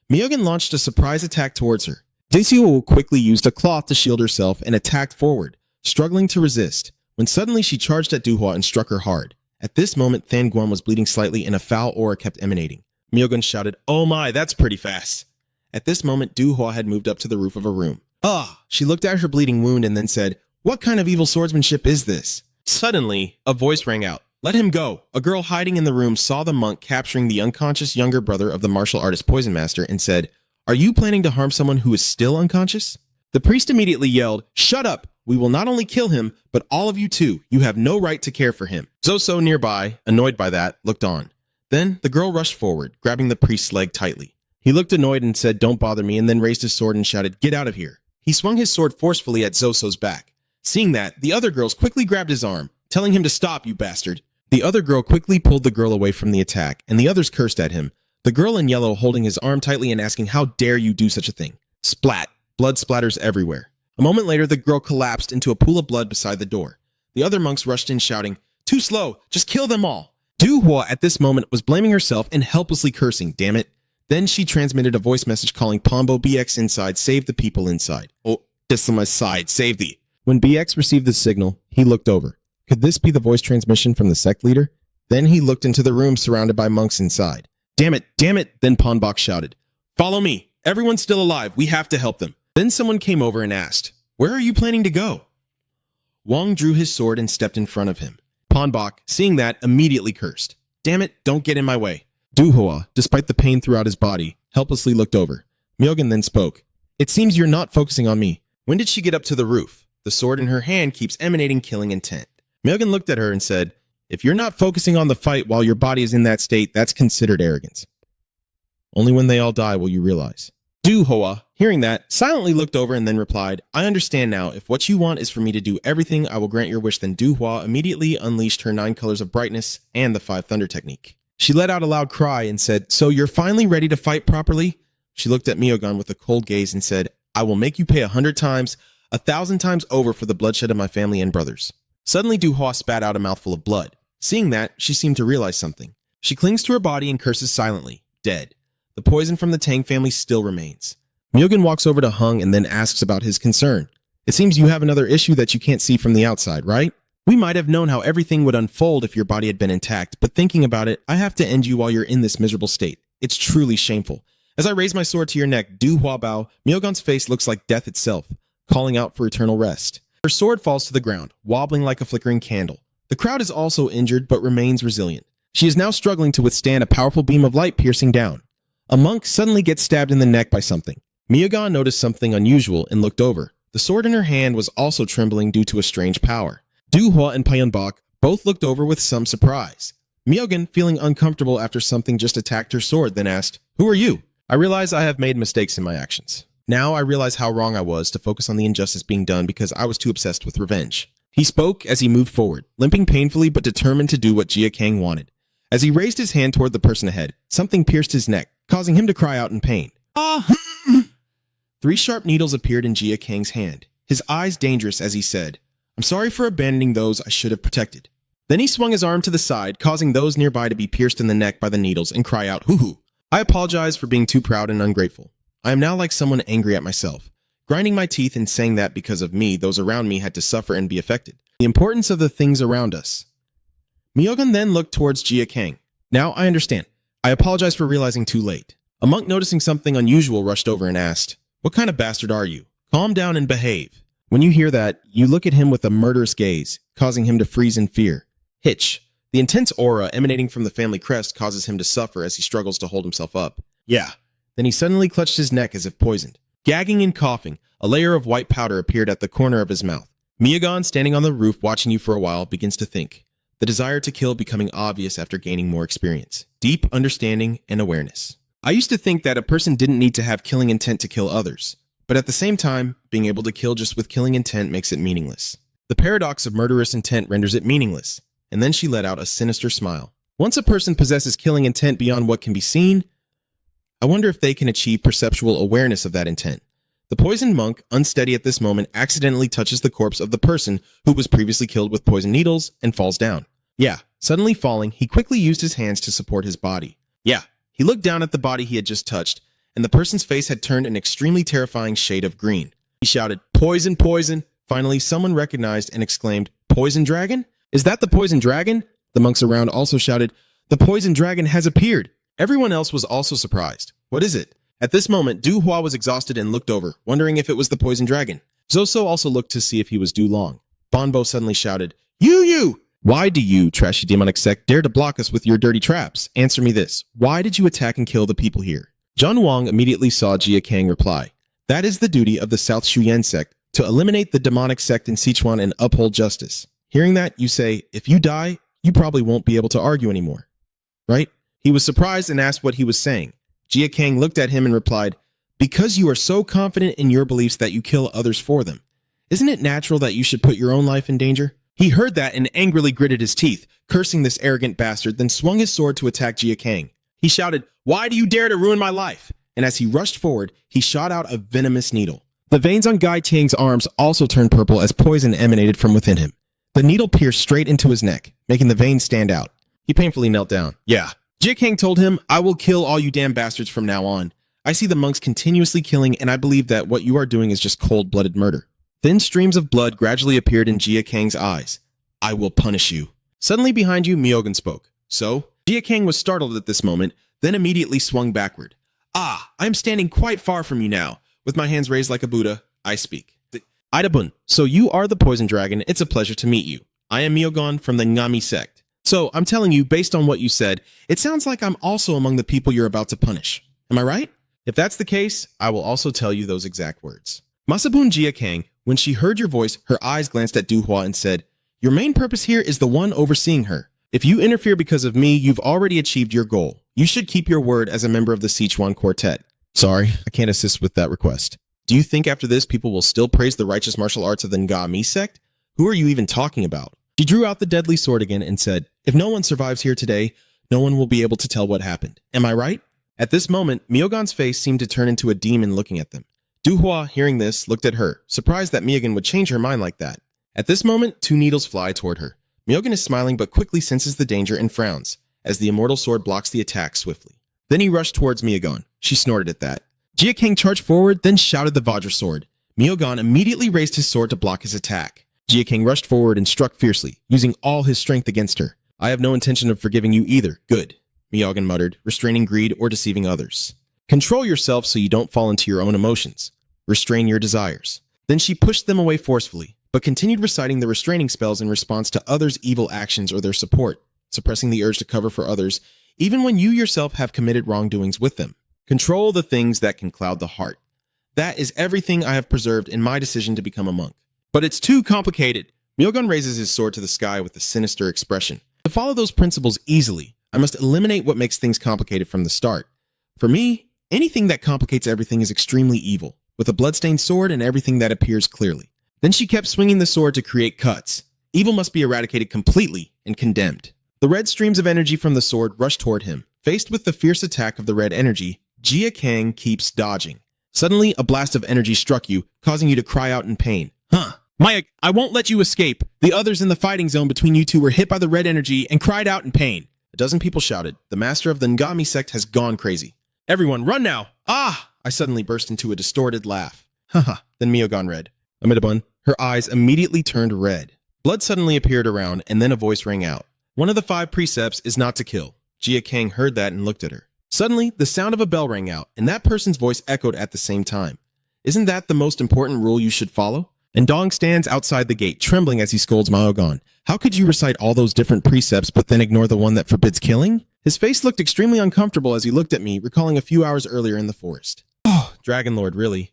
Myogan launched a surprise attack towards her. Daisuo quickly used a cloth to shield herself and attacked forward, struggling to resist, when suddenly she charged at Du Hua and struck her hard. At this moment, Guan was bleeding slightly and a foul aura kept emanating. Myogan shouted, Oh my, that's pretty fast. At this moment, Du Hua had moved up to the roof of a room. She looked at her bleeding wound and then said, What kind of evil swordsmanship is this? Suddenly, a voice rang out. Let him go. A girl hiding in the room saw the monk capturing the unconscious younger brother of the martial artist Poison Master and said, Are you planning to harm someone who is still unconscious? The priest immediately yelled, Shut up! We will not only kill him, but all of you too. You have no right to care for him. Zoso nearby, annoyed by that, looked on. Then the girl rushed forward, grabbing the priest's leg tightly. He looked annoyed and said, Don't bother me, and then raised his sword and shouted, Get out of here. He swung his sword forcefully at Zoso's back. Seeing that, the other girls quickly grabbed his arm, telling him to stop, you bastard. The other girl quickly pulled the girl away from the attack, and the others cursed at him, the girl in yellow holding his arm tightly and asking, How dare you do such a thing? Splat. Blood splatters everywhere. A moment later, the girl collapsed into a pool of blood beside the door. The other monks rushed in shouting, Too slow! Just kill them all! Du Hua at this moment was blaming herself and helplessly cursing, damn it. Then she transmitted a voice message calling Pombo BX inside, save the people inside. Oh, just on my side, save thee. When BX received the signal, he looked over. Could this be the voice transmission from the sect leader? Then he looked into the room surrounded by monks inside. Damn it, then Ponbok shouted. Follow me. Everyone's still alive. We have to help them. Then someone came over and asked, Where are you planning to go? Wang drew his sword and stepped in front of him. Ponbok, seeing that, immediately cursed. Damn it, don't get in my way. Du Hua, despite the pain throughout his body, helplessly looked over. Myogan then spoke. It seems you're not focusing on me. When did she get up to the roof? The sword in her hand keeps emanating killing intent. Myogan looked at her and said, If you're not focusing on the fight while your body is in that state, that's considered arrogance. Only when they all die will you realize. Du Hua, hearing that, silently looked over and then replied, I understand now. If what you want is for me to do everything, I will grant your wish. Then Du Hua immediately unleashed her 9 colors of brightness and the 5 thunder technique. She let out a loud cry and said, "So you're finally ready to fight properly?" She looked at Myogun with a cold gaze and said, "I will make you pay 100 times, 1,000 times over for the bloodshed of my family and brothers." Suddenly, Duhua spat out a mouthful of blood. Seeing that, she seemed to realize something. She clings to her body and curses silently, dead. The poison from the Tang family still remains. Myogun walks over to Hung and then asks about his concern. "It seems you have another issue that you can't see from the outside, right? We might have known how everything would unfold if your body had been intact, but thinking about it, I have to end you while you're in this miserable state. It's truly shameful." As I raise my sword to your neck, Du Huabao, Myogun's face looks like death itself, calling out for eternal rest. Her sword falls to the ground, wobbling like a flickering candle. The crowd is also injured, but remains resilient. She is now struggling to withstand a powerful beam of light piercing down. A monk suddenly gets stabbed in the neck by something. Myogun noticed something unusual and looked over. The sword in her hand was also trembling due to a strange power. Du Hua and Payeonbok both looked over with some surprise. Myogun, feeling uncomfortable after something just attacked her sword, then asked, "Who are you?" I realize I have made mistakes in my actions. Now I realize how wrong I was to focus on the injustice being done because I was too obsessed with revenge. He spoke as he moved forward, limping painfully but determined to do what Jin Gang wanted. As he raised his hand toward the person ahead, something pierced his neck, causing him to cry out in pain. "Ah!" 3 sharp needles appeared in Jin Gang's hand, his eyes dangerous as he said, "I'm sorry for abandoning those I should have protected." Then he swung his arm to the side, causing those nearby to be pierced in the neck by the needles and cry out, "Hoo-hoo." I apologize for being too proud and ungrateful. I am now like someone angry at myself, grinding my teeth and saying that because of me, those around me had to suffer and be affected. The importance of the things around us. Myogun then looked towards Jin Gang. "Now I understand. I apologize for realizing too late." A monk noticing something unusual rushed over and asked, "What kind of bastard are you? Calm down and behave." When you hear that, you look at him with a murderous gaze, causing him to freeze in fear. Hitch. The intense aura emanating from the family crest causes him to suffer as he struggles to hold himself up. Yeah. Then he suddenly clutched his neck as if poisoned. Gagging and coughing, a layer of white powder appeared at the corner of his mouth. Myogun, standing on the roof watching you for a while, begins to think. The desire to kill becoming obvious after gaining more experience. Deep understanding and awareness. I used to think that a person didn't need to have killing intent to kill others. But at the same time, being able to kill just with killing intent makes it meaningless. The paradox of murderous intent renders it meaningless. And then she let out a sinister smile. Once a person possesses killing intent beyond what can be seen, I wonder if they can achieve perceptual awareness of that intent. The poisoned monk, unsteady at this moment, accidentally touches the corpse of the person who was previously killed with poison needles and falls down. Yeah, suddenly falling, he quickly used his hands to support his body. Yeah, he looked down at the body he had just touched, and the person's face had turned an extremely terrifying shade of green. He shouted, "Poison, poison!" Finally, someone recognized and exclaimed, "Poison dragon? Is that the poison dragon?" The monks around also shouted, "The poison dragon has appeared!" Everyone else was also surprised. What is it? At this moment, Du Hua was exhausted and looked over, wondering if it was the poison dragon. Zoso also looked to see if he was Du Long. Bonbo suddenly shouted, You! Why do you, trashy demonic sect, dare to block us with your dirty traps? Answer me this. Why did you attack and kill the people here? John Wang immediately saw Jin Gang reply. That is the duty of the South Shuyan sect, to eliminate the demonic sect in Sichuan and uphold justice. Hearing that, you say, if you die, you probably won't be able to argue anymore. Right? He was surprised and asked what he was saying. Jin Gang looked at him and replied, because you are so confident in your beliefs that you kill others for them. Isn't it natural that you should put your own life in danger? He heard that and angrily gritted his teeth, cursing this arrogant bastard, then swung his sword to attack Jin Gang. He shouted, Why do you dare to ruin my life? And as he rushed forward, he shot out a venomous needle. The veins on Gai Tiang's arms also turned purple as poison emanated from within him. The needle pierced straight into his neck, making the veins stand out. He painfully knelt down. Yeah. Jin Gang told him, I will kill all you damn bastards from now on. I see the monks continuously killing, and I believe that what you are doing is just cold-blooded murder. Thin streams of blood gradually appeared in Jin Gang's eyes. I will punish you. Suddenly behind you, Myogun spoke. So? Jin Gang was startled at this moment, then immediately swung backward. I am standing quite far from you now. With my hands raised like a Buddha, I speak. Idabun, so you are the poison dragon. It's a pleasure to meet you. I am Myogun from the Ngami sect. So, I'm telling you, based on what you said, it sounds like I'm also among the people you're about to punish. Am I right? If that's the case, I will also tell you those exact words. Masabun Jin Gang, when she heard your voice, her eyes glanced at Du Hua and said, Your main purpose here is the one overseeing her. If you interfere because of me, you've already achieved your goal. You should keep your word as a member of the Sichuan Quartet. Sorry, I can't assist with that request. Do you think after this people will still praise the righteous martial arts of the Ngami sect? Who are you even talking about? She drew out the deadly sword again and said, If no one survives here today, no one will be able to tell what happened. Am I right? At this moment, Myogan's face seemed to turn into a demon looking at them. Duhua, hearing this, looked at her, surprised that Myogan would change her mind like that. At this moment, 2 needles fly toward her. Myogan is smiling but quickly senses the danger and frowns, as the immortal sword blocks the attack swiftly. Then he rushed towards Myogan. She snorted at that. Jin Gang charged forward, then shouted the Vajra sword. Myogan immediately raised his sword to block his attack. Jin Gang rushed forward and struck fiercely, using all his strength against her. I have no intention of forgiving you either. Good, Myogan muttered, restraining greed or deceiving others. Control yourself so you don't fall into your own emotions. Restrain your desires. Then she pushed them away forcefully, but continued reciting the restraining spells in response to others' evil actions or their support, suppressing the urge to cover for others, even when you yourself have committed wrongdoings with them. Control the things that can cloud the heart. That is everything I have preserved in my decision to become a monk. But it's too complicated. Myogan raises his sword to the sky with a sinister expression. To follow those principles easily, I must eliminate what makes things complicated from the start. For me, anything that complicates everything is extremely evil, with a bloodstained sword and everything that appears clearly. Then she kept swinging the sword to create cuts. Evil must be eradicated completely and condemned. The red streams of energy from the sword rushed toward him. Faced with the fierce attack of the red energy, Jin Gang keeps dodging. Suddenly, a blast of energy struck you, causing you to cry out in pain. Maya, I won't let you escape. The others in the fighting zone between you two were hit by the red energy and cried out in pain. A dozen people shouted. The master of the Ngami sect has gone crazy. Everyone, run now! Ah! I suddenly burst into a distorted laugh. Then Myogan read. Amidabun, her eyes immediately turned red. Blood suddenly appeared around, and then a voice rang out. One of the 5 precepts is not to kill. Jin Gang heard that and looked at her. Suddenly, the sound of a bell rang out, and that person's voice echoed at the same time. Isn't that the most important rule you should follow? And Dong stands outside the gate, trembling as he scolds Myogan. How could you recite all those different precepts but then ignore the one that forbids killing? His face looked extremely uncomfortable as he looked at me, recalling a few hours earlier in the forest. Oh, Dragon Lord, really?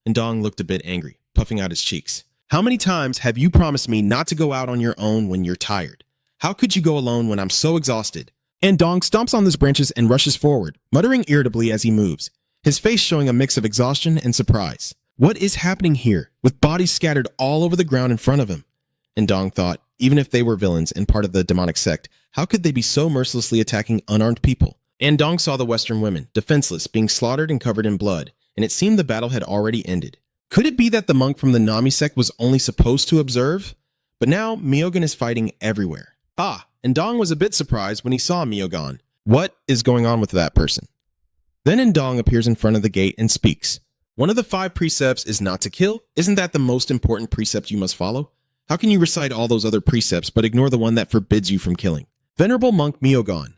And Dong looked a bit angry, puffing out his cheeks. How many times have you promised me not to go out on your own when you're tired? How could you go alone when I'm so exhausted? And Dong stomps on his branches and rushes forward, muttering irritably as he moves, his face showing a mix of exhaustion and surprise. What is happening here, with bodies scattered all over the ground in front of him? And Dong thought, even if they were villains and part of the demonic sect, how could they be so mercilessly attacking unarmed people? And Dong saw the Western women, defenseless, being slaughtered and covered in blood, and it seemed the battle had already ended. Could it be that the monk from the Nami sect was only supposed to observe? But now, Myogan is fighting everywhere. And Dong was a bit surprised when he saw Myogan. What is going on with that person? Then Ndong appears in front of the gate and speaks. One of the 5 precepts is not to kill. Isn't that the most important precept you must follow? How can you recite all those other precepts but ignore the one that forbids you from killing? Venerable monk Myogan.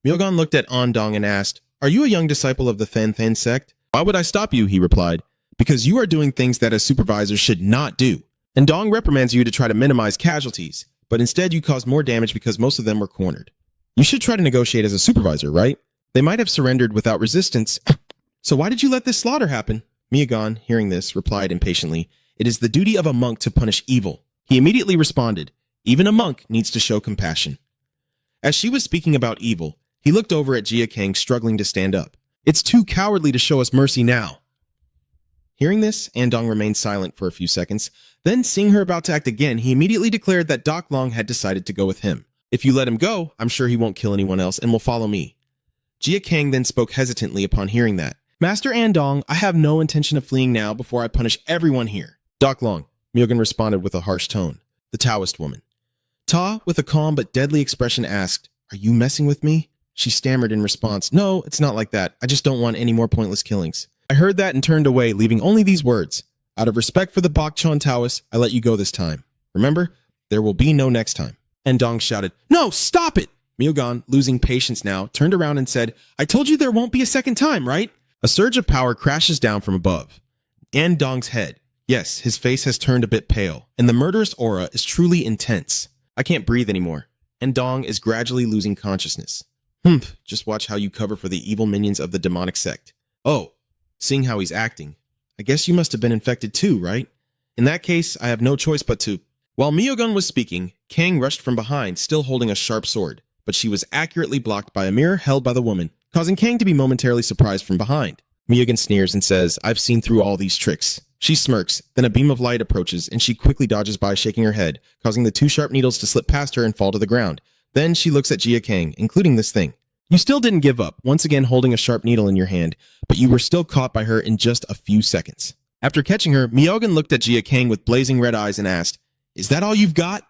Myogan looked at Ondong and asked, Are you a young disciple of the Than sect? Why would I stop you? He replied. Because you are doing things that a supervisor should not do. And Dong reprimands you to try to minimize casualties, but instead you caused more damage because most of them were cornered. You should try to negotiate as a supervisor, right? They might have surrendered without resistance. So why did you let this slaughter happen? Myogan, hearing this, replied impatiently, It is the duty of a monk to punish evil. He immediately responded, Even a monk needs to show compassion. As she was speaking about evil, he looked over at Jin Gang struggling to stand up. It's too cowardly to show us mercy now. Hearing this, Andong remained silent for a few seconds. Then, seeing her about to act again, he immediately declared that Doc Long had decided to go with him. If you let him go, I'm sure he won't kill anyone else and will follow me. Jin Gang then spoke hesitantly upon hearing that. Master Andong, I have no intention of fleeing now before I punish everyone here. Doc Long, Myogan responded with a harsh tone. The Taoist woman. Ta, with a calm but deadly expression, asked, Are you messing with me? She stammered in response, No, it's not like that. I just don't want any more pointless killings. I heard that and turned away, leaving only these words. Out of respect for the Bokchon Taoists, I let you go this time. Remember, there will be no next time. And Dong shouted, No, stop it! Myogan, losing patience now, turned around and said, I told you there won't be a second time, right? A surge of power crashes down from above. And Dong's head. Yes, his face has turned a bit pale, and the murderous aura is truly intense. I can't breathe anymore. And Dong is gradually losing consciousness. Just watch how you cover for the evil minions of the demonic sect. Oh, seeing how he's acting, I guess you must have been infected too, right? In that case, I have no choice but to... While Myogan was speaking, Kang rushed from behind, still holding a sharp sword, but she was accurately blocked by a mirror held by the woman, causing Kang to be momentarily surprised from behind. Myogan sneers and says, I've seen through all these tricks. She smirks, then a beam of light approaches, and she quickly dodges by, shaking her head, causing the 2 sharp needles to slip past her and fall to the ground. Then she looks at Jia Kang, including this thing. You still didn't give up, once again holding a sharp needle in your hand, but you were still caught by her in just a few seconds. After catching her, Myogan looked at Jia Kang with blazing red eyes and asked, "Is that all you've got?"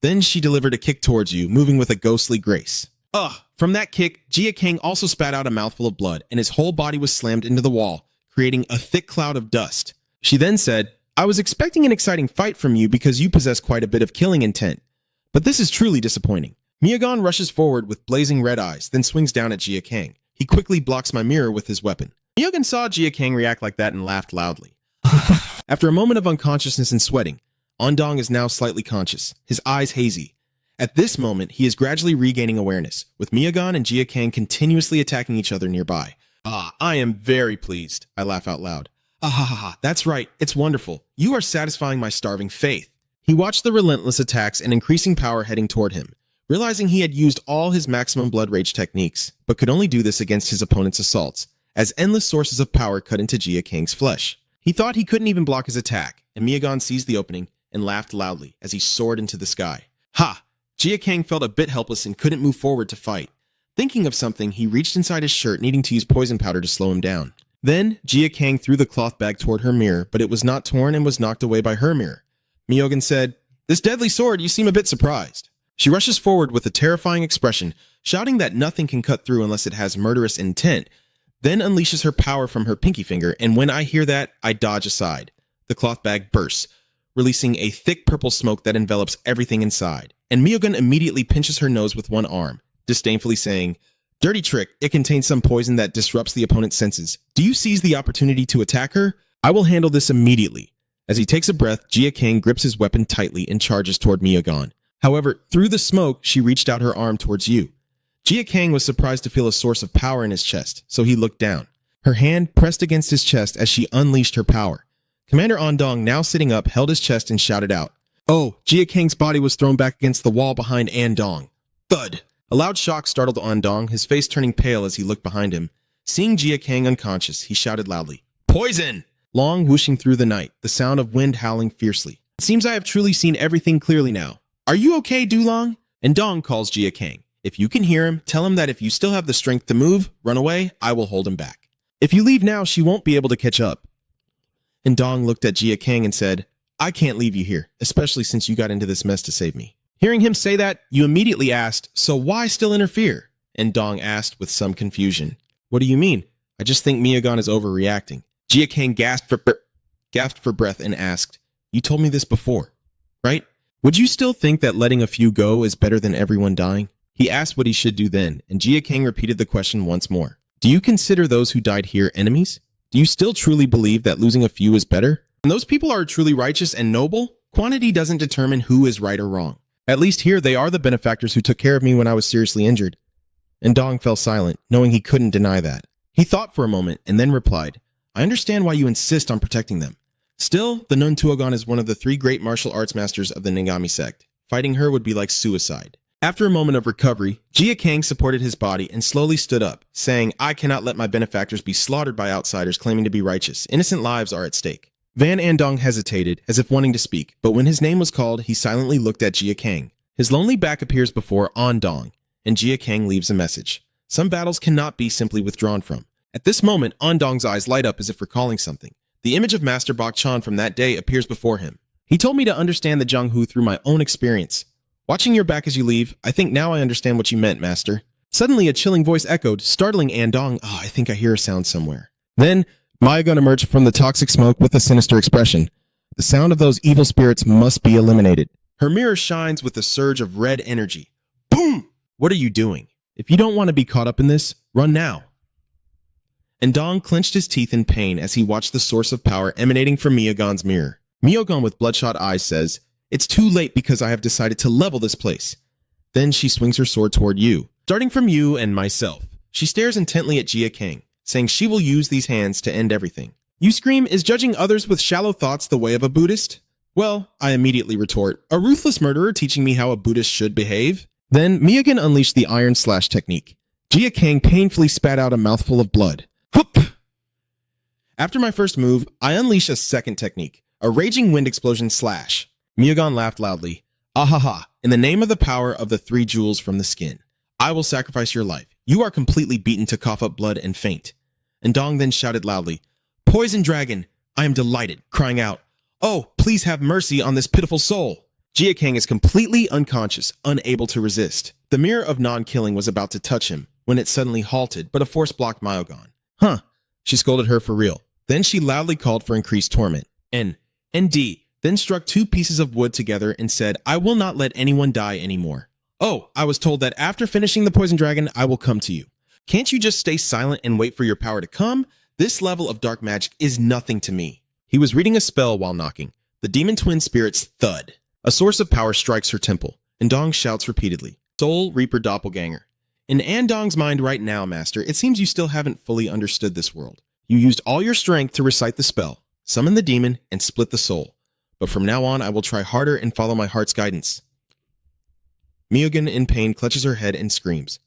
Then she delivered a kick towards you, moving with a ghostly grace. Ugh! From that kick, Jia Kang also spat out a mouthful of blood, and his whole body was slammed into the wall, creating a thick cloud of dust. She then said, "I was expecting an exciting fight from you because you possess quite a bit of killing intent, but this is truly disappointing." Myogan rushes forward with blazing red eyes, then swings down at Jia Kang. He quickly blocks my mirror with his weapon. Myogan saw Jia Kang react like that and laughed loudly. After a moment of unconsciousness and sweating, Ondong is now slightly conscious, his eyes hazy. At this moment, he is gradually regaining awareness, with Myogan and Jia Kang continuously attacking each other nearby. Ah, I am very pleased, I laugh out loud. Ah ha ha ha, that's right, it's wonderful. You are satisfying my starving faith. He watched the relentless attacks and increasing power heading toward him, realizing he had used all his maximum blood rage techniques, but could only do this against his opponent's assaults, as endless sources of power cut into Jia Kang's flesh. He thought he couldn't even block his attack, and Myogan seized the opening and laughed loudly as he soared into the sky. Ha! Jia Kang felt a bit helpless and couldn't move forward to fight. Thinking of something, he reached inside his shirt, needing to use poison powder to slow him down. Then, Jia Kang threw the cloth bag toward her mirror, but it was not torn and was knocked away by her mirror. Myogan said, "This deadly sword, you seem a bit surprised." She rushes forward with a terrifying expression, shouting that nothing can cut through unless it has murderous intent, then unleashes her power from her pinky finger, and when I hear that, I dodge aside. The cloth bag bursts, releasing a thick purple smoke that envelops everything inside, and Myogan immediately pinches her nose with one arm, disdainfully saying, "Dirty trick, it contains some poison that disrupts the opponent's senses. Do you seize the opportunity to attack her? I will handle this immediately." As he takes a breath, Jia Kang grips his weapon tightly and charges toward Myogan. However, through the smoke, she reached out her arm towards you. Jia Kang was surprised to feel a source of power in his chest, so he looked down. Her hand pressed against his chest as she unleashed her power. Commander Ondong, now sitting up, held his chest and shouted out. Oh, Jia Kang's body was thrown back against the wall behind Andong. Thud! A loud shock startled Ondong, his face turning pale as he looked behind him. Seeing Jia Kang unconscious, he shouted loudly, "Poison!" Long whooshing through the night, the sound of wind howling fiercely. It seems I have truly seen everything clearly now. Are you okay, Dulong? And Dong calls Jia Kang. If you can hear him, tell him that if you still have the strength to move, run away, I will hold him back. If you leave now, she won't be able to catch up. And Dong looked at Jia Kang and said, I can't leave you here, especially since you got into this mess to save me. Hearing him say that, you immediately asked, so why still interfere? And Dong asked with some confusion. What do you mean? I just think Myogan is overreacting. Jia Kang gasped for breath and asked, you told me this before, right? Would you still think that letting a few go is better than everyone dying? He asked what he should do then, and Jia Kang repeated the question once more. Do you consider those who died here enemies? Do you still truly believe that losing a few is better? When those people are truly righteous and noble, quantity doesn't determine who is right or wrong. At least here they are the benefactors who took care of me when I was seriously injured. And Dong fell silent, knowing he couldn't deny that. He thought for a moment and then replied, I understand why you insist on protecting them. Still, the Nun Tuogon is one of the 3 great martial arts masters of the Ningami sect. Fighting her would be like suicide. After a moment of recovery, Jia Kang supported his body and slowly stood up, saying, I cannot let my benefactors be slaughtered by outsiders claiming to be righteous. Innocent lives are at stake. Van Andong hesitated, as if wanting to speak, but when his name was called, he silently looked at Jia Kang. His lonely back appears before Andong, and Jia Kang leaves a message. Some battles cannot be simply withdrawn from. At this moment, Andong's eyes light up as if recalling something. The image of Master Bok Chan from that day appears before him. He told me to understand the Jianghu through my own experience. Watching your back as you leave, I think now I understand what you meant, Master. Suddenly, a chilling voice echoed, startling Andong. I think I hear a sound somewhere. Then, Myogan emerged from the toxic smoke with a sinister expression. The sound of those evil spirits must be eliminated. Her mirror shines with a surge of red energy. Boom! What are you doing? If you don't want to be caught up in this, run now. And Dong clenched his teeth in pain as he watched the source of power emanating from Myogan's mirror. Myogan with bloodshot eyes says, It's too late because I have decided to level this place. Then she swings her sword toward you, starting from you and myself. She stares intently at Jia Kang, saying she will use these hands to end everything. You scream, is judging others with shallow thoughts the way of a Buddhist? Well, I immediately retort, a ruthless murderer teaching me how a Buddhist should behave? Then Myogan unleashed the iron slash technique. Jia Kang painfully spat out a mouthful of blood. Whoop! After my first move, I unleash a second technique, a raging wind explosion slash. Myogan laughed loudly. Ahaha, in the name of the power of the 3 jewels from the skin, I will sacrifice your life. You are completely beaten to cough up blood and faint. And Dong then shouted loudly, Poison Dragon! I am delighted, crying out, Oh, please have mercy on this pitiful soul. Jia Kang is completely unconscious, unable to resist. The mirror of non-killing was about to touch him when it suddenly halted, but a force blocked Myogon. Huh, she scolded her for real. Then she loudly called for increased torment. D then struck 2 pieces of wood together and said, I will not let anyone die anymore. Oh, I was told that after finishing the poison dragon, I will come to you. Can't you just stay silent and wait for your power to come? This level of dark magic is nothing to me. He was reading a spell while knocking. The demon twin spirits thud. A source of power strikes her temple, and Dong shouts repeatedly, Soul Reaper Doppelganger. In Andong's mind right now, Master, it seems you still haven't fully understood this world. You used all your strength to recite the spell, summon the demon, and split the soul. But from now on, I will try harder and follow my heart's guidance. Myogon, in pain, clutches her head and screams.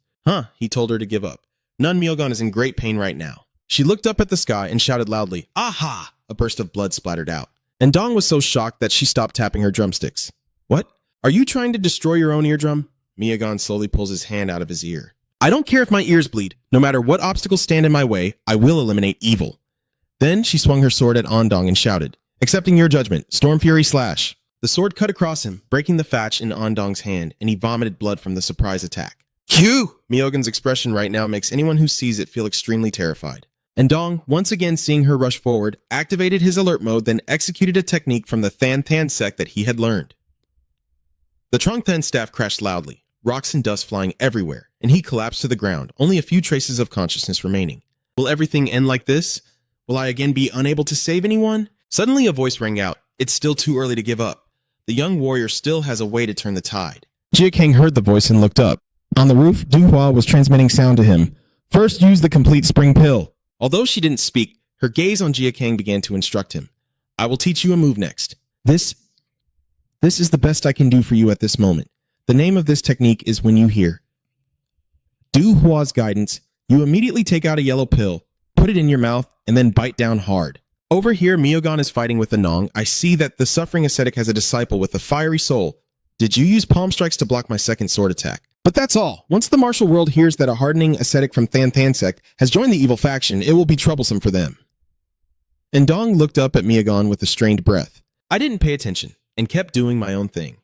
He told her to give up. Nun Myogon is in great pain right now. She looked up at the sky and shouted loudly, Aha! A burst of blood splattered out. And Dong was so shocked that she stopped tapping her drumsticks. What? Are you trying to destroy your own eardrum? Myogon slowly pulls his hand out of his ear. I don't care if my ears bleed. No matter what obstacles stand in my way, I will eliminate evil. Then she swung her sword at Andong and shouted, Accepting your judgment, Storm Fury Slash. The sword cut across him, breaking the thatch in Andong's hand, and he vomited blood from the surprise attack. Q! Myogon's expression right now makes anyone who sees it feel extremely terrified. And Dong, once again seeing her rush forward, activated his alert mode, then executed a technique from the Than sect that he had learned. The Trong Then staff crashed loudly, rocks and dust flying everywhere, and he collapsed to the ground, only a few traces of consciousness remaining. Will everything end like this? Will I again be unable to save anyone? Suddenly a voice rang out. It's still too early to give up. The young warrior still has a way to turn the tide. Jia Kang heard the voice and looked up. On the roof, Du Hua was transmitting sound to him. First, use the complete spring pill. Although she didn't speak, her gaze on Jia Kang began to instruct him. I will teach you a move next. This is the best I can do for you at this moment. The name of this technique is when you hear Du Hua's guidance, you immediately take out a yellow pill, put it in your mouth, and then bite down hard. Over here, Myogon is fighting with the Nong. I see that the suffering ascetic has a disciple with a fiery soul. Did you use palm strikes to block my second sword attack? But that's all. Once the martial world hears that a hardening ascetic from Than sect has joined the evil faction, it will be troublesome for them. And Dong looked up at Myogon with a strained breath. I didn't pay attention and kept doing my own thing.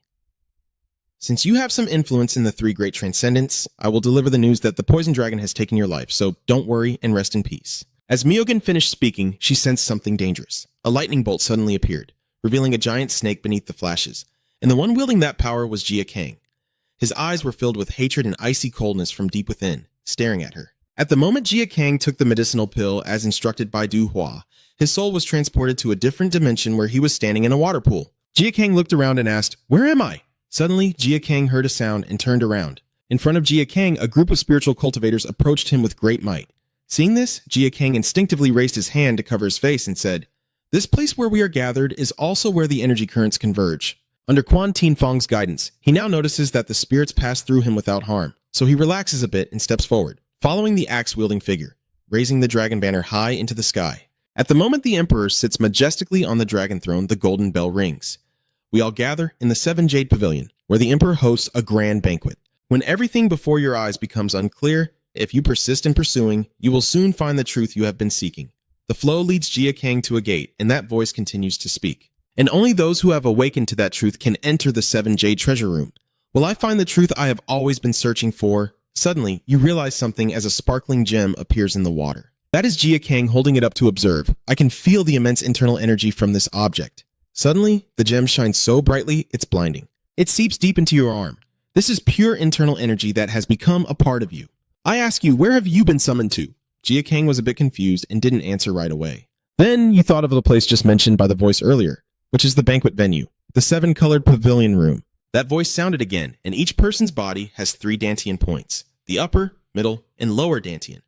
Since you have some influence in the 3 great transcendents, I will deliver the news that the poison dragon has taken your life, so don't worry and rest in peace. As Myogon finished speaking, she sensed something dangerous. A lightning bolt suddenly appeared, revealing a giant snake beneath the flashes, and the one wielding that power was Jia Kang. His eyes were filled with hatred and icy coldness from deep within, staring at her. At the moment Jia Kang took the medicinal pill as instructed by Du Hua, his soul was transported to a different dimension where he was standing in a water pool. Jia Kang looked around and asked, Where am I? Suddenly, Jia Kang heard a sound and turned around. In front of Jia Kang, a group of spiritual cultivators approached him with great might. Seeing this, Jia Kang instinctively raised his hand to cover his face and said, This place where we are gathered is also where the energy currents converge. Under Quan Tianfeng's guidance, he now notices that the spirits pass through him without harm, so he relaxes a bit and steps forward, following the axe-wielding figure, raising the dragon banner high into the sky. At the moment the Emperor sits majestically on the dragon throne, the golden bell rings. We all gather in the 7 Jade Pavilion, where the Emperor hosts a grand banquet. When everything before your eyes becomes unclear, if you persist in pursuing, you will soon find the truth you have been seeking. The flow leads Jia Kang to a gate, and that voice continues to speak. And only those who have awakened to that truth can enter the 7 Jade Treasure Room. Will I find the truth I have always been searching for? Suddenly, you realize something as a sparkling gem appears in the water. That is Jia Kang holding it up to observe. I can feel the immense internal energy from this object. Suddenly, the gem shines so brightly, it's blinding. It seeps deep into your arm. This is pure internal energy that has become a part of you. I ask you, where have you been summoned to? Jia Kang was a bit confused and didn't answer right away. Then you thought of the place just mentioned by the voice earlier, which is the banquet venue, the 7-colored pavilion room. That voice sounded again, and each person's body has 3 Dantian points, the upper, middle, and lower Dantian.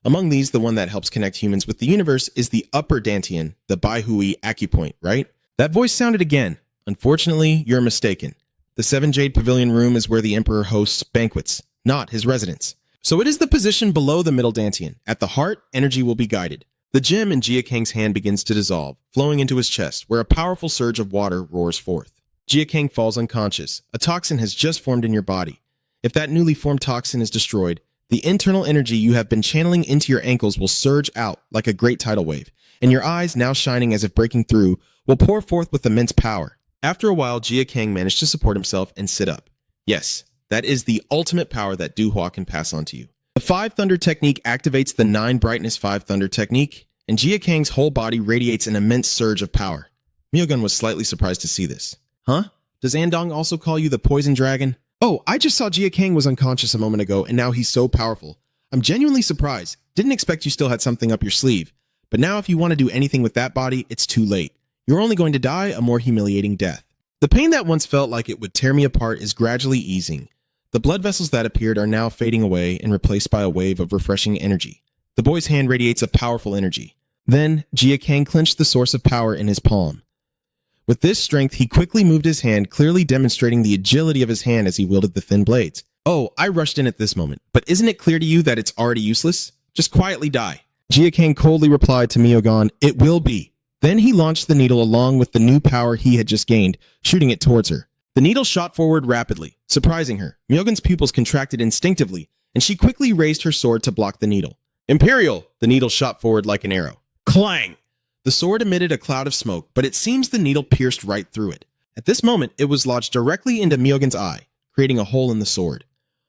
Among these, the one that helps connect humans with the universe is the upper Dantian, the Baihui acupoint, right? That voice sounded again. Unfortunately, you're mistaken. The 7 Jade Pavilion room is where the Emperor hosts banquets, not his residence. So it is the position below the middle Dantian. At the heart, energy will be guided. The gem in Jia Kang's hand begins to dissolve, flowing into his chest, where a powerful surge of water roars forth. Jia Kang falls unconscious. A toxin has just formed in your body. If that newly formed toxin is destroyed, the internal energy you have been channeling into your ankles will surge out like a great tidal wave, and your eyes, now shining as if breaking through, will pour forth with immense power. After a while, Jia Kang managed to support himself and sit up. Yes, that is the ultimate power that Duhua can pass on to you. The 5 Thunder technique activates the 9 Brightness 5 Thunder technique, and Jia Kang's whole body radiates an immense surge of power. Myogun was slightly surprised to see this. Huh? Does Andong also call you the Poison Dragon? Oh, I just saw Jia Kang was unconscious a moment ago, and now he's so powerful. I'm genuinely surprised. Didn't expect you still had something up your sleeve. But now if you want to do anything with that body, it's too late. You're only going to die a more humiliating death. The pain that once felt like it would tear me apart is gradually easing. The blood vessels that appeared are now fading away and replaced by a wave of refreshing energy. The boy's hand radiates a powerful energy. Then, Jia Kang clenched the source of power in his palm. With this strength, he quickly moved his hand, clearly demonstrating the agility of his hand as he wielded the thin blades. Oh, I rushed in at this moment, but isn't it clear to you that it's already useless? Just quietly die. Jia Kang coldly replied to Myogun, "It will be." Then he launched the needle along with the new power he had just gained, shooting it towards her. The needle shot forward rapidly, surprising her. Myogun's pupils contracted instinctively, and she quickly raised her sword to block the needle. Imperial! The needle shot forward like an arrow. Clang! The sword emitted a cloud of smoke, but it seems the needle pierced right through it. At this moment, it was lodged directly into Myogun's eye, creating a hole in the sword.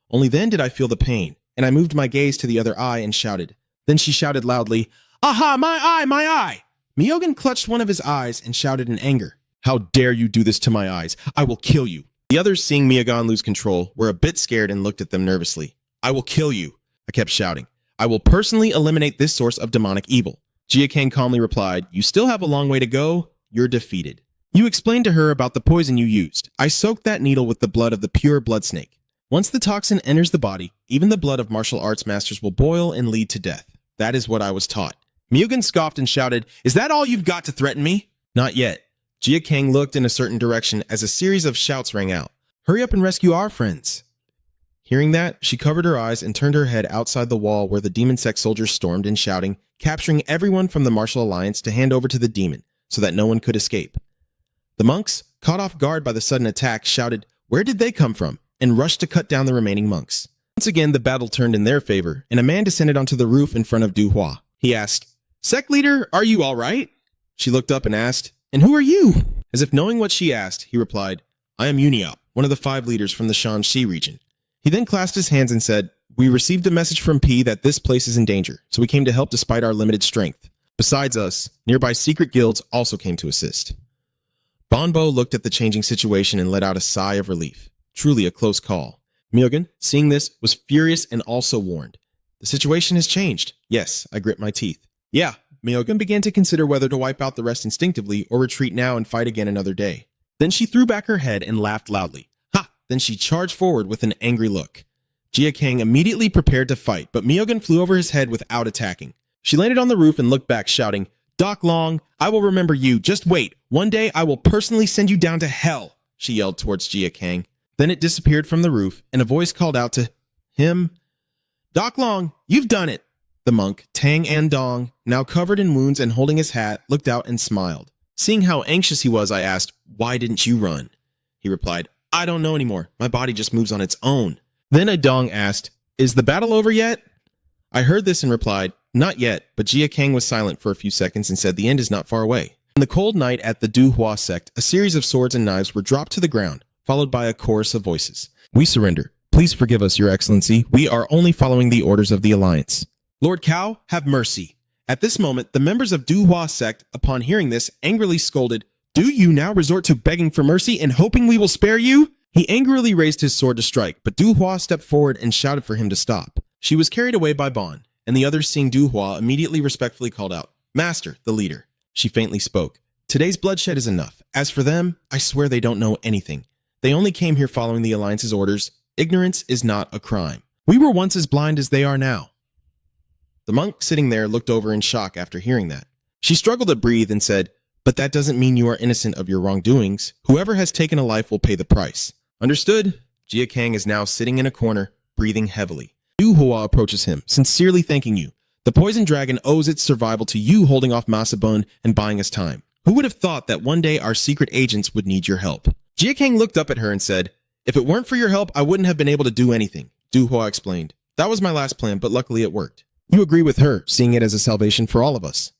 Only then did I feel the pain, and I moved my gaze to the other eye and shouted. Then she shouted loudly, "Aha, my eye, my eye!" Myogun clutched one of his eyes and shouted in anger, "How dare you do this to my eyes? I will kill you." The others, seeing Myogun lose control, were a bit scared and looked at them nervously. "I will kill you," I kept shouting. "I will personally eliminate this source of demonic evil." Jia Kang calmly replied, "You still have a long way to go. You're defeated." You explained to her about the poison you used. I soaked that needle with the blood of the pure blood snake. Once the toxin enters the body, even the blood of martial arts masters will boil and lead to death. That is what I was taught. Myogun scoffed and shouted, "Is that all you've got to threaten me?" Not yet. Jia Kang looked in a certain direction as a series of shouts rang out. "Hurry up and rescue our friends." Hearing that, she covered her eyes and turned her head outside the wall where the demon sect soldiers stormed in shouting, capturing everyone from the martial alliance to hand over to the demon so that no one could escape. The monks, caught off guard by the sudden attack, shouted, "Where did they come from?" and rushed to cut down the remaining monks. Once again, the battle turned in their favor, and a man descended onto the roof in front of Duhua. He asked, "Sect leader, are you all right?" She looked up and asked, "And who are you?" As if knowing what she asked, he replied, "I am Uniop, one of the 5 leaders from the Shanxi region." He then clasped his hands and said, "We received a message from P that this place is in danger, so we came to help despite our limited strength. Besides us, nearby secret guilds also came to assist." Bonbo looked at the changing situation and let out a sigh of relief. Truly a close call. Myogun, seeing this, was furious and also warned. The situation has changed. Yes, I grit my teeth. Yeah, Myogun began to consider whether to wipe out the rest instinctively or retreat now and fight again another day. Then she threw back her head and laughed loudly. Ha! Then she charged forward with an angry look. Jia Kang immediately prepared to fight, but Myogun flew over his head without attacking. She landed on the roof and looked back, shouting, "Doc Long, I will remember you. Just wait. One day I will personally send you down to hell," she yelled towards Jia Kang. Then it disappeared from the roof, and a voice called out to him, "Doc Long, you've done it." The monk, Tang Andong, now covered in wounds and holding his hat, looked out and smiled. Seeing how anxious he was, I asked, "Why didn't you run?" He replied, "I don't know anymore. My body just moves on its own." Then Adong asked, "Is the battle over yet?" I heard this and replied, "Not yet," but Jia Kang was silent for a few seconds and said the end is not far away. In the cold night at the Duhua sect, a series of swords and knives were dropped to the ground, followed by a chorus of voices. "We surrender. Please forgive us, Your Excellency. We are only following the orders of the Alliance." "Lord Cao, have mercy." At this moment, the members of Duhua sect, upon hearing this, angrily scolded, "Do you now resort to begging for mercy and hoping we will spare you?" He angrily raised his sword to strike, but Duhua stepped forward and shouted for him to stop. She was carried away by Bon, and the others, seeing Duhua, immediately respectfully called out, "Master, the leader." She faintly spoke. "Today's bloodshed is enough. As for them, I swear they don't know anything. They only came here following the Alliance's orders. Ignorance is not a crime. We were once as blind as they are now." The monk sitting there looked over in shock after hearing that. She struggled to breathe and said, "But that doesn't mean you are innocent of your wrongdoings. Whoever has taken a life will pay the price." "Understood." Jia Kang is now sitting in a corner, breathing heavily. Duhua approaches him, sincerely thanking you. "The poison dragon owes its survival to you holding off Masabun and buying us time. Who would have thought that one day our secret agents would need your help?" Jia Kang looked up at her and said, "If it weren't for your help, I wouldn't have been able to do anything," Du Hua explained. "That was my last plan, but luckily it worked." You agree with her, seeing it as a salvation for all of us.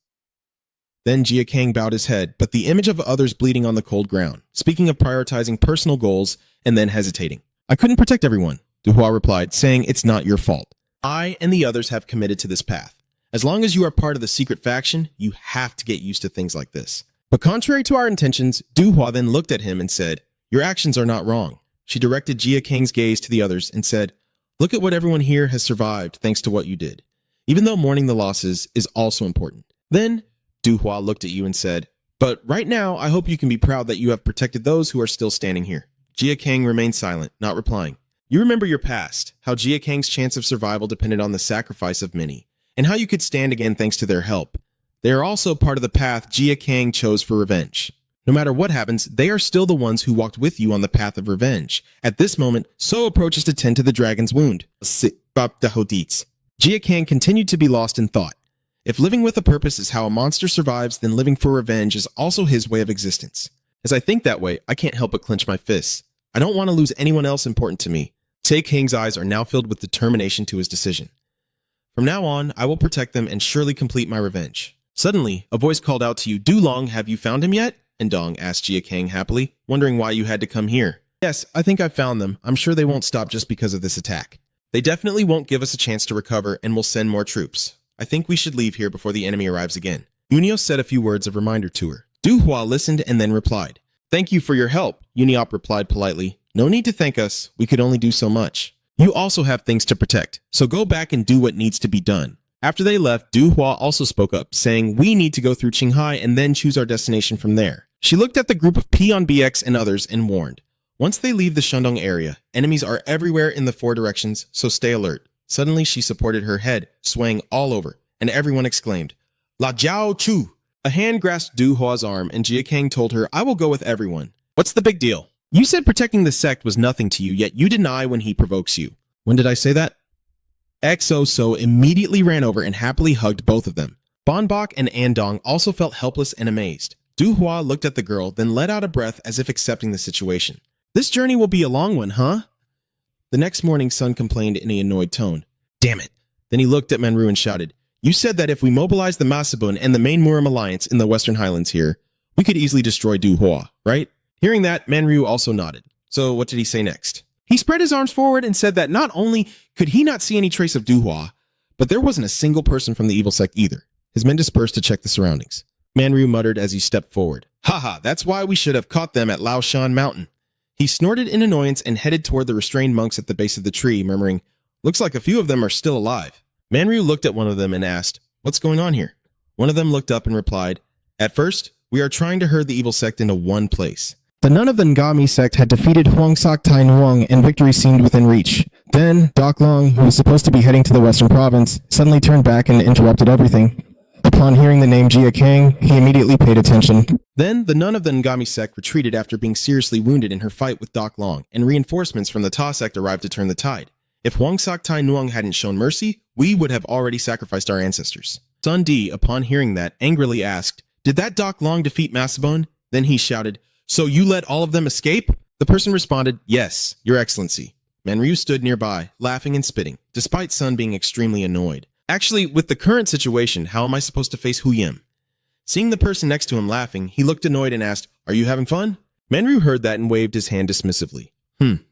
Then Jia Kang bowed his head, but the image of others bleeding on the cold ground, speaking of prioritizing personal goals and then hesitating. I couldn't protect everyone, Du Hua replied, saying it's not your fault. I and the others have committed to this path. As long as you are part of the secret faction, you have to get used to things like this. But contrary to our intentions, Du Hua then looked at him and said, "Your actions are not wrong." She directed Jia Kang's gaze to the others and said, "Look at what everyone here has survived thanks to what you did. Even though mourning the losses is also important." Then, Du Hua looked at you and said, "But right now, I hope you can be proud that you have protected those who are still standing here." Jia Kang remained silent, not replying. You remember your past, how Jia Kang's chance of survival depended on the sacrifice of many, and how you could stand again thanks to their help. They are also part of the path Jia Kang chose for revenge. No matter what happens, they are still the ones who walked with you on the path of revenge. At this moment, So approaches to tend to the dragon's wound. Jia Kang continued to be lost in thought. If living with a purpose is how a monster survives, then living for revenge is also his way of existence. As I think that way, I can't help but clench my fists. I don't want to lose anyone else important to me. Tae Kang's eyes are now filled with determination to his decision. From now on, I will protect them and surely complete my revenge. Suddenly, a voice called out to you, "Du Long, have you found him yet?" And Dong asked Jia Kang happily, wondering why you had to come here. "Yes, I think I've found them. I'm sure they won't stop just because of this attack. They definitely won't give us a chance to recover and will send more troops. I think we should leave here before the enemy arrives again." Uniop said a few words of reminder to her. Du Hua listened and then replied. "Thank you for your help," Uniop replied politely. "No need to thank us. We could only do so much. You also have things to protect, so go back and do what needs to be done." After they left, Du Hua also spoke up, saying, "We need to go through Qinghai and then choose our destination from there." She looked at the group of P on BX and others and warned, "Once they leave the Shandong area, enemies are everywhere in the 4 directions, so stay alert." Suddenly, she supported her head, swaying all over, and everyone exclaimed, "La Jiao Chu!" A hand grasped Du Hua's arm, and Jia Kang told her, "I will go with everyone. What's the big deal? You said protecting the sect was nothing to you, yet you deny when he provokes you." When did I say that? XO immediately ran over and happily hugged both of them. Bonbok and Andong also felt helpless and amazed. Du Hua looked at the girl, then let out a breath as if accepting the situation. "This journey will be a long one, huh?" The next morning, Sun complained in an annoyed tone. "Damn it." Then he looked at Manru and shouted, "You said that if we mobilize the Masabun and the main Murim alliance in the Western Highlands here, we could easily destroy Du Hua, right?" Hearing that, Manru also nodded. So what did he say next? He spread his arms forward and said that not only could he not see any trace of Du Hua, but there wasn't a single person from the evil sect either. His men dispersed to check the surroundings. Manru muttered as he stepped forward. "Haha, that's why we should have caught them at Laoshan Mountain." He snorted in annoyance and headed toward the restrained monks at the base of the tree, murmuring, "Looks like a few of them are still alive." Manru looked at one of them and asked, "What's going on here?" One of them looked up and replied, "At first, we are trying to herd the evil sect into one place." The nun of the Ngami sect had defeated Huang Sak Tai Nuang and victory seemed within reach. Then, Doc Long, who was supposed to be heading to the western province, suddenly turned back and interrupted everything. Upon hearing the name Jia Kang, he immediately paid attention. Then, the nun of the Ngami sect retreated after being seriously wounded in her fight with Doc Long, and reinforcements from the Ta sect arrived to turn the tide. If Huang Sak Tai Nuang hadn't shown mercy, we would have already sacrificed our ancestors. Sun Di, upon hearing that, angrily asked, "Did that Doc Long defeat Masabon?" Then he shouted, "So you let all of them escape?" The person responded, "Yes, Your Excellency." Manryu stood nearby, laughing and spitting, despite Sun being extremely annoyed. Actually, with the current situation, how am I supposed to face Hu Yim? Seeing the person next to him laughing, he looked annoyed and asked, "Are you having fun?" Manryu heard that and waved his hand dismissively.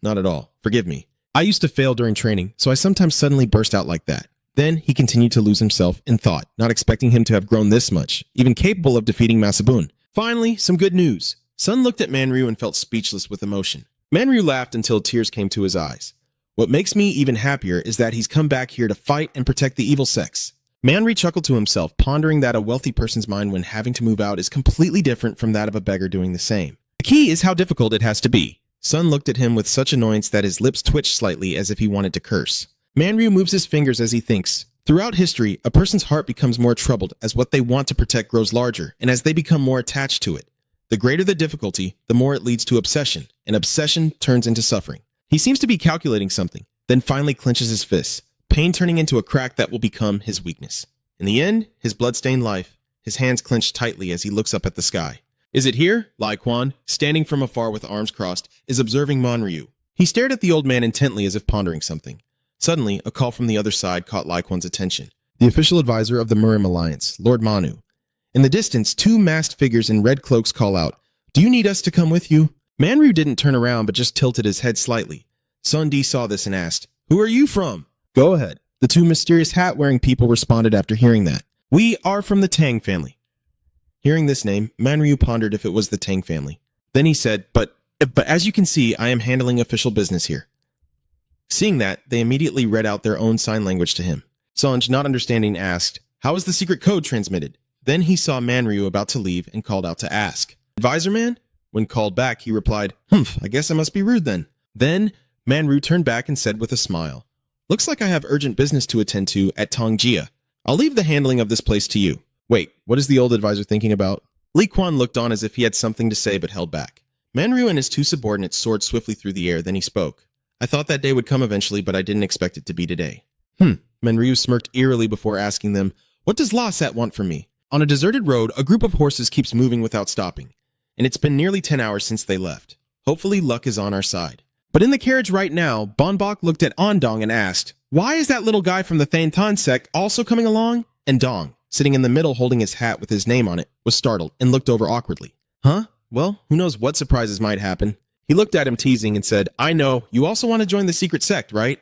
Not at all. Forgive me. I used to fail during training, so I sometimes suddenly burst out like that." Then he continued to lose himself in thought, not expecting him to have grown this much, even capable of defeating Masabun. Finally, some good news. Sun looked at Manryu and felt speechless with emotion. Manryu laughed until tears came to his eyes. "What makes me even happier is that he's come back here to fight and protect the evil sects." Manryu chuckled to himself, pondering that a wealthy person's mind when having to move out is completely different from that of a beggar doing the same. The key is how difficult it has to be. Sun looked at him with such annoyance that his lips twitched slightly as if he wanted to curse. Manryu moves his fingers as he thinks. Throughout history, a person's heart becomes more troubled as what they want to protect grows larger, and as they become more attached to it. The greater the difficulty, the more it leads to obsession, and obsession turns into suffering. He seems to be calculating something, then finally clenches his fists, pain turning into a crack that will become his weakness. In the end, his blood-stained life, his hands clenched tightly as he looks up at the sky. Is it here? Lai Quan, standing from afar with arms crossed, is observing Manryu. He stared at the old man intently as if pondering something. Suddenly, a call from the other side caught Lai Quan's attention. The official advisor of the Murim Alliance, Lord Manu. In the distance, two masked figures in red cloaks call out, "Do you need us to come with you?" Manryu didn't turn around but just tilted his head slightly. Sun Di saw this and asked, "Who are you from?" "Go ahead." The two mysterious hat-wearing people responded after hearing that. "We are from the Tang family." Hearing this name, Manryu pondered if it was the Tang family. Then he said, But as you can see, I am handling official business here." Seeing that, they immediately read out their own sign language to him. Sonj, not understanding, asked, "How is the secret code transmitted?" Then he saw Manryu about to leave and called out to ask, "Advisor man?" When called back, he replied, "Humph, I guess I must be rude then." Then, Manryu turned back and said with a smile, "Looks like I have urgent business to attend to at Tongjia. I'll leave the handling of this place to you." Wait, what is the old advisor thinking about? Li Quan looked on as if he had something to say but held back. Manryu and his two subordinates soared swiftly through the air, then he spoke. "I thought that day would come eventually, but I didn't expect it to be today." Manryu smirked eerily before asking them, "What does Lasat want from me?" On a deserted road, a group of horses keeps moving without stopping, and it's been nearly 10 hours since they left. Hopefully luck is on our side. But in the carriage right now, Bonbok looked at Ondong and asked, "Why is that little guy from the Thantan sect also coming along?" And Dong, sitting in the middle holding his hat with his name on it, was startled and looked over awkwardly. "Huh? Well, who knows what surprises might happen." He looked at him teasing and said, "I know, you also want to join the secret sect, right?"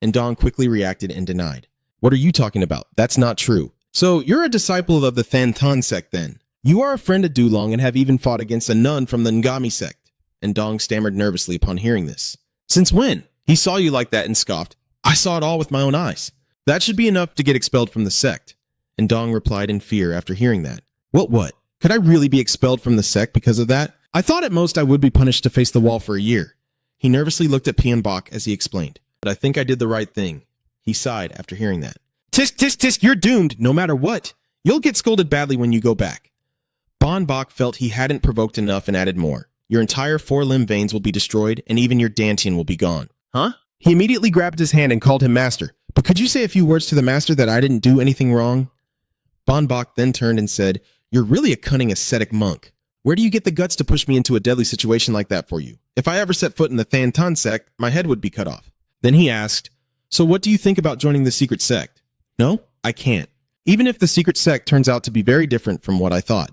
And Dong quickly reacted and denied. "What are you talking about? That's not true." "So, you're a disciple of the Thantan sect then? You are a friend of Dulong and have even fought against a nun from the Ngami sect." And Dong stammered nervously upon hearing this. "Since when?" He saw you like that and scoffed, "I saw it all with my own eyes." "That should be enough to get expelled from the sect." And Dong replied in fear after hearing that. What? Could I really be expelled from the sect because of that? I thought at most I would be punished to face the wall for a year." He nervously looked at Pian Bok as he explained, "But I think I did the right thing." He sighed after hearing that. "Tisk, tisk, tisk, you're doomed, no matter what. You'll get scolded badly when you go back." Bon Bok felt he hadn't provoked enough and added more. "Your entire four-limb veins will be destroyed, and even your dantian will be gone." "Huh?" He immediately grabbed his hand and called him master. "But could you say a few words to the master that I didn't do anything wrong?" Bon Bok then turned and said, "You're really a cunning ascetic monk. Where do you get the guts to push me into a deadly situation like that for you? If I ever set foot in the Thantan sect, my head would be cut off." Then he asked, "So what do you think about joining the secret sect?" "No, I can't. Even if the secret sect turns out to be very different from what I thought."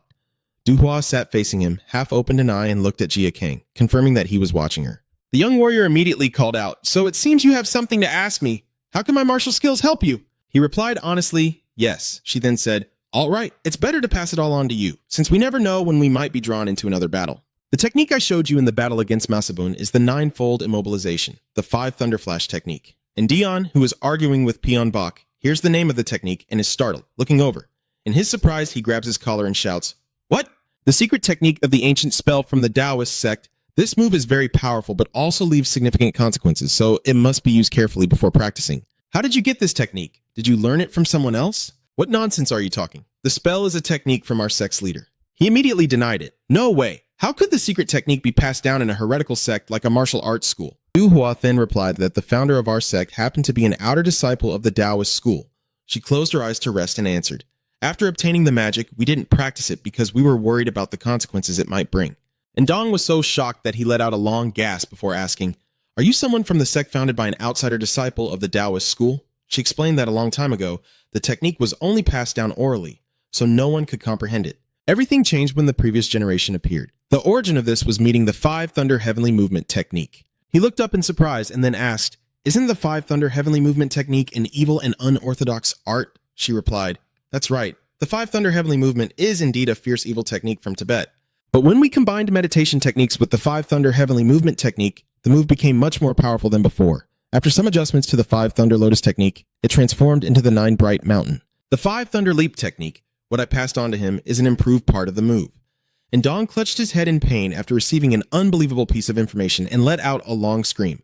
Duhua sat facing him, half opened an eye and looked at Jia Kang, confirming that he was watching her. The young warrior immediately called out, "So it seems you have something to ask me. How can my martial skills help you?" He replied honestly, "Yes." She then said, "All right, it's better to pass it all on to you, since we never know when we might be drawn into another battle. The technique I showed you in the battle against Masabun is the 9-fold immobilization, the 5 Thunderflash technique." And Dion, who was arguing with Pion Bok, hears the name of the technique and is startled, looking over. In his surprise, he grabs his collar and shouts, "What?" The secret technique of the ancient spell from the Taoist sect. This move is very powerful, but also leaves significant consequences, so it must be used carefully before practicing. "How did you get this technique? Did you learn it from someone else?" "What nonsense are you talking? The spell is a technique from our sect's leader." He immediately denied it. "No way. How could the secret technique be passed down in a heretical sect like a martial arts school?" Du Hua then replied that the founder of our sect happened to be an outer disciple of the Taoist school. She closed her eyes to rest and answered, "After obtaining the magic, we didn't practice it because we were worried about the consequences it might bring." And Dong was so shocked that he let out a long gasp before asking, "Are you someone from the sect founded by an outsider disciple of the Taoist school?" She explained that a long time ago, the technique was only passed down orally, so no one could comprehend it. Everything changed when the previous generation appeared. The origin of this was meeting the 5 Thunder Heavenly Movement technique. He looked up in surprise and then asked, "Isn't the 5 Thunder Heavenly Movement technique an evil and unorthodox art?" She replied, "That's right. The 5 Thunder Heavenly Movement is indeed a fierce evil technique from Tibet. But when we combined meditation techniques with the 5 Thunder Heavenly Movement technique, the move became much more powerful than before. After some adjustments to the 5 Thunder Lotus technique, it transformed into the 9 Bright Mountain. The 5 Thunder Leap technique, what I passed on to him, is an improved part of the move." And Dong clutched his head in pain after receiving an unbelievable piece of information and let out a long scream.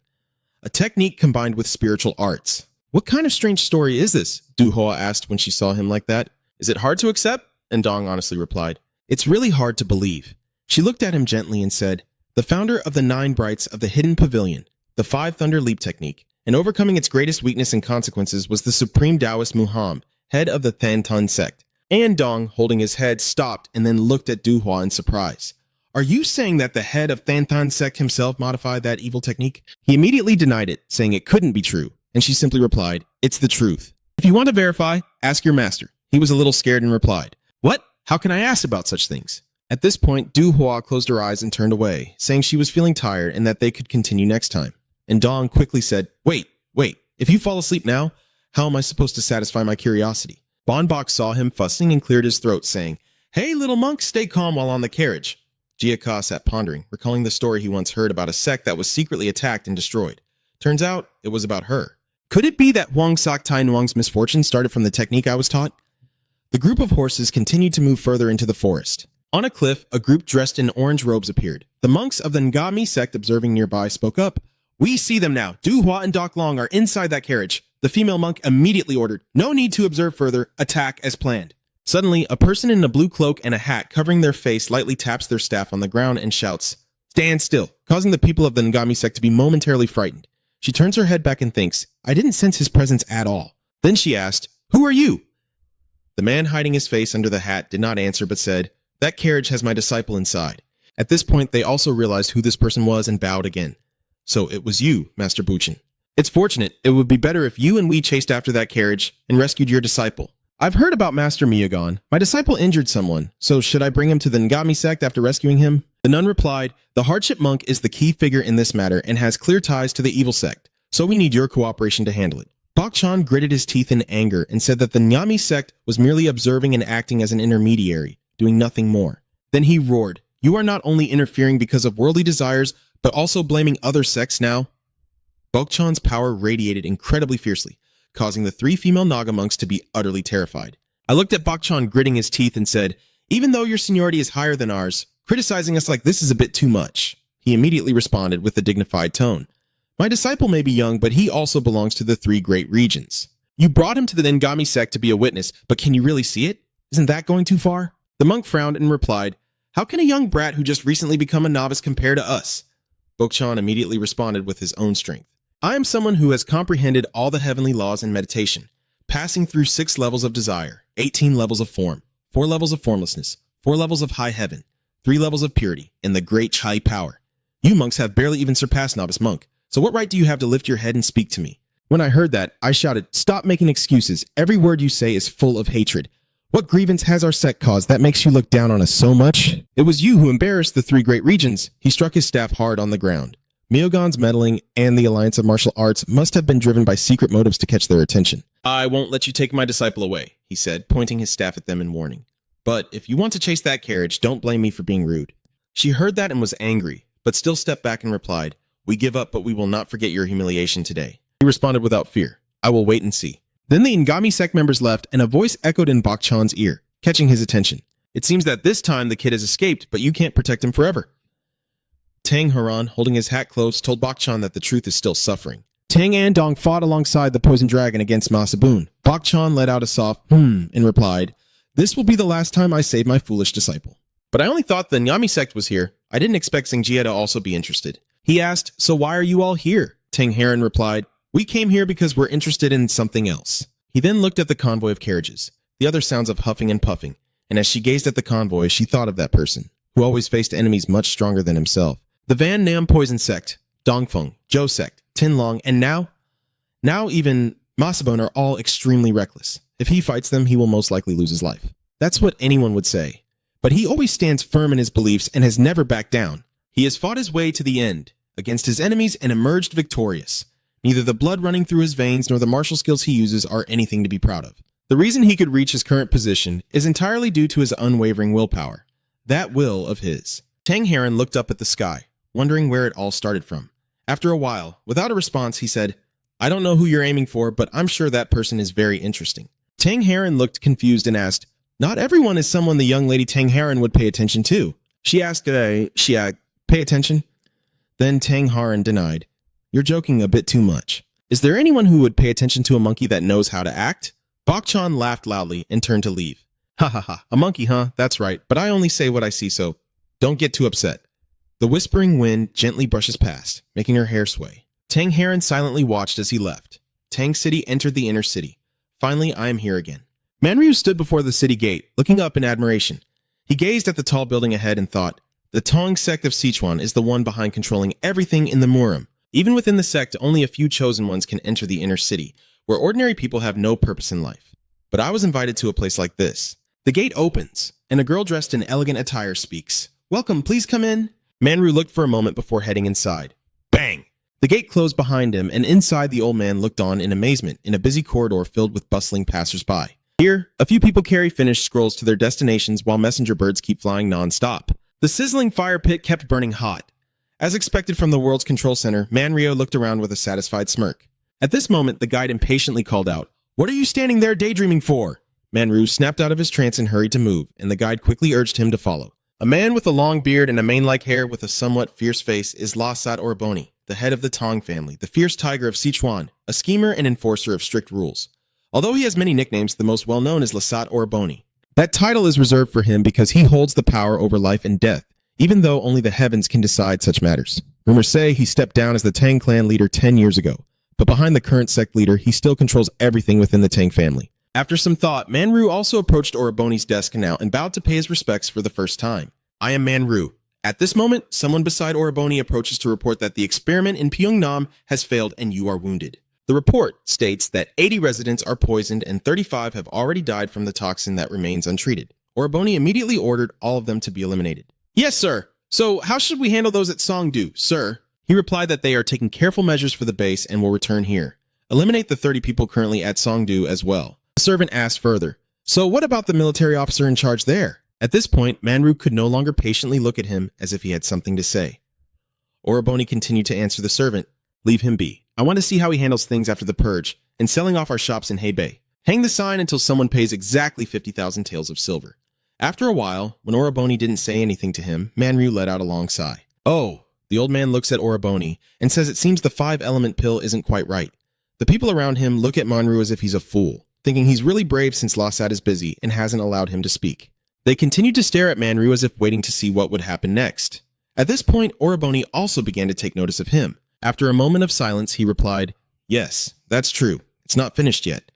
A technique combined with spiritual arts. "What kind of strange story is this?" Du Hoa asked when she saw him like that. "Is it hard to accept?" And Dong honestly replied, "It's really hard to believe." She looked at him gently and said, "The founder of the 9 Brights of the Hidden Pavilion, the 5 Thunder Leap technique, and overcoming its greatest weakness and consequences was the Supreme Taoist Muham, head of the Thantan sect. Andong, holding his head, stopped and then looked at Duhua in surprise. Are you saying that the head of Thanthan sect himself modified that evil technique? He immediately denied it, saying it couldn't be true, and she simply replied, it's the truth. If you want to verify, ask your master. He was a little scared and replied, what? How can I ask about such things? At this point, Duhua closed her eyes and turned away, saying she was feeling tired and that they could continue next time. And Dong quickly said, wait, if you fall asleep now, how am I supposed to satisfy my curiosity? Bonbok saw him fussing and cleared his throat, saying, hey, little monk, stay calm while on the carriage. Jiaka sat pondering, recalling the story he once heard about a sect that was secretly attacked and destroyed. Turns out, it was about her. Could it be that Huang Sok Tai Nuang's misfortune started from the technique I was taught? The group of horses continued to move further into the forest. On a cliff, a group dressed in orange robes appeared. The monks of the Ngami sect observing nearby spoke up. We see them now. Du Hua and Doc Long are inside that carriage. The female monk immediately ordered, no need to observe further, attack as planned. Suddenly, a person in a blue cloak and a hat covering their face lightly taps their staff on the ground and shouts, stand still, causing the people of the Ngami sect to be momentarily frightened. She turns her head back and thinks, I didn't sense his presence at all. Then she asked, who are you? The man hiding his face under the hat did not answer but said, that carriage has my disciple inside. At this point, they also realized who this person was and bowed again. So it was you, Master Buchin. It's fortunate. It would be better if you and we chased after that carriage and rescued your disciple. I've heard about Master Miyagon. My disciple injured someone, so should I bring him to the Ngami sect after rescuing him? The nun replied, the hardship monk is the key figure in this matter and has clear ties to the evil sect, so we need your cooperation to handle it. Bok Chan gritted his teeth in anger and said that the Ngami sect was merely observing and acting as an intermediary, doing nothing more. Then he roared, you are not only interfering because of worldly desires, but also blaming other sects now? Bok Chan's power radiated incredibly fiercely, causing the 3 female Naga monks to be utterly terrified. I looked at Bok Chan gritting his teeth and said, even though your seniority is higher than ours, criticizing us like this is a bit too much. He immediately responded with a dignified tone. My disciple may be young, but he also belongs to the 3 great regions. You brought him to the Ngami sect to be a witness, but can you really see it? Isn't that going too far? The monk frowned and replied, how can a young brat who just recently become a novice compare to us? Bok Chan immediately responded with his own strength. I am someone who has comprehended all the heavenly laws in meditation, passing through 6 levels of desire, 18 levels of form, 4 levels of formlessness, 4 levels of high heaven, 3 levels of purity, and the great Chai power. You monks have barely even surpassed novice monk, so what right do you have to lift your head and speak to me? When I heard that, I shouted, stop making excuses. Every word you say is full of hatred. What grievance has our sect caused that makes you look down on us so much? It was you who embarrassed the 3 great regions. He struck his staff hard on the ground. Miyogon's meddling and the Alliance of Martial Arts must have been driven by secret motives to catch their attention. I won't let you take my disciple away, he said, pointing his staff at them in warning. But if you want to chase that carriage, don't blame me for being rude. She heard that and was angry, but still stepped back and replied, we give up, but we will not forget your humiliation today. He responded without fear, I will wait and see. Then the Ngami sect members left and a voice echoed in Bok Chan's ear, catching his attention. It seems that this time the kid has escaped, but you can't protect him forever. Tang Haran, holding his hat close, told Bok Chan that the truth is still suffering. Tang Andong fought alongside the poison dragon against Masabun. Bok Chan let out a soft and replied, this will be the last time I save my foolish disciple. But I only thought the Ngami sect was here. I didn't expect Xingjie to also be interested. He asked, so why are you all here? Tang Haran replied, we came here because we're interested in something else. He then looked at the convoy of carriages, the other sounds of huffing and puffing, and as she gazed at the convoy, she thought of that person, who always faced enemies much stronger than himself. The Van Nam Poison Sect, Dongfeng, Zhou Sect, Tinlong, and now even Masabun are all extremely reckless. If he fights them, he will most likely lose his life. That's what anyone would say. But he always stands firm in his beliefs and has never backed down. He has fought his way to the end, against his enemies, and emerged victorious. Neither the blood running through his veins nor the martial skills he uses are anything to be proud of. The reason he could reach his current position is entirely due to his unwavering willpower. That will of his. Tang Haran looked up at the sky, wondering where it all started from. After a while, without a response, he said, I don't know who you're aiming for, but I'm sure that person is very interesting. Tang Haran looked confused and asked, not everyone is someone the young lady Tang Haran would pay attention to. She asked, pay attention? Then Tang Haran denied, you're joking a bit too much. Is there anyone who would pay attention to a monkey that knows how to act? Bok Chan laughed loudly and turned to leave. Ha ha ha, a monkey, huh? That's right, but I only say what I see, so don't get too upset. The whispering wind gently brushes past, making her hair sway. Tang Haran silently watched as he left. Tang City entered the inner city. Finally, I am here again. Manryu stood before the city gate, looking up in admiration. He gazed at the tall building ahead and thought, the Tong sect of Sichuan is the one behind controlling everything in the Murim. Even within the sect, only a few chosen ones can enter the inner city, where ordinary people have no purpose in life. But I was invited to a place like this. The gate opens, and a girl dressed in elegant attire speaks. Welcome, please come in. Manryu looked for a moment before heading inside. Bang! The gate closed behind him, and inside the old man looked on in amazement in a busy corridor filled with bustling passers-by. Here, a few people carry finished scrolls to their destinations while messenger birds keep flying non-stop. The sizzling fire pit kept burning hot. As expected from the world's control center, Manryu looked around with a satisfied smirk. At this moment, the guide impatiently called out, "What are you standing there daydreaming for?" Manryu snapped out of his trance and hurried to move, and the guide quickly urged him to follow. A man with a long beard and a mane-like hair with a somewhat fierce face is Lasat Orboni, the head of the Tong family, the fierce tiger of Sichuan, a schemer and enforcer of strict rules. Although he has many nicknames, the most well-known is Lasat Orboni. That title is reserved for him because he holds the power over life and death, even though only the heavens can decide such matters. Rumors say he stepped down as the Tang clan leader 10 years ago, but behind the current sect leader, he still controls everything within the Tang family. After some thought, Manryu also approached Orboni's desk now and bowed to pay his respects for the first time. I am Manryu. At this moment, someone beside Orboni approaches to report that the experiment in Pyongnam has failed and you are wounded. The report states that 80 residents are poisoned and 35 have already died from the toxin that remains untreated. Orboni immediately ordered all of them to be eliminated. Yes, sir. So how should we handle those at Songdo, sir? He replied that they are taking careful measures for the base and will return here. Eliminate the 30 people currently at Songdo as well. The servant asked further, so what about the military officer in charge there? At this point, Manryu could no longer patiently look at him as if he had something to say. Orboni continued to answer the servant, leave him be. I want to see how he handles things after the purge and selling off our shops in Hebei. Hang the sign until someone pays exactly 50,000 taels of silver. After a while, when Orboni didn't say anything to him, Manryu let out a long sigh. Oh, the old man looks at Orboni and says it seems the 5-element pill isn't quite right. The people around him look at Manryu as if he's a fool, thinking he's really brave since Lasat is busy and hasn't allowed him to speak. They continued to stare at Manryu as if waiting to see what would happen next. At this point, Orboni also began to take notice of him. After a moment of silence, he replied, yes, that's true. It's not finished yet.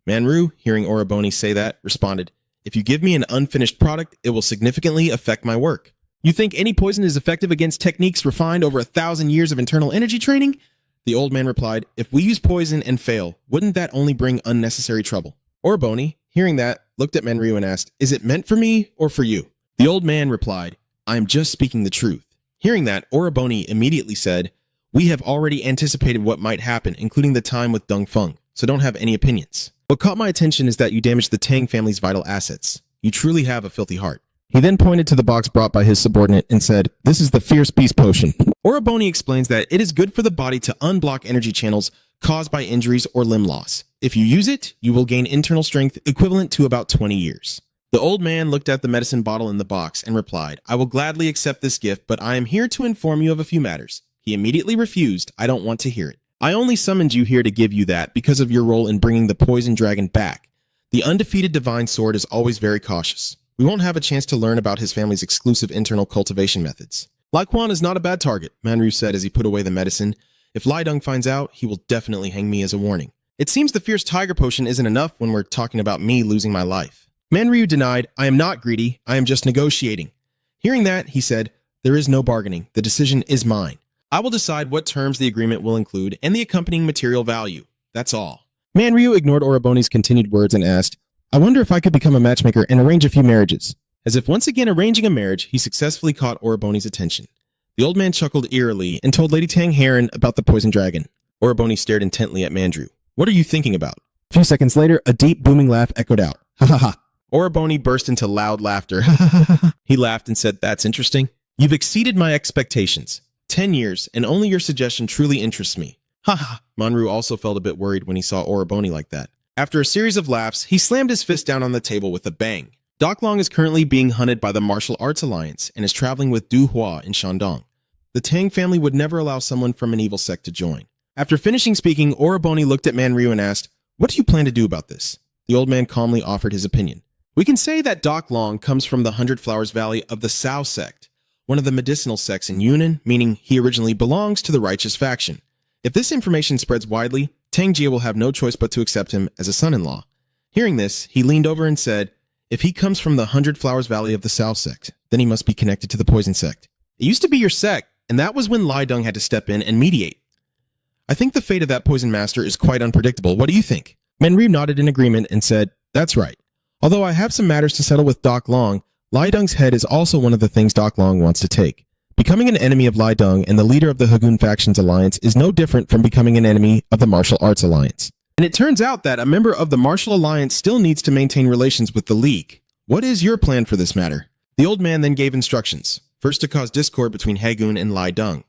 Manryu, hearing Orboni say that, responded, if you give me an unfinished product, it will significantly affect my work. You think any poison is effective against techniques refined over 1,000 years of internal energy training? The old man replied, if we use poison and fail, wouldn't that only bring unnecessary trouble? Orboni, hearing that, looked at Manryu and asked, is it meant for me or for you? The old man replied, I am just speaking the truth. Hearing that, Orboni immediately said, we have already anticipated what might happen, including the time with Deng Feng, so don't have any opinions. What caught my attention is that you damaged the Tang family's vital assets. You truly have a filthy heart. He then pointed to the box brought by his subordinate and said, this is the Fierce Beast Potion. Orboni explains that it is good for the body to unblock energy channels caused by injuries or limb loss. If you use it, you will gain internal strength equivalent to about 20 years. The old man looked at the medicine bottle in the box and replied, I will gladly accept this gift, but I am here to inform you of a few matters. He immediately refused, I don't want to hear it. I only summoned you here to give you that because of your role in bringing the poison dragon back. The undefeated divine sword is always very cautious. We won't have a chance to learn about his family's exclusive internal cultivation methods. Lai Quan is not a bad target, Manryu said as he put away the medicine. If Lai Deng finds out, he will definitely hang me as a warning. It seems the Fierce Tiger Potion isn't enough when we're talking about me losing my life. Manryu denied, I am not greedy, I am just negotiating. Hearing that, he said, there is no bargaining, the decision is mine. I will decide what terms the agreement will include and the accompanying material value. That's all. Manryu ignored Orboni's continued words and asked, I wonder if I could become a matchmaker and arrange a few marriages. As if once again arranging a marriage, he successfully caught Orboni's attention. The old man chuckled eerily and told Lady Tang Heron about the poison dragon. Orboni stared intently at Manryu. What are you thinking about? A few seconds later, a deep booming laugh echoed out. Ha ha ha. Orboni burst into loud laughter. He laughed and said, that's interesting. You've exceeded my expectations. 10 years, and only your suggestion truly interests me. Ha ha. Manryu also felt a bit worried when he saw Orboni like that. After a series of laughs, he slammed his fist down on the table with a bang. Doc Long is currently being hunted by the Martial Arts Alliance and is traveling with Du Hua in Shandong. The Tang family would never allow someone from an evil sect to join. After finishing speaking, Orboni looked at Manryu and asked, what do you plan to do about this? The old man calmly offered his opinion. We can say that Doc Long comes from the 100 Flowers Valley of the Sao sect, one of the medicinal sects in Yunnan, meaning he originally belongs to the righteous faction. If this information spreads widely, Tang Jie will have no choice but to accept him as a son-in-law. Hearing this, he leaned over and said, "If he comes from the 100 Flowers Valley of the South sect, then he must be connected to the Poison sect. It used to be your sect, and that was when Lai Deng had to step in and mediate. I think the fate of that Poison Master is quite unpredictable. What do you think?" Manryu nodded in agreement and said, "That's right. Although I have some matters to settle with Doc Long, Lai Deng's head is also one of the things Doc Long wants to take. Becoming an enemy of Lai Deng and the leader of the Hagoon Factions Alliance is no different from becoming an enemy of the Martial Arts Alliance. And it turns out that a member of the Martial Alliance still needs to maintain relations with the League. What is your plan for this matter?" The old man then gave instructions, first to cause discord between Hagoon and Lai Deng.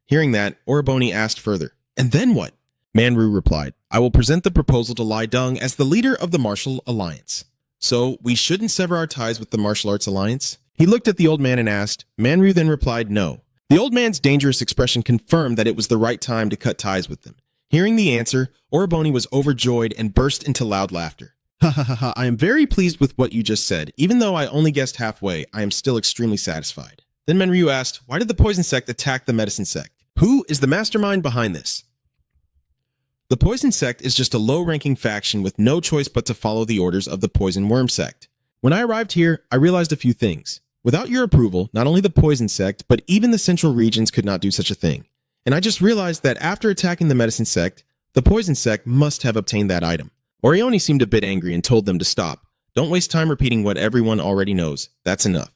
Hearing that, Oriboni asked further, "And then what?" Manryu replied, "I will present the proposal to Lai Deng as the leader of the Martial Alliance. So, we shouldn't sever our ties with the Martial Arts Alliance?" He looked at the old man and asked. Manryu then replied, "No." The old man's dangerous expression confirmed that it was the right time to cut ties with them. Hearing the answer, Oriboni was overjoyed and burst into loud laughter. "Ha ha ha ha, I am very pleased with what you just said. Even though I only guessed halfway, I am still extremely satisfied." Then Manryu asked, "Why did the Poison sect attack the Medicine sect? Who is the mastermind behind this?" The Poison sect is just a low-ranking faction with no choice but to follow the orders of the Poison Worm sect. When I arrived here, I realized a few things. Without your approval, not only the Poison sect, but even the central regions could not do such a thing. And I just realized that after attacking the Medicine sect, the Poison sect must have obtained that item. Orioni seemed a bit angry and told them to stop. "Don't waste time repeating what everyone already knows. That's enough.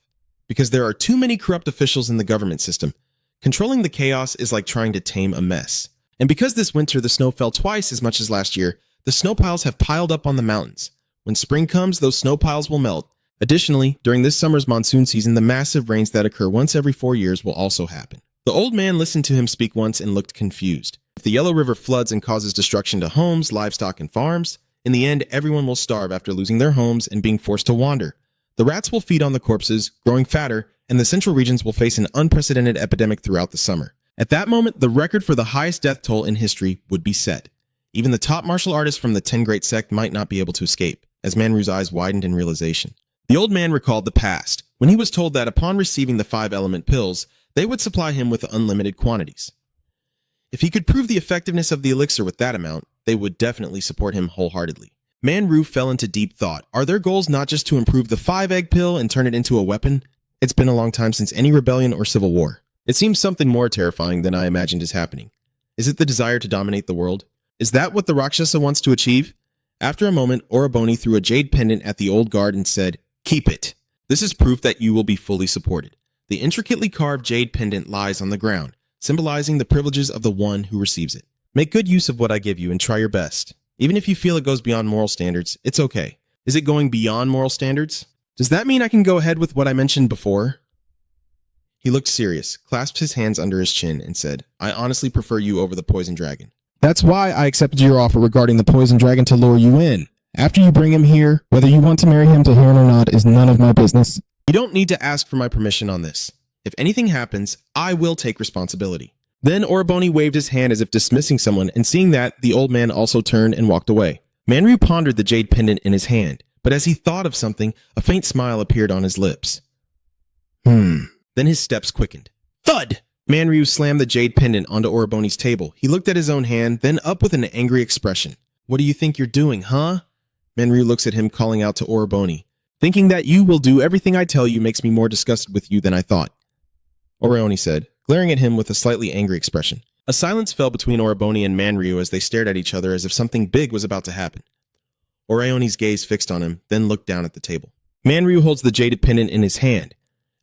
Because there are too many corrupt officials in the government system. Controlling the chaos is like trying to tame a mess. And because this winter the snow fell twice as much as last year, the snow piles have piled up on the mountains. When spring comes, those snow piles will melt. Additionally, during this summer's monsoon season, the massive rains that occur once every 4 years will also happen." The old man listened to him speak once and looked confused. If the Yellow River floods and causes destruction to homes, livestock, and farms, in the end, everyone will starve after losing their homes and being forced to wander. The rats will feed on the corpses, growing fatter, and the central regions will face an unprecedented epidemic throughout the summer. At that moment, the record for the highest death toll in history would be set. Even the top martial artists from the 10 Great Sect might not be able to escape, as Manryu's eyes widened in realization. The old man recalled the past, when he was told that upon receiving the 5-element pills, they would supply him with unlimited quantities. If he could prove the effectiveness of the elixir with that amount, they would definitely support him wholeheartedly. Manryu fell into deep thought. Are their goals not just to improve the 5-egg pill and turn it into a weapon? It's been a long time since any rebellion or civil war. It seems something more terrifying than I imagined is happening. Is it the desire to dominate the world? Is that what the Rakshasa wants to achieve? After a moment, Oriboni threw a jade pendant at the old guard and said, "Keep it. This is proof that you will be fully supported." The intricately carved jade pendant lies on the ground, symbolizing the privileges of the one who receives it. Make good use of what I give you and try your best. Even if you feel it goes beyond moral standards, it's okay. Is it going beyond moral standards? Does that mean I can go ahead with what I mentioned before? He looked serious, clasped his hands under his chin, and said, "I honestly prefer you over the Poison Dragon." "That's why I accepted your offer regarding the Poison Dragon to lure you in. After you bring him here, whether you want to marry him to Heron or not is none of my business." "You don't need to ask for my permission on this. If anything happens, I will take responsibility." Then Oriboni waved his hand as if dismissing someone, and seeing that, the old man also turned and walked away. Manryu pondered the jade pendant in his hand, but as he thought of something, a faint smile appeared on his lips. Then his steps quickened. Thud! Manryu slammed the jade pendant onto Oriboni's table. He looked at his own hand, then up with an angry expression. "What do you think you're doing, huh?" Manryu looks at him, calling out to Oriboni. "Thinking that you will do everything I tell you makes me more disgusted with you than I thought," Oriboni said, glaring at him with a slightly angry expression. A silence fell between Oriboni and Manryu as they stared at each other as if something big was about to happen. Orioni's gaze fixed on him, then looked down at the table. Manryu holds the jaded pendant in his hand.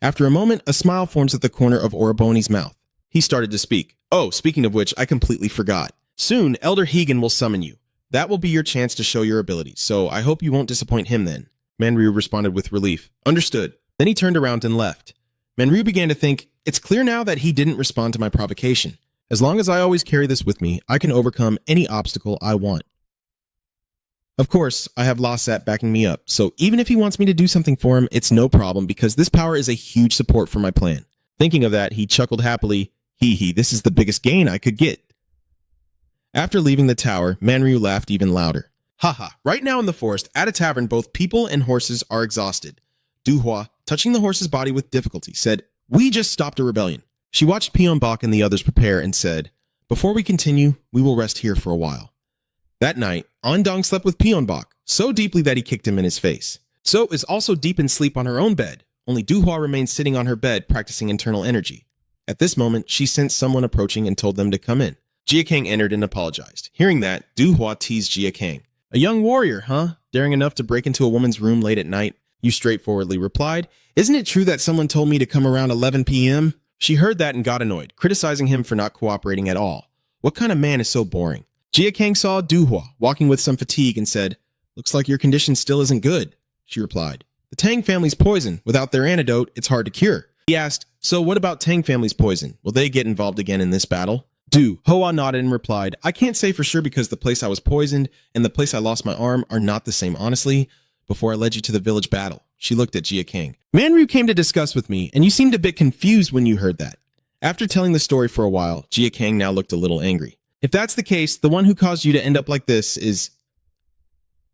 After a moment, a smile forms at the corner of Oriboni's mouth. He started to speak. "Oh, speaking of which, I completely forgot. Soon, Elder Hegan will summon you. That will be your chance to show your abilities, so I hope you won't disappoint him then." Manryu responded with relief. "Understood." Then he turned around and left. Manryu began to think, it's clear now that he didn't respond to my provocation. As long as I always carry this with me, I can overcome any obstacle I want. Of course, I have Lossat backing me up, so even if he wants me to do something for him, it's no problem because this power is a huge support for my plan. Thinking of that, he chuckled happily. Hee, this is the biggest gain I could get. After leaving the tower, Manryu laughed even louder. Haha, right now in the forest, at a tavern, both people and horses are exhausted. Duhua, touching the horse's body with difficulty, said, "We just stopped a rebellion." She watched Pyeonbok and the others prepare and said, "Before we continue, we will rest here for a while." That night, Andong slept with Pyeonbok so deeply that he kicked him in his face. So is also deep in sleep on her own bed, only Doohwa remained sitting on her bed practicing internal energy. At this moment, she sensed someone approaching and told them to come in. Jia Kang entered and apologized. Hearing that, Doohwa teased Jia Kang. "A young warrior, huh? Daring enough to break into a woman's room late at night?" Yu straightforwardly replied. "Isn't it true that someone told me to come around 11 p.m.? She heard that and got annoyed, criticizing him for not cooperating at all. What kind of man is so boring? Jia Kang saw Doohwa walking with some fatigue and said, "Looks like your condition still isn't good." She replied, "The Tang family's poison. Without their antidote, it's hard to cure." He asked, "So what about Tang family's poison? Will they get involved again in this battle?" Hoa nodded and replied, "I can't say for sure because the place I was poisoned and the place I lost my arm are not the same, honestly. Before I led you to the village battle." She looked at Jia Kang. "Manryu came to discuss with me, and you seemed a bit confused when you heard that." After telling the story for a while, Jia Kang now looked a little angry. "If that's the case, the one who caused you to end up like this is..."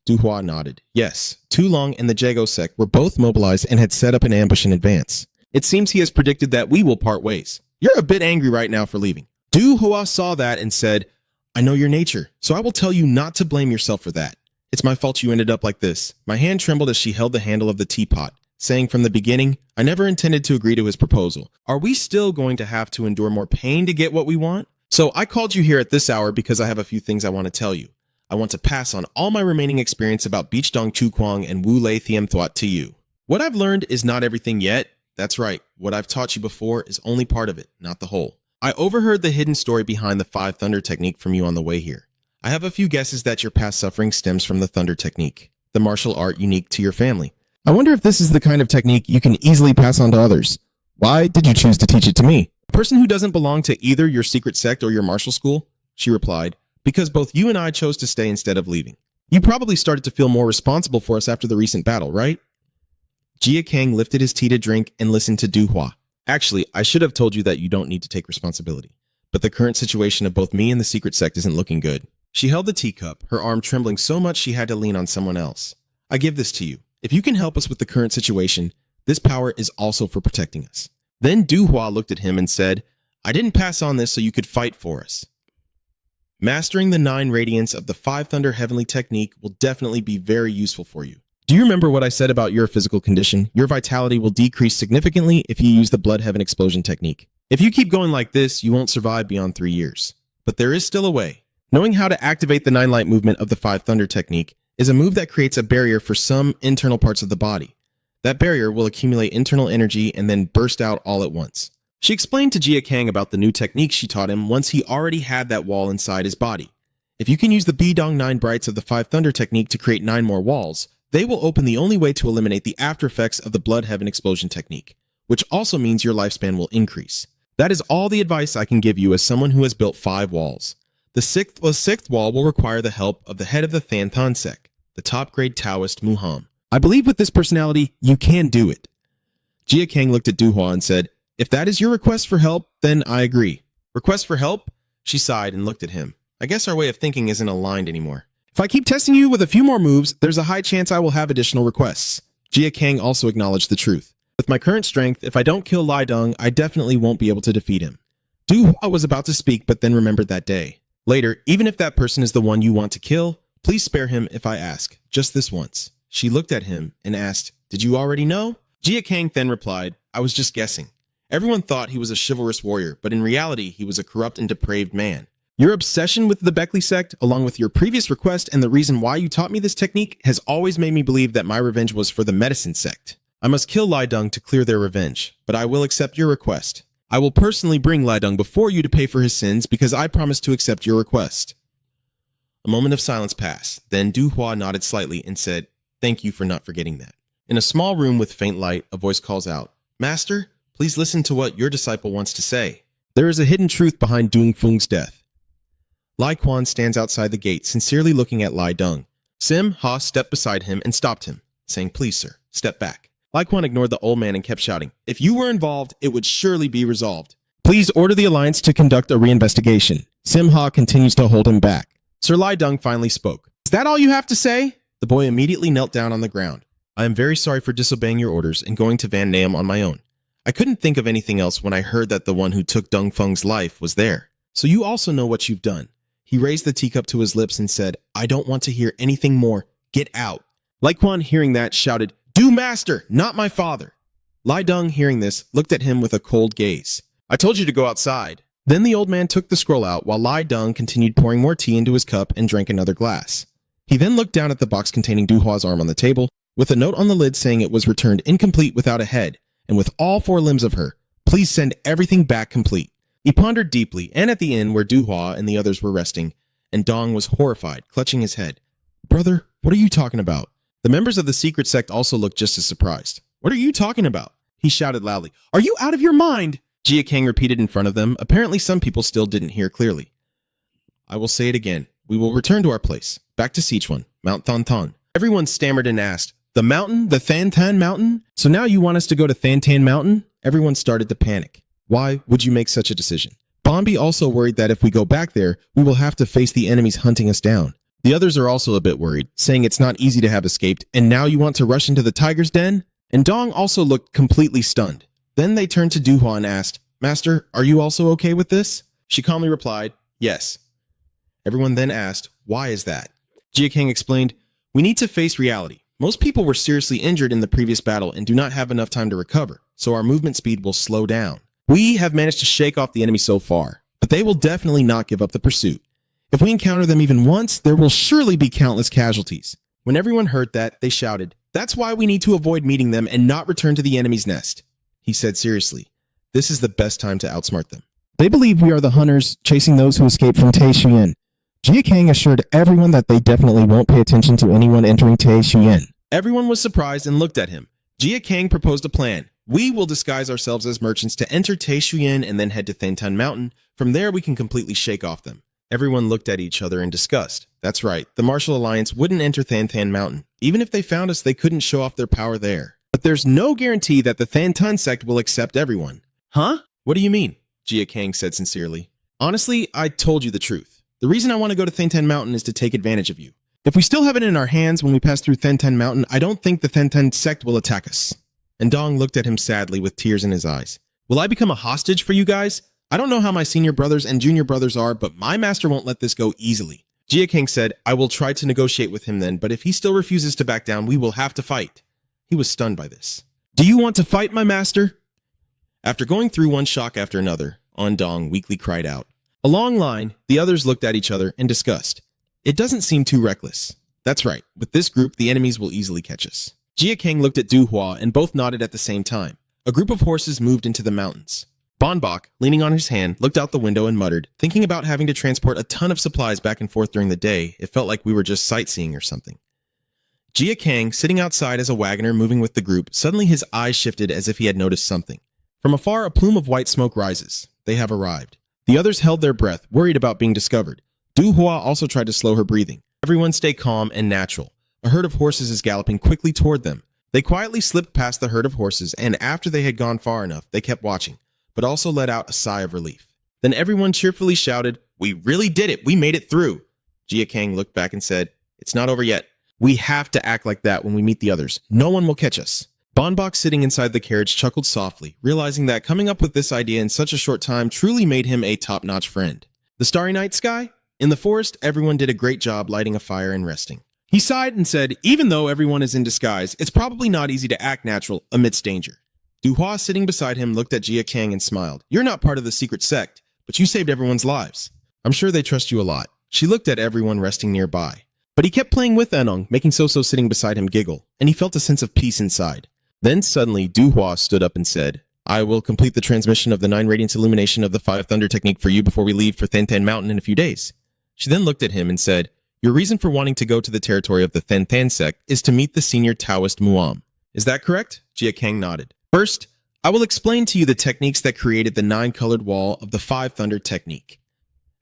Doohwa nodded. Yes, Tu Long and the Jago sect were both mobilized and had set up an ambush in advance. It seems he has predicted that we will part ways. You're a bit angry right now for leaving. Doohwa saw that and said, "I know your nature, so I will tell you not to blame yourself for that. It's my fault you ended up like this." My hand trembled as she held the handle of the teapot, saying from the beginning, "I never intended to agree to his proposal. Are we still going to have to endure more pain to get what we want? So I called you here at this hour because I have a few things I want to tell you. I want to pass on all my remaining experience about Beachdong Chukwang and Wu Lei Thiem Thuat to you. What I've learned is not everything yet. That's right, what I've taught you before is only part of it, not the whole. I overheard the hidden story behind the 5 Thunder technique from you on the way here. I have a few guesses that your past suffering stems from the Thunder technique, the martial art unique to your family. I wonder if this is the kind of technique you can easily pass on to others. Why did you choose to teach it to me?" "A person who doesn't belong to either your secret sect or your martial school," she replied, "because both you and I chose to stay instead of leaving. You probably started to feel more responsible for us after the recent battle, right?" Jia Kang lifted his tea to drink and listened to Doohwa. "Actually, I should have told you that you don't need to take responsibility. But the current situation of both me and the secret sect isn't looking good." She held the teacup, her arm trembling so much she had to lean on someone else. "I give this to you. If you can help us with the current situation, this power is also for protecting us." Then Doohwa looked at him and said, "I didn't pass on this so you could fight for us. Mastering the 9 radiance of the 5 Thunder Heavenly technique will definitely be very useful for you. Do you remember what I said about your physical condition? Your vitality will decrease significantly if you use the Blood Heaven Explosion technique. If you keep going like this, you won't survive beyond 3 years. But there is still a way. Knowing how to activate the 9 light movement of the 5 Thunder technique is a move that creates a barrier for some internal parts of the body. That barrier will accumulate internal energy and then burst out all at once." She explained to Jia Kang about the new technique she taught him once he already had that wall inside his body. If you can use the Bidong 9 Brights of the 5 Thunder technique to create 9 more walls, they will open the only way to eliminate the after effects of the Blood Heaven Explosion technique, which also means your lifespan will increase. That is all the advice I can give you as someone who has built 5 walls. The sixth wall will require the help of the head of the Than sect, the top-grade Taoist Muham. I believe with this personality, you can do it." Jia Kang looked at Doohwa and said, "If that is your request for help, then I agree." "Request for help?" She sighed and looked at him. "I guess our way of thinking isn't aligned anymore. If I keep testing you with a few more moves, there's a high chance I will have additional requests." Jia Kang also acknowledged the truth. "With my current strength, if I don't kill Lai Dong, I definitely won't be able to defeat him." Doohwa was about to speak but then remembered that day. "Later, even if that person is the one you want to kill, please spare him if I ask, just this once." She looked at him and asked, "Did you already know?" Jia Kang then replied, "I was just guessing. Everyone thought he was a chivalrous warrior, but in reality, he was a corrupt and depraved man. Your obsession with the Beckley sect, along with your previous request and the reason why you taught me this technique, has always made me believe that my revenge was for the medicine sect. I must kill Lai Dong to clear their revenge, but I will accept your request. I will personally bring Lai Dong before you to pay for his sins because I promise to accept your request." A moment of silence passed. Then Doohwa nodded slightly and said, "Thank you for not forgetting that." In a small room with faint light, a voice calls out, "Master, please listen to what your disciple wants to say. There is a hidden truth behind Dung Fung's death." Lai Quan stands outside the gate, sincerely looking at Lai Dong. Sim Ha stepped beside him and stopped him, saying, "Please, sir, step back." Lai Quan ignored the old man and kept shouting, "If you were involved, it would surely be resolved. Please order the Alliance to conduct a reinvestigation." Sim Ha continues to hold him back. Sir Lai Dong finally spoke. "Is that all you have to say?" The boy immediately knelt down on the ground. "I am very sorry for disobeying your orders and going to Van Naam on my own. I couldn't think of anything else when I heard that the one who took Dung Feng's life was there. So you also know what you've done. He raised the teacup to his lips and said, "I don't want to hear anything more. Get out." Lai Quan, hearing that, shouted, "Do master, not my father." Lai Deng, hearing this, looked at him with a cold gaze. "I told you to go outside." Then the old man took the scroll out while Lai Deng continued pouring more tea into his cup and drank another glass. He then looked down at the box containing Du Hua's arm on the table, with a note on the lid saying it was returned incomplete without a head, and with all 4 limbs of her. Please send everything back complete. He pondered deeply, and at the inn where Du Hua and the others were resting, and Dong was horrified, clutching his head. "Brother, what are you talking about?" The members of the secret sect also looked just as surprised. "What are you talking about?" He shouted loudly. "Are you out of your mind?" Jia Kang repeated in front of them. Apparently some people still didn't hear clearly. "I will say it again. We will return to our place. Back to Sichuan, Mount Thantan." Everyone stammered and asked, "The mountain? The Thantan Mountain? So now you want us to go to Thantan Mountain?" Everyone started to panic. Why would you make such a decision? Bombi also worried that if we go back there, we will have to face the enemies hunting us down. The others are also a bit worried, saying it's not easy to have escaped, and now you want to rush into the tiger's den? And Dong also looked completely stunned. Then they turned to Du Hua and asked, "Master, are you also okay with this?" She calmly replied, "Yes." Everyone then asked, "Why is that?" Jia Kang explained, "We need to face reality. Most people were seriously injured in the previous battle and do not have enough time to recover, so our movement speed will slow down. We have managed to shake off the enemy so far, but they will definitely not give up the pursuit. If we encounter them even once, there will surely be countless casualties." When everyone heard that, they shouted, "That's why we need to avoid meeting them and not return to the enemy's nest." He said seriously, "This is the best time to outsmart them." They believe we are the hunters chasing those who escaped from Taishuyan. Jia Kang assured everyone that they definitely won't pay attention to anyone entering Taishuyan. Everyone was surprised and looked at him. Jia Kang proposed a plan. "We will disguise ourselves as merchants to enter Taishuyan and then head to Thantan Mountain. From there, we can completely shake off them." Everyone looked at each other in disgust. That's right, the Martial Alliance wouldn't enter Thantan Mountain. Even if they found us, they couldn't show off their power there. But there's no guarantee that the Thantan sect will accept everyone. "Huh? What do you mean?" Jia Kang said sincerely. "Honestly, I told you the truth. The reason I want to go to Thantan Mountain is to take advantage of you. If we still have it in our hands when we pass through Thantan Mountain, I don't think the Thantan sect will attack us." And Dong looked at him sadly with tears in his eyes. "Will I become a hostage for you guys? I don't know how my senior brothers and junior brothers are, but my master won't let this go easily." Jia Kang said, "I will try to negotiate with him then, but if he still refuses to back down, we will have to fight." He was stunned by this. "Do you want to fight, my master?" After going through one shock after another, On Dong weakly cried out. A long line, the others looked at each other in disgust. It doesn't seem too reckless. That's right, with this group, the enemies will easily catch us. Jia Kang looked at Du Hua and both nodded at the same time. A group of horses moved into the mountains. Bonbok, leaning on his hand, looked out the window and muttered, thinking about having to transport a ton of supplies back and forth during the day. It felt like we were just sightseeing or something. Jia Kang, sitting outside as a wagoner moving with the group, suddenly his eyes shifted as if he had noticed something. From afar, a plume of white smoke rises. They have arrived. The others held their breath, worried about being discovered. Du Hua also tried to slow her breathing. Everyone stay calm and natural. A herd of horses is galloping quickly toward them. They quietly slipped past the herd of horses, and after they had gone far enough, they kept watching, but also let out a sigh of relief. Then everyone cheerfully shouted, "We really did it! We made it through!" Jia Kang looked back and said, "It's not over yet. We have to act like that when we meet the others. No one will catch us." Bonbok, sitting inside the carriage, chuckled softly, realizing that coming up with this idea in such a short time truly made him a top-notch friend. The starry night sky? In the forest, everyone did a great job lighting a fire and resting. He sighed and said, "Even though everyone is in disguise, it's probably not easy to act natural amidst danger." Du Hua, sitting beside him, looked at Jia Kang and smiled. "You're not part of the secret sect, but you saved everyone's lives. I'm sure they trust you a lot." She looked at everyone resting nearby. But he kept playing with Enong, making So-So sitting beside him giggle, and he felt a sense of peace inside. Then suddenly, Du Hua stood up and said, "I will complete the transmission of the 9 radiance illumination of the 5 thunder technique for you before we leave for Thantan Mountain in a few days." She then looked at him and said, "Your reason for wanting to go to the territory of the Thantan sect is to meet the senior Taoist Muam. Is that correct?" Jia Kang nodded. "First, I will explain to you the techniques that created the 9-colored wall of the 5 thunder technique.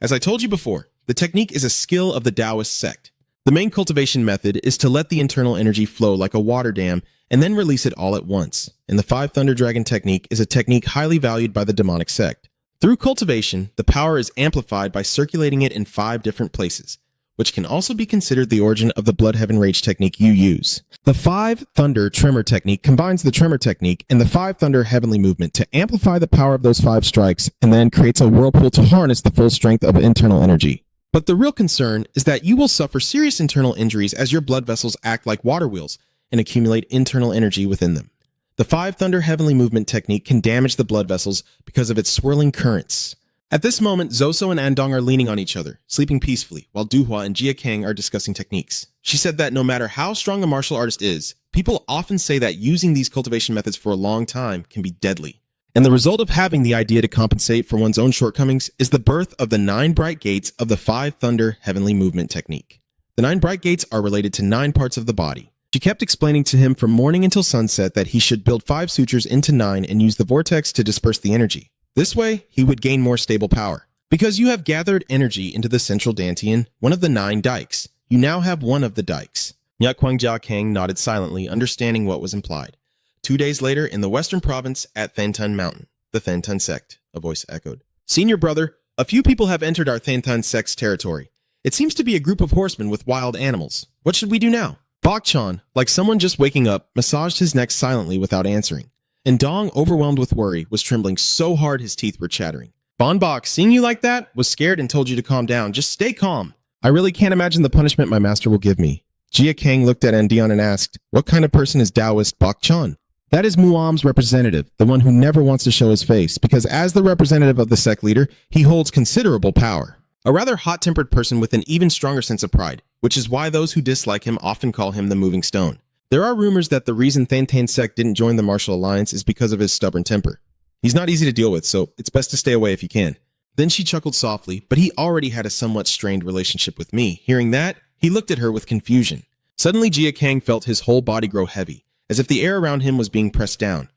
As I told you before, the technique is a skill of the Taoist sect. The main cultivation method is to let the internal energy flow like a water dam and then release it all at once. And the 5 Thunder Dragon technique is a technique highly valued by the demonic sect. Through cultivation, the power is amplified by circulating it in 5 different places, which can also be considered the origin of the Blood Heaven Rage technique you use. The 5 Thunder Tremor technique combines the Tremor technique and the 5 Thunder Heavenly movement to amplify the power of those 5 strikes and then creates a whirlpool to harness the full strength of internal energy. But the real concern is that you will suffer serious internal injuries as your blood vessels act like water wheels and accumulate internal energy within them. The 5 Thunder Heavenly Movement technique can damage the blood vessels because of its swirling currents. At this moment, Zoso and Andong are leaning on each other, sleeping peacefully, while Duhua and Jia Kang are discussing techniques. She said that no matter how strong a martial artist is, people often say that using these cultivation methods for a long time can be deadly. And the result of having the idea to compensate for one's own shortcomings is the birth of the 9 bright gates of the 5 Thunder Heavenly Movement technique. The 9 bright gates are related to 9 parts of the body. She kept explaining to him from morning until sunset that he should build 5 sutures into 9 and use the vortex to disperse the energy. This way, he would gain more stable power. Because you have gathered energy into the central dantian, one of the 9 dikes, you now have one of the dikes. Nyakwang Kang nodded silently, understanding what was implied. 2 days later, in the western province at Thantan Mountain, the Thantan sect, a voice echoed. Senior brother, a few people have entered our Thantan sect's territory. It seems to be a group of horsemen with wild animals. What should we do now? Bok-chan, like someone just waking up, massaged his neck silently without answering. And Dong, overwhelmed with worry, was trembling so hard his teeth were chattering. Bon Bok, seeing you like that, was scared and told you to calm down. Just stay calm. I really can't imagine the punishment my master will give me. Jia Kang looked at Andion and asked, what kind of person is Taoist Bok-chan? That is Muam's representative, the one who never wants to show his face, because as the representative of the sect leader, he holds considerable power. A rather hot-tempered person with an even stronger sense of pride, which is why those who dislike him often call him the moving stone. There are rumors that the reason Thantan sect didn't join the martial alliance is because of his stubborn temper. He's not easy to deal with, so it's best to stay away if you can. Then she chuckled softly, but he already had a somewhat strained relationship with me. Hearing that, he looked at her with confusion. Suddenly, Jia Kang felt his whole body grow heavy, as if the air around him was being pressed down.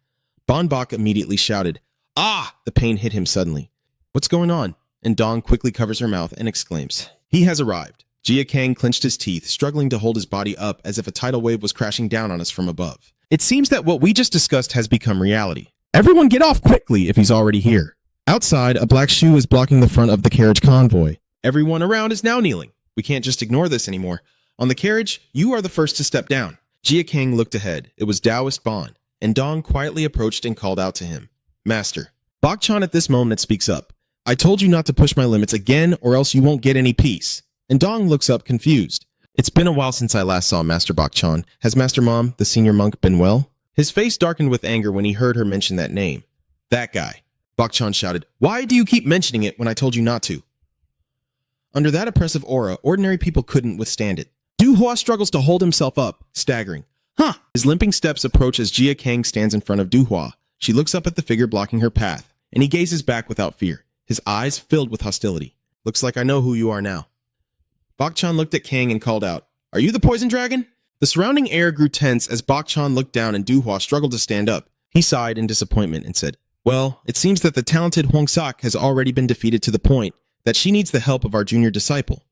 Bon Bok immediately shouted, "Ah!" The pain hit him suddenly. What's going on? And Dong quickly covers her mouth and exclaims, he has arrived. Jia Kang clenched his teeth, struggling to hold his body up as if a tidal wave was crashing down on us from above. It seems that what we just discussed has become reality. Everyone get off quickly if he's already here. Outside, a black shoe is blocking the front of the carriage convoy. Everyone around is now kneeling. We can't just ignore this anymore. On the carriage, you are the first to step down. Jia Kang looked ahead. It was Taoist Bon, and Dong quietly approached and called out to him. Master. Bok-chan at this moment speaks up. I told you not to push my limits again or else you won't get any peace. And Dong looks up confused. It's been a while since I last saw Master Bok-chan. Has Master Mom, the senior monk, been well? His face darkened with anger when he heard her mention that name. That guy. Bok-chan shouted, why do you keep mentioning it when I told you not to? Under that oppressive aura, ordinary people couldn't withstand it. Duhua struggles to hold himself up, staggering. Huh! His limping steps approach as Jia Kang stands in front of Duhua. She looks up at the figure blocking her path, and he gazes back without fear, his eyes filled with hostility. Looks like I know who you are now. Bok-chan looked at Kang and called out, are you the poison dragon? The surrounding air grew tense as Bok-chan looked down and Duhua struggled to stand up. He sighed in disappointment and said, well, it seems that the talented Huang Sak has already been defeated to the point that she needs the help of our junior disciple.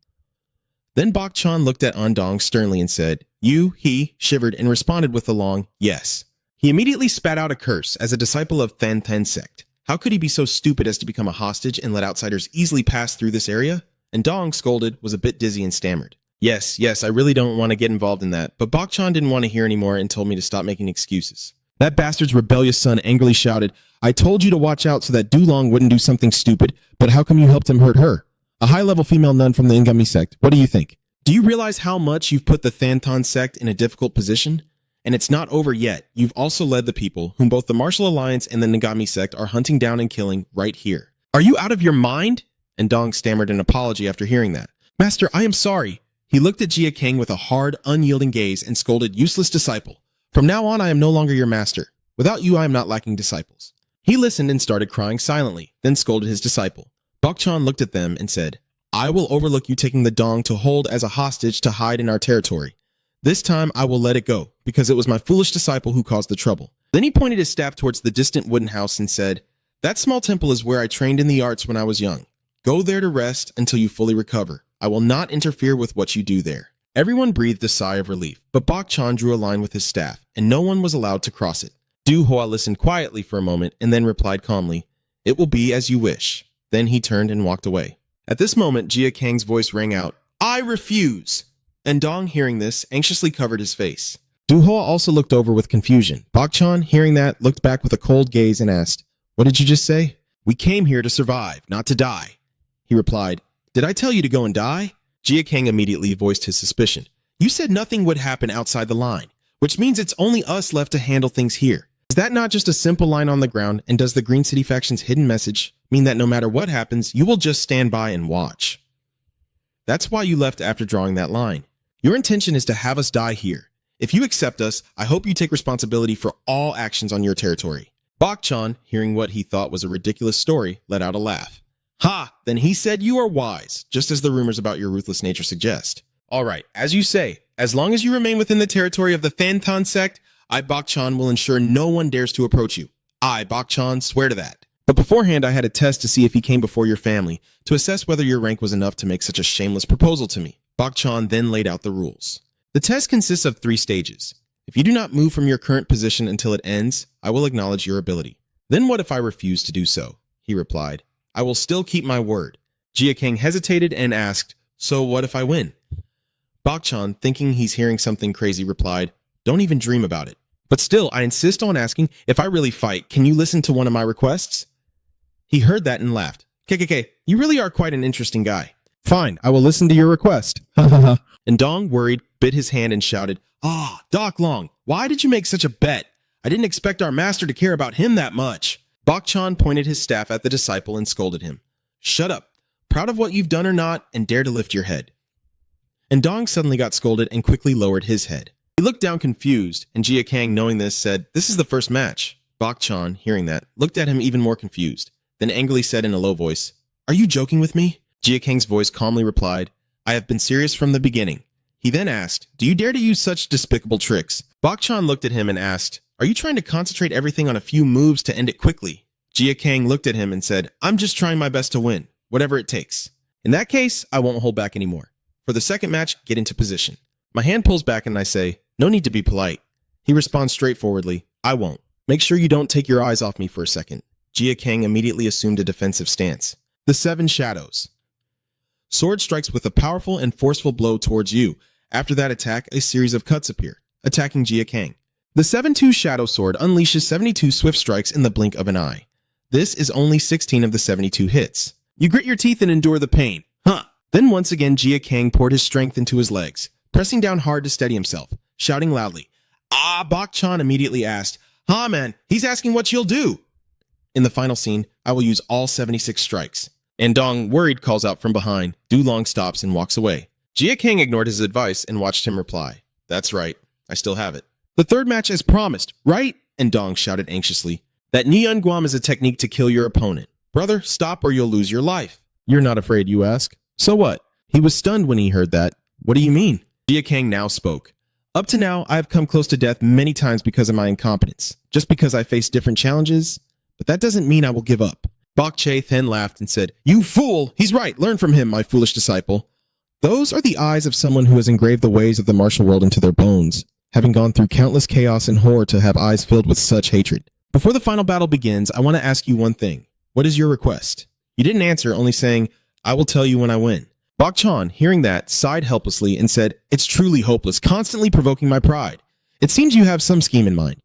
Then Bok-chan looked at Andong sternly and said, he shivered and responded with a long, yes. He immediately spat out a curse as a disciple of Thantan sect. How could he be so stupid as to become a hostage and let outsiders easily pass through this area? And Dong, scolded, was a bit dizzy and stammered. Yes, I really don't want to get involved in that, but Bok-chan didn't want to hear anymore and told me to stop making excuses. That bastard's rebellious son angrily shouted, I told you to watch out so that Dulong wouldn't do something stupid, but how come you helped him hurt her? A high-level female nun from the Ngami sect. What do you think? Do you realize how much you've put the Thantan sect in a difficult position? And it's not over yet. You've also led the people, whom both the Martial Alliance and the Ngami sect are hunting down and killing right here. Are you out of your mind? And Dong stammered an apology after hearing that. Master, I am sorry. He looked at Jia Kang with a hard, unyielding gaze and scolded, useless disciple. From now on, I am no longer your master. Without you, I am not lacking disciples. He listened and started crying silently, then scolded his disciple. Bok-chan looked at them and said, I will overlook you taking the dong to hold as a hostage to hide in our territory. This time I will let it go, because it was my foolish disciple who caused the trouble. Then he pointed his staff towards the distant wooden house and said, that small temple is where I trained in the arts when I was young. Go there to rest until you fully recover. I will not interfere with what you do there. Everyone breathed a sigh of relief, but Bok-chan drew a line with his staff, and no one was allowed to cross it. Du-hua listened quietly for a moment and then replied calmly, it will be as you wish. Then he turned and walked away. At this moment, Jia Kang's voice rang out, I refuse! And Dong, hearing this, anxiously covered his face. Du-hua also looked over with confusion. Bok-chan, hearing that, looked back with a cold gaze and asked, what did you just say? We came here to survive, not to die. He replied, Did I tell you to go and die? Jia Kang immediately voiced his suspicion. You said nothing would happen outside the line, which means it's only us left to handle things here. Is that not just a simple line on the ground, and does the Green City faction's hidden message mean that no matter what happens, you will just stand by and watch? That's why you left after drawing that line. Your intention is to have us die here. If you accept us, I hope you take responsibility for all actions on your territory. Bok Chan, hearing what he thought was a ridiculous story, let out a laugh. Ha! Then he said you are wise, just as the rumors about your ruthless nature suggest. All right, as you say, as long as you remain within the territory of the Thantan sect, I, Bok Chan, will ensure no one dares to approach you. I, Bok Chan, swear to that. But beforehand, I had a test to see if he came before your family, to assess whether your rank was enough to make such a shameless proposal to me. Bok Chan then laid out the rules. The test consists of 3 stages. If you do not move from your current position until it ends, I will acknowledge your ability. Then what if I refuse to do so? He replied. I will still keep my word. Jia Kang hesitated and asked, so what if I win? Bok Chan, thinking he's hearing something crazy, replied, don't even dream about it. But still, I insist on asking, if I really fight, can you listen to one of my requests? He heard that and laughed. KKK, you really are quite an interesting guy. Fine, I will listen to your request. Ha ha ha. And Dong, worried, bit his hand and shouted, Doc Long, why did you make such a bet? I didn't expect our master to care about him that much. Bok Chan pointed his staff at the disciple and scolded him. Shut up. Proud of what you've done or not, and dare to lift your head. And Dong suddenly got scolded and quickly lowered his head. He looked down confused, and Jia Kang, knowing this, said, this is the first match. Bok Chan, hearing that, looked at him even more confused, then angrily said in a low voice, are you joking with me? Jia Kang's voice calmly replied, I have been serious from the beginning. He then asked, do you dare to use such despicable tricks? Bok Chan looked at him and asked, are you trying to concentrate everything on a few moves to end it quickly? Jia Kang looked at him and said, I'm just trying my best to win, whatever it takes. In that case, I won't hold back anymore. For the second match, get into position. My hand pulls back and I say, no need to be polite. He responds straightforwardly, I won't. Make sure you don't take your eyes off me for a second. Jia Kang immediately assumed a defensive stance. The 7 Shadows. Sword strikes with a powerful and forceful blow towards you. After that attack, a series of cuts appear, attacking Jia Kang. The 7-2 Shadow Sword unleashes 72 swift strikes in the blink of an eye. This is only 16 of the 72 hits. You grit your teeth and endure the pain. Huh. Then once again, Jia Kang poured his strength into his legs, pressing down hard to steady himself, shouting loudly. Bok Chan immediately asked, man, he's asking what you'll do. In the final scene, I will use all 76 strikes. And Dong, worried, calls out from behind. Du Long stops and walks away. Jia Kang ignored his advice and watched him reply. That's right. I still have it. The third match as promised, right? And Dong shouted anxiously. That Nian Guam is a technique to kill your opponent. Brother, stop or you'll lose your life. You're not afraid, you ask? So what? He was stunned when he heard that. What do you mean? Jia Kang now spoke. Up to now, I have come close to death many times because of my incompetence. Just because I face different challenges. But that doesn't mean I will give up. Bok Che then laughed and said, you fool! He's right. Learn from him, my foolish disciple. Those are the eyes of someone who has engraved the ways of the martial world into their bones, having gone through countless chaos and horror to have eyes filled with such hatred. Before the final battle begins, I want to ask you one thing. What is your request? You didn't answer, only saying, I will tell you when I win. Bok Chan, hearing that, sighed helplessly and said, it's truly hopeless, constantly provoking my pride. It seems you have some scheme in mind.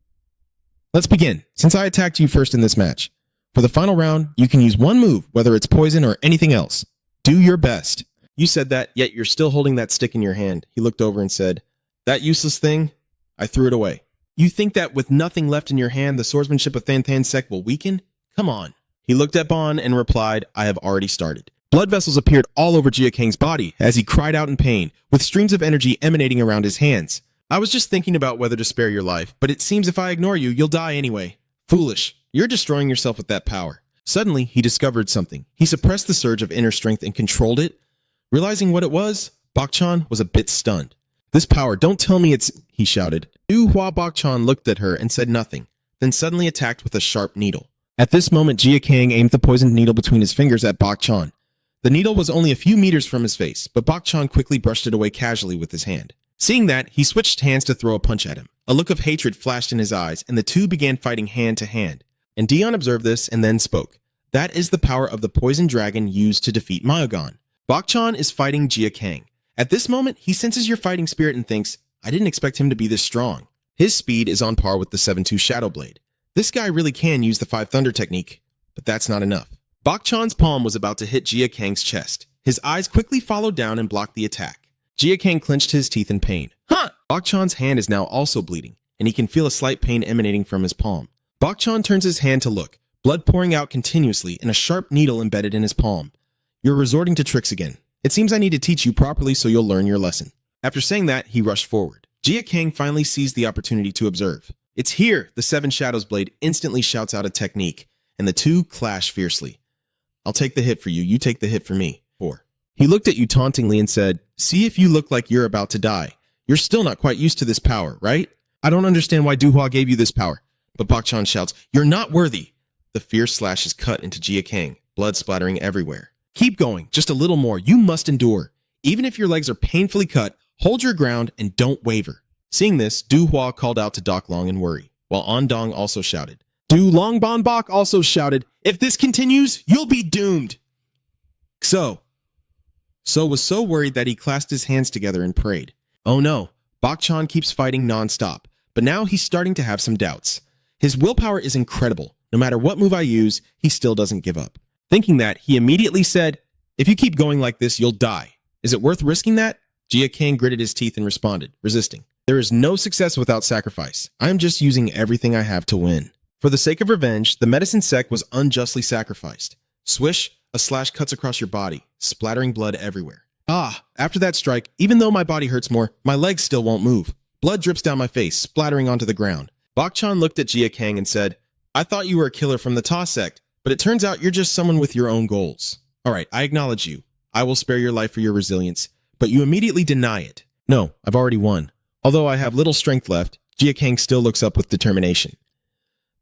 Let's begin, since I attacked you first in this match. For the final round, you can use one move, whether it's poison or anything else. Do your best. You said that, yet you're still holding that stick in your hand. He looked over and said, that useless thing? I threw it away. You think that with nothing left in your hand, the swordsmanship of Thantan sect will weaken? Come on. He looked at Bon and replied, I have already started. Blood vessels appeared all over Jia Kang's body as he cried out in pain, with streams of energy emanating around his hands. I was just thinking about whether to spare your life, but it seems if I ignore you, you'll die anyway. Foolish. You're destroying yourself with that power. Suddenly, he discovered something. He suppressed the surge of inner strength and controlled it. Realizing what it was, Bok Chan was a bit stunned. This power, don't tell me it's... he shouted. Du Hua Bok Chan looked at her and said nothing, then suddenly attacked with a sharp needle. At this moment, Jia Kang aimed the poisoned needle between his fingers at Bok Chan. The needle was only a few meters from his face, but Bok Chan quickly brushed it away casually with his hand. Seeing that, he switched hands to throw a punch at him. A look of hatred flashed in his eyes, and the two began fighting hand to hand. And Dion observed this and then spoke. That is the power of the poison dragon used to defeat Mayogon. Bok Chan is fighting Jia Kang. At this moment, he senses your fighting spirit and thinks, I didn't expect him to be this strong. His speed is on par with the 7-2 Shadow Blade. This guy really can use the 5 Thunder technique, but that's not enough. Bok Chan's palm was about to hit Jia Kang's chest. His eyes quickly followed down and blocked the attack. Jia Kang clenched his teeth in pain. Huh! Bok Chan's hand is now also bleeding, and he can feel a slight pain emanating from his palm. Bok Chan turns his hand to look, blood pouring out continuously and a sharp needle embedded in his palm. You're resorting to tricks again. It seems I need to teach you properly so you'll learn your lesson. After saying that, he rushed forward. Jia Kang finally seized the opportunity to observe. It's here! The Seven Shadows blade instantly shouts out a technique, and the two clash fiercely. I'll take the hit for you, you take the hit for me. 4. He looked at you tauntingly and said, see if you look like you're about to die. You're still not quite used to this power, right? I don't understand why Duhua gave you this power. But Bok Chan shouts, you're not worthy. The fierce slash is cut into Jia Kang, blood splattering everywhere. Keep going, just a little more, you must endure. Even if your legs are painfully cut, hold your ground and don't waver. Seeing this, Du Hua called out to Doc Long in worry, while An Dong also shouted. Du Long Bon Bok also shouted, if this continues, you'll be doomed. So was so worried that he clasped his hands together and prayed. Oh no, Bok Chan keeps fighting non-stop, but now he's starting to have some doubts. His willpower is incredible. No matter what move I use, he still doesn't give up. Thinking that, he immediately said, if you keep going like this, you'll die. Is it worth risking that? Jia Kang gritted his teeth and responded, resisting. There is no success without sacrifice. I am just using everything I have to win. For the sake of revenge, the medicine sect was unjustly sacrificed. Swish, a slash cuts across your body, splattering blood everywhere. After that strike, even though my body hurts more, my legs still won't move. Blood drips down my face, splattering onto the ground. Bok Chan looked at Jia Kang and said, I thought you were a killer from the Ta sect, but it turns out you're just someone with your own goals. Alright, I acknowledge you. I will spare your life for your resilience, but you immediately deny it. No, I've already won. Although I have little strength left, Jia Kang still looks up with determination.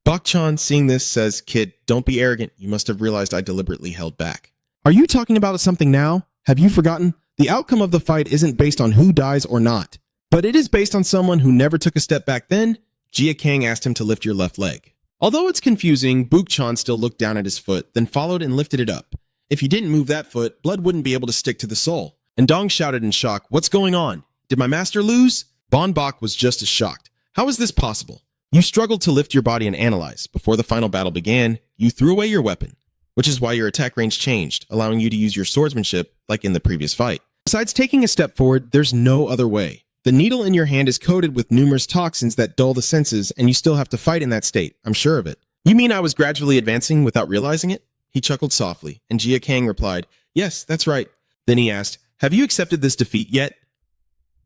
Bok Chan, seeing this, says, Kid, don't be arrogant. You must have realized I deliberately held back. Are you talking about something now? Have you forgotten? The outcome of the fight isn't based on who dies or not, but it is based on someone who never took a step back then. Jia Kang asked him to lift your left leg. Although it's confusing, Bok Chan still looked down at his foot, then followed and lifted it up. If you didn't move that foot, blood wouldn't be able to stick to the sole. And Dong shouted in shock, what's going on? Did my master lose? Bon Bok was just as shocked. How is this possible? You struggled to lift your body and analyze. Before the final battle began, you threw away your weapon, which is why your attack range changed, allowing you to use your swordsmanship like in the previous fight. Besides taking a step forward, there's no other way. The needle in your hand is coated with numerous toxins that dull the senses, and you still have to fight in that state. I'm sure of it. You mean I was gradually advancing without realizing it? He chuckled softly, and Jia Kang replied, yes, that's right. Then he asked, have you accepted this defeat yet?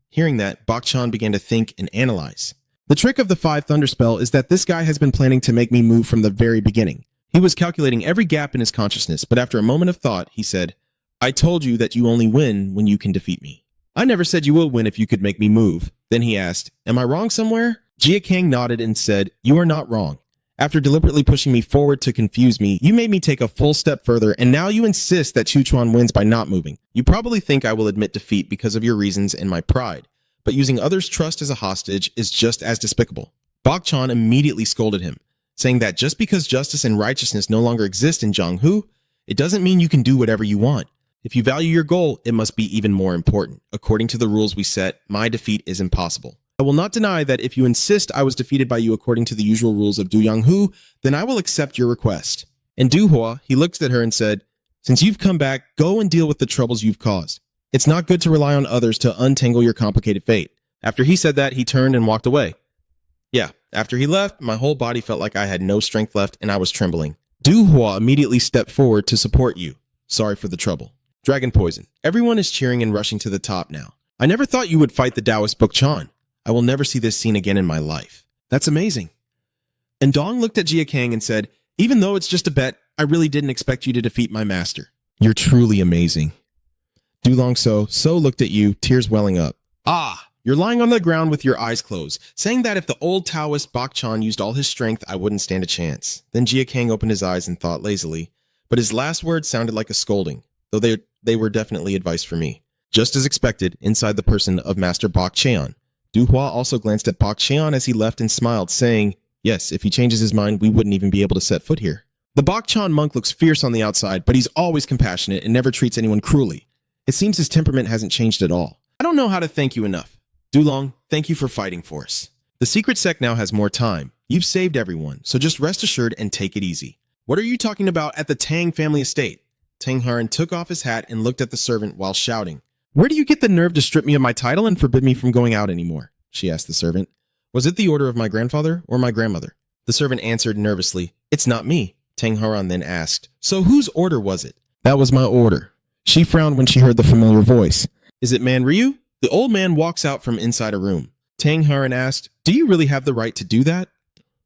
Hearing that, Bok Chan began to think and analyze. The trick of the 5 Thunder spell is that this guy has been planning to make me move from the very beginning. He was calculating every gap in his consciousness, but after a moment of thought, he said, I told you that you only win when you can defeat me. I never said you will win if you could make me move. Then he asked, am I wrong somewhere? Jia Kang nodded and said, you are not wrong. After deliberately pushing me forward to confuse me, you made me take a full step further, and now you insist that Sichuan wins by not moving. You probably think I will admit defeat because of your reasons and my pride, but using others' trust as a hostage is just as despicable. Bok Chan immediately scolded him, saying that just because justice and righteousness no longer exist in Jianghu, it doesn't mean you can do whatever you want. If you value your goal, it must be even more important. According to the rules we set, my defeat is impossible. I will not deny that if you insist I was defeated by you according to the usual rules of Duyanghu, then I will accept your request. And Du Hua, he looked at her and said, since you've come back, go and deal with the troubles you've caused. It's not good to rely on others to untangle your complicated fate. After he said that, he turned and walked away. Yeah, after he left, my whole body felt like I had no strength left and I was trembling. Du Hua immediately stepped forward to support you. Sorry for the trouble. Dragon Poison. Everyone is cheering and rushing to the top now. I never thought you would fight the Taoist Bok Chan. I will never see this scene again in my life. That's amazing. And Dong looked at Jia Kang and said, even though it's just a bet, I really didn't expect you to defeat my master. You're truly amazing. Du Long So looked at you, tears welling up. You're lying on the ground with your eyes closed, saying that if the old Taoist Bok Chan used all his strength, I wouldn't stand a chance. Then Jia Kang opened his eyes and thought lazily, but his last words sounded like a scolding, though they were definitely advice for me. Just as expected, inside the person of Master Bok Cheon, Du Hua also glanced at Bok Cheon as he left and smiled, saying, yes, if he changes his mind, we wouldn't even be able to set foot here. The Bok Chan monk looks fierce on the outside, but he's always compassionate and never treats anyone cruelly. It seems his temperament hasn't changed at all. I don't know how to thank you enough. Dulong, thank you for fighting for us. The secret sect now has more time. You've saved everyone, so just rest assured and take it easy. What are you talking about at the Tang family estate? Tang Haran took off his hat and looked at the servant while shouting, "Where do you get the nerve to strip me of my title and forbid me from going out anymore?" she asked the servant. "Was it the order of my grandfather or my grandmother?" The servant answered nervously, "It's not me." Tang Haran then asked, "So whose order was it?" "That was my order." She frowned when she heard the familiar voice. "Is it Manryu?" The old man walks out from inside a room. Tang Haran asked, "Do you really have the right to do that?"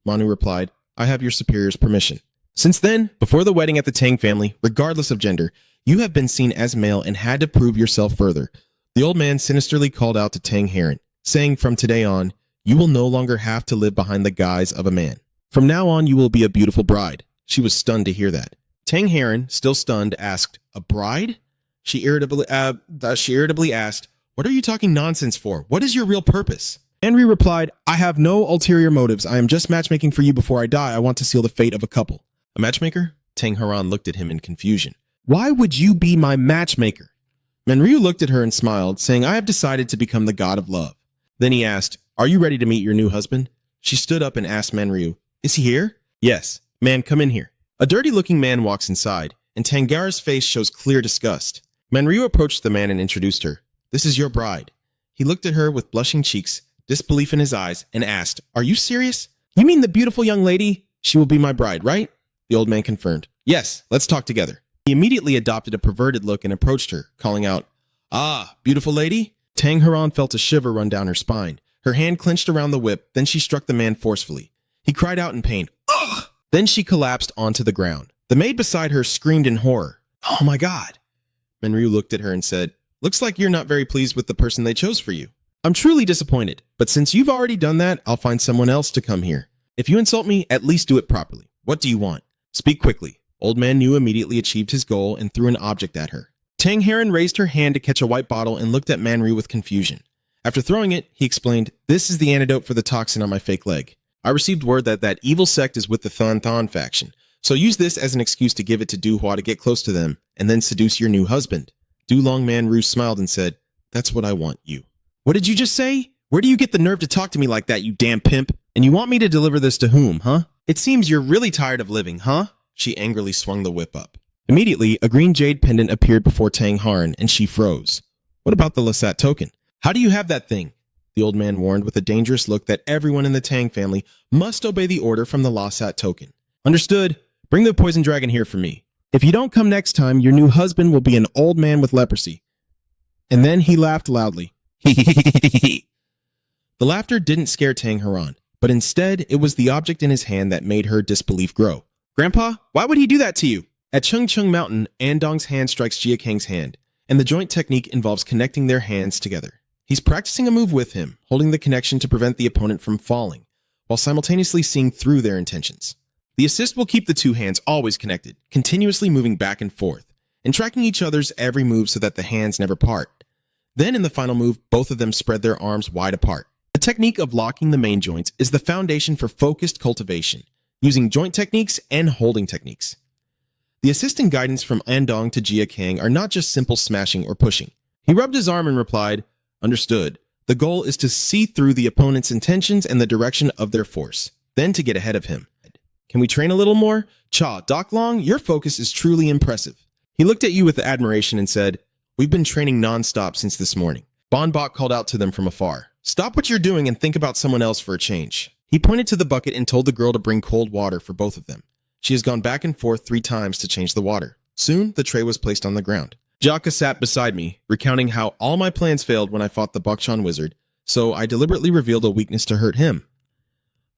Manu replied, "I have your superior's permission." Since then, before the wedding at the Tang family, regardless of gender, you have been seen as male and had to prove yourself further. The old man sinisterly called out to Tang Haran, saying from today on, you will no longer have to live behind the guise of a man. From now on, you will be a beautiful bride. She was stunned to hear that. Tang Haran, still stunned, asked, "A bride?" She irritably asked, "What are you talking nonsense for? What is your real purpose?" Manryu replied, "I have no ulterior motives. I am just matchmaking for you before I die. I want to seal the fate of a couple." "A matchmaker?" Tang Haran looked at him in confusion. "Why would you be my matchmaker?" Manryu looked at her and smiled, saying, "I have decided to become the god of love." Then he asked, "Are you ready to meet your new husband?" She stood up and asked Manryu, "Is he here?" "Yes." "Man, come in here." A dirty-looking man walks inside, and Tangara's face shows clear disgust. Manryu approached the man and introduced her. "This is your bride." He looked at her with blushing cheeks, disbelief in his eyes, and asked, "Are you serious? You mean the beautiful young lady? She will be my bride, right?" The old man confirmed. "Yes, let's talk together." He immediately adopted a perverted look and approached her, calling out, "Ah, beautiful lady?" Tang Haran felt a shiver run down her spine. Her hand clenched around the whip, then she struck the man forcefully. He cried out in pain, "Ugh!" Then she collapsed onto the ground. The maid beside her screamed in horror. "Oh my God!" Manryu looked at her and said, "Looks like you're not very pleased with the person they chose for you. I'm truly disappointed, but since you've already done that, I'll find someone else to come here. If you insult me, at least do it properly. What do you want? Speak quickly." Old man New immediately achieved his goal and threw an object at her. Tang Haran raised her hand to catch a white bottle and looked at Manryu with confusion. After throwing it, he explained, "This is the antidote for the toxin on my fake leg. I received word that evil sect is with the Thon Thon faction, so use this as an excuse to give it to Du Hua to get close to them, and then seduce your new husband." Du Long Manryu smiled and said, "That's what I want you." "What did you just say? Where do you get the nerve to talk to me like that, you damn pimp? And you want me to deliver this to whom, huh? It seems you're really tired of living, huh?" She angrily swung the whip up. Immediately, a green jade pendant appeared before Tang Haran, and she froze. "What about the Lasat token? How do you have that thing?" The old man warned with a dangerous look that everyone in the Tang family must obey the order from the Lasat token. "Understood. Bring the poison dragon here for me. If you don't come next time, your new husband will be an old man with leprosy." And then he laughed loudly. The laughter didn't scare Tang Haran, but instead it was the object in his hand that made her disbelief grow. "Grandpa, why would he do that to you?" At Chung Chung Mountain, Andong's hand strikes Jia Kang's hand, and the joint technique involves connecting their hands together. He's practicing a move with him, holding the connection to prevent the opponent from falling, while simultaneously seeing through their intentions. The assist will keep the two hands always connected, continuously moving back and forth, and tracking each other's every move so that the hands never part. Then in the final move, both of them spread their arms wide apart. The technique of locking the main joints is the foundation for focused cultivation, using joint techniques and holding techniques. The assist and guidance from Andong to Jia Kang are not just simple smashing or pushing. He rubbed his arm and replied, "Understood. The goal is to see through the opponent's intentions and the direction of their force, then to get ahead of him. Can we train a little more? Cha, Doc Long, your focus is truly impressive." He looked at you with admiration and said, "We've been training non-stop since this morning." Bon Bok called out to them from afar, "Stop what you're doing and think about someone else for a change." He pointed to the bucket and told the girl to bring cold water for both of them. She has gone back and forth 3 times to change the water. Soon, the tray was placed on the ground. Jaka sat beside me, recounting how all my plans failed when I fought the Bakshan wizard, so I deliberately revealed a weakness to hurt him.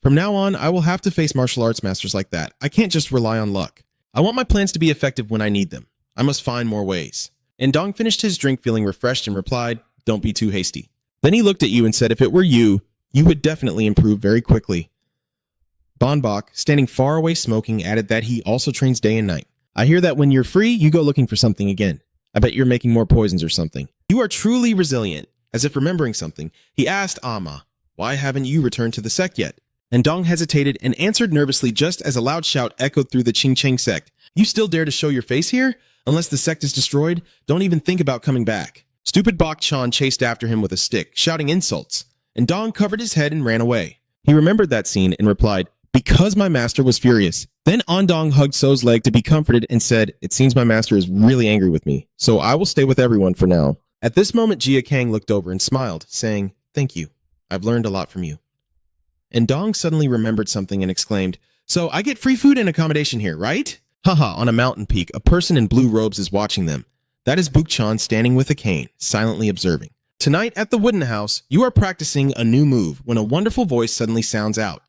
From now on, I will have to face martial arts masters like that. I can't just rely on luck. I want my plans to be effective when I need them. I must find more ways. And Dong finished his drink feeling refreshed and replied, "Don't be too hasty." Then he looked at you and said if it were you, you would definitely improve very quickly. Bon Bok, standing far away smoking, added that he also trains day and night. "I hear that when you're free, you go looking for something again. I bet you're making more poisons or something. You are truly resilient." As if remembering something, he asked Ama, "Why haven't you returned to the sect yet?" And Dong hesitated and answered nervously just as a loud shout echoed through the Ching Cheng sect. "You still dare to show your face here? Unless the sect is destroyed, don't even think about coming back." Stupid Bok Chan chased after him with a stick, shouting insults, and Dong covered his head and ran away. He remembered that scene and replied, because my master was furious. Then Andong hugged So's leg to be comforted and said, "It seems my master is really angry with me, so I will stay with everyone for now." At this moment, Jia Kang looked over and smiled, saying, "Thank you. I've learned a lot from you." And Dong suddenly remembered something and exclaimed, "So I get free food and accommodation here, right?" Haha, on a mountain peak, a person in blue robes is watching them. That is Bukchan standing with a cane, silently observing. Tonight at the Wooden House, you are practicing a new move when a wonderful voice suddenly sounds out.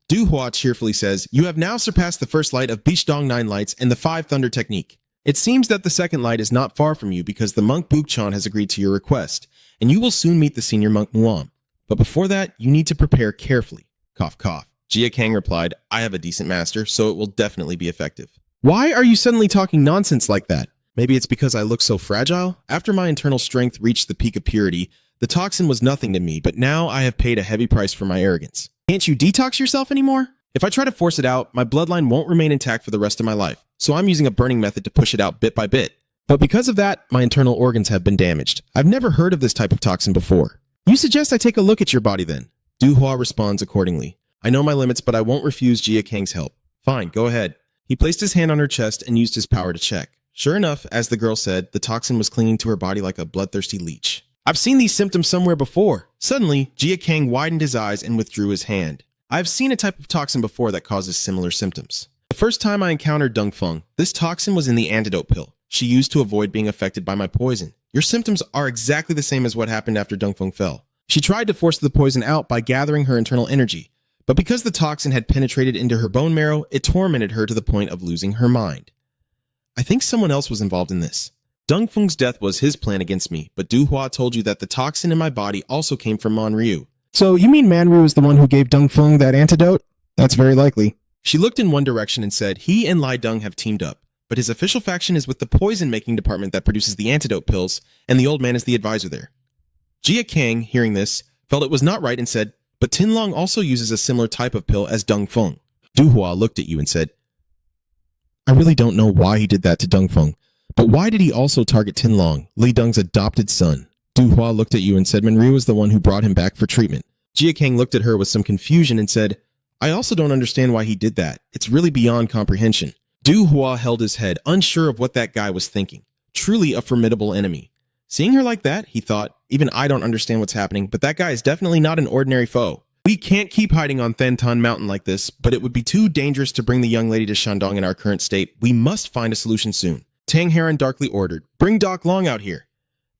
Du Hua cheerfully says, "You have now surpassed the first light of Bichdong 9 lights and the 5 thunder technique. It seems that the second light is not far from you because the monk Bukchan has agreed to your request, and you will soon meet the senior monk Muam. But before that, you need to prepare carefully." Cough, cough. Jia Kang replied, "I have a decent master, so it will definitely be effective." "Why are you suddenly talking nonsense like that?" "Maybe it's because I look so fragile. After my internal strength reached the peak of purity, the toxin was nothing to me, but now I have paid a heavy price for my arrogance." "Can't you detox yourself anymore?" "If I try to force it out, my bloodline won't remain intact for the rest of my life, so I'm using a burning method to push it out bit by bit. But because of that, my internal organs have been damaged. I've never heard of this type of toxin before." "You suggest I take a look at your body then?" Du Hua responds accordingly. "I know my limits, but I won't refuse Jia Kang's help." "Fine, go ahead." He placed his hand on her chest and used his power to check. Sure enough, as the girl said, the toxin was clinging to her body like a bloodthirsty leech. "I've seen these symptoms somewhere before." Suddenly, Jia Kang widened his eyes and withdrew his hand. "I've seen a type of toxin before that causes similar symptoms. The first time I encountered Dongfeng, this toxin was in the antidote pill she used to avoid being affected by my poison. Your symptoms are exactly the same as what happened after Dongfeng fell. She tried to force the poison out by gathering her internal energy, but because the toxin had penetrated into her bone marrow, it tormented her to the point of losing her mind. I think someone else was involved in this. Dongfeng's death was his plan against me, but Du Hua told you that the toxin in my body also came from Manryu." "So you mean Manryu is the one who gave Dongfeng that antidote?" "That's very likely." She looked in one direction and said, "He and Lai Deng have teamed up, but his official faction is with the poison-making department that produces the antidote pills, and the old man is the advisor there." Jia Kang, hearing this, felt it was not right and said, "But Tinlong also uses a similar type of pill as Dongfeng." Du Hua looked at you and said, "I really don't know why he did that to Dongfeng, but why did he also target Tinlong, Li Deng's adopted son?" Du Hua looked at you and said Manryu was the one who brought him back for treatment. Jia Kang looked at her with some confusion and said, "I also don't understand why he did that. It's really beyond comprehension." Du Hua held his head, unsure of what that guy was thinking. Truly a formidable enemy. Seeing her like that, he thought, even I don't understand what's happening, but that guy is definitely not an ordinary foe. We can't keep hiding on Thantan Mountain like this, but it would be too dangerous to bring the young lady to Shandong in our current state. We must find a solution soon. Tang Heron darkly ordered, "Bring Doc Long out here."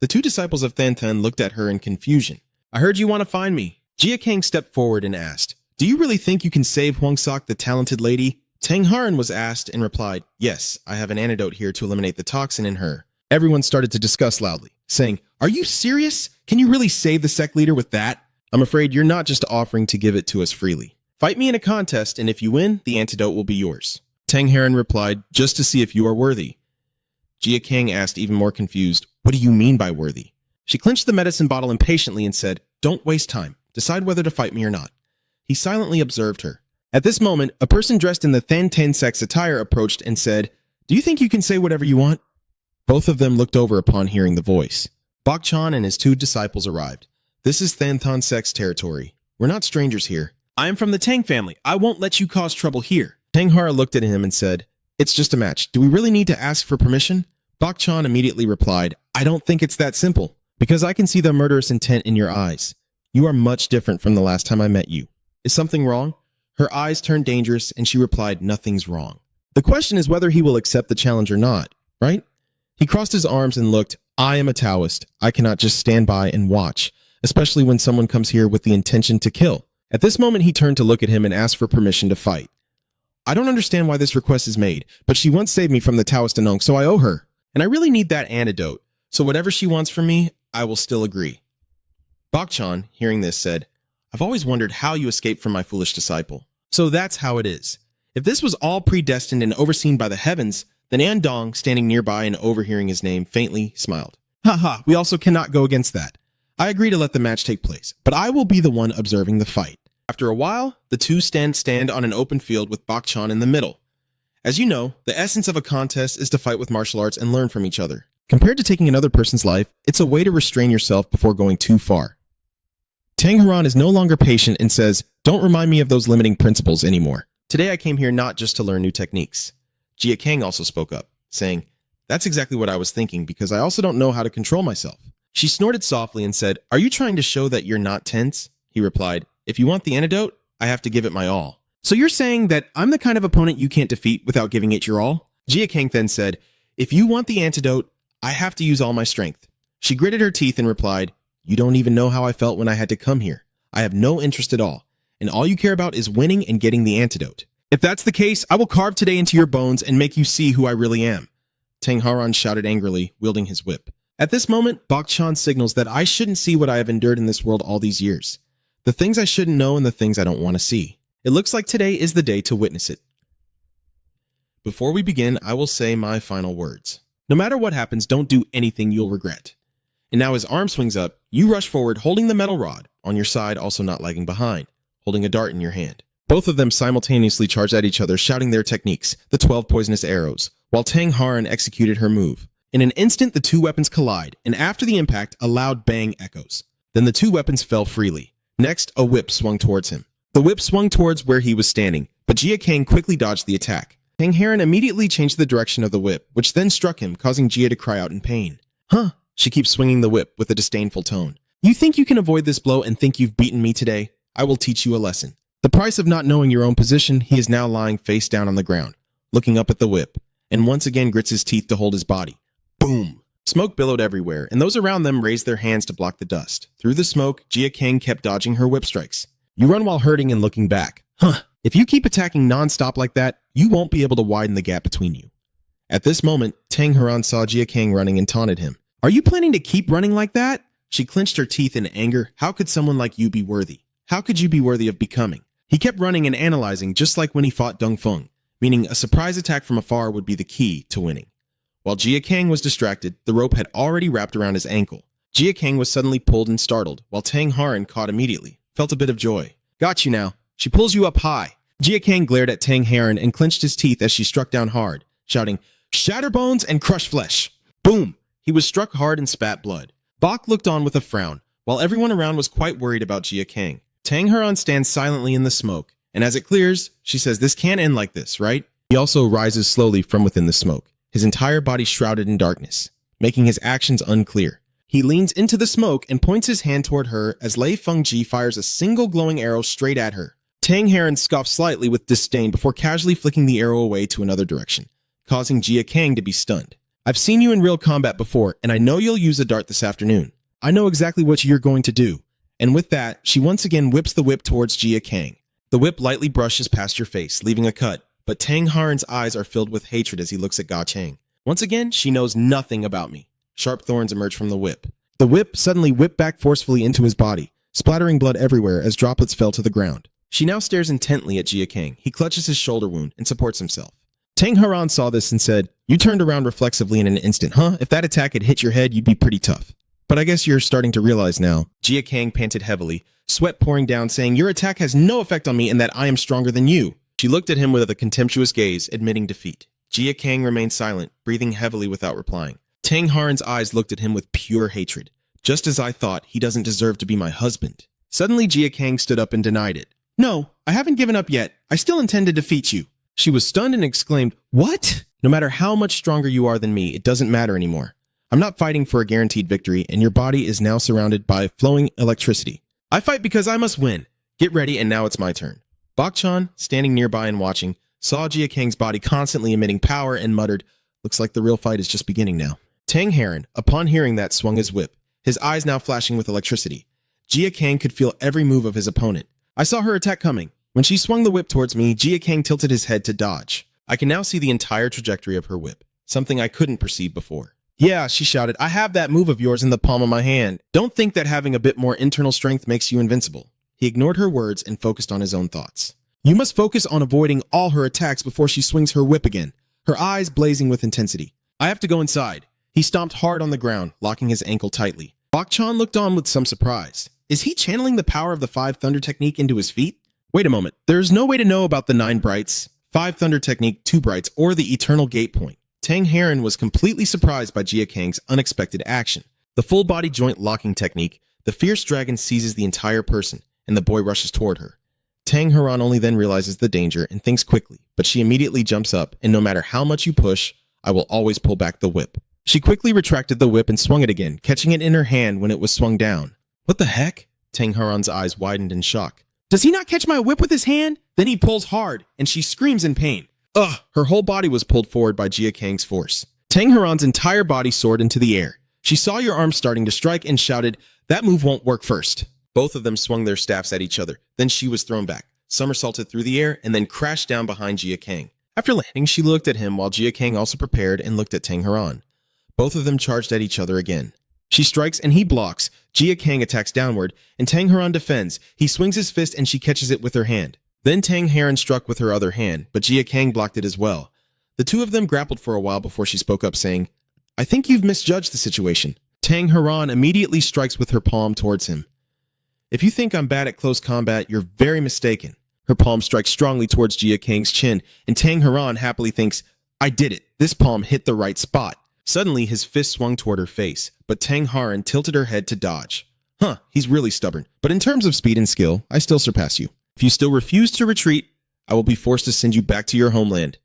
The two disciples of Thantan looked at her in confusion. "I heard you want to find me." Jia Kang stepped forward and asked, "Do you really think you can save Huang Sok, the talented lady?" Tang Heron was asked and replied, "Yes, I have an antidote here to eliminate the toxin in her." Everyone started to discuss loudly, saying, "Are you serious? Can you really save the sect leader with that? I'm afraid you're not just offering to give it to us freely. Fight me in a contest, and if you win, the antidote will be yours." Tang Heron replied, "Just to see if you are worthy." Jia Kang asked, even more confused, "What do you mean by worthy?" She clenched the medicine bottle impatiently and said, "Don't waste time. Decide whether to fight me or not." He silently observed her. At this moment, a person dressed in the Thantan sect's attire approached and said, "Do you think you can say whatever you want?" Both of them looked over upon hearing the voice. Bok Chan and his two disciples arrived. "This is Thantan sect's territory. We're not strangers here. I am from the Tang family. I won't let you cause trouble here." Tang Hara looked at him and said, "It's just a match. Do we really need to ask for permission?" Bok Chan immediately replied, "I don't think it's that simple, because I can see the murderous intent in your eyes. You are much different from the last time I met you. Is something wrong?" Her eyes turned dangerous, and she replied, "Nothing's wrong. The question is whether he will accept the challenge or not, right?" He crossed his arms and looked, "I am a Taoist. I cannot just stand by and watch, especially when someone comes here with the intention to kill." At this moment, he turned to look at him and asked for permission to fight. "I don't understand why this request is made, but she once saved me from the Taoist Anong, so I owe her. And I really need that antidote, so whatever she wants from me, I will still agree." Bok Chan, hearing this, said, "I've always wondered how you escaped from my foolish disciple. So that's how it is. If this was all predestined and overseen by the heavens, then Andong, standing nearby and overhearing his name, faintly smiled. "Ha, we also cannot go against that. I agree to let the match take place, but I will be the one observing the fight." After a while, the two stand on an open field with Bok Chan in the middle. As you know, the essence of a contest is to fight with martial arts and learn from each other. Compared to taking another person's life, it's a way to restrain yourself before going too far. Tang Heran is no longer patient and says, "Don't remind me of those limiting principles anymore. Today I came here not just to learn new techniques. Jin Gang also spoke up, saying, "That's exactly what I was thinking because I also don't know how to control myself." She snorted softly and said, "Are you trying to show that you're not tense?" He replied, "If you want the antidote, I have to give it my all." "So you're saying that I'm the kind of opponent you can't defeat without giving it your all?" Jin Gang then said, "If you want the antidote, I have to use all my strength." She gritted her teeth and replied, "You don't even know how I felt when I had to come here. I have no interest at all, and all you care about is winning and getting the antidote. If that's the case, I will carve today into your bones and make you see who I really am." Tang Haran shouted angrily, wielding his whip. At this moment, Bak Chan signals that I shouldn't see what I have endured in this world all these years. The things I shouldn't know and the things I don't want to see. It looks like today is the day to witness it. Before we begin, I will say my final words. No matter what happens, don't do anything you'll regret. And now his arm swings up, you rush forward holding the metal rod, on your side also not lagging behind, holding a dart in your hand. Both of them simultaneously charged at each other, shouting their techniques, the 12 poisonous arrows, while Tang Haran executed her move. In an instant, the two weapons collide, and after the impact, a loud bang echoes. Then the two weapons fell freely. Next, a whip swung towards him. The whip swung towards where he was standing, but Jin Gang quickly dodged the attack. Tang Haran immediately changed the direction of the whip, which then struck him, causing Jia to cry out in pain. "Huh?" She keeps swinging the whip with a disdainful tone. "You think you can avoid this blow and think you've beaten me today? I will teach you a lesson." The price of not knowing your own position, he is now lying face down on the ground, looking up at the whip, and once again grits his teeth to hold his body. Boom! Smoke billowed everywhere, and those around them raised their hands to block the dust. Through the smoke, Jin Gang kept dodging her whip strikes. You run while hurting and looking back. Huh. If you keep attacking non-stop like that, you won't be able to widen the gap between you. At this moment, Tang Haran saw Jin Gang running and taunted him. "Are you planning to keep running like that?" She clenched her teeth in anger. "How could someone like you be worthy? How could you be worthy of becoming?" He kept running and analyzing, just like when he fought Dong Feng, meaning a surprise attack from afar would be the key to winning. While Jin Gang was distracted, the rope had already wrapped around his ankle. Jin Gang was suddenly pulled and startled, while Tang Haran caught immediately, felt a bit of joy. "Got you now." She pulls you up high. Jin Gang glared at Tang Haran and clenched his teeth as she struck down hard, shouting, "Shatter bones and crush flesh." Boom! He was struck hard and spat blood. Bak looked on with a frown, while everyone around was quite worried about Jin Gang. Tang Haran stands silently in the smoke, and as it clears, she says, "This can't end like this, right?" He also rises slowly from within the smoke, his entire body shrouded in darkness, making his actions unclear. He leans into the smoke and points his hand toward her as Lei Fengji fires a single glowing arrow straight at her. Tang Haran scoffs slightly with disdain before casually flicking the arrow away to another direction, causing Jin Gang to be stunned. "I've seen you in real combat before, and I know you'll use a dart this afternoon. I know exactly what you're going to do." And with that, she once again whips the whip towards Jin Gang. The whip lightly brushes past your face, leaving a cut, but Tang Haran's eyes are filled with hatred as he looks at Ga Chang. Once again, she knows nothing about me. Sharp thorns emerge from the whip. The whip suddenly whipped back forcefully into his body, splattering blood everywhere as droplets fell to the ground. She now stares intently at Jin Gang. He clutches his shoulder wound and supports himself. Tang Haran saw this and said, "You turned around reflexively in an instant, huh? If that attack had hit your head, you'd be pretty tough. But I guess you're starting to realize now." Jin Gang panted heavily, sweat pouring down, saying, "Your attack has no effect on me and that I am stronger than you." She looked at him with a contemptuous gaze, admitting defeat. Jin Gang remained silent, breathing heavily without replying. Tang Haran's eyes looked at him with pure hatred. "Just as I thought, he doesn't deserve to be my husband." Suddenly, Jin Gang stood up and denied it. "No, I haven't given up yet. I still intend to defeat you." She was stunned and exclaimed, "What?" "No matter how much stronger you are than me, it doesn't matter anymore. I'm not fighting for a guaranteed victory, and your body is now surrounded by flowing electricity. I fight because I must win. Get ready, and now it's my turn." Bak Chan, standing nearby and watching, saw Jin Gang's body constantly emitting power and muttered, "Looks like the real fight is just beginning now." Tang Haran, upon hearing that, swung his whip, his eyes now flashing with electricity. Jin Gang could feel every move of his opponent. I saw her attack coming. When she swung the whip towards me, Jin Gang tilted his head to dodge. I can now see the entire trajectory of her whip, something I couldn't perceive before. "Yeah," she shouted, "I have that move of yours in the palm of my hand. Don't think that having a bit more internal strength makes you invincible." He ignored her words and focused on his own thoughts. "You must focus on avoiding all her attacks before she swings her whip again," her eyes blazing with intensity. "I have to go inside." He stomped hard on the ground, locking his ankle tightly. Bak Chan looked on with some surprise. Is he channeling the power of the 5 Thunder technique into his feet? Wait a moment. There's no way to know about the 9 Brights, 5 Thunder technique, 2 Brights, or the Eternal Gate Point. Tang Haran was completely surprised by Jin Gang's unexpected action. The full body joint locking technique, the fierce dragon seizes the entire person, and the boy rushes toward her. Tang Haran only then realizes the danger and thinks quickly, but she immediately jumps up, and no matter how much you push, I will always pull back the whip. She quickly retracted the whip and swung it again, catching it in her hand when it was swung down. What the heck? Tang Haran's eyes widened in shock. Does he not catch my whip with his hand? Then he pulls hard, and she screams in pain. Ugh! Her whole body was pulled forward by Jin Gang's force. Tang Haran's entire body soared into the air. She saw your arm starting to strike and shouted, "That move won't work first." Both of them swung their staffs at each other. Then she was thrown back, somersaulted through the air, and then crashed down behind Jin Gang. After landing, she looked at him while Jin Gang also prepared and looked at Tang Haran. Both of them charged at each other again. She strikes and he blocks. Jin Gang attacks downward, and Tang Haran defends. He swings his fist and she catches it with her hand. Then Tang Haran struck with her other hand, but Jin Gang blocked it as well. The two of them grappled for a while before she spoke up, saying, "I think you've misjudged the situation." Tang Haran immediately strikes with her palm towards him. "If you think I'm bad at close combat, you're very mistaken." Her palm strikes strongly towards Jin Gang's chin, and Tang Haran happily thinks, "I did it. This palm hit the right spot." Suddenly, his fist swung toward her face, but Tang Haran tilted her head to dodge. Huh, he's really stubborn. But in terms of speed and skill, I still surpass you. If you still refuse to retreat, I will be forced to send you back to your homeland.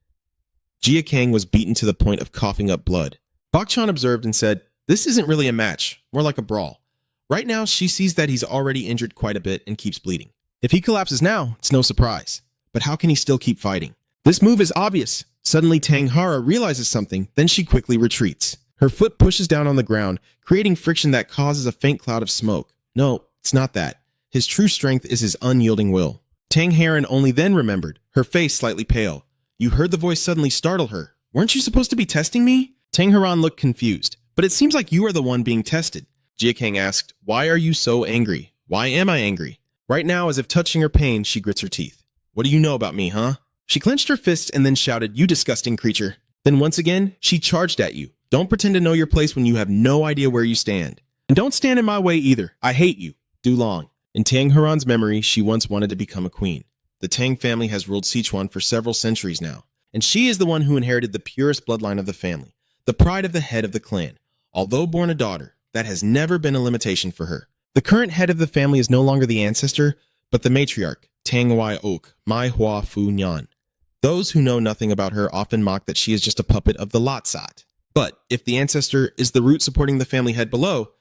Jin Gang was beaten to the point of coughing up blood. Bak Chan observed and said, "This isn't really a match, more like a brawl." Right now, she sees that he's already injured quite a bit and keeps bleeding. If he collapses now, it's no surprise. But how can he still keep fighting? This move is obvious. Suddenly, Tang Haran realizes something, then she quickly retreats. Her foot pushes down on the ground, creating friction that causes a faint cloud of smoke. No, it's not that. His true strength is his unyielding will. Tang Haran only then remembered, her face slightly pale. You heard the voice suddenly startle her. Weren't you supposed to be testing me? Tang Haran looked confused. But it seems like you are the one being tested. Jin Gang asked, "Why are you so angry?" "Why am I angry?" Right now, as if touching her pain, she grits her teeth. "What do you know about me, huh?" She clenched her fists and then shouted, "You disgusting creature." Then once again, she charged at you. Don't pretend to know your place when you have no idea where you stand. And don't stand in my way either. I hate you. Du Long. In Tang Haran's memory, she once wanted to become a queen. The Tang family has ruled Sichuan for several centuries now, and she is the one who inherited the purest bloodline of the family, the pride of the head of the clan. Although born a daughter, that has never been a limitation for her. The current head of the family is no longer the ancestor, but the matriarch, Tang Wai Ok, Mai Hua Fu Nyan. Those who know nothing about her often mock that she is just a puppet of the Latsat. But if the ancestor is the root supporting the family head below,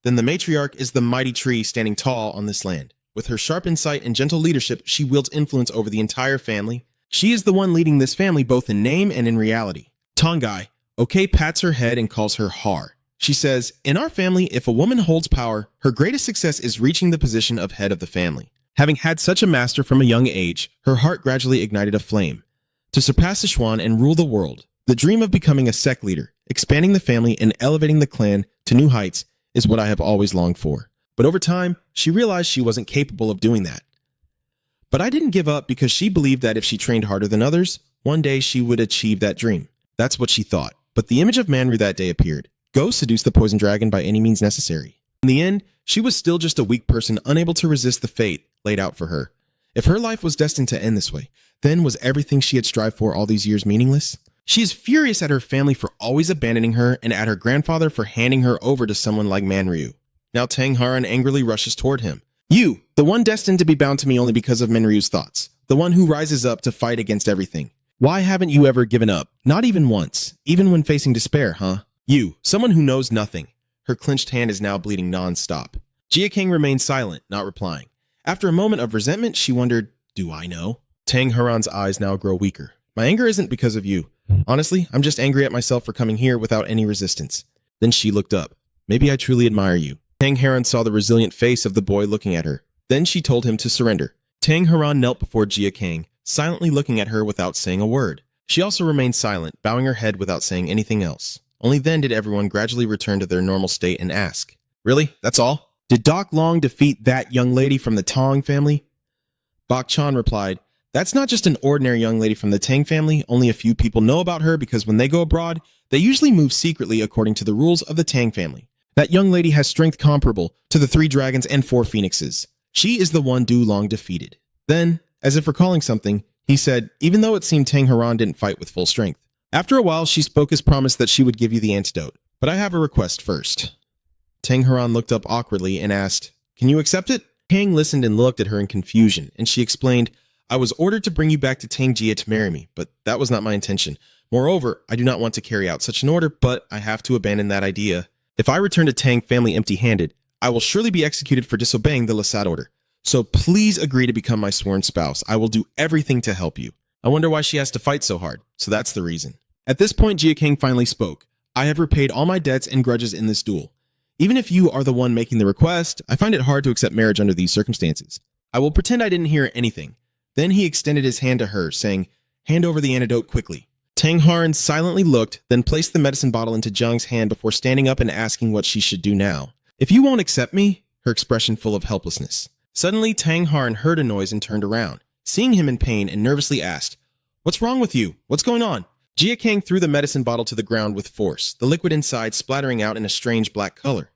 then the matriarch is the mighty tree standing tall on this land. With her sharp insight and gentle leadership, she wields influence over the entire family. She is the one leading this family both in name and in reality. Tongai, Okay pats her head and calls her Har. She says, "In our family, if a woman holds power, her greatest success is reaching the position of head of the family." Having had such a master from a young age, her heart gradually ignited a flame. To surpass Sichuan and rule the world, the dream of becoming a sect leader, expanding the family, and elevating the clan to new heights is what I have always longed for. But over time, she realized she wasn't capable of doing that. But I didn't give up because she believed that if she trained harder than others, one day she would achieve that dream. That's what she thought. But the image of Manru that day appeared. Go seduce the poison dragon by any means necessary. In the end, she was still just a weak person unable to resist the fate laid out for her. If her life was destined to end this way, then was everything she had strived for all these years meaningless? She is furious at her family for always abandoning her and at her grandfather for handing her over to someone like Manryu. Now Tang Haran angrily rushes toward him. You, the one destined to be bound to me only because of Manryu's thoughts, the one who rises up to fight against everything. Why haven't you ever given up? Not even once, even when facing despair, huh? You, someone who knows nothing. Her clenched hand is now bleeding non-stop. Jin Gang remained silent, not replying. After a moment of resentment, she wondered, do I know? Tang Haran's eyes now grow weaker. My anger isn't because of you. Honestly, I'm just angry at myself for coming here without any resistance. Then she looked up. Maybe I truly admire you. Tang Haran saw the resilient face of the boy looking at her. Then she told him to surrender. Tang Haran knelt before Jin Gang, silently looking at her without saying a word. She also remained silent, bowing her head without saying anything else. Only then did everyone gradually return to their normal state and ask, "Really? That's all? Did Doc Long defeat that young lady from the Tang family?" Bak Chan replied, "That's not just an ordinary young lady from the Tang family. Only a few people know about her because when they go abroad, they usually move secretly according to the rules of the Tang family. That young lady has strength comparable to the 3 dragons and 4 phoenixes. She is the one Du Long defeated." Then, as if recalling something, he said, even though it seemed Tang Haran didn't fight with full strength. After a while, she spoke as promised that she would give you the antidote. But I have a request first. Tang Haran looked up awkwardly and asked, "Can you accept it?" Kang listened and looked at her in confusion, and she explained, I was ordered to bring you back to Tangjia to marry me, but that was not my intention. Moreover, I do not want to carry out such an order, but I have to abandon that idea. If I return to Tang family empty-handed, I will surely be executed for disobeying the Lasat order. So please agree to become my sworn spouse. I will do everything to help you. I wonder why she has to fight so hard, so that's the reason. At this point, Jia Kang finally spoke. I have repaid all my debts and grudges in this duel. Even if you are the one making the request, I find it hard to accept marriage under these circumstances. I will pretend I didn't hear anything. Then he extended his hand to her, saying, hand over the antidote quickly. Tang Harn silently looked, then placed the medicine bottle into Zhang's hand before standing up and asking what she should do now. If you won't accept me, her expression full of helplessness. Suddenly, Tang Harn heard a noise and turned around, seeing him in pain and nervously asked, what's wrong with you? What's going on? Jia Kang threw the medicine bottle to the ground with force, the liquid inside splattering out in a strange black color.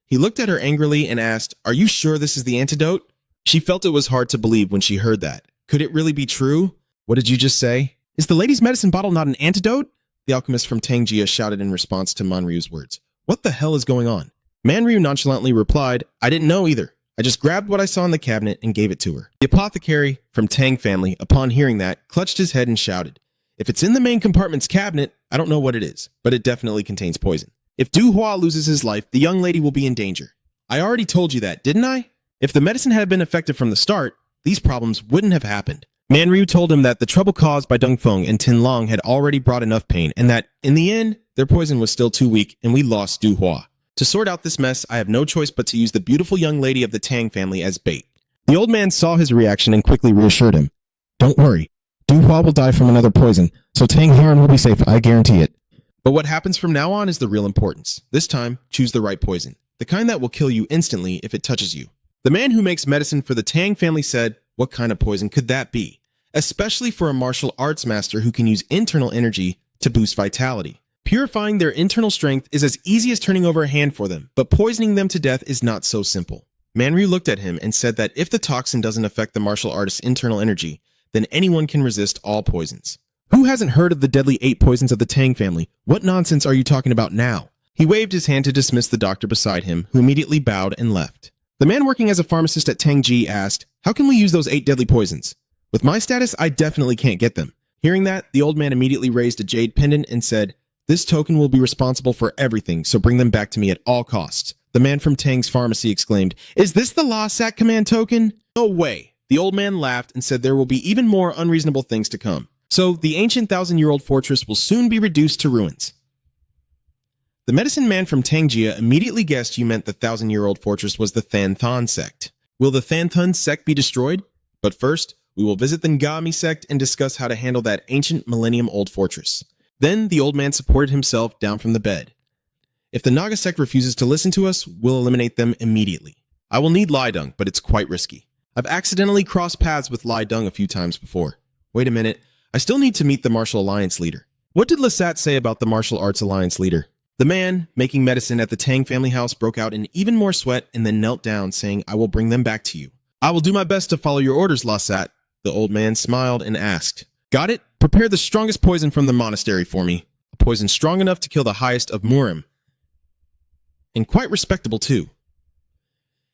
He looked at her angrily and asked, are you sure this is the antidote? She felt it was hard to believe when she heard that. Could it really be true? What did you just say? Is the lady's medicine bottle not an antidote? The alchemist from Tangjia shouted in response to Manryu's words. What the hell is going on? Manryu nonchalantly replied, I didn't know either. I just grabbed what I saw in the cabinet and gave it to her. The apothecary from Tang family, upon hearing that, clutched his head and shouted, if it's in the main compartment's cabinet, I don't know what it is, but it definitely contains poison. If Du Hua loses his life, the young lady will be in danger. I already told you that, didn't I? If the medicine had been effective from the start, these problems wouldn't have happened. Manryu told him that the trouble caused by Deng Feng and Tin Long had already brought enough pain, and that, in the end, their poison was still too weak, and we lost Du Hua. To sort out this mess, I have no choice but to use the beautiful young lady of the Tang family as bait. The old man saw his reaction and quickly reassured him. Don't worry. Du Hua will die from another poison, so Tang Harn will be safe, I guarantee it. But what happens from now on is the real importance. This time, choose the right poison. The kind that will kill you instantly if it touches you. The man who makes medicine for the Tang family said, what kind of poison could that be? Especially for a martial arts master who can use internal energy to boost vitality. Purifying their internal strength is as easy as turning over a hand for them, but poisoning them to death is not so simple. Manryu looked at him and said that if the toxin doesn't affect the martial artist's internal energy, then anyone can resist all poisons. Who hasn't heard of the deadly 8 poisons of the Tang family? What nonsense are you talking about now? He waved his hand to dismiss the doctor beside him, who immediately bowed and left. The man working as a pharmacist at Tangji asked, how can we use those 8 deadly poisons? With my status, I definitely can't get them. Hearing that, the old man immediately raised a jade pendant and said, this token will be responsible for everything, so bring them back to me at all costs. The man from Tang's pharmacy exclaimed, is this the Lasat command token? No way. The old man laughed and said there will be even more unreasonable things to come. So the ancient 1,000-year-old fortress will soon be reduced to ruins. The medicine man from Tangjia immediately guessed you meant the 1,000-year-old fortress was the Thanthan sect. Will the Thanthan sect be destroyed? But first, we will visit the Ngami sect and discuss how to handle that ancient millennium-old fortress. Then the old man supported himself down from the bed. If the Naga sect refuses to listen to us, we'll eliminate them immediately. I will need Lai Dung, but it's quite risky. I've accidentally crossed paths with Lai Dung a few times before. Wait a minute, I still need to meet the Martial Alliance leader. What did Lasat say about the Martial Arts Alliance leader? The man, making medicine at the Tang family house, broke out in even more sweat and then knelt down, saying, I will bring them back to you. I will do my best to follow your orders, Lasat. The old man smiled and asked, got it? Prepare the strongest poison from the monastery for me. A poison strong enough to kill the highest of Murim. And quite respectable, too.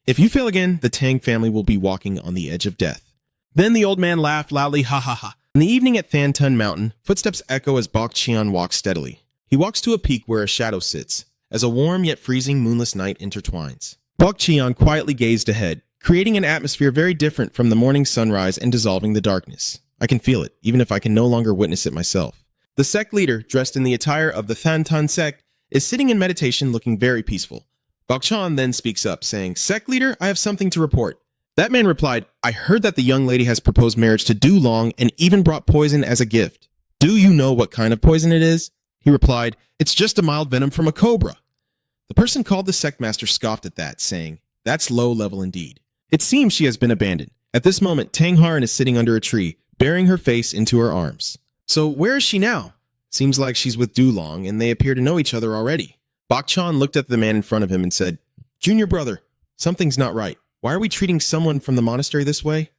If you fail again, the Tang family will be walking on the edge of death. Then the old man laughed loudly, ha ha ha. In the evening at Thantun Mountain, footsteps echo as Bok Qian walks steadily. He walks to a peak where a shadow sits, as a warm yet freezing moonless night intertwines. Bok Qian quietly gazed ahead, creating an atmosphere very different from the morning sunrise and dissolving the darkness. I can feel it, even if I can no longer witness it myself. The sect leader, dressed in the attire of the Thantun sect, is sitting in meditation looking very peaceful. Bok Qian then speaks up, saying, Sect leader, I have something to report. That man replied, I heard that the young lady has proposed marriage to Du Long and even brought poison as a gift. Do you know what kind of poison it is? He replied, it's just a mild venom from a cobra. The person called the sect master scoffed at that, saying, that's low level indeed. It seems she has been abandoned. At this moment, Tang Harn is sitting under a tree, burying her face into her arms. So where is she now? Seems like she's with Du Long, and they appear to know each other already. Bok Qian looked at the man in front of him and said, Junior brother, something's not right. Why are we treating someone from the monastery this way?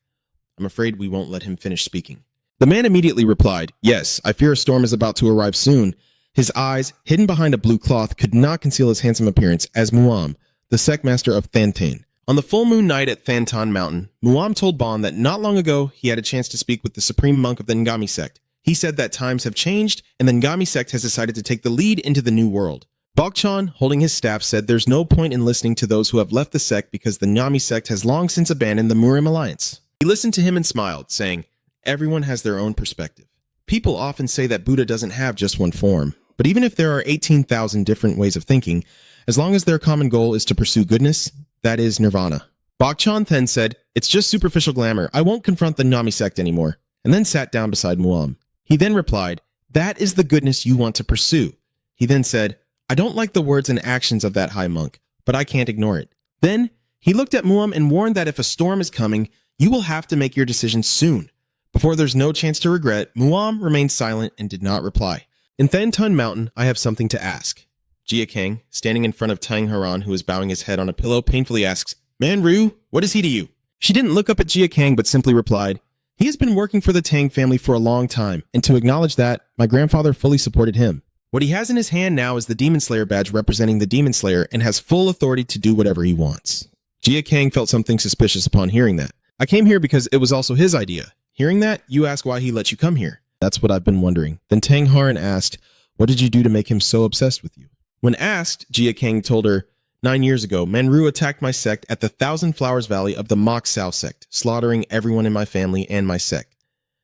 I'm afraid we won't let him finish speaking. The man immediately replied, yes, I fear a storm is about to arrive soon. His eyes, hidden behind a blue cloth, could not conceal his handsome appearance as Muam, the sect master of Thantin, On the full moon night at Thantan Mountain, Muam told Bon that not long ago he had a chance to speak with the supreme monk of the Ngami sect. He said that times have changed and the Ngami sect has decided to take the lead into the new world. Bokchan, holding his staff, said there's no point in listening to those who have left the sect because the Ngami sect has long since abandoned the Murim alliance. He listened to him and smiled, saying, "Everyone has their own perspective. People often say that Buddha doesn't have just one form, but even if there are 18,000 different ways of thinking, as long as their common goal is to pursue goodness, that is nirvana." Bokchan then said, "It's just superficial glamour. I won't confront the Ngami sect anymore," and then sat down beside Muam. He then replied, "That is the goodness you want to pursue." He then said, "I don't like the words and actions of that high monk, but I can't ignore it." Then he looked at Muam and warned that if a storm is coming, you will have to make your decision soon. Before there's no chance to regret, Muam remained silent and did not reply. In Thantan Mountain, I have something to ask. Jia Kang, standing in front of Tang Haran, who is bowing his head on a pillow, painfully asks, "Man Ru, what is he to you?" She didn't look up at Jia Kang, but simply replied, "He has been working for the Tang family for a long time, and to acknowledge that, my grandfather fully supported him. What he has in his hand now is the Demon Slayer badge representing the Demon Slayer and has full authority to do whatever he wants." Jia Kang felt something suspicious upon hearing that. "I came here because it was also his idea. Hearing that, you ask why he let you come here." "That's what I've been wondering." Then Tang Haran asked, "What did you do to make him so obsessed with you?" When asked, Jia Kang told her, 9 years ago, Manru attacked my sect at the Thousand Flowers Valley of the Mok Sao sect, slaughtering everyone in my family and my sect.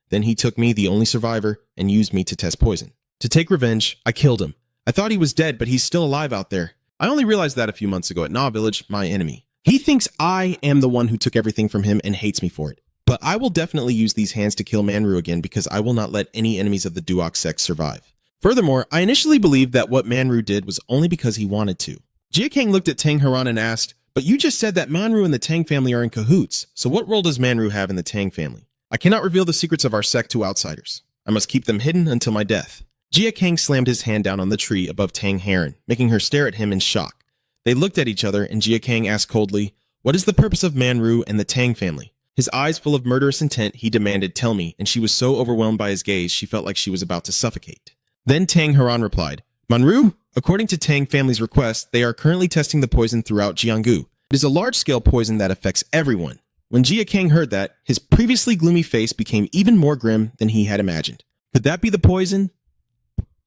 Then he took me, the only survivor, and used me to test poison. To take revenge, I killed him. I thought he was dead, but he's still alive out there. I only realized that a few months ago at Na Village, my enemy. He thinks I am the one who took everything from him and hates me for it. But I will definitely use these hands to kill Manru again because I will not let any enemies of the Duok sect survive. Furthermore, I initially believed that what Manru did was only because he wanted to." Jia Kang looked at Tang Haran and asked, "But you just said that Manru and the Tang family are in cahoots, so what role does Manru have in the Tang family?" "I cannot reveal the secrets of our sect to outsiders. I must keep them hidden until my death." Jia Kang slammed his hand down on the tree above Tang Haran, making her stare at him in shock. They looked at each other, and Jia Kang asked coldly, "What is the purpose of Manru and the Tang family?" His eyes full of murderous intent, he demanded, "Tell me," and she was so overwhelmed by his gaze, she felt like she was about to suffocate. Then Tang Haran replied, "Manru, according to Tang family's request, they are currently testing the poison throughout Jianggu. It is a large-scale poison that affects everyone." When Jia Kang heard that, his previously gloomy face became even more grim than he had imagined. Could that be the poison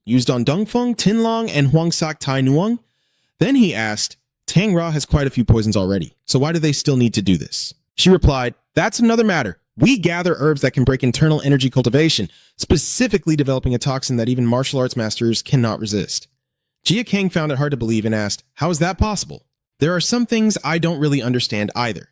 used on Dongfeng, Tinlong, and Huangsak Tai Nuang? Then he asked, "Tang Ra has quite a few poisons already, so why do they still need to do this?" She replied, "That's another matter. We gather herbs that can break internal energy cultivation, specifically developing a toxin that even martial arts masters cannot resist." Jia Kang found it hard to believe and asked, "How is that possible?" "There are some things I don't really understand either."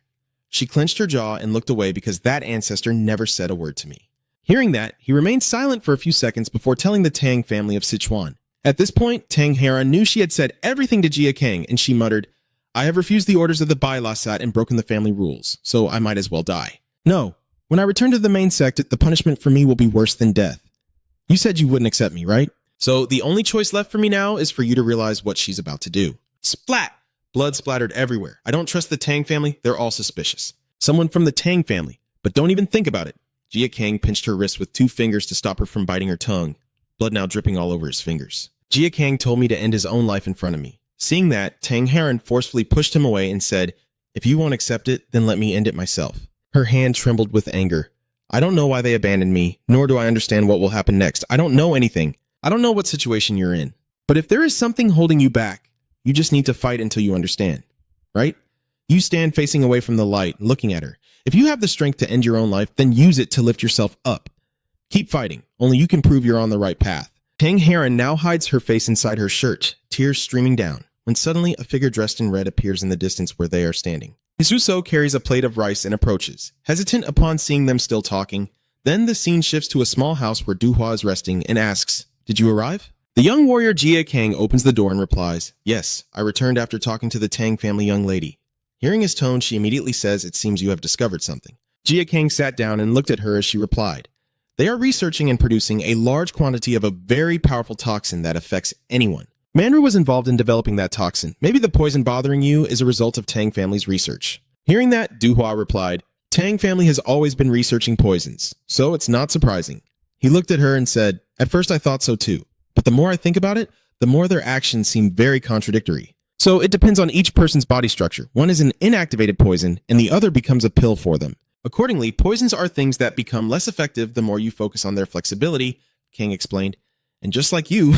She clenched her jaw and looked away because that ancestor never said a word to me. Hearing that, he remained silent for a few seconds before telling the Tang family of Sichuan. At this point, Tang Haran knew she had said everything to Jia Kang, and she muttered, "I have refused the orders of the Bai Lasat and broken the family rules, so I might as well die. No, when I return to the main sect, the punishment for me will be worse than death. You said you wouldn't accept me, right? So the only choice left for me now is for you to realize what she's about to do." Splat! Blood splattered everywhere. "I don't trust the Tang family. They're all suspicious." "Someone from the Tang family. But don't even think about it." Jia Kang pinched her wrist with 2 fingers to stop her from biting her tongue, blood now dripping all over his fingers. "Jia Kang told me to end his own life in front of me." Seeing that, Tang Haran forcefully pushed him away and said, "If you won't accept it, then let me end it myself." Her hand trembled with anger. "I don't know why they abandoned me, nor do I understand what will happen next. I don't know anything. I don't know what situation you're in. But if there is something holding you back, you just need to fight until you understand. Right? You stand facing away from the light, looking at her. If you have the strength to end your own life, then use it to lift yourself up. Keep fighting. Only you can prove you're on the right path." Tang Haran now hides her face inside her shirt, tears streaming down, when suddenly a figure dressed in red appears in the distance where they are standing. Hisuso carries a plate of rice and approaches, hesitant upon seeing them still talking. Then the scene shifts to a small house where Duhua is resting and asks, "Did you arrive?" The young warrior Jia Kang opens the door and replies, "Yes, I returned after talking to the Tang family young lady." Hearing his tone, she immediately says, "It seems you have discovered something." Jia Kang sat down and looked at her as she replied, "They are researching and producing a large quantity of a very powerful toxin that affects anyone. Manru was involved in developing that toxin. Maybe the poison bothering you is a result of Tang family's research." Hearing that, Duhua replied, "Tang family has always been researching poisons, so it's not surprising." He looked at her and said, "At first I thought so too, but the more I think about it, the more their actions seem very contradictory. So it depends on each person's body structure. One is an inactivated poison, and the other becomes a pill for them. Accordingly, poisons are things that become less effective the more you focus on their flexibility, King explained. And just like you,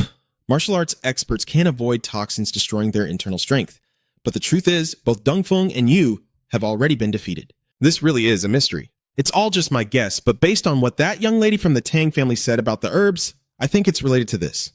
martial arts experts can't avoid toxins destroying their internal strength. But the truth is, both Dongfeng and you have already been defeated. This really is a mystery. It's all just my guess, but based on what that young lady from the Tang family said about the herbs, I think it's related to this.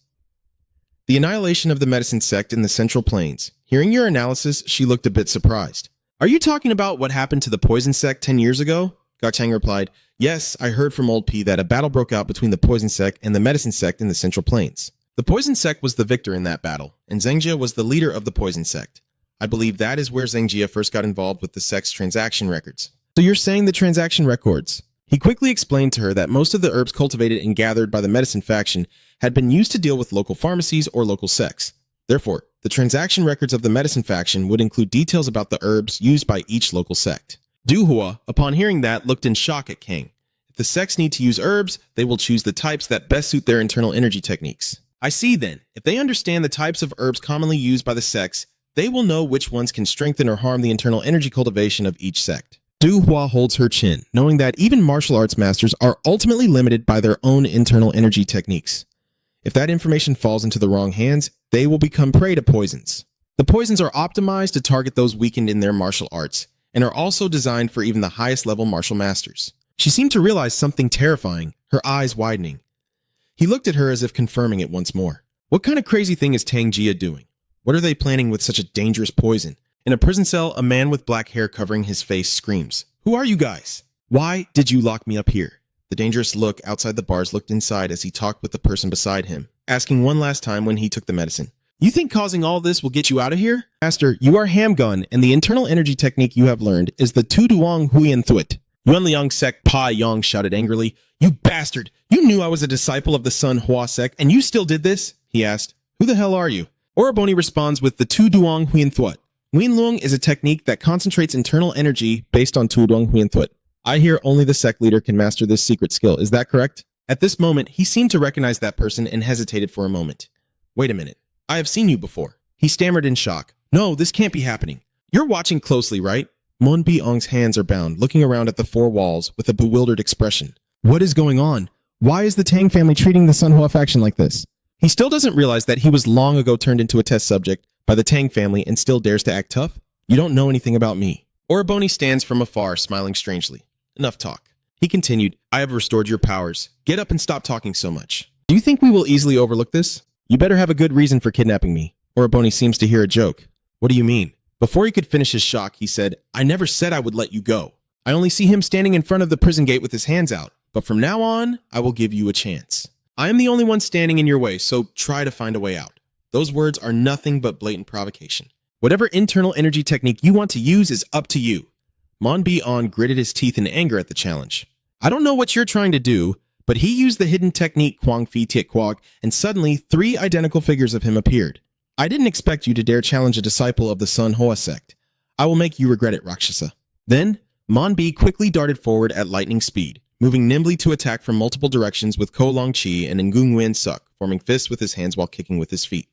The annihilation of the medicine sect in the Central Plains. Hearing your analysis, she looked a bit surprised. Are you talking about what happened to the poison sect 10 years ago? Gartang replied, yes, I heard from Old P that a battle broke out between the poison sect and the medicine sect in the Central Plains. The poison sect was the victor in that battle, and Zhengjie was the leader of the poison sect. I believe that is where Zhengjie first got involved with the sect's transaction records. So you're saying the transaction records? He quickly explained to her that most of the herbs cultivated and gathered by the medicine faction had been used to deal with local pharmacies or local sects. Therefore, the transaction records of the medicine faction would include details about the herbs used by each local sect. Duhua, upon hearing that, looked in shock at King. If the sects need to use herbs, they will choose the types that best suit their internal energy techniques. I see then. If they understand the types of herbs commonly used by the sects, they will know which ones can strengthen or harm the internal energy cultivation of each sect. Duhua holds her chin, knowing that even martial arts masters are ultimately limited by their own internal energy techniques. If that information falls into the wrong hands, they will become prey to poisons. The poisons are optimized to target those weakened in their martial arts, and are also designed for even the highest level martial masters. She seemed to realize something terrifying, her eyes widening. He looked at her as if confirming it once more. What kind of crazy thing is Tang Jia doing? What are they planning with such a dangerous poison? In a prison cell, a man with black hair covering his face screams, "Who are you guys? Why did you lock me up here?" The dangerous look outside the bars looked inside as he talked with the person beside him, asking one last time when he took the medicine. You think causing all this will get you out of here? Master, you are Hamgun, and the internal energy technique you have learned is the Tu Duong Huiyan Thuit. Yuan Liang Sect Pai Yong shouted angrily. You bastard! You knew I was a disciple of the Sun Hua Sect, and you still did this? He asked. Who the hell are you? Oraboni responds with the Tu Duong Huiyan Thuit. Huiyan Lung is a technique that concentrates internal energy based on Tu Duong Huiyan Thuit. I hear only the sect leader can master this secret skill. Is that correct? At this moment, he seemed to recognize that person and hesitated for a moment. Wait a minute. I have seen you before. He stammered in shock. No, this can't be happening. You're watching closely, right? Mon Bi-ong's hands are bound, looking around at the four walls with a bewildered expression. What is going on? Why is the Tang family treating the Sunhua faction like this? He still doesn't realize that he was long ago turned into a test subject by the Tang family and still dares to act tough? You don't know anything about me. Oraboni stands from afar, smiling strangely. Enough talk. He continued, I have restored your powers. Get up and stop talking so much. Do you think we will easily overlook this? You better have a good reason for kidnapping me. Oraboni seems to hear a joke. What do you mean? Before he could finish his shock, he said, I never said I would let you go. I only see him standing in front of the prison gate with his hands out. But from now on, I will give you a chance. I am the only one standing in your way, so try to find a way out. Those words are nothing but blatant provocation. Whatever internal energy technique you want to use is up to you. Mon Bi-on gritted his teeth in anger at the challenge. I don't know what you're trying to do, but he used the hidden technique Quang Fi Tiet Quag, and suddenly 3 identical figures of him appeared. I didn't expect you to dare challenge a disciple of the Sun Hoa sect. I will make you regret it, Rakshasa. Then, Mon Bi quickly darted forward at lightning speed, moving nimbly to attack from multiple directions with Ko Long Chi and Ngung Nguyen Suk, forming fists with his hands while kicking with his feet.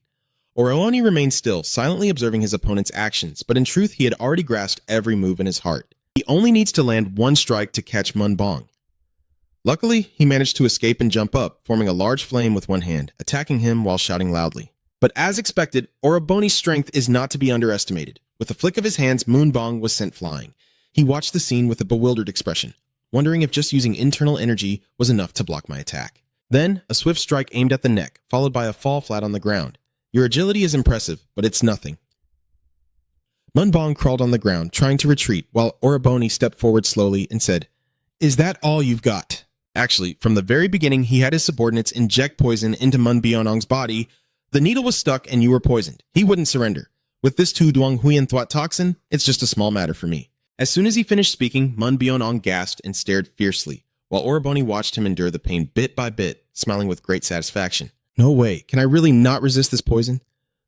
Orooni remained still, silently observing his opponent's actions, but in truth he had already grasped every move in his heart. He only needs to land one strike to catch Mun Bong. Luckily, he managed to escape and jump up, forming a large flame with one hand, attacking him while shouting loudly. But as expected, Oraboni's strength is not to be underestimated. With a flick of his hands, Moon Bong was sent flying. He watched the scene with a bewildered expression, wondering if just using internal energy was enough to block my attack. Then, a swift strike aimed at the neck, followed by a fall flat on the ground. Your agility is impressive, but it's nothing. Mun Bong crawled on the ground, trying to retreat, while Oraboni stepped forward slowly and said, Is that all you've got? Actually, from the very beginning, he had his subordinates inject poison into Mun Bionong's body. The needle was stuck and you were poisoned. He wouldn't surrender. With this Tu Duong Huiyan Thuat toxin, it's just a small matter for me. As soon as he finished speaking, Mun Bionong gasped and stared fiercely, while Oraboni watched him endure the pain bit by bit, smiling with great satisfaction. No way, can I really not resist this poison?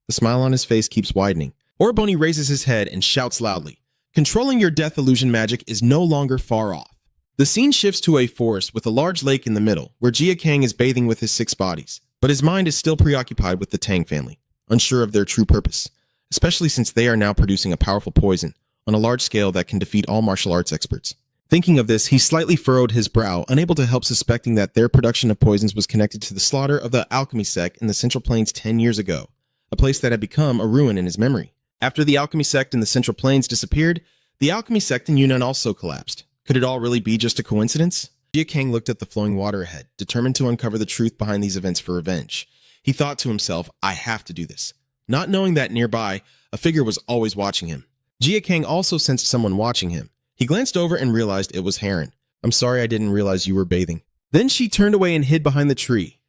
The smile on his face keeps widening. Oraboni raises his head and shouts loudly, Controlling your death illusion magic is no longer far off. The scene shifts to a forest with a large lake in the middle, where Jia Kang is bathing with his 6 bodies, but his mind is still preoccupied with the Tang family, unsure of their true purpose. especially since they are now producing a powerful poison on a large scale that can defeat all martial arts experts. Thinking of this, he slightly furrowed his brow, unable to help suspecting that their production of poisons was connected to the slaughter of the alchemy sect in the Central Plains 10 years ago, a place that had become a ruin in his memory. After the alchemy sect in the Central Plains disappeared, the alchemy sect in Yunnan also collapsed. Could it all really be just a coincidence? Jin Gang looked at the flowing water ahead, determined to uncover the truth behind these events for revenge. He thought to himself, I have to do this, not knowing that nearby, a figure was always watching him. Jin Gang also sensed someone watching him. He glanced over and realized it was Heron. I'm sorry I didn't realize you were bathing. Then she turned away and hid behind the tree.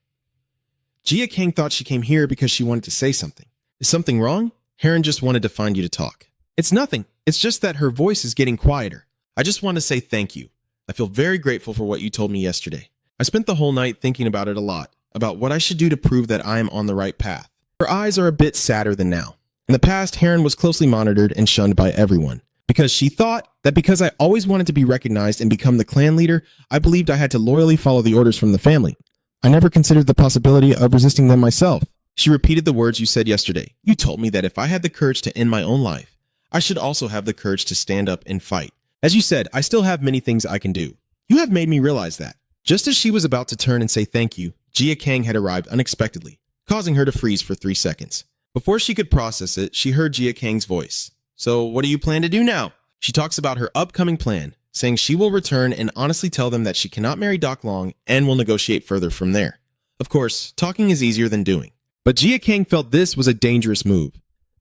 Jin Gang thought she came here because she wanted to say something. Is something wrong? Heron just wanted to find you to talk. It's nothing. It's just that her voice is getting quieter. I just want to say thank you. I feel very grateful for what you told me yesterday. I spent the whole night thinking about it a lot, about what I should do to prove that I am on the right path. Her eyes are a bit sadder than now. In the past, Heron was closely monitored and shunned by everyone, because she thought that because I always wanted to be recognized and become the clan leader, I believed I had to loyally follow the orders from the family. I never considered the possibility of resisting them myself. She repeated the words you said yesterday. You told me that if I had the courage to end my own life, I should also have the courage to stand up and fight. As you said, I still have many things I can do. You have made me realize that. Just as she was about to turn and say thank you, Jin Gang had arrived unexpectedly, causing her to freeze for 3 seconds. Before she could process it, she heard Jin Gang's voice. So what do you plan to do now? She talks about her upcoming plan, saying she will return and honestly tell them that she cannot marry Doc Long and will negotiate further from there. Of course, talking is easier than doing. But Jin Gang felt this was a dangerous move.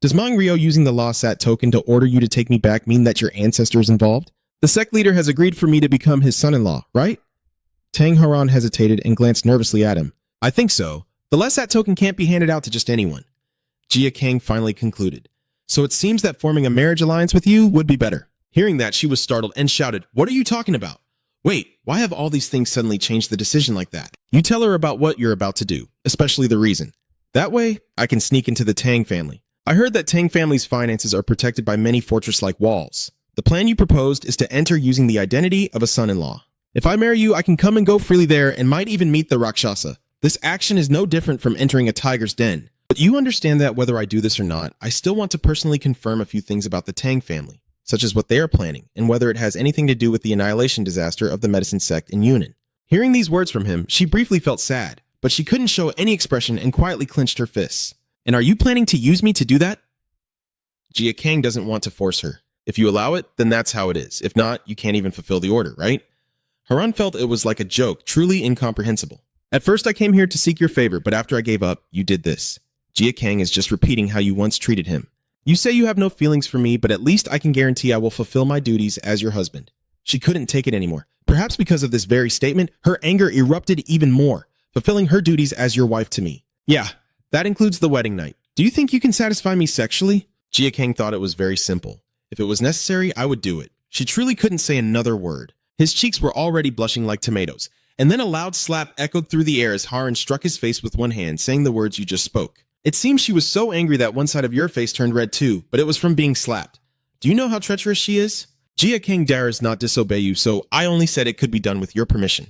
Does Mang Ryo using the Law Sat token to order you to take me back mean that your ancestor is involved? The sect leader has agreed for me to become his son-in-law, right? Tang Haran hesitated and glanced nervously at him. I think so. The Lesat token can't be handed out to just anyone. Jin Gang finally concluded. So it seems that forming a marriage alliance with you would be better. Hearing that, she was startled and shouted, What are you talking about? Wait, why have all these things suddenly changed the decision like that? You tell her about what you're about to do, especially the reason. That way, I can sneak into the Tang family. I heard that Tang family's finances are protected by many fortress-like walls. The plan you proposed is to enter using the identity of a son-in-law. If I marry you, I can come and go freely there and might even meet the Rakshasa. This action is no different from entering a tiger's den. But you understand that whether I do this or not, I still want to personally confirm a few things about the Tang family, such as what they are planning and whether it has anything to do with the annihilation disaster of the medicine sect in Yunnan. Hearing these words from him, she briefly felt sad, but she couldn't show any expression and quietly clenched her fists. And are you planning to use me to do that? Jin Gang doesn't want to force her. If you allow it, then that's how it is. If not, you can't even fulfill the order, right? Haran felt it was like a joke, truly incomprehensible. At first I came here to seek your favor, but after I gave up, you did this. Jin Gang is just repeating how you once treated him. You say you have no feelings for me, but at least I can guarantee I will fulfill my duties as your husband. She couldn't take it anymore. Perhaps because of this very statement, her anger erupted even more, fulfilling her duties as your wife to me. Yeah, that includes the wedding night. Do you think you can satisfy me sexually? Jin Gang thought it was very simple. If it was necessary, I would do it. She truly couldn't say another word. His cheeks were already blushing like tomatoes, and then a loud slap echoed through the air as Haran struck his face with one hand, saying the words you just spoke. It seems she was so angry that one side of your face turned red too, but it was from being slapped. Do you know how treacherous she is? Jin Gang dares not disobey you, so I only said it could be done with your permission.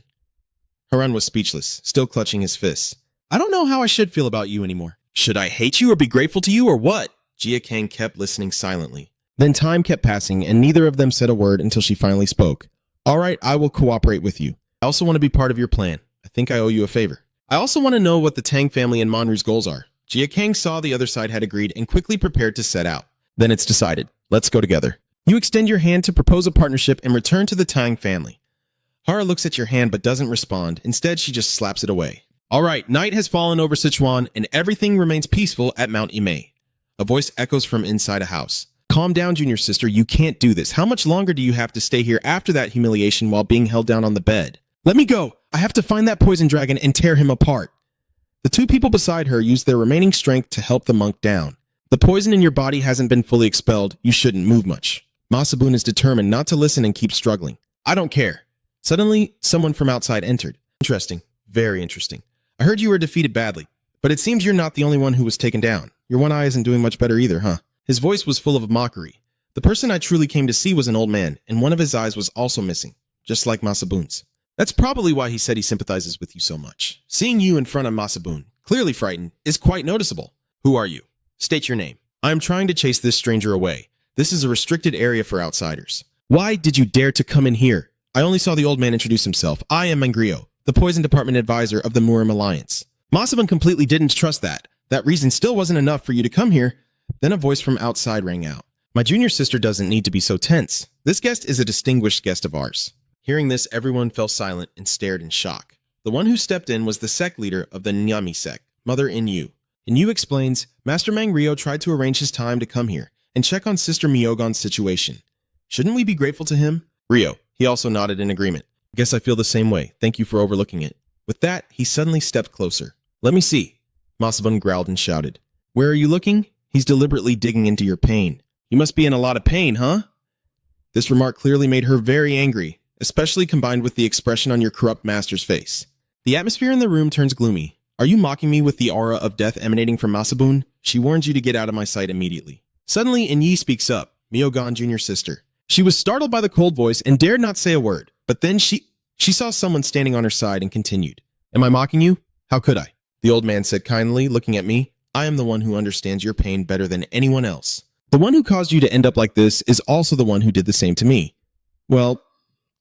Haran was speechless, still clutching his fists. I don't know how I should feel about you anymore. Should I hate you or be grateful to you or what? Jin Gang kept listening silently. Then time kept passing, and neither of them said a word until she finally spoke. All right, I will cooperate with you. I also want to be part of your plan. I think I owe you a favor. I also want to know what the Tang family and Manru's goals are. Jin Gang saw the other side had agreed and quickly prepared to set out. Then it's decided. Let's go together. You extend your hand to propose a partnership and return to the Tang family. Hara looks at your hand but doesn't respond. Instead, she just slaps it away. All right, night has fallen over Sichuan and everything remains peaceful at Mount Imei. A voice echoes from inside a house. Calm down, junior sister. You can't do this. How much longer do you have to stay here after that humiliation while being held down on the bed? Let me go. I have to find that poison dragon and tear him apart. The two people beside her used their remaining strength to help the monk down. The poison in your body hasn't been fully expelled. You shouldn't move much. Masabun is determined not to listen and keep struggling. I don't care. Suddenly, someone from outside entered. Interesting. Very interesting. I heard you were defeated badly, but it seems you're not the only one who was taken down. Your one eye isn't doing much better either, huh? His voice was full of mockery. The person I truly came to see was an old man, and one of his eyes was also missing, just like Masabun's. That's probably why he said he sympathizes with you so much. Seeing you in front of Masabun, clearly frightened, is quite noticeable. Who are you? State your name. I am trying to chase this stranger away. This is a restricted area for outsiders. Why did you dare to come in here? I only saw the old man introduce himself. I am Mangrio, the poison department advisor of the Murim Alliance. Masaban completely didn't trust that. That reason still wasn't enough for you to come here. Then a voice from outside rang out. My junior sister doesn't need to be so tense. This guest is a distinguished guest of ours. Hearing this, everyone fell silent and stared in shock. The one who stepped in was the sect leader of the Nyami sect, Mother Inyu. Inyu explains, Master Mangrio tried to arrange his time to come here and check on Sister Myogon's situation. Shouldn't we be grateful to him? Ryo. He also nodded in agreement. Guess I feel the same way. Thank you for overlooking it. With that, he suddenly stepped closer. Let me see. Masaban growled and shouted. Where are you looking? He's deliberately digging into your pain. You must be in a lot of pain, huh? This remark clearly made her very angry, especially combined with the expression on your corrupt master's face. The atmosphere in the room turns gloomy. Are you mocking me with the aura of death emanating from Masabun? She warns you to get out of my sight immediately. Suddenly, Inyi speaks up, Myogon Jr.'s sister. She was startled by the cold voice and dared not say a word, but then she saw someone standing on her side and continued. Am I mocking you? How could I? The old man said kindly, looking at me. I am the one who understands your pain better than anyone else. The one who caused you to end up like this is also the one who did the same to me. Well,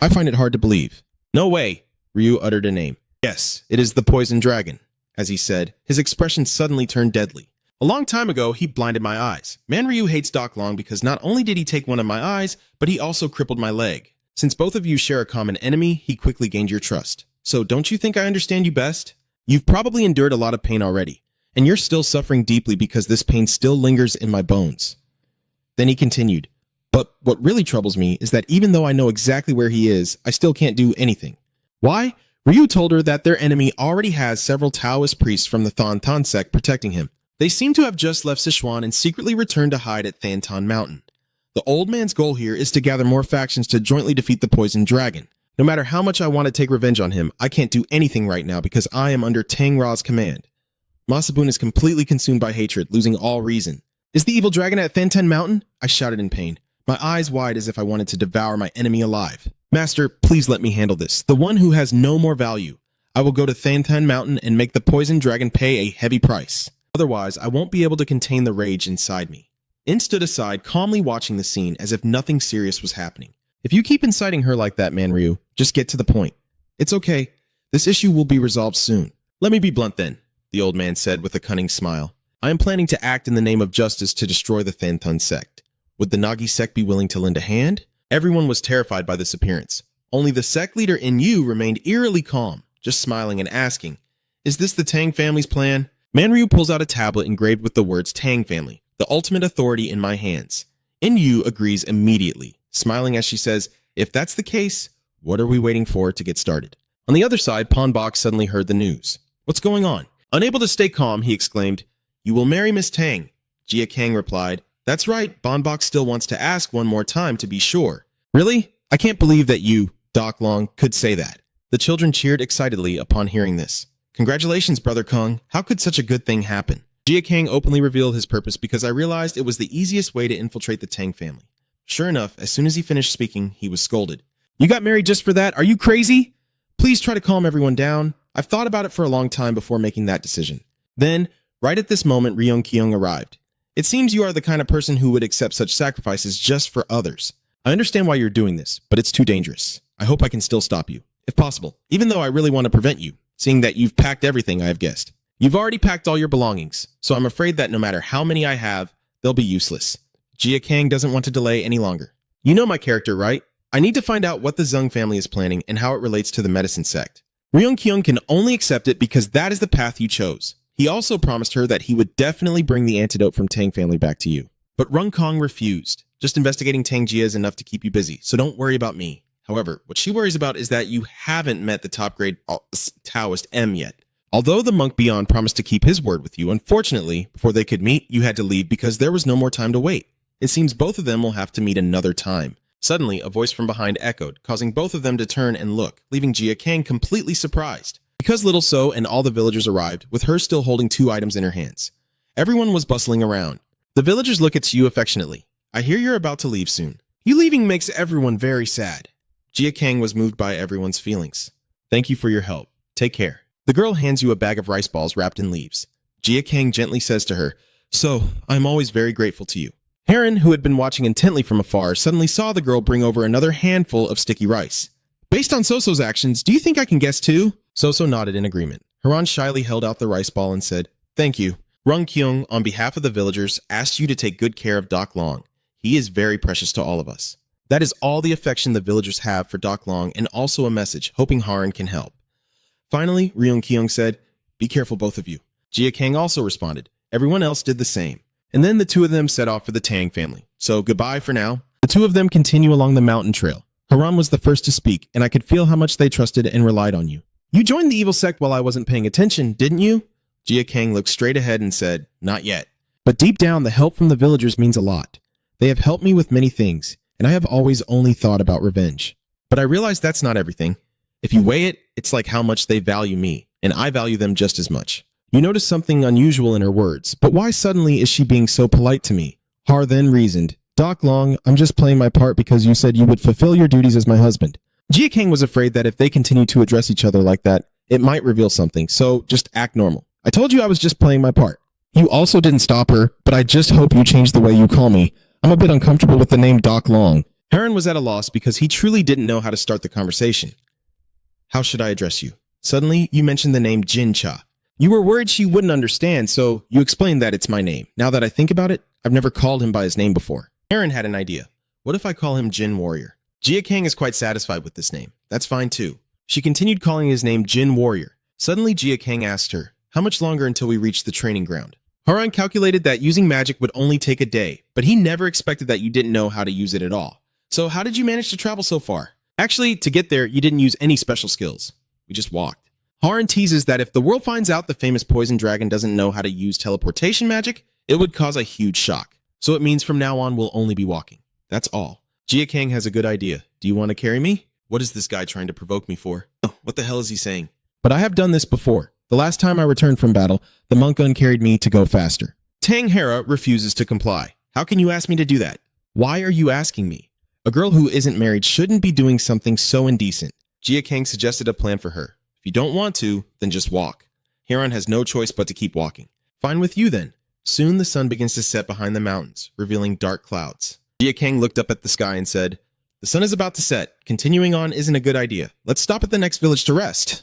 I find it hard to believe. No way, Ryu uttered a name. Yes, it is the poison dragon. As he said, his expression suddenly turned deadly. A long time ago, he blinded my eyes. Man Ryu hates Doc Long because not only did he take one of my eyes, but he also crippled my leg. Since both of you share a common enemy, he quickly gained your trust. So don't you think I understand you best? You've probably endured a lot of pain already, and you're still suffering deeply because this pain still lingers in my bones. Then he continued, but what really troubles me is that even though I know exactly where he is, I still can't do anything. Why? Ryu told her that their enemy already has several Taoist priests from the Than sect protecting him. They seem to have just left Sichuan and secretly returned to hide at Thantan Mountain. The old man's goal here is to gather more factions to jointly defeat the poison dragon. No matter how much I want to take revenge on him, I can't do anything right now because I am under Tang Ra's command. Masabun is completely consumed by hatred, losing all reason. Is the evil dragon at Thantan Mountain? I shouted in pain, my eyes wide as if I wanted to devour my enemy alive. Master, please let me handle this. The one who has no more value. I will go to Thantan Mountain and make the poison dragon pay a heavy price. Otherwise, I won't be able to contain the rage inside me. In stood aside, calmly watching the scene as if nothing serious was happening. If you keep inciting her like that, Manryu, just get to the point. It's okay. This issue will be resolved soon. Let me be blunt then, the old man said with a cunning smile. I am planning to act in the name of justice to destroy the Thantan sect. Would the Nagi sect be willing to lend a hand? Everyone was terrified by this appearance. Only the sect leader Inyu remained eerily calm, just smiling and asking, is this the Tang family's plan? Manryu pulls out a tablet engraved with the words Tang family, the ultimate authority in my hands. Inyu agrees immediately, smiling as she says, if that's the case, what are we waiting for to get started? On the other side, Ponbok suddenly heard the news. What's going on? Unable to stay calm, he exclaimed, you will marry Miss Tang. Jia Kang replied, that's right, Bonbok still wants to ask one more time to be sure. Really? I can't believe that you, Doc Long, could say that. The children cheered excitedly upon hearing this. Congratulations, Brother Kung. How could such a good thing happen? Jia Kang openly revealed his purpose because I realized it was the easiest way to infiltrate the Tang family. Sure enough, as soon as he finished speaking, he was scolded. You got married just for that? Are you crazy? Please try to calm everyone down. I've thought about it for a long time before making that decision. Then, right at this moment, Ryong Kyung arrived. It seems you are the kind of person who would accept such sacrifices just for others. I understand why you're doing this, but it's too dangerous. I hope I can still stop you, if possible, even though I really want to prevent you, seeing that you've packed everything I have guessed. You've already packed all your belongings, so I'm afraid that no matter how many I have, they'll be useless. Jia Kang doesn't want to delay any longer. You know my character, right? I need to find out what the Zung family is planning and how it relates to the medicine sect. Ryong Kyung can only accept it because that is the path you chose. He also promised her that he would definitely bring the antidote from Tang family back to you. But Rung Kong refused. Just investigating Tang Jia is enough to keep you busy, so don't worry about me. However, what she worries about is that you haven't met the top-grade Taoist M yet. Although the monk Beyond promised to keep his word with you, unfortunately, before they could meet, you had to leave because there was no more time to wait. It seems both of them will have to meet another time. Suddenly, a voice from behind echoed, causing both of them to turn and look, leaving Jia Kang completely surprised. Because Little So and all the villagers arrived, with her still holding 2 items in her hands. Everyone was bustling around. The villagers look at you affectionately. I hear you're about to leave soon. You leaving makes everyone very sad. Jia Kang was moved by everyone's feelings. Thank you for your help. Take care. The girl hands you a bag of rice balls wrapped in leaves. Jia Kang gently says to her, So, I'm always very grateful to you. Heron, who had been watching intently from afar, suddenly saw the girl bring over another handful of sticky rice. Based on Soso's actions, do you think I can guess too? Soso nodded in agreement. Haran shyly held out the rice ball and said, "Thank you. Rung Kyung, on behalf of the villagers, asked you to take good care of Doc Long. He is very precious to all of us." That is all the affection the villagers have for Doc Long, and also a message, hoping Haran can help. Finally, Ryung Kyung said, "Be careful, both of you." Jia Kang also responded. Everyone else did the same. And then the two of them set off for the Tang family. So goodbye for now. The two of them continue along the mountain trail. Haran was the first to speak, and I could feel how much they trusted and relied on you. You joined the evil sect while I wasn't paying attention, didn't you? Jia Kang looked straight ahead and said, "Not yet." But deep down, the help from the villagers means a lot. They have helped me with many things, and I have always only thought about revenge. But I realize that's not everything. If you weigh it, it's like how much they value me, and I value them just as much. You notice something unusual in her words, but why suddenly is she being so polite to me? Har then reasoned, "Doc Long, I'm just playing my part because you said you would fulfill your duties as my husband." Jia Kang was afraid that if they continued to address each other like that, it might reveal something, so just act normal. I told you I was just playing my part. You also didn't stop her, but I just hope you change the way you call me. I'm a bit uncomfortable with the name Doc Long. Heron was at a loss because he truly didn't know how to start the conversation. How should I address you? Suddenly, you mentioned the name Jin Cha. You were worried she wouldn't understand, so you explained that it's my name. Now that I think about it, I've never called him by his name before. Heron had an idea. What if I call him Jin Warrior? Jia Kang is quite satisfied with this name. That's fine too. She continued calling his name Jin Warrior. Suddenly, Jia Kang asked her, "How much longer until we reach the training ground?" Haran calculated that using magic would only take a day, but he never expected that you didn't know how to use it at all. So how did you manage to travel so far? Actually, to get there, you didn't use any special skills. We just walked. Haran teases that if the world finds out the famous poison dragon doesn't know how to use teleportation magic, it would cause a huge shock. So it means from now on we'll only be walking. That's all. Jia Kang has a good idea. Do you want to carry me? What is this guy trying to provoke me for? Oh, what the hell is he saying? But I have done this before. The last time I returned from battle, the monk uncarried me to go faster. Tang Hera refuses to comply. How can you ask me to do that? Why are you asking me? A girl who isn't married shouldn't be doing something so indecent. Jia Kang suggested a plan for her. If you don't want to, then just walk. Heron has no choice but to keep walking. Fine with you then. Soon the sun begins to set behind the mountains, revealing dark clouds. Jia Kang looked up at the sky and said, "The sun is about to set. Continuing on isn't a good idea. Let's stop at the next village to rest."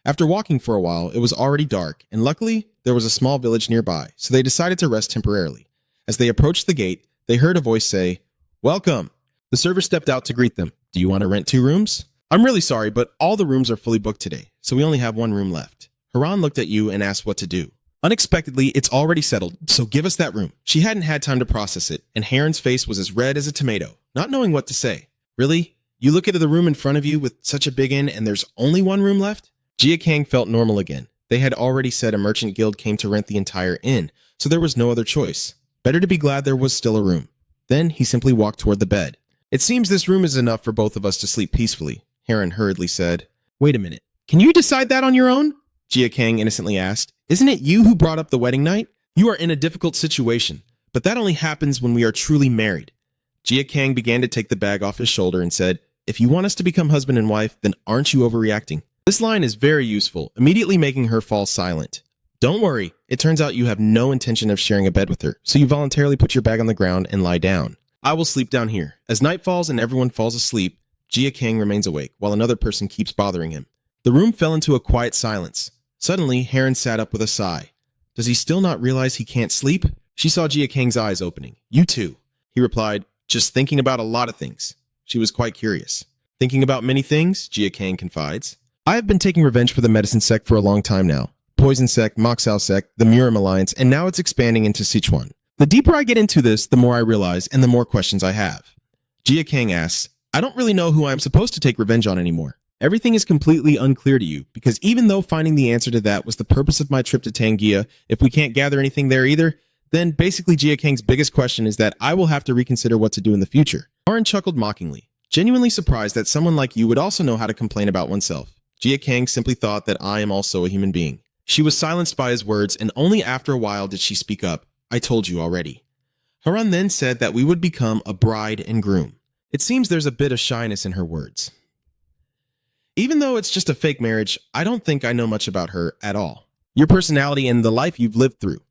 After walking for a while, it was already dark, and luckily, there was a small village nearby, so they decided to rest temporarily. As they approached the gate, they heard a voice say, "Welcome." The server stepped out to greet them. "Do you want to rent 2 rooms? I'm really sorry, but all the rooms are fully booked today, so we only have 1 room left." Haran looked at you and asked what to do. Unexpectedly, it's already settled, so give us that room. She hadn't had time to process it, and Heron's face was as red as a tomato, not knowing what to say. Really? You look at the room in front of you with such a big inn and there's only 1 room left? Jia Kang felt normal again. They had already said a merchant guild came to rent the entire inn, so there was no other choice. Better to be glad there was still a room. Then he simply walked toward the bed. "It seems this room is enough for both of us to sleep peacefully," Heron hurriedly said. "Wait a minute. Can you decide that on your own?" Jia Kang innocently asked. "Isn't it you who brought up the wedding night? You are in a difficult situation, but that only happens when we are truly married." Jia Kang began to take the bag off his shoulder and said, "If you want us to become husband and wife, then aren't you overreacting?" This line is very useful, immediately making her fall silent. Don't worry, it turns out you have no intention of sharing a bed with her, so you voluntarily put your bag on the ground and lie down. I will sleep down here. As night falls and everyone falls asleep, Jia Kang remains awake while another person keeps bothering him. The room fell into a quiet silence. Suddenly, Heron sat up with a sigh. Does he still not realize he can't sleep? She saw Jia Kang's eyes opening. "You too." He replied, "Just thinking about a lot of things." She was quite curious. "Thinking about many things?" Jia Kang confides. "I have been taking revenge for the medicine sect for a long time now. Poison sect, Moxao sect, the Murim alliance, and now it's expanding into Sichuan. The deeper I get into this, the more I realize and the more questions I have." Jia Kang asks, "I don't really know who I'm supposed to take revenge on anymore. Everything is completely unclear to you, because even though finding the answer to that was the purpose of my trip to Tangia, if we can't gather anything there either, then basically Jia Kang's biggest question is that I will have to reconsider what to do in the future." Haran chuckled mockingly, genuinely surprised that someone like you would also know how to complain about oneself. Jia Kang simply thought that I am also a human being. She was silenced by his words, and only after a while did she speak up. "I told you already." Haran then said that we would become a bride and groom. It seems there's a bit of shyness in her words. Even though it's just a fake marriage, I don't think I know much about her at all. Your personality and the life you've lived through.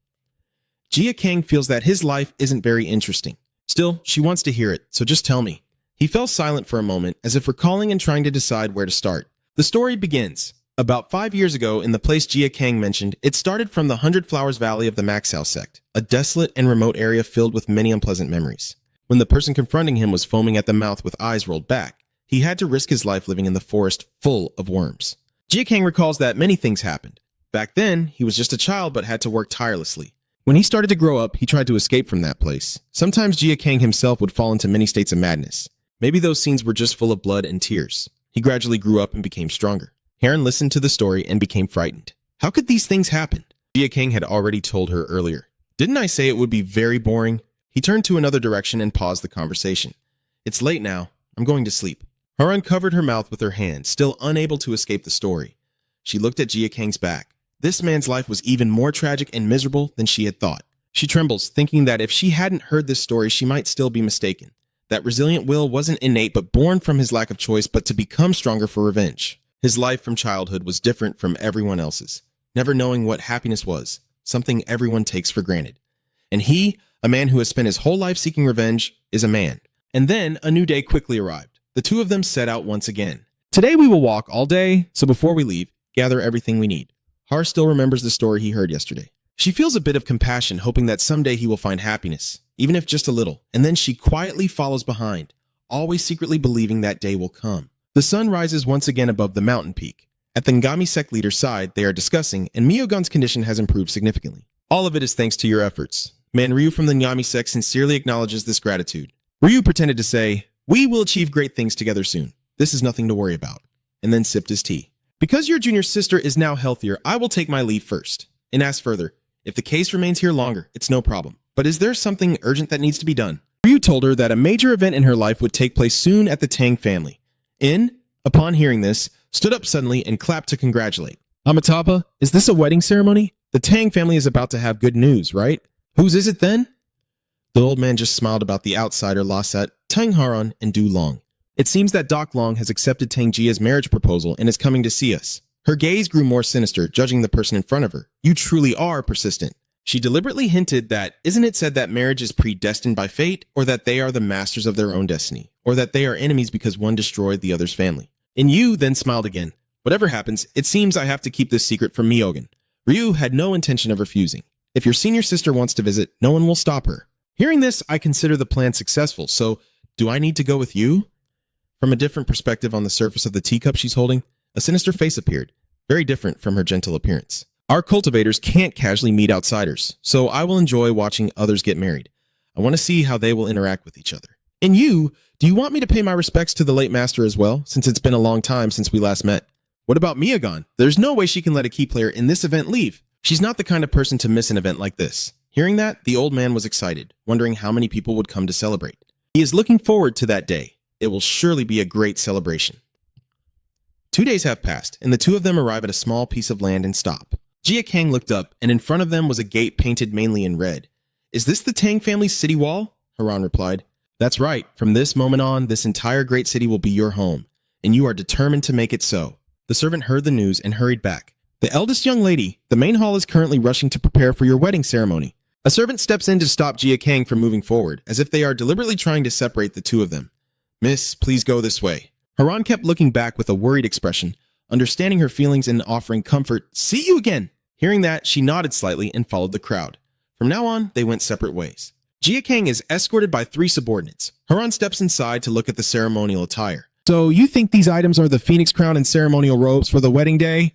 Jia Kang feels that his life isn't very interesting. Still, she wants to hear it, so just tell me. He fell silent for a moment, as if recalling and trying to decide where to start. The story begins. About 5 years ago, in the place Jia Kang mentioned, it started from the 100 Flowers Valley of the Maxao sect, a desolate and remote area filled with many unpleasant memories. When the person confronting him was foaming at the mouth with eyes rolled back, he had to risk his life living in the forest full of worms. Jia Kang recalls that many things happened. Back then, he was just a child but had to work tirelessly. When he started to grow up, he tried to escape from that place. Sometimes Jia Kang himself would fall into many states of madness. Maybe those scenes were just full of blood and tears. He gradually grew up and became stronger. Heron listened to the story and became frightened. How could these things happen? Jia Kang had already told her earlier. Didn't I say it would be very boring? He turned to another direction and paused the conversation. It's late now. I'm going to sleep. Heron covered her mouth with her hand, still unable to escape the story. She looked at Jia Kang's back. This man's life was even more tragic and miserable than she had thought. She trembles, thinking that if she hadn't heard this story, she might still be mistaken. That resilient will wasn't innate but born from his lack of choice, but to become stronger for revenge. His life from childhood was different from everyone else's, never knowing what happiness was, something everyone takes for granted. And he, a man who has spent his whole life seeking revenge, is a man. And then a new day quickly arrived. The two of them set out once again. Today we will walk all day, so before we leave, gather everything we need. Har still remembers the story he heard yesterday. She feels a bit of compassion, hoping that someday he will find happiness, even if just a little, and then she quietly follows behind, always secretly believing that day will come. The sun rises once again above the mountain peak. At the Ngami sect leader's side, they are discussing, and Myogun's condition has improved significantly. All of it is thanks to your efforts. Man Ryu from the Ngami sect sincerely acknowledges this gratitude. Ryu pretended to say, "We will achieve great things together soon. This is nothing to worry about," and then sipped his tea. "Because your junior sister is now healthier, I will take my leave first." And asked further, "If the case remains here longer, it's no problem. But is there something urgent that needs to be done?" Ryu told her that a major event in her life would take place soon at the Tang family. In, upon hearing this, stood up suddenly and clapped to congratulate. "Amitaba, is this a wedding ceremony? The Tang family is about to have good news, right? Whose is it then?" The old man just smiled about the outsider Lasat, Tang Haron, and Du Long. "It seems that Doc Long has accepted Tang Jia's marriage proposal and is coming to see us." Her gaze grew more sinister, judging the person in front of her. "You truly are persistent." She deliberately hinted that, isn't it said that marriage is predestined by fate, or that they are the masters of their own destiny, or that they are enemies because one destroyed the other's family? And Yu then smiled again. "Whatever happens, it seems I have to keep this secret from Myogun." Ryu had no intention of refusing. "If your senior sister wants to visit, no one will stop her." Hearing this, I consider the plan successful, so do I need to go with you? From a different perspective on the surface of the teacup she's holding, a sinister face appeared, very different from her gentle appearance. "Our cultivators can't casually meet outsiders, so I will enjoy watching others get married. I want to see how they will interact with each other. And you, do you want me to pay my respects to the late master as well, since it's been a long time since we last met? What about Myogun? There's no way she can let a key player in this event leave. She's not the kind of person to miss an event like this." Hearing that, the old man was excited, wondering how many people would come to celebrate. He is looking forward to that day. It will surely be a great celebration. 2 days have passed, and the two of them arrive at a small piece of land and stop. Jia Kang looked up, and in front of them was a gate painted mainly in red. "Is this the Tang family's city wall?" Haran replied. "That's right. From this moment on, this entire great city will be your home, and you are determined to make it so." The servant heard the news and hurried back. "The eldest young lady, the main hall is currently rushing to prepare for your wedding ceremony." A servant steps in to stop Jia Kang from moving forward, as if they are deliberately trying to separate the two of them. "Miss, please go this way." Haran kept looking back with a worried expression, understanding her feelings and offering comfort. "See you again." Hearing that, she nodded slightly and followed the crowd. From now on, they went separate ways. Jia Kang is escorted by 3 subordinates. Haran steps inside to look at the ceremonial attire. "So you think these items are the phoenix crown and ceremonial robes for the wedding day?"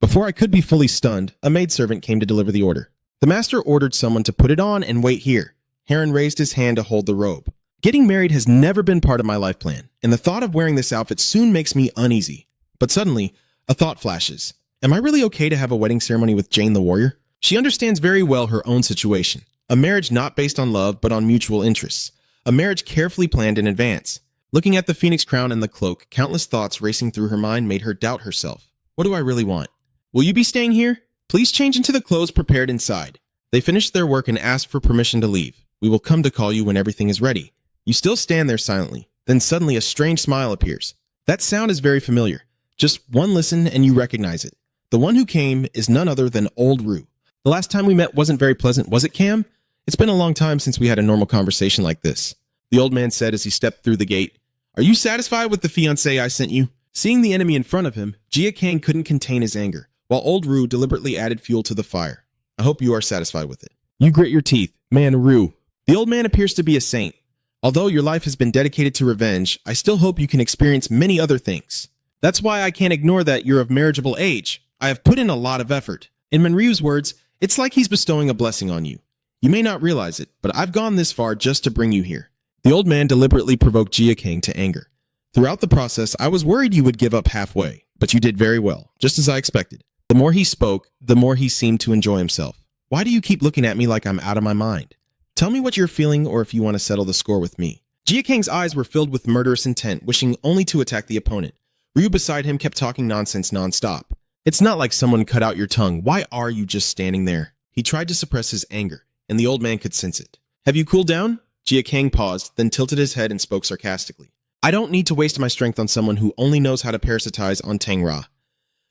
Before I could be fully stunned, a maidservant came to deliver the order. The master ordered someone to put it on and wait here. Heron raised his hand to hold the robe. "Getting married has never been part of my life plan, and the thought of wearing this outfit soon makes me uneasy." But suddenly, a thought flashes. Am I really okay to have a wedding ceremony with Jane the warrior? She understands very well her own situation. A marriage not based on love, but on mutual interests. A marriage carefully planned in advance. Looking at the phoenix crown and the cloak, countless thoughts racing through her mind made her doubt herself. What do I really want? "Will you be staying here? Please change into the clothes prepared inside." They finished their work and asked for permission to leave. "We will come to call you when everything is ready." You still stand there silently. Then suddenly a strange smile appears. That sound is very familiar. Just one listen and you recognize it. The one who came is none other than Old Rue. The last time we met wasn't very pleasant, was it, Cam? It's been a long time since we had a normal conversation like this. The old man said as he stepped through the gate. Are you satisfied with the fiancé I sent you? Seeing the enemy in front of him, Jin Gang couldn't contain his anger, while old Rue deliberately added fuel to the fire. I hope you are satisfied with it. You grit your teeth. Man, Rue. The old man appears to be a saint. Although your life has been dedicated to revenge, I still hope you can experience many other things. That's why I can't ignore that you're of marriageable age. I have put in a lot of effort. In Manryu's words, it's like he's bestowing a blessing on you. You may not realize it, but I've gone this far just to bring you here. The old man deliberately provoked Jin Gang to anger. Throughout the process, I was worried you would give up halfway, but you did very well, just as I expected. The more he spoke, the more he seemed to enjoy himself. Why do you keep looking at me like I'm out of my mind? Tell me what you're feeling or if you want to settle the score with me. Jin Gang's eyes were filled with murderous intent, wishing only to attack the opponent. Ryu beside him kept talking nonsense nonstop. It's not like someone cut out your tongue. Why are you just standing there? He tried to suppress his anger, and the old man could sense it. Have you cooled down? Jin Gang paused, then tilted his head and spoke sarcastically. I don't need to waste my strength on someone who only knows how to parasitize on Tangra.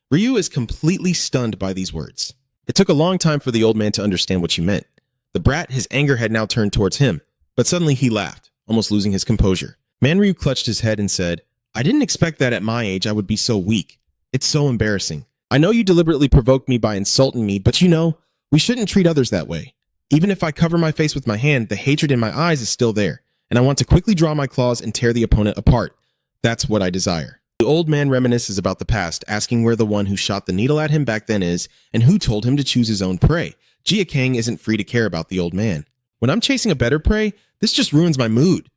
Ryu is completely stunned by these words. It took a long time for the old man to understand what you meant. The brat, his anger had now turned towards him, but suddenly he laughed, almost losing his composure. Manryu clutched his head and said, I didn't expect that at my age I would be so weak. It's so embarrassing. I know you deliberately provoked me by insulting me, but you know, we shouldn't treat others that way. Even if I cover my face with my hand, the hatred in my eyes is still there, and I want to quickly draw my claws and tear the opponent apart. That's what I desire. The old man reminisces about the past, asking where the one who shot the needle at him back then is, and who told him to choose his own prey. Jin Gang isn't free to care about the old man. When I'm chasing a better prey, this just ruins my mood.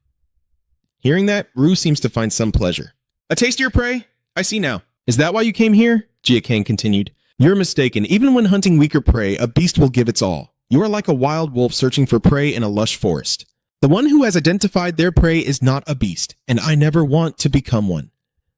Hearing that, Rue seems to find some pleasure. A taste of your prey? I see now. Is that why you came here? Jin Gang continued. You're mistaken. Even when hunting weaker prey, a beast will give its all. You are like a wild wolf searching for prey in a lush forest. The one who has identified their prey is not a beast, and I never want to become one.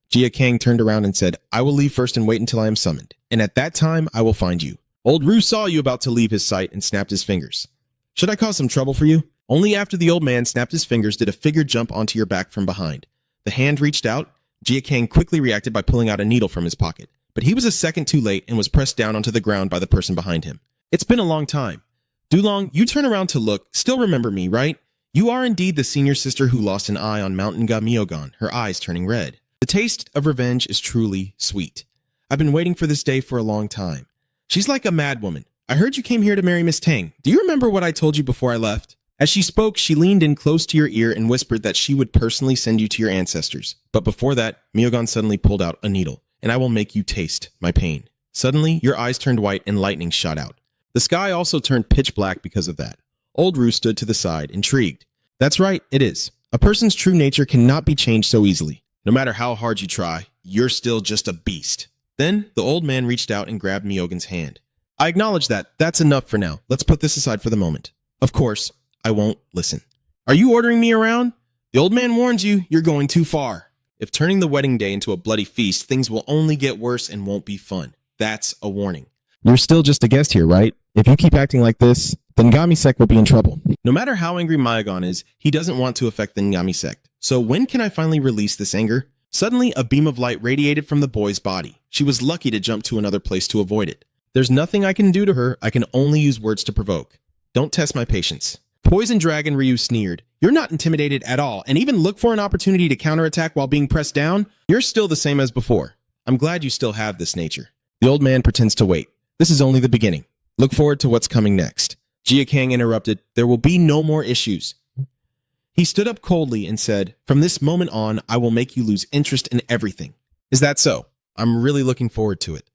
Jin Gang turned around and said, I will leave first and wait until I am summoned, and at that time I will find you. Old Rue saw you about to leave his sight and snapped his fingers. Should I cause some trouble for you? Only after the old man snapped his fingers did a figure jump onto your back from behind. The hand reached out. Jin Gang quickly reacted by pulling out a needle from his pocket, but he was a second too late and was pressed down onto the ground by the person behind him. It's been a long time. Dulong, you turn around to look, still remember me, right? You are indeed the senior sister who lost an eye on Mount Nga Myogon, her eyes turning red. The taste of revenge is truly sweet. I've been waiting for this day for a long time. She's like a mad woman. I heard you came here to marry Miss Tang. Do you remember what I told you before I left? As she spoke, she leaned in close to your ear and whispered that she would personally send you to your ancestors. But before that, Myogon suddenly pulled out a needle, and I will make you taste my pain. Suddenly, your eyes turned white and lightning shot out. The sky also turned pitch black because of that. Old Rue stood to the side, intrigued. That's right, it is. A person's true nature cannot be changed so easily. No matter how hard you try, you're still just a beast. Then, the old man reached out and grabbed Myogon's hand. I acknowledge that. That's enough for now. Let's put this aside for the moment. Of course, I won't listen. Are you ordering me around? The old man warns you, you're going too far. If turning the wedding day into a bloody feast, things will only get worse and won't be fun. That's a warning. You're still just a guest here, right? If you keep acting like this, the Ngami sect will be in trouble. No matter how angry Myogon is, he doesn't want to affect the Ngami sect. So when can I finally release this anger? Suddenly, a beam of light radiated from the boy's body. She was lucky to jump to another place to avoid it. There's nothing I can do to her. I can only use words to provoke. Don't test my patience. Poison Dragon Ryu sneered. You're not intimidated at all, and even look for an opportunity to counterattack while being pressed down? You're still the same as before. I'm glad you still have this nature. The old man pretends to wait. This is only the beginning. Look forward to what's coming next. Jin Gang interrupted. There will be no more issues. He stood up coldly and said, From this moment on, I will make you lose interest in everything. Is that so? I'm really looking forward to it.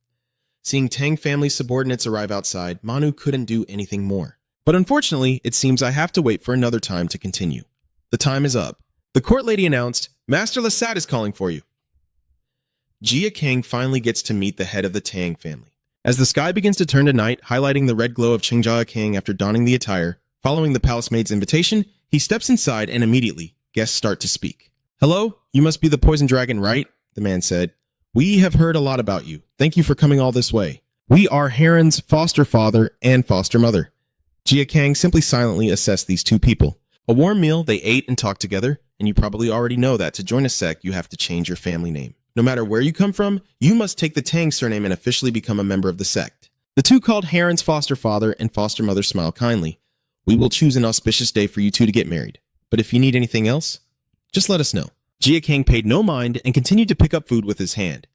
Seeing Tang family's subordinates arrive outside, Manu couldn't do anything more. But unfortunately, it seems I have to wait for another time to continue. The time is up. The court lady announced, Master Lasat is calling for you. Jin Gang finally gets to meet the head of the Tang family. As the sky begins to turn to night, highlighting the red glow of Qingjia King after donning the attire, following the palace maid's invitation, he steps inside and immediately, guests start to speak. Hello, you must be the Poison Dragon, right? The man said. We have heard a lot about you. Thank you for coming all this way. We are Heron's foster father and foster mother. Jin Gang simply silently assessed these two people. A warm meal, they ate and talked together, and you probably already know that to join a sect, you have to change your family name. No matter where you come from, you must take the Tang surname and officially become a member of the sect. The two called Heron's foster father and foster mother smile kindly. We will choose an auspicious day for you two to get married. But if you need anything else, just let us know. Jia Kang paid no mind and continued to pick up food with his hand.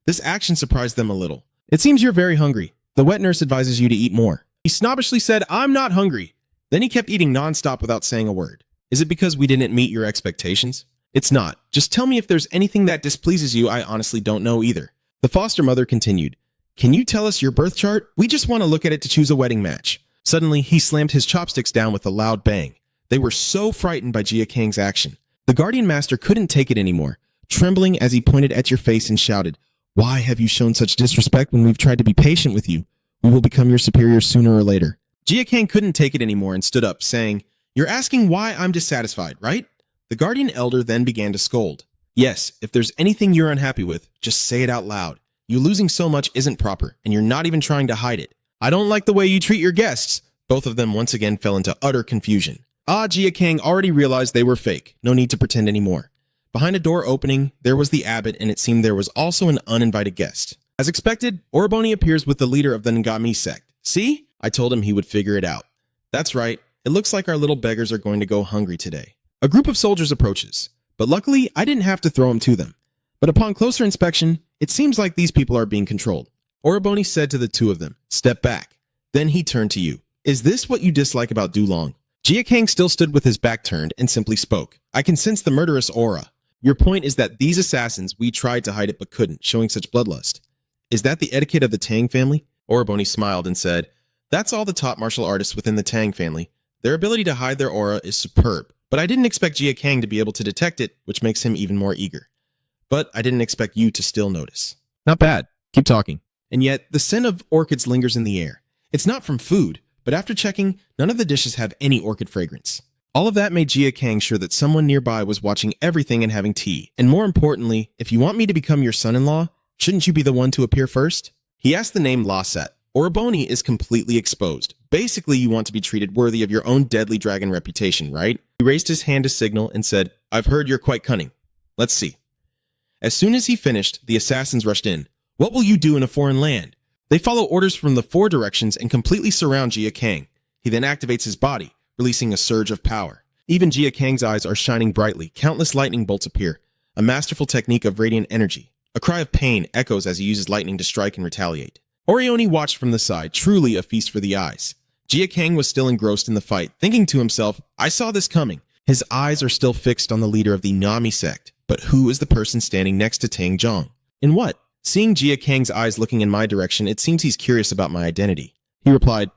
This action surprised them a little. It seems you're very hungry. The wet nurse advises you to eat more. He snobbishly said, I'm not hungry. Then he kept eating nonstop without saying a word. Is it because we didn't meet your expectations? It's not. Just tell me if there's anything that displeases you. I honestly don't know either. The foster mother continued, Can you tell us your birth chart? We just want to look at it to choose a wedding match. Suddenly, he slammed his chopsticks down with a loud bang. They were so frightened by Jia Kang's action. The Guardian Master couldn't take it anymore, trembling as he pointed at your face and shouted, Why have you shown such disrespect when we've tried to be patient with you? We will become your superiors sooner or later. Jia Kang couldn't take it anymore and stood up, saying, You're asking why I'm dissatisfied, right? The Guardian Elder then began to scold. Yes, if there's anything you're unhappy with, just say it out loud. You losing so much isn't proper, and you're not even trying to hide it. I don't like the way you treat your guests. Both of them once again fell into utter confusion. Jia Kang already realized they were fake. No need to pretend anymore. Behind a door opening, there was the abbot, and it seemed there was also an uninvited guest. As expected, Oriboni appears with the leader of the Ngami sect. See? I told him he would figure it out. That's right. It looks like our little beggars are going to go hungry today. A group of soldiers approaches, but luckily I didn't have to throw them to them. But upon closer inspection, it seems like these people are being controlled. Oriboni said to the two of them, Step back. Then he turned to you. Is this what you dislike about Dulong? Jia Kang still stood with his back turned and simply spoke. I can sense the murderous aura. Your point is that these assassins, we tried to hide it but couldn't, showing such bloodlust. Is that the etiquette of the Tang family? Oriboni smiled and said, That's all the top martial artists within the Tang family. Their ability to hide their aura is superb, but I didn't expect Jia Kang to be able to detect it, which makes him even more eager. But I didn't expect you to still notice. Not bad. Keep talking. And yet, the scent of orchids lingers in the air. It's not from food, but after checking, none of the dishes have any orchid fragrance. All of that made Jia Kang sure that someone nearby was watching everything and having tea. And more importantly, if you want me to become your son-in-law, shouldn't you be the one to appear first? He asked the name Lasset. Oriboni is completely exposed. Basically, you want to be treated worthy of your own deadly dragon reputation, right? He raised his hand to signal and said, I've heard you're quite cunning. Let's see. As soon as he finished, the assassins rushed in. What will you do in a foreign land? They follow orders from the four directions and completely surround Jia Kang. He then activates his body, releasing a surge of power. Even Jia Kang's eyes are shining brightly. Countless lightning bolts appear, a masterful technique of radiant energy. A cry of pain echoes as he uses lightning to strike and retaliate. Orioni watched from the side, truly a feast for the eyes. Jia Kang was still engrossed in the fight, thinking to himself, I saw this coming. His eyes are still fixed on the leader of the Ngami sect, but who is the person standing next to Tang Zhong? In what? Seeing Jia Kang's eyes looking in my direction, it seems he's curious about my identity. He replied,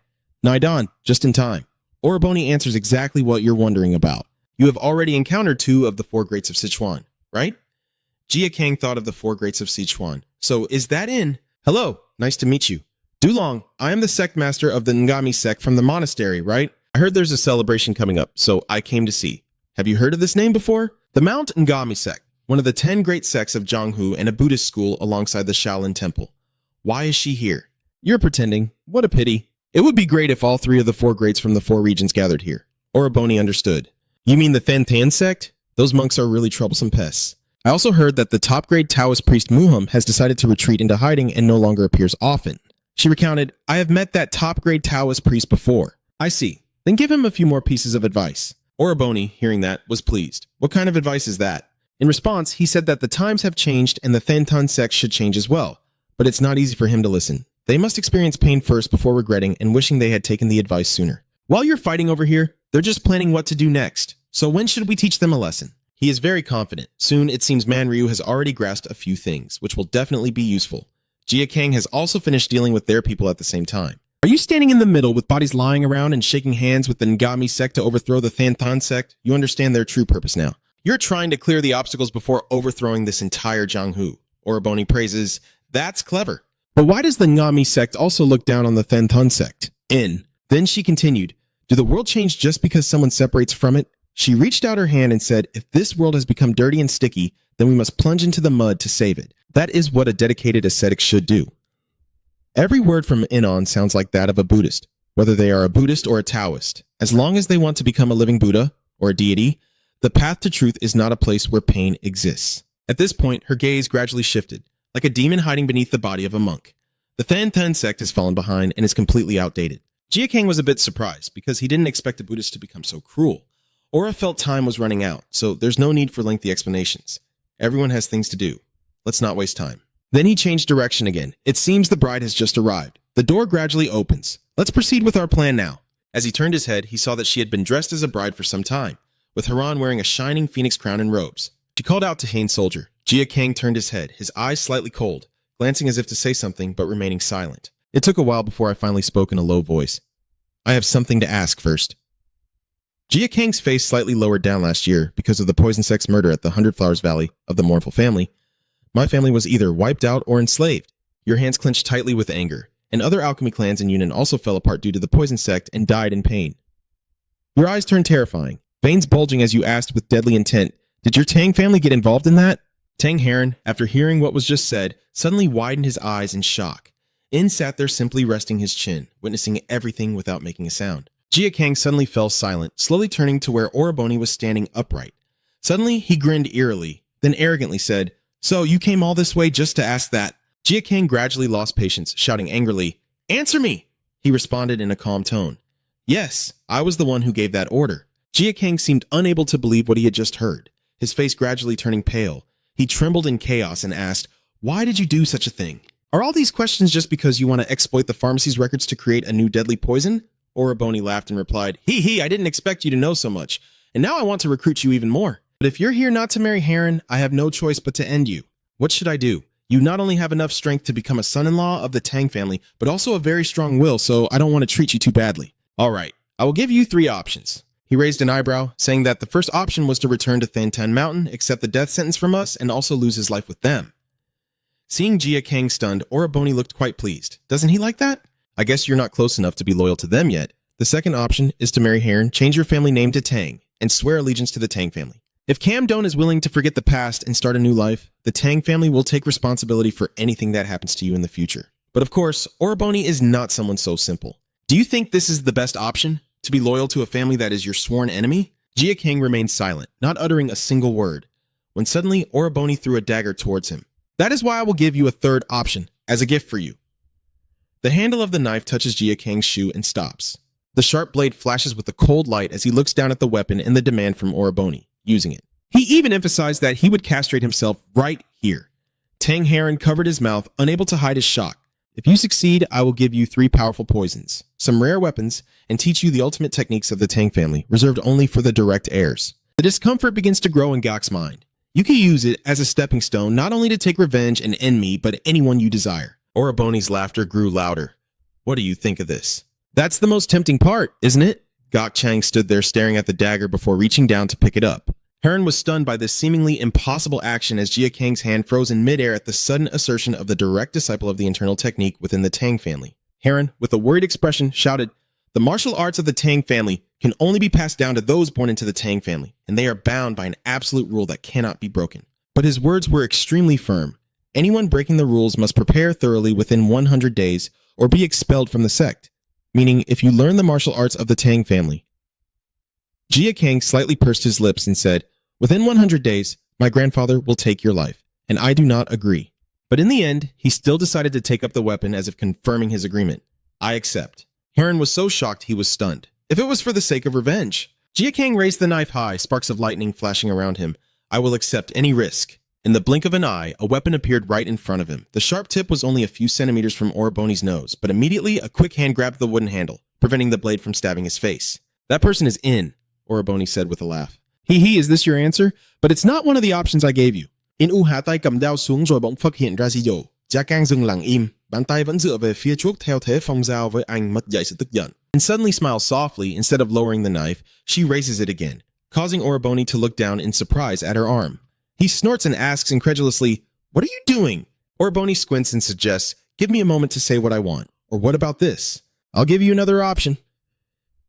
Naidan, just in time. Oriboni answers exactly what you're wondering about. You have already encountered two of the four greats of Sichuan, right? Jia Kang thought of the four greats of Sichuan. So is that in? Hello, nice to meet you. Dulong, I am the sect master of the Ngami sect from the monastery, right? I heard there's a celebration coming up, so I came to see. Have you heard of this name before? The Mount Ngami sect, one of the 10 great sects of Zhonghu and a Buddhist school alongside the Shaolin Temple. Why is she here? You're pretending. What a pity. It would be great if all three of the four greats from the four regions gathered here. Oriboni understood. You mean the Than sect? Those monks are really troublesome pests. I also heard that the top-grade Taoist priest Muham has decided to retreat into hiding and no longer appears often. She recounted, I have met that top-grade Taoist priest before. I see. Then give him a few more pieces of advice. Oriboni, hearing that, was pleased. What kind of advice is that? In response, he said that the times have changed and the Than sect should change as well. But it's not easy for him to listen. They must experience pain first before regretting and wishing they had taken the advice sooner. While you're fighting over here, they're just planning what to do next. So when should we teach them a lesson? He is very confident. Soon, it seems Man Ryu has already grasped a few things, which will definitely be useful. Jia Kang has also finished dealing with their people at the same time. Are you standing in the middle with bodies lying around and shaking hands with the Ngami sect to overthrow the Than sect? You understand their true purpose now. You're trying to clear the obstacles before overthrowing this entire Zhonghu. Oriboni praises, that's clever. But why does the Ngami sect also look down on the Than sect? Then she continued, do the world change just because someone separates from it? She reached out her hand and said, if this world has become dirty and sticky, then we must plunge into the mud to save it. That is what a dedicated ascetic should do. Every word from on sounds like that of a Buddhist, whether they are a Buddhist or a Taoist. As long as they want to become a living Buddha or a deity, the path to truth is not a place where pain exists. At this point, her gaze gradually shifted, like a demon hiding beneath the body of a monk. The Than Than sect has fallen behind and is completely outdated. Jia Kang was a bit surprised because he didn't expect the Buddhists to become so cruel. Aura felt time was running out, so there's no need for lengthy explanations. Everyone has things to do. Let's not waste time. Then he changed direction again. It seems the bride has just arrived. The door gradually opens. Let's proceed with our plan now. As he turned his head, he saw that she had been dressed as a bride for some time, with Haran wearing a shining phoenix crown and robes. She called out to Hane's soldier. Jia Kang turned his head, his eyes slightly cold, glancing as if to say something but remaining silent. It took a while before I finally spoke in a low voice. I have something to ask first. Jia Kang's face slightly lowered down last year because of the Poison Sect's murder at the 100 Flowers Valley of the Mournful family. My family was either wiped out or enslaved. Your hands clenched tightly with anger, and other alchemy clans in Yunnan also fell apart due to the Poison Sect and died in pain. Your eyes turned terrifying, veins bulging as you asked with deadly intent, did your Tang family get involved in that? Tang Heron, after hearing what was just said, suddenly widened his eyes in shock. In sat there simply resting his chin, witnessing everything without making a sound. Jia Kang suddenly fell silent, slowly turning to where Oraboni was standing upright. Suddenly, he grinned eerily, then arrogantly said, So, you came all this way just to ask that? Jia Kang gradually lost patience, shouting angrily, Answer me! He responded in a calm tone. Yes, I was the one who gave that order. Jia Kang seemed unable to believe what he had just heard, his face gradually turning pale. He trembled in chaos and asked, Why did you do such a thing? Are all these questions just because you want to exploit the pharmacy's records to create a new deadly poison? Oraboni laughed and replied, Hee, I didn't expect you to know so much, and now I want to recruit you even more. But if you're here not to marry Heron, I have no choice but to end you. What should I do? You not only have enough strength to become a son-in-law of the Tang family, but also a very strong will, so I don't want to treat you too badly. All right, I will give you 3 options. He raised an eyebrow, saying that the first option was to return to Thantan Mountain, accept the death sentence from us, and also lose his life with them. Seeing Jia Kang stunned, Oraboni looked quite pleased. Doesn't he like that? I guess you're not close enough to be loyal to them yet. The second option is to marry Heron, change your family name to Tang, and swear allegiance to the Tang family. If Cam Don is willing to forget the past and start a new life, the Tang family will take responsibility for anything that happens to you in the future. But of course, Oraboni is not someone so simple. Do you think this is the best option? To be loyal to a family that is your sworn enemy? Jia Kang remained silent, not uttering a single word, when suddenly Oraboni threw a dagger towards him. That is why I will give you a third option, as a gift for you. The handle of the knife touches Jia Kang's shoe and stops. The sharp blade flashes with a cold light as he looks down at the weapon and the demand from Oraboni, using it. He even emphasized that he would castrate himself right here. Tang Heron covered his mouth, unable to hide his shock. If you succeed, I will give you 3 powerful poisons, some rare weapons, and teach you the ultimate techniques of the Tang family, reserved only for the direct heirs. The discomfort begins to grow in Gok's mind. You can use it as a stepping stone not only to take revenge and end me, but anyone you desire. Oraboni's laughter grew louder. What do you think of this? That's the most tempting part, isn't it? Gok Chang stood there staring at the dagger before reaching down to pick it up. Heron was stunned by this seemingly impossible action as Jia Kang's hand froze in midair at the sudden assertion of the direct disciple of the internal technique within the Tang family. Heron, with a worried expression, shouted, The martial arts of the Tang family can only be passed down to those born into the Tang family, and they are bound by an absolute rule that cannot be broken. But his words were extremely firm. Anyone breaking the rules must prepare thoroughly within 100 days or be expelled from the sect, meaning if you learn the martial arts of the Tang family. Jia Kang slightly pursed his lips and said, Within 100 days, my grandfather will take your life, and I do not agree. But in the end, he still decided to take up the weapon as if confirming his agreement. I accept. Heron was so shocked he was stunned. If it was for the sake of revenge. Jia Kang raised the knife high, sparks of lightning flashing around him. I will accept any risk. In the blink of an eye, a weapon appeared right in front of him. The sharp tip was only a few centimeters from Oraboni's nose, but immediately a quick hand grabbed the wooden handle, preventing the blade from stabbing his face. That person is in, Oraboni said with a laugh. Hee, is this your answer? But it's not one of the options I gave you. In U hạ tay cầm đao xuống rồi bỗng phát hiện ra Gio. Jia Kang dừng lặng im, bàn tay vẫn dựa về phía trước theo thế phong dao với anh mất dậy sự tức giận. And suddenly smiles softly, instead of lowering the knife, she raises it again, causing Oraboni to look down in surprise at her arm. He snorts and asks incredulously, What are you doing? Oraboni squints and suggests, Give me a moment to say what I want. Or what about this? I'll give you another option.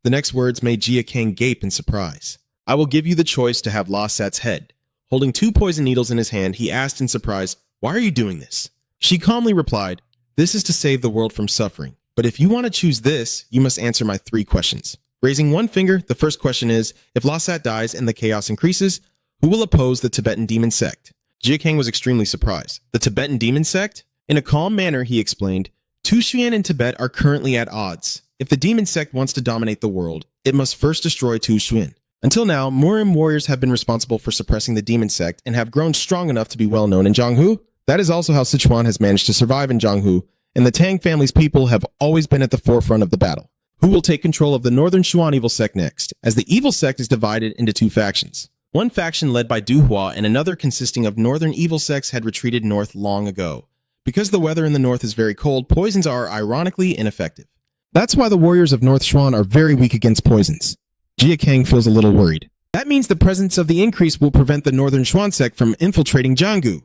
The next words made Jia Kang gape in surprise. I will give you the choice to have La Sat's head. Holding 2 poison needles in his hand, he asked in surprise, Why are you doing this? She calmly replied, This is to save the world from suffering. But if you want to choose this, you must answer my 3 questions. Raising one finger, the first question is, if La Sat dies and the chaos increases, who will oppose the Tibetan demon sect? Jia Kang was extremely surprised. The Tibetan demon sect? In a calm manner, he explained, Sichuan and Tibet are currently at odds. If the demon sect wants to dominate the world, it must first destroy Sichuan. Until now, Murim warriors have been responsible for suppressing the demon sect and have grown strong enough to be well known in Jianghu. That is also how Sichuan has managed to survive in Jianghu, and the Tang family's people have always been at the forefront of the battle. Who will take control of the Northern Sichuan evil sect next, as the evil sect is divided into two factions. One faction led by Duhua and another consisting of northern evil sects had retreated north long ago. Because the weather in the north is very cold, poisons are ironically ineffective. That's why the warriors of North Sichuan are very weak against poisons. Jia Kang feels a little worried. That means the presence of the increase will prevent the Northern Sichuan sect from infiltrating Jianghu.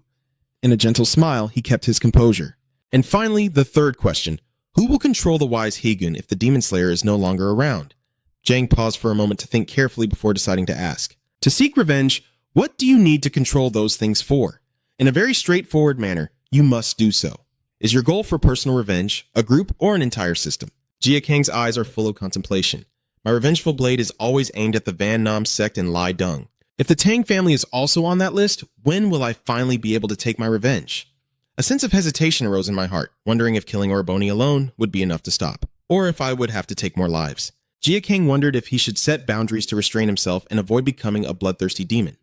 In a gentle smile, he kept his composure. And finally, the third question. Who will control the wise Hegun if the Demon Slayer is no longer around? Jang paused for a moment to think carefully before deciding to ask. To seek revenge, what do you need to control those things for? In a very straightforward manner, you must do so. Is your goal for personal revenge, a group, or an entire system? Jia Kang's eyes are full of contemplation. My revengeful blade is always aimed at the Van Nam sect and Lai Dung. If the Tang family is also on that list, when will I finally be able to take my revenge? A sense of hesitation arose in my heart, wondering if killing Orboni alone would be enough to stop, or if I would have to take more lives. Jia Kang wondered if he should set boundaries to restrain himself and avoid becoming a bloodthirsty demon.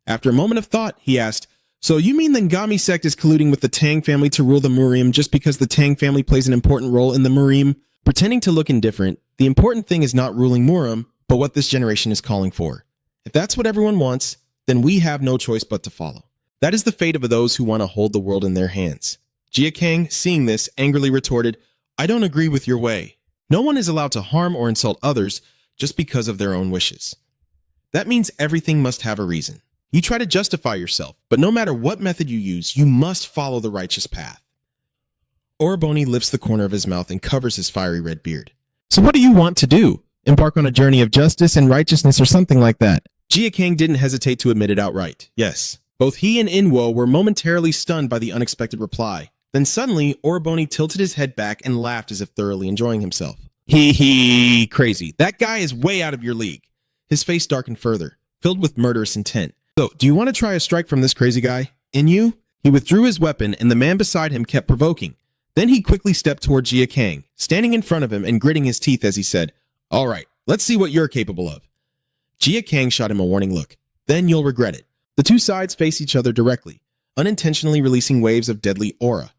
After a moment of thought, he asked, So you mean the Ngami sect is colluding with the Tang family to rule the Murim just because the Tang family plays an important role in the Murim? Pretending to look indifferent, the important thing is not ruling Murim, but what this generation is calling for. If that's what everyone wants, then we have no choice but to follow. That is the fate of those who want to hold the world in their hands. Jia Kang, seeing this, angrily retorted, I don't agree with your way. No one is allowed to harm or insult others just because of their own wishes. That means everything must have a reason. You try to justify yourself, but no matter what method you use, you must follow the righteous path. Orboni lifts the corner of his mouth and covers his fiery red beard. So what do you want to do? Embark on a journey of justice and righteousness or something like that? Jia Kang didn't hesitate to admit it outright. Yes. Both he and Inwo were momentarily stunned by the unexpected reply. Then suddenly, Orboni tilted his head back and laughed as if thoroughly enjoying himself. Hee, crazy. That guy is way out of your league. His face darkened further, filled with murderous intent. So, do you want to try a strike from this crazy guy? Inyu? He withdrew his weapon and the man beside him kept provoking. Then he quickly stepped toward Jia Kang, standing in front of him and gritting his teeth as he said, All right, let's see what you're capable of. Jia Kang shot him a warning look. Then you'll regret it. The two sides face each other directly, unintentionally releasing waves of deadly aura.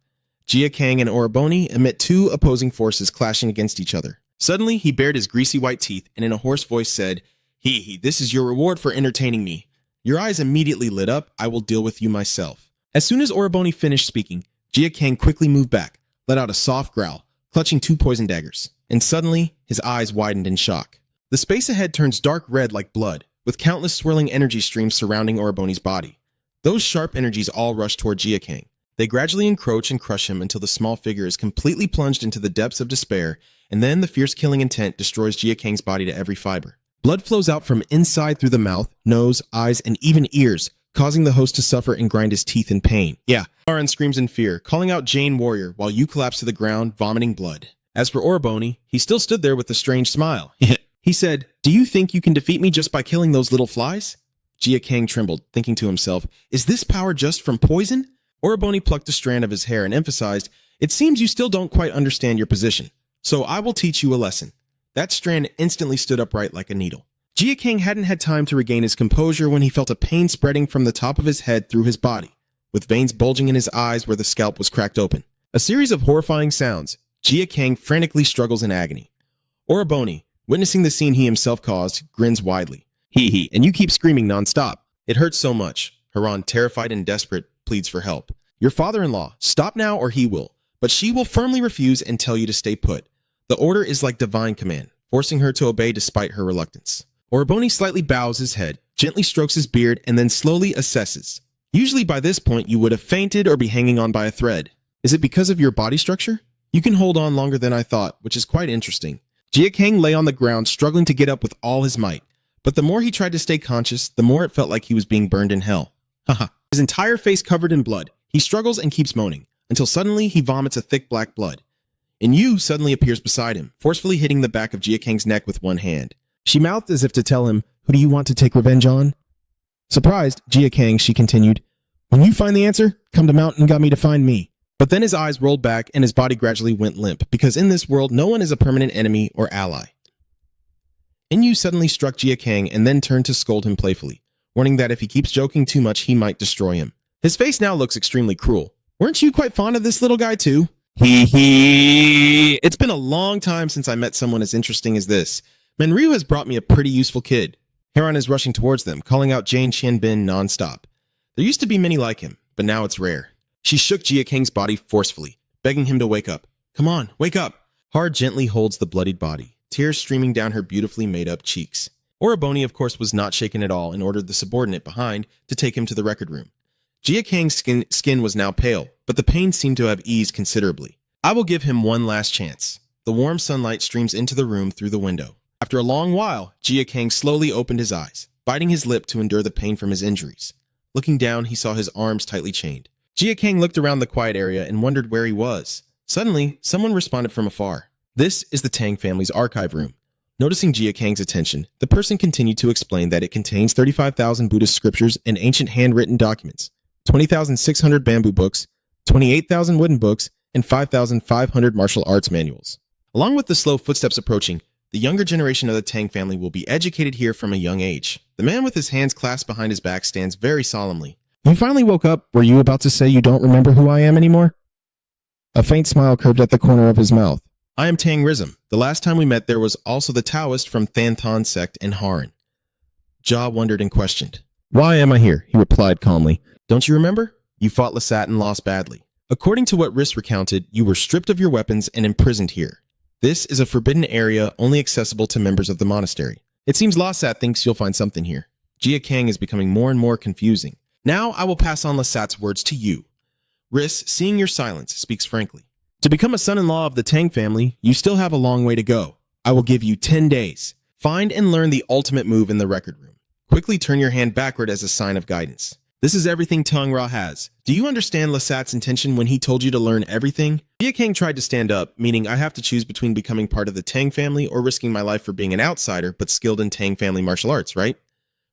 Jia Kang and Orboni emit two opposing forces clashing against each other. Suddenly, he bared his greasy white teeth and in a hoarse voice said, This is your reward for entertaining me. Your eyes immediately lit up. I will deal with you myself. As soon as Orboni finished speaking, Jia Kang quickly moved back, let out a soft growl, clutching two poison daggers, and suddenly, his eyes widened in shock. The space ahead turns dark red like blood, with countless swirling energy streams surrounding Orboni's body. Those sharp energies all rush toward Jia Kang. They gradually encroach and crush him until the small figure is completely plunged into the depths of despair, and then the fierce killing intent destroys Jia Kang's body to every fiber. Blood flows out from inside through the mouth, nose, eyes, and even ears, causing the host to suffer and grind his teeth in pain. Aran screams in fear, calling out Jane Warrior while you collapse to the ground, vomiting blood. As for Orboni, he still stood there with a strange smile. He said, Do you think you can defeat me just by killing those little flies? Jia Kang trembled, thinking to himself, Is this power just from poison? Orboni plucked a strand of his hair and emphasized, It seems you still don't quite understand your position, so I will teach you a lesson. That strand instantly stood upright like a needle. Jia Kang hadn't had time to regain his composure when he felt a pain spreading from the top of his head through his body, with veins bulging in his eyes where the scalp was cracked open. A series of horrifying sounds. Jia Kang frantically struggles in agony. Orboni, witnessing the scene he himself caused, grins widely. And you keep screaming nonstop. It hurts so much. Haran, terrified and desperate, pleads for help. Your father-in-law, stop now or he will, but she will firmly refuse and tell you to stay put. The order is like divine command, forcing her to obey despite her reluctance. Orboni slightly bows his head, gently strokes his beard, and then slowly assesses. Usually by this point you would have fainted or be hanging on by a thread. Is it because of your body structure? You can hold on longer than I thought, which is quite interesting. Jia Kang lay on the ground, struggling to get up with all his might. But the more he tried to stay conscious, the more it felt like he was being burned in hell. His entire face covered in blood. He struggles and keeps moaning, until suddenly he vomits a thick black blood. Yu suddenly appears beside him, forcefully hitting the back of Jia Kang's neck with one hand. She mouthed as if to tell him, Who do you want to take revenge on? Surprised, Jia Kang, she continued, When you find the answer, come to Mount Ngami to find me. But then his eyes rolled back and his body gradually went limp, because in this world, no one is a permanent enemy or ally. Inyu suddenly struck Jia Kang and then turned to scold him playfully, warning that if he keeps joking too much, he might destroy him. His face now looks extremely cruel. Weren't you quite fond of this little guy too? Hee hee. It's been a long time since I met someone as interesting as this. Menryu has brought me a pretty useful kid. Heron is rushing towards them, calling out Jane Qianbin non-stop. There used to be many like him, but now it's rare. She shook Jia Kang's body forcefully, begging him to wake up. Come on, wake up. Har gently holds the bloodied body, tears streaming down her beautifully made-up cheeks. Oriboni, of course, was not shaken at all and ordered the subordinate behind to take him to the record room. Jia Kang's skin was now pale, but the pain seemed to have eased considerably. I will give him one last chance. The warm sunlight streams into the room through the window. After a long while, Jia Kang slowly opened his eyes, biting his lip to endure the pain from his injuries. Looking down, he saw his arms tightly chained. Jia Kang looked around the quiet area and wondered where he was. Suddenly, someone responded from afar. This is the Tang family's archive room. Noticing Jia Kang's attention, the person continued to explain that it contains 35,000 Buddhist scriptures and ancient handwritten documents, 20,600 bamboo books, 28,000 wooden books, and 5,500 martial arts manuals. Along with the slow footsteps approaching, the younger generation of the Tang family will be educated here from a young age. The man with his hands clasped behind his back stands very solemnly. You finally woke up. Were you about to say you don't remember who I am anymore? A faint smile curved at the corner of his mouth. I am Tang Rizm. The last time we met, there was also the Taoist from Thanthan sect and Haran. Jia wondered and questioned. Why am I here? He replied calmly. Don't you remember? You fought Lasat and lost badly. According to what Riss recounted, you were stripped of your weapons and imprisoned here. This is a forbidden area only accessible to members of the monastery. It seems Lasat thinks you'll find something here. Jia Kang is becoming more and more confusing. Now I will pass on Lasat's words to you. Riss, seeing your silence, speaks frankly. To become a son-in-law of the Tang family, you still have a long way to go. I will give you 10 days. Find and learn the ultimate move in the record room. Quickly turn your hand backward as a sign of guidance. This is everything Tang Ra has. Do you understand Lasat's intention when he told you to learn everything? Jia Kang tried to stand up, meaning I have to choose between becoming part of the Tang family or risking my life for being an outsider but skilled in Tang family martial arts, right?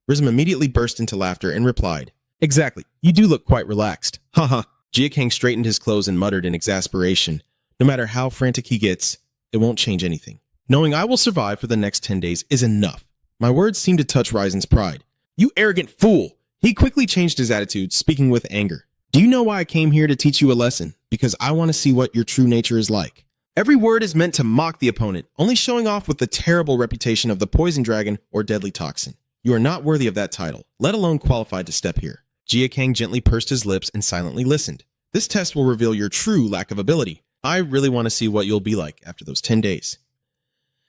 Rizm immediately burst into laughter and replied, Exactly. You do look quite relaxed. Haha. Jia Kang straightened his clothes and muttered in exasperation. No matter how frantic he gets, it won't change anything. Knowing I will survive for the next 10 days is enough. My words seemed to touch Ryzen's pride. You arrogant fool! He quickly changed his attitude, speaking with anger. Do you know why I came here to teach you a lesson? Because I want to see what your true nature is like. Every word is meant to mock the opponent, only showing off with the terrible reputation of the poison dragon or deadly toxin. You are not worthy of that title, let alone qualified to step here. Jia Kang gently pursed his lips and silently listened. This test will reveal your true lack of ability. I really want to see what you'll be like after those 10 days.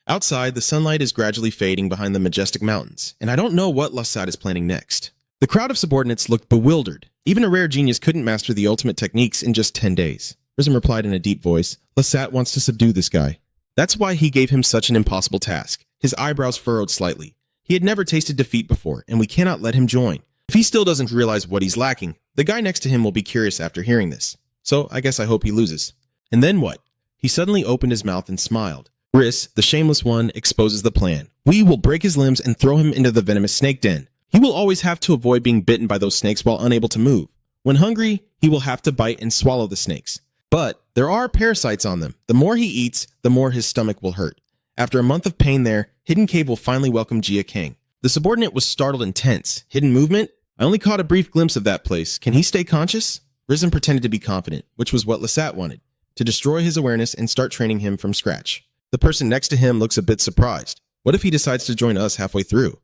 Outside, the sunlight is gradually fading behind the majestic mountains, and I don't know what Lasat is planning next. The crowd of subordinates looked bewildered. Even a rare genius couldn't master the ultimate techniques in just 10 days. Rizm replied in a deep voice, Lasat wants to subdue this guy. That's why he gave him such an impossible task. His eyebrows furrowed slightly. He had never tasted defeat before, and we cannot let him join. If he still doesn't realize what he's lacking, the guy next to him will be curious after hearing this. So I guess I hope he loses. And then what? He suddenly opened his mouth and smiled. Riss, the shameless one, exposes the plan. We will break his limbs and throw him into the venomous snake den. He will always have to avoid being bitten by those snakes while unable to move. When hungry, he will have to bite and swallow the snakes. But there are parasites on them. The more he eats, the more his stomach will hurt. After a month of pain there, Hidden Cave will finally welcome Jia Kang. The subordinate was startled and tense. Hidden movement? I only caught a brief glimpse of that place. Can he stay conscious? Rizm pretended to be confident, which was what Lasat wanted, to destroy his awareness and start training him from scratch. The person next to him looks a bit surprised. What if he decides to join us halfway through?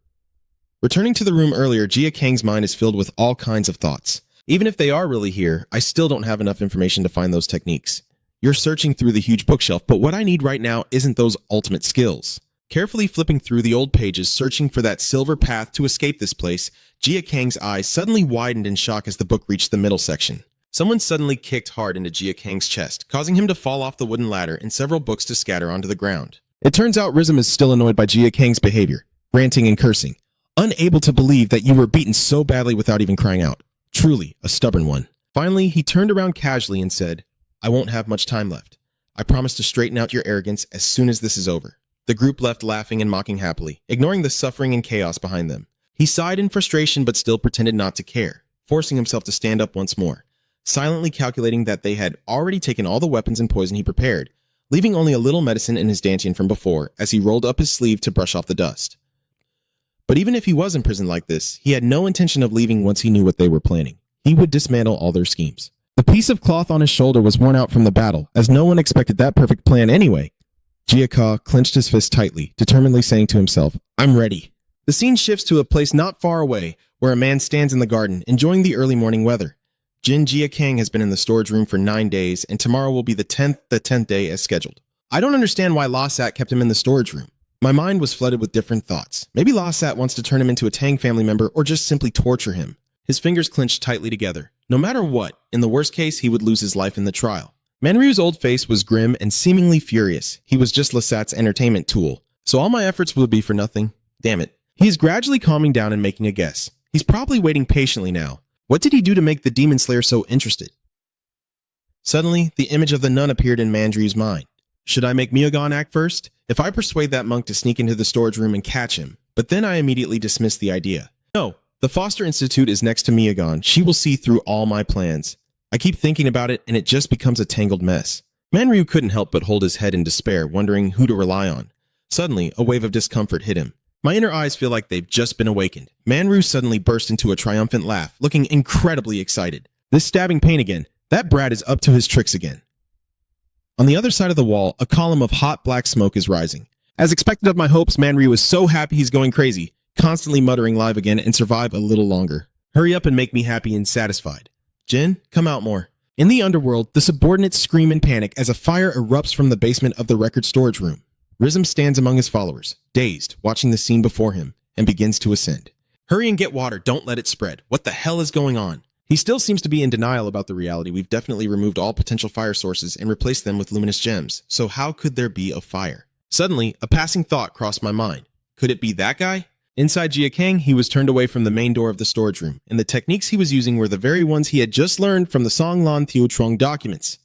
Returning to the room earlier, Jia Kang's mind is filled with all kinds of thoughts. Even if they are really here, I still don't have enough information to find those techniques. You're searching through the huge bookshelf, but what I need right now isn't those ultimate skills. Carefully flipping through the old pages, searching for that silver path to escape this place, Jia Kang's eyes suddenly widened in shock as the book reached the middle section. Someone suddenly kicked hard into Jia Kang's chest, causing him to fall off the wooden ladder and several books to scatter onto the ground. It turns out Rizm is still annoyed by Jia Kang's behavior, ranting and cursing, unable to believe that you were beaten so badly without even crying out. Truly, a stubborn one. Finally, he turned around casually and said, I won't have much time left. I promise to straighten out your arrogance as soon as this is over. The group left laughing and mocking happily, ignoring the suffering and chaos behind them. He sighed in frustration but still pretended not to care, forcing himself to stand up once more. silently calculating that they had already taken all the weapons and poison he prepared, leaving only a little medicine in his dantian from before as he rolled up his sleeve to brush off the dust. But even if he was imprisoned like this, he had no intention of leaving once he knew what they were planning. He would dismantle all their schemes. The piece of cloth on his shoulder was worn out from the battle, as no one expected that perfect plan anyway. Jiaka clenched his fist tightly, determinedly saying to himself, "I'm ready." The scene shifts to a place not far away, where a man stands in the garden, enjoying the early morning weather. Jin Gang has been in the storage room for 9 days, and tomorrow will be the 10th day as scheduled. I don't understand why Lawsat kept him in the storage room. My mind was flooded with different thoughts. Maybe Lawsat wants to turn him into a Tang family member or just simply torture him. His fingers clenched tightly together. No matter what, in the worst case, he would lose his life in the trial. Manryu's old face was grim and seemingly furious. He was just Lawsat's entertainment tool, so all my efforts would be for nothing. Damn it. He is gradually calming down and making a guess. He's probably waiting patiently now. What did he do to make the Demon Slayer so interested? Suddenly, the image of the nun appeared in Manryu's mind. Should I make Myogon act first? If I persuade that monk to sneak into the storage room and catch him, but then I immediately dismissed the idea. No, the Foster Institute is next to Myogon. She will see through all my plans. I keep thinking about it, and it just becomes a tangled mess. Manryu couldn't help but hold his head in despair, wondering who to rely on. Suddenly, a wave of discomfort hit him. My inner eyes feel like they've just been awakened. Manryu suddenly burst into a triumphant laugh, looking incredibly excited. This stabbing pain again. That brat is up to his tricks again. On the other side of the wall, a column of hot black smoke is rising. As expected of my hopes, Manryu is so happy he's going crazy, constantly muttering live again and survive a little longer. Hurry up and make me happy and satisfied. Jin, come out more. In the underworld, the subordinates scream in panic as a fire erupts from the basement of the record storage room. Rizm stands among his followers, dazed, watching the scene before him, and begins to ascend. Hurry and get water, don't let it spread. What the hell is going on? He still seems to be in denial about the reality. We've definitely removed all potential fire sources and replaced them with luminous gems, so how could there be a fire? Suddenly, a passing thought crossed my mind. Could it be that guy? Inside Jia Kang, he was turned away from the main door of the storage room, and the techniques he was using were the very ones he had just learned from the Song Lan Thiu Trong documents.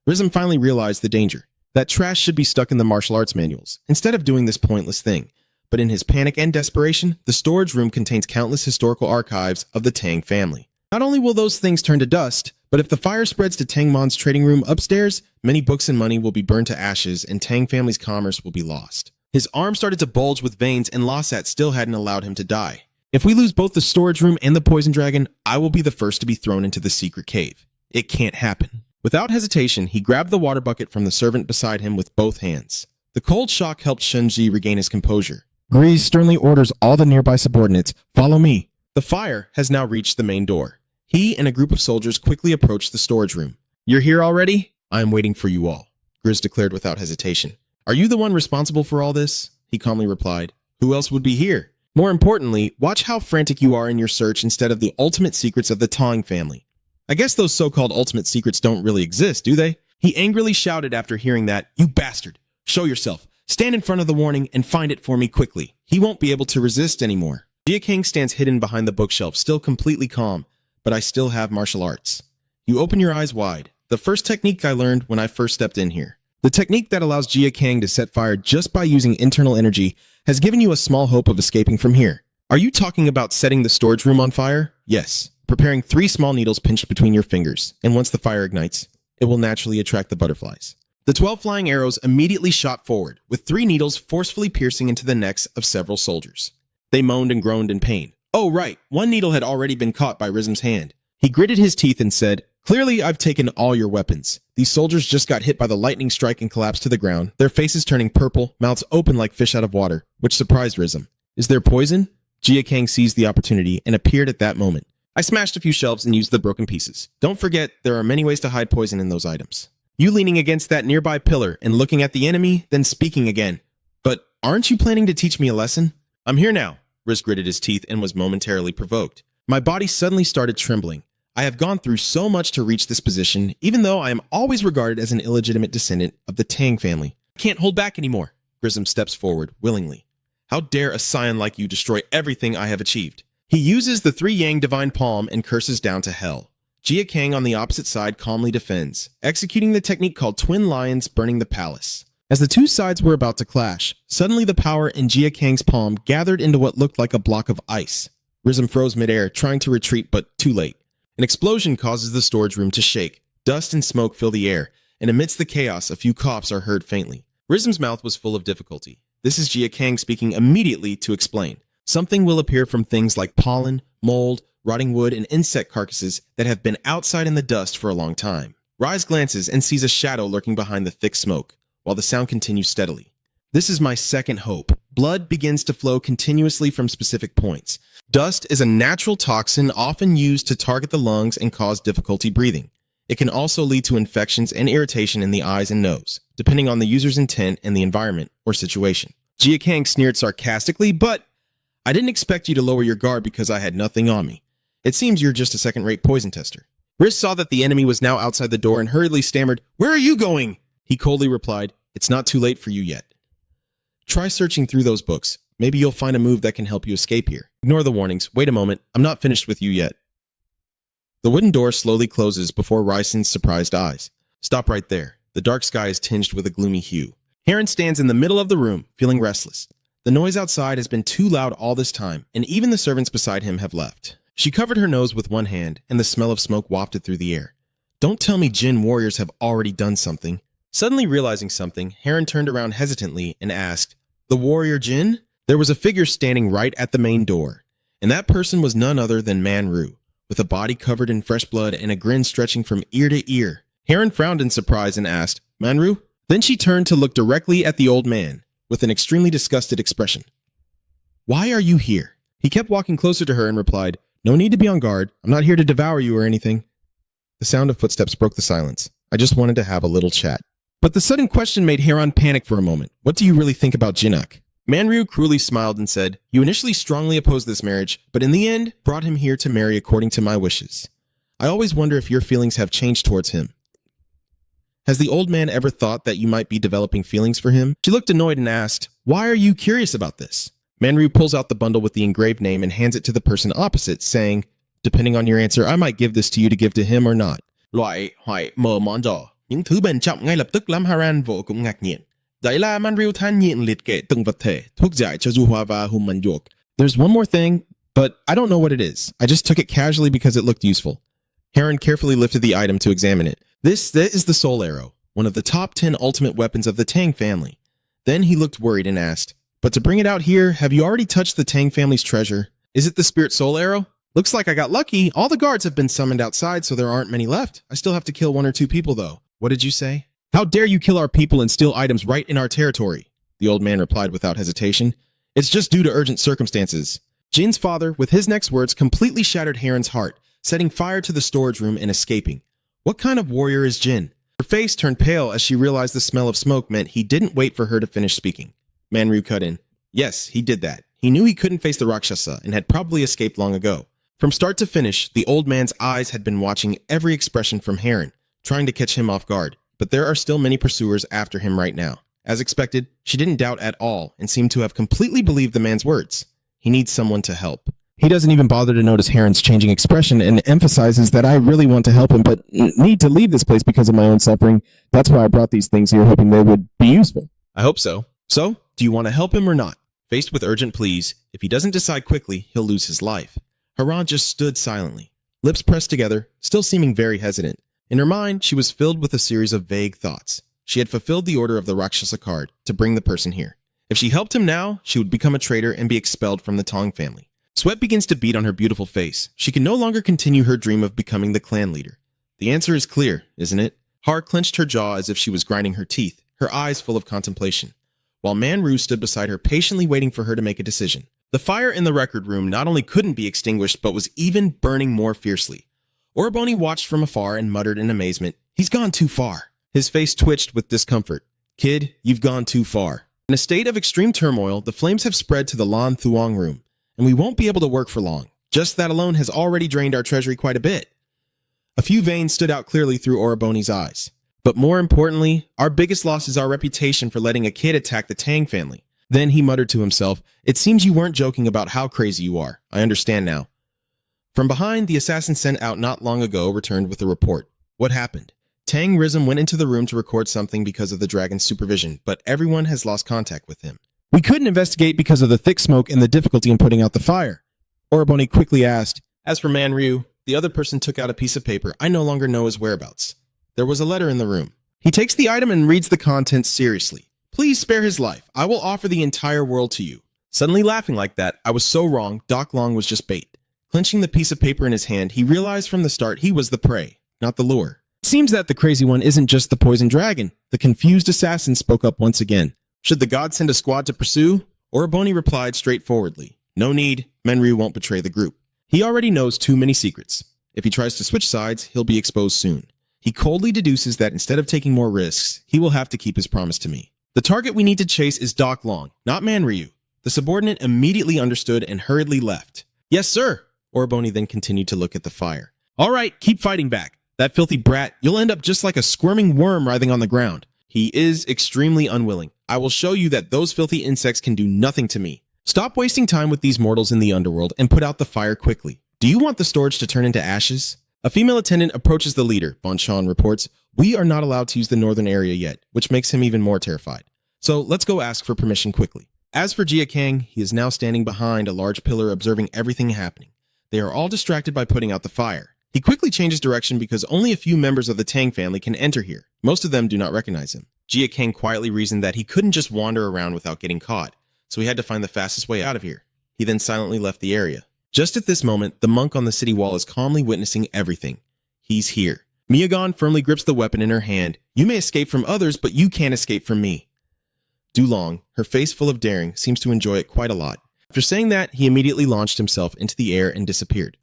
Rizm finally realized the danger. That trash should be stuck in the martial arts manuals, instead of doing this pointless thing. But in his panic and desperation, the storage room contains countless historical archives of the Tang family. Not only will those things turn to dust, but if the fire spreads to Tang Mon's trading room upstairs, many books and money will be burned to ashes and Tang family's commerce will be lost. His arm started to bulge with veins and Lawsat still hadn't allowed him to die. If we lose both the storage room and the poison dragon, I will be the first to be thrown into the secret cave. It can't happen. Without hesitation, he grabbed the water bucket from the servant beside him with both hands. The cold shock helped Shunji regain his composure. Grease sternly orders all the nearby subordinates, "Follow me." The fire has now reached the main door. He and a group of soldiers quickly approached the storage room. "You're here already? I am waiting for you all," Grizz declared without hesitation. "Are you the one responsible for all this?" He calmly replied. "Who else would be here? More importantly, watch how frantic you are in your search instead of the ultimate secrets of the Tang family. I guess those so-called ultimate secrets don't really exist, do they?" He angrily shouted after hearing that. "You bastard! Show yourself. Stand in front of the warning and find it for me quickly." He won't be able to resist anymore. Jia King stands hidden behind the bookshelf, still completely calm. "But I still have martial arts." You open your eyes wide. The first technique I learned when I first stepped in here. The technique that allows Jia Kang to set fire just by using internal energy has given you a small hope of escaping from here. Are you talking about setting the storage room on fire? Yes. Preparing 3 small needles pinched between your fingers, and once the fire ignites, it will naturally attract the butterflies. The 12 flying arrows immediately shot forward, with 3 needles forcefully piercing into the necks of several soldiers. They moaned and groaned in pain. Oh right, one needle had already been caught by Rizm's hand. He gritted his teeth and said, "Clearly I've taken all your weapons." These soldiers just got hit by the lightning strike and collapsed to the ground, their faces turning purple, mouths open like fish out of water, which surprised Rizm. "Is there poison?" Jia Kang seized the opportunity and appeared at that moment. I smashed a few shelves and used the broken pieces. Don't forget, there are many ways to hide poison in those items. You leaning against that nearby pillar and looking at the enemy, then speaking again. "But aren't you planning to teach me a lesson?" "I'm here now." Riz gritted his teeth and was momentarily provoked. My body suddenly started trembling. I have gone through so much to reach this position, even though I am always regarded as an illegitimate descendant of the Tang family. I can't hold back anymore. Grism steps forward, willingly. How dare a scion like you destroy everything I have achieved? He uses the 3 Yang Divine Palm and curses down to hell. Jia Kang on the opposite side calmly defends, executing the technique called Twin Lions Burning the Palace. As the 2 sides were about to clash, suddenly the power in Jia Kang's palm gathered into what looked like a block of ice. Rizm froze midair, trying to retreat, but too late. An explosion causes the storage room to shake. Dust and smoke fill the air, and amidst the chaos, a few coughs are heard faintly. Rizm's mouth was full of difficulty. This is Jin Gang speaking immediately to explain. Something will appear from things like pollen, mold, rotting wood, and insect carcasses that have been outside in the dust for a long time. Rise glances and sees a shadow lurking behind the thick smoke, while the sound continues steadily. This is my second hope. Blood begins to flow continuously from specific points. Dust is a natural toxin often used to target the lungs and cause difficulty breathing. It can also lead to infections and irritation in the eyes and nose, depending on the user's intent and the environment or situation. Jin Gang sneered sarcastically, but I didn't expect you to lower your guard because I had nothing on me. It seems you're just a second-rate poison tester. Riz saw that the enemy was now outside the door and hurriedly stammered, "Where are you going?" He coldly replied, "It's not too late for you yet. Try searching through those books. Maybe you'll find a move that can help you escape here. Ignore the warnings. Wait a moment. I'm not finished with you yet." The wooden door slowly closes before Ryson's surprised eyes. Stop right there. The dark sky is tinged with a gloomy hue. Heron stands in the middle of the room, feeling restless. The noise outside has been too loud all this time, and even the servants beside him have left. She covered her nose with one hand, and the smell of smoke wafted through the air. Don't tell me Jin warriors have already done something. Suddenly realizing something, Heron turned around hesitantly and asked, "The warrior Jin?" There was a figure standing right at the main door, and that person was none other than Manhwa, with a body covered in fresh blood and a grin stretching from ear to ear. Heron frowned in surprise and asked, "Manhwa?" Then she turned to look directly at the old man, with an extremely disgusted expression. "Why are you here?" He kept walking closer to her and replied, "No need to be on guard. I'm not here to devour you or anything." The sound of footsteps broke the silence. I just wanted to have a little chat. But the sudden question made Heron panic for a moment. "What do you really think about Jinak?" Manhwa cruelly smiled and said, "You initially strongly opposed this marriage, but in the end, brought him here to marry according to my wishes. I always wonder if your feelings have changed towards him. Has the old man ever thought that you might be developing feelings for him?" She looked annoyed and asked, "Why are you curious about this?" Manhwa pulls out the bundle with the engraved name and hands it to the person opposite, saying, "Depending on your answer, I might give this to you to give to him or not." Loại hỏi mở món giỏ, những thứ bền trọng ngay lập tức làm Haran vô cùng ngạc nhiên. Đấy là Manhwa than nhịn liệt kê từng vật thể, thuốc giải cho du hoa và hung mạnh duộc. There's one more thing, but I don't know what it is. I just took it casually because it looked useful. Heron carefully lifted the item to examine it. This is the Soul Arrow, one of the top 10 ultimate weapons of the Tang family. Then he looked worried and asked, "But to bring it out here, have you already touched the Tang family's treasure? Is it the Spirit Soul Arrow? Looks like I got lucky. All the guards have been summoned outside, so there aren't many left. I still have to kill 1 or 2 people, though." "What did you say?" "How dare you kill our people and steal items right in our territory?" The old man replied without hesitation. "It's just due to urgent circumstances." Jin's father, with his next words, completely shattered Heron's heart, setting fire to the storage room and escaping. What kind of warrior is Jin? Her face turned pale as she realized the smell of smoke meant he didn't wait for her to finish speaking. Manhwa cut in. Yes, he did that. He knew he couldn't face the Rakshasa and had probably escaped long ago. From start to finish, the old man's eyes had been watching every expression from Heron, trying to catch him off guard. But there are still many pursuers after him right now. As expected, she didn't doubt at all and seemed to have completely believed the man's words. He needs someone to help. He doesn't even bother to notice Heron's changing expression and emphasizes that I really want to help him, but need to leave this place because of my own suffering. That's why I brought these things here, hoping they would be useful. I hope so. So, do you want to help him or not? Faced with urgent pleas, if he doesn't decide quickly, he'll lose his life. Haran just stood silently, lips pressed together, still seeming very hesitant. In her mind, she was filled with a series of vague thoughts. She had fulfilled the order of the Rakshasa card to bring the person here. If she helped him now, she would become a traitor and be expelled from the Tong family. Sweat begins to beat on her beautiful face. She can no longer continue her dream of becoming the clan leader. The answer is clear, isn't it? Har clenched her jaw as if she was grinding her teeth, her eyes full of contemplation, while Manhwa stood beside her patiently waiting for her to make a decision. The fire in the record room not only couldn't be extinguished, but was even burning more fiercely. Oraboni watched from afar and muttered in amazement, "He's gone too far." His face twitched with discomfort. "Kid, you've gone too far." In a state of extreme turmoil, the flames have spread to the Lan Thuong room, and we won't be able to work for long. Just that alone has already drained our treasury quite a bit. A few veins stood out clearly through Oraboni's eyes. But more importantly, our biggest loss is our reputation for letting a kid attack the Tang family. Then he muttered to himself, "It seems you weren't joking about how crazy you are. I understand now." From behind, the assassin sent out not long ago returned with a report. What happened? Tang Rizm went into the room to record something because of the dragon's supervision, but everyone has lost contact with him. "We couldn't investigate because of the thick smoke and the difficulty in putting out the fire." Oraboni quickly asked, "As for Manhwa, The other person took out a piece of paper. I no longer know his whereabouts. There was a letter in the room. He takes the item and reads the contents seriously. Please spare his life. I will offer the entire world to you. Suddenly laughing like that, I was so wrong. Doc Long was just bait. Clenching the piece of paper in his hand, he realized from the start he was the prey, not the lure. It seems that the crazy one isn't just the poison dragon. The confused assassin spoke up once again. Should the god send a squad to pursue? Oroboni replied straightforwardly. No need. Menryu won't betray the group. He already knows too many secrets. If he tries to switch sides, he'll be exposed soon. He coldly deduces that instead of taking more risks, he will have to keep his promise to me. The target we need to chase is Doc Long, not Manryu. The subordinate immediately understood and hurriedly left. Yes, sir. Oroboni then continued to look at the fire. All right, keep fighting back. That filthy brat, you'll end up just like a squirming worm writhing on the ground. He is extremely unwilling. I will show you that those filthy insects can do nothing to me. Stop wasting time with these mortals in the underworld and put out the fire quickly. Do you want the storage to turn into ashes? A female attendant approaches the leader, Bonchan reports. We are not allowed to use the northern area yet, which makes him even more terrified. So let's go ask for permission quickly. As for Jin Gang, he is now standing behind a large pillar observing everything happening. They are all distracted by putting out the fire. He quickly changes direction because only a few members of the Tang family can enter here. Most of them do not recognize him. Jin Gang quietly reasoned that he couldn't just wander around without getting caught, so he had to find the fastest way out of here. He then silently left the area. Just at this moment, the monk on the city wall is calmly witnessing everything. He's here. Miyagon firmly grips the weapon in her hand. You may escape from others, but you can't escape from me. Dulong, her face full of daring, seems to enjoy it quite a lot. After saying that, he immediately launched himself into the air and disappeared.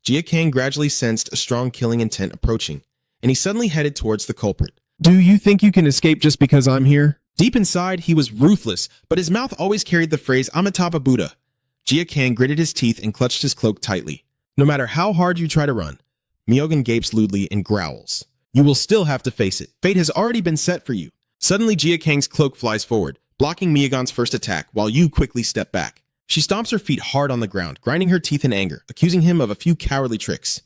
Jin Gang gradually sensed a strong killing intent approaching, and he suddenly headed towards the culprit. Do you think you can escape just because I'm here? Deep inside, he was ruthless, but his mouth always carried the phrase Amitabha Buddha. Jin Gang gritted his teeth and clutched his cloak tightly. No matter how hard you try to run, Miyogan gapes lewdly and growls. You will still have to face it. Fate has already been set for you. Suddenly, Jin Gang's cloak flies forward, blocking Miyagon's first attack while you quickly step back. She stomps her feet hard on the ground, grinding her teeth in anger, accusing him of a few cowardly tricks.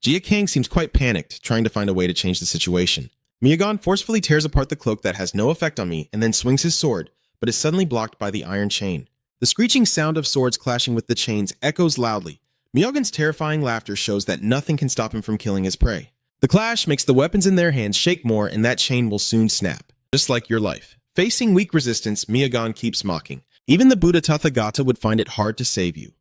Jin Gang seems quite panicked, trying to find a way to change the situation. Miyagon forcefully tears apart the cloak that has no effect on me and then swings his sword, but is suddenly blocked by the iron chain. The screeching sound of swords clashing with the chains echoes loudly. Miyagon's terrifying laughter shows that nothing can stop him from killing his prey. The clash makes the weapons in their hands shake more, and that chain will soon snap. Just like your life. Facing weak resistance, Miyagon keeps mocking. Even the Buddha Tathagata would find it hard to save you.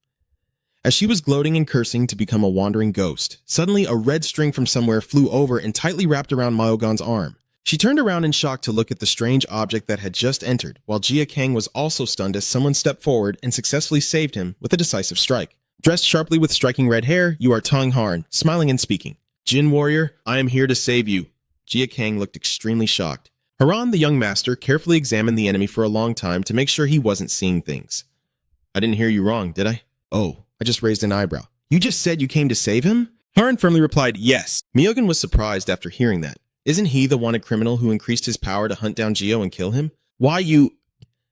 As she was gloating and cursing to become a wandering ghost, suddenly a red string from somewhere flew over and tightly wrapped around Miyagon's arm. She turned around in shock to look at the strange object that had just entered, while Jin Gang was also stunned as someone stepped forward and successfully saved him with a decisive strike. Dressed sharply with striking red hair, you are Tang Harn, smiling and speaking. Jin warrior, I am here to save you. Jin Gang looked extremely shocked. Haran, the young master, carefully examined the enemy for a long time to make sure he wasn't seeing things. I didn't hear you wrong, did I? Oh, I just raised an eyebrow. You just said you came to save him? Haran firmly replied, yes. Miyogan was surprised after hearing that. Isn't he the wanted criminal who increased his power to hunt down Gio and kill him? Why you...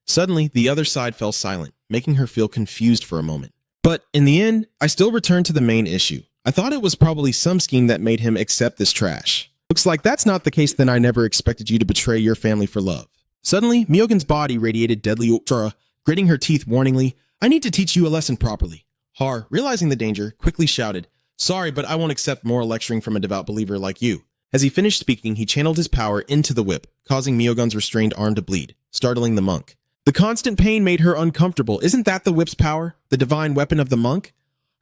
Suddenly, the other side fell silent, making her feel confused for a moment. But in the end, I still returned to the main issue. I thought it was probably some scheme that made him accept this trash. Looks like that's not the case, then I never expected you to betray your family for love. Suddenly, Miyogan's body radiated deadly ultra, gritting her teeth warningly. I need to teach you a lesson properly. Har, realizing the danger, quickly shouted, sorry, but I won't accept moral lecturing from a devout believer like you. As he finished speaking, he channeled his power into the whip, causing Miyogan's restrained arm to bleed, startling the monk. The constant pain made her uncomfortable. Isn't that the whip's power? The divine weapon of the monk?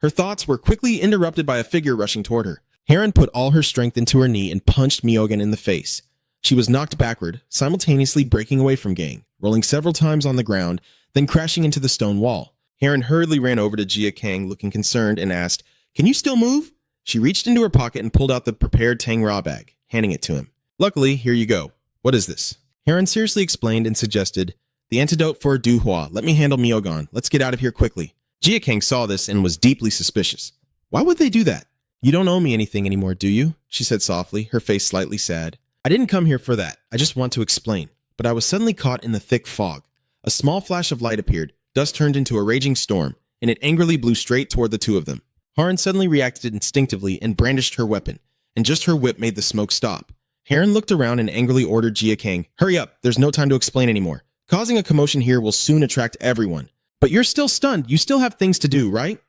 Her thoughts were quickly interrupted by a figure rushing toward her. Heron put all her strength into her knee and punched Miyogan in the face. She was knocked backward, simultaneously breaking away from Gang, rolling several times on the ground, then crashing into the stone wall. Heron hurriedly ran over to Jin Gang, looking concerned, and asked, Can you still move? She reached into her pocket and pulled out the prepared Tang Ra bag, handing it to him. Luckily, here you go. What is this? Heron seriously explained and suggested, The antidote for Du Hua. Let me handle Miyogan. Let's get out of here quickly. Jin Gang saw this and was deeply suspicious. Why would they do that? You don't owe me anything anymore, do you? She said softly, her face slightly sad. I didn't come here for that. I just want to explain. But I was suddenly caught in the thick fog. A small flash of light appeared, dust turned into a raging storm, and it angrily blew straight toward the two of them. Haran suddenly reacted instinctively and brandished her weapon, and just her whip made the smoke stop. Heron looked around and angrily ordered Jin Gang, Hurry up, there's no time to explain anymore. Causing a commotion here will soon attract everyone. But you're still stunned, you still have things to do, right?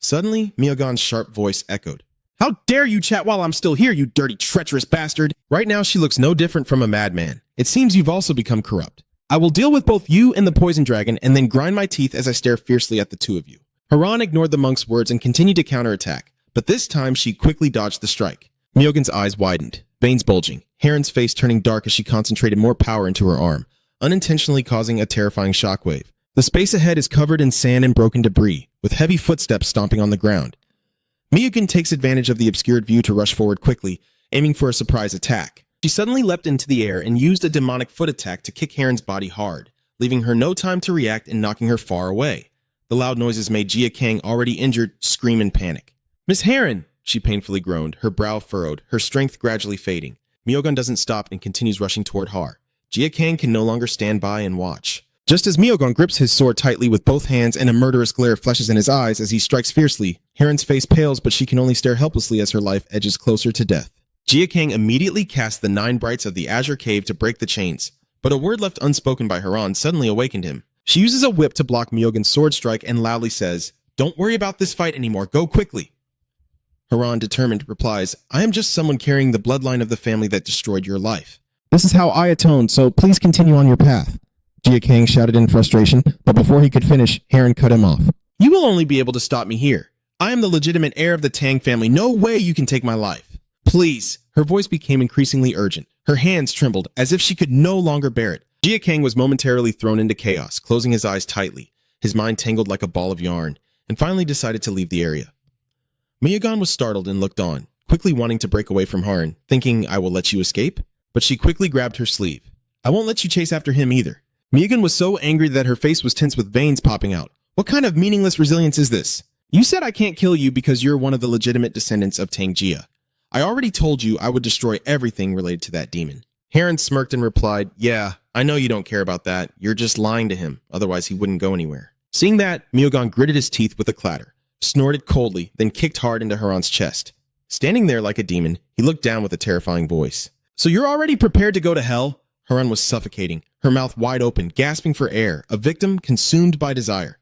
Suddenly, Myogan's sharp voice echoed. How dare you chat while I'm still here, you dirty, treacherous bastard! Right now, she looks no different from a madman. It seems you've also become corrupt. I will deal with both you and the poison dragon and then grind my teeth as I stare fiercely at the two of you. Haran ignored the monk's words and continued to counterattack, but this time she quickly dodged the strike. Myogan's eyes widened, veins bulging, Heron's face turning dark as she concentrated more power into her arm, unintentionally causing a terrifying shockwave. The space ahead is covered in sand and broken debris, with heavy footsteps stomping on the ground. Myogan takes advantage of the obscured view to rush forward quickly, aiming for a surprise attack. She suddenly leapt into the air and used a demonic foot attack to kick Heron's body hard, leaving her no time to react and knocking her far away. The loud noises made Jin Gang, already injured, scream in panic. "Miss Heron!" she painfully groaned, her brow furrowed, her strength gradually fading. Myogan doesn't stop and continues rushing toward Har. Jin Gang can no longer stand by and watch. Just as Myogan grips his sword tightly with both hands and a murderous glare flashes in his eyes as he strikes fiercely, Heron's face pales, but she can only stare helplessly as her life edges closer to death. Jin Gang immediately casts the 9 brights of the Azure Cave to break the chains, but a word left unspoken by Haran suddenly awakened him. She uses a whip to block Myogan's sword strike and loudly says, "Don't worry about this fight anymore, go quickly." Haran, determined, replies, "I am just someone carrying the bloodline of the family that destroyed your life. This is how I atone, so please continue on your path." Jin Gang shouted in frustration, but before he could finish, Heron cut him off. "You will only be able to stop me here. I am the legitimate heir of the Tang family. No way you can take my life. Please." Her voice became increasingly urgent. Her hands trembled, as if she could no longer bear it. Jin Gang was momentarily thrown into chaos, closing his eyes tightly, his mind tangled like a ball of yarn, and finally decided to leave the area. Myogan was startled and looked on, quickly wanting to break away from Haran, thinking, "I will let you escape?" But she quickly grabbed her sleeve. "I won't let you chase after him either." Myogan was so angry that her face was tense with veins popping out. "What kind of meaningless resilience is this? You said I can't kill you because you're one of the legitimate descendants of Tang Jia. I already told you I would destroy everything related to that demon." Heron smirked and replied, "Yeah, I know you don't care about that. You're just lying to him, otherwise he wouldn't go anywhere." Seeing that, Myogan gritted his teeth with a clatter, snorted coldly, then kicked hard into Haran's chest. Standing there like a demon, he looked down with a terrifying voice. "So you're already prepared to go to hell?" Haran was suffocating, her mouth wide open, gasping for air, a victim consumed by desire.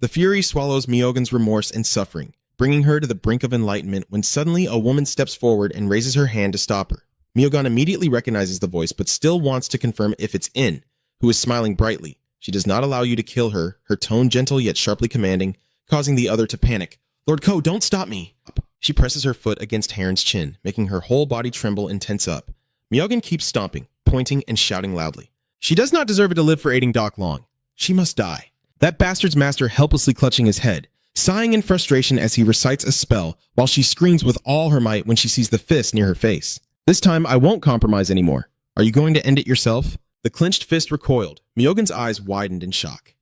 The fury swallows Myogan's remorse and suffering, bringing her to the brink of enlightenment when suddenly a woman steps forward and raises her hand to stop her. Myogan immediately recognizes the voice but still wants to confirm if it's In, who is smiling brightly. She does not allow you to kill her, her tone gentle yet sharply commanding, causing the other to panic. "Lord Ko, don't stop me!" She presses her foot against Heron's chin, making her whole body tremble and tense up. Myogan keeps stomping, pointing, and shouting loudly. She does not deserve to live for aiding Doc Long. She must die. That bastard's master helplessly clutching his head, sighing in frustration as he recites a spell, while she screams with all her might when she sees the fist near her face. "This time, I won't compromise anymore. Are you going to end it yourself?" The clenched fist recoiled. Myogan's eyes widened in shock.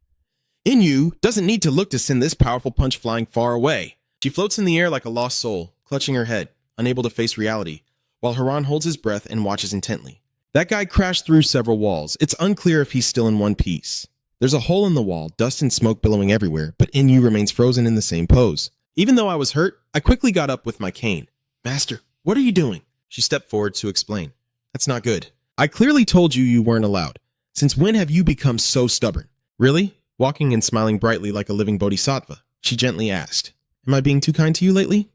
"Inyu doesn't need to look to send this powerful punch flying far away." She floats in the air like a lost soul, clutching her head, unable to face reality, while Haran holds his breath and watches intently. That guy crashed through several walls. It's unclear if he's still in one piece. There's a hole in the wall, dust and smoke billowing everywhere, but Inyu remains frozen in the same pose. Even though I was hurt, I quickly got up with my cane. "Master, what are you doing?" She stepped forward to explain. "That's not good. I clearly told you you weren't allowed. Since when have you become so stubborn?" "Really?" Walking and smiling brightly like a living bodhisattva, she gently asked, "Am I being too kind to you lately?"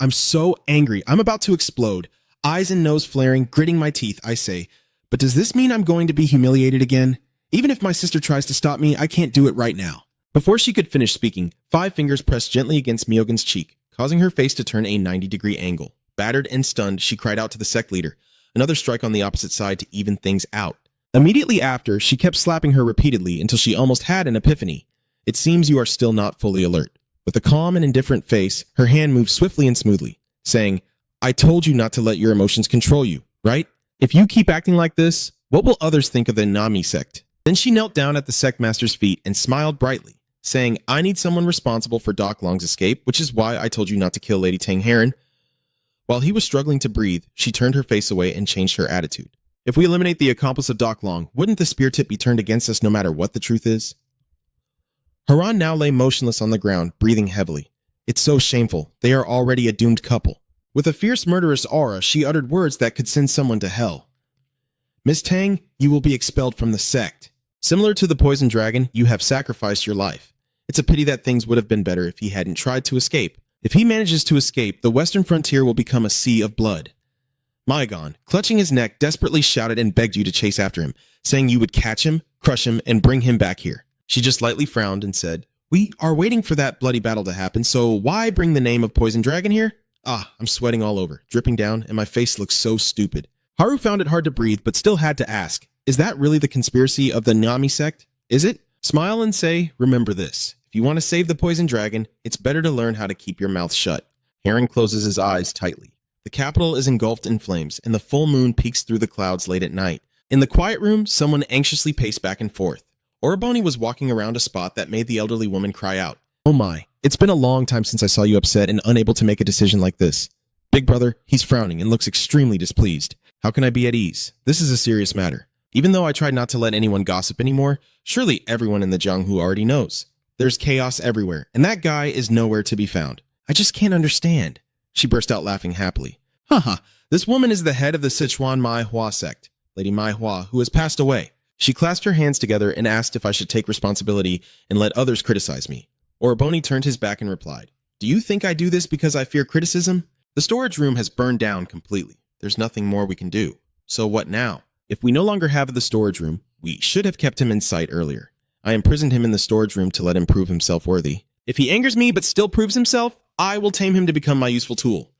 I'm so angry. I'm about to explode. Eyes and nose flaring, gritting my teeth, I say, "But does this mean I'm going to be humiliated again? Even if my sister tries to stop me, I can't do it right now." Before she could finish speaking, 5 fingers pressed gently against Myogan's cheek, causing her face to turn a 90-degree angle. Battered and stunned, she cried out to the sect leader, another strike on the opposite side to even things out. Immediately after, she kept slapping her repeatedly until she almost had an epiphany. "It seems you are still not fully alert." With a calm and indifferent face, her hand moved swiftly and smoothly, saying, "I told you not to let your emotions control you, right? If you keep acting like this, what will others think of the Nami sect?" Then she knelt down at the sect master's feet and smiled brightly, saying, "I need someone responsible for Doc Long's escape, which is why I told you not to kill Lady Tang Heron." While he was struggling to breathe, she turned her face away and changed her attitude. "If we eliminate the accomplice of Doc Long, wouldn't the spear tip be turned against us no matter what the truth is?" Haran now lay motionless on the ground, breathing heavily. "It's so shameful. They are already a doomed couple." With a fierce murderous aura, she uttered words that could send someone to hell. "Miss Tang, you will be expelled from the sect. Similar to the poison dragon, you have sacrificed your life. It's a pity that things would have been better if he hadn't tried to escape. If he manages to escape, the western frontier will become a sea of blood. Maegon, clutching his neck, desperately shouted and begged you to chase after him, saying you would catch him, crush him, and bring him back here. She just lightly frowned and said, "We are waiting for that bloody battle to happen, so why bring the name of Poison Dragon here?" I'm sweating all over, dripping down, and my face looks so stupid. Haru found it hard to breathe, but still had to ask, "Is that really the conspiracy of the Nami sect? Is it?" Smile and say, "Remember this. If you want to save the Poison Dragon, it's better to learn how to keep your mouth shut." Heron closes his eyes tightly. The capital is engulfed in flames, and the full moon peeks through the clouds late at night. In the quiet room, someone anxiously paced back and forth. Oroboni was walking around a spot that made the elderly woman cry out, "Oh my, it's been a long time since I saw you upset and unable to make a decision like this." Big brother, he's frowning and looks extremely displeased. How can I be at ease? This is a serious matter. Even though I tried not to let anyone gossip anymore, surely everyone in the Jianghu already knows. There's chaos everywhere, and that guy is nowhere to be found. I just can't understand. She burst out laughing happily. Haha, this woman is the head of the Sichuan Manhwa sect, Lady Manhwa, who has passed away. She clasped her hands together and asked if I should take responsibility and let others criticize me. Oroboni turned his back and replied, "Do you think I do this because I fear criticism? The storage room has burned down completely. There's nothing more we can do. So what now? If we no longer have the storage room, we should have kept him in sight earlier. I imprisoned him in the storage room to let him prove himself worthy. If he angers me but still proves himself, I will tame him to become my useful tool."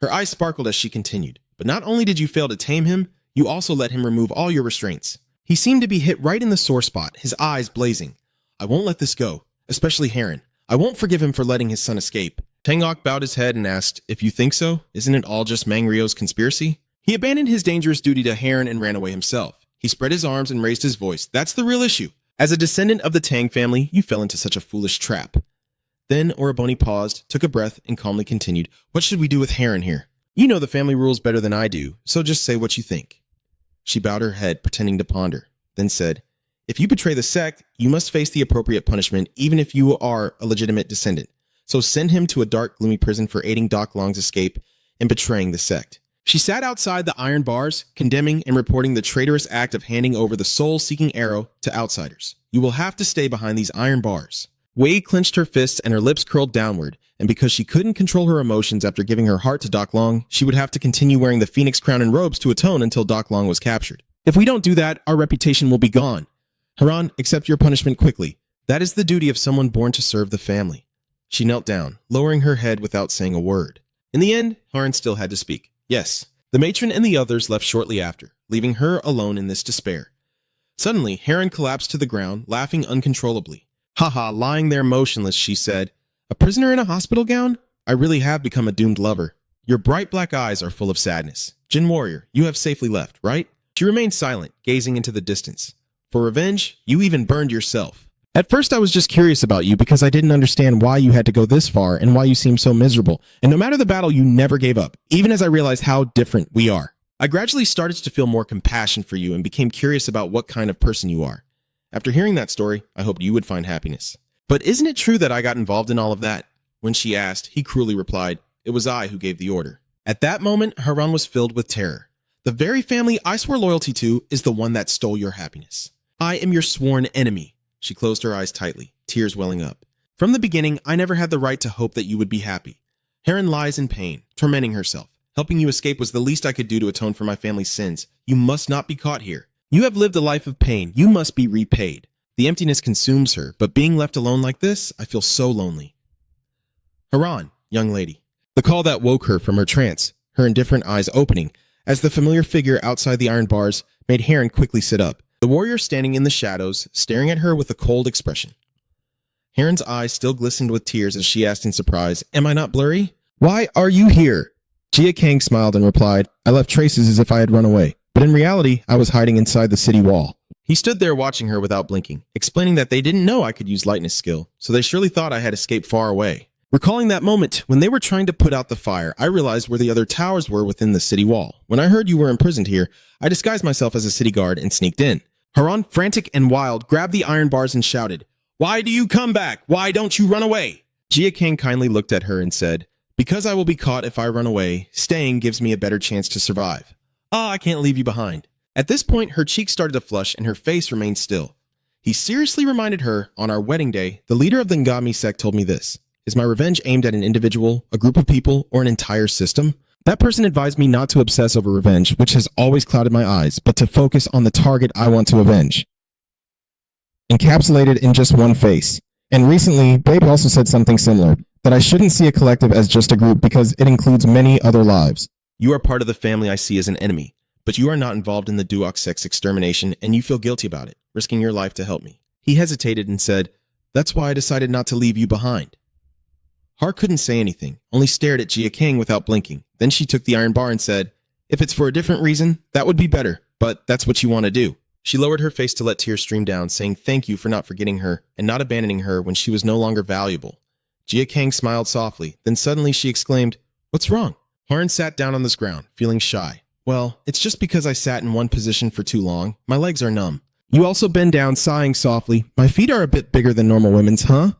Her eyes sparkled as she continued, "But not only did you fail to tame him, you also let him remove all your restraints." He seemed to be hit right in the sore spot, his eyes blazing. "I won't let this go, especially Heron. I won't forgive him for letting his son escape." Tangok bowed his head and asked, "If you think so, isn't it all just Mangrio's conspiracy?" He abandoned his dangerous duty to Heron and ran away himself. He spread his arms and raised his voice. "That's the real issue. As a descendant of the Tang family, you fell into such a foolish trap." Then Oroboni paused, took a breath, and calmly continued, "What should we do with Heron here? You know the family rules better than I do, so just say what you think." She bowed her head, pretending to ponder, then said, "If you betray the sect, you must face the appropriate punishment, even if you are a legitimate descendant. So send him to a dark, gloomy prison for aiding Doc Long's escape and betraying the sect." She sat outside the iron bars, condemning and reporting the traitorous act of handing over the soul-seeking arrow to outsiders. "You will have to stay behind these iron bars." Wei clenched her fists and her lips curled downward, and because she couldn't control her emotions after giving her heart to Doc Long, she would have to continue wearing the phoenix crown and robes to atone until Doc Long was captured. "If we don't do that, our reputation will be gone. Haran, accept your punishment quickly. That is the duty of someone born to serve the family." She knelt down, lowering her head without saying a word. In the end, Haran still had to speak. Yes, the matron and the others left shortly after, leaving her alone in this despair. Suddenly, Heron collapsed to the ground, laughing uncontrollably. "Haha, lying there motionless," she said. "A prisoner in a hospital gown? I really have become a doomed lover. Your bright black eyes are full of sadness. Jin Warrior, you have safely left, right?" She remained silent, gazing into the distance. "For revenge, you even burned yourself." "At first I was just curious about you because I didn't understand why you had to go this far and why you seemed so miserable. And no matter the battle, you never gave up, even as I realized how different we are. I gradually started to feel more compassion for you and became curious about what kind of person you are. After hearing that story, I hoped you would find happiness. But isn't it true that I got involved in all of that?" When she asked, he cruelly replied, "It was I who gave the order." At that moment, Haran was filled with terror. "The very family I swore loyalty to is the one that stole your happiness. I am your sworn enemy." She closed her eyes tightly, tears welling up. "From the beginning, I never had the right to hope that you would be happy. Heron lies in pain, tormenting herself. Helping you escape was the least I could do to atone for my family's sins. You must not be caught here. You have lived a life of pain. You must be repaid." The emptiness consumes her, but being left alone like this, I feel so lonely. "Haran, young lady." The call that woke her from her trance, her indifferent eyes opening, as the familiar figure outside the iron bars made Heron quickly sit up. The warrior standing in the shadows, staring at her with a cold expression. Heron's eyes still glistened with tears as she asked in surprise, "Am I not blurry? Why are you here?" Jia Kang smiled and replied, "I left traces as if I had run away, but in reality, I was hiding inside the city wall." He stood there watching her without blinking, explaining that they didn't know I could use lightness skill, so they surely thought I had escaped far away. Recalling that moment, when they were trying to put out the fire, I realized where the other towers were within the city wall. When I heard you were imprisoned here, I disguised myself as a city guard and sneaked in. Haran, frantic and wild, grabbed the iron bars and shouted, "Why do you come back? Why don't you run away?" Jia King kindly looked at her and said, "Because I will be caught if I run away, staying gives me a better chance to survive. I can't leave you behind." At this point, her cheeks started to flush and her face remained still. He seriously reminded her, on our wedding day, the leader of the Ngami sect told me this. Is my revenge aimed at an individual, a group of people, or an entire system? That person advised me not to obsess over revenge, which has always clouded my eyes, but to focus on the target I want to avenge. Encapsulated in just one face. And recently, Babe also said something similar, that I shouldn't see a collective as just a group because it includes many other lives. You are part of the family I see as an enemy, but you are not involved in the Duok sect's extermination, and you feel guilty about it, risking your life to help me. He hesitated and said, that's why I decided not to leave you behind. Har couldn't say anything, only stared at Jia King without blinking. Then she took the iron bar and said, if it's for a different reason, that would be better, but that's what you want to do. She lowered her face to let tears stream down, saying thank you for not forgetting her and not abandoning her when she was no longer valuable. Jia King smiled softly, then suddenly she exclaimed, what's wrong? Harn sat down on the ground, feeling shy. Well, it's just because I sat in one position for too long. My legs are numb. You also bend down, sighing softly. My feet are a bit bigger than normal women's, huh?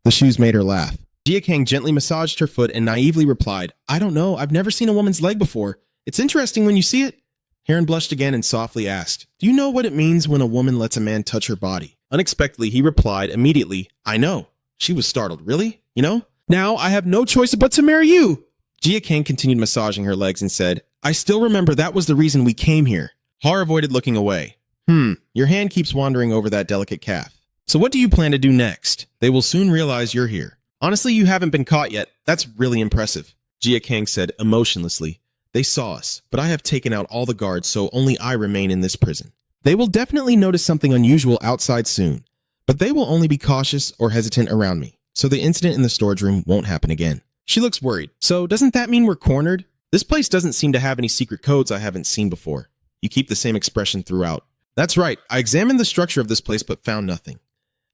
The shoes made her laugh. Jia King gently massaged her foot and naively replied, I don't know, I've never seen a woman's leg before. It's interesting when you see it. Heron blushed again and softly asked, do you know what it means when a woman lets a man touch her body? Unexpectedly, he replied immediately, I know. She was startled. Really? You know? Now I have no choice but to marry you. Jia King continued massaging her legs and said, I still remember that was the reason we came here. Har avoided looking away. Your hand keeps wandering over that delicate calf. So what do you plan to do next? They will soon realize you're here. Honestly, you haven't been caught yet. That's really impressive. Jia King said emotionlessly. They saw us, but I have taken out all the guards, so only I remain in this prison. They will definitely notice something unusual outside soon, but they will only be cautious or hesitant around me, so the incident in the storage room won't happen again. She looks worried. So doesn't that mean we're cornered? This place doesn't seem to have any secret codes I haven't seen before. You keep the same expression throughout. That's right. I examined the structure of this place but found nothing.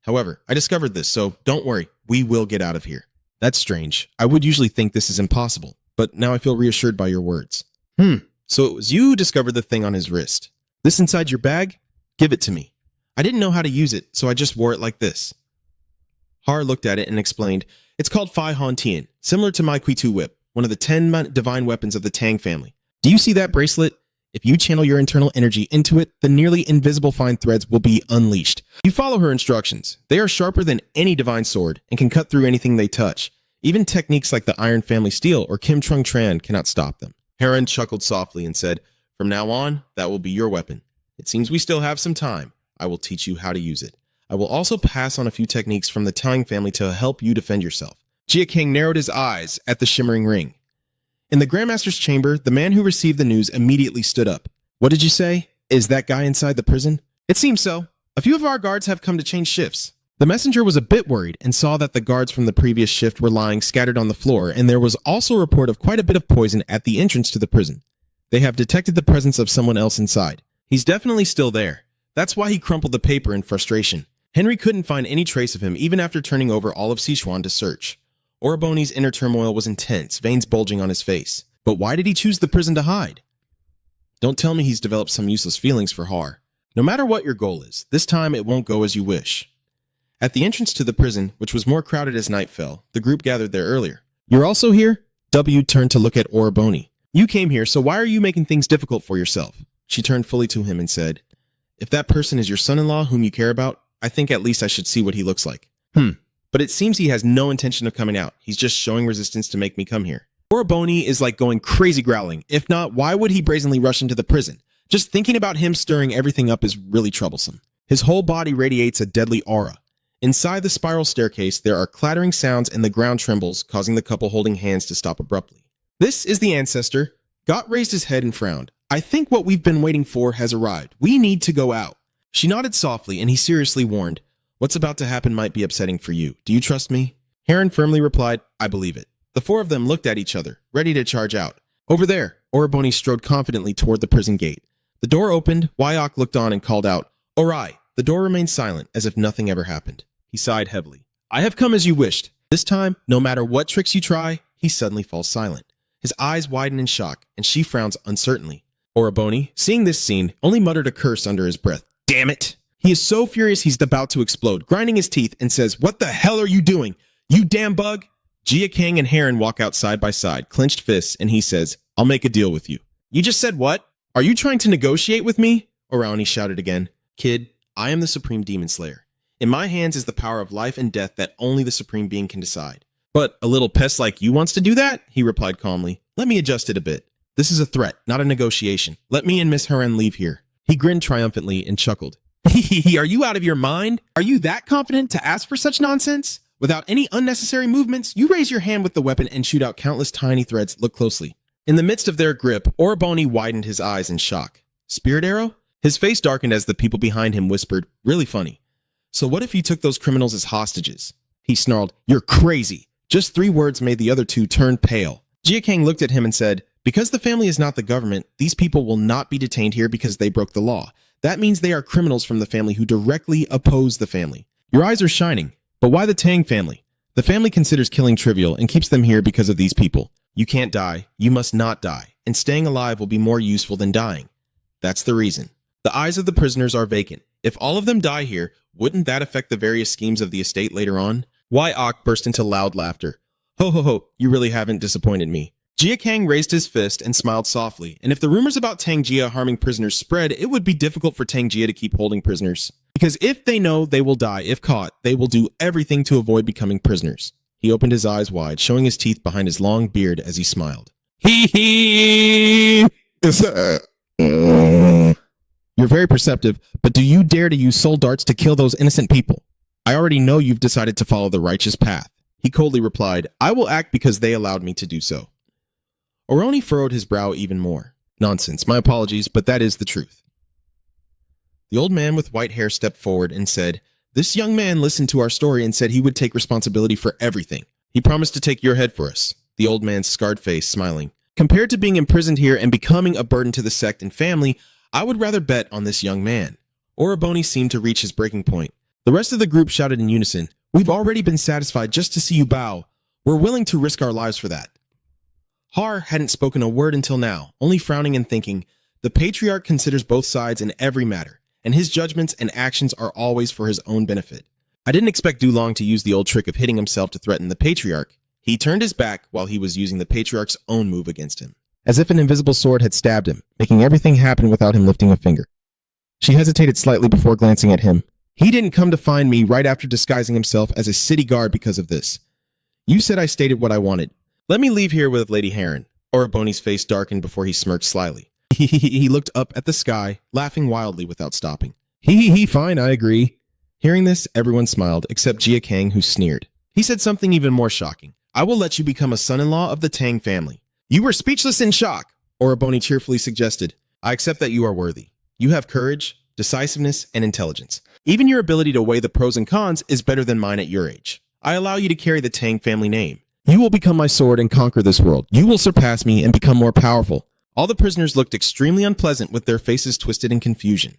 However, I discovered this, so don't worry. We will get out of here. That's strange. I would usually think this is impossible, but now I feel reassured by your words. So it was you who discovered the thing on his wrist. This inside your bag? Give it to me. I didn't know how to use it, so I just wore it like this. Har looked at it and explained, it's called Phi Han Tian, similar to my Kuitu whip, one of the 10 divine weapons of the Tang family. Do you see that bracelet? If you channel your internal energy into it, the nearly invisible fine threads will be unleashed. You follow her instructions. They are sharper than any divine sword and can cut through anything they touch. Even techniques like the Iron Family Steel or Kim Trung Tran cannot stop them. Heron chuckled softly and said, from now on, that will be your weapon. It seems we still have some time. I will teach you how to use it. I will also pass on a few techniques from the Tang family to help you defend yourself. Jia King narrowed his eyes at the shimmering ring. In the Grandmaster's chamber, the man who received the news immediately stood up. What did you say? Is that guy inside the prison? It seems so. A few of our guards have come to change shifts. The messenger was a bit worried and saw that the guards from the previous shift were lying scattered on the floor, and there was also a report of quite a bit of poison at the entrance to the prison. They have detected the presence of someone else inside. He's definitely still there. That's why he crumpled the paper in frustration. Henry couldn't find any trace of him even after turning over all of Sichuan to search. Oraboni's inner turmoil was intense, veins bulging on his face. But why did he choose the prison to hide? Don't tell me he's developed some useless feelings for Har. No matter what your goal is, this time it won't go as you wish. At the entrance to the prison, which was more crowded as night fell, the group gathered there earlier. You're also here? W turned to look at Oraboni. You came here, so why are you making things difficult for yourself? She turned fully to him and said, if that person is your son-in-law whom you care about, I think at least I should see what he looks like. But it seems he has no intention of coming out. He's just showing resistance to make me come here. Oraboni is like going crazy growling. If not, why would he brazenly rush into the prison? Just thinking about him stirring everything up is really troublesome. His whole body radiates a deadly aura. Inside the spiral staircase, there are clattering sounds and the ground trembles, causing the couple holding hands to stop abruptly. This is the ancestor. Gott raised his head and frowned. I think what we've been waiting for has arrived. We need to go out. She nodded softly, and he seriously warned, what's about to happen might be upsetting for you. Do you trust me? Heron firmly replied, I believe it. The four of them looked at each other, ready to charge out. Over there, Oraboni strode confidently toward the prison gate. The door opened, Wyok looked on and called out, Orai. The door remained silent, as if nothing ever happened. He sighed heavily. I have come as you wished. This time, no matter what tricks you try, he suddenly falls silent. His eyes widen in shock, and she frowns uncertainly. Oraboni, seeing this scene, only muttered a curse under his breath. Damn it! He is so furious he's about to explode, grinding his teeth, and says, what the hell are you doing? You damn bug! Jia King and Heron walk out side by side, clenched fists, and he says, I'll make a deal with you. You just said what? Are you trying to negotiate with me? Oraoni shouted again. Kid, I am the Supreme Demon Slayer. In my hands is the power of life and death that only the Supreme Being can decide. But a little pest like you wants to do that? He replied calmly. Let me adjust it a bit. This is a threat, not a negotiation. Let me and Miss Haren leave here. He grinned triumphantly and chuckled. Are you out of your mind? Are you that confident to ask for such nonsense? Without any unnecessary movements, you raise your hand with the weapon and shoot out countless tiny threads. Look closely. In the midst of their grip, Oroboni widened his eyes in shock. Spirit arrow? His face darkened as the people behind him whispered, really funny. So what if you took those criminals as hostages? He snarled, you're crazy. Just 3 words made the other 2 turn pale. Jin Gang looked at him and said, because the family is not the government, these people will not be detained here because they broke the law. That means they are criminals from the family who directly oppose the family. Your eyes are shining. But why the Tang family? The family considers killing trivial and keeps them here because of these people. You can't die. You must not die. And staying alive will be more useful than dying. That's the reason. The eyes of the prisoners are vacant. If all of them die here, wouldn't that affect the various schemes of the estate later on? Wai Ok burst into loud laughter. Ho ho ho, you really haven't disappointed me. Jin Gang raised his fist and smiled softly, and if the rumors about Tang Jia harming prisoners spread, it would be difficult for Tang Jia to keep holding prisoners. Because if they know they will die if caught, they will do everything to avoid becoming prisoners. He opened his eyes wide, showing his teeth behind his long beard as he smiled. Hee hee! You're very perceptive, but do you dare to use soul darts to kill those innocent people? I already know you've decided to follow the righteous path. He coldly replied, I will act because they allowed me to do so. Oroni furrowed his brow even more. Nonsense, my apologies, but that is the truth. The old man with white hair stepped forward and said, this young man listened to our story and said he would take responsibility for everything. He promised to take your head for us. The old man's scarred face smiling. Compared to being imprisoned here and becoming a burden to the sect and family, I would rather bet on this young man. Oroboni seemed to reach his breaking point. The rest of the group shouted in unison, we've already been satisfied just to see you bow. We're willing to risk our lives for that. Har hadn't spoken a word until now, only frowning and thinking, the patriarch considers both sides in every matter, and his judgments and actions are always for his own benefit. I didn't expect Dulong to use the old trick of hitting himself to threaten the patriarch. He turned his back while he was using the patriarch's own move against him. As if an invisible sword had stabbed him, making everything happen without him lifting a finger. She hesitated slightly before glancing at him. He didn't come to find me right after disguising himself as a city guard because of this. You said I stated what I wanted. Let me leave here with Lady Haren. Oroboni's face darkened before he smirked slyly. He looked up at the sky, laughing wildly without stopping. Fine, I agree. Hearing this, everyone smiled, except Jin Gang, who sneered. He said something even more shocking. I will let you become a son-in-law of the Tang family. You were speechless in shock, Oroboni cheerfully suggested. I accept that you are worthy. You have courage, decisiveness, and intelligence. Even your ability to weigh the pros and cons is better than mine at your age. I allow you to carry the Tang family name. You will become my sword and conquer this world. You will surpass me and become more powerful. All the prisoners looked extremely unpleasant with their faces twisted in confusion.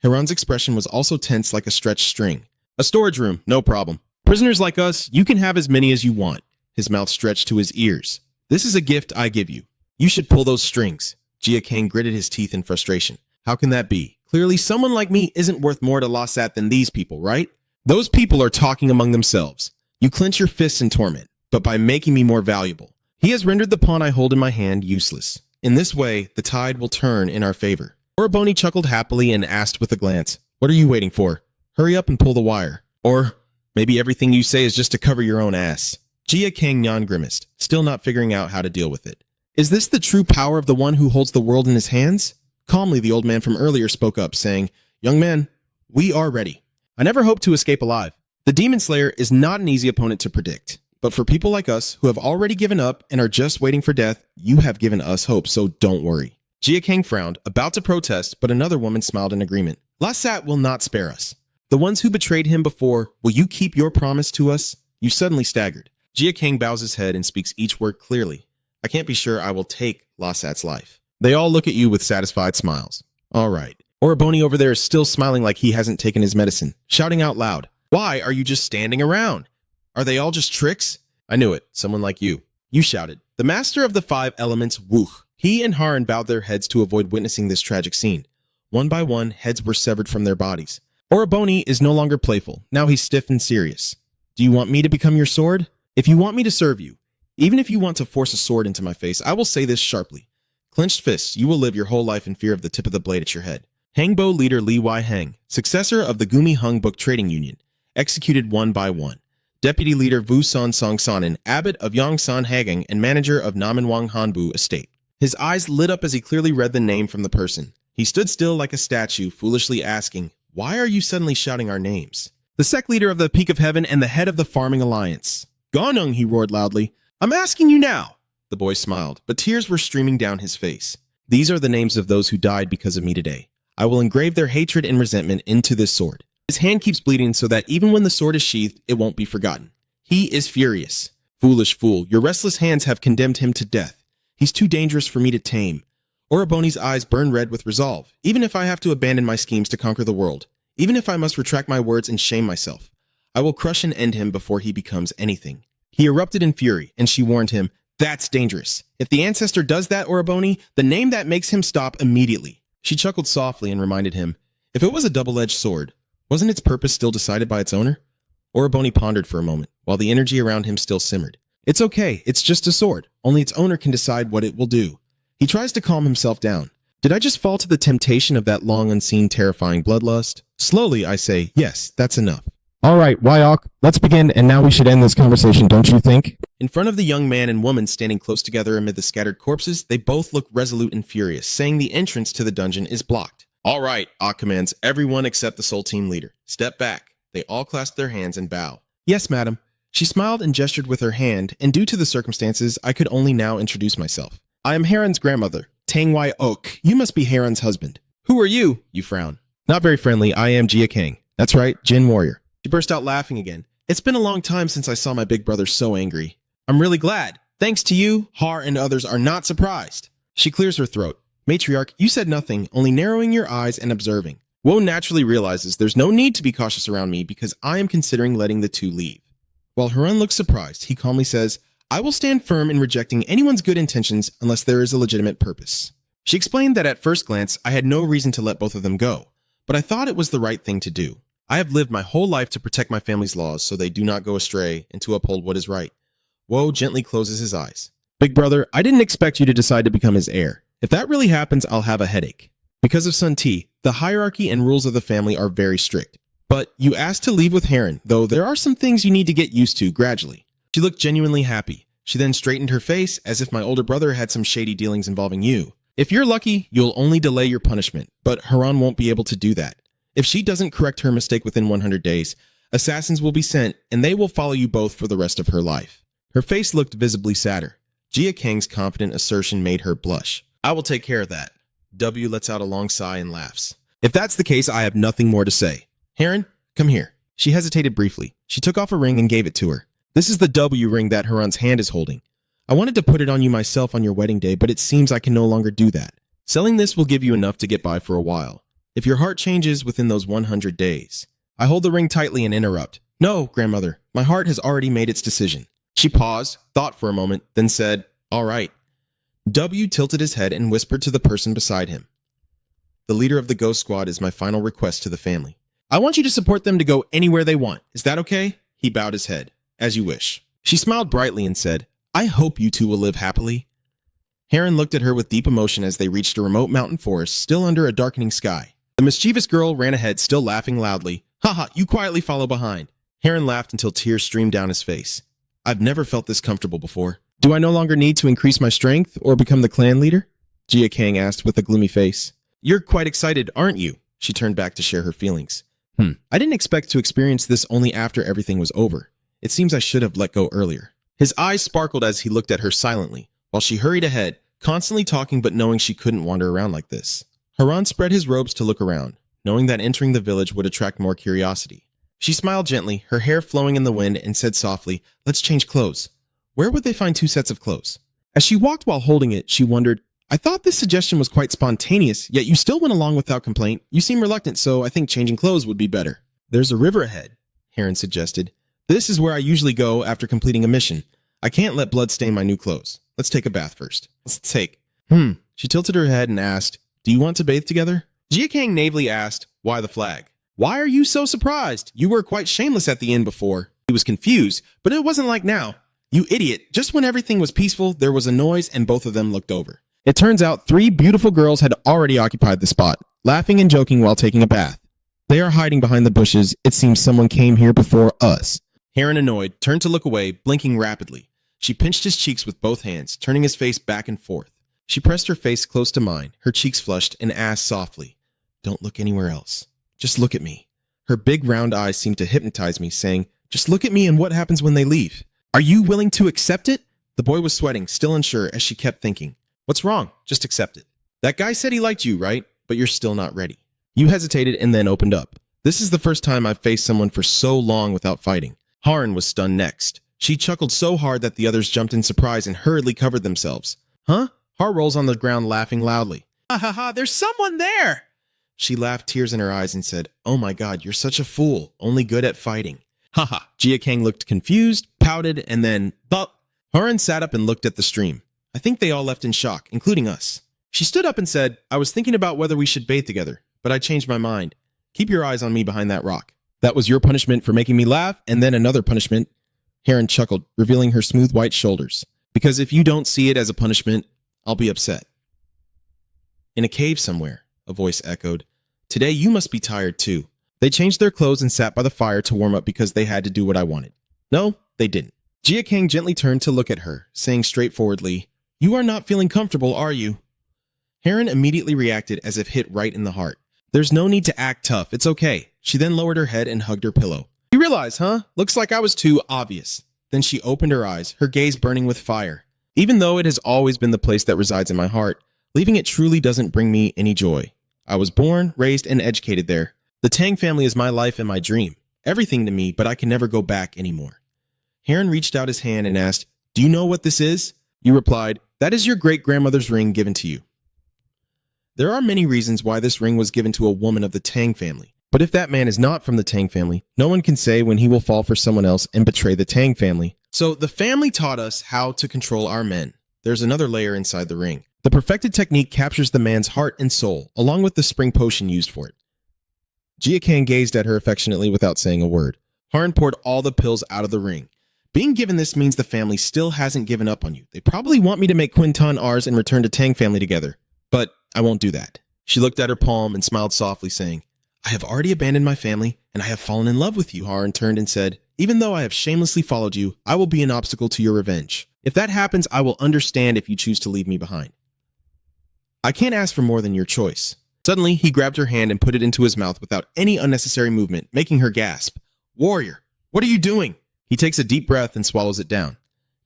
Hiran's expression was also tense like a stretched string. A storage room, no problem. Prisoners like us, you can have as many as you want. His mouth stretched to his ears. This is a gift I give you. You should pull those strings. Jin Gang gritted his teeth in frustration. How can that be? Clearly someone like me isn't worth more to Lasat than these people, right? Those people are talking among themselves. You clench your fists in torment, but by making me more valuable. He has rendered the pawn I hold in my hand useless. In this way, the tide will turn in our favor. Oroboni chuckled happily and asked with a glance, what are you waiting for? Hurry up and pull the wire. Or maybe everything you say is just to cover your own ass. Jin Gang grimaced, still not figuring out how to deal with it. Is this the true power of the one who holds the world in his hands? Calmly, the old man from earlier spoke up, saying, young man, we are ready. I never hoped to escape alive. The Demon Slayer is not an easy opponent to predict. But for people like us who have already given up and are just waiting for death, you have given us hope, so don't worry. Jin Gang frowned, about to protest, but another woman smiled in agreement. Lasat will not spare us. The ones who betrayed him before, will you keep your promise to us? You suddenly staggered. Jin Gang bows his head and speaks each word clearly. I can't be sure I will take Lasat's life. They all look at you with satisfied smiles. All right. Oroboni over there is still smiling like he hasn't taken his medicine, shouting out loud. Why are you just standing around? Are they all just tricks? I knew it. Someone like you. You shouted. The master of the 5 elements, Wuch. He and Haren bowed their heads to avoid witnessing this tragic scene. One by one, heads were severed from their bodies. Oroboni is no longer playful. Now he's stiff and serious. Do you want me to become your sword? If you want me to serve you, even if you want to force a sword into my face, I will say this sharply. Clenched fists, you will live your whole life in fear of the tip of the blade at your head. Hangbo leader Li Wai Heng, successor of the Gumi Hung Book Trading Union, executed one by one. Deputy leader Vu Son Song Sonnen, abbot of Yongsan Hagang and manager of Namenwang Hanbu estate. His eyes lit up as he clearly read the name from the person. He stood still like a statue, foolishly asking, "Why are you suddenly shouting our names?" The sect leader of the Peak of Heaven and the head of the Farming Alliance. "Gonung," he roared loudly. "I'm asking you now." The boy smiled, but tears were streaming down his face. "These are the names of those who died because of me today. I will engrave their hatred and resentment into this sword." His hand keeps bleeding so that even when the sword is sheathed, it won't be forgotten. He is furious. "Foolish fool, your restless hands have condemned him to death. He's too dangerous for me to tame." Oraboni's eyes burn red with resolve. "Even if I have to abandon my schemes to conquer the world, even if I must retract my words and shame myself, I will crush and end him before he becomes anything." He erupted in fury, and she warned him, "That's dangerous. If the ancestor does that, Oraboni, the name that makes him stop immediately." She chuckled softly and reminded him, "If it was a double-edged sword, wasn't its purpose still decided by its owner?" Oraboni pondered for a moment, while the energy around him still simmered. "It's okay, it's just a sword. Only its owner can decide what it will do." He tries to calm himself down. "Did I just fall to the temptation of that long unseen terrifying bloodlust?" Slowly, I say, "Yes, that's enough." All right, Wyok, let's begin, and now we should end this conversation, don't you think? In front of the young man and woman standing close together amid the scattered corpses, they both look resolute and furious, saying the entrance to the dungeon is blocked. "All right," Ak commands, "everyone except the Soul Team leader. Step back." They all clasp their hands and bow. "Yes, madam." She smiled and gestured with her hand, and due to the circumstances, I could only now introduce myself. "I am Heron's grandmother, Tang Wai Ok. You must be Heron's husband." "Who are you?" You frown. "Not very friendly. I am Jia Kang." "That's right, Jin Warrior." She burst out laughing again. "It's been a long time since I saw my big brother so angry." "I'm really glad. Thanks to you, Har and others are not surprised." She clears her throat. "Matriarch, you said nothing, only narrowing your eyes and observing." Woe naturally realizes there's no need to be cautious around me because I am considering letting the two leave. While Harun looks surprised, he calmly says, "I will stand firm in rejecting anyone's good intentions unless there is a legitimate purpose." She explained that at first glance, I had no reason to let both of them go, but I thought it was the right thing to do. I have lived my whole life to protect my family's laws so they do not go astray and to uphold what is right. Woe gently closes his eyes. "Big brother, I didn't expect you to decide to become his heir. If that really happens, I'll have a headache." Because of Sun Ti, the hierarchy and rules of the family are very strict. "But you asked to leave with Heron, though there are some things you need to get used to gradually." She looked genuinely happy. She then straightened her face as if my older brother had some shady dealings involving you. "If you're lucky, you'll only delay your punishment, but Haran won't be able to do that. If she doesn't correct her mistake within 100 days, assassins will be sent and they will follow you both for the rest of her life." Her face looked visibly sadder. Jia Kang's confident assertion made her blush. "I will take care of that." W lets out a long sigh and laughs. "If that's the case, I have nothing more to say. Heron, come here." She hesitated briefly. She took off a ring and gave it to her. "This is the W ring that Haran's hand is holding. I wanted to put it on you myself on your wedding day, but it seems I can no longer do that. Selling this will give you enough to get by for a while. If your heart changes within those 100 days. I hold the ring tightly and interrupt. "No, grandmother, my heart has already made its decision." She paused, thought for a moment, then said, "All right." W tilted his head and whispered to the person beside him. "The leader of the Ghost Squad is my final request to the family. I want you to support them to go anywhere they want. Is that okay?" He bowed his head. "As you wish." She smiled brightly and said, "I hope you two will live happily." Heron looked at her with deep emotion as they reached a remote mountain forest, still under a darkening sky. The mischievous girl ran ahead, still laughing loudly. "Haha, you quietly follow behind." Heron laughed until tears streamed down his face. "I've never felt this comfortable before." "Do I no longer need to increase my strength or become the clan leader?" Jia Kang asked with a gloomy face. "You're quite excited, aren't you?" She turned back to share her feelings. I didn't expect to experience this only after everything was over. It seems I should have let go earlier." His eyes sparkled as he looked at her silently, while she hurried ahead, constantly talking but knowing she couldn't wander around like this. Haran spread his robes to look around, knowing that entering the village would attract more curiosity. She smiled gently, her hair flowing in the wind, and said softly, "Let's change clothes." Where would they find 2 sets of clothes? As she walked while holding it, she wondered, "I thought this suggestion was quite spontaneous, yet you still went along without complaint. You seem reluctant, so I think changing clothes would be better." "There's a river ahead," Heron suggested. "This is where I usually go after completing a mission. I can't let blood stain my new clothes. Let's take a bath first." "Let's take." She tilted her head and asked, "Do you want to bathe together?" Jia Kang naively asked, "Why the flag?" "Why are you so surprised? You were quite shameless at the inn before." He was confused, but it wasn't like now. "You idiot, just when everything was peaceful, there was a noise and both of them looked over. It turns out 3 beautiful girls had already occupied the spot. laughing and joking while taking a bath. They are hiding behind the bushes. It seems someone came here before us. Heron, annoyed, turned to look away, blinking rapidly. She pinched his cheeks with both hands, turning his face back and forth. She pressed her face close to mine, her cheeks flushed, and asked softly, "Don't look anywhere else. Just look at me." Her big round eyes seemed to hypnotize me, saying, "Just look at me and what happens when they leave? Are you willing to accept it?" The boy was sweating, still unsure, as she kept thinking, "What's wrong? Just accept it. That guy said he liked you, right? But you're still not ready." You hesitated and then opened up. This is the first time I've faced someone for so long without fighting. Harn was stunned next. She chuckled so hard that the others jumped in surprise and hurriedly covered themselves. "Huh?" Har rolls on the ground laughing loudly. "Ha ha ha, there's someone there!" She laughed, tears in her eyes, and said, "Oh my god, you're such a fool, only good at fighting." "Ha ha." Jia Kang looked confused, pouted, and then, "But." Haran sat up and looked at the stream. I think they all left in shock, including us. She stood up and said, "I was thinking about whether we should bathe together, but I changed my mind. Keep your eyes on me behind that rock." "That was your punishment for making me laugh, and then another punishment." Heron chuckled, revealing her smooth white shoulders. "Because if you don't see it as a punishment, I'll be upset." "In a cave somewhere," a voice echoed. "Today you must be tired too." They changed their clothes and sat by the fire to warm up because they had to do what I wanted. No, they didn't. Jia Kang gently turned to look at her, saying straightforwardly, "You are not feeling comfortable, are you?" Heron immediately reacted as if hit right in the heart. "There's no need to act tough, it's okay." She then lowered her head and hugged her pillow. "You realize, huh? Looks like I was too obvious." Then she opened her eyes, her gaze burning with fire. "Even though it has always been the place that resides in my heart, leaving it truly doesn't bring me any joy. I was born, raised, and educated there. The Tang family is my life and my dream. Everything to me, but I can never go back anymore." Heron reached out his hand and asked, "Do you know what this is?" You replied, "That is your great-grandmother's ring given to you." There are many reasons why this ring was given to a woman of the Tang family. But if that man is not from the Tang family, no one can say when he will fall for someone else and betray the Tang family. So the family taught us how to control our men. There's another layer inside the ring. The perfected technique captures the man's heart and soul, along with the spring potion used for it. Jia Kang gazed at her affectionately without saying a word. Harn poured all the pills out of the ring. "Being given this means the family still hasn't given up on you. They probably want me to make Quinton ours and return to Tang family together. But I won't do that." She looked at her palm and smiled softly, saying, "I have already abandoned my family, and I have fallen in love with you." Harn turned and said, "Even though I have shamelessly followed you, I will be an obstacle to your revenge. If that happens, I will understand if you choose to leave me behind. I can't ask for more than your choice." Suddenly, he grabbed her hand and put it into his mouth without any unnecessary movement, making her gasp. "Warrior, what are you doing?" He takes a deep breath and swallows it down.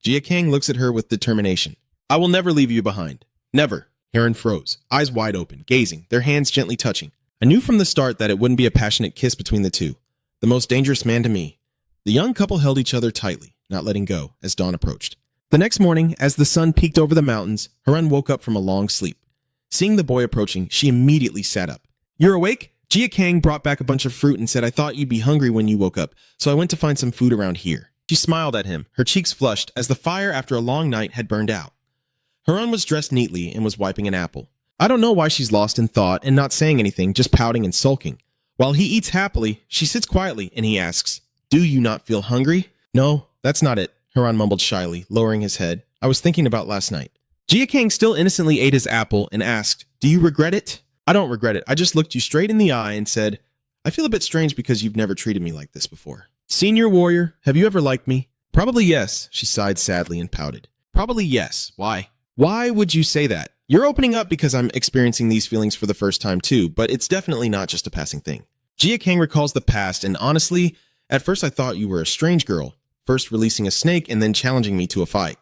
Jia Kang looks at her with determination. "I will never leave you behind. Never." Heron froze, eyes wide open, gazing, their hands gently touching. I knew from the start that it wouldn't be a passionate kiss between the two. The most dangerous man to me. The young couple held each other tightly, not letting go, as dawn approached. The next morning, as the sun peeked over the mountains, Harun woke up from a long sleep. Seeing the boy approaching, she immediately sat up. "You're awake?" Jia Kang brought back a bunch of fruit and said, "I thought you'd be hungry when you woke up, so I went to find some food around here." She smiled at him, her cheeks flushed, as the fire after a long night had burned out. Harun was dressed neatly and was wiping an apple. I don't know why she's lost in thought and not saying anything, just pouting and sulking. While he eats happily, she sits quietly and he asks, "Do you not feel hungry?" "No, that's not it," Harun mumbled shyly, lowering his head. "I was thinking about last night." Jia Kang still innocently ate his apple and asked, "Do you regret it?" "I don't regret it. I just looked you straight in the eye and said, I feel a bit strange because you've never treated me like this before." "Senior warrior, have you ever liked me?" "Probably yes," she sighed sadly and pouted. "Probably yes. Why?" "Why would you say that? You're opening up because I'm experiencing these feelings for the first time too, but it's definitely not just a passing thing." Jia Kang recalls the past, and honestly, at first I thought you were a strange girl, first releasing a snake and then challenging me to a fight.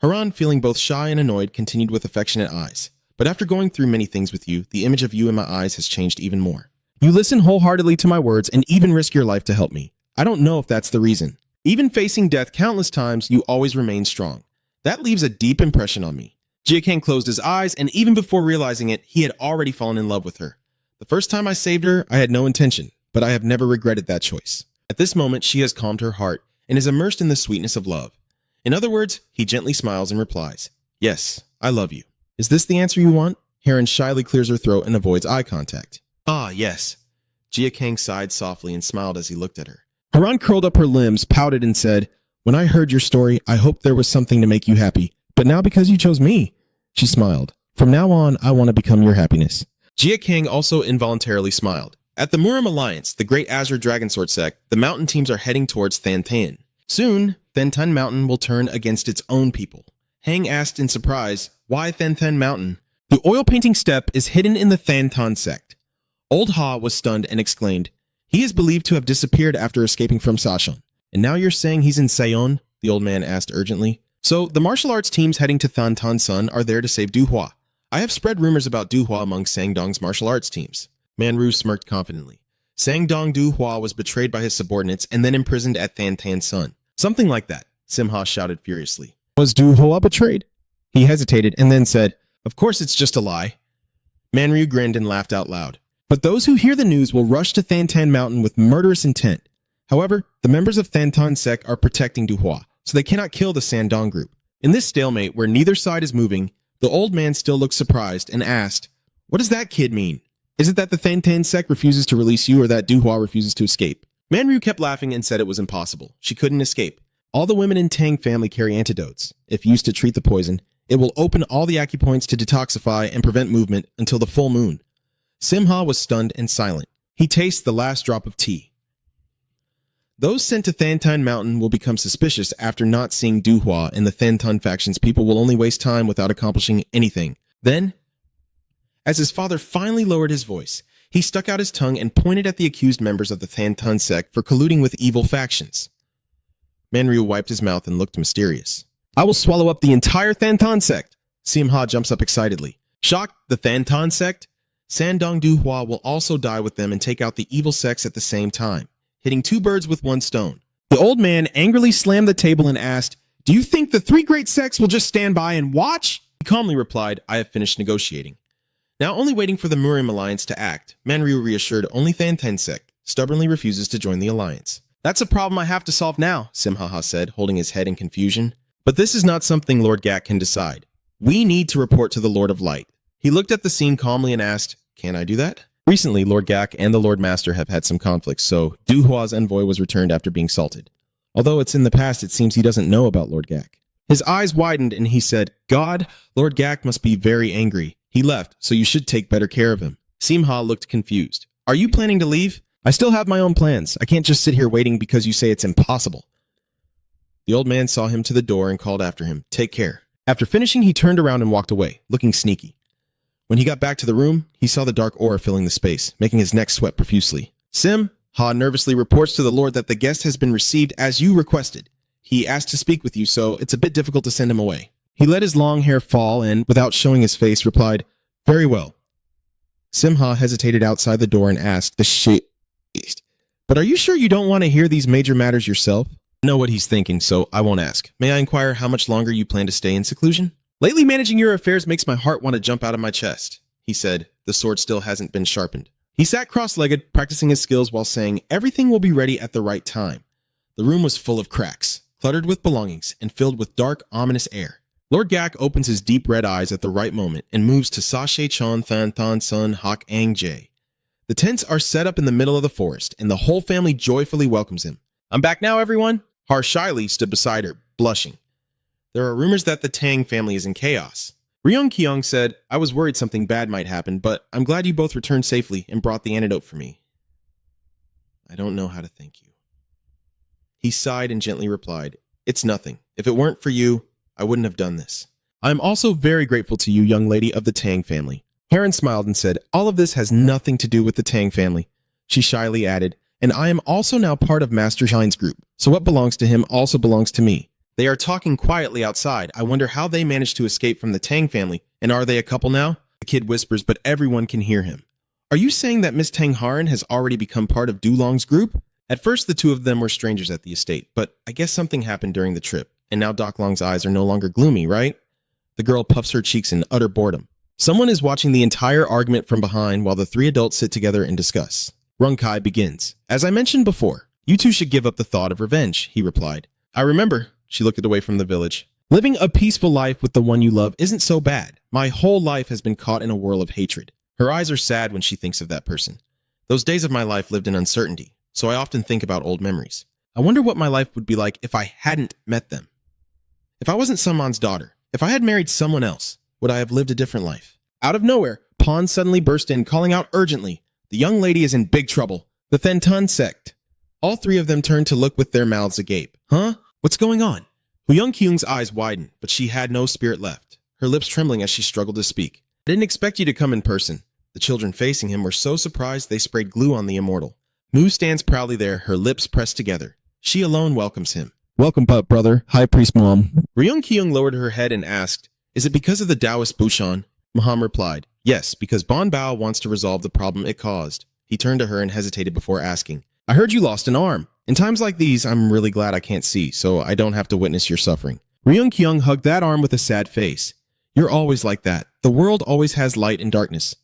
Harun, feeling both shy and annoyed, continued with affectionate eyes. "But after going through many things with you, the image of you in my eyes has changed even more. You listen wholeheartedly to my words and even risk your life to help me. I don't know if that's the reason. Even facing death countless times, you always remain strong. That leaves a deep impression on me." Jia Kang closed his eyes, and even before realizing it, he had already fallen in love with her. "The first time I saved her, I had no intention, but I have never regretted that choice." At this moment, she has calmed her heart and is immersed in the sweetness of love. In other words, he gently smiles and replies, "Yes, I love you." "Is this the answer you want?" Heron shyly clears her throat and avoids eye contact. "Ah, yes." Jia Kang sighed softly and smiled as he looked at her. Harun curled up her limbs, pouted, and said, "When I heard your story, I hoped there was something to make you happy. But now because you chose me," she smiled. "From now on, I want to become your happiness." Jia Kang also involuntarily smiled. At the Murim Alliance, the Great Azure Dragon Sword sect, the mountain teams are heading towards Than. Soon, Than Mountain will turn against its own people. Hang asked in surprise, why Than Mountain? The oil painting step is hidden in the Than sect. Old Ha was stunned and exclaimed, he is believed to have disappeared after escaping from Sachon. And now you're saying he's in Sayon? The old man asked urgently. So, the martial arts teams heading to Than Sun are there to save Du Hua. I have spread rumors about Du Hua among Sangdong's martial arts teams. Manru smirked confidently. Sangdong Du Hua was betrayed by his subordinates and then imprisoned at Than Sun. Something like that, Simha shouted furiously. Was Du Hua betrayed? He hesitated and then said, Of course it's just a lie. Manryu grinned and laughed out loud. But those who hear the news will rush to Than Mountain with murderous intent. However, the members of Than sect are protecting Du Hua, so they cannot kill the Sangdong group. In this stalemate where neither side is moving, the old man still looked surprised and asked, what does that kid mean? Is it that the Than sect refuses to release you or that Du Hua refuses to escape? Manryu kept laughing and said it was impossible. She couldn't escape. All the women in Tang family carry antidotes. If used to treat the poison, it will open all the acupoints to detoxify and prevent movement until the full moon. Simha was stunned and silent. He tasted the last drop of tea. Those sent to Than Mountain will become suspicious after not seeing Du Hua and the Than faction's people will only waste time without accomplishing anything. Then, as his father finally lowered his voice, he stuck out his tongue and pointed at the accused members of the Than sect for colluding with evil factions. Manryu wiped his mouth and looked mysterious. I will swallow up the entire Than sect! Simha jumps up excitedly. Shocked, the Than sect? Sangdong Du Hua will also die with them and take out the evil sects at the same time, hitting two birds with one stone. The old man angrily slammed the table and asked, do you think the three great sects will just stand by and watch? He calmly replied, I have finished negotiating. Now only waiting for the Murim Alliance to act, Manryu reassured only Than sect stubbornly refuses to join the alliance. That's a problem I have to solve now, Simha said, holding his head in confusion. But this is not something Lord Gak can decide. We need to report to the Lord of Light. He looked at the scene calmly and asked, can I do that? Recently, Lord Gak and the Lord Master have had some conflicts, so Du Hua's envoy was returned after being salted. Although it's in the past, it seems he doesn't know about Lord Gak. His eyes widened and he said, God, Lord Gak must be very angry. He left, so you should take better care of him. Simha looked confused. Are you planning to leave? I still have my own plans. I can't just sit here waiting because you say it's impossible. The old man saw him to the door and called after him, take care. After finishing, he turned around and walked away, looking sneaky. When he got back to the room, he saw the dark aura filling the space, making his neck sweat profusely. Sim, Ha nervously reports to the Lord that the guest has been received as you requested. He asked to speak with you, so it's a bit difficult to send him away. He let his long hair fall and, without showing his face, replied, very well. Simha hesitated outside the door and asked, but are you sure you don't want to hear these major matters yourself? I know what he's thinking, so I won't ask. May I inquire how much longer you plan to stay in seclusion? Lately, managing your affairs makes my heart want to jump out of my chest, he said. The sword still hasn't been sharpened. He sat cross-legged, practicing his skills while saying, everything will be ready at the right time. The room was full of cracks, cluttered with belongings, and filled with dark, ominous air. Lord Gak opens his deep red eyes at the right moment and moves to Sashe Chon Than Sun Hak Ang Jae. The tents are set up in the middle of the forest, and the whole family joyfully welcomes him. I'm back now, everyone. Har shyly stood beside her, blushing. There are rumors that the Tang family is in chaos. Ryung Kyung said, I was worried something bad might happen, but I'm glad you both returned safely and brought the antidote for me. I don't know how to thank you. He sighed and gently replied, it's nothing. If it weren't for you, I wouldn't have done this. I am also very grateful to you, young lady of the Tang family. Heron smiled and said, all of this has nothing to do with the Tang family. She shyly added, and I am also now part of Master Shine's group, so what belongs to him also belongs to me. They are talking quietly outside. I wonder how they managed to escape from the Tang family, and are they a couple now? The kid whispers, but everyone can hear him. Are you saying that Miss Tang Haran has already become part of Dulong's group? At first, the two of them were strangers at the estate, but I guess something happened during the trip, and now Doc Long's eyes are no longer gloomy, right? The girl puffs her cheeks in utter boredom. Someone is watching the entire argument from behind while the three adults sit together and discuss. Runkai begins. As I mentioned before, you two should give up the thought of revenge, he replied. I remember, she looked away from the village. Living a peaceful life with the one you love isn't so bad. My whole life has been caught in a whirl of hatred. Her eyes are sad when she thinks of that person. Those days of my life lived in uncertainty, so I often think about old memories. I wonder what my life would be like if I hadn't met them. If I wasn't Sunman's daughter, if I had married someone else, would I have lived a different life? Out of nowhere, Pawn suddenly burst in, calling out urgently, "The young lady is in big trouble. The Thantan sect." All three of them turned to look with their mouths agape. Huh? What's going on? Young Kyung's eyes widened, but she had no spirit left, her lips trembling as she struggled to speak. "I didn't expect you to come in person." The children facing him were so surprised they sprayed glue on the immortal. Mu stands proudly there, her lips pressed together. She alone welcomes him. Welcome, brother. High Priest Mom. Ryung Kyung lowered her head and asked, "Is it because of the Taoist Bushan?" Maham replied, "Yes, because Bon Bao wants to resolve the problem it caused." He turned to her and hesitated before asking, "I heard you lost an arm. In times like these, I'm really glad I can't see, so I don't have to witness your suffering." Ryung Kyung hugged that arm with a sad face. "You're always like that. The world always has light and darkness."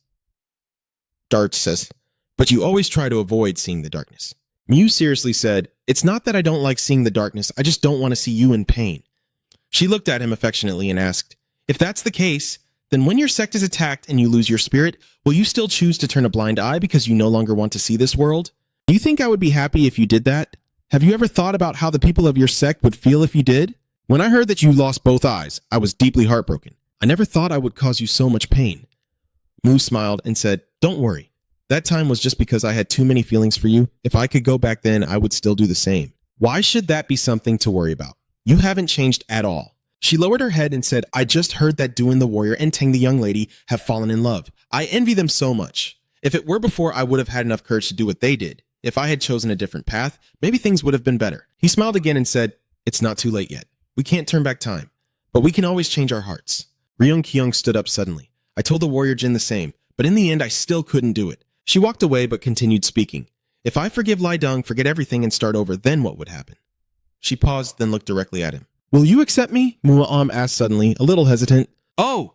Dart says, "But you always try to avoid seeing the darkness." Mu seriously said, "It's not that I don't like seeing the darkness, I just don't want to see you in pain." She looked at him affectionately and asked, "If that's the case, then when your sect is attacked and you lose your spirit, will you still choose to turn a blind eye because you no longer want to see this world? Do you think I would be happy if you did that? Have you ever thought about how the people of your sect would feel if you did? When I heard that you lost both eyes, I was deeply heartbroken. I never thought I would cause you so much pain." Mu smiled and said, "Don't worry. That time was just because I had too many feelings for you. If I could go back then, I would still do the same. Why should that be something to worry about? You haven't changed at all." She lowered her head and said, "I just heard that Duin the warrior and Teng the young lady have fallen in love. I envy them so much. If it were before, I would have had enough courage to do what they did. If I had chosen a different path, maybe things would have been better." He smiled again and said, "It's not too late yet. We can't turn back time, but we can always change our hearts." Ryung Kyung stood up suddenly. "I told the warrior Jin the same, but in the end I still couldn't do it." She walked away but continued speaking. "If I forgive Lai Deng, forget everything and start over, then what would happen?" She paused, then looked directly at him. "Will you accept me?" Mu'am asked suddenly, a little hesitant. "Oh,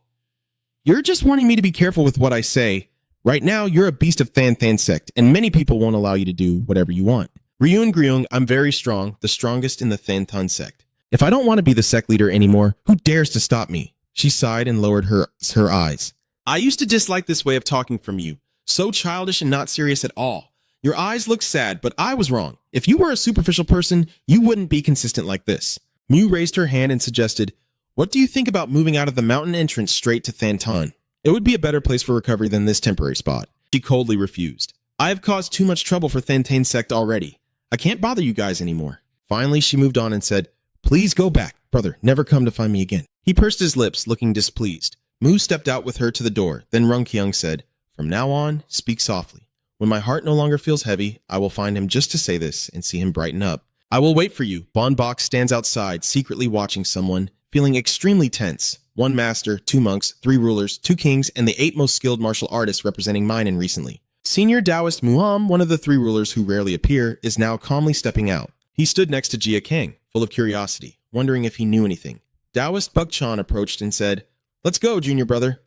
you're just wanting me to be careful with what I say. Right now, you're a beast of Than sect, and many people won't allow you to do whatever you want. Ryung Gryung, I'm very strong, the strongest in the Than sect. If I don't want to be the sect leader anymore, who dares to stop me?" She sighed and lowered her eyes. "I used to dislike this way of talking from you. So childish and not serious at all. Your eyes look sad, but I was wrong. If you were a superficial person, you wouldn't be consistent like this." Mu raised her hand and suggested, "What do you think about moving out of the mountain entrance straight to Thantan? It would be a better place for recovery than this temporary spot." She coldly refused. "I have caused too much trouble for Thantan sect already. I can't bother you guys anymore." Finally, she moved on and said, "Please go back, brother. Never come to find me again." He pursed his lips, looking displeased. Mu stepped out with her to the door. Then Ryung Kyung said, "From now on, speak softly. When my heart no longer feels heavy, I will find him just to say this and see him brighten up. I will wait for you." Bon Bok stands outside, secretly watching someone, feeling extremely tense. 1 master, 2 monks, 3 rulers, 2 kings, and the 8 most skilled martial artists representing Minun recently. Senior Taoist Muham, one of the 3 rulers who rarely appear, is now calmly stepping out. He stood next to Jia Kang, full of curiosity, wondering if he knew anything. Taoist Buk Chan approached and said, "Let's go, junior brother."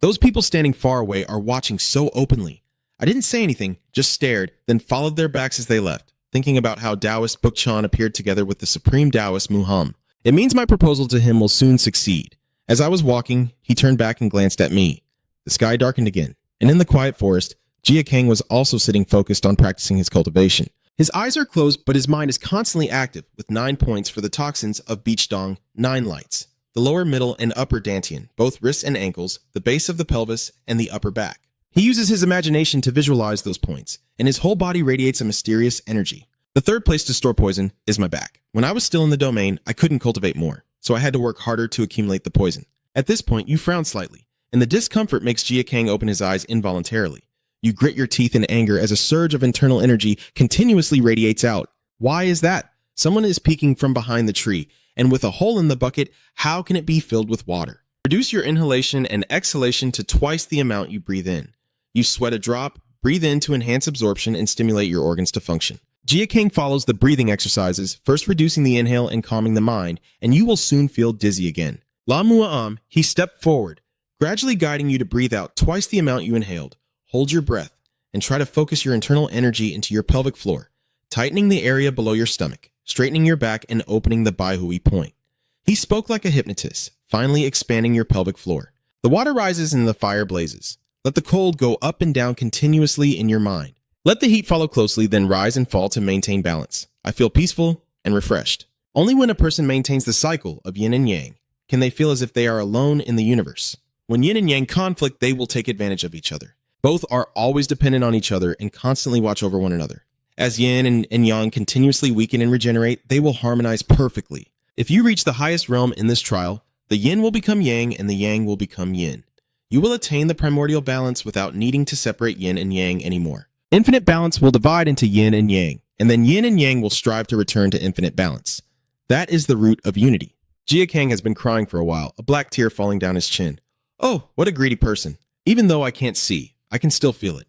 Those people standing far away are watching so openly. I didn't say anything, just stared, then followed their backs as they left, thinking about how Taoist Buk Chan appeared together with the supreme Taoist Muham. It means my proposal to him will soon succeed. As I was walking, he turned back and glanced at me. The sky darkened again, and in the quiet forest, Jia Kang was also sitting focused on practicing his cultivation. His eyes are closed, but his mind is constantly active, with 9 points for the toxins of Beach Dong, 9 lights. The lower, middle, and upper dantian, both wrists and ankles, the base of the pelvis, and the upper back. He uses his imagination to visualize those points, and his whole body radiates a mysterious energy. The third place to store poison is my back. When I was still in the domain, I couldn't cultivate more, so I had to work harder to accumulate the poison. At this point, you frown slightly, and the discomfort makes Jia Kang open his eyes involuntarily. You grit your teeth in anger as a surge of internal energy continuously radiates out. Why is that? Someone is peeking from behind the tree, and with a hole in the bucket, how can it be filled with water? Reduce your inhalation and exhalation to twice the amount you breathe in. You sweat a drop, breathe in to enhance absorption and stimulate your organs to function. Jia Kang follows the breathing exercises, first reducing the inhale and calming the mind, and you will soon feel dizzy again. La Mua'am, he stepped forward, gradually guiding you to breathe out twice the amount you inhaled. Hold your breath, and try to focus your internal energy into your pelvic floor, tightening the area below your stomach, straightening your back, and opening the Baihui point. He spoke like a hypnotist, finally expanding your pelvic floor. The water rises and the fire blazes. Let the cold go up and down continuously in your mind. Let the heat follow closely, then rise and fall to maintain balance. I feel peaceful and refreshed. Only when a person maintains the cycle of yin and yang can they feel as if they are alone in the universe. When yin and yang conflict, they will take advantage of each other. Both are always dependent on each other and constantly watch over one another. As yin and yang continuously weaken and regenerate, they will harmonize perfectly. If you reach the highest realm in this trial, the yin will become yang and the yang will become yin. You will attain the primordial balance without needing to separate yin and yang anymore. Infinite balance will divide into yin and then yin and yang will strive to return to infinite balance. That is the root of unity. Jin Gang has been crying for a while, a black tear falling down his chin. Oh, what a greedy person. Even though I can't see, I can still feel it.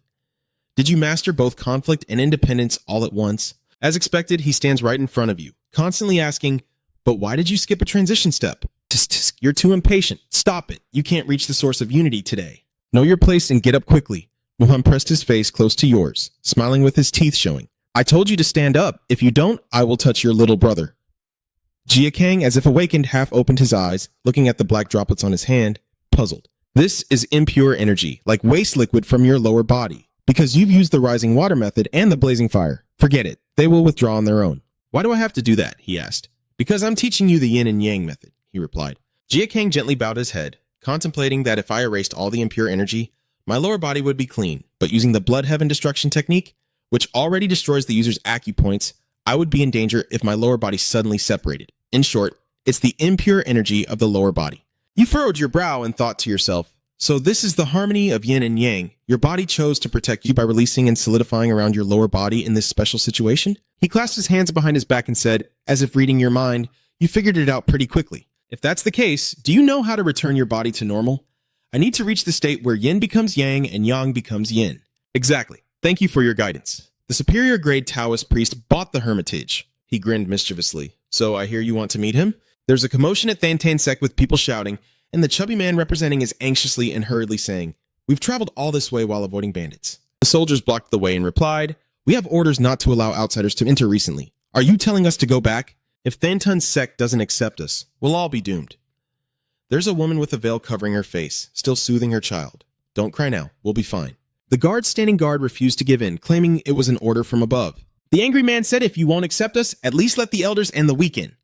Did you master both conflict and independence all at once? As expected, he stands right in front of you, constantly asking, but why did you skip a transition step? Tisk, you're too impatient. Stop it. You can't reach the source of unity today. Know your place and get up quickly. Mohan pressed his face close to yours, smiling with his teeth showing. I told you to stand up. If you don't, I will touch your little brother. Jin Gang, as if awakened, half opened his eyes, looking at the black droplets on his hand, puzzled. This is impure energy, like waste liquid from your lower body. Because you've used the rising water method and the blazing fire. Forget it. They will withdraw on their own. Why do I have to do that? He asked. Because I'm teaching you the yin and yang method, he replied. Jin Gang gently bowed his head, contemplating that if I erased all the impure energy, my lower body would be clean, but using the blood heaven destruction technique, which already destroys the user's acupoints, I would be in danger if my lower body suddenly separated. In short, it's the impure energy of the lower body. You furrowed your brow and thought to yourself, so this is the harmony of yin and yang. Your body chose to protect you by releasing and solidifying around your lower body in this special situation? He clasped his hands behind his back and said, as if reading your mind, you figured it out pretty quickly. If that's the case, do you know how to return your body to normal? I need to reach the state where yin becomes yang and yang becomes yin. Exactly. Thank you for your guidance. The superior grade Taoist priest bought the hermitage. He grinned mischievously. So I hear you want to meet him? There's a commotion at Thantan sect with people shouting, and the chubby man representing is anxiously and hurriedly saying, we've traveled all this way while avoiding bandits. The soldiers blocked the way and replied, we have orders not to allow outsiders to enter recently. Are you telling us to go back? If Thantan's sect doesn't accept us, we'll all be doomed. There's a woman with a veil covering her face, still soothing her child. Don't cry now, we'll be fine. The guard standing guard refused to give in, claiming it was an order from above. The angry man said if you won't accept us, at least let the elders and the weak in.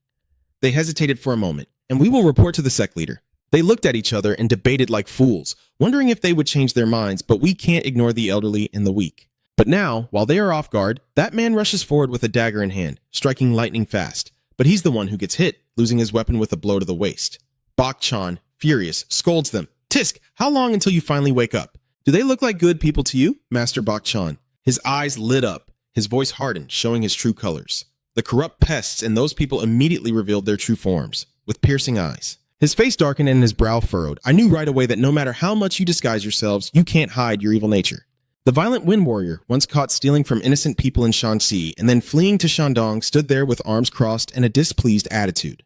They hesitated for a moment, and we will report to the sect leader. They looked at each other and debated like fools, wondering if they would change their minds, but we can't ignore the elderly and the weak. But now, while they are off guard, that man rushes forward with a dagger in hand, striking lightning fast. But he's the one who gets hit, losing his weapon with a blow to the waist. Bak-chan, furious, scolds them. Tisk, how long until you finally wake up? Do they look like good people to you, Master Bak-chan? His eyes lit up, his voice hardened, showing his true colors. The corrupt pests and those people immediately revealed their true forms, with piercing eyes. His face darkened and his brow furrowed. I knew right away that no matter how much you disguise yourselves, you can't hide your evil nature. The violent Wind Warrior, once caught stealing from innocent people in Shanxi and then fleeing to Shandong, stood there with arms crossed and a displeased attitude.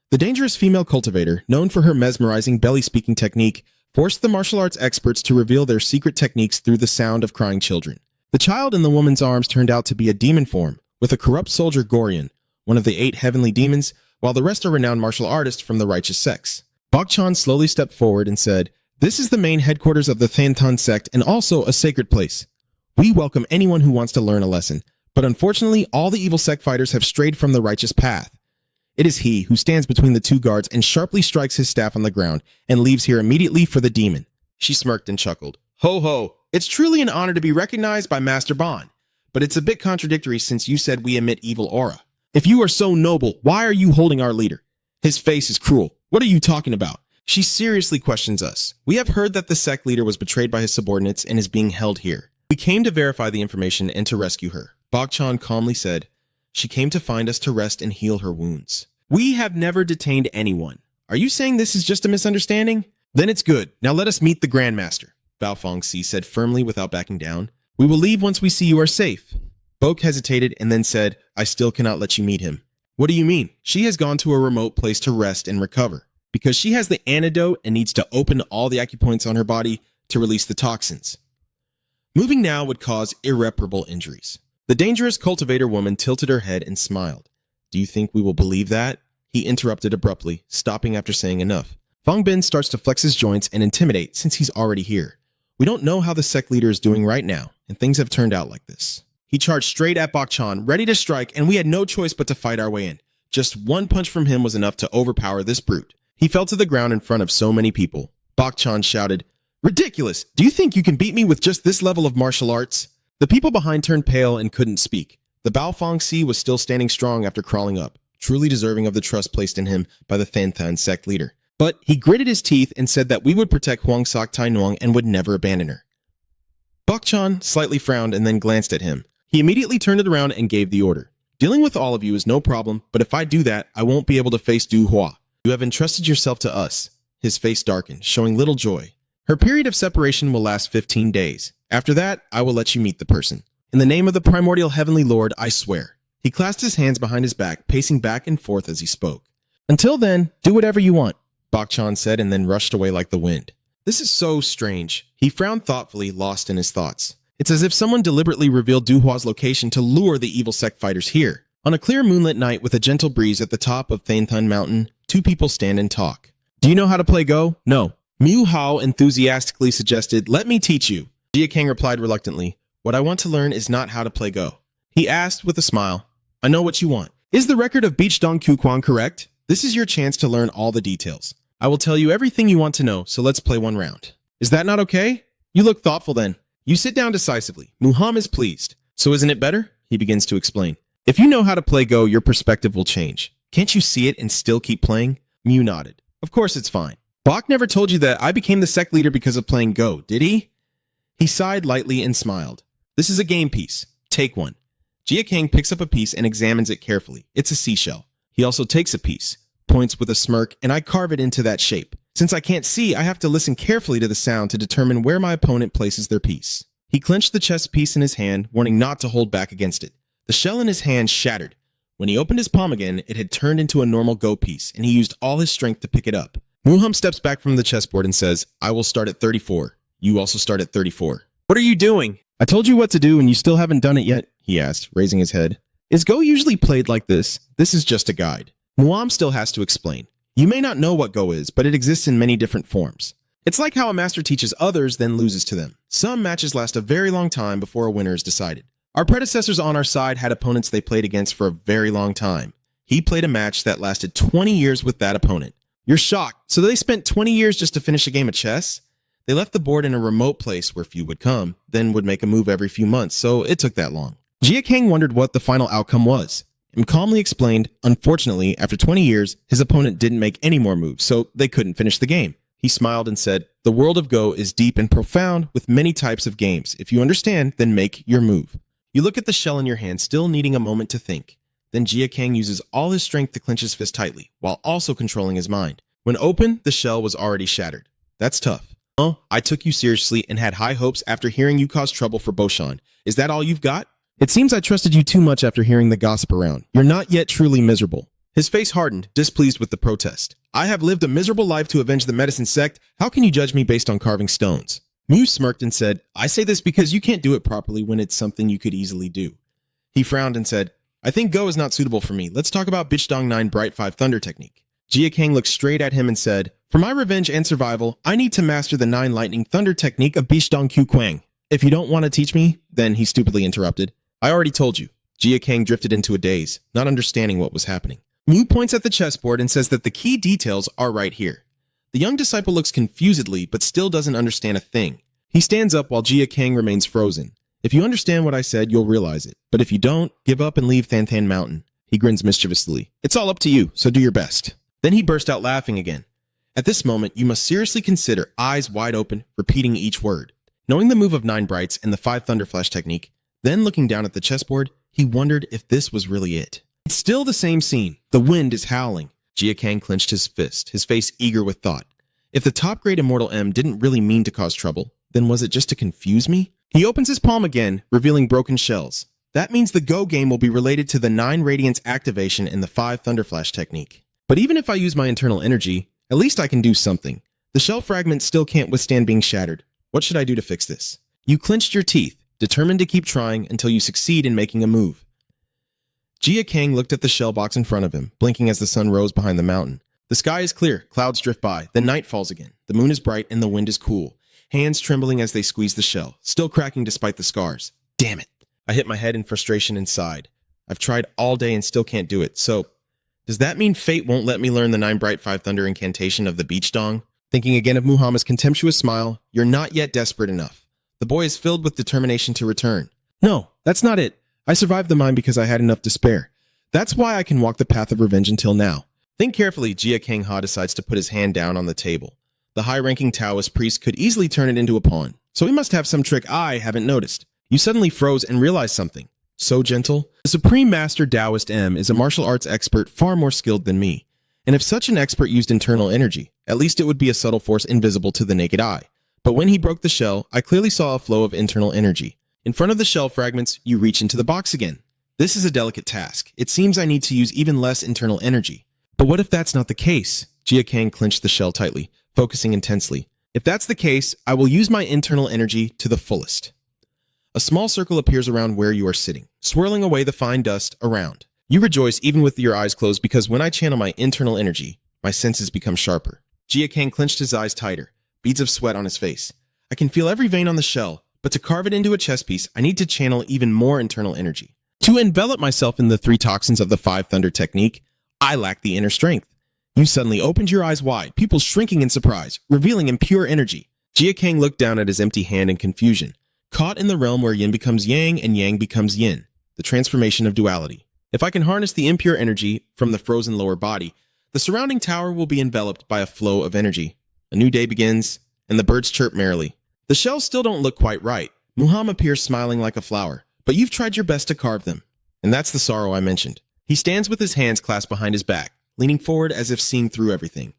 The dangerous female cultivator, known for her mesmerizing belly-speaking technique, forced the martial arts experts to reveal their secret techniques through the sound of crying children. The child in the woman's arms turned out to be a demon form, with a corrupt soldier Gorian, one of the 8 heavenly demons, while the rest are renowned martial artists from the righteous sects. Bak-chan slowly stepped forward and said, this is the main headquarters of the Thantan sect and also a sacred place. We welcome anyone who wants to learn a lesson, but unfortunately all the evil sect fighters have strayed from the righteous path. It is he who stands between the 2 guards and sharply strikes his staff on the ground and leaves here immediately for the demon. She smirked and chuckled. Ho ho, it's truly an honor to be recognized by Master Bon, but it's a bit contradictory since you said we emit evil aura. If you are so noble, why are you holding our leader? His face is cruel. What are you talking about? She seriously questions us. We have heard that the sect leader was betrayed by his subordinates and is being held here. We came to verify the information and to rescue her. Bak-chan calmly said, she came to find us to rest and heal her wounds. We have never detained anyone. Are you saying this is just a misunderstanding? Then it's good. Now let us meet the Grandmaster, Bao Fongxi said firmly without backing down. We will leave once we see you are safe. Bok hesitated and then said, I still cannot let you meet him. What do you mean? She has gone to a remote place to rest and recover, because she has the antidote and needs to open all the acupoints on her body to release the toxins. Moving now would cause irreparable injuries. The dangerous cultivator woman tilted her head and smiled. Do you think we will believe that? He interrupted abruptly, stopping after saying enough. Fang Bin starts to flex his joints and intimidate since he's already here. We don't know how the sect leader is doing right now, and things have turned out like this. He charged straight at Bak-chan, ready to strike, and we had no choice but to fight our way in. Just one punch from him was enough to overpower this brute. He fell to the ground in front of so many people. Bak-chan shouted, "Ridiculous! Do you think you can beat me with just this level of martial arts?" The people behind turned pale and couldn't speak. The Baofeng Si was still standing strong after crawling up, truly deserving of the trust placed in him by the Than sect leader. But he gritted his teeth and said that we would protect Huang Sak Tai Nuang and would never abandon her. Bak-chan slightly frowned and then glanced at him. He immediately turned it around and gave the order. "Dealing with all of you is no problem, but if I do that, I won't be able to face Du Hua. You have entrusted yourself to us." His face darkened, showing little joy. "Her period of separation will last 15 days. After that, I will let you meet the person. In the name of the primordial heavenly lord, I swear." He clasped his hands behind his back, pacing back and forth as he spoke. "Until then, do whatever you want," Bak-chan said and then rushed away like the wind. This is so strange. He frowned thoughtfully, lost in his thoughts. It's as if someone deliberately revealed Du Hua's location to lure the evil sect fighters here. On a clear moonlit night with a gentle breeze at the top of Than Mountain, two people stand and talk. "Do you know how to play Go?" "No." Miu Hao enthusiastically suggested, "Let me teach you." Jia Kang replied reluctantly, "What I want to learn is not how to play Go." He asked with a smile, "I know what you want. Is the record of Beachdong Kukwang correct? This is your chance to learn all the details. I will tell you everything you want to know, so let's play one round." "Is that not okay?" "You look thoughtful then." "You sit down decisively. Muham is pleased." "So isn't it better?" He begins to explain. "If you know how to play Go, your perspective will change. Can't you see it and still keep playing?" Miu nodded. "Of course it's fine. Bak never told you that I became the sect leader because of playing Go, did he?" He sighed lightly and smiled. "This is a game piece. Take one." Jia Kang picks up a piece and examines it carefully. It's a seashell. He also takes a piece, points with a smirk, and I carve it into that shape. Since I can't see, I have to listen carefully to the sound to determine where my opponent places their piece. He clenched the chess piece in his hand, warning not to hold back against it. The shell in his hand shattered. When he opened his palm again, it had turned into a normal Go piece, and he used all his strength to pick it up. Muham steps back from the chessboard and says, "I will start at 34. You also start at 34. "What are you doing?" "I told you what to do and you still haven't done it yet," he asked, raising his head. "Is Go usually played like this? This is just a guide." Muam still has to explain. "You may not know what Go is, but it exists in many different forms. It's like how a master teaches others, then loses to them. Some matches last a very long time before a winner is decided. Our predecessors on our side had opponents they played against for a very long time. He played a match that lasted 20 years with that opponent." "You're shocked. So they spent 20 years just to finish a game of chess?" "They left the board in a remote place where few would come, then would make a move every few months, so it took that long." Jia Kang wondered what the final outcome was, and calmly explained, unfortunately, after 20 years, his opponent didn't make any more moves, so they couldn't finish the game. He smiled and said, "The world of Go is deep and profound with many types of games. If you understand, then make your move." You look at the shell in your hand, still needing a moment to think. Then Jia Kang uses all his strength to clench his fist tightly, while also controlling his mind. When open, the shell was already shattered. "That's tough." "Oh, I took you seriously and had high hopes after hearing you cause trouble for Boshan. Is that all you've got?" "It seems I trusted you too much after hearing the gossip around. You're not yet truly miserable." His face hardened, displeased with the protest. "I have lived a miserable life to avenge the medicine sect. How can you judge me based on carving stones?" Mew smirked and said, "I say this because you can't do it properly when it's something you could easily do." He frowned and said, "I think Go is not suitable for me. Let's talk about Bichdong 9 Bright 5 Thunder technique." Jia Kang looked straight at him and said, "For my revenge and survival, I need to master the 9 Lightning Thunder technique of Bichdong Kukwang. If you don't want to teach me," then he stupidly interrupted, "I already told you." Jia Kang drifted into a daze, not understanding what was happening. Mew points at the chessboard and says that the key details are right here. The young disciple looks confusedly, but still doesn't understand a thing. He stands up while Jia Kang remains frozen. "If you understand what I said, you'll realize it. But if you don't, give up and leave Than Mountain." He grins mischievously. "It's all up to you, so do your best." Then he burst out laughing again. At this moment, you must seriously consider, eyes wide open, repeating each word. Knowing the move of 9 Brights and the 5 Thunderflash technique, then looking down at the chessboard, he wondered if this was really it. It's still the same scene. The wind is howling. Jia Kang clenched his fist, his face eager with thought. If the top-grade Immortal M didn't really mean to cause trouble, then was it just to confuse me? He opens his palm again, revealing broken shells. That means the Go game will be related to the 9 Radiance activation and the 5 Thunderflash technique. But even if I use my internal energy, at least I can do something. The shell fragments still can't withstand being shattered. What should I do to fix this? You clenched your teeth, determined to keep trying until you succeed in making a move. Jia Kang looked at the shell box in front of him, blinking as the sun rose behind the mountain. The sky is clear, clouds drift by, then night falls again. The moon is bright and the wind is cool. Hands trembling as they squeeze the shell, still cracking despite the scars. Damn it. I hit my head in frustration and sighed. I've tried all day and still can't do it, so... Does that mean fate won't let me learn the 9 Bright 5 Thunder incantation of the Beachdong? Thinking again of Muhammad's contemptuous smile, "You're not yet desperate enough." The boy is filled with determination to return. "No, that's not it. I survived the mine because I had enough to spare. That's why I can walk the path of revenge until now." Think carefully, Jia Kang Ha decides to put his hand down on the table. The high-ranking Taoist priest could easily turn it into a pawn, so he must have some trick I haven't noticed. You suddenly froze and realized something. So gentle. The Supreme Master Taoist M is a martial arts expert far more skilled than me. And if such an expert used internal energy, at least it would be a subtle force invisible to the naked eye. But when he broke the shell, I clearly saw a flow of internal energy. In front of the shell fragments, you reach into the box again. This is a delicate task. It seems I need to use even less internal energy. But what if that's not the case? Jia Kang clenched the shell tightly, focusing intensely. If that's the case, I will use my internal energy to the fullest. A small circle appears around where you are sitting, swirling away the fine dust around. You rejoice even with your eyes closed because when I channel my internal energy, my senses become sharper. Jia Kang clenched his eyes tighter, beads of sweat on his face. I can feel every vein on the shell, but to carve it into a chess piece, I need to channel even more internal energy. To envelop myself in the 3 toxins of the 5 thunder technique, I lack the inner strength. You suddenly opened your eyes wide, pupils shrinking in surprise, revealing impure energy. Jia Kang looked down at his empty hand in confusion, caught in the realm where yin becomes yang and yang becomes yin, the transformation of duality. If I can harness the impure energy from the frozen lower body, the surrounding tower will be enveloped by a flow of energy. A new day begins, and the birds chirp merrily. The shells still don't look quite right. Muhammad appears smiling like a flower, but you've tried your best to carve them. And that's the sorrow I mentioned. He stands with his hands clasped behind his back, leaning forward as if seeing through everything.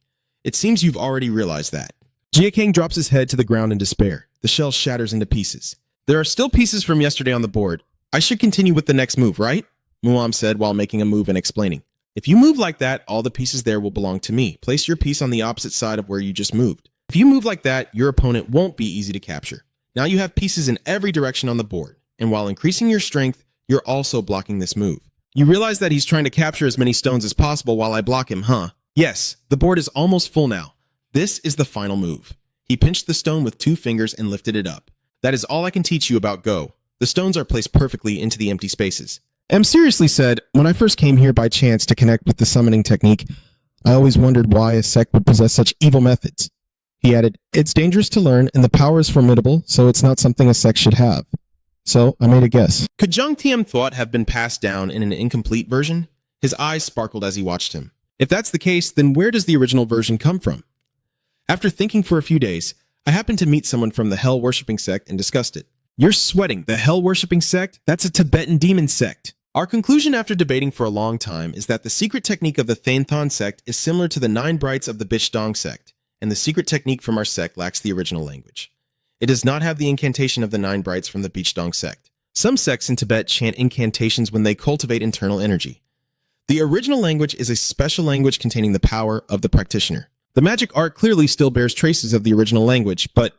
It seems you've already realized that. Jia Kang drops his head to the ground in despair. The shell shatters into pieces. There are still pieces from yesterday on the board. I should continue with the next move, right? Muam said while making a move and explaining. If you move like that, all the pieces there will belong to me. Place your piece on the opposite side of where you just moved. If you move like that, your opponent won't be easy to capture. Now you have pieces in every direction on the board, and while increasing your strength, you're also blocking this move. You realize that he's trying to capture as many stones as possible while I block him, huh? Yes, the board is almost full now. This is the final move. He pinched the stone with 2 fingers and lifted it up. That is all I can teach you about Go. The stones are placed perfectly into the empty spaces. M seriously said, when I first came here by chance to connect with the summoning technique, I always wondered why a sect would possess such evil methods. He added, it's dangerous to learn and the power is formidable, so it's not something a sect should have. So I made a guess. Could Zhang Tian thought have been passed down in an incomplete version? His eyes sparkled as he watched him. If that's the case, then where does the original version come from? After thinking for a few days, I happened to meet someone from the hell-worshipping sect and discussed it. You're sweating. The hell-worshipping sect? That's a Tibetan demon sect. Our conclusion after debating for a long time is that the secret technique of the Thainthon sect is similar to the 9 Brights of the Bichdong sect, and the secret technique from our sect lacks the original language. It does not have the incantation of the 9 Brights from the Bichdong sect. Some sects in Tibet chant incantations when they cultivate internal energy. The original language is a special language containing the power of the practitioner. The magic art clearly still bears traces of the original language, but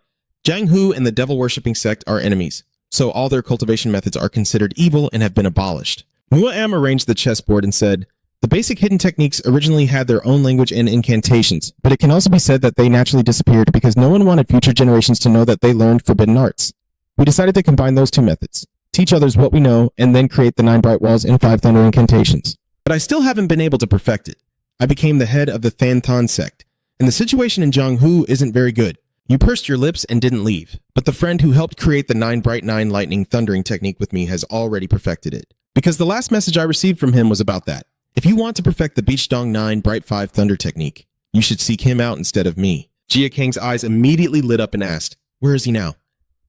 Jiang Hu and the devil-worshipping sect are enemies, so all their cultivation methods are considered evil and have been abolished. Muam arranged the chessboard and said, the basic hidden techniques originally had their own language and incantations, but it can also be said that they naturally disappeared because no one wanted future generations to know that they learned forbidden arts. We decided to combine those 2 methods, teach others what we know, and then create the 9 Bright Walls and 5 Thunder incantations. But I still haven't been able to perfect it. I became the head of the Thainthon sect, and the situation in Jianghu isn't very good. You pursed your lips and didn't leave, but the friend who helped create the 9 Bright 9 Lightning Thundering technique with me has already perfected it. Because the last message I received from him was about that. If you want to perfect the Bichdong 9 Bright 5 Thunder technique, you should seek him out instead of me. Jia Kang's eyes immediately lit up and asked, where is he now?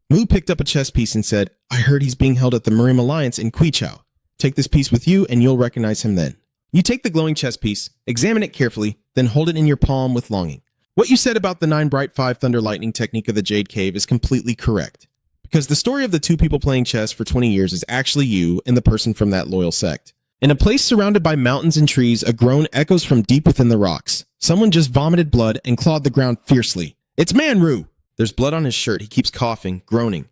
Mu picked up a chess piece and said, I heard he's being held at the Marim Alliance in Quichao. Take this piece with you and you'll recognize him then. You take the glowing chess piece, examine it carefully, then hold it in your palm with longing. What you said about the 9 Bright 5 Thunder Lightning technique of the Jade Cave is completely correct. Because the story of the 2 people playing chess for 20 years is actually you and the person from that loyal sect. In a place surrounded by mountains and trees, a groan echoes from deep within the rocks. Someone just vomited blood and clawed the ground fiercely. It's Manru! There's blood on his shirt. He keeps coughing, groaning.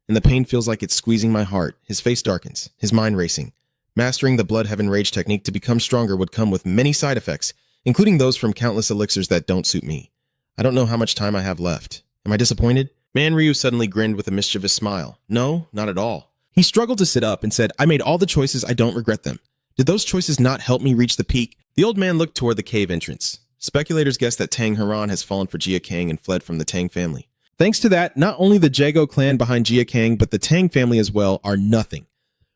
And the pain feels like it's squeezing my heart. His face darkens, his mind racing. Mastering the Blood Heaven Rage technique to become stronger would come with many side effects, including those from countless elixirs that don't suit me. I don't know how much time I have left. Am I disappointed? Manryu suddenly grinned with a mischievous smile. No, not at all. He struggled to sit up and said, I made all the choices. I don't regret them. Did those choices not help me reach the peak? The old man looked toward the cave entrance. Speculators guess that Tang Haran has fallen for Jia Kang and fled from the Tang family. Thanks to that, not only the Jago clan behind Jia Kang, but the Tang family as well are nothing.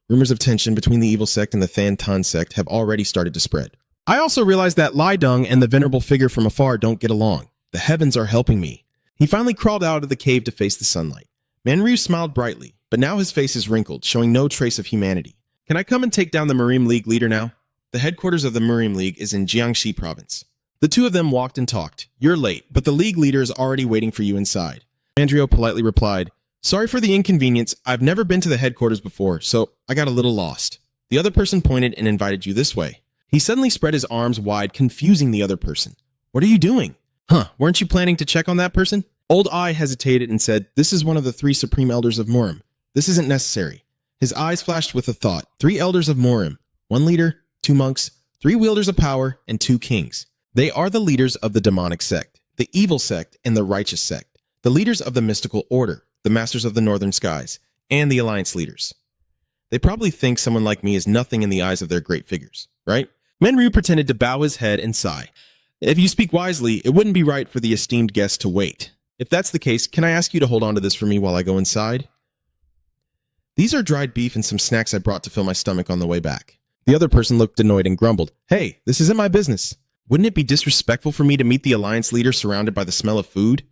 Rumors of tension between the evil sect and the Than Tan sect have already started to spread. I also realized that Lai Dong and the venerable figure from afar don't get along. The heavens are helping me. He finally crawled out of the cave to face the sunlight. Manryu smiled brightly, but now his face is wrinkled, showing no trace of humanity. Can I come and take down the Murim League leader now? The headquarters of the Murim League is in Jiangxi province. The two of them walked and talked. You're late, but the League leader is already waiting for you inside. Manryu politely replied, Sorry for the inconvenience. I've never been to the headquarters before, so I got a little lost. The other person pointed and invited you this way. He suddenly spread his arms wide, confusing the other person. What are you doing? Weren't you planning to check on that person? Old Ai hesitated and said, This is one of the 3 supreme elders of Murim. This isn't necessary. His eyes flashed with a thought. 3 elders of Murim. 1 leader, 2 monks, 3 wielders of power, and 2 kings. They are the leaders of the demonic sect, the evil sect, and the righteous sect. The leaders of the mystical order, the masters of the northern skies, and the alliance leaders. They probably think someone like me is nothing in the eyes of their great figures, right? Manryu pretended to bow his head and sigh. If you speak wisely, it wouldn't be right for the esteemed guest to wait. If that's the case, can I ask you to hold on to this for me while I go inside? These are dried beef and some snacks I brought to fill my stomach on the way back. The other person looked annoyed and grumbled, Hey, this isn't my business. Wouldn't it be disrespectful for me to meet the alliance leader surrounded by the smell of food?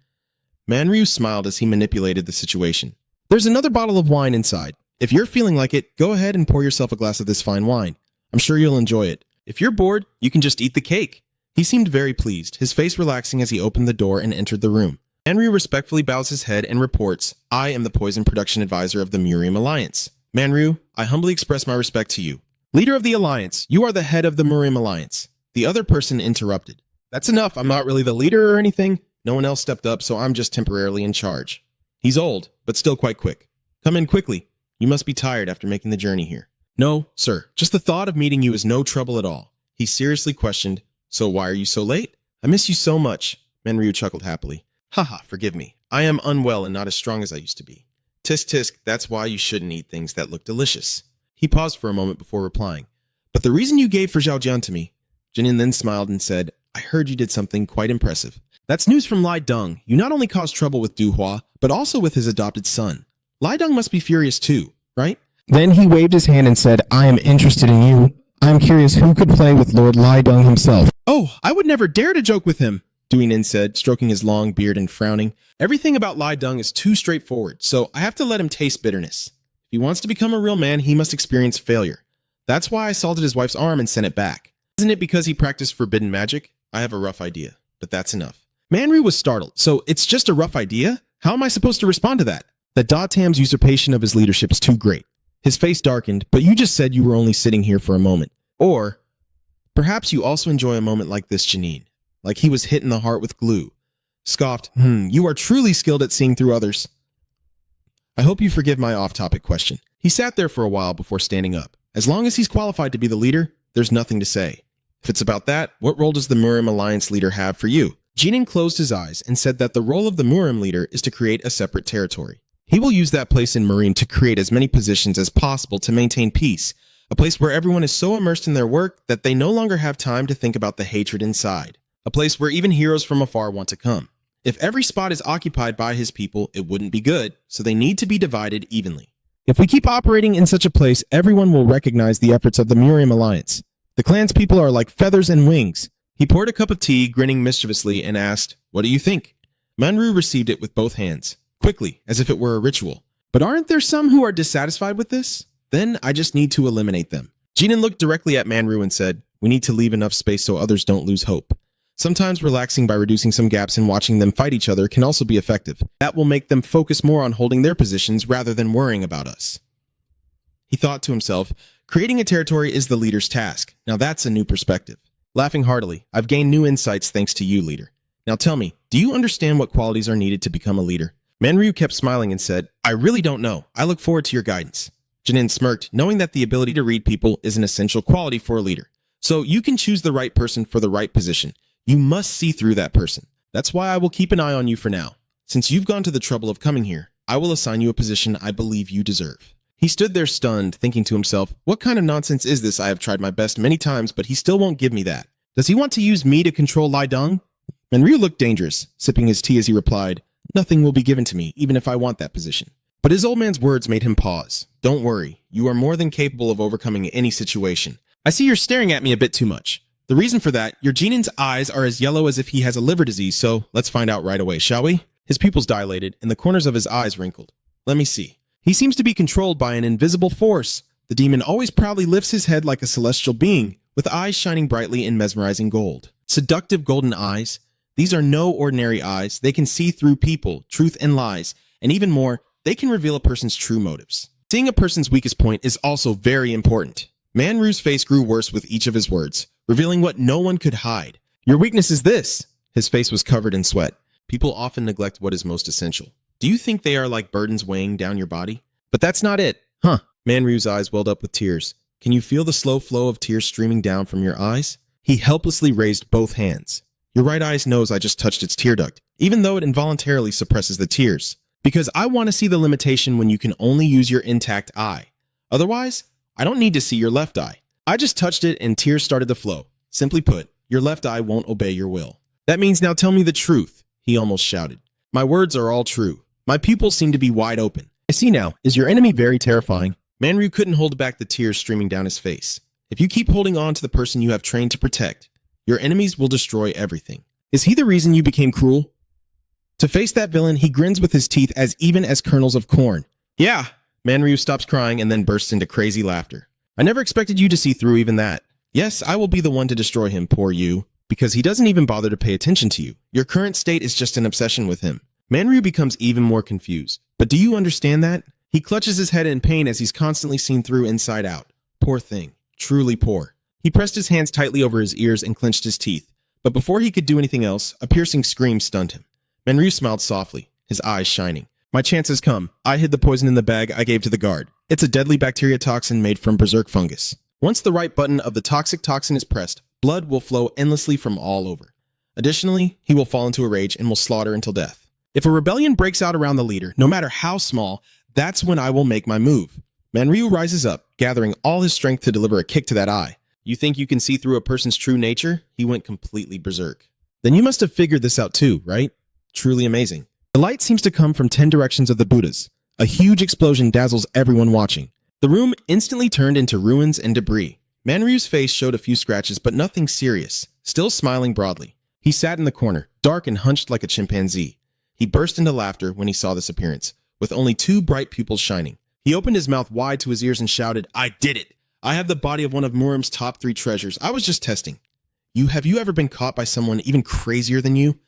Manryu smiled as he manipulated the situation. There's another bottle of wine inside. If you're feeling like it, go ahead and pour yourself a glass of this fine wine. I'm sure you'll enjoy it. If you're bored, you can just eat the cake. He seemed very pleased, his face relaxing as he opened the door and entered the room. Manryu respectfully bows his head and reports, I am the poison production advisor of the Murim Alliance. Manryu, I humbly express my respect to you. Leader of the Alliance, you are the head of the Murim Alliance. The other person interrupted. That's enough, I'm not really the leader or anything. No one else stepped up, so I'm just temporarily in charge. He's old, but still quite quick. Come in quickly. You must be tired after making the journey here. No, sir. Just the thought of meeting you is no trouble at all. He seriously questioned, So why are you so late? I miss you so much. Manryu chuckled happily. Haha, forgive me. I am unwell and not as strong as I used to be. Tisk tisk, that's why you shouldn't eat things that look delicious. He paused for a moment before replying. But the reason you gave for Zhaojian to me. Jinin then smiled and said, I heard you did something quite impressive. That's news from Lai Dong. You not only caused trouble with Du Hua, but also with his adopted son. Lai Dong must be furious too, right? Then he waved his hand and said, I am interested in you. I am curious who could play with Lord Lai Dong himself. Oh, I would never dare to joke with him, Duinin said, stroking his long beard and frowning. Everything about Lai Dong is too straightforward, so I have to let him taste bitterness. If he wants to become a real man, he must experience failure. That's why I salted his wife's arm and sent it back. Isn't it because he practiced forbidden magic? I have a rough idea, but that's enough. Manryu was startled. So it's just a rough idea? How am I supposed to respond to that? That Da Tam's usurpation of his leadership is too great. His face darkened, but you just said you were only sitting here for a moment. Or perhaps you also enjoy a moment like this, Janine. Like he was hit in the heart with glue. Scoffed, you are truly skilled at seeing through others. I hope you forgive my off-topic question. He sat there for a while before standing up. As long as he's qualified to be the leader, there's nothing to say. If it's about that, what role does the Murim Alliance leader have for you? Jinin closed his eyes and said that the role of the Murim leader is to create a separate territory. He will use that place in Murim to create as many positions as possible to maintain peace, a place where everyone is so immersed in their work that they no longer have time to think about the hatred inside, a place where even heroes from afar want to come. If every spot is occupied by his people, it wouldn't be good, so they need to be divided evenly. If we keep operating in such a place, everyone will recognize the efforts of the Murim Alliance. The clan's people are like feathers and wings. He poured a cup of tea, grinning mischievously, and asked, What do you think? Manryu received it with both hands, quickly, as if it were a ritual. But aren't there some who are dissatisfied with this? Then I just need to eliminate them. Jinin looked directly at Manryu and said, We need to leave enough space so others don't lose hope. Sometimes relaxing by reducing some gaps and watching them fight each other can also be effective. That will make them focus more on holding their positions rather than worrying about us. He thought to himself, creating a territory is the leader's task. Now that's a new perspective. Laughing heartily, I've gained new insights thanks to you, leader. Now tell me, do you understand what qualities are needed to become a leader? Manryu kept smiling and said, I really don't know. I look forward to your guidance. Jinin smirked, knowing that the ability to read people is an essential quality for a leader. So you can choose the right person for the right position. You must see through that person. That's why I will keep an eye on you for now. Since you've gone to the trouble of coming here, I will assign you a position I believe you deserve. He stood there stunned, thinking to himself, what kind of nonsense is this? I have tried my best many times, but he still won't give me that. Does he want to use me to control Lai Dong? Manryu looked dangerous, sipping his tea as he replied, "Nothing will be given to me, even if I want that position." But his old man's words made him pause. "Don't worry, you are more than capable of overcoming any situation. I see you're staring at me a bit too much. The reason for that, your Jinin's eyes are as yellow as if he has a liver disease, so let's find out right away, shall we?" His pupils dilated, and the corners of his eyes wrinkled. "Let me see. He seems to be controlled by an invisible force." The demon always proudly lifts his head like a celestial being, with eyes shining brightly in mesmerizing gold. Seductive golden eyes. These are no ordinary eyes. They can see through people, truth and lies, and even more, they can reveal a person's true motives. Seeing a person's weakest point is also very important. Manryu's face grew worse with each of his words, revealing what no one could hide. "Your weakness is this." His face was covered in sweat. "People often neglect what is most essential. Do you think they are like burdens weighing down your body? But that's not it, huh?" Manryu's eyes welled up with tears. "Can you feel the slow flow of tears streaming down from your eyes?" He helplessly raised both hands. "Your right eye knows I just touched its tear duct, even though it involuntarily suppresses the tears. Because I want to see the limitation when you can only use your intact eye. Otherwise, I don't need to see your left eye. I just touched it and tears started to flow. Simply put, your left eye won't obey your will." "That means now tell me the truth," he almost shouted. "My words are all true. My pupils seem to be wide open." "I see now. Is your enemy very terrifying?" Manryu couldn't hold back the tears streaming down his face. "If you keep holding on to the person you have trained to protect, your enemies will destroy everything." "Is he the reason you became cruel?" To face that villain, he grins with his teeth as even as kernels of corn. "Yeah." Manryu stops crying and then bursts into crazy laughter. "I never expected you to see through even that. Yes, I will be the one to destroy him, poor you, because he doesn't even bother to pay attention to you. Your current state is just an obsession with him." Manryu becomes even more confused. "But do you understand that?" He clutches his head in pain as he's constantly seen through inside out. Poor thing. Truly poor. He pressed his hands tightly over his ears and clenched his teeth. But before he could do anything else, a piercing scream stunned him. Manryu smiled softly, his eyes shining. "My chance has come. I hid the poison in the bag I gave to the guard. It's a deadly bacteria toxin made from berserk fungus. Once the right button of the toxic toxin is pressed, blood will flow endlessly from all over. Additionally, he will fall into a rage and will slaughter until death. If a rebellion breaks out around the leader, no matter how small, that's when I will make my move." Manryu rises up, gathering all his strength to deliver a kick to that eye. "You think you can see through a person's true nature?" He went completely berserk. "Then you must have figured this out too, right? Truly amazing." The light seems to come from 10 directions of the Buddhas. A huge explosion dazzles everyone watching. The room instantly turned into ruins and debris. Manryu's face showed a few scratches, but nothing serious, still smiling broadly. He sat in the corner, dark and hunched like a chimpanzee. He burst into laughter when he saw this appearance, with only 2 bright pupils shining. He opened his mouth wide to his ears and shouted, "I did it! I have the body of one of Murim's top 3 treasures. I was just testing." Have you ever been caught by someone even crazier than you?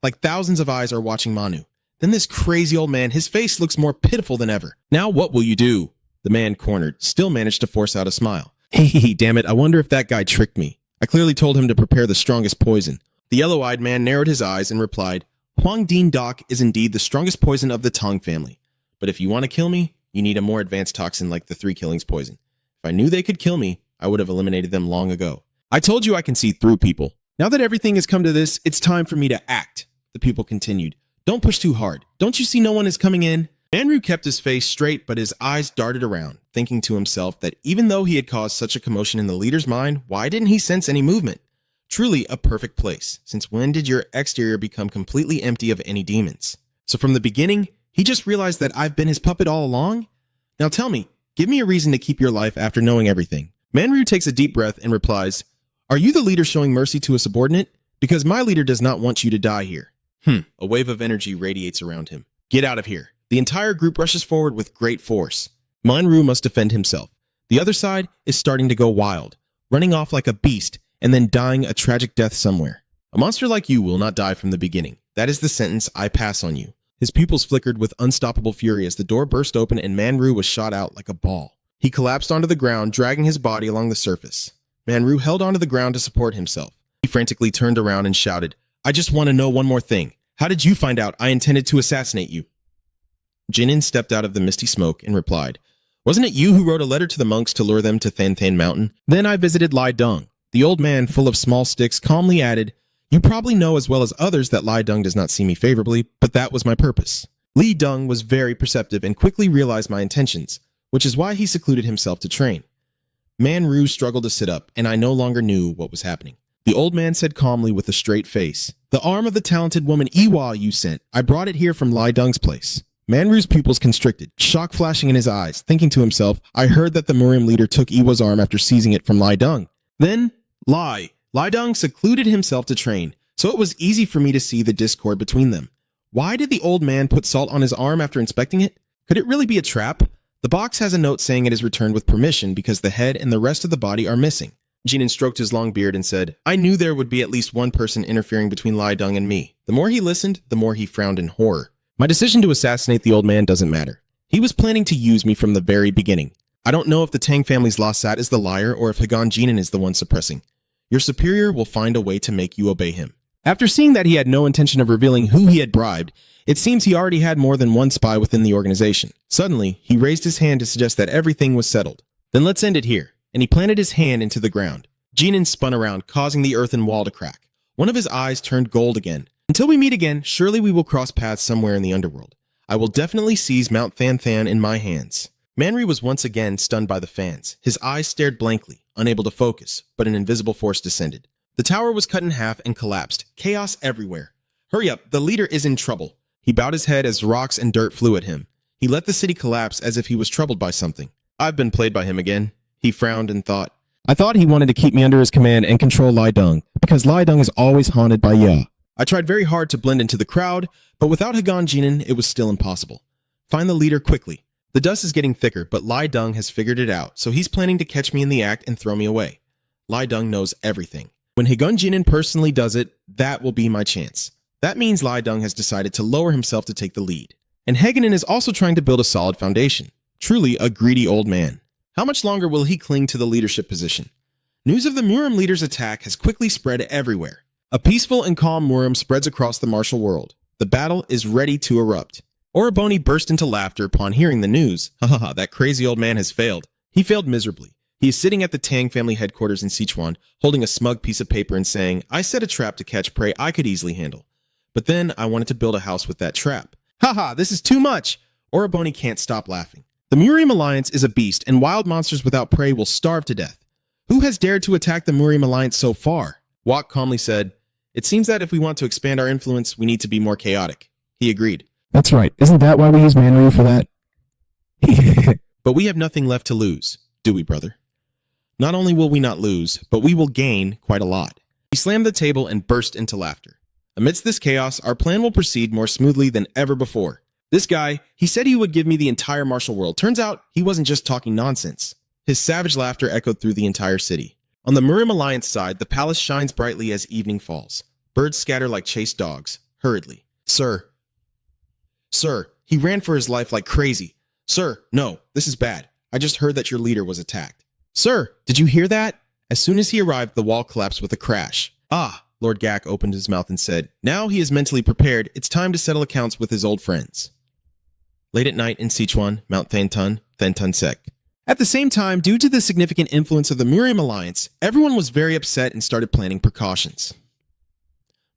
Like thousands of eyes are watching Manu. Then this crazy old man, his face looks more pitiful than ever. "Now what will you do?" The man cornered, still managed to force out a smile. "Hey, damn it, I wonder if that guy tricked me. I clearly told him to prepare the strongest poison." The yellow-eyed man narrowed his eyes and replied, "Huang Din Doc is indeed the strongest poison of the Tong family. But if you want to kill me, you need a more advanced toxin like the 3 Killings poison. If I knew they could kill me, I would have eliminated them long ago. I told you I can see through people. Now that everything has come to this, it's time for me to act," the pupil continued. "Don't push too hard. Don't you see no one is coming in?" Manryu kept his face straight, but his eyes darted around, thinking to himself that even though he had caused such a commotion in the leader's mind, why didn't he sense any movement? Truly a perfect place, since when did your exterior become completely empty of any demons? So from the beginning, he just realized that I've been his puppet all along? Now tell me, give me a reason to keep your life after knowing everything. Manryu takes a deep breath and replies, "Are you the leader showing mercy to a subordinate? Because my leader does not want you to die here." A wave of energy radiates around him. "Get out of here." The entire group rushes forward with great force. Manryu must defend himself. The other side is starting to go wild, running off like a beast and then dying a tragic death somewhere. "A monster like you will not die from the beginning. That is the sentence I pass on you." His pupils flickered with unstoppable fury as the door burst open and Manryu was shot out like a ball. He collapsed onto the ground, dragging his body along the surface. Manryu held onto the ground to support himself. He frantically turned around and shouted, "I just want to know one more thing. How did you find out I intended to assassinate you?" Jinin stepped out of the misty smoke and replied, "Wasn't it you who wrote a letter to the monks to lure them to Than Mountain? Then I visited Lai Dong." The old man, full of small sticks, calmly added, "You probably know as well as others that Lai Dong does not see me favorably, but that was my purpose." Li Dong was very perceptive and quickly realized my intentions, which is why he secluded himself to train. Manryu struggled to sit up, and I no longer knew what was happening. The old man said calmly with a straight face. The arm of the talented woman Iwa you sent. I brought it here from Lai Dung's place. Manru's pupils constricted, shock flashing in his eyes, thinking to himself, I heard that the Murim leader took Iwa's arm after seizing it from Lai Dung. Then, Lai Dung secluded himself to train, so it was easy for me to see the discord between them. Why did the old man put salt on his arm after inspecting it? Could it really be a trap? The box has a note saying it is returned with permission because the head and the rest of the body are missing. Jinan stroked his long beard and said, I knew there would be at least one person interfering between Lai Dung and me. The more he listened, the more he frowned in horror. My decision to assassinate the old man doesn't matter. He was planning to use me from the very beginning. I don't know if the Tang family's Lasat is the liar or if Hagan Jinan is the one suppressing. Your superior will find a way to make you obey him. After seeing that he had no intention of revealing who he had bribed, it seems he already had more than one spy within the organization. Suddenly, he raised his hand to suggest that everything was settled. Then let's end it here. And he planted his hand into the ground. Jinan spun around, causing the earthen wall to crack. One of his eyes turned gold again. Until we meet again, surely we will cross paths somewhere in the underworld. I will definitely seize Mount Than in my hands. Manri was once again stunned by the fans. His eyes stared blankly, unable to focus, but an invisible force descended. The tower was cut in half and collapsed. Chaos everywhere. Hurry up, the leader is in trouble. He bowed his head as rocks and dirt flew at him. He let the city collapse as if he was troubled by something. I've been played by him again. He frowned and thought. I thought he wanted to keep me under his command and control Lai Dung, because Lai Dung is always haunted by Ya. I tried very hard to blend into the crowd, but without Hagan Jinan, it was still impossible. Find the leader quickly. The dust is getting thicker, but Lai Dung has figured it out, so he's planning to catch me in the act and throw me away. Lai Dung knows everything. When Hagan Jinan personally does it, that will be my chance. That means Lai Dung has decided to lower himself to take the lead. And Hagenin is also trying to build a solid foundation. Truly a greedy old man. How much longer will he cling to the leadership position? News of the Murim leader's attack has quickly spread everywhere. A peaceful and calm Murim spreads across the martial world. The battle is ready to erupt. Oraboni burst into laughter upon hearing the news. Haha, that crazy old man has failed. He failed miserably. He is sitting at the Tang family headquarters in Sichuan, holding a smug piece of paper and saying, I set a trap to catch prey I could easily handle. But then I wanted to build a house with that trap. Haha, this is too much! Oraboni can't stop laughing. The Murim Alliance is a beast, and wild monsters without prey will starve to death. Who has dared to attack the Murim Alliance so far? Wok calmly said, It seems that if we want to expand our influence, we need to be more chaotic. He agreed. That's right. Isn't that why we use Manhwa for that? But we have nothing left to lose, do we, brother? Not only will we not lose, but we will gain quite a lot. He slammed the table and burst into laughter. Amidst this chaos, our plan will proceed more smoothly than ever before. This guy, he said he would give me the entire martial world. Turns out, he wasn't just talking nonsense. His savage laughter echoed through the entire city. On the Murim Alliance side, the palace shines brightly as evening falls. Birds scatter like chased dogs, hurriedly. Sir, he ran for his life like crazy. Sir, no, this is bad. I just heard that your leader was attacked. Sir, did you hear that? As soon as he arrived, the wall collapsed with a crash. Ah, Lord Gak opened his mouth and said, now he is mentally prepared. It's time to settle accounts with his old friends. Late at night in Sichuan, Mount Than sect. At the same time, due to the significant influence of the Murim Alliance, everyone was very upset and started planning precautions.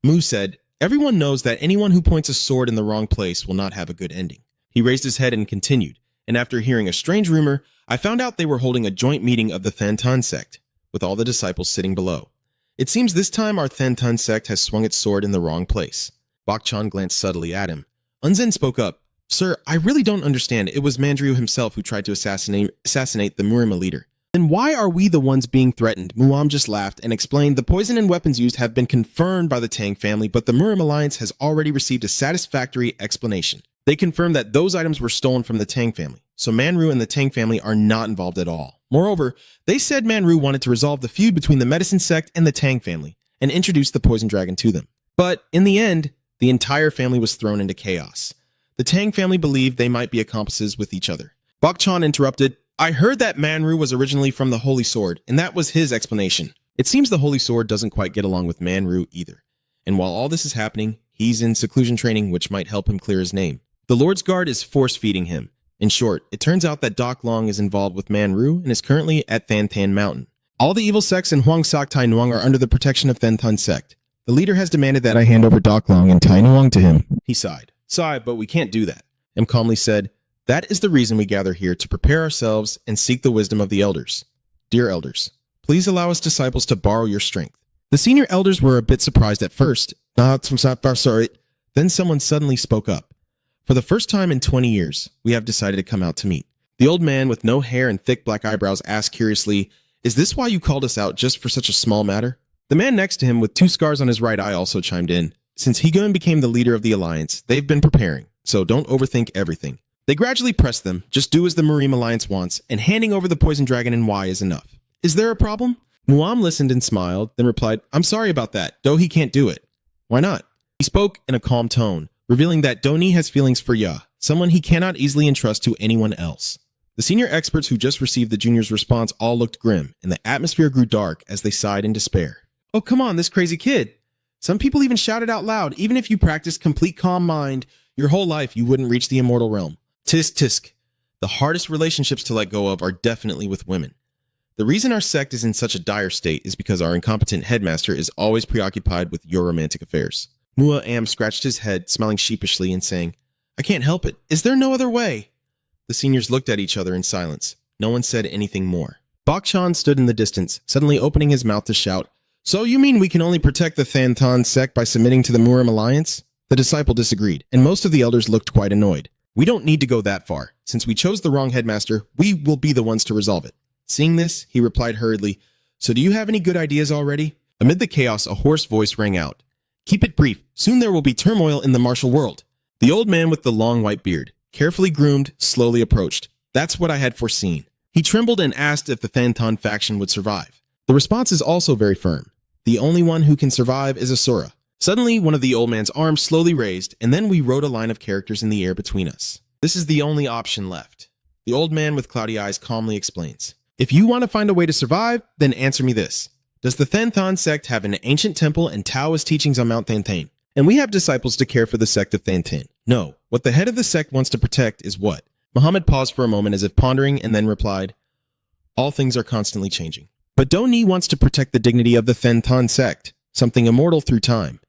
Mu said, everyone knows that anyone who points a sword in the wrong place will not have a good ending. He raised his head and continued, and after hearing a strange rumor, I found out they were holding a joint meeting of the Than sect, with all the disciples sitting below. It seems this time our Than sect has swung its sword in the wrong place. Bak-chan glanced subtly at him. Unzen spoke up. Sir, I really don't understand. It was Mandryu himself who tried to assassinate the Murima leader. Then why are we the ones being threatened? Muam just laughed and explained the poison and weapons used have been confirmed by the Tang family, but the Murim Alliance has already received a satisfactory explanation. They confirmed that those items were stolen from the Tang family, so Manru and the Tang family are not involved at all. Moreover, they said Manru wanted to resolve the feud between the medicine sect and the Tang family and introduce the poison dragon to them. But in the end, the entire family was thrown into chaos. The Tang family believed they might be accomplices with each other. Bak-chan interrupted, I heard that Manru was originally from the Holy Sword, and that was his explanation. It seems the Holy Sword doesn't quite get along with Manru either. And while all this is happening, he's in seclusion training, which might help him clear his name. The Lord's Guard is force-feeding him. In short, it turns out that Doc Long is involved with Manru and is currently at Than Mountain. All the evil sects in Huang Sak Tai Nuang are under the protection of Than sect. The leader has demanded that I hand over Doc Long and Tai Nuang to him. He sighed. Sigh, but we can't do that. M calmly said, that is the reason we gather here, to prepare ourselves and seek the wisdom of the elders. Dear elders, please allow us disciples to borrow your strength. The senior elders were a bit surprised at first. Sorry. Then someone suddenly spoke up. For the first time in 20 years, we have decided to come out to meet. The old man with no hair and thick black eyebrows asked curiously, "Is this why you called us out just for such a small matter?" The man next to him with 2 scars on his right eye also chimed in. Since Higun became the leader of the alliance, they've been preparing, so don't overthink everything. They gradually pressed them, just do as the Marine Alliance wants, and handing over the poison dragon and Y is enough. Is there a problem? Muam listened and smiled, then replied, "I'm sorry about that, though he can't do it." "Why not?" He spoke in a calm tone, revealing that Doni has feelings for Ya, someone he cannot easily entrust to anyone else. The senior experts who just received the junior's response all looked grim, and the atmosphere grew dark as they sighed in despair. "Oh, come on, this crazy kid." Some people even shouted out loud, "Even if you practiced complete calm mind, your whole life you wouldn't reach the immortal realm." Tisk tisk. The hardest relationships to let go of are definitely with women. The reason our sect is in such a dire state is because our incompetent headmaster is always preoccupied with your romantic affairs. Mua Am scratched his head, smiling sheepishly and saying, "I can't help it. Is there no other way?" The seniors looked at each other in silence. No one said anything more. Bakchan stood in the distance, suddenly opening his mouth to shout, "So you mean we can only protect the Thantan sect by submitting to the Murim Alliance?" The disciple disagreed, and most of the elders looked quite annoyed. "We don't need to go that far. Since we chose the wrong headmaster, we will be the ones to resolve it." Seeing this, he replied hurriedly, "So do you have any good ideas already?" Amid the chaos, a hoarse voice rang out. "Keep it brief. Soon there will be turmoil in the martial world." The old man with the long white beard, carefully groomed, slowly approached. "That's what I had foreseen." He trembled and asked if the Thantan faction would survive. The response is also very firm. The only one who can survive is Asura. Suddenly, one of the old man's arms slowly raised, and then we wrote a line of characters in the air between us. "This is the only option left." The old man with cloudy eyes calmly explains. "If you want to find a way to survive, then answer me this. Does the Thantan sect have an ancient temple and Taoist teachings on Mount Thantan? And we have disciples to care for the sect of Thantan. No, what the head of the sect wants to protect is what?" Muhammad paused for a moment as if pondering and then replied, "All things are constantly changing. But Doni wants to protect the dignity of the Thantan sect, something immortal through time."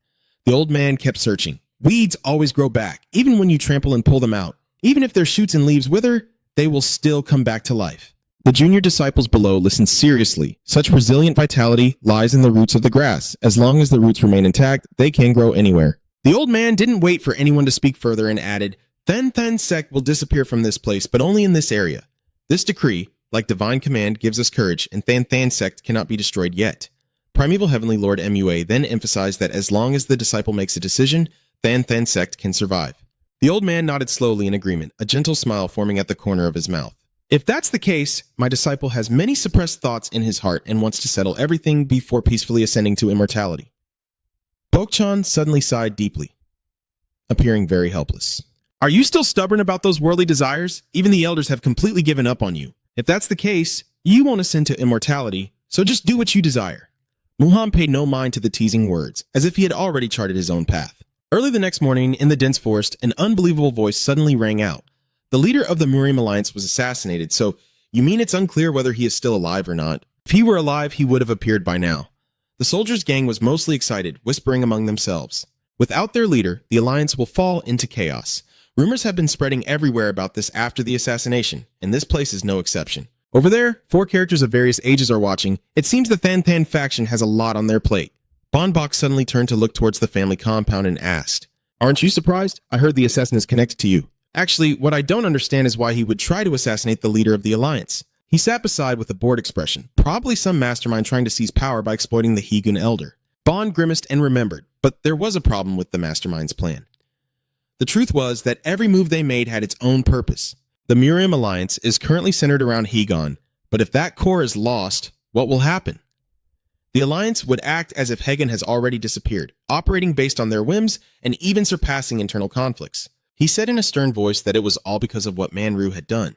The old man kept searching. "Weeds always grow back, even when you trample and pull them out. Even if their shoots and leaves wither, they will still come back to life." The junior disciples below listened seriously. Such resilient vitality lies in the roots of the grass. As long as the roots remain intact, they can grow anywhere. The old man didn't wait for anyone to speak further and added, "Thantan sect will disappear from this place, but only in this area. This decree, like divine command, gives us courage, and Thantan sect cannot be destroyed yet." Primeval Heavenly Lord MUA then emphasized that as long as the disciple makes a decision, Thantan sect can survive. The old man nodded slowly in agreement, a gentle smile forming at the corner of his mouth. "If that's the case, my disciple has many suppressed thoughts in his heart and wants to settle everything before peacefully ascending to immortality." Bokchan suddenly sighed deeply, appearing very helpless. "Are you still stubborn about those worldly desires? Even the elders have completely given up on you. If that's the case, you won't ascend to immortality, so just do what you desire." Muham paid no mind to the teasing words, as if he had already charted his own path. Early the next morning, in the dense forest, an unbelievable voice suddenly rang out. "The leader of the Murim Alliance was assassinated, so you mean it's unclear whether he is still alive or not? If he were alive, he would have appeared by now." The soldiers' gang was mostly excited, whispering among themselves. Without their leader, the Alliance will fall into chaos. Rumors have been spreading everywhere about this after the assassination, and this place is no exception. Over there, 4 characters of various ages are watching. It seems the Thantan faction has a lot on their plate. Bonbok suddenly turned to look towards the family compound and asked, "Aren't you surprised? I heard the assassin is connected to you." "Actually, what I don't understand is why he would try to assassinate the leader of the Alliance." He sat beside with a bored expression, probably some mastermind trying to seize power by exploiting the Higun elder. Bond grimaced and remembered, but there was a problem with the mastermind's plan. The truth was that every move they made had its own purpose. The Murim Alliance is currently centered around Higun, but if that core is lost, what will happen? The Alliance would act as if Hagen has already disappeared, operating based on their whims and even surpassing internal conflicts. He said in a stern voice that it was all because of what Manru had done.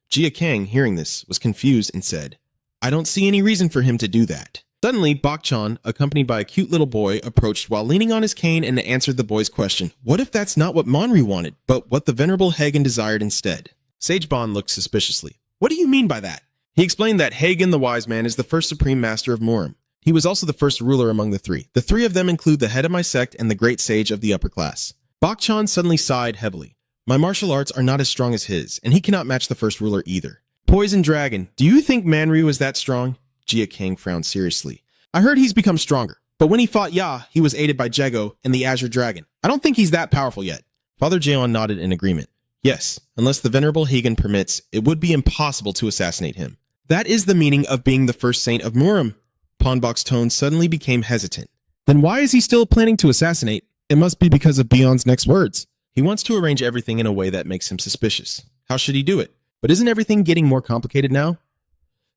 Jia Kang, hearing this, was confused and said, "I don't see any reason for him to do that." Suddenly, Bakchan, accompanied by a cute little boy, approached while leaning on his cane and answered the boy's question. What if that's not what Manru wanted, but what the venerable Hagen desired instead? Sage Bond looked suspiciously. "What do you mean by that?" He explained that Hagen the Wise Man is the first supreme master of Murim. He was also the first ruler among the 3. The 3 of them include the head of my sect and the great sage of the upper class. Bakchan suddenly sighed heavily. "My martial arts are not as strong as his, and he cannot match the first ruler either." "Poison Dragon, do you think Manru is that strong?" Jia Kang frowned seriously. "I heard he's become stronger. But when he fought Ya, he was aided by Jego and the Azure Dragon. I don't think he's that powerful yet. Father Jeon nodded in agreement. Yes, unless the Venerable Hagen permits, it would be impossible to assassinate him. That is the meaning of being the first saint of Murim. Ponbok's tone suddenly became hesitant. Then why is he still planning to assassinate? It must be because of Bion's next words. He wants to arrange everything in a way that makes him suspicious. How should he do it? But isn't everything getting more complicated now?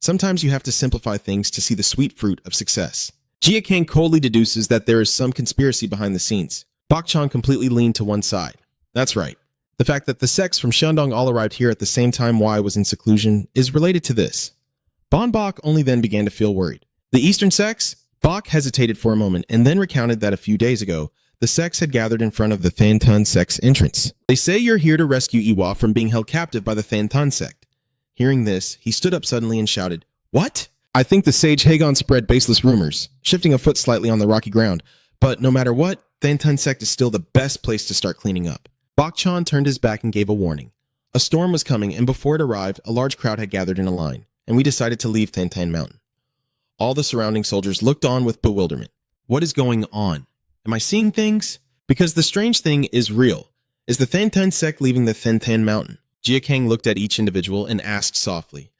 Sometimes you have to simplify things to see the sweet fruit of success. Jia Kang coldly deduces that there is some conspiracy behind the scenes. Bok-chan completely leaned to one side. That's right. The fact that the sects from Shandong all arrived here at the same time Y was in seclusion is related to this. Bon Bok only then began to feel worried. The Eastern sects? Bok hesitated for a moment and then recounted that a few days ago, the sects had gathered in front of the Than sect's entrance. They say you're here to rescue Iwa from being held captive by the Than sect. Hearing this, he stood up suddenly and shouted, "What?" I think the sage Hagon spread baseless rumors, shifting a foot slightly on the rocky ground. But no matter what, Than sect is still the best place to start cleaning up. Bok-chan turned his back and gave a warning. A storm was coming, and before it arrived, a large crowd had gathered in a line, and we decided to leave Than Mountain. All the surrounding soldiers looked on with bewilderment. What is going on? Am I seeing things? Because the strange thing is real. Is the Than sect leaving the Than Mountain? Jia Kang looked at each individual and asked softly,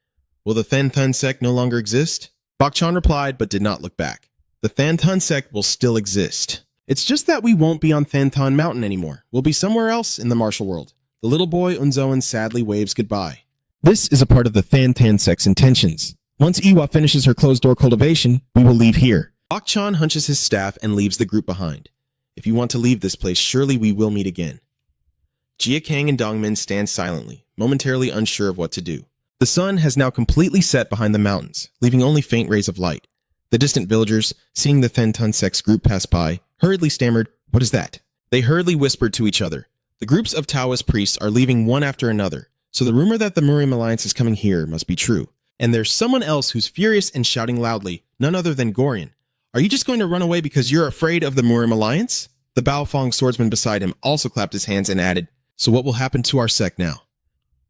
"Will the Than sect no longer exist?" Bok-chan replied, but did not look back. The Than sect will still exist. It's just that we won't be on Than Mountain anymore. We'll be somewhere else in the martial world. The little boy Unzoan sadly waves goodbye. This is a part of the Than sect's intentions. Once Iwa finishes her closed-door cultivation, we will leave here. Bok-chan hunches his staff and leaves the group behind. If you want to leave this place, surely we will meet again. Jia Kang and Dongmin stand silently, momentarily unsure of what to do. The sun has now completely set behind the mountains, leaving only faint rays of light. The distant villagers, seeing the Than sect's group pass by, hurriedly stammered, "What is that?" They hurriedly whispered to each other. The groups of Taoist priests are leaving one after another, so the rumor that the Murim Alliance is coming here must be true. And there's someone else who's furious and shouting loudly, none other than Gorian. "Are you just going to run away because you're afraid of the Murim Alliance?" The Baofeng swordsman beside him also clapped his hands and added, "So what will happen to our sect now?"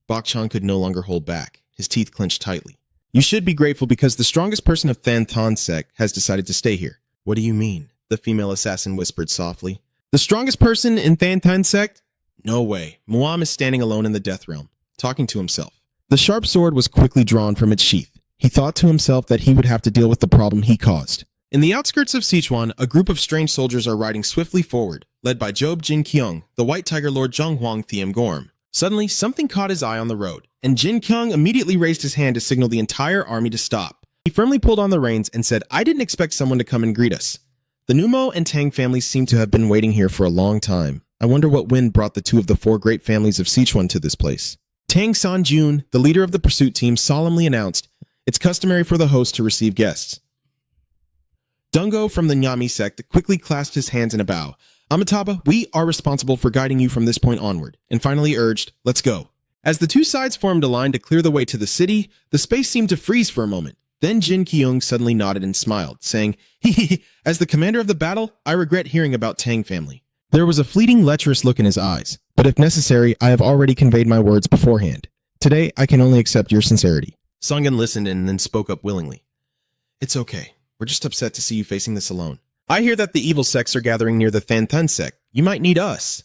Bok-chan could no longer hold back. His teeth clenched tightly. "You should be grateful because the strongest person of Than sect has decided to stay here." "What do you mean?" the female assassin whispered softly. "The strongest person in Than sect? No way. Muam is standing alone in the death realm, talking to himself." The sharp sword was quickly drawn from its sheath. He thought to himself that he would have to deal with the problem he caused. In the outskirts of Sichuan, a group of strange soldiers are riding swiftly forward, led by Job Jin Kyung, the White Tiger Lord Zhonghuang Thiem Gorm. Suddenly, something caught his eye on the road, and Jin Kyung immediately raised his hand to signal the entire army to stop. He firmly pulled on the reins and said, "I didn't expect someone to come and greet us." The Numo and Tang families seem to have been waiting here for a long time. I wonder what wind brought the two of the four great families of Sichuan to this place. Tang Sanjun, the leader of the pursuit team, solemnly announced, "It's customary for the host to receive guests." Dungo from the Nyami sect quickly clasped his hands in a bow. "Amitaba, we are responsible for guiding you from this point onward," and finally urged, "Let's go." As the two sides formed a line to clear the way to the city, the space seemed to freeze for a moment. Then Jin Kyung suddenly nodded and smiled, saying, "Hee, as the commander of the battle, I regret hearing about Tang family." There was a fleeting lecherous look in his eyes, But if necessary, I have already conveyed my words beforehand. Today, I can only accept your sincerity. Sangin listened and then spoke up willingly. "It's okay. We're just upset to see you facing this alone. I hear that the evil sects are gathering near the Than sect. You might need us."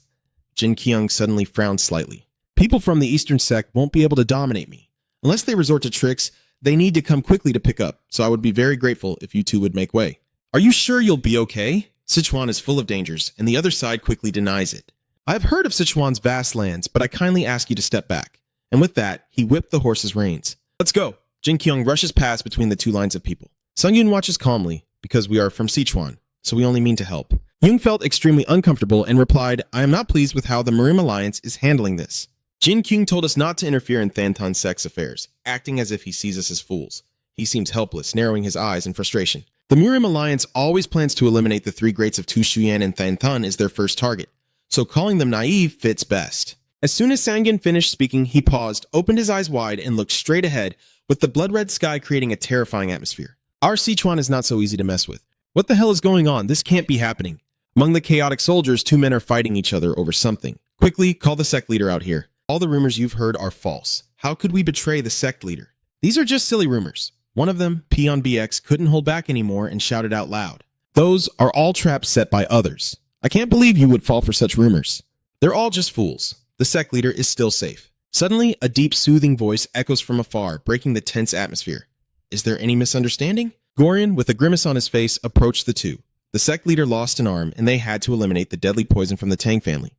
Jin Kyung suddenly frowned slightly. "People from the Eastern sect won't be able to dominate me. Unless they resort to tricks, they need to come quickly to pick up, so I would be very grateful if you two would make way." "Are you sure you'll be okay? Sichuan is full of dangers, and the other side quickly denies it. I have heard of Sichuan's vast lands, but I kindly ask you to step back." And with that, he whipped the horse's reins. "Let's go." Jin Kyung rushes past between the two lines of people. Sungyun watches calmly, because we are from Sichuan, so we only mean to help. Jung felt extremely uncomfortable and replied, "I am not pleased with how the Murim Alliance is handling this. Jin Kyung told us not to interfere in Than sect's affairs, acting as if he sees us as fools. He seems helpless, narrowing his eyes in frustration. The Murim Alliance always plans to eliminate the three greats of Tu Shuyan and Than as their first target, so calling them naive fits best." As soon as Sangin finished speaking, he paused, opened his eyes wide, and looked straight ahead, with the blood-red sky creating a terrifying atmosphere. "Our Sichuan is not so easy to mess with. What the hell is going on? This can't be happening." Among the chaotic soldiers, two men are fighting each other over something. "Quickly, call the sect leader out here. All the rumors you've heard are false. How could we betray the sect leader? These are just silly rumors." One of them, Peon BX, couldn't hold back anymore and shouted out loud. Those are all traps set by others. I can't believe you would fall for such rumors. They're all just fools. The sect leader is still safe. Suddenly, a deep, soothing voice echoes from afar, breaking the tense atmosphere. Is there any misunderstanding? Gorian, with a grimace on his face, approached the two. The sect leader lost an arm, and they had to eliminate the deadly poison from the Tang family.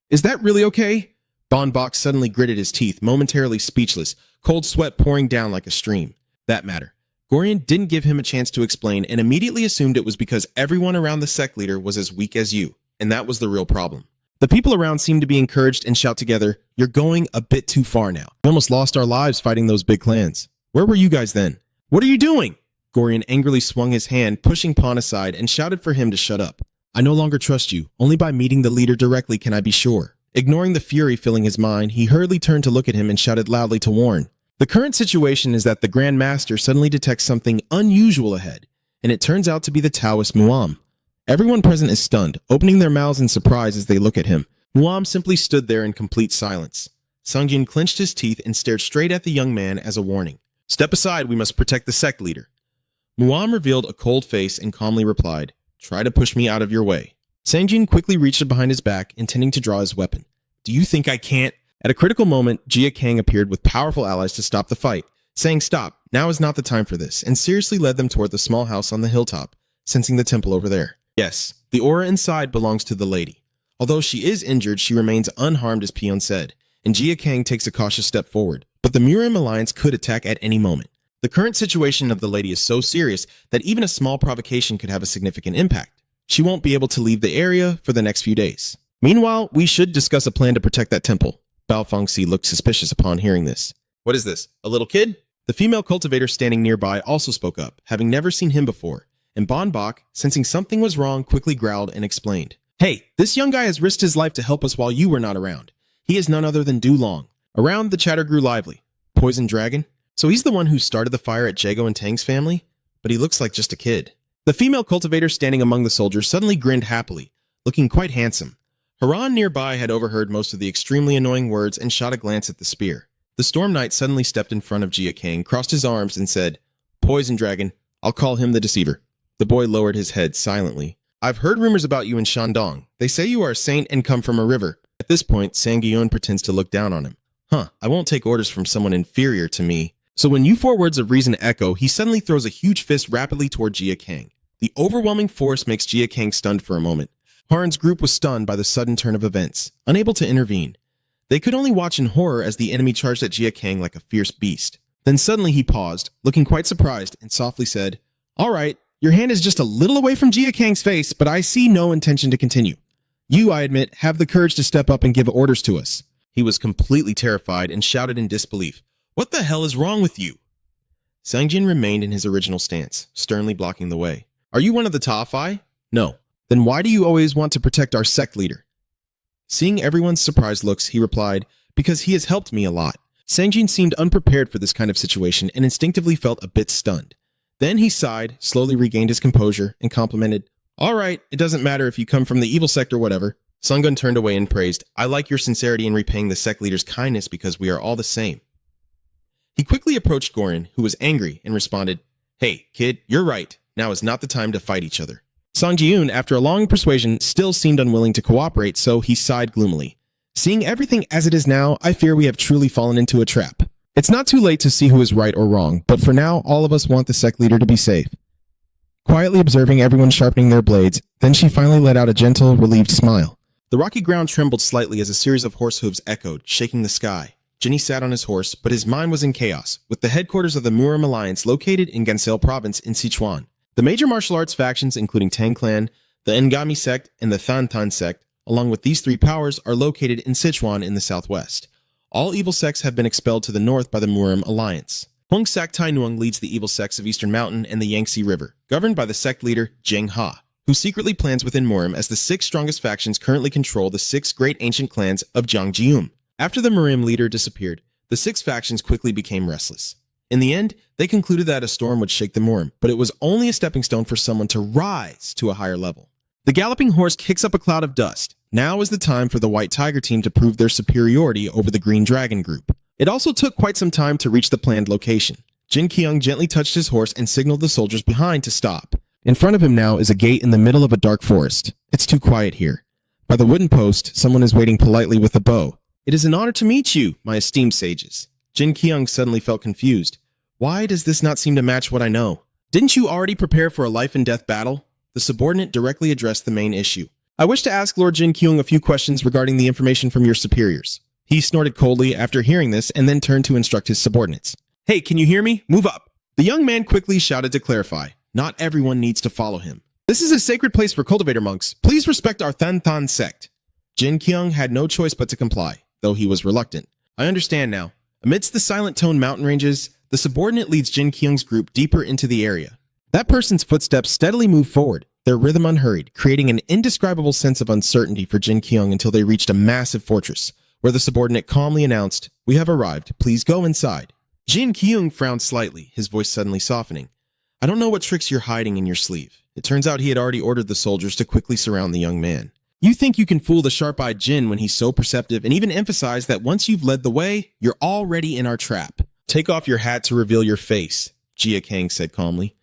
Is that really okay? Bon Bok suddenly gritted his teeth, momentarily speechless, cold sweat pouring down like a stream. That matter. Gorian didn't give him a chance to explain and immediately assumed it was because everyone around the sect leader was as weak as you, and that was the real problem. The people around seemed to be encouraged and shout together, "You're going a bit too far now. We almost lost our lives fighting those big clans. Where were you guys then? What are you doing?" Gorian angrily swung his hand, pushing Pawn aside, and shouted for him to shut up. "I no longer trust you. Only by meeting the leader directly can I be sure." Ignoring the fury filling his mind, he hurriedly turned to look at him and shouted loudly to warn. The current situation is that the Grand Master suddenly detects something unusual ahead, and it turns out to be the Taoist Muam. Everyone present is stunned, opening their mouths in surprise as they look at him. Muam simply stood there in complete silence. Sungjin clenched his teeth and stared straight at the young man as a warning. "Step aside, we must protect the sect leader." Muam revealed a cold face and calmly replied, "Try to push me out of your way." Sangjin quickly reached behind his back, intending to draw his weapon. "Do you think I can't?" At a critical moment, Jia Kang appeared with powerful allies to stop the fight, saying stop, now is not the time for this, and seriously led them toward the small house on the hilltop, sensing the temple over there. Yes, the aura inside belongs to the lady. Although she is injured, she remains unharmed as Peon said, and Jia Kang takes a cautious step forward, but the Murim Alliance could attack at any moment. The current situation of the lady is so serious that even a small provocation could have a significant impact. She won't be able to leave the area for the next few days. Meanwhile, we should discuss a plan to protect that temple. Bao Fengxi looked suspicious upon hearing this. "What is this, a little kid?" The female cultivator standing nearby also spoke up, having never seen him before, and Bon Bok, sensing something was wrong, quickly growled and explained. "Hey, this young guy has risked his life to help us while you were not around. He is none other than Du Long." Around, the chatter grew lively. "Poison Dragon? So he's the one who started the fire at Jago and Tang's family? But he looks like just a kid." The female cultivator standing among the soldiers suddenly grinned happily, looking quite handsome. Haran nearby had overheard most of the extremely annoying words and shot a glance at the spear. The Storm Knight suddenly stepped in front of Jia Kang, crossed his arms, and said, "Poison Dragon, I'll call him the Deceiver." The boy lowered his head silently. "I've heard rumors about you in Shandong. They say you are a saint and come from a river." At this point, Sangyun pretends to look down on him. I won't take orders from someone inferior to me." So when you four words of reason echo, he suddenly throws a huge fist rapidly toward Jia Kang. The overwhelming force makes Jia Kang stunned for a moment. Haran's group was stunned by the sudden turn of events, unable to intervene. They could only watch in horror as the enemy charged at Jia Kang like a fierce beast. Then suddenly he paused, looking quite surprised, and softly said, "All right, your hand is just a little away from Jia Kang's face, but I see no intention to continue. You, I admit, have the courage to step up and give orders to us." He was completely terrified and shouted in disbelief, "What the hell is wrong with you?" Sangjin remained in his original stance, sternly blocking the way. "Are you one of the Ta'afai?" "No." "Then why do you always want to protect our sect leader?" Seeing everyone's surprised looks, he replied, "Because he has helped me a lot." Sangjin seemed unprepared for this kind of situation and instinctively felt a bit stunned. Then he sighed, slowly regained his composure, and complimented, "All right, it doesn't matter if you come from the evil sect or whatever." Sungun turned away and praised, "I like your sincerity in repaying the sect leader's kindness because we are all the same." He quickly approached Gorin, who was angry, and responded, "Hey, kid, you're right. Now is not the time to fight each other." Song Ji-eun, after a long persuasion, still seemed unwilling to cooperate, so he sighed gloomily. "Seeing everything as it is now, I fear we have truly fallen into a trap. It's not too late to see who is right or wrong, but for now, all of us want the sect leader to be safe." Quietly observing everyone sharpening their blades, then she finally let out a gentle, relieved smile. The rocky ground trembled slightly as a series of horse hooves echoed, shaking the sky. Jinny sat on his horse, but his mind was in chaos, with the headquarters of the Murim Alliance located in Ganseil Province in Sichuan. The major martial arts factions, including Tang Clan, the Ngami sect, and the Than sect, along with these three powers, are located in Sichuan in the southwest. All evil sects have been expelled to the north by the Murim Alliance. Hung Sak Tai Nuang leads the evil sects of Eastern Mountain and the Yangtze River, governed by the sect leader Zheng Ha, who secretly plans within Murim as the six strongest factions currently control the six great ancient clans of Jiangjium. After the Murim leader disappeared, the six factions quickly became restless. In the end, they concluded that a storm would shake the Murim, but it was only a stepping stone for someone to rise to a higher level. The galloping horse kicks up a cloud of dust. Now is the time for the White Tiger team to prove their superiority over the Green Dragon group. It also took quite some time to reach the planned location. Jin Kyung gently touched his horse and signaled the soldiers behind to stop. In front of him now is a gate in the middle of a dark forest. It's too quiet here. By the wooden post, someone is waiting politely with a bow. It is an honor to meet you, my esteemed sages. Jin Kyung suddenly felt confused. Why does this not seem to match what I know? Didn't you already prepare for a life and death battle? The subordinate directly addressed the main issue. I wish to ask Lord Jin Kyung a few questions regarding the information from your superiors. He snorted coldly after hearing this and then turned to instruct his subordinates. Hey, can you hear me? Move up. The young man quickly shouted to clarify. Not everyone needs to follow him. This is a sacred place for cultivator monks. Please respect our Than sect. Jin Kyung had no choice but to comply, though he was reluctant. I understand now. Amidst the silent tone mountain ranges, the subordinate leads Jin Kyung's group deeper into the area. That person's footsteps steadily moved forward, their rhythm unhurried, creating an indescribable sense of uncertainty for Jin Kyung until they reached a massive fortress, where the subordinate calmly announced, "We have arrived. Please go inside." Jin Kyung frowned slightly, his voice suddenly softening. I don't know what tricks you're hiding in your sleeve. It turns out he had already ordered the soldiers to quickly surround the young man. You think you can fool the sharp-eyed Jin when he's so perceptive and even emphasize that once you've led the way, you're already in our trap. Take off your hat to reveal your face, Jin Gang said calmly.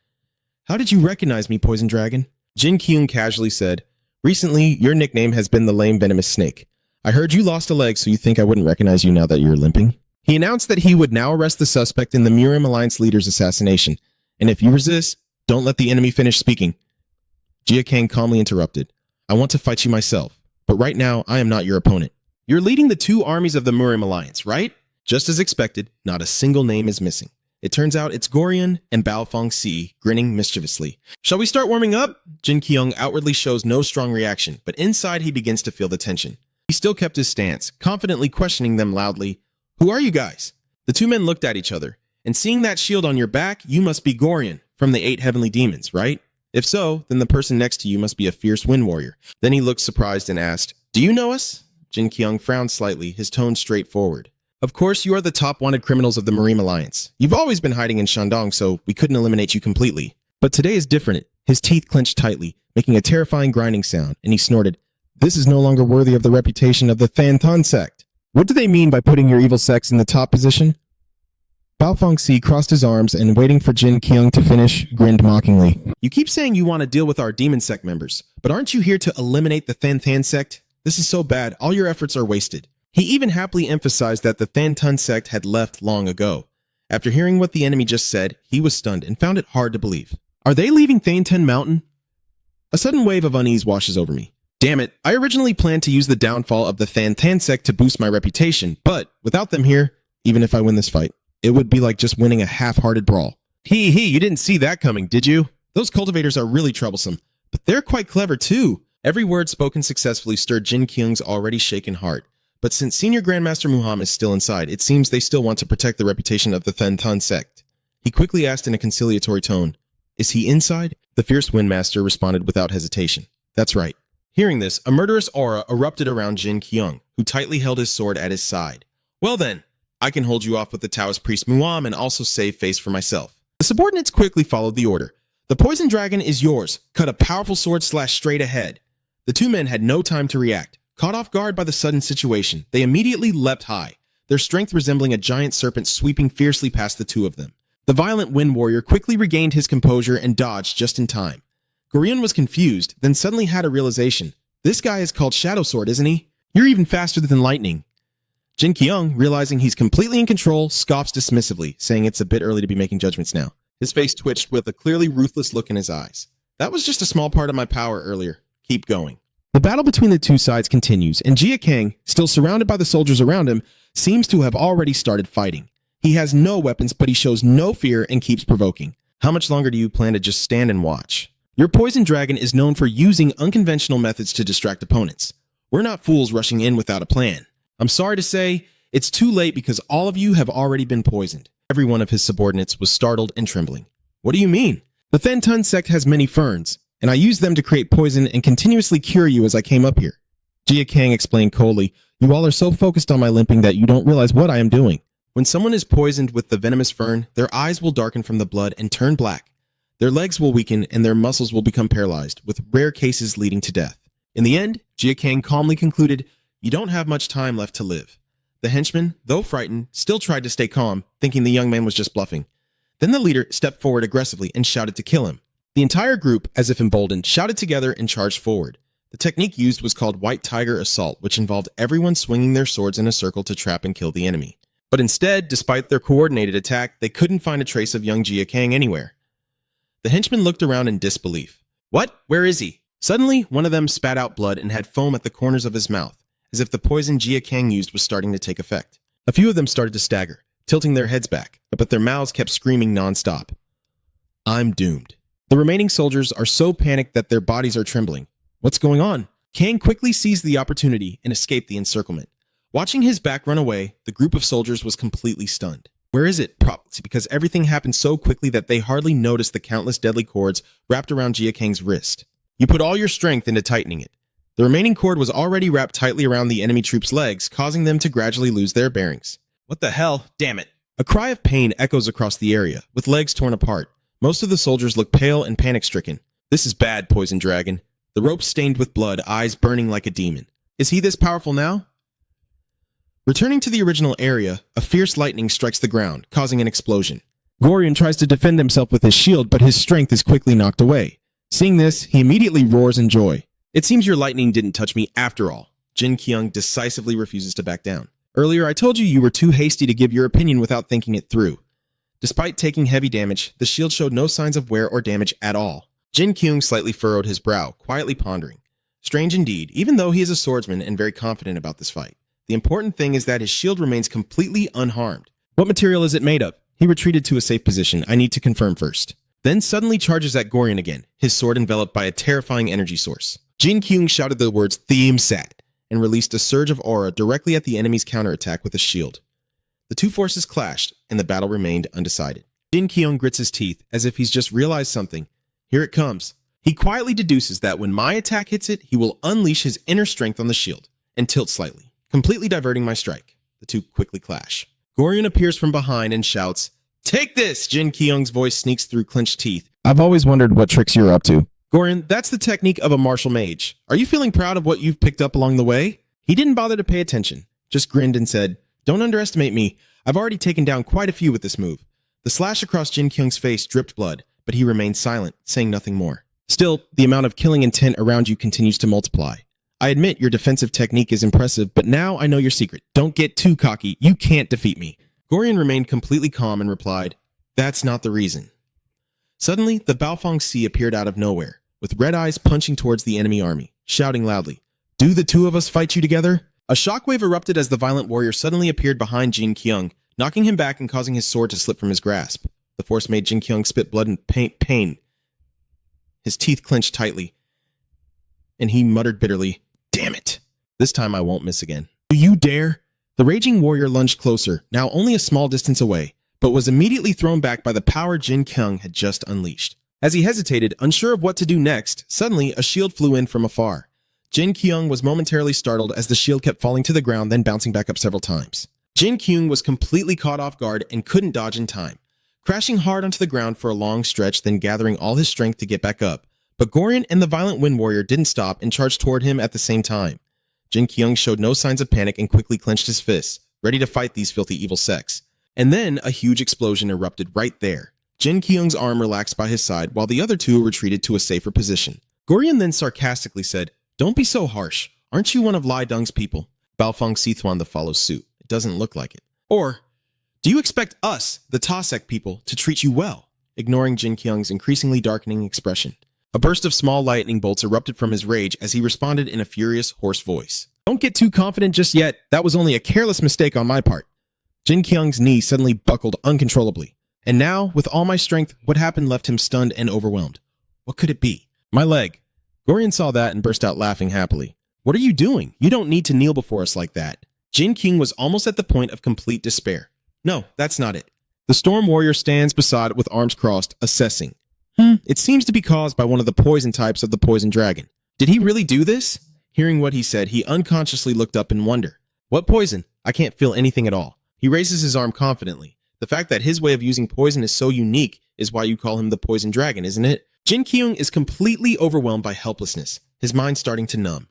How did you recognize me, Poison Dragon? Jin Kyung casually said, Recently, your nickname has been the lame venomous snake. I heard you lost a leg, so you think I wouldn't recognize you now that you're limping? He announced that he would now arrest the suspect in the Murium Alliance leader's assassination, and if you resist, don't let the enemy finish speaking. Jin Gang calmly interrupted. I want to fight you myself, but right now I am not your opponent. You're leading the two armies of the Murium Alliance, right? Just as expected, not a single name is missing. It turns out it's Gorion and Baofeng Si, grinning mischievously. Shall we start warming up? Jin Kyung outwardly shows no strong reaction, but inside he begins to feel the tension. He still kept his stance, confidently questioning them loudly. Who are you guys? The two men looked at each other, and seeing that shield on your back, you must be Gorion, from the 8 heavenly demons, right? If so, then the person next to you must be a fierce wind warrior. Then he looked surprised and asked, Do you know us? Jin Kyung frowned slightly, his tone straightforward. Of course, you are the top wanted criminals of the Murium Alliance. You've always been hiding in Shandong, so we couldn't eliminate you completely. But today is different. His teeth clenched tightly, making a terrifying grinding sound, and he snorted, This is no longer worthy of the reputation of the Than sect. What do they mean by putting your evil sects in the top position? Baofeng Si crossed his arms and, waiting for Jin Kyung to finish, grinned mockingly. You keep saying you want to deal with our demon sect members, but aren't you here to eliminate the Than sect? This is so bad, all your efforts are wasted. He even happily emphasized that the Than sect had left long ago. After hearing what the enemy just said, he was stunned and found it hard to believe. Are they leaving Than Mountain? A sudden wave of unease washes over me. Damn it, I originally planned to use the downfall of the Than sect to boost my reputation, but without them here, even if I win this fight, it would be like just winning a half-hearted brawl. You didn't see that coming, did you? Those cultivators are really troublesome, but they're quite clever too. Every word spoken successfully stirred Jin Kyung's already shaken heart. But since Senior Grandmaster Muhammad is still inside, it seems they still want to protect the reputation of the Than sect. He quickly asked in a conciliatory tone, Is he inside? The fierce Windmaster responded without hesitation. That's right. Hearing this, a murderous aura erupted around Jin Kyung, who tightly held his sword at his side. Well then, I can hold you off with the Taoist priest Muam and also save face for myself. The subordinates quickly followed the order. The poison dragon is yours. Cut a powerful sword slash straight ahead. The two men had no time to react. Caught off guard by the sudden situation, they immediately leapt high, their strength resembling a giant serpent sweeping fiercely past the two of them. The violent wind warrior quickly regained his composure and dodged just in time. Gorion was confused, then suddenly had a realization. This guy is called Shadow Sword, isn't he? You're even faster than lightning. Jin Kyung, realizing he's completely in control, scoffs dismissively, saying it's a bit early to be making judgments now. His face twitched with a clearly ruthless look in his eyes. That was just a small part of my power earlier. Keep going. The battle between the two sides continues, and Jin Gang, still surrounded by the soldiers around him, seems to have already started fighting. He has no weapons, but he shows no fear and keeps provoking. How much longer do you plan to just stand and watch? Your poison dragon is known for using unconventional methods to distract opponents. We're not fools rushing in without a plan. I'm sorry to say, it's too late because all of you have already been poisoned. Every one of his subordinates was startled and trembling. What do you mean? The Than sect has many ferns, and I used them to create poison and continuously cure you as I came up here. Jin Gang explained coldly, You all are so focused on my limping that you don't realize what I am doing. When someone is poisoned with the venomous fern, their eyes will darken from the blood and turn black. Their legs will weaken and their muscles will become paralyzed, with rare cases leading to death. In the end, Jin Gang calmly concluded, You don't have much time left to live. The henchman, though frightened, still tried to stay calm, thinking the young man was just bluffing. Then the leader stepped forward aggressively and shouted to kill him. The entire group, as if emboldened, shouted together and charged forward. The technique used was called White Tiger Assault, which involved everyone swinging their swords in a circle to trap and kill the enemy. But instead, despite their coordinated attack, they couldn't find a trace of young Jin Gang anywhere. The henchmen looked around in disbelief. What? Where is he? Suddenly, one of them spat out blood and had foam at the corners of his mouth, as if the poison Jin Gang used was starting to take effect. A few of them started to stagger, tilting their heads back, but their mouths kept screaming non-stop. I'm doomed. The remaining soldiers are so panicked that their bodies are trembling. What's going on? Kang quickly seized the opportunity and escaped the encirclement. Watching his back run away, the group of soldiers was completely stunned. Where is it? Probably because everything happened so quickly that they hardly noticed the countless deadly cords wrapped around Jin Gang's wrist. You put all your strength into tightening it. The remaining cord was already wrapped tightly around the enemy troops' legs, causing them to gradually lose their bearings. What the hell? Damn it. A cry of pain echoes across the area, with legs torn apart. Most of the soldiers look pale and panic-stricken. This is bad, Poison Dragon. The rope stained with blood, eyes burning like a demon. Is he this powerful now? Returning to the original area, a fierce lightning strikes the ground, causing an explosion. Gorion tries to defend himself with his shield, but his strength is quickly knocked away. Seeing this, he immediately roars in joy. It seems your lightning didn't touch me after all. Jin Gang decisively refuses to back down. Earlier, I told you you were too hasty to give your opinion without thinking it through. Despite taking heavy damage, the shield showed no signs of wear or damage at all. Jin Gang slightly furrowed his brow, quietly pondering. Strange indeed, even though he is a swordsman and very confident about this fight. The important thing is that his shield remains completely unharmed. What material is it made of? He retreated to a safe position. I need to confirm first. Then suddenly charges at Gorion again, his sword enveloped by a terrifying energy source. Jin Gang shouted the words Theme Sat and released a surge of aura directly at the enemy's counterattack with his shield. The two forces clashed, and the battle remained undecided. Jin Gang grits his teeth as if he's just realized something. Here it comes. He quietly deduces that when my attack hits it, he will unleash his inner strength on the shield and tilt slightly, completely diverting my strike. The two quickly clash. Gorion appears from behind and shouts, Take this! Jin Gang's voice sneaks through clenched teeth. I've always wondered what tricks you're up to. Gorion, that's the technique of a martial mage. Are you feeling proud of what you've picked up along the way? He didn't bother to pay attention, just grinned and said, Don't underestimate me. I've already taken down quite a few with this move. The slash across Jin Gang's face dripped blood, but he remained silent, saying nothing more. Still, the amount of killing intent around you continues to multiply. I admit your defensive technique is impressive, but now I know your secret. Don't get too cocky. You can't defeat me. Gorion remained completely calm and replied, That's not the reason. Suddenly, the Baofeng Sea appeared out of nowhere, with red eyes punching towards the enemy army, shouting loudly, Do the two of us fight you together? A shockwave erupted as the violent warrior suddenly appeared behind Jin Gang, knocking him back and causing his sword to slip from his grasp. The force made Jin Gang spit blood and pain. His teeth clenched tightly, and he muttered bitterly, Damn it! This time I won't miss again. Do you dare? The raging warrior lunged closer, now only a small distance away, but was immediately thrown back by the power Jin Gang had just unleashed. As he hesitated, unsure of what to do next, suddenly a shield flew in from afar. Jin Gang was momentarily startled as the shield kept falling to the ground, then bouncing back up several times. Jin Gang was completely caught off guard and couldn't dodge in time, crashing hard onto the ground for a long stretch, then gathering all his strength to get back up. But Gorion and the violent wind warrior didn't stop and charged toward him at the same time. Jin Gang showed no signs of panic and quickly clenched his fists, ready to fight these filthy evil sects. And then a huge explosion erupted right there. Jin Gang's arm relaxed by his side while the other two retreated to a safer position. Gorion then sarcastically said, Don't be so harsh. Aren't you one of Lai Deng's people? Baofeng Sichuan follows suit. It doesn't look like it. Or, do you expect us, the Ta-sect people, to treat you well? Ignoring Jin Gang's increasingly darkening expression. A burst of small lightning bolts erupted from his rage as he responded in a furious, hoarse voice. Don't get too confident just yet. That was only a careless mistake on my part. Jin Gang's knee suddenly buckled uncontrollably. And now, with all my strength, what happened left him stunned and overwhelmed. What could it be? My leg. Gorion saw that and burst out laughing happily. What are you doing? You don't need to kneel before us like that. Jin Gang was almost at the point of complete despair. No, that's not it. The Storm Warrior stands beside it with arms crossed, assessing. It seems to be caused by one of the poison types of the poison dragon. Did he really do this? Hearing what he said, he unconsciously looked up in wonder. What poison? I can't feel anything at all. He raises his arm confidently. The fact that his way of using poison is so unique is why you call him the poison dragon, isn't it? Jin Gang is completely overwhelmed by helplessness, his mind starting to numb.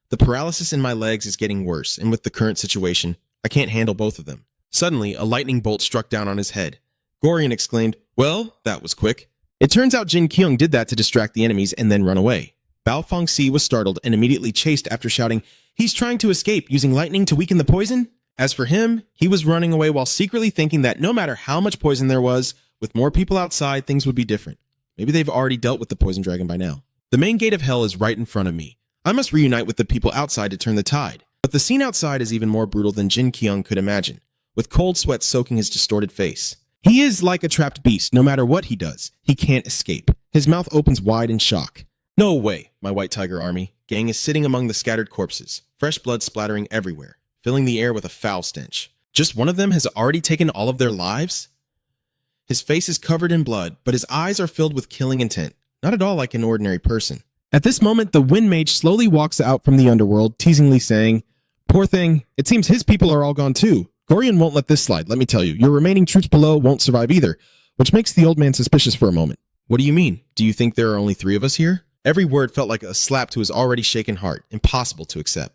The paralysis in my legs is getting worse, and with the current situation, I can't handle both of them. Suddenly, a lightning bolt struck down on his head. Gorion exclaimed, Well, that was quick. It turns out Jin Kyung did that to distract the enemies and then run away. Bao Fengxi was startled and immediately chased after shouting, "He's trying to escape using lightning to weaken the poison?" As for him, he was running away while secretly thinking that no matter how much poison there was, with more people outside, things would be different. Maybe they've already dealt with the poison dragon by now. The main gate of hell is right in front of me. I must reunite with the people outside to turn the tide. But the scene outside is even more brutal than Jin Kyung could imagine, with cold sweat soaking his distorted face. He is like a trapped beast. No matter what he does, he can't escape. His mouth opens wide in shock. "No way, my White Tiger Army." Gang is sitting among the scattered corpses, fresh blood splattering everywhere, filling the air with a foul stench. Just one of them has already taken all of their lives? His face is covered in blood, but his eyes are filled with killing intent, not at all like an ordinary person. At this moment, the Wind Mage slowly walks out from the underworld, teasingly saying, "Poor thing, it seems his people are all gone too. Gorian won't let this slide, let me tell you. Your remaining troops below won't survive either," which makes the old man suspicious for a moment. "What do you mean? Do you think there are only 3 of us here?" Every word felt like a slap to his already shaken heart, impossible to accept.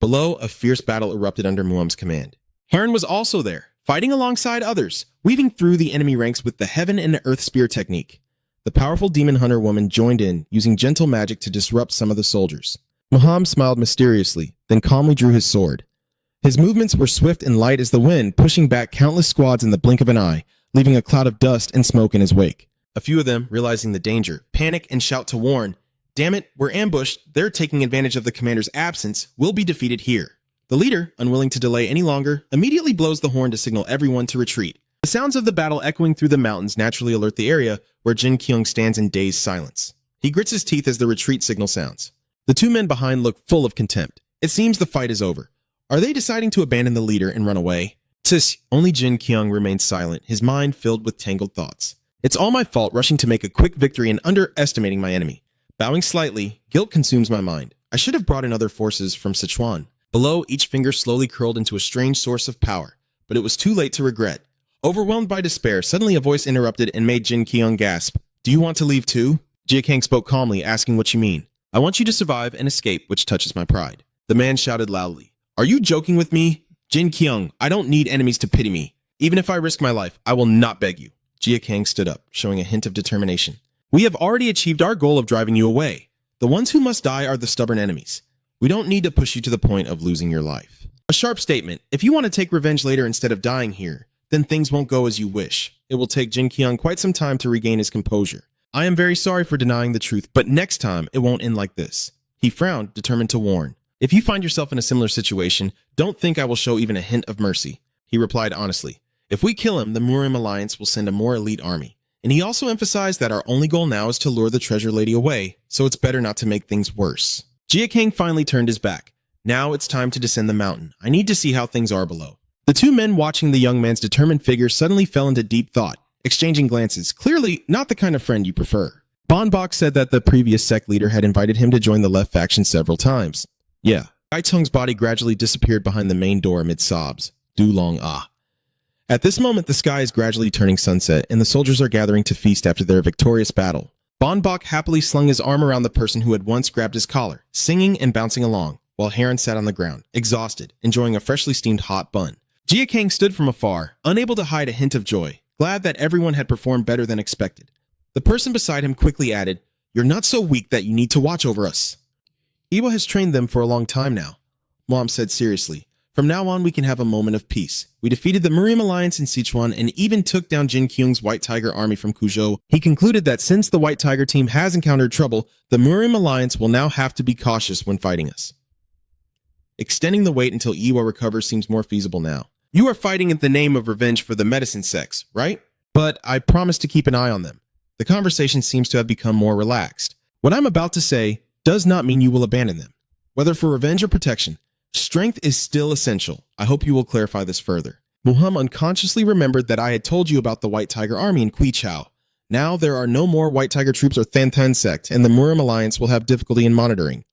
Below, a fierce battle erupted under Muam's command. Heron was also there, fighting alongside others, weaving through the enemy ranks with the Heaven and Earth Spear technique. The powerful demon hunter woman joined in, using gentle magic to disrupt some of the soldiers. Muam smiled mysteriously, then calmly drew his sword. His movements were swift and light as the wind, pushing back countless squads in the blink of an eye, leaving a cloud of dust and smoke in his wake. A few of them, realizing the danger, panic and shout to warn, "Damn it, we're ambushed, they're taking advantage of the commander's absence, we'll be defeated here." The leader, unwilling to delay any longer, immediately blows the horn to signal everyone to retreat. The sounds of the battle echoing through the mountains naturally alert the area where Jin Kyung stands in dazed silence. He grits his teeth as the retreat signal sounds. The 2 men behind look full of contempt. It seems the fight is over. Are they deciding to abandon the leader and run away? Only Jin Kyung remains silent, his mind filled with tangled thoughts. It's all my fault rushing to make a quick victory and underestimating my enemy. Bowing slightly, guilt consumes my mind. I should have brought in other forces from Sichuan. Below, each finger slowly curled into a strange source of power, but it was too late to regret. Overwhelmed by despair, suddenly a voice interrupted and made Jin Kyung gasp. "Do you want to leave too?" Jia Kang spoke calmly, asking what you mean. "I want you to survive and escape, which touches my pride." The man shouted loudly. "Are you joking with me? Jin Kyung, I don't need enemies to pity me. Even if I risk my life, I will not beg you." Jia Kang stood up, showing a hint of determination. "We have already achieved our goal of driving you away. The ones who must die are the stubborn enemies. We don't need to push you to the point of losing your life." A sharp statement. If you want to take revenge later instead of dying here, then things won't go as you wish. It will take Jin Kyung quite some time to regain his composure. "I am very sorry for denying the truth, but next time it won't end like this." He frowned, determined to warn. "If you find yourself in a similar situation, don't think I will show even a hint of mercy." He replied honestly. "If we kill him, the Murim Alliance will send a more elite army." And he also emphasized that our only goal now is to lure the treasure lady away, so it's better not to make things worse. Jia Kang finally turned his back. "Now it's time to descend the mountain. I need to see how things are below." The 2 men watching the young man's determined figure suddenly fell into deep thought, exchanging glances, clearly not the kind of friend you prefer. Bon Bok said that the previous sect leader had invited him to join the left faction several times. Yeah. Kai Tung's body gradually disappeared behind the main door amid sobs. Du Long Ah. At this moment, the sky is gradually turning sunset, and the soldiers are gathering to feast after their victorious battle. Bon Bok happily slung his arm around the person who had once grabbed his collar, singing and bouncing along, while Heron sat on the ground, exhausted, enjoying a freshly steamed hot bun. Jia Kang stood from afar, unable to hide a hint of joy, glad that everyone had performed better than expected. The person beside him quickly added, "You're not so weak that you need to watch over us." "Iwa has trained them for a long time now," Mom said seriously. "From now on, we can have a moment of peace. We defeated the Murim Alliance in Sichuan and even took down Jin Kyung's White Tiger army from Kuzhou." He concluded that since the White Tiger team has encountered trouble, the Murim Alliance will now have to be cautious when fighting us. Extending the wait until Iwa recovers seems more feasible now. "You are fighting in the name of revenge for the medicine sects, right? But I promise to keep an eye on them." The conversation seems to have become more relaxed. "What I'm about to say does not mean you will abandon them. Whether for revenge or protection, strength is still essential. I hope you will clarify this further." Muham unconsciously remembered that I had told you about the White Tiger army in Quichao. Now there are no more White Tiger troops or Thantan sect, and the Murim Alliance will have difficulty in monitoring.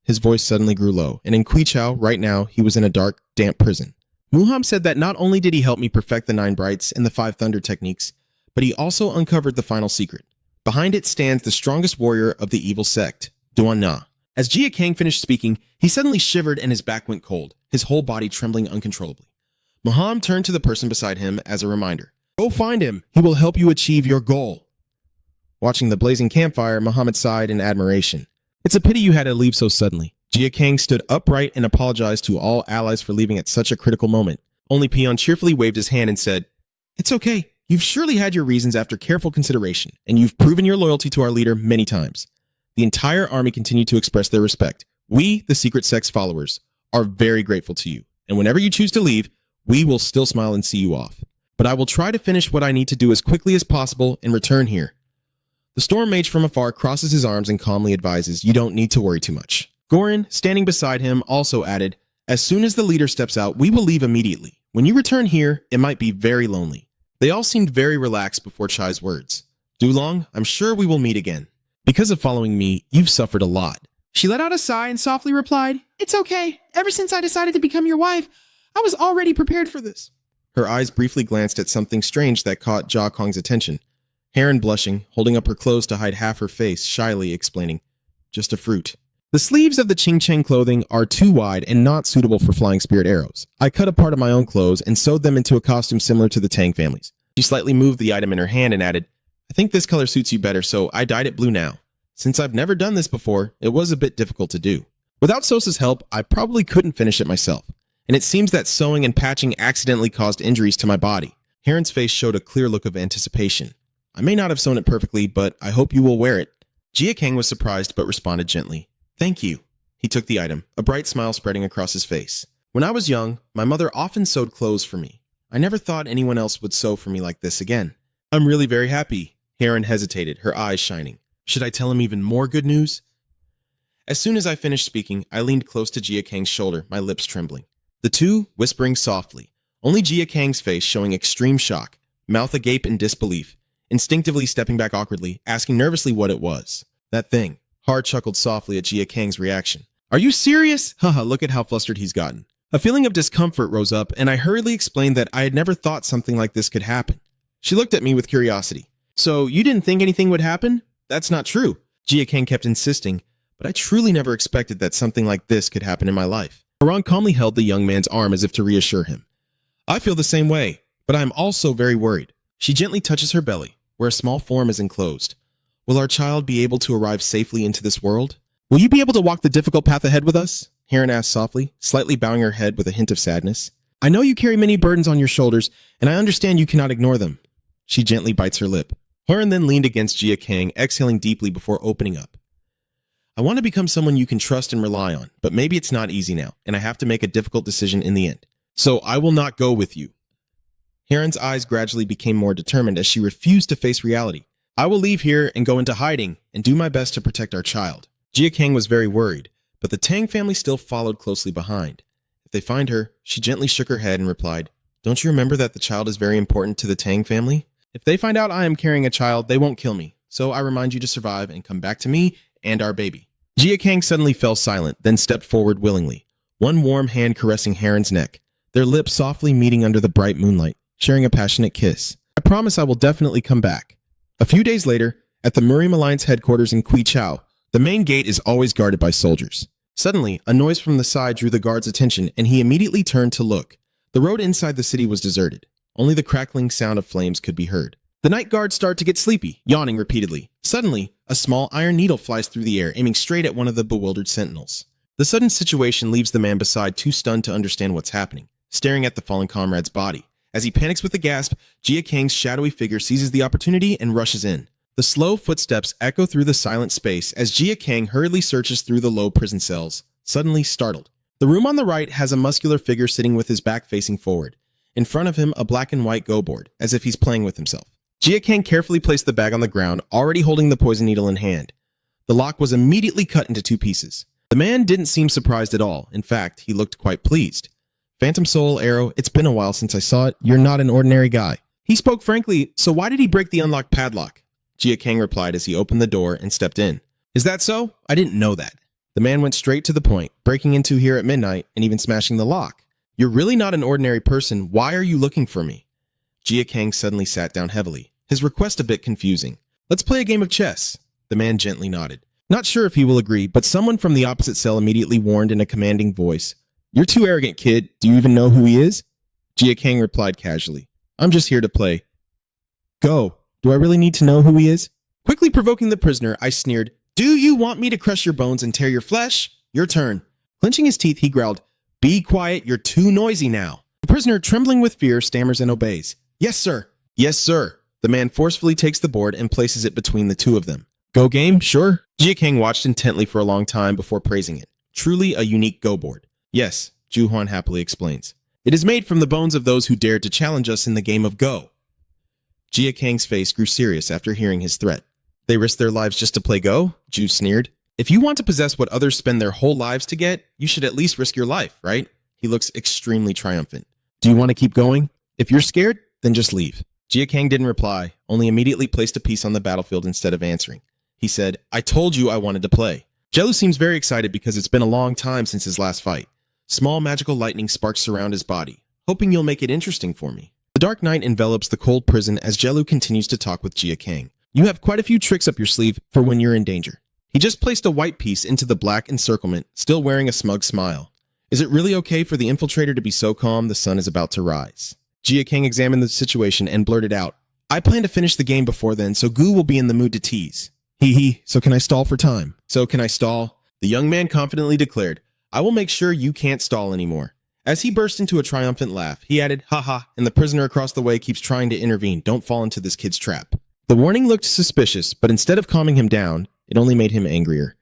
His voice suddenly grew low, and in Quichao, right now, he was in a dark, damp prison. Muham said that not only did he help me perfect the 9 Brights and the 5 Thunder techniques, but he also uncovered the final secret. Behind it stands the strongest warrior of the evil sect, Duan Na. As Jia Kang finished speaking, he suddenly shivered and his back went cold, his whole body trembling uncontrollably. Muham turned to the person beside him as a reminder. "Go find him. He will help you achieve your goal." Watching the blazing campfire, Muhammad sighed in admiration. It's a pity you had to leave so suddenly. Jia Kang stood upright and apologized to all allies for leaving at such a critical moment. Only Peon cheerfully waved his hand and said, "It's okay. You've surely had your reasons after careful consideration, and you've proven your loyalty to our leader many times." The entire army continued to express their respect. "We, the secret sect's followers, are very grateful to you, and whenever you choose to leave, we will still smile and see you off. But I will try to finish what I need to do as quickly as possible and return here." The Storm Mage from afar crosses his arms and calmly advises, "You don't need to worry too much." Gorin, standing beside him, also added, "As soon as the leader steps out, we will leave immediately. When you return here, it might be very lonely." They all seemed very relaxed before Chai's words. "Dulong, I'm sure we will meet again. Because of following me, you've suffered a lot." She let out a sigh and softly replied, "It's okay. Ever since I decided to become your wife, I was already prepared for this." Her eyes briefly glanced at something strange that caught Jia Kong's attention. Heron, blushing, holding up her clothes to hide half her face, shyly explaining, "Just a fruit." The sleeves of the Ching Cheng clothing are too wide and not suitable for flying spirit arrows. I cut a part of my own clothes and sewed them into a costume similar to the Tang family's. She slightly moved the item in her hand and added, "I think this color suits you better, so I dyed it blue now. Since I've never done this before, it was a bit difficult to do. Without Sosa's help, I probably couldn't finish it myself. And it seems that sewing and patching accidentally caused injuries to my body." Heron's face showed a clear look of anticipation. "I may not have sewn it perfectly, but I hope you will wear it." Jia Kang was surprised but responded gently, "Thank you." He took the item, a bright smile spreading across his face. "When I was young, my mother often sewed clothes for me. I never thought anyone else would sew for me like this again. I'm really very happy." Heron hesitated, her eyes shining. "Should I tell him even more good news?" As soon as I finished speaking, I leaned close to Jia Kang's shoulder, my lips trembling. The two whispering softly, only Jia Kang's face showing extreme shock, mouth agape in disbelief, instinctively stepping back awkwardly, asking nervously what it was. "That thing." Hard chuckled softly at Jia Kang's reaction. "Are you serious? Haha, look at how flustered he's gotten." A feeling of discomfort rose up, and I hurriedly explained that I had never thought something like this could happen. She looked at me with curiosity. "So you didn't think anything would happen?" "That's not true." Jia Kang kept insisting, "but I truly never expected that something like this could happen in my life." Haran calmly held the young man's arm as if to reassure him. "I feel the same way, but I am also very worried." She gently touches her belly, where a small form is enclosed. "Will our child be able to arrive safely into this world? Will you be able to walk the difficult path ahead with us?" Heron asked softly, slightly bowing her head with a hint of sadness. "I know you carry many burdens on your shoulders, and I understand you cannot ignore them." She gently bites her lip. Heron then leaned against Jia Kang, exhaling deeply before opening up. "I want to become someone you can trust and rely on, but maybe it's not easy now, and I have to make a difficult decision in the end. So I will not go with you." Heron's eyes gradually became more determined as she refused to face reality. "I will leave here and go into hiding and do my best to protect our child." Jia Kang was very worried, but the Tang family still followed closely behind. If they find her, she gently shook her head and replied, "Don't you remember that the child is very important to the Tang family? If they find out I am carrying a child, they won't kill me. So I remind you to survive and come back to me and our baby." Jia Kang suddenly fell silent, then stepped forward willingly, one warm hand caressing Heron's neck, their lips softly meeting under the bright moonlight, sharing a passionate kiss. "I promise I will definitely come back." A few days later, at the Muriam Alliance headquarters in Quichao, the main gate is always guarded by soldiers. Suddenly, a noise from the side drew the guard's attention, and he immediately turned to look. The road inside the city was deserted. Only the crackling sound of flames could be heard. The night guards start to get sleepy, yawning repeatedly. Suddenly, a small iron needle flies through the air, aiming straight at one of the bewildered sentinels. The sudden situation leaves the man beside too stunned to understand what's happening, staring at the fallen comrade's body. As he panics with a gasp, Jia Kang's shadowy figure seizes the opportunity and rushes in. The slow footsteps echo through the silent space as Jia Kang hurriedly searches through the low prison cells, suddenly startled. The room on the right has a muscular figure sitting with his back facing forward. In front of him, a black and white go board, as if he's playing with himself. Jia Kang carefully placed the bag on the ground, already holding the poison needle in hand. The lock was immediately cut into 2 pieces. The man didn't seem surprised at all. In fact, he looked quite pleased. "Phantom Soul, Arrow, it's been a while since I saw it. You're not an ordinary guy." He spoke frankly, so why did he break the unlocked padlock? Jia Kang replied as he opened the door and stepped in. "Is that so? I didn't know that." The man went straight to the point, breaking into here at midnight and even smashing the lock. "You're really not an ordinary person. Why are you looking for me?" Jia Kang suddenly sat down heavily, his request a bit confusing. "Let's play a game of chess." The man gently nodded. Not sure if he will agree, but someone from the opposite cell immediately warned in a commanding voice, "You're too arrogant, kid. Do you even know who he is?" Jia Kang replied casually, "I'm just here to play." "Go. Do I really need to know who he is?" Quickly provoking the prisoner, I sneered, "Do you want me to crush your bones and tear your flesh? Your turn." Clenching his teeth, he growled, "Be quiet, you're too noisy now." The prisoner, trembling with fear, stammers and obeys. "Yes, sir." "Yes, sir." The man forcefully takes the board and places it between the two of them. "Go game, sure." Jia Kang watched intently for a long time before praising it. Truly a unique Go board. "Yes," Ju Huan happily explains. "It is made from the bones of those who dared to challenge us in the game of Go." Jia Kang's face grew serious after hearing his threat. "They risked their lives just to play Go?" Ju sneered. "If you want to possess what others spend their whole lives to get, you should at least risk your life, right?" He looks extremely triumphant. "Do you want to keep going? If you're scared, then just leave." Jia Kang didn't reply, only immediately placed a piece on the battlefield instead of answering. He said, "I told you I wanted to play." Jellu seems very excited because it's been a long time since his last fight. Small magical lightning sparks surround his body, hoping you'll make it interesting for me. The dark night envelops the cold prison as Jellu continues to talk with Jia Kang. "You have quite a few tricks up your sleeve for when you're in danger." He just placed a white piece into the black encirclement, still wearing a smug smile. "Is it really okay for the infiltrator to be so calm the sun is about to rise?" Jia Kang examined the situation and blurted out, "I plan to finish the game before then, so Gu will be in the mood to tease." "Hee, so can I stall for time?" "So can I stall?" The young man confidently declared, "I will make sure you can't stall anymore." As he burst into a triumphant laugh, he added, "Haha, and the prisoner across the way keeps trying to intervene. Don't fall into this kid's trap." The warning looked suspicious, but instead of calming him down, it only made him angrier.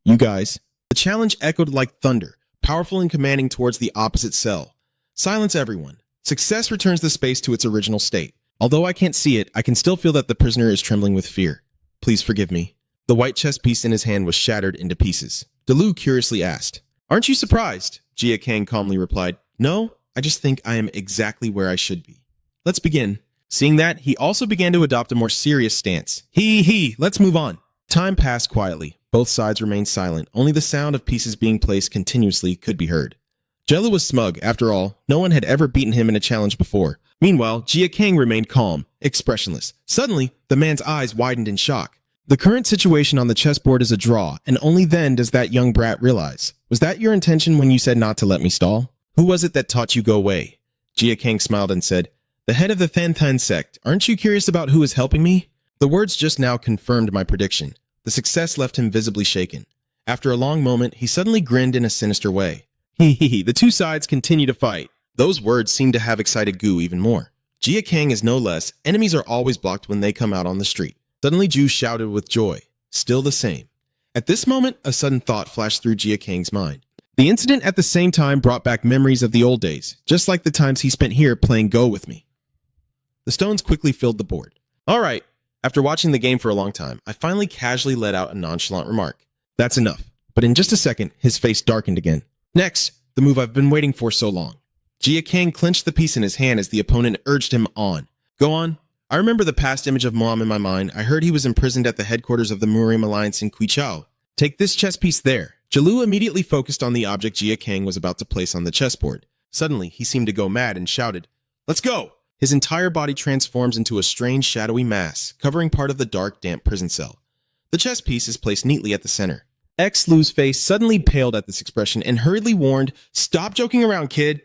"You guys." The challenge echoed like thunder, powerful and commanding towards the opposite cell. "Silence everyone. Success returns the space to its original state. Although I can't see it, I can still feel that the prisoner is trembling with fear. Please forgive me." The white chess piece in his hand was shattered into pieces. Delu curiously asked, "Aren't you surprised?" Jia Kang calmly replied, "No, I just think I am exactly where I should be. Let's begin." Seeing that, he also began to adopt a more serious stance. Let's move on." Time passed quietly. Both sides remained silent. Only the sound of pieces being placed continuously could be heard. Jellu was smug. After all, no one had ever beaten him in a challenge before. Meanwhile, Jia Kang remained calm, expressionless. Suddenly, the man's eyes widened in shock. The current situation on the chessboard is a draw, and only then does that young brat realize. "Was that your intention when you said not to let me stall? Who was it that taught you go away?" Jia Kang smiled and said, "The head of the Than sect. Aren't you curious about who is helping me?" The words just now confirmed my prediction. The success left him visibly shaken. After a long moment, he suddenly grinned in a sinister way. The two sides continue to fight." Those words seemed to have excited Gu even more. Jia Kang is no less. Enemies are always blocked when they come out on the street. Suddenly, Ju shouted with joy. Still the same. At this moment, a sudden thought flashed through Jia Kang's mind. The incident at the same time brought back memories of the old days, just like the times he spent here playing Go with me. The stones quickly filled the board. "All right." After watching the game for a long time, I finally casually let out a nonchalant remark. "That's enough." But in just a second, his face darkened again. "Next, the move I've been waiting for so long." Jia Kang clenched the piece in his hand as the opponent urged him on. "Go on." I remember the past image of Muam in my mind. I heard he was imprisoned at the headquarters of the Murim Alliance in Quichao. "Take this chess piece there." Jalu immediately focused on the object Jia Kang was about to place on the chessboard. Suddenly, he seemed to go mad and shouted, "Let's go!" His entire body transforms into a strange shadowy mass, covering part of the dark, damp prison cell. The chess piece is placed neatly at the center. X Lu's face suddenly paled at this expression and hurriedly warned, "Stop joking around, kid."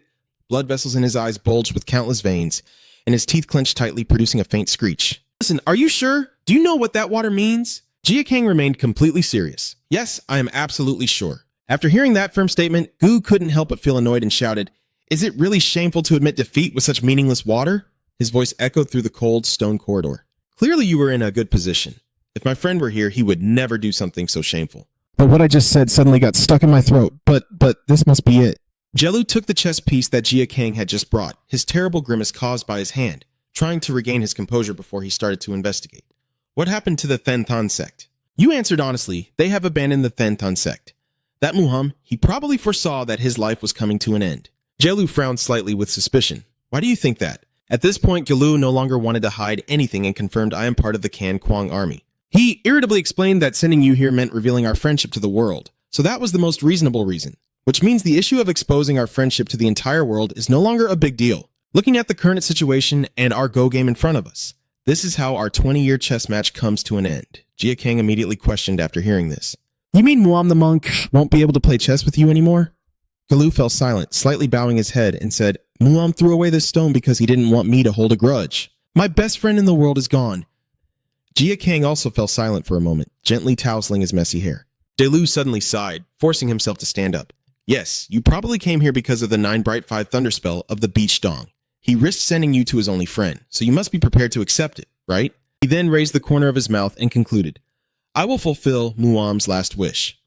Blood vessels in his eyes bulged with countless veins, and his teeth clenched tightly, producing a faint screech. "Listen, are you sure? Do you know what that water means?" Jia Kang remained completely serious. "Yes, I am absolutely sure." After hearing that firm statement, Gu couldn't help but feel annoyed and shouted, "Is it really shameful to admit defeat with such meaningless water?" His voice echoed through the cold stone corridor. "Clearly you were in a good position. If my friend were here, he would never do something so shameful." But what I just said suddenly got stuck in my throat. But this must be it. Jellu took the chess piece that Jia Kang had just brought, his terrible grimace caused by his hand, trying to regain his composure before he started to investigate. "What happened to the Than sect?" "You answered honestly. They have abandoned the Than sect. That Muham, he probably foresaw that his life was coming to an end." Jellu frowned slightly with suspicion. "Why do you think that?" At this point, Jellu no longer wanted to hide anything and confirmed, "I am part of the Kan Kwang army." He irritably explained that sending you here meant revealing our friendship to the world, so that was the most reasonable reason. Which means the issue of exposing our friendship to the entire world is no longer a big deal. Looking at the current situation and our Go game in front of us, this is how our 20-year chess match comes to an end. Jia Kang immediately questioned after hearing this. "You mean Muam the monk won't be able to play chess with you anymore?" Galu fell silent, slightly bowing his head, and said, "Muam threw away this stone because he didn't want me to hold a grudge. My best friend in the world is gone." Jia Kang also fell silent for a moment, gently tousling his messy hair. Delu suddenly sighed, forcing himself to stand up. Yes, you probably came here because of the 9 Bright 5 Thunder spell of the Beach Dong. He risked sending you to his only friend, so you must be prepared to accept it, right? He then raised the corner of his mouth and concluded, I will fulfill Muam's last wish.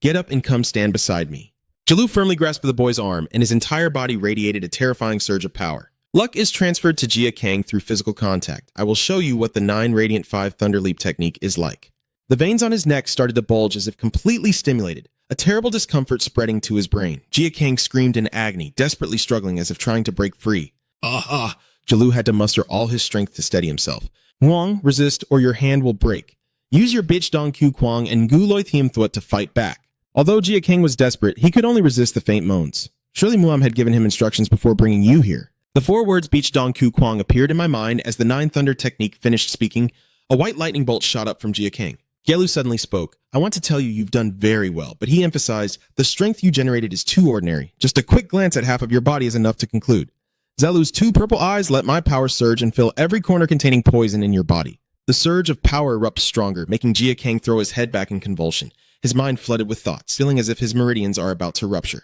Get up and come stand beside me. Jalu firmly grasped the boy's arm, and his entire body radiated a terrifying surge of power. Luck is transferred to Jia Kang through physical contact. I will show you what the 9 Radiant 5 Thunder Leap technique is like. The veins on his neck started to bulge as if completely stimulated, a terrible discomfort spreading to his brain. Jia Kang screamed in agony, desperately struggling as if trying to break free. Aha! Jalu had to muster all his strength to steady himself. Huang, resist or your hand will break. Use your bitch Dong Q Kwang and Gu Loi Thiem Thuat to fight back. Although Jia Kang was desperate, he could only resist the faint moans. Surely Muam had given him instructions before bringing you here. The 4 words Beach Dong Q Kwang appeared in my mind as the 9 Thunder technique finished speaking. A white lightning bolt shot up from Jia Kang. Gelu suddenly spoke. I want to tell you you've done very well, but he emphasized, the strength you generated is too ordinary. Just a quick glance at half of your body is enough to conclude. Zelu's 2 purple eyes let my power surge and fill every corner containing poison in your body. The surge of power erupts stronger, making Jia Kang throw his head back in convulsion. His mind flooded with thoughts, feeling as if his meridians are about to rupture.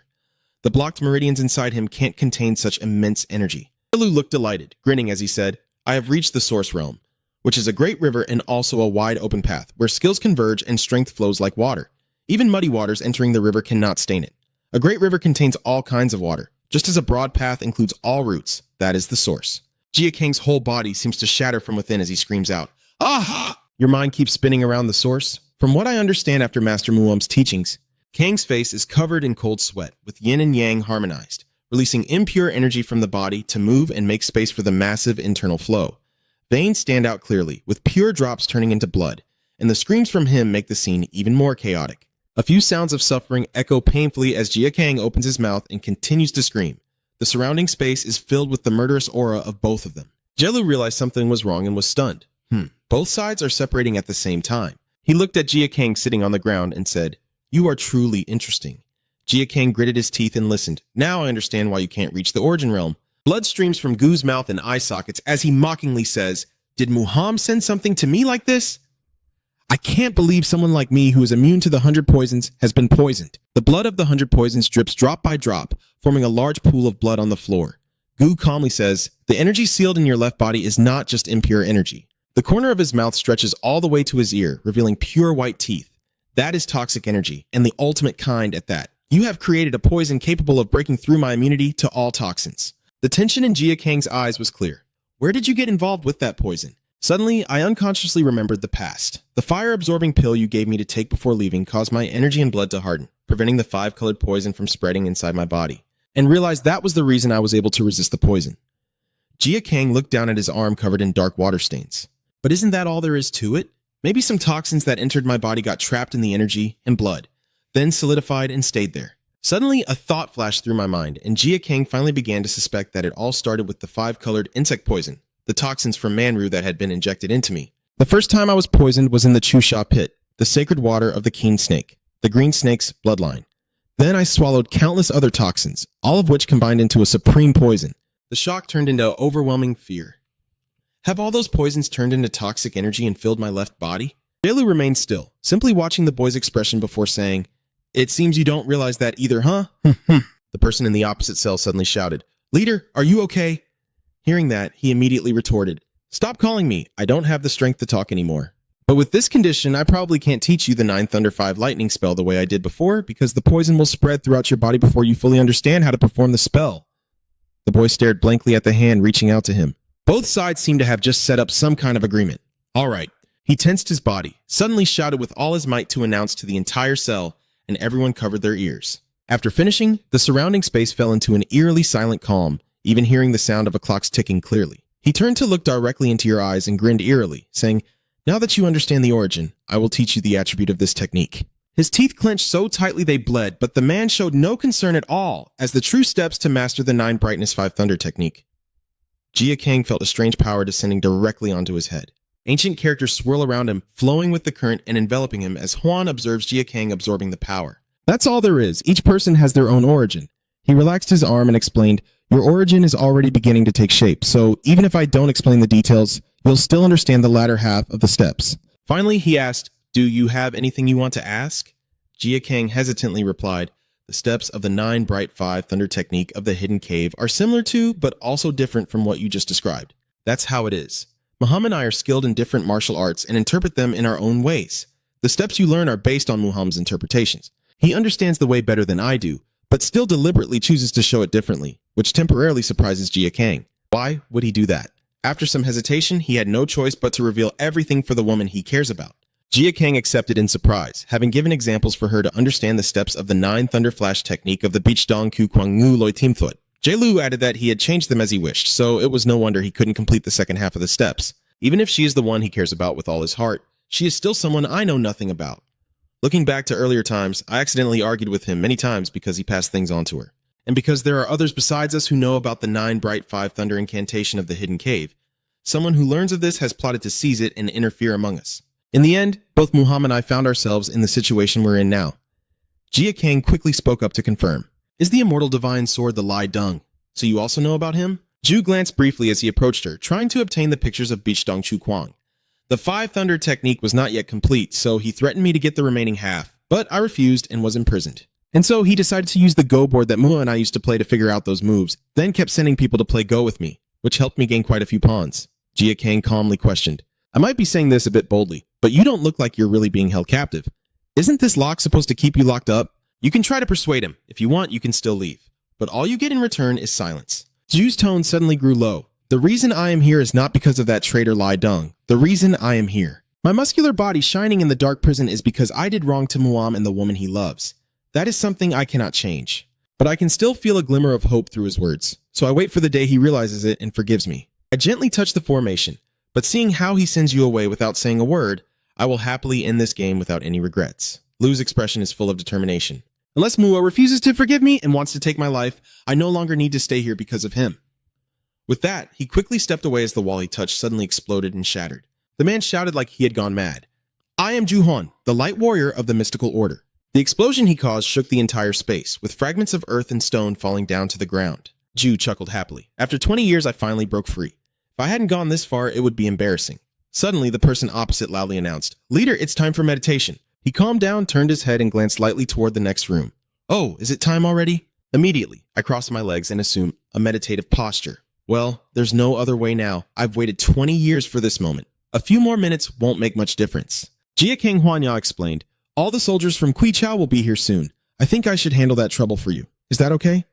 The blocked meridians inside him can't contain such immense energy. Zelu looked delighted, grinning as he said, I have reached the Source Realm, which is a great river and also a wide open path, where skills converge and strength flows like water. Even muddy waters entering the river cannot stain it. A great river contains all kinds of water, just as a broad path includes all routes. That is the source. Jia Kang's whole body seems to shatter from within as he screams out, Aha! Your mind keeps spinning around the source? From what I understand after Master Muam's teachings, Kang's face is covered in cold sweat, with yin and yang harmonized, releasing impure energy from the body to move and make space for the massive internal flow. Veins stand out clearly, with pure drops turning into blood, and the screams from him make the scene even more chaotic. A few sounds of suffering echo painfully as Jia Kang opens his mouth and continues to scream. The surrounding space is filled with the murderous aura of both of them. Jelu realized something was wrong and was stunned. Both sides are separating at the same time. He looked at Jia Kang sitting on the ground and said, You are truly interesting. Jia Kang gritted his teeth and listened. Now I understand why you can't reach the Origin Realm. Blood streams from Gu's mouth and eye sockets as he mockingly says, Did Muham send something to me like this? I can't believe someone like me who is immune to the 100 poisons has been poisoned. The blood of the 100 poisons drips drop by drop, forming a large pool of blood on the floor. Gu calmly says, The energy sealed in your left body is not just impure energy. The corner of his mouth stretches all the way to his ear, revealing pure white teeth. That is toxic energy, and the ultimate kind at that. You have created a poison capable of breaking through my immunity to all toxins. The tension in Jia Kang's eyes was clear. Where did you get involved with that poison? Suddenly, I unconsciously remembered the past. The fire-absorbing pill you gave me to take before leaving caused my energy and blood to harden, preventing the 5-colored poison from spreading inside my body, and realized that was the reason I was able to resist the poison. Jia Kang looked down at his arm covered in dark water stains. But isn't that all there is to it? Maybe some toxins that entered my body got trapped in the energy and blood, then solidified and stayed there. Suddenly, a thought flashed through my mind, and Jia Kang finally began to suspect that it all started with the 5-colored insect poison, the toxins from Manru that had been injected into me. The first time I was poisoned was in the Chusha pit, the sacred water of the keen snake, the green snake's bloodline. Then I swallowed countless other toxins, all of which combined into a supreme poison. The shock turned into overwhelming fear. Have all those poisons turned into toxic energy and filled my left body? Delu remained still, simply watching the boy's expression before saying, It seems you don't realize that either, huh? The person in the opposite cell suddenly shouted, Leader, are you okay? Hearing that, he immediately retorted, Stop calling me. I don't have the strength to talk anymore. But with this condition, I probably can't teach you the 9 Thunder 5 lightning spell the way I did before, because the poison will spread throughout your body before you fully understand how to perform the spell. The boy stared blankly at the hand reaching out to him. Both sides seemed to have just set up some kind of agreement. All right. He tensed his body, suddenly shouted with all his might to announce to the entire cell, and everyone covered their ears. After finishing, the surrounding space fell into an eerily silent calm, even hearing the sound of a clock's ticking clearly. He turned to look directly into your eyes and grinned eerily, saying, Now that you understand the origin, I will teach you the attribute of this technique. His teeth clenched so tightly they bled, but the man showed no concern at all as the true steps to master the 9 Brightness 5 Thunder technique. Jia Kang felt a strange power descending directly onto his head. Ancient characters swirl around him, flowing with the current and enveloping him as Huan observes Jia Kang absorbing the power. That's all there is. Each person has their own origin. He relaxed his arm and explained, Your origin is already beginning to take shape, so even if I don't explain the details, you'll still understand the latter half of the steps. Finally, he asked, "Do you have anything you want to ask?" Jia Kang hesitantly replied, "The steps of the 9 Bright 5 Thunder technique of the Hidden Cave are similar to, but also different from what you just described. That's how it is. Muhammad and I are skilled in different martial arts and interpret them in our own ways. The steps you learn are based on Muhammad's interpretations. He understands the way better than I do, but still deliberately chooses to show it differently, which temporarily surprises Jia Kang. Why would he do that? After some hesitation, he had no choice but to reveal everything for the woman he cares about. Jia Kang accepted in surprise, having given examples for her to understand the steps of the 9 Thunder Flash technique of the Bichdong Ku Kwang Ngu Loi Tim Thut. Lu added that he had changed them as he wished, so it was no wonder he couldn't complete the second half of the steps. Even if she is the one he cares about with all his heart, she is still someone I know nothing about. Looking back to earlier times, I accidentally argued with him many times because he passed things on to her. And because there are others besides us who know about the 9 Bright 5 Thunder incantation of the Hidden Cave, someone who learns of this has plotted to seize it and interfere among us. In the end, both Muhammad and I found ourselves in the situation we're in now. Jia Kang quickly spoke up to confirm. "Is the immortal divine sword the Lai Dung? So you also know about him?" Ju glanced briefly as he approached her, trying to obtain the pictures of Bichdong Chu Kwang. The 5 Thunder technique was not yet complete, so he threatened me to get the remaining half, but I refused and was imprisoned. And so he decided to use the Go board that Mua and I used to play to figure out those moves, then kept sending people to play Go with me, which helped me gain quite a few pawns. Jia Kang calmly questioned. "I might be saying this a bit boldly, but you don't look like you're really being held captive. Isn't this lock supposed to keep you locked up? You can try to persuade him. If you want, you can still leave. But all you get in return is silence." Ju's tone suddenly grew low. "The reason I am here is not because of that traitor Lai Dung. The reason I am here. My muscular body shining in the dark prison is because I did wrong to Muam and the woman he loves. That is something I cannot change. But I can still feel a glimmer of hope through his words, so I wait for the day he realizes it and forgives me. I gently touch the formation, but seeing how he sends you away without saying a word, I will happily end this game without any regrets." Lu's expression is full of determination. "Unless Mua refuses to forgive me and wants to take my life, I no longer need to stay here because of him." With that, he quickly stepped away as the wall he touched suddenly exploded and shattered. The man shouted like he had gone mad. "I am Ju Hon, the light warrior of the mystical order." The explosion he caused shook the entire space, with fragments of earth and stone falling down to the ground. Ju chuckled happily. "After 20 years, I finally broke free. If I hadn't gone this far, it would be embarrassing." Suddenly, the person opposite loudly announced, "Leader, it's time for meditation." He calmed down, turned his head, and glanced lightly toward the next room. "Oh, is it time already?" Immediately, I crossed my legs and assumed a meditative posture. Well, there's no other way now. I've waited 20 years for this moment. A few more minutes won't make much difference. Jia Kang Huanya explained, "All the soldiers from Qichao will be here soon. I think I should handle that trouble for you. Is that okay?"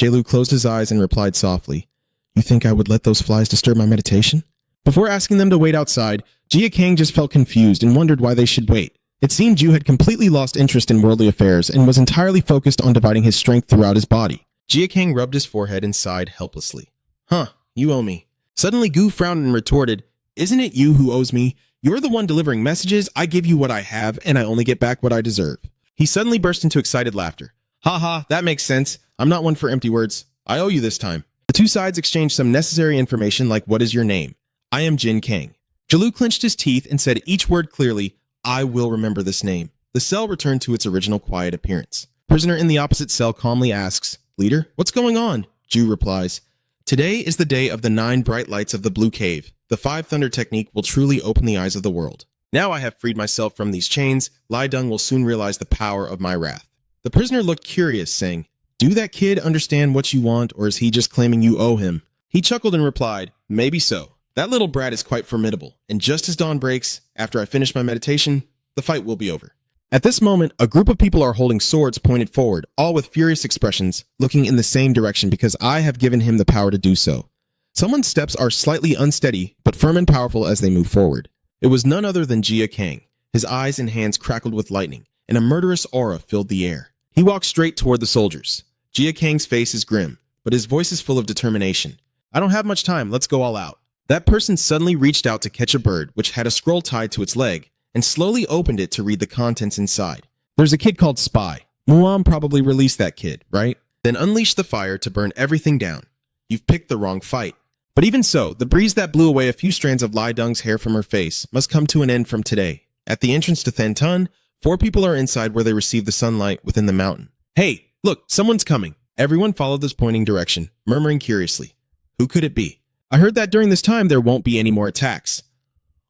Lu closed his eyes and replied softly, "You think I would let those flies disturb my meditation?" Before asking them to wait outside, Jia Kang just felt confused and wondered why they should wait. It seemed Ju had completely lost interest in worldly affairs and was entirely focused on dividing his strength throughout his body. Jia Kang rubbed his forehead and sighed helplessly. "Huh, you owe me." Suddenly Gu frowned and retorted, "Isn't it you who owes me? You're the one delivering messages, I give you what I have, and I only get back what I deserve." He suddenly burst into excited laughter. "Ha ha, that makes sense. I'm not one for empty words. I owe you this time." The two sides exchanged some necessary information like, "What is your name?" "I am Jin Gang." Lu clenched his teeth and said each word clearly, "I will remember this name." The cell returned to its original quiet appearance. Prisoner in the opposite cell calmly asks, "Leader, what's going on?" Ju replies, "Today is the day of the 9 bright lights of the Blue Cave. The 5 Thunder technique will truly open the eyes of the world. Now I have freed myself from these chains, Lai Dung will soon realize the power of my wrath." The prisoner looked curious, saying, "Do that kid understand what you want, or is he just claiming you owe him?" He chuckled and replied, "Maybe so. That little brat is quite formidable, and just as dawn breaks, after I finish my meditation, the fight will be over." At this moment, a group of people are holding swords pointed forward, all with furious expressions, looking in the same direction because I have given him the power to do so. Someone's steps are slightly unsteady, but firm and powerful as they move forward. It was none other than Jia Kang. His eyes and hands crackled with lightning, and a murderous aura filled the air. He walked straight toward the soldiers. Jia Kang's face is grim, but his voice is full of determination. "I don't have much time, let's go all out." That person suddenly reached out to catch a bird, which had a scroll tied to its leg, and slowly opened it to read the contents inside. "There's a kid called Spy. Muam probably released that kid, right? Then unleash the fire to burn everything down. You've picked the wrong fight." But even so, the breeze that blew away a few strands of Lai Dung's hair from her face must come to an end from today. At the entrance to Then Tun, 4 people are inside where they receive the sunlight within the mountain. "Hey, look, someone's coming." Everyone followed this pointing direction, murmuring curiously. Who could it be? I heard that during this time there won't be any more attacks.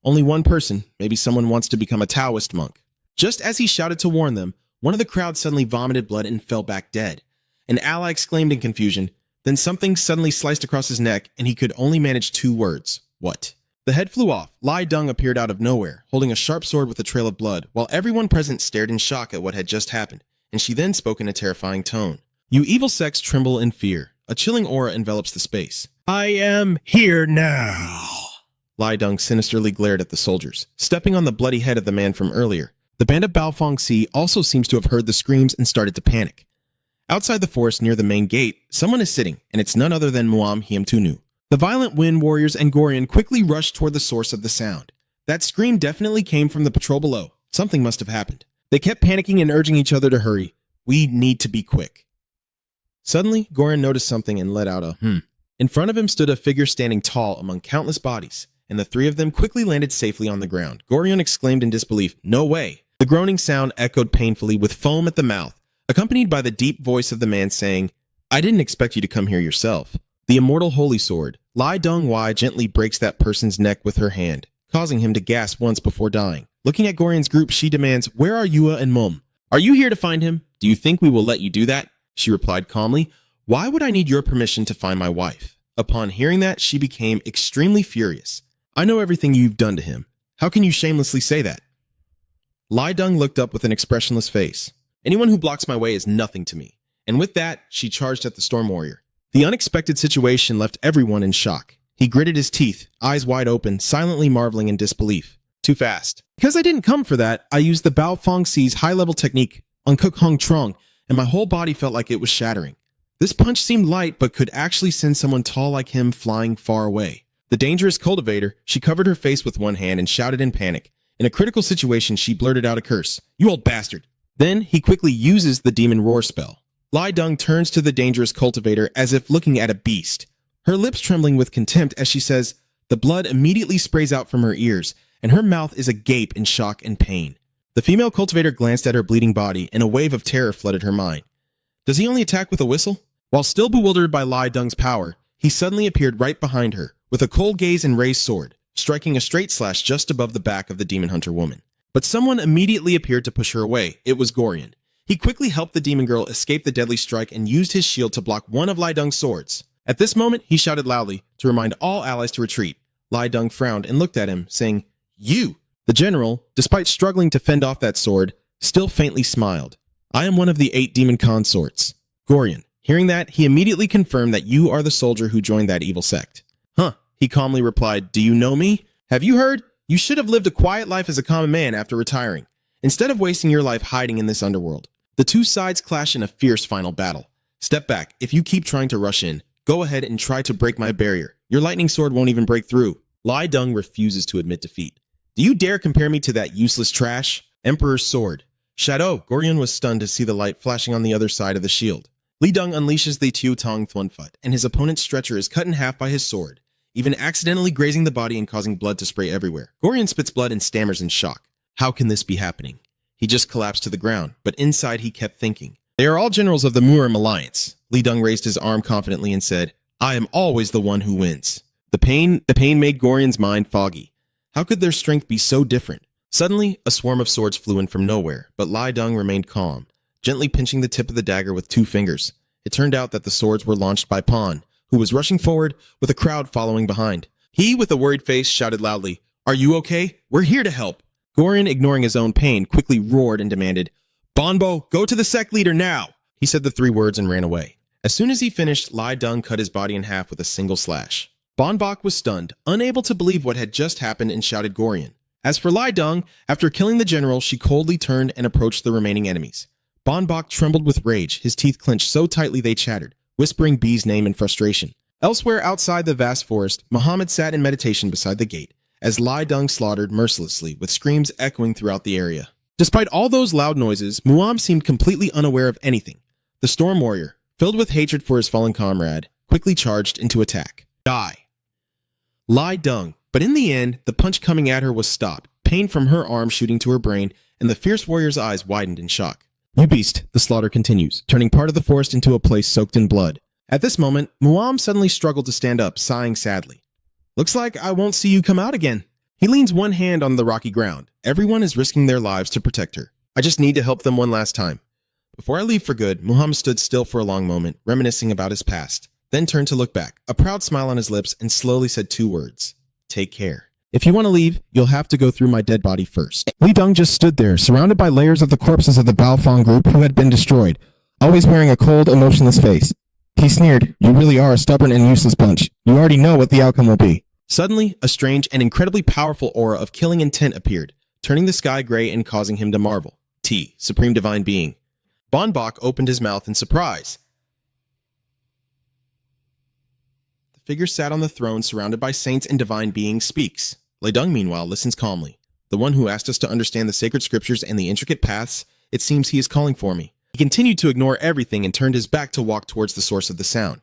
Only one person, maybe someone wants to become a Taoist monk. Just as he shouted to warn them, one of the crowd suddenly vomited blood and fell back dead. An ally exclaimed in confusion. Then something suddenly sliced across his neck, and he could only manage 2 words. What? The head flew off. Lai Deng appeared out of nowhere, holding a sharp sword with a trail of blood, while everyone present stared in shock at what had just happened, and she then spoke in a terrifying tone. You evil sects tremble in fear. A chilling aura envelops the space. I am here now. Lai Deng sinisterly glared at the soldiers, stepping on the bloody head of the man from earlier. The band of Baofeng Si also seems to have heard the screams and started to panic. Outside the forest near the main gate, someone is sitting, and it's none other than Muam Hiemtunu. The violent Wind warriors and Gorian quickly rushed toward the source of the sound. That scream definitely came from the patrol below. Something must have happened. They kept panicking and urging each other to hurry. We need to be quick. Suddenly, Gorian noticed something and let out a In front of him stood a figure standing tall among countless bodies, and the 3 of them quickly landed safely on the ground. Gorian exclaimed in disbelief, "No way!" The groaning sound echoed painfully with foam at the mouth, accompanied by the deep voice of the man saying, I didn't expect you to come here yourself. The immortal holy sword. Lai Dong-Wai gently breaks that person's neck with her hand, causing him to gasp once before dying. Looking at Gorian's group, she demands, Where are Yua and Mum? Are you here to find him? Do you think we will let you do that? She replied calmly, Why would I need your permission to find my wife? Upon hearing that, she became extremely furious. I know everything you've done to him. How can you shamelessly say that? Lai Deng looked up with an expressionless face. Anyone who blocks my way is nothing to me. And with that, she charged at the storm warrior. The unexpected situation left everyone in shock. He gritted his teeth, eyes wide open, silently marveling in disbelief. Too fast. Because I didn't come for that, I used the Baofeng Si's high-level technique on Cook Hong Trong, and my whole body felt like it was shattering. This punch seemed light, but could actually send someone tall like him flying far away. The dangerous cultivator, she covered her face with one hand and shouted in panic. In a critical situation, she blurted out a curse. You old bastard. Then he quickly uses the demon roar spell. Lai Deng turns to the dangerous cultivator as if looking at a beast, her lips trembling with contempt as she says, the blood immediately sprays out from her ears, and her mouth is agape in shock and pain. The female cultivator glanced at her bleeding body, and a wave of terror flooded her mind. Does he only attack with a whistle? While still bewildered by Lai Deng's power, he suddenly appeared right behind her, with a cold gaze and raised sword, striking a straight slash just above the back of the demon hunter woman. But someone immediately appeared to push her away. It was Gorian. He quickly helped the demon girl escape the deadly strike and used his shield to block one of Lai Deng's swords. At this moment, he shouted loudly to remind all allies to retreat. Lai Deng frowned and looked at him, saying, You! The general, despite struggling to fend off that sword, still faintly smiled. I am one of the 8 demon consorts. Gorian. Hearing that, he immediately confirmed that you are the soldier who joined that evil sect. Huh, he calmly replied, Do you know me? Have you heard? You should have lived a quiet life as a common man after retiring, instead of wasting your life hiding in this underworld. The two sides clash in a fierce final battle. Step back. If you keep trying to rush in, go ahead and try to break my barrier. Your lightning sword won't even break through. Lai Deng refuses to admit defeat. Do you dare compare me to that useless trash? Emperor's sword. Shadow. Gorian was stunned to see the light flashing on the other side of the shield. Li Deng unleashes the Tiu Tong Thunfut, and his opponent's stretcher is cut in half by his sword, even accidentally grazing the body and causing blood to spray everywhere. Gorian spits blood and stammers in shock. How can this be happening? He just collapsed to the ground, but inside he kept thinking. They are all generals of the Murim Alliance. Li Deng raised his arm confidently and said, I am always the one who wins. The pain made Gorian's mind foggy. How could their strength be so different? Suddenly, a swarm of swords flew in from nowhere, but Lai Deng remained calm, gently pinching the tip of the dagger with 2 fingers. It turned out that the swords were launched by Pan, who was rushing forward with a crowd following behind. He, with a worried face, shouted loudly, Are you okay? We're here to help. Gorian, ignoring his own pain, quickly roared and demanded, Bonbo, go to the sect leader now! He said the 3 words and ran away. As soon as he finished, Lai Deng cut his body in half with a single slash. Bonbok was stunned, unable to believe what had just happened, and shouted Gorian. As for Lai Deng, after killing the general, she coldly turned and approached the remaining enemies. Bonbok trembled with rage, his teeth clenched so tightly they chattered, whispering B's name in frustration. Elsewhere outside the vast forest, Muhammad sat in meditation beside the gate, as Lai Deng slaughtered mercilessly, with screams echoing throughout the area. Despite all those loud noises, Muam seemed completely unaware of anything. The Storm Warrior, filled with hatred for his fallen comrade, quickly charged into attack. Die! Lai Deng, but in the end, the punch coming at her was stopped, pain from her arm shooting to her brain, and the fierce warrior's eyes widened in shock. You beast, the slaughter continues, turning part of the forest into a place soaked in blood. At this moment, Muam suddenly struggled to stand up, sighing sadly. Looks like I won't see you come out again. He leans one hand on the rocky ground. Everyone is risking their lives to protect her. I just need to help them one last time. Before I leave for good, Muam stood still for a long moment, reminiscing about his past, then turned to look back, a proud smile on his lips, and slowly said 2 words. Take care. If you want to leave, you'll have to go through my dead body first. Li Deng just stood there, surrounded by layers of the corpses of the Baofeng group who had been destroyed, always wearing a cold, emotionless face. He sneered, "You really are a stubborn and useless bunch. You already know what the outcome will be." Suddenly, a strange and incredibly powerful aura of killing intent appeared, turning the sky gray and causing him to marvel. T, Supreme Divine Being. Bon Bok opened his mouth in surprise. The figure sat on the throne surrounded by saints and divine beings speaks. Li Deng, meanwhile, listens calmly. The one who asked us to understand the sacred scriptures and the intricate paths, it seems he is calling for me. He continued to ignore everything and turned his back to walk towards the source of the sound.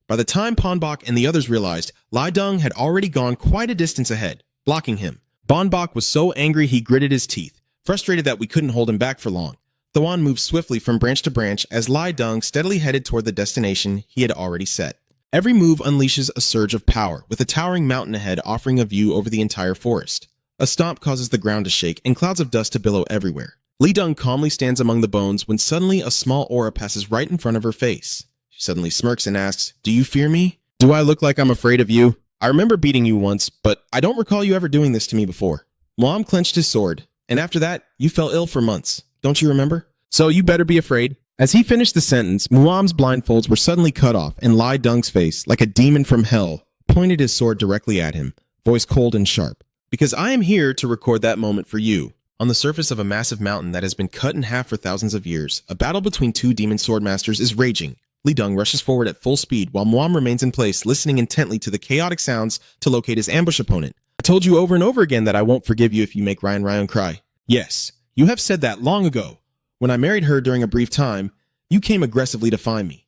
By the time Bon Bok and the others realized, Li Deng had already gone quite a distance ahead, blocking him. Bon Bok was so angry he gritted his teeth, frustrated that we couldn't hold him back for long. Thuan moved swiftly from branch to branch as Li Deng steadily headed toward the destination he had already set. Every move unleashes a surge of power, with a towering mountain ahead offering a view over the entire forest. A stomp causes the ground to shake and clouds of dust to billow everywhere. Li Deng calmly stands among the bones when suddenly a small aura passes right in front of her face. She suddenly smirks and asks, "Do you fear me? Do I look like I'm afraid of you? I remember beating you once, but I don't recall you ever doing this to me before." Muam clenched his sword, and after that, you fell ill for months. Don't you remember? So you better be afraid. As he finished the sentence, Muam's blindfolds were suddenly cut off, and Li Deng's face, like a demon from hell, pointed his sword directly at him, voice cold and sharp. "Because I am here to record that moment for you." On the surface of a massive mountain that has been cut in half for thousands of years, a battle between 2 demon swordmasters is raging. Li Deng rushes forward at full speed, while Muam remains in place, listening intently to the chaotic sounds to locate his ambush opponent. "I told you over and over again that I won't forgive you if you make Ryan cry. Yes, you have said that long ago. When I married her during a brief time, you came aggressively to find me."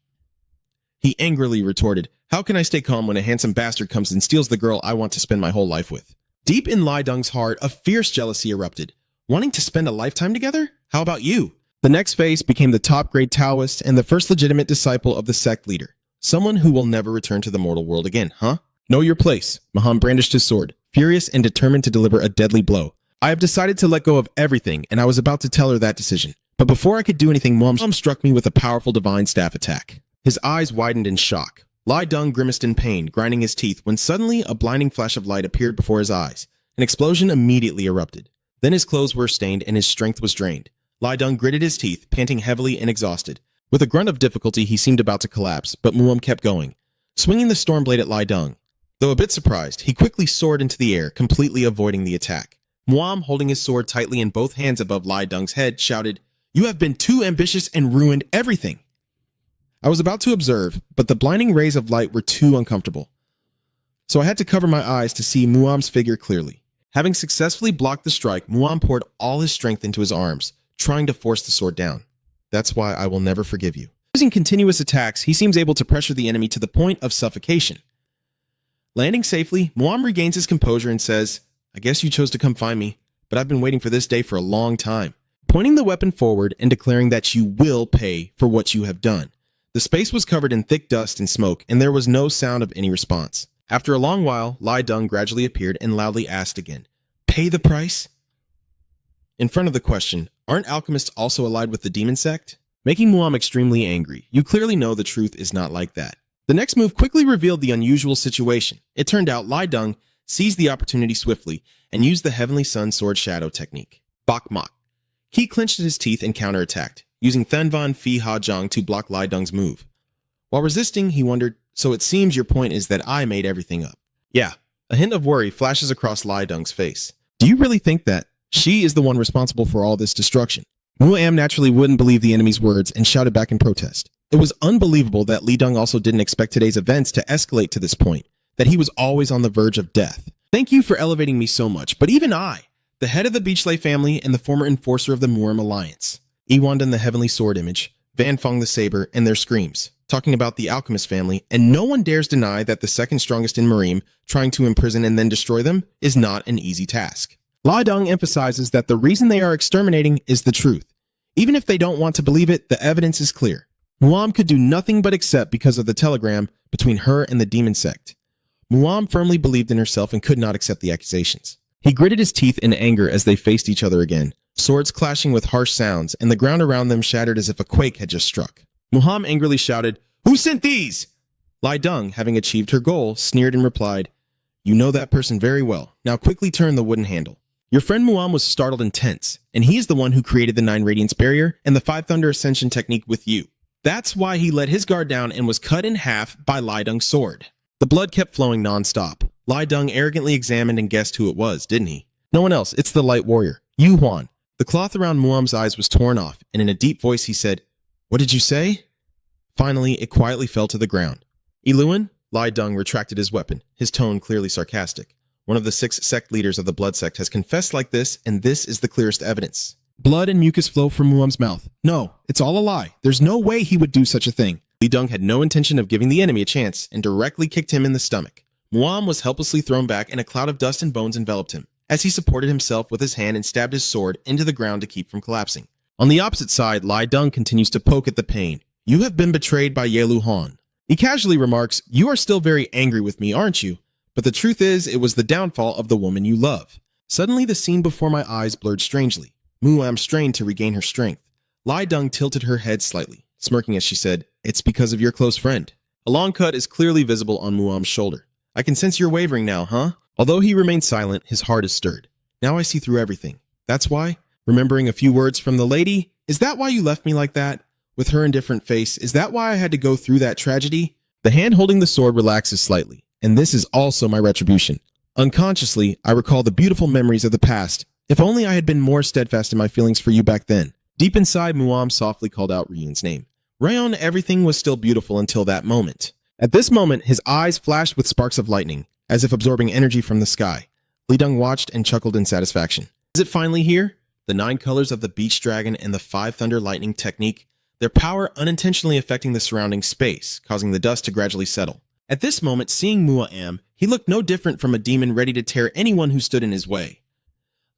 He angrily retorted, "How can I stay calm when a handsome bastard comes and steals the girl I want to spend my whole life with?" Deep in Li Deng's heart, a fierce jealousy erupted. Wanting to spend a lifetime together? How about you? The next phase became the top-grade Taoist and the first legitimate disciple of the sect leader. Someone who will never return to the mortal world again, huh? Know your place. Maham brandished his sword, furious and determined to deliver a deadly blow. I have decided to let go of everything, and I was about to tell her that decision. But before I could do anything, Muam struck me with a powerful divine staff attack. His eyes widened in shock. Li Deng grimaced in pain, grinding his teeth, when suddenly a blinding flash of light appeared before his eyes. An explosion immediately erupted. Then his clothes were stained and his strength was drained. Li Deng gritted his teeth, panting heavily and exhausted. With a grunt of difficulty, he seemed about to collapse, but Muam kept going, swinging the storm blade at Li Deng. Though a bit surprised, he quickly soared into the air, completely avoiding the attack. Muam, holding his sword tightly in both hands above Li Deng's head, shouted, "You have been too ambitious and ruined everything." I was about to observe, but the blinding rays of light were too uncomfortable. So I had to cover my eyes to see Muam's figure clearly. Having successfully blocked the strike, Muam poured all his strength into his arms, trying to force the sword down. That's why I will never forgive you. Using continuous attacks, he seems able to pressure the enemy to the point of suffocation. Landing safely, Muam regains his composure and says, "I guess you chose to come find me, but I've been waiting for this day for a long time," pointing the weapon forward and declaring that you will pay for what you have done. The space was covered in thick dust and smoke, and there was no sound of any response. After a long while, Li Deng gradually appeared and loudly asked again, "Pay the price?" In front of the question, aren't alchemists also allied with the demon sect? Making Muam extremely angry. You clearly know the truth is not like that. The next move quickly revealed the unusual situation. It turned out Li Deng seized the opportunity swiftly and used the Heavenly Sun Sword Shadow technique. Bak Mok. He clenched his teeth and counterattacked, using Thanvan Fi Ha Zhang to block Li Deng's move. While resisting, he wondered, "So it seems your point is that I made everything up." Yeah, a hint of worry flashes across Li Deng's face. Do you really think that she is the one responsible for all this destruction? Muam naturally wouldn't believe the enemy's words and shouted back in protest. It was unbelievable that Li Deng also didn't expect today's events to escalate to this point, that he was always on the verge of death. Thank you for elevating me so much, but even I, the head of the Beachley family and the former enforcer of the Murim Alliance, Ewand and the Heavenly Sword Image, Van Fong the Saber, and their screams, talking about the Alchemist family, and no one dares deny that the second strongest in Murim, trying to imprison and then destroy them, is not an easy task. Li Deng emphasizes that the reason they are exterminating is the truth. Even if they don't want to believe it, the evidence is clear. Muam could do nothing but accept because of the telegram between her and the demon sect. Muam firmly believed in herself and could not accept the accusations. He gritted his teeth in anger as they faced each other again, swords clashing with harsh sounds, and the ground around them shattered as if a quake had just struck. Muam angrily shouted, "Who sent these?" Lai Deng, having achieved her goal, sneered and replied, "You know that person very well. Now quickly turn the wooden handle." Your friend Muam was startled and tense, and he is the one who created the 9 Radiance Barrier and the 5 Thunder Ascension technique with you. That's why he let his guard down and was cut in half by Lai Deng's sword. The blood kept flowing non-stop. Lai Deng arrogantly examined and guessed who it was, didn't he? No one else, it's the Light Warrior, Yu Huan. The cloth around Muam's eyes was torn off, and in a deep voice he said, "What did you say?" Finally, it quietly fell to the ground. Iluan? Lai Deng retracted his weapon, his tone clearly sarcastic. One of the 6 sect leaders of the blood sect has confessed like this, and this is the clearest evidence. Blood and mucus flow from Muam's mouth. No, it's all a lie. There's no way he would do such a thing. Li Deng had no intention of giving the enemy a chance and directly kicked him in the stomach. Muam was helplessly thrown back and a cloud of dust and bones enveloped him, as he supported himself with his hand and stabbed his sword into the ground to keep from collapsing. On the opposite side, Lai Deng continues to poke at the pain. "You have been betrayed by Ye Lu Han." He casually remarks, "You are still very angry with me, aren't you? But the truth is, it was the downfall of the woman you love." Suddenly, the scene before my eyes blurred strangely. Muam strained to regain her strength. Lai Deng tilted her head slightly, smirking as she said, "It's because of your close friend." A long cut is clearly visible on Muam's shoulder. "I can sense you're wavering now, huh?" Although he remained silent, his heart is stirred. "Now I see through everything. That's why?" Remembering a few words from the lady, "Is that why you left me like that? With her indifferent face, is that why I had to go through that tragedy?" The hand holding the sword relaxes slightly, and this is also my retribution. Unconsciously, I recall the beautiful memories of the past. If only I had been more steadfast in my feelings for you back then. Deep inside, Muam softly called out Ryun's name. Rayon, everything was still beautiful until that moment. At this moment, his eyes flashed with sparks of lightning, as if absorbing energy from the sky. Li Deng watched and chuckled in satisfaction. Is it finally here? The 9 colors of the Beach Dragon and the 5 Thunder Lightning technique, their power unintentionally affecting the surrounding space, causing the dust to gradually settle. At this moment, seeing Muam, he looked no different from a demon ready to tear anyone who stood in his way.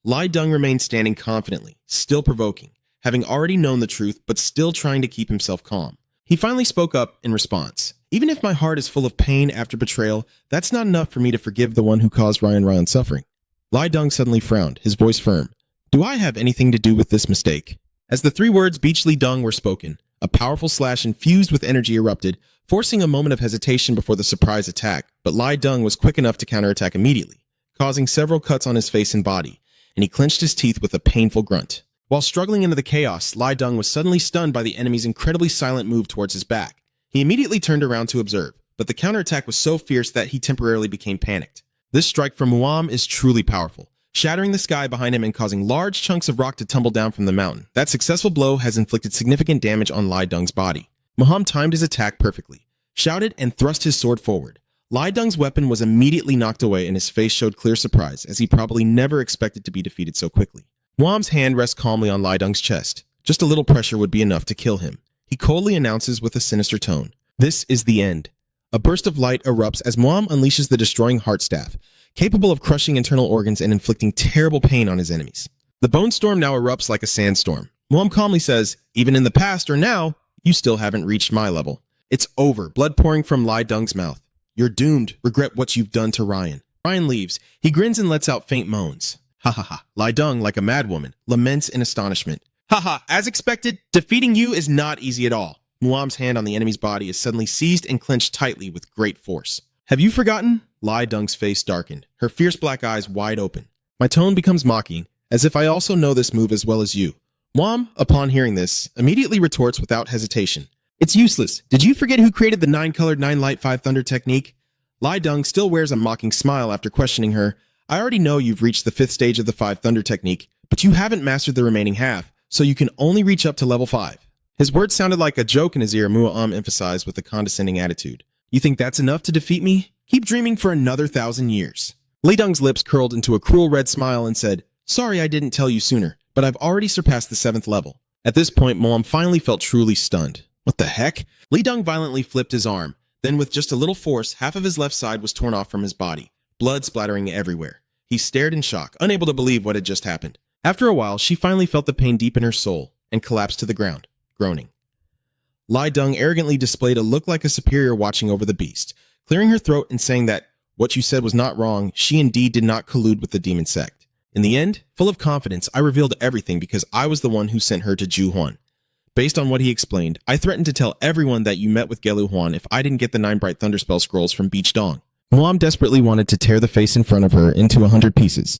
Lai Deng remained standing confidently, still provoking, having already known the truth but still trying to keep himself calm. He finally spoke up in response. "Even if my heart is full of pain after betrayal, that's not enough for me to forgive the one who caused Ryan suffering." Lai Deng suddenly frowned, his voice firm. "Do I have anything to do with this mistake?" As the 3 words Beach Li Deng were spoken, a powerful slash infused with energy erupted, forcing a moment of hesitation before the surprise attack, but Lai Deng was quick enough to counterattack immediately, causing several cuts on his face and body, and he clenched his teeth with a painful grunt. While struggling into the chaos, Lai Deng was suddenly stunned by the enemy's incredibly silent move towards his back. He immediately turned around to observe, but the counterattack was so fierce that he temporarily became panicked. This strike from Muam is truly powerful, shattering the sky behind him and causing large chunks of rock to tumble down from the mountain. That successful blow has inflicted significant damage on Lai Deng's body. Muam timed his attack perfectly, shouted, and thrust his sword forward. Lai Deng's weapon was immediately knocked away and his face showed clear surprise, as he probably never expected to be defeated so quickly. Muam's hand rests calmly on Lai Deng's chest. Just a little pressure would be enough to kill him. He coldly announces with a sinister tone, "This is the end." A burst of light erupts as Muam unleashes the destroying heart staff, capable of crushing internal organs and inflicting terrible pain on his enemies. The bone storm now erupts like a sandstorm. Muam calmly says, "Even in the past or now, you still haven't reached my level." It's over, blood pouring from Lai Deng's mouth. "You're doomed. Regret what you've done to Ryan." Ryan leaves. He grins and lets out faint moans. Ha ha ha. Lai Deng, like a madwoman, laments in astonishment. "Ha ha, as expected, defeating you is not easy at all." Muam's hand on the enemy's body is suddenly seized and clenched tightly with great force. "Have you forgotten?" Lai Deng's face darkened, her fierce black eyes wide open. My tone becomes mocking, as if I also know this move as well as you. Muam, upon hearing this, immediately retorts without hesitation. "It's useless. Did you forget who created the 9-colored 9-light 5 thunder technique?" Lai Deng still wears a mocking smile after questioning her. "I already know you've reached the 5th stage of the 5 thunder technique, but you haven't mastered the remaining half, so you can only reach up to level 5. His words sounded like a joke in his ear, Muam emphasized with a condescending attitude. "You think that's enough to defeat me? Keep dreaming for another 1,000 years. Li Deng's lips curled into a cruel red smile and said, "Sorry I didn't tell you sooner, but I've already surpassed the 7th level." At this point, Muam finally felt truly stunned. What the heck? Li Deng violently flipped his arm. Then with just a little force, half of his left side was torn off from his body, blood splattering everywhere. He stared in shock, unable to believe what had just happened. After a while, she finally felt the pain deep in her soul. and collapsed to the ground, groaning. Lai Deng arrogantly displayed a look like a superior watching over the beast, clearing her throat and saying that what you said was not wrong, she indeed did not collude with the demon sect. In the end, full of confidence, I revealed everything because I was the one who sent her to Ju Huan. Based on what he explained, I threatened to tell everyone that you met with Gelu Huan if I didn't get the 9 bright thunderspell scrolls from Beach Dong. Muam desperately wanted to tear the face in front of her into 100 pieces.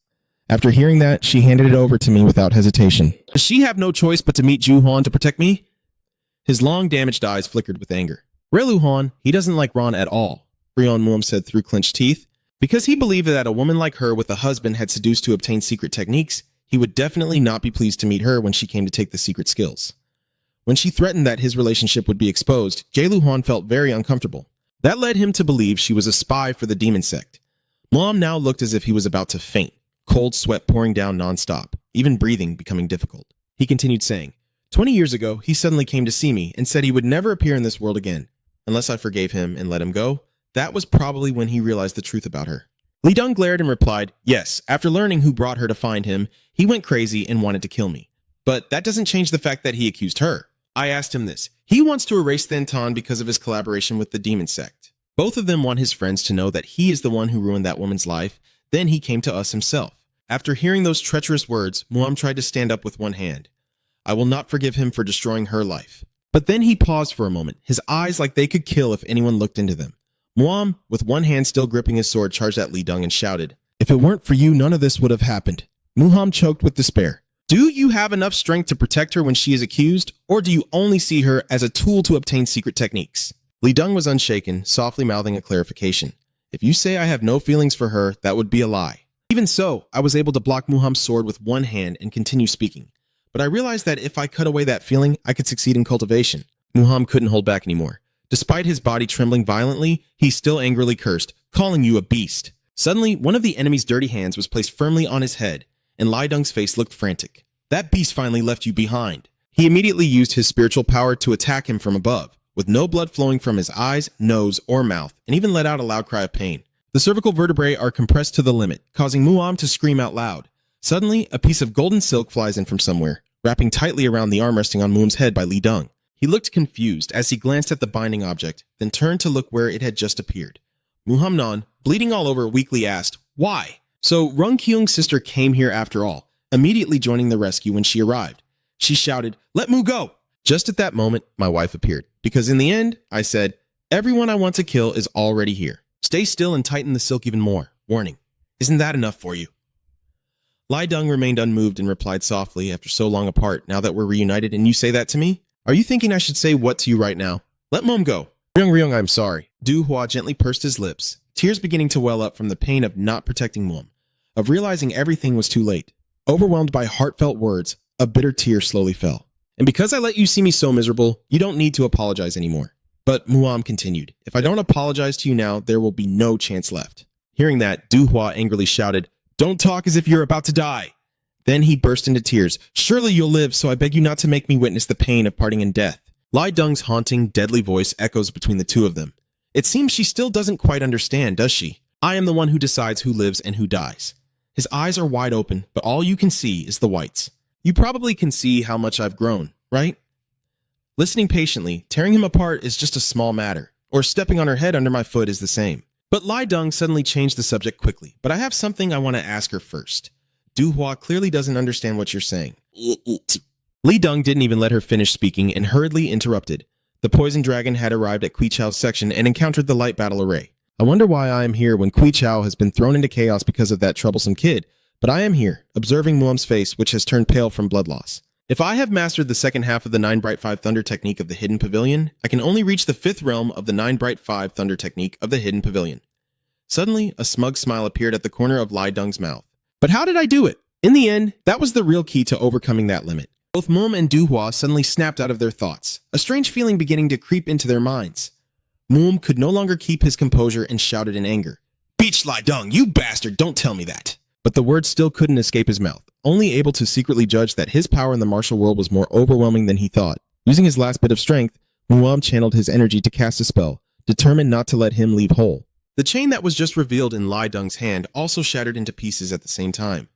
After hearing that, she handed it over to me without hesitation. Does she have no choice but to meet Ju Huan to protect me? His long, damaged eyes flickered with anger. Relu Huan, he doesn't like Ron at all, Rion Muam said through clenched teeth. Because he believed that a woman like her with a husband had seduced to obtain secret techniques, he would definitely not be pleased to meet her when she came to take the secret skills. When she threatened that his relationship would be exposed, Gelu Huan felt very uncomfortable. That led him to believe she was a spy for the demon sect. Muam now looked as if he was about to faint, cold sweat pouring down nonstop, even breathing becoming difficult. He continued saying, 20 years ago, he suddenly came to see me and said he would never appear in this world again. Unless I forgave him and let him go, that was probably when he realized the truth about her. Li Deng glared and replied, yes, after learning who brought her to find him, he went crazy and wanted to kill me. But that doesn't change the fact that he accused her. I asked him this. He wants to erase Than Tan because of his collaboration with the demon sect. Both of them want his friends to know that he is the one who ruined that woman's life. Then he came to us himself. After hearing those treacherous words, Muam tried to stand up with one hand. I will not forgive him for destroying her life. But then he paused for a moment, his eyes like they could kill if anyone looked into them. Muam, with one hand still gripping his sword, charged at Li Deng and shouted, if it weren't for you, none of this would have happened. Muam choked with despair. Do you have enough strength to protect her when she is accused, or do you only see her as a tool to obtain secret techniques? Li Deng was unshaken, softly mouthing a clarification. If you say I have no feelings for her, that would be a lie. Even so, I was able to block Muham's sword with one hand and continue speaking. But I realized that if I cut away that feeling, I could succeed in cultivation. Muham couldn't hold back anymore. Despite his body trembling violently, he still angrily cursed, calling you a beast. Suddenly, one of the enemy's dirty hands was placed firmly on his head, and Lai Deng's face looked frantic. That beast finally left you behind. He immediately used his spiritual power to attack him from above, with no blood flowing from his eyes, nose, or mouth, and even let out a loud cry of pain. The cervical vertebrae are compressed to the limit, causing Muam to scream out loud. Suddenly, a piece of golden silk flies in from somewhere, wrapping tightly around the arm resting on Muam's head by Li Deng. He looked confused as he glanced at the binding object, then turned to look where it had just appeared. Muham Non, bleeding all over, weakly asked, why? So Rung Kyung's sister came here after all, immediately joining the rescue when she arrived. She shouted, let Mu go! Just at that moment, my wife appeared, because in the end, I said, everyone I want to kill is already here. Stay still and tighten the silk even more. Warning, isn't that enough for you? Lai Deng remained unmoved and replied softly, after so long apart, now that we're reunited and you say that to me? Are you thinking I should say what to you right now? Let Mom go. Ryung, I'm sorry. Du Hua gently pursed his lips, tears beginning to well up from the pain of not protecting Mom, of realizing everything was too late. Overwhelmed by heartfelt words, a bitter tear slowly fell. And because I let you see me so miserable, you don't need to apologize anymore. But Muam continued, if I don't apologize to you now, there will be no chance left. Hearing that, Du Hua angrily shouted, don't talk as if you're about to die. Then he burst into tears. Surely you'll live, so I beg you not to make me witness the pain of parting in death. Lai Deng's haunting, deadly voice echoes between the two of them. It seems she still doesn't quite understand, does she? I am the one who decides who lives and who dies. His eyes are wide open, but all you can see is the whites. You probably can see how much I've grown, right? Listening patiently, tearing him apart is just a small matter, or stepping on her head under my foot is the same. But Lai Deng suddenly changed the subject quickly, but I have something I want to ask her first. Du Hua clearly doesn't understand what you're saying. Li Deng didn't even let her finish speaking and hurriedly interrupted. The poison dragon had arrived at Kui Chao's section and encountered the light battle array. I wonder why I am here when Kui Chao has been thrown into chaos because of that troublesome kid, but I am here, observing Muam's face, which has turned pale from blood loss. If I have mastered the second half of the 9 Bright 5 Thunder technique of the Hidden Pavilion, I can only reach the 5th realm of the 9 Bright 5 Thunder technique of the Hidden Pavilion. Suddenly, a smug smile appeared at the corner of Lai Deng's mouth. But how did I do it? In the end, that was the real key to overcoming that limit. Both Muam and Du Hua suddenly snapped out of their thoughts, a strange feeling beginning to creep into their minds. Muam could no longer keep his composure and shouted in anger. Beach Lai Deng, you bastard, don't tell me that. But the words still couldn't escape his mouth, only able to secretly judge that his power in the martial world was more overwhelming than he thought. Using his last bit of strength, Muam channeled his energy to cast a spell, determined not to let him leave whole. The chain that was just revealed in Lai Deng's hand also shattered into pieces at the same time.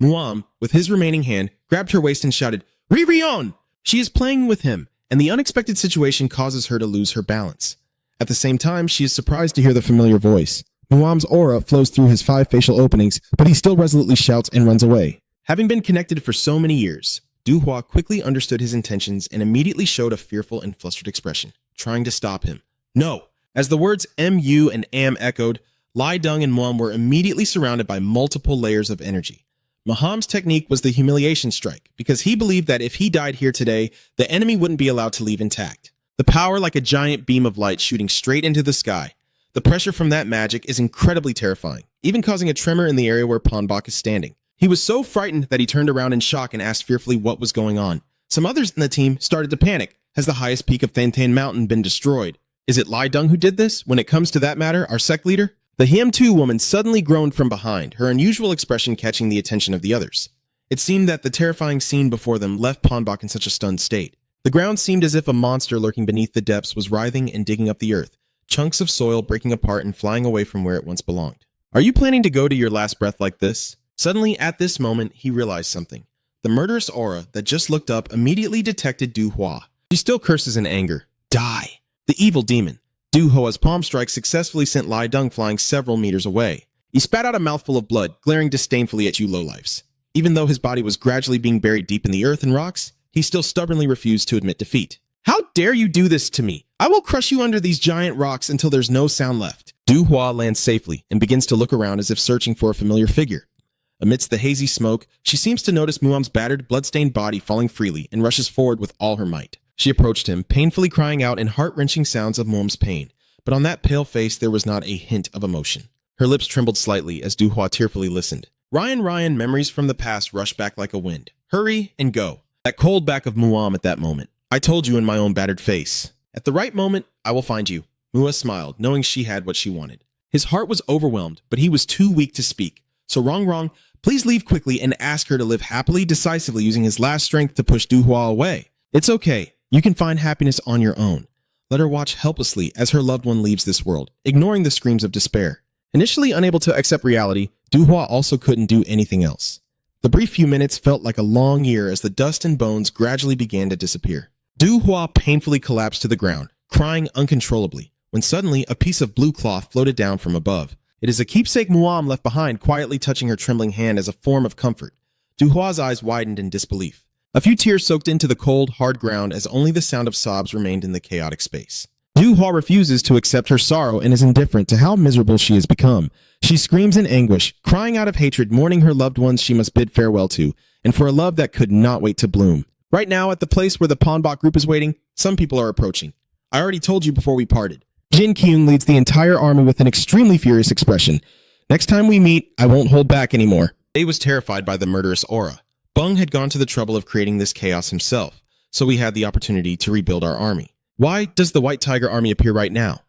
Muam, with his remaining hand, grabbed her waist and shouted, Ririon! She is playing with him, and the unexpected situation causes her to lose her balance. At the same time, she is surprised to hear the familiar voice. Muam's aura flows through his 5 facial openings, but he still resolutely shouts and runs away. Having been connected for so many years, Du-hua quickly understood his intentions and immediately showed a fearful and flustered expression, trying to stop him. No! As the words MU and AM echoed, Lai Deng and Muam were immediately surrounded by multiple layers of energy. Maham's technique was the humiliation strike, because he believed that if he died here today, the enemy wouldn't be allowed to leave intact. The power like a giant beam of light shooting straight into the sky. The pressure from that magic is incredibly terrifying, even causing a tremor in the area where Ponbok is standing. He was so frightened that he turned around in shock and asked fearfully what was going on. Some others in the team started to panic. Has the highest peak of Thantan Mountain been destroyed? Is it Lai Deng who did this? When it comes to that matter, our sect leader? The Hiem-2 woman suddenly groaned from behind, her unusual expression catching the attention of the others. It seemed that the terrifying scene before them left Ponbok in such a stunned state. The ground seemed as if a monster lurking beneath the depths was writhing and digging up the earth, chunks of soil breaking apart and flying away from where it once belonged. Are you planning to go to your last breath like this? Suddenly, at this moment, he realized something. The murderous aura that just looked up immediately detected Du-hua. She still curses in anger. Die! The evil demon. Du-hua's palm strike successfully sent Lai Deng flying several meters away. He spat out a mouthful of blood, glaring disdainfully at you lowlifes. Even though his body was gradually being buried deep in the earth and rocks, he still stubbornly refused to admit defeat. How dare you do this to me? I will crush you under these giant rocks until there's no sound left. Du-hua lands safely and begins to look around as if searching for a familiar figure. Amidst the hazy smoke, she seems to notice Muam's battered, blood-stained body falling freely and rushes forward with all her might. She approached him, painfully crying out in heart-wrenching sounds of Muam's pain, but on that pale face there was not a hint of emotion. Her lips trembled slightly as Du-hua tearfully listened. Ryan, memories from the past rushed back like a wind. Hurry and go. That cold back of Muam at that moment. I told you in my own battered face. At the right moment, I will find you. Mua smiled, knowing she had what she wanted. His heart was overwhelmed, but he was too weak to speak. So Wrong, please leave quickly and ask her to live happily, decisively, using his last strength to push Du-hua away. It's okay. You can find happiness on your own. Let her watch helplessly as her loved one leaves this world, ignoring the screams of despair. Initially unable to accept reality, Du-hua also couldn't do anything else. The brief few minutes felt like a long year as the dust and bones gradually began to disappear. Du-hua painfully collapsed to the ground, crying uncontrollably, when suddenly a piece of blue cloth floated down from above. It is a keepsake Muam left behind, quietly touching her trembling hand as a form of comfort. Du-hua's eyes widened in disbelief. A few tears soaked into the cold, hard ground as only the sound of sobs remained in the chaotic space. Du-hua refuses to accept her sorrow and is indifferent to how miserable she has become. She screams in anguish, crying out of hatred, mourning her loved ones she must bid farewell to, and for a love that could not wait to bloom. Right now, at the place where the Ponbok group is waiting, some people are approaching. I already told you before we parted. Jin Gang leads the entire army with an extremely furious expression. Next time we meet, I won't hold back anymore. They was terrified by the murderous aura. Bung had gone to the trouble of creating this chaos himself, so we had the opportunity to rebuild our army. Why does the White Tiger army appear right now?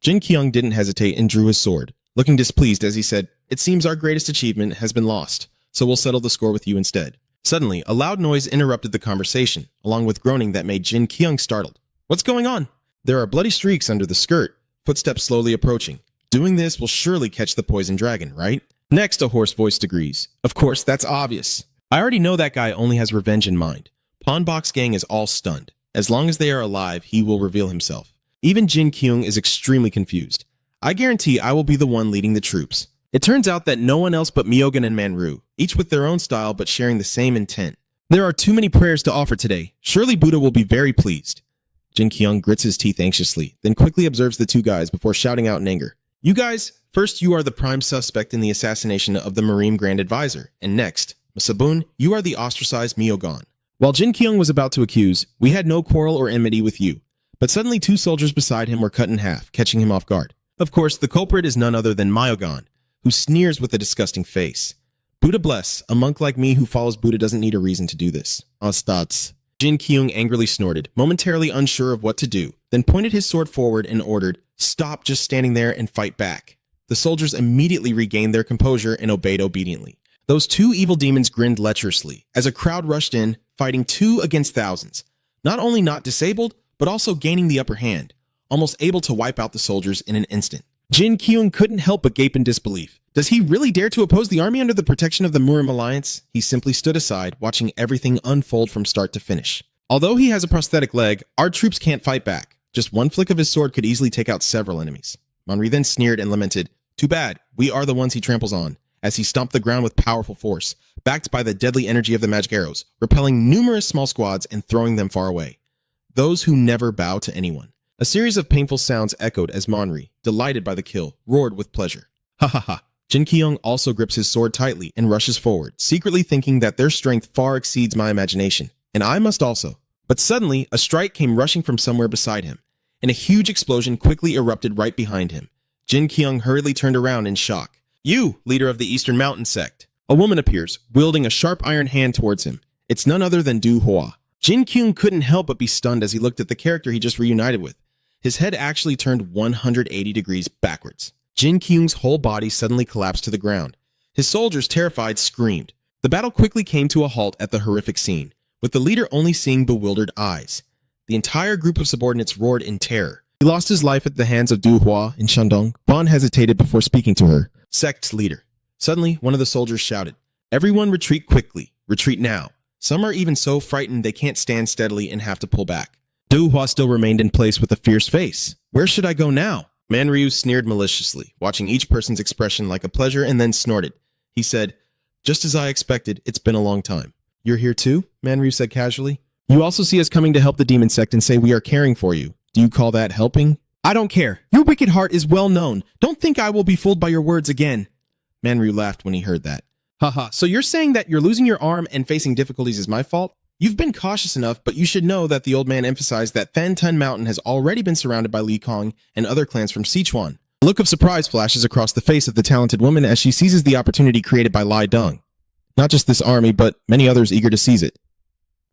Jin Gang didn't hesitate and drew his sword, looking displeased as he said, "It seems our greatest achievement has been lost, so we'll settle the score with you instead." Suddenly, a loud noise interrupted the conversation, along with groaning that made Jin Gang startled. What's going on? There are bloody streaks under the skirt, footsteps slowly approaching. Doing this will surely catch the poison dragon, right? Next, a hoarse voice agrees. Of course, that's obvious. I already know that guy only has revenge in mind. Ponbok's gang is all stunned. As long as they are alive, he will reveal himself. Even Jin Gang is extremely confused. I guarantee I will be the one leading the troops. It turns out that no one else but Myogen and Manru, each with their own style but sharing the same intent. There are too many prayers to offer today. Surely Buddha will be very pleased. Jin Gang grits his teeth anxiously, then quickly observes the two guys before shouting out in anger. You guys, first you are the prime suspect in the assassination of the Marine Grand Advisor, and next, Masabun, you are the ostracized Myogon. While Jin Gang was about to accuse, we had no quarrel or enmity with you, but suddenly two soldiers beside him were cut in half, catching him off guard. Of course, the culprit is none other than Myogon, who sneers with a disgusting face. Buddha bless, a monk like me who follows Buddha doesn't need a reason to do this. Ostats. Jin Gang angrily snorted, momentarily unsure of what to do, then pointed his sword forward and ordered, "Stop just standing there and fight back." The soldiers immediately regained their composure and obeyed obediently. Those two evil demons grinned lecherously as a crowd rushed in, fighting 2 against thousands, not only not disabled, but also gaining the upper hand, almost able to wipe out the soldiers in an instant. Jin Gang couldn't help but gape in disbelief. Does he really dare to oppose the army under the protection of the Murim Alliance? He simply stood aside, watching everything unfold from start to finish. Although he has a prosthetic leg, our troops can't fight back. Just one flick of his sword could easily take out several enemies. Manri then sneered and lamented, "Too bad, we are the ones he tramples on," as he stomped the ground with powerful force, backed by the deadly energy of the magic arrows, repelling numerous small squads and throwing them far away. Those who never bow to anyone. A series of painful sounds echoed as Manri, delighted by the kill, roared with pleasure. Ha ha ha. Jin Kyung also grips his sword tightly and rushes forward, secretly thinking that their strength far exceeds my imagination, and I must also. But suddenly, a strike came rushing from somewhere beside him, and a huge explosion quickly erupted right behind him. Jin Kyung hurriedly turned around in shock. "You, leader of the Eastern Mountain sect." A woman appears, wielding a sharp iron hand towards him. It's none other than Du Hua. Jin Kyung couldn't help but be stunned as he looked at the character he just reunited with. His head actually turned 180 degrees backwards. Jin Kyung's whole body suddenly collapsed to the ground. His soldiers, terrified, screamed. The battle quickly came to a halt at the horrific scene, with the leader only seeing bewildered eyes. The entire group of subordinates roared in terror. He lost his life at the hands of Du Hua in Shandong. Bon hesitated before speaking to her. Sect leader. Suddenly, one of the soldiers shouted, "Everyone retreat quickly. Retreat now." Some are even so frightened they can't stand steadily and have to pull back. Du Hua still remained in place with a fierce face. "Where should I go now?" Manryu sneered maliciously, watching each person's expression like a pleasure, and then snorted. He said, "Just as I expected, it's been a long time." "You're here too?" Manryu said casually. "You also see us coming to help the demon sect and say we are caring for you. Do you call that helping?" "I don't care. Your wicked heart is well known. Don't think I will be fooled by your words again." Manryu laughed when he heard that. "Haha, so you're saying that you're losing your arm and facing difficulties is my fault? You've been cautious enough, but you should know that the old man emphasized that Fantun Mountain has already been surrounded by Li Kong and other clans from Sichuan." A look of surprise flashes across the face of the talented woman as she seizes the opportunity created by Lai Deng. Not just this army, but many others eager to seize it.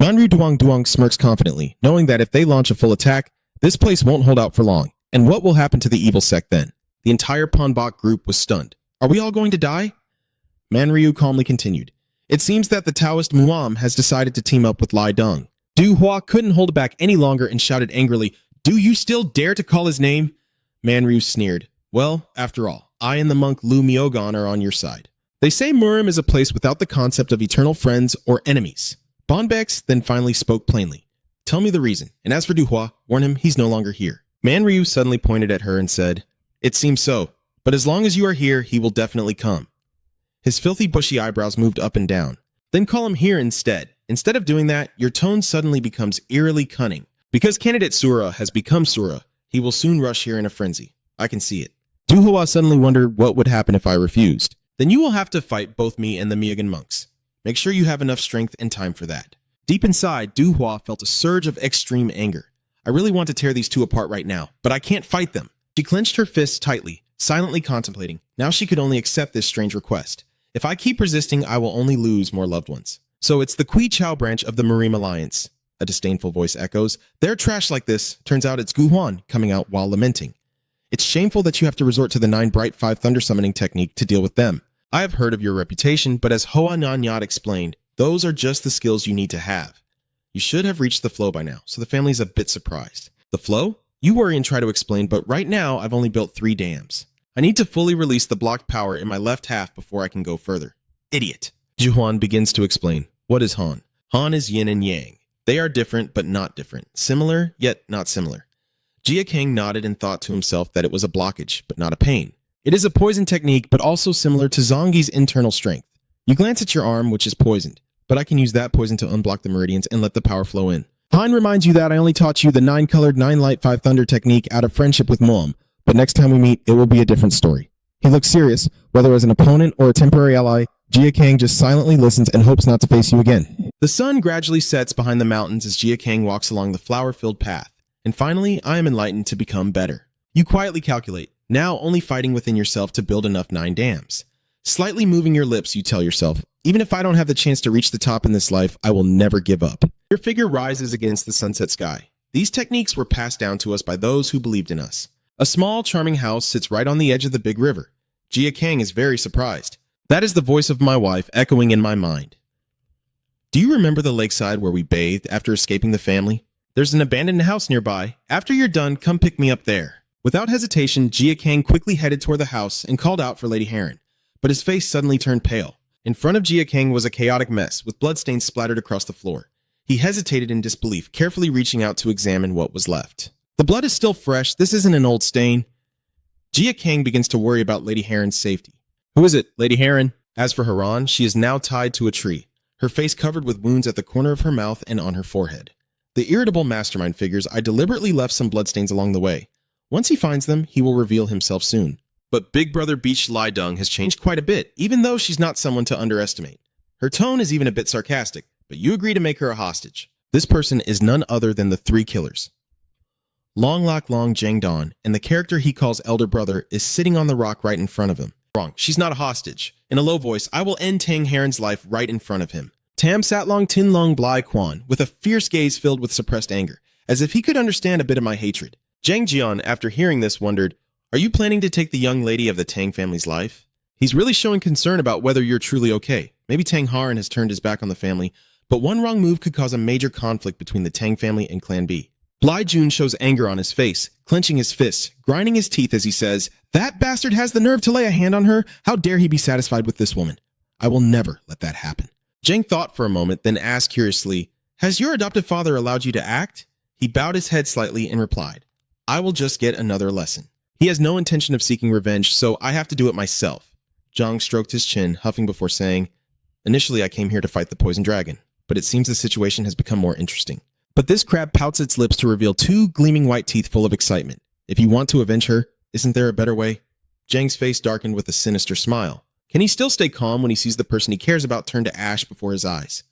Manryu Duang smirks confidently, knowing that if they launch a full attack, this place won't hold out for long. And what will happen to the evil sect then? The entire Ponbok group was stunned. "Are we all going to die?" Manryu calmly continued. "It seems that the Taoist Muam has decided to team up with Lai Deng." Du Hua couldn't hold back any longer and shouted angrily, "Do you still dare to call his name?" Manryu sneered. "Well, after all, I and the monk Lu Miogan are on your side. They say Murim is a place without the concept of eternal friends or enemies." Bonbex then finally spoke plainly. "Tell me the reason, and as for Du Hua, warn him he's no longer here." Manryu suddenly pointed at her and said, "It seems so, but as long as you are here, he will definitely come." His filthy bushy eyebrows moved up and down. "Then call him here instead. Instead of doing that, your tone suddenly becomes eerily cunning. Because candidate Sura has become Sura, he will soon rush here in a frenzy. I can see it." Du Hua suddenly wondered what would happen if I refused. "Then you will have to fight both me and the Miogan monks. Make sure you have enough strength and time for that." Deep inside, Du Hua felt a surge of extreme anger. "I really want to tear these two apart right now, but I can't fight them." She clenched her fists tightly, silently contemplating. Now she could only accept this strange request. "If I keep resisting, I will only lose more loved ones." "So it's the Kui Chao branch of the Marine Alliance," a disdainful voice echoes. "They're trash like this. Turns out it's Gu Huan coming out while lamenting. It's shameful that you have to resort to the 9 Bright 5 Thunder Summoning technique to deal with them. I have heard of your reputation, but as Hoa Nan Yat explained, those are just the skills you need to have. You should have reached the flow by now, so the family's a bit surprised." "The flow? You worry and try to explain, but right now I've only built 3 dams. I need to fully release the blocked power in my left half before I can go further." "Idiot." Juhuan begins to explain. "What is Han? Han is yin and yang. They are different, but not different. Similar, yet not similar." Jia Kang nodded and thought to himself that it was a blockage, but not a pain. "It is a poison technique, but also similar to Zongi's internal strength. You glance at your arm, which is poisoned, but I can use that poison to unblock the meridians and let the power flow in. Han reminds you that I only taught you the 9-colored 9 light 5 thunder technique out of friendship with Moam, but next time we meet, it will be a different story." He looks serious, whether as an opponent or a temporary ally. Jia Kang just silently listens and hopes not to face you again. The sun gradually sets behind the mountains as Jia Kang walks along the flower-filled path, and finally, I am enlightened to become better. You quietly calculate, now only fighting within yourself to build enough 9 dams. Slightly moving your lips, you tell yourself, "Even if I don't have the chance to reach the top in this life, I will never give up." Your figure rises against the sunset sky. These techniques were passed down to us by those who believed in us. A small, charming house sits right on the edge of the big river. Jia Kang is very surprised. That is the voice of my wife echoing in my mind. "Do you remember the lakeside where we bathed after escaping the family? There's an abandoned house nearby. After you're done, come pick me up there." Without hesitation, Jia Kang quickly headed toward the house and called out for Lady Heron, but his face suddenly turned pale. In front of Jia Kang was a chaotic mess, with bloodstains splattered across the floor. He hesitated in disbelief, carefully reaching out to examine what was left. The blood is still fresh. This isn't an old stain. Jia Kang begins to worry about Lady Heron's safety. Who is it, Lady Heron? As for Haran, she is now tied to a tree, her face covered with wounds at the corner of her mouth and on her forehead. The irritable mastermind figures I deliberately left some bloodstains along the way. Once he finds them, he will reveal himself soon. But Big Brother Beach Lidung has changed quite a bit, even though she's not someone to underestimate. Her tone is even a bit sarcastic, but you agree to make her a hostage. This person is none other than the three killers. Long Lak Long Jang Don, and the character he calls Elder Brother, is sitting on the rock right in front of him. Wrong, she's not a hostage. In a low voice, I will end Tang Heron's life right in front of him. Tam Sat Long Tin Long Blai Quan, with a fierce gaze filled with suppressed anger, as if he could understand a bit of my hatred. Jang Jian, after hearing this, wondered, are you planning to take the young lady of the Tang family's life? He's really showing concern about whether you're truly okay. Maybe Tang Haran has turned his back on the family, but one wrong move could cause a major conflict between the Tang family and Clan B. Blai Jun shows anger on his face, clenching his fists, grinding his teeth as he says, that bastard has the nerve to lay a hand on her? How dare he be satisfied with this woman? I will never let that happen. Jang thought for a moment, then asked curiously, has your adoptive father allowed you to act? He bowed his head slightly and replied, I will just get another lesson. He has no intention of seeking revenge, so I have to do it myself. Zhang stroked his chin, huffing before saying, initially I came here to fight the poison dragon, but it seems the situation has become more interesting. But this crab pouts its lips to reveal two gleaming white teeth full of excitement. If you want to avenge her, isn't there a better way? Zhang's face darkened with a sinister smile. Can he still stay calm when he sees the person he cares about turn to ash before his eyes?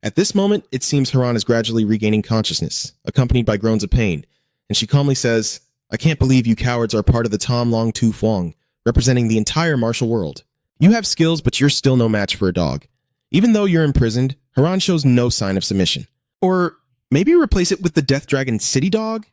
At this moment, it seems Haran is gradually regaining consciousness, accompanied by groans of pain, and she calmly says, I can't believe you cowards are part of the Tom Long Tu Fuang, representing the entire martial world. You have skills, but you're still no match for a dog. Even though you're imprisoned, Haran shows no sign of submission. Or maybe replace it with the Death Dragon City Dog?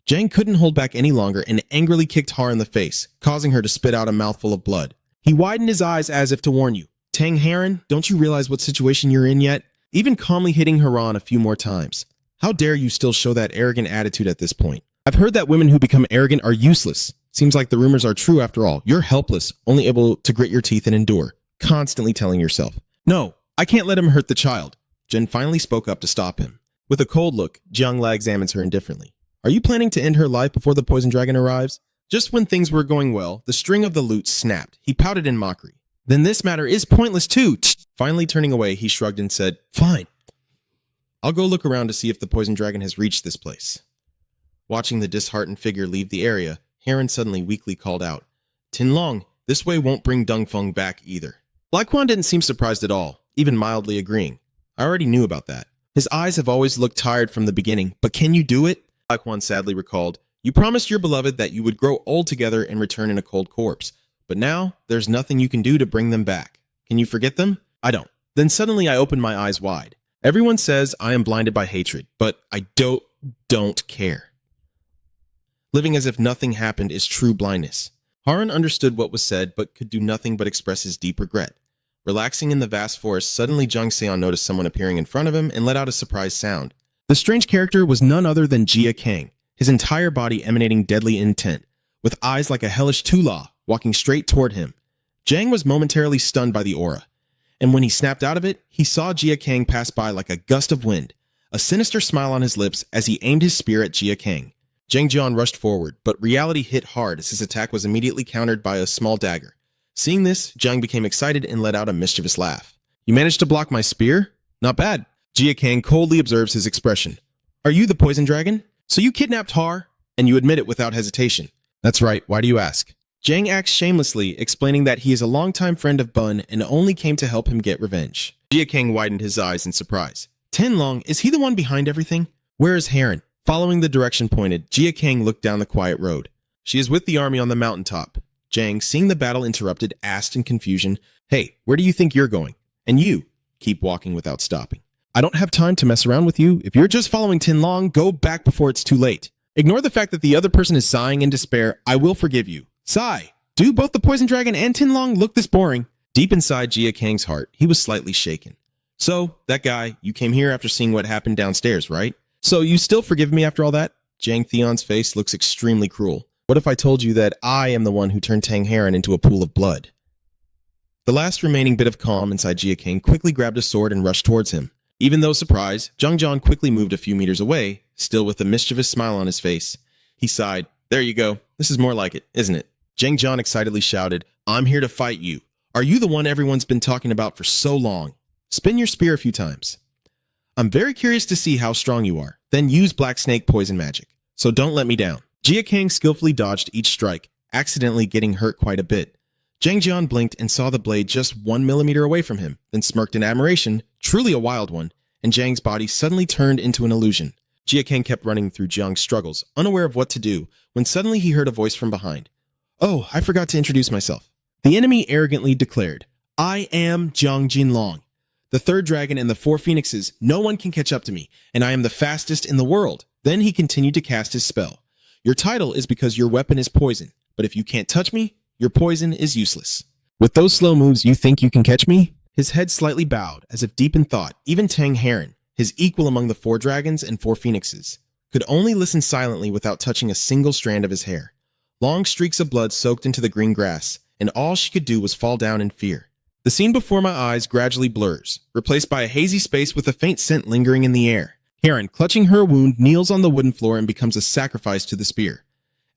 Jang couldn't hold back any longer and angrily kicked Har in the face, causing her to spit out a mouthful of blood. He widened his eyes as if to warn you. Tang Heron, don't you realize what situation you're in yet? Even calmly hitting Haran a few more times. How dare you still show that arrogant attitude at this point? I've heard that women who become arrogant are useless. Seems like the rumors are true after all. You're helpless, only able to grit your teeth and endure, constantly telling yourself, no, I can't let him hurt the child. Jen finally spoke up to stop him. With a cold look, Jiang La examines her indifferently. Are you planning to end her life before the poison dragon arrives? Just when things were going well, the string of the lute snapped. He pouted in mockery. Then this matter is pointless too. Finally turning away, he shrugged and said, fine. I'll go look around to see if the poison dragon has reached this place. Watching the disheartened figure leave the area, Heron suddenly weakly called out, Tin Long, this way won't bring Dungfeng back either. Lai Quan didn't seem surprised at all, even mildly agreeing. I already knew about that. His eyes have always looked tired from the beginning, but can you do it? Lai Quan sadly recalled, you promised your beloved that you would grow old together and return in a cold corpse. But now, there's nothing you can do to bring them back. Can you forget them? I don't. Then suddenly I opened my eyes wide. Everyone says I am blinded by hatred, but I don't care. Living as if nothing happened is true blindness. Haran understood what was said, but could do nothing but express his deep regret. Relaxing in the vast forest, suddenly Zhang Seon noticed someone appearing in front of him and let out a surprised sound. The strange character was none other than Jia Kang, his entire body emanating deadly intent, with eyes like a hellish Tula, walking straight toward him. Zhang was momentarily stunned by the aura, and when he snapped out of it, he saw Jia Kang pass by like a gust of wind, a sinister smile on his lips as he aimed his spear at Jia Kang. Zhang Jian rushed forward, but reality hit hard as his attack was immediately countered by a small dagger. Seeing this, Zhang became excited and let out a mischievous laugh. You managed to block my spear? Not bad. Jia Kang coldly observes his expression. Are you the poison dragon? So you kidnapped Har? And you admit it without hesitation. That's right, why do you ask? Zhang acts shamelessly, explaining that he is a longtime friend of Bun and only came to help him get revenge. Jia Kang widened his eyes in surprise. Tin Long, is he the one behind everything? Where is Heron? Following the direction pointed, Jia Kang looked down the quiet road. She is with the army on the mountaintop. Zhang, seeing the battle interrupted, asked in confusion, Hey, where do you think you're going? And you? Keep walking without stopping. I don't have time to mess around with you. If you're just following Tin Long, go back before it's too late. Ignore the fact that the other person is sighing in despair. I will forgive you. Sigh. Do both the poison dragon and Tin Long look this boring? Deep inside Jia Kang's heart, he was slightly shaken. So, that guy, you came here after seeing what happened downstairs, right? So you still forgive me after all that? Zhang Theon's face looks extremely cruel. What if I told you that I am the one who turned Tang Heron into a pool of blood? The last remaining bit of calm inside Jia Kang quickly grabbed a sword and rushed towards him. Even though surprised, Zhang Jian quickly moved a few meters away, still with a mischievous smile on his face. He sighed. There you go. This is more like it, isn't it? Zhang Jian excitedly shouted, I'm here to fight you. Are you the one everyone's been talking about for so long? Spin your spear a few times. I'm very curious to see how strong you are. Then use Black Snake poison magic. So don't let me down. Jia Kang skillfully dodged each strike, accidentally getting hurt quite a bit. Zhang Jian blinked and saw the blade just 1 millimeter away from him, then smirked in admiration, truly a wild one, and Zhang's body suddenly turned into an illusion. Jia Kang kept running through Jiang's struggles, unaware of what to do, when suddenly he heard a voice from behind. Oh, I forgot to introduce myself. The enemy arrogantly declared, I am Jiang Jinlong, the third dragon and the 4 phoenixes. No one can catch up to me, and I am the fastest in the world. Then he continued to cast his spell. Your title is because your weapon is poison, but if you can't touch me, your poison is useless. With those slow moves, you think you can catch me? His head slightly bowed, as if deep in thought. Even Tang Heron, his equal among the 4 dragons and 4 phoenixes, could only listen silently without touching a single strand of his hair. Long streaks of blood soaked into the green grass, and all she could do was fall down in fear. The scene before my eyes gradually blurs, replaced by a hazy space with a faint scent lingering in the air. Heron, clutching her wound, kneels on the wooden floor and becomes a sacrifice to the spear.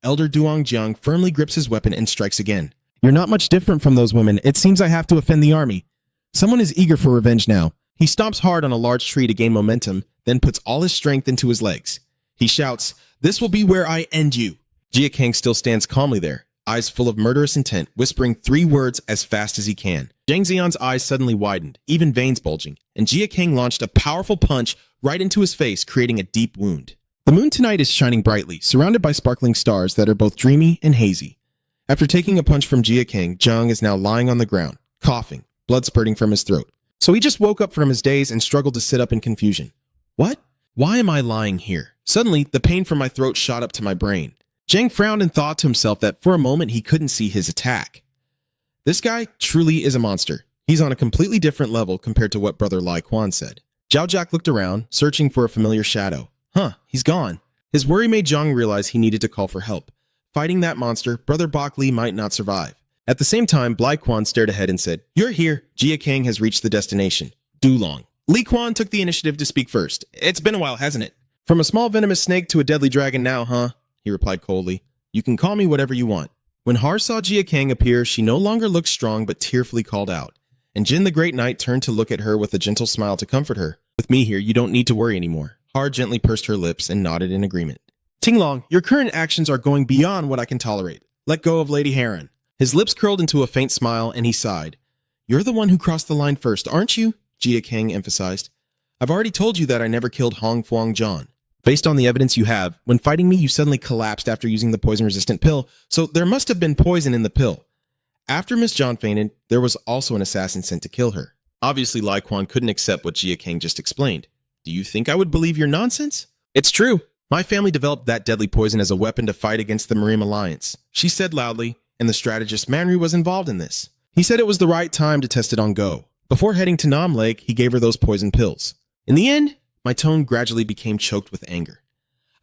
Elder Duong Jiang firmly grips his weapon and strikes again. You're not much different from those women. It seems I have to offend the army. Someone is eager for revenge now. He stomps hard on a large tree to gain momentum, then puts all his strength into his legs. He shouts, This will be where I end you. Jia Kang still stands calmly there, eyes full of murderous intent, whispering 3 words as fast as he can. Zhang Xian's eyes suddenly widened, even veins bulging, and Jia Kang launched a powerful punch right into his face, creating a deep wound. The moon tonight is shining brightly, surrounded by sparkling stars that are both dreamy and hazy. After taking a punch from Jia Kang, Zhang is now lying on the ground, coughing, blood spurting from his throat. So he just woke up from his daze and struggled to sit up in confusion. What? Why am I lying here? Suddenly, the pain from my throat shot up to my brain. Zhang frowned and thought to himself that for a moment he couldn't see his attack. This guy truly is a monster. He's on a completely different level compared to what Brother Lai Quan said. Zhao Jack looked around, searching for a familiar shadow. He's gone. His worry made Zhang realize he needed to call for help. Fighting that monster, Brother Bok Li might not survive. At the same time, Blai Quan stared ahead and said, You're here. Jia Kang has reached the destination. Dulong. Li Quan took the initiative to speak first. It's been a while, hasn't it? From a small venomous snake to a deadly dragon now, huh? He replied coldly. You can call me whatever you want. When Har saw Jia Kang appear, she no longer looked strong but tearfully called out. And Jin the Great Knight turned to look at her with a gentle smile to comfort her. With me here, you don't need to worry anymore. Har gently pursed her lips and nodded in agreement. Tinglong, your current actions are going beyond what I can tolerate. Let go of Lady Heron. His lips curled into a faint smile and he sighed. You're the one who crossed the line first, aren't you? Jia Kang emphasized. I've already told you that I never killed Hong Fuang John. Based on the evidence you have, when fighting me you suddenly collapsed after using the poison-resistant pill, so there must have been poison in the pill. After Miss John fainted, there was also an assassin sent to kill her. Obviously, Lai Quan couldn't accept what Jia Kang just explained. Do you think I would believe your nonsense? It's true. My family developed that deadly poison as a weapon to fight against the Marine Alliance, she said loudly, and the strategist Manri was involved in this. He said it was the right time to test it on Go. Before heading to Nam Lake, he gave her those poison pills. In the end, my tone gradually became choked with anger.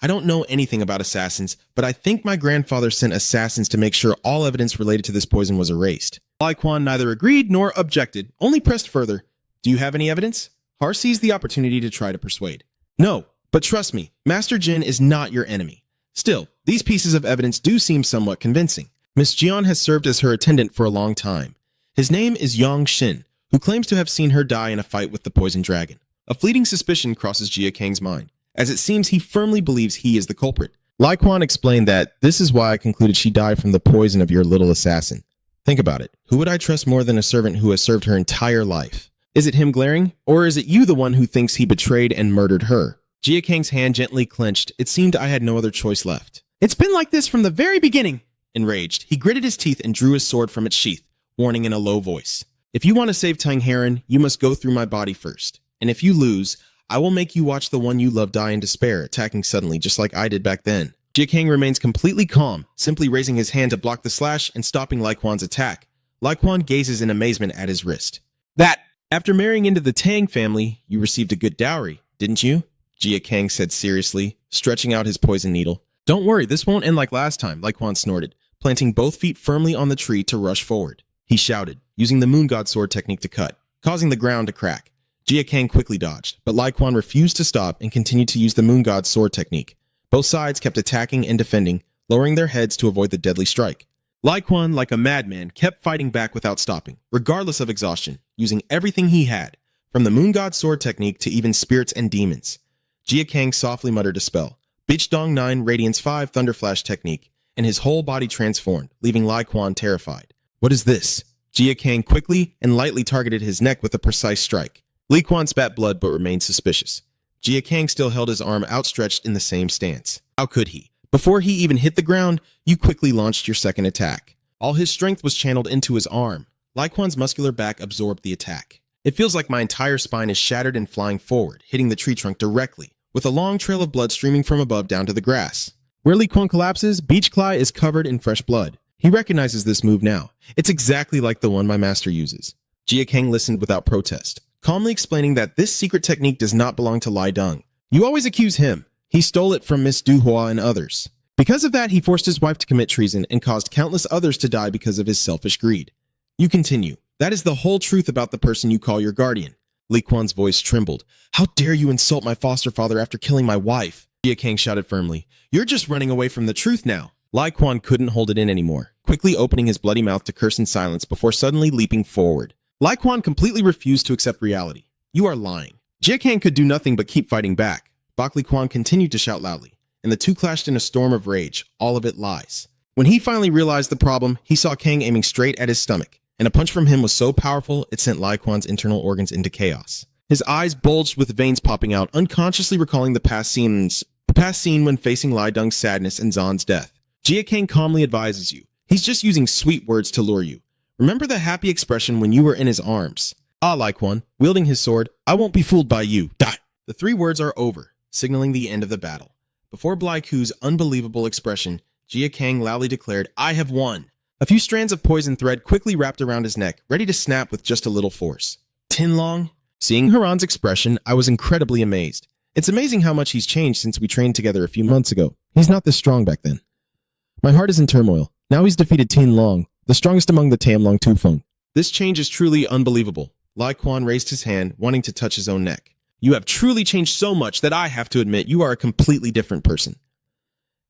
I don't know anything about assassins, but I think my grandfather sent assassins to make sure all evidence related to this poison was erased. Lai Quan neither agreed nor objected, only pressed further. Do you have any evidence? Har seized the opportunity to try to persuade. No, but trust me, Master Jin is not your enemy. Still, these pieces of evidence do seem somewhat convincing. Miss Jian has served as her attendant for a long time. His name is Yang Xin, who claims to have seen her die in a fight with the poison dragon. A fleeting suspicion crosses Jia Kang's mind, as it seems he firmly believes he is the culprit. Lai Quan explained that this is why I concluded she died from the poison of your little assassin. Think about it. Who would I trust more than a servant who has served her entire life? Is it him glaring, or is it you the one who thinks he betrayed and murdered her? Jia Kang's hand gently clenched. It seemed I had no other choice left. It's been like this from the very beginning. Enraged, he gritted his teeth and drew his sword from its sheath, warning in a low voice. If you want to save Tang Heron, you must go through my body first. And if you lose, I will make you watch the one you love die in despair, attacking suddenly just like I did back then. Jia Kang remains completely calm, simply raising his hand to block the slash and stopping Lai Quan's attack. Lai Quan gazes in amazement at his wrist. That, after marrying into the Tang family, you received a good dowry, didn't you? Jia Kang said seriously, stretching out his poison needle. Don't worry, this won't end like last time, Lai Quan snorted, planting both feet firmly on the tree to rush forward. He shouted, using the Moon God Sword technique to cut, causing the ground to crack. Jia Kang quickly dodged, but Lai Quan refused to stop and continued to use the Moon God's sword technique. Both sides kept attacking and defending, lowering their heads to avoid the deadly strike. Lai Quan, like a madman, kept fighting back without stopping, regardless of exhaustion, using everything he had, from the Moon God's sword technique to even spirits and demons. Jia Kang softly muttered a spell, Bitch Dong 9 Radiance 5 Thunderflash technique, and his whole body transformed, leaving Lai Quan terrified. What is this? Jia Kang quickly and lightly targeted his neck with a precise strike. Li Quan spat blood but remained suspicious. Jia Kang still held his arm outstretched in the same stance. How could he? Before he even hit the ground, you quickly launched your second attack. All his strength was channeled into his arm. Lai Quan's muscular back absorbed the attack. It feels like my entire spine is shattered and flying forward, hitting the tree trunk directly, with a long trail of blood streaming from above down to the grass. Where Li Quan collapses, Beach Cly is covered in fresh blood. He recognizes this move now. It's exactly like the one my master uses. Jia Kang listened without protest, calmly explaining that this secret technique does not belong to Lai Deng. You always accuse him. He stole it from Miss Duhua and others. Because of that, he forced his wife to commit treason and caused countless others to die because of his selfish greed. You continue. That is the whole truth about the person you call your guardian. Li Quan's voice trembled. How dare you insult my foster father after killing my wife? Jia Kang shouted firmly. You're just running away from the truth now. Lai Quan couldn't hold it in anymore, quickly opening his bloody mouth to curse in silence before suddenly leaping forward. Lai Quan completely refused to accept reality. You are lying. Jia Kang could do nothing but keep fighting back. Bak Li Quan continued to shout loudly, and the two clashed in a storm of rage, all of it lies. When he finally realized the problem, he saw Kang aiming straight at his stomach, and a punch from him was so powerful it sent Lai Quan's internal organs into chaos. His eyes bulged with veins popping out, unconsciously recalling the past scene when facing Lai Deng's sadness and Zan's death. Jia Kang calmly advises you. He's just using sweet words to lure you. Remember the happy expression when you were in his arms. Ah, Lai Quan, wielding his sword, I won't be fooled by you. Die. The three words are over, signaling the end of the battle. Before Blai Ku's unbelievable expression, Jia Kang loudly declared, I have won. A few strands of poison thread quickly wrapped around his neck, ready to snap with just a little force. Tinlong? Seeing Haran's expression, I was incredibly amazed. It's amazing how much he's changed since we trained together a few months ago. He's not this strong back then. My heart is in turmoil. Now he's defeated Tin Long, the strongest among the Tamlong Tufeng. This change is truly unbelievable. Lai Quan raised his hand, wanting to touch his own neck. You have truly changed so much that I have to admit you are a completely different person.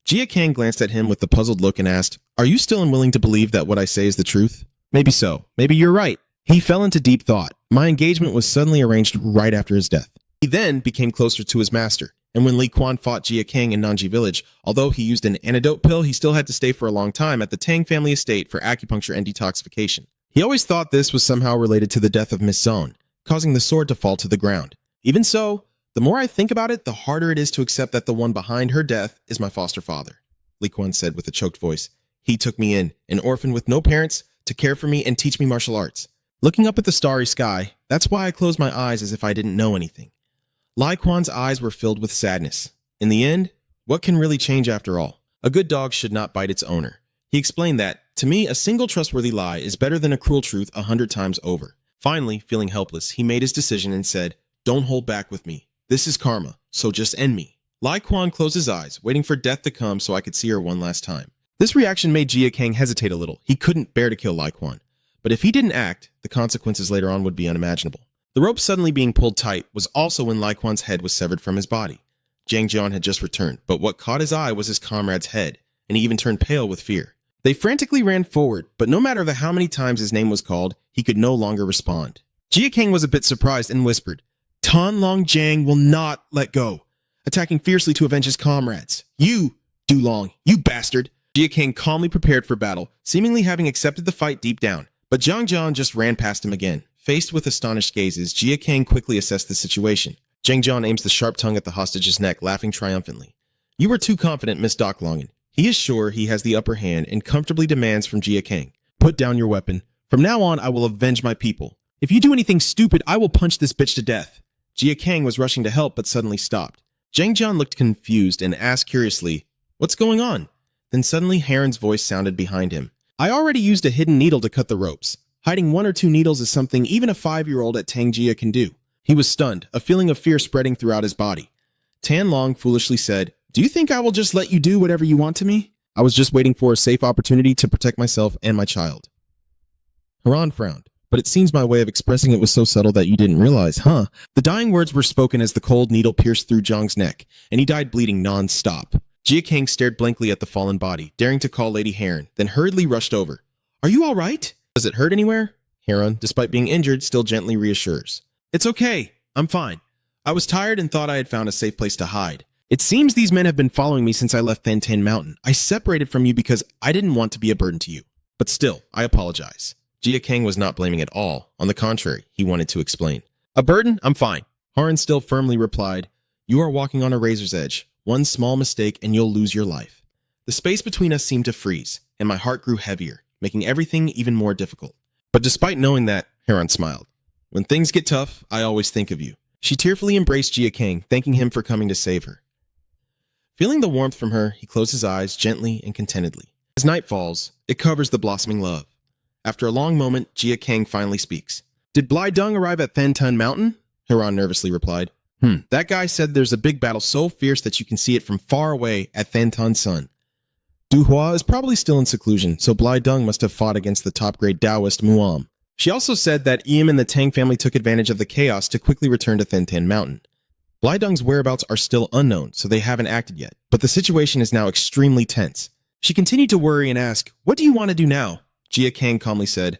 Jia Kang glanced at him with a puzzled look and asked, Are you still unwilling to believe that what I say is the truth? Maybe so. Maybe you're right. He fell into deep thought. My engagement was suddenly arranged right after his death. He then became closer to his master, and when Li Quan fought Jia Kang in Nanji village, although he used an antidote pill, he still had to stay for a long time at the Tang family estate for acupuncture and detoxification. He always thought this was somehow related to the death of Miss Zone, causing the sword to fall to the ground. Even so, the more I think about it, the harder it is to accept that the one behind her death is my foster father, Li Quan said with a choked voice. He took me in, an orphan with no parents, to care for me and teach me martial arts. Looking up at the starry sky, that's why I closed my eyes as if I didn't know anything. Lai Quan's eyes were filled with sadness. In the end, what can really change after all? A good dog should not bite its owner. He explained that, to me, a single trustworthy lie is better than a cruel truth 100 times over. Finally, feeling helpless, he made his decision and said, Don't hold back with me. This is karma, so just end me. Lai Quan closed his eyes, waiting for death to come so I could see her one last time. This reaction made Jia Kang hesitate a little. He couldn't bear to kill Lai Quan. But if he didn't act, the consequences later on would be unimaginable. The rope suddenly being pulled tight was also when Lai Quan's head was severed from his body. Zhang Jian had just returned, but what caught his eye was his comrade's head, and he even turned pale with fear. They frantically ran forward, but no matter how many times his name was called, he could no longer respond. Jia Kang was a bit surprised and whispered, Tan Long Jiang will not let go, attacking fiercely to avenge his comrades. You, Du Long, you bastard! Jia Kang calmly prepared for battle, seemingly having accepted the fight deep down, but Zhang Jian just ran past him again. Faced with astonished gazes, Jia Kang quickly assessed the situation. Zhang Jian aims the sharp tongue at the hostage's neck, laughing triumphantly. You were too confident, Miss Doc Longan. He is sure he has the upper hand and comfortably demands from Jia Kang. Put down your weapon. From now on, I will avenge my people. If you do anything stupid, I will punch this bitch to death. Jia Kang was rushing to help, but suddenly stopped. Zhang Jian looked confused and asked curiously, What's going on? Then suddenly Heron's voice sounded behind him. I already used a hidden needle to cut the ropes. Hiding 1 or 2 needles is something even a 5-year-old at Tangjia can do. He was stunned, a feeling of fear spreading throughout his body. Tan Long foolishly said, Do you think I will just let you do whatever you want to me? I was just waiting for a safe opportunity to protect myself and my child. Haran frowned. but it seems my way of expressing it was so subtle that you didn't realize, huh? The dying words were spoken as the cold needle pierced through Zhang's neck, and he died bleeding non-stop. Jia Kang stared blankly at the fallen body, daring to call Lady Heron, then hurriedly rushed over. Are you all right? Does it hurt anywhere? Heron, despite being injured, still gently reassures. It's okay. I'm fine. I was tired and thought I had found a safe place to hide. It seems these men have been following me since I left Fantan Mountain. I separated from you because I didn't want to be a burden to you. But still, I apologize. Jia Kang was not blaming at all. On the contrary, he wanted to explain. A burden? I'm fine. Heron still firmly replied, You are walking on a razor's edge. One small mistake and you'll lose your life. The space between us seemed to freeze, and my heart grew heavier, making everything even more difficult. But despite knowing that, Heron smiled. When things get tough, I always think of you. She tearfully embraced Jia Kang, thanking him for coming to save her. Feeling the warmth from her, he closed his eyes gently and contentedly. As night falls, it covers the blossoming love. After a long moment, Jia Kang finally speaks. Did Blai Dung arrive at Than Mountain? Heron nervously replied. That guy said there's a big battle so fierce that you can see it from far away at Than Sun. Du Hua is probably still in seclusion, so Blai Dung must have fought against the top-grade Taoist Muam. She also said that Eam and the Tang family took advantage of the chaos to quickly return to Than Mountain. Blai Dung's whereabouts are still unknown, so they haven't acted yet, but the situation is now extremely tense. She continued to worry and ask, What do you want to do now? Jia Kang calmly said,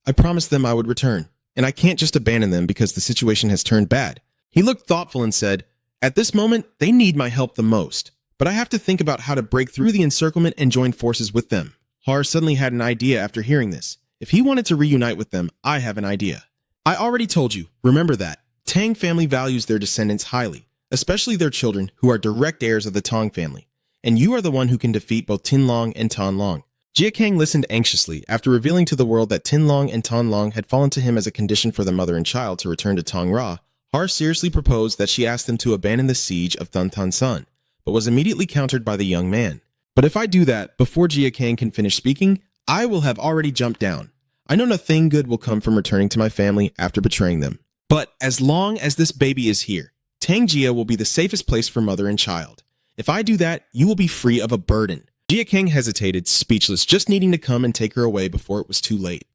I promised them I would return, and I can't just abandon them because the situation has turned bad. He looked thoughtful and said, At this moment, they need my help the most, but I have to think about how to break through the encirclement and join forces with them. Har suddenly had an idea after hearing this. If he wanted to reunite with them, I have an idea. I already told you, remember that. Tang family values their descendants highly, especially their children who are direct heirs of the Tong family, and you are the one who can defeat both Tin Long and Tan Long. Jia Kang listened anxiously after revealing to the world that Tin Long and Tan Long had fallen to him as a condition for the mother and child to return to Tong Ra. Har seriously proposed that she ask them to abandon the siege of Than Sun, but was immediately countered by the young man. But if I do that before Jia Kang can finish speaking, I will have already jumped down. I know nothing good will come from returning to my family after betraying them. But as long as this baby is here, Tang Jia will be the safest place for mother and child. If I do that, you will be free of a burden. Jia Kang hesitated, speechless, just needing to come and take her away before it was too late.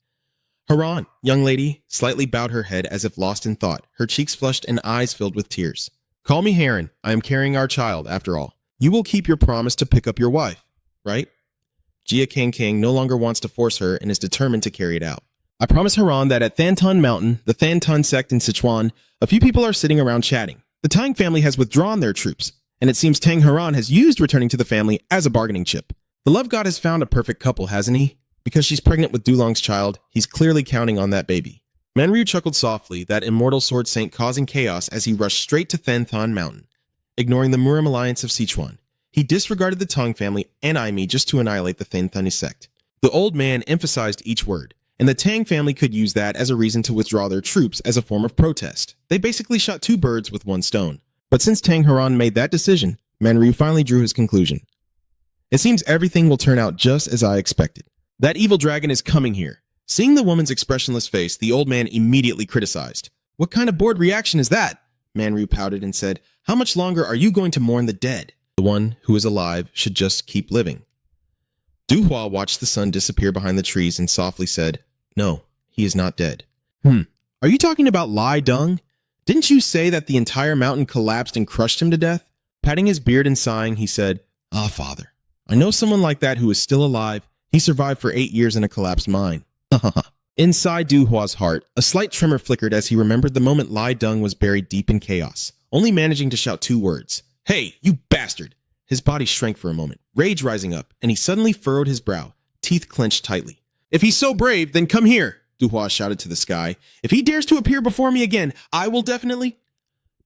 Haran, young lady, slightly bowed her head as if lost in thought, her cheeks flushed and eyes filled with tears. Call me Heron. I am carrying our child, after all. You will keep your promise to pick up your wife, right? Jia Kang no longer wants to force her and is determined to carry it out. I promise Haran that at Than Mountain, the Than sect in Sichuan, a few people are sitting around chatting. The Tang family has withdrawn their troops, and it seems Tang Haran has used returning to the family as a bargaining chip. The love god has found a perfect couple, hasn't he? Because she's pregnant with Dulong's child, he's clearly counting on that baby. Manryu chuckled softly, that immortal sword saint causing chaos as he rushed straight to Than Mountain, ignoring the Murim alliance of Sichuan. He disregarded the Tong family and Aimi just to annihilate the Than sect. The old man emphasized each word, and the Tang family could use that as a reason to withdraw their troops as a form of protest. They basically shot two birds with one stone. But since Tang Haran made that decision, Manryu finally drew his conclusion. It seems everything will turn out just as I expected. That evil dragon is coming here. Seeing the woman's expressionless face, the old man immediately criticized. What kind of bored reaction is that? Manryu pouted and said, How much longer are you going to mourn the dead? The one who is alive should just keep living. Du Hua watched the sun disappear behind the trees and softly said, No, he is not dead. Are you talking about Lai Dung? Didn't you say that the entire mountain collapsed and crushed him to death? Patting his beard and sighing, he said, Father, I know someone like that who is still alive. He survived for 8 years in a collapsed mine. Inside Du Hua's heart, a slight tremor flickered as he remembered the moment Lai Dung was buried deep in chaos, only managing to shout 2 words. Hey, you bastard! His body shrank for a moment, rage rising up, and he suddenly furrowed his brow, teeth clenched tightly. If he's so brave, then come here, Du Hua shouted to the sky. If he dares to appear before me again, I will definitely...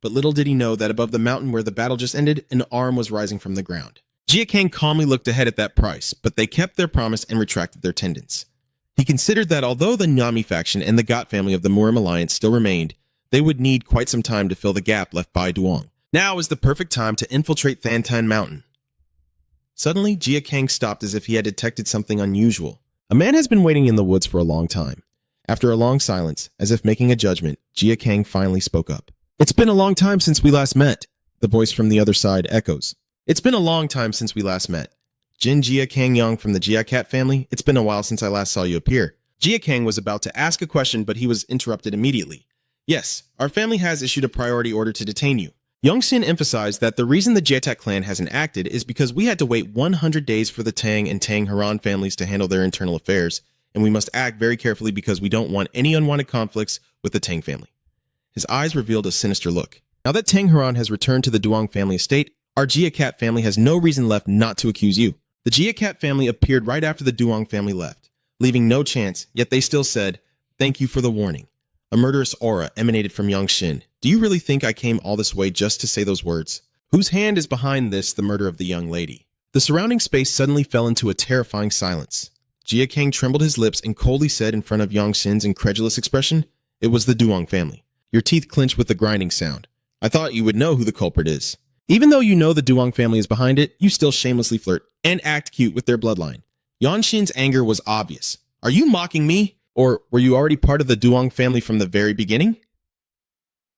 But little did he know that above the mountain where the battle just ended, an arm was rising from the ground. Jia Kang calmly looked ahead at that price, but they kept their promise and retracted their tendons. He considered that although the Nyami faction and the Got family of the Murim alliance still remained, they would need quite some time to fill the gap left by Duong. Now is the perfect time to infiltrate Than Mountain. Suddenly, Jia Kang stopped as if he had detected something unusual. A man has been waiting in the woods for a long time. After a long silence, as if making a judgment, Jia Kang finally spoke up. It's been a long time since we last met. The voice from the other side echoes. It's been a long time since we last met. Jin Jia Kang Yang from the Jia Cat family, it's been a while since I last saw you appear. Jia Kang was about to ask a question, but he was interrupted immediately. Yes, our family has issued a priority order to detain you. Yongxin emphasized that the reason the Jietak clan hasn't acted is because we had to wait 100 days for the Tang and Tang Haran families to handle their internal affairs, and we must act very carefully because we don't want any unwanted conflicts with the Tang family. His eyes revealed a sinister look. Now that Tang Haran has returned to the Duong family estate, our Jia Cat family has no reason left not to accuse you. The Jia Cat family appeared right after the Duong family left, leaving no chance, yet they still said, "Thank you for the warning." A murderous aura emanated from Yongxin. Do you really think I came all this way just to say those words? Whose hand is behind this, the murder of the young lady? The surrounding space suddenly fell into a terrifying silence. Jia Kang trembled his lips and coldly said in front of Yongxin's incredulous expression, "It was the Duong family." Your teeth clenched with the grinding sound. I thought you would know who the culprit is. Even though you know the Duong family is behind it, you still shamelessly flirt and act cute with their bloodline. Yongxin's anger was obvious. Are you mocking me? Or were you already part of the Duong family from the very beginning?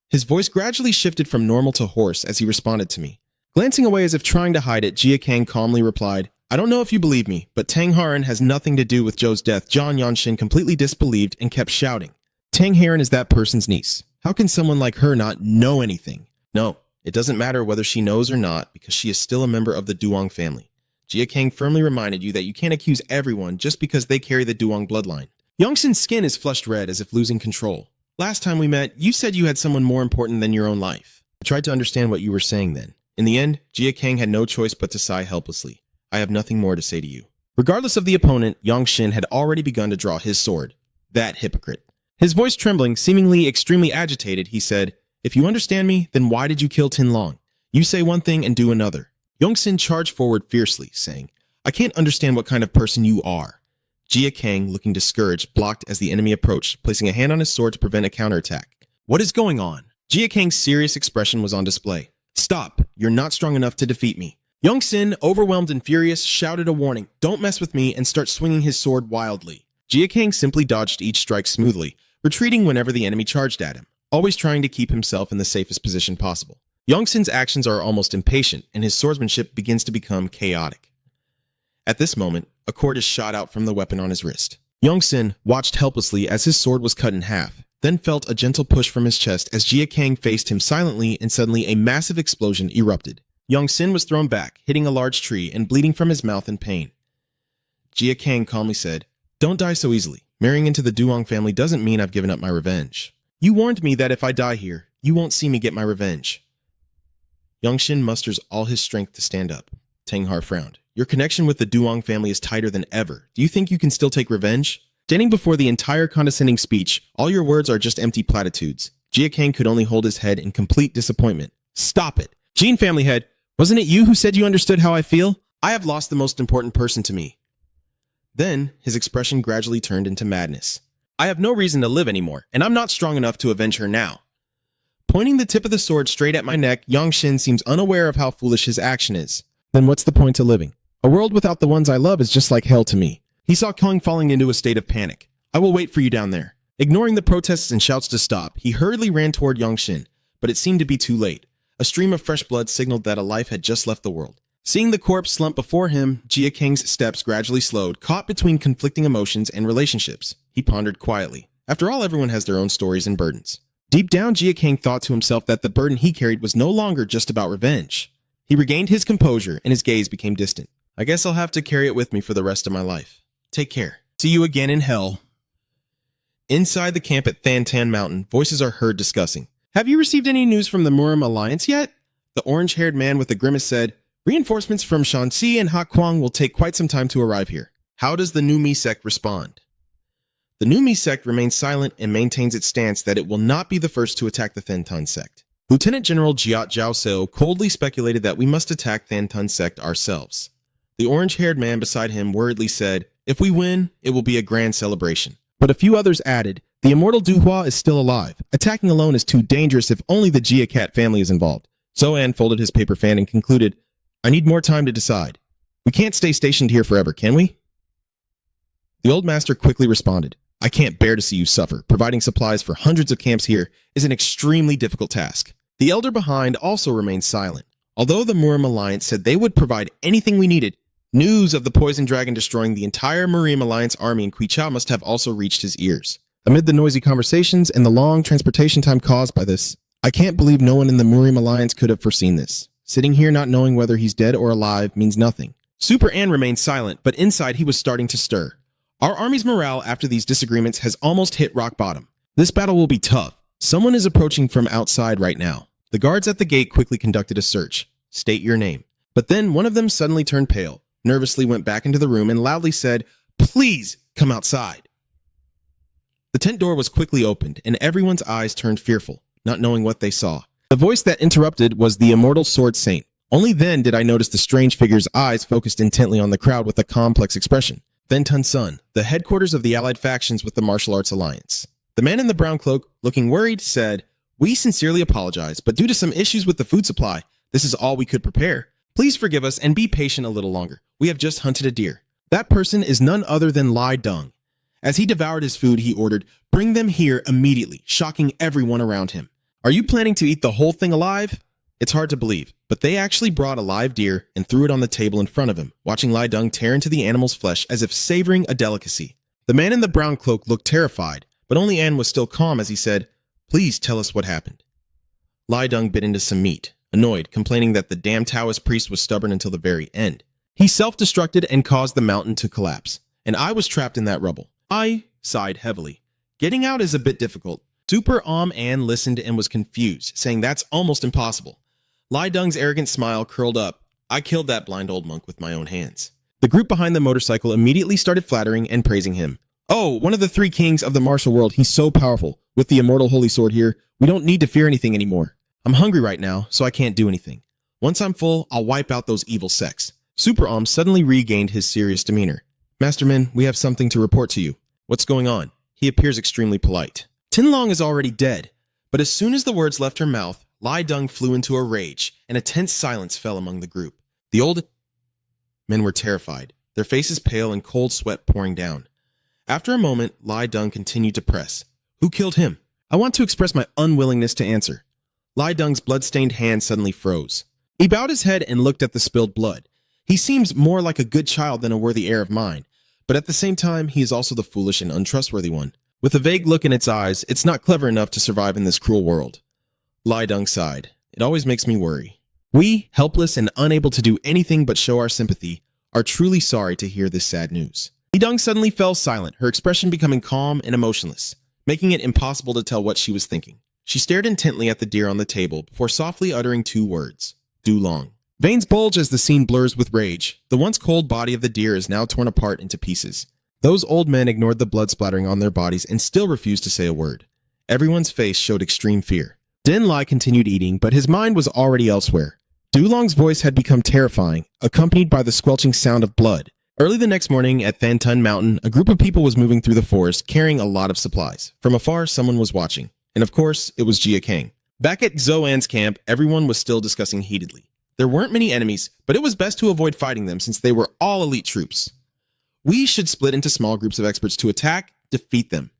His voice gradually shifted from normal to hoarse as he responded to me. Glancing away as if trying to hide it, Jia Kang calmly replied, "I don't know if you believe me, but Tang Haran has nothing to do with Zhou's death." John Yongxin completely disbelieved and kept shouting, "Tang Haran is that person's niece. How can someone like her not know anything?" "No, it doesn't matter whether she knows or not because she is still a member of the Duong family." Jia Kang firmly reminded you that you can't accuse everyone just because they carry the Duong bloodline. Yongxin's skin is flushed red as if losing control. "Last time we met, you said you had someone more important than your own life." I tried to understand what you were saying then. In the end, Jia Kang had no choice but to sigh helplessly. "I have nothing more to say to you." Regardless of the opponent, Yongxin had already begun to draw his sword. That hypocrite. His voice trembling, seemingly extremely agitated, he said, "If you understand me, then why did you kill Tin Long? You say one thing and do another." Yongxin charged forward fiercely, saying, "I can't understand what kind of person you are." Jia Kang, looking discouraged, blocked as the enemy approached, placing a hand on his sword to prevent a counterattack. "What is going on?" Jia Kang's serious expression was on display. "Stop! You're not strong enough to defeat me." Yongxin, overwhelmed and furious, shouted a warning, "Don't mess with me," and start swinging his sword wildly. Jia Kang simply dodged each strike smoothly, retreating whenever the enemy charged at him, always trying to keep himself in the safest position possible. Yongxin's actions are almost impatient, and his swordsmanship begins to become chaotic. At this moment, a cord is shot out from the weapon on his wrist. Yongxin watched helplessly as his sword was cut in half, then felt a gentle push from his chest as Jia Kang faced him silently, and suddenly a massive explosion erupted. Yongxin was thrown back, hitting a large tree and bleeding from his mouth in pain. Jia Kang calmly said, "Don't die so easily. Marrying into the Duong family doesn't mean I've given up my revenge. You warned me that if I die here, you won't see me get my revenge." Yongxin musters all his strength to stand up. Tang Har frowned. "Your connection with the Duong family is tighter than ever. Do you think you can still take revenge?" Standing before the entire condescending speech, all your words are just empty platitudes. Jia Kang could only hold his head in complete disappointment. "Stop it! Jin family head, wasn't it you who said you understood how I feel? I have lost the most important person to me." Then, his expression gradually turned into madness. "I have no reason to live anymore, and I'm not strong enough to avenge her now." Pointing the tip of the sword straight at my neck, Yongxin seems unaware of how foolish his action is. "Then what's the point of living? A world without the ones I love is just like hell to me." He saw Kong falling into a state of panic. "I will wait for you down there." Ignoring the protests and shouts to stop, he hurriedly ran toward Yongxin, but it seemed to be too late. A stream of fresh blood signaled that a life had just left the world. Seeing the corpse slump before him, Jia Kang's steps gradually slowed, caught between conflicting emotions and relationships. He pondered quietly. After all, everyone has their own stories and burdens. Deep down, Jia Kang thought to himself that the burden he carried was no longer just about revenge. He regained his composure, and his gaze became distant. "I guess I'll have to carry it with me for the rest of my life. Take care. See you again in hell." Inside the camp at Than Tan Mountain, voices are heard discussing. "Have you received any news from the Murim Alliance yet?" The orange-haired man with a grimace said, "Reinforcements from Shanxi and Hakwang will take quite some time to arrive here." How does the New Mi sect respond? The New Mi sect remains silent and maintains its stance that it will not be the first to attack the Than sect. Lieutenant General Jiat Zhao Seo coldly speculated that we must attack Than sect ourselves. The orange-haired man beside him worriedly said, "If we win, it will be a grand celebration." But a few others added, "The immortal Du Hua is still alive. Attacking alone is too dangerous if only the Jia Cat family is involved." Zoan folded his paper fan and concluded, "I need more time to decide. We can't stay stationed here forever, can we?" The old master quickly responded, "I can't bear to see you suffer. Providing supplies for hundreds of camps here is an extremely difficult task." The elder behind also remained silent. Although the Murim Alliance said they would provide anything we needed, News of the poison dragon destroying the entire Marine Alliance army in Qichao must have also reached his ears. Amid the noisy conversations and the long transportation time caused by this, I can't believe no one in the Marine Alliance could have foreseen this. Sitting here not knowing whether he's dead or alive means nothing. Super Ann remained silent, but inside he was starting to stir. Our army's morale after these disagreements has almost hit rock bottom. This battle will be tough. Someone is approaching from outside right now. The guards at the gate quickly conducted a search. State your name. But then one of them suddenly turned pale, nervously went back into the room and loudly said, "Please come outside." The tent door was quickly opened and everyone's eyes turned fearful, not knowing what they saw. The voice that interrupted was the immortal sword saint. Only then did I notice the strange figure's eyes focused intently on the crowd with a complex expression. Then Tun Sun, the headquarters of the allied factions with the martial arts alliance. The man in the brown cloak, looking worried, said, "We sincerely apologize, but due to some issues with the food supply, this is all we could prepare. Please forgive us and be patient a little longer. We have just hunted a deer." That person is none other than Lai Deng. As he devoured his food, he ordered, "Bring them here immediately," shocking everyone around him. Are you planning to eat the whole thing alive? It's hard to believe, but they actually brought a live deer and threw it on the table in front of him, watching Lai Deng tear into the animal's flesh as if savoring a delicacy. The man in the brown cloak looked terrified, but only Anne was still calm as he said, "Please tell us what happened." Lai Deng bit into some meat, annoyed, complaining that the damn Taoist priest was stubborn until the very end. He self-destructed and caused the mountain to collapse, and I was trapped in that rubble. I sighed heavily. Getting out is a bit difficult. Super Ann listened and was confused, saying that's almost impossible. Lai Deng's arrogant smile curled up. I killed that blind old monk with my own hands. The group behind the motorcycle immediately started flattering and praising him. "Oh, one of the 3 kings of the martial world, he's so powerful. With the immortal holy sword here, we don't need to fear anything anymore. I'm hungry right now, so I can't do anything. Once I'm full, I'll wipe out those evil sects." Super suddenly regained his serious demeanor. "Masterman, we have something to report to you." "What's going on?" He appears extremely polite. "Tinlong is already dead." But as soon as the words left her mouth, Lai Deng flew into a rage, and a tense silence fell among the group. The old men were terrified, their faces pale and cold sweat pouring down. After a moment, Lai Deng continued to press. "Who killed him?" I want to express my unwillingness to answer. Lai Deng's blood-stained hand suddenly froze. He bowed his head and looked at the spilled blood. He seems more like a good child than a worthy heir of mine, but at the same time, he is also the foolish and untrustworthy one. With a vague look in its eyes, it's not clever enough to survive in this cruel world. Lai Deng sighed. It always makes me worry. We, helpless and unable to do anything but show our sympathy, are truly sorry to hear this sad news. Lai Deng suddenly fell silent, her expression becoming calm and emotionless, making it impossible to tell what she was thinking. She stared intently at the deer on the table before softly uttering 2 words, "Dulong." Veins bulge as the scene blurs with rage. The once cold body of the deer is now torn apart into pieces. Those old men ignored the blood splattering on their bodies and still refused to say a word. Everyone's face showed extreme fear. Din Lai continued eating, but his mind was already elsewhere. Dulong's voice had become terrifying, accompanied by the squelching sound of blood. Early the next morning at Thantun Mountain, a group of people was moving through the forest, carrying a lot of supplies. From afar, someone was watching. And of course, it was Jia Kang. Back at Zoan's camp, everyone was still discussing heatedly. There weren't many enemies, but it was best to avoid fighting them since they were all elite troops. We should split into small groups of experts to attack, defeat them,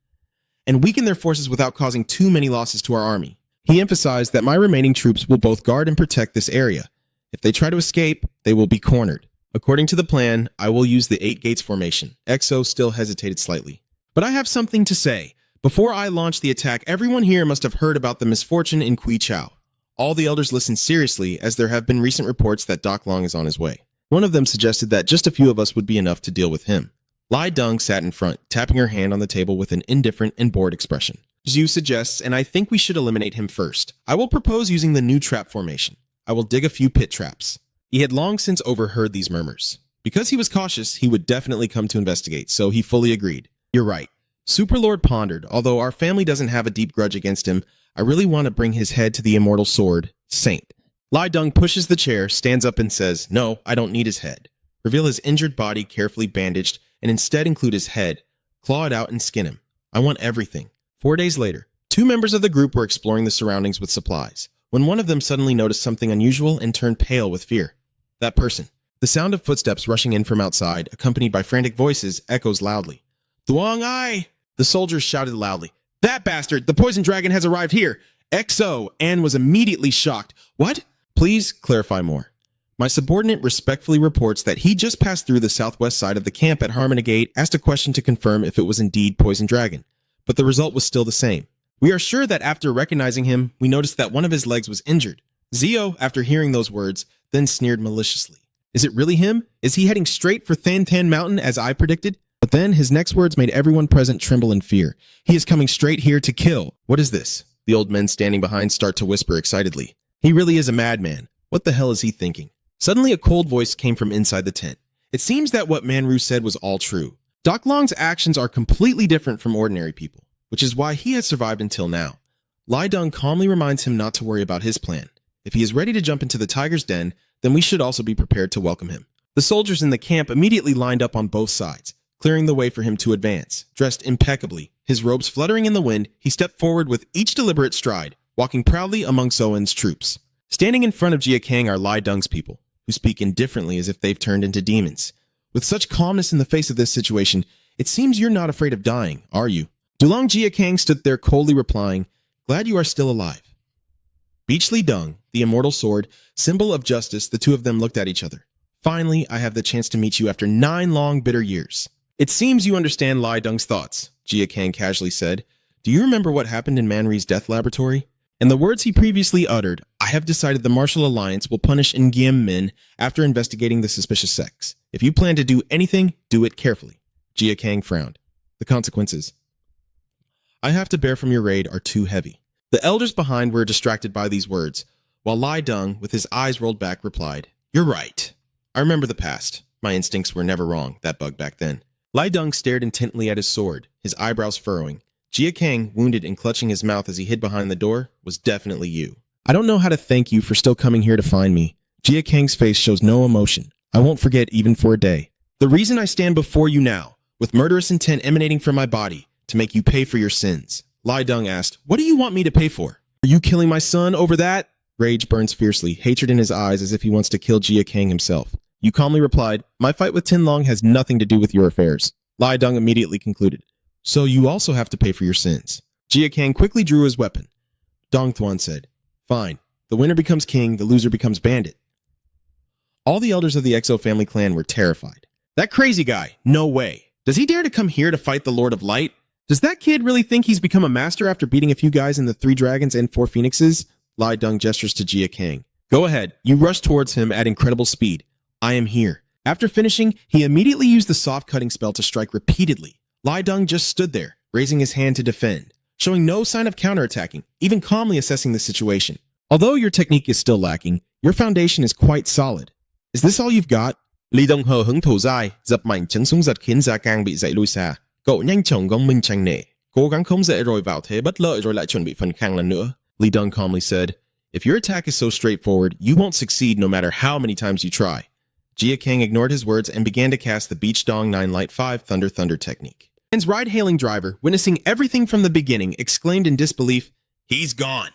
and weaken their forces without causing too many losses to our army. He emphasized that my remaining troops will both guard and protect this area. If they try to escape, they will be cornered. According to the plan, I will use the 8 gates formation. EXO still hesitated slightly. But I have something to say. Before I launch the attack, everyone here must have heard about the misfortune in Qichao. All the elders listened seriously, as there have been recent reports that Doc Long is on his way. One of them suggested that just a few of us would be enough to deal with him. Lai Deng sat in front, tapping her hand on the table with an indifferent and bored expression. Zhu suggests, and I think we should eliminate him first. I will propose using the new trap formation. I will dig a few pit traps. He had long since overheard these murmurs. Because he was cautious, he would definitely come to investigate, so he fully agreed. You're right. Superlord pondered, although our family doesn't have a deep grudge against him, I really want to bring his head to the immortal sword, Saint. Lai Deng pushes the chair, stands up and says, "No, I don't need his head. Reveal his injured body carefully bandaged and instead include his head. Claw it out and skin him. I want everything." 4 days later, 2 members of the group were exploring the surroundings with supplies, when one of them suddenly noticed something unusual and turned pale with fear. That person. The sound of footsteps rushing in from outside, accompanied by frantic voices, echoes loudly. "Duong Ai!" The soldiers shouted loudly. "That bastard! The poison dragon has arrived here!" XO! Anne was immediately shocked. "What?" "Please clarify more." My subordinate respectfully reports that he just passed through the southwest side of the camp at Harmony Gate, asked a question to confirm if it was indeed Poison Dragon, but the result was still the same. We are sure that after recognizing him, we noticed that one of his legs was injured. Zio, after hearing those words, then sneered maliciously. Is it really him? Is he heading straight for Than Than Mountain as I predicted? But then his next words made everyone present tremble in fear. He is coming straight here to kill. What is this? The old men standing behind start to whisper excitedly. He really is a madman. What the hell is he thinking? Suddenly a cold voice came from inside the tent. It seems that what Manru said was all true. Doc Long's actions are completely different from ordinary people, which is why he has survived until now. Lai Dong calmly reminds him not to worry about his plan. If he is ready to jump into the tiger's den, then we should also be prepared to welcome him. The soldiers in the camp immediately lined up on both sides, clearing the way for him to advance. Dressed impeccably, his robes fluttering in the wind, he stepped forward with each deliberate stride, walking proudly among Soen's troops. Standing in front of Jia Kang are Lai Dong's people, who speak indifferently as if they've turned into demons. With such calmness in the face of this situation, it seems you're not afraid of dying, are you? Dulong Jia Kang stood there coldly replying, "Glad you are still alive." Beach Li Dung, the immortal sword, symbol of justice, the two of them looked at each other. Finally, I have the chance to meet you after 9 long, bitter years. It seems you understand Lai Dung's thoughts, Jia Kang casually said. Do you remember what happened in Manri's death laboratory? In the words he previously uttered, I have decided the Martial Alliance will punish Ngiem Min after investigating the suspicious sects. If you plan to do anything, do it carefully. Jia Kang frowned. The consequences I have to bear from your raid are too heavy. The elders behind were distracted by these words, while Lai Dung, with his eyes rolled back, replied, You're right. I remember the past. My instincts were never wrong, that bug back then. Lai Dung stared intently at his sword, his eyebrows furrowing. Jia Kang, wounded and clutching his mouth as he hid behind the door, was definitely you. I don't know how to thank you for still coming here to find me. Jia Kang's face shows no emotion. I won't forget even for a day. The reason I stand before you now, with murderous intent emanating from my body, to make you pay for your sins. Lai Dung asked, What do you want me to pay for? Are you killing my son over that? Rage burns fiercely, hatred in his eyes as if he wants to kill Jia Kang himself. You calmly replied, My fight with Tin Long has nothing to do with your affairs. Lai Dung immediately concluded, So you also have to pay for your sins. Jia Kang quickly drew his weapon. Dong Thuan said, Fine. The winner becomes king, the loser becomes bandit. All the elders of the Exo family clan were terrified. That crazy guy, no way. Does he dare to come here to fight the Lord of Light? Does that kid really think he's become a master after beating a few guys in the 3 dragons and 4 phoenixes? Lai Dung gestures to Jia Kang. Go ahead. You rush towards him at incredible speed. I am here. After finishing, he immediately used the soft cutting spell to strike repeatedly. Lai Dung just stood there, raising his hand to defend, showing no sign of counterattacking, even calmly assessing the situation. Although your technique is still lacking, your foundation is quite solid. Is this all you've got? Lý Đông hờ hững thổ dài, dập mạnh chấn xuống giật khiến Gia Cang bị dậy lui xa. Cậu nhanh chóng gồng mình tranh nể, cố gắng khống dậy rồi vào thế bất lợi rồi lại chuẩn bị phần khang lần nữa. Lý Đông calmly said, If your attack is so straightforward, you won't succeed no matter how many times you try. Jia Kang ignored his words and began to cast the Beach Dong 9 Light 5 Thunder Thunder technique. His ride-hailing driver, witnessing everything from the beginning, exclaimed in disbelief, He's gone.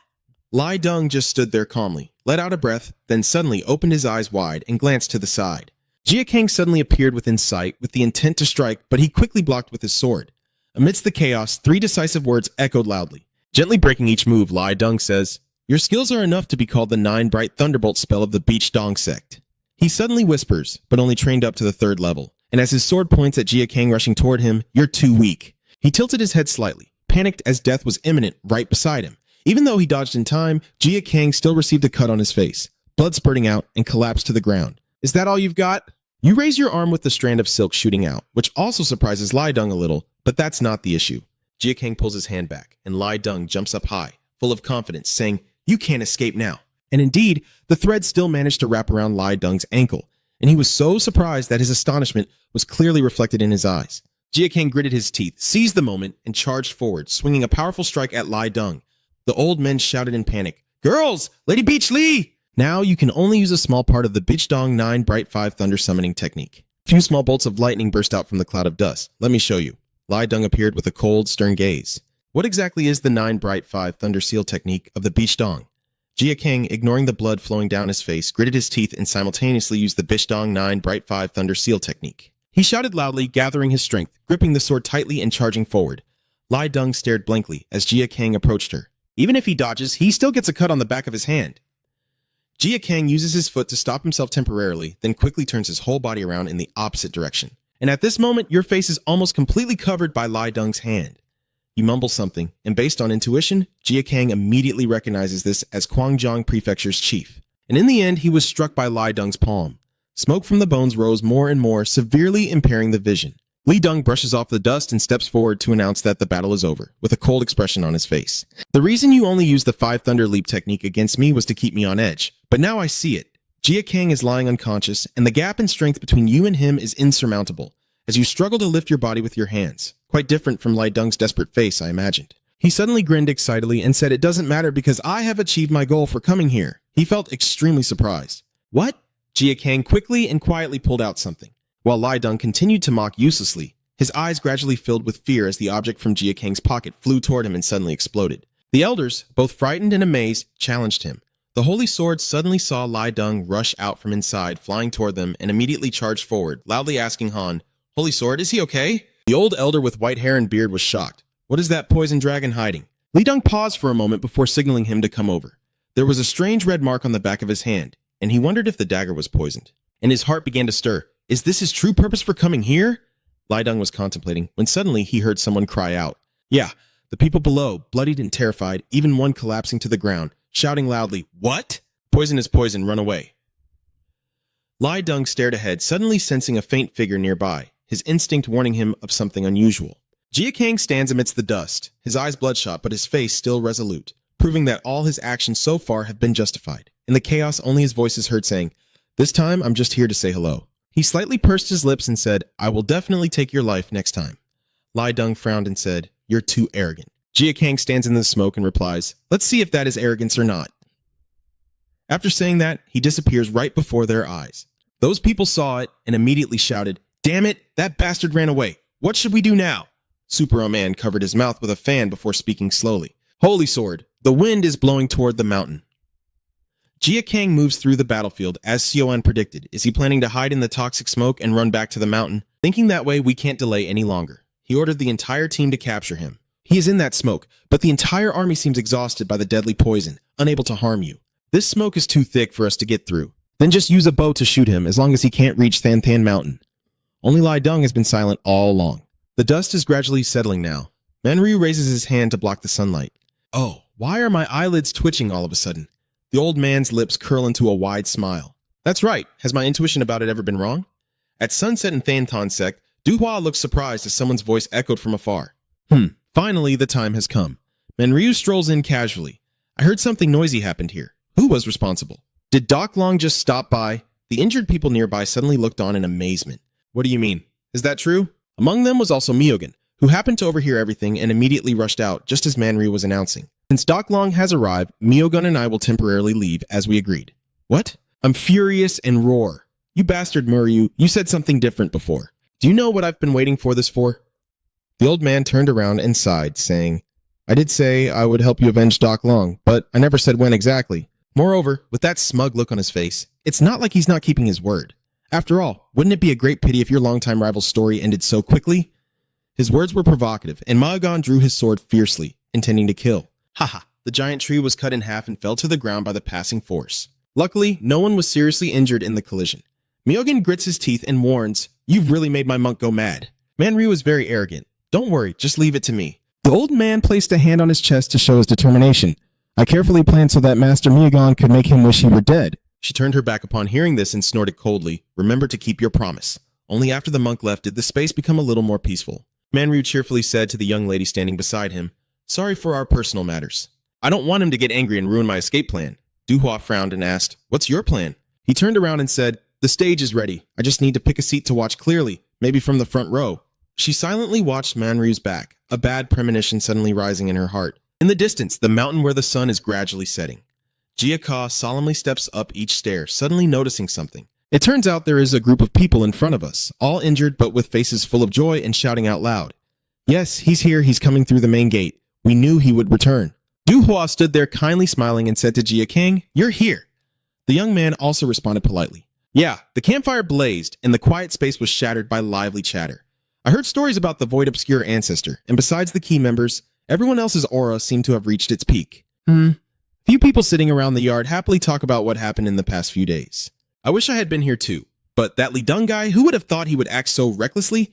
Lai Dung just stood there calmly, let out a breath, then suddenly opened his eyes wide and glanced to the side. Jia Kang suddenly appeared within sight with the intent to strike, but he quickly blocked with his sword. Amidst the chaos, 3 decisive words echoed loudly. Gently breaking each move, Lai Dung says, Your skills are enough to be called the 9 Bright Thunderbolt spell of the Beach Dong sect. He suddenly whispers, but only trained up to the 3rd level, and as his sword points at Jia Kang rushing toward him, You're too weak. He tilted his head slightly, panicked as death was imminent right beside him. Even though he dodged in time, Jia Kang still received a cut on his face, blood spurting out, and collapsed to the ground. Is that all you've got? You raise your arm with the strand of silk shooting out, which also surprises Lai Dung a little, but that's not the issue. Jia Kang pulls his hand back, and Lai Dung jumps up high, full of confidence, saying, You can't escape now. And indeed, the thread still managed to wrap around Lai Dung's ankle, and he was so surprised that his astonishment was clearly reflected in his eyes. Jia Kang gritted his teeth, seized the moment, and charged forward, swinging a powerful strike at Lai Dung. The old men shouted in panic, Girls! Lady Beach Lee! Now you can only use a small part of the Beach Dong 9 Bright 5 Thunder summoning technique. A few small bolts of lightning burst out from the cloud of dust. Let me show you. Lai Dung appeared with a cold, stern gaze. What exactly is the 9 Bright 5 Thunder Seal technique of the Beach Dong? Jia Kang, ignoring the blood flowing down his face, gritted his teeth and simultaneously used the Beach Dong 9 Bright 5 Thunder Seal technique. He shouted loudly, gathering his strength, gripping the sword tightly and charging forward. Lai Dung stared blankly as Jia Kang approached her. Even if he dodges, he still gets a cut on the back of his hand. Jia Kang uses his foot to stop himself temporarily, then quickly turns his whole body around in the opposite direction. And at this moment, your face is almost completely covered by Lai Deng's hand. You mumble something, and based on intuition, Jia Kang immediately recognizes this as Guangzhou Prefecture's chief. And in the end, he was struck by Lai Deng's palm. Smoke from the bones rose more and more, severely impairing the vision. Li Deng brushes off the dust and steps forward to announce that the battle is over, with a cold expression on his face. The reason you only used the 5 Thunder Leap technique against me was to keep me on edge, but now I see it. Jia Kang is lying unconscious, and the gap in strength between you and him is insurmountable, as you struggle to lift your body with your hands. Quite different from Lai Deng's desperate face, I imagined. He suddenly grinned excitedly and said it doesn't matter because I have achieved my goal for coming here. He felt extremely surprised. What? Jia Kang quickly and quietly pulled out something, while Lai Deng continued to mock uselessly. His eyes gradually filled with fear as the object from Jia Kang's pocket flew toward him and suddenly exploded. The elders, both frightened and amazed, challenged him. The Holy Sword suddenly saw Lai Deng rush out from inside, flying toward them, and immediately charged forward, loudly asking Han, "Holy Sword, is he okay?" The old elder with white hair and beard was shocked. "What is that poison dragon hiding?" Li Deng paused for a moment before signaling him to come over. There was a strange red mark on the back of his hand, and he wondered if the dagger was poisoned. And his heart began to stir. Is this his true purpose for coming here? Lai Deng was contemplating, when suddenly he heard someone cry out. Yeah, the people below, bloodied and terrified, even one collapsing to the ground, shouting loudly, "What? Poison is poison, run away." Lai Deng stared ahead, suddenly sensing a faint figure nearby, his instinct warning him of something unusual. Jia Kang stands amidst the dust, his eyes bloodshot but his face still resolute, proving that all his actions so far have been justified. In the chaos, only his voice is heard saying, "This time, I'm just here to say hello." He slightly pursed his lips and said, "I will definitely take your life next time." Lai Deng frowned and said, "You're too arrogant." Jia Kang stands in the smoke and replies, "Let's see if that is arrogance or not." After saying that, he disappears right before their eyes. Those people saw it and immediately shouted, "Damn it, that bastard ran away. What should we do now?" Super Man covered his mouth with a fan before speaking slowly. "Holy Sword, the wind is blowing toward the mountain." Jia Kang moves through the battlefield as Sioan predicted. Is he planning to hide in the toxic smoke and run back to the mountain? Thinking that way, we can't delay any longer. He ordered the entire team to capture him. He is in that smoke, but the entire army seems exhausted by the deadly poison, unable to harm you. This smoke is too thick for us to get through. Then just use a bow to shoot him as long as he can't reach Than Than Mountain. Only Lai Deng has been silent all along. The dust is gradually settling now. Manryu raises his hand to block the sunlight. Oh, why are my eyelids twitching all of a sudden? The old man's lips curl into a wide smile. That's right. Has my intuition about it ever been wrong? At sunset in Thantan sect, Du Hua looks surprised as someone's voice echoed from afar. Finally, the time has come. Manryu strolls in casually. I heard something noisy happened here. Who was responsible? Did Doc Long just stop by? The injured people nearby suddenly looked on in amazement. What do you mean? Is that true? Among them was also Myogen, who happened to overhear everything and immediately rushed out just as Manryu was announcing. Since Doc Long has arrived, Myogen and I will temporarily leave, as we agreed. What? I'm furious and roar. You bastard Muryu, you said something different before. Do you know what I've been waiting for this for? The old man turned around and sighed, saying, I did say I would help you avenge Doc Long, but I never said when exactly. Moreover, with that smug look on his face, it's not like he's not keeping his word. After all, wouldn't it be a great pity if your longtime rival's story ended so quickly? His words were provocative, and Myogen drew his sword fiercely, intending to kill. Haha, the giant tree was cut in half and fell to the ground by the passing force. Luckily, no one was seriously injured in the collision. Myogen grits his teeth and warns, You've really made my monk go mad. Manryu was very arrogant. Don't worry, just leave it to me. The old man placed a hand on his chest to show his determination. I carefully planned so that Master Myogen could make him wish he were dead. She turned her back upon hearing this and snorted coldly, Remember to keep your promise. Only after the monk left did the space become a little more peaceful. Manryu cheerfully said to the young lady standing beside him, Sorry for our personal matters. I don't want him to get angry and ruin my escape plan. Du Hua frowned and asked, What's your plan? He turned around and said, The stage is ready. I just need to pick a seat to watch clearly, maybe from the front row. She silently watched Manryu's back, a bad premonition suddenly rising in her heart. In the distance, the mountain where the sun is gradually setting. Jia Ka solemnly steps up each stair, suddenly noticing something. It turns out there is a group of people in front of us, all injured but with faces full of joy and shouting out loud. Yes, he's here, he's coming through the main gate. We knew he would return. Du Hua stood there kindly smiling and said to Jia Kang, You're here. The young man also responded politely. Yeah, the campfire blazed, and the quiet space was shattered by lively chatter. I heard stories about the Void Obscure ancestor, and besides the key members, everyone else's aura seemed to have reached its peak. If Few people sitting around the yard happily talk about what happened in the past few days. I wish I had been here too, but that Li Deng guy, who would have thought he would act so recklessly?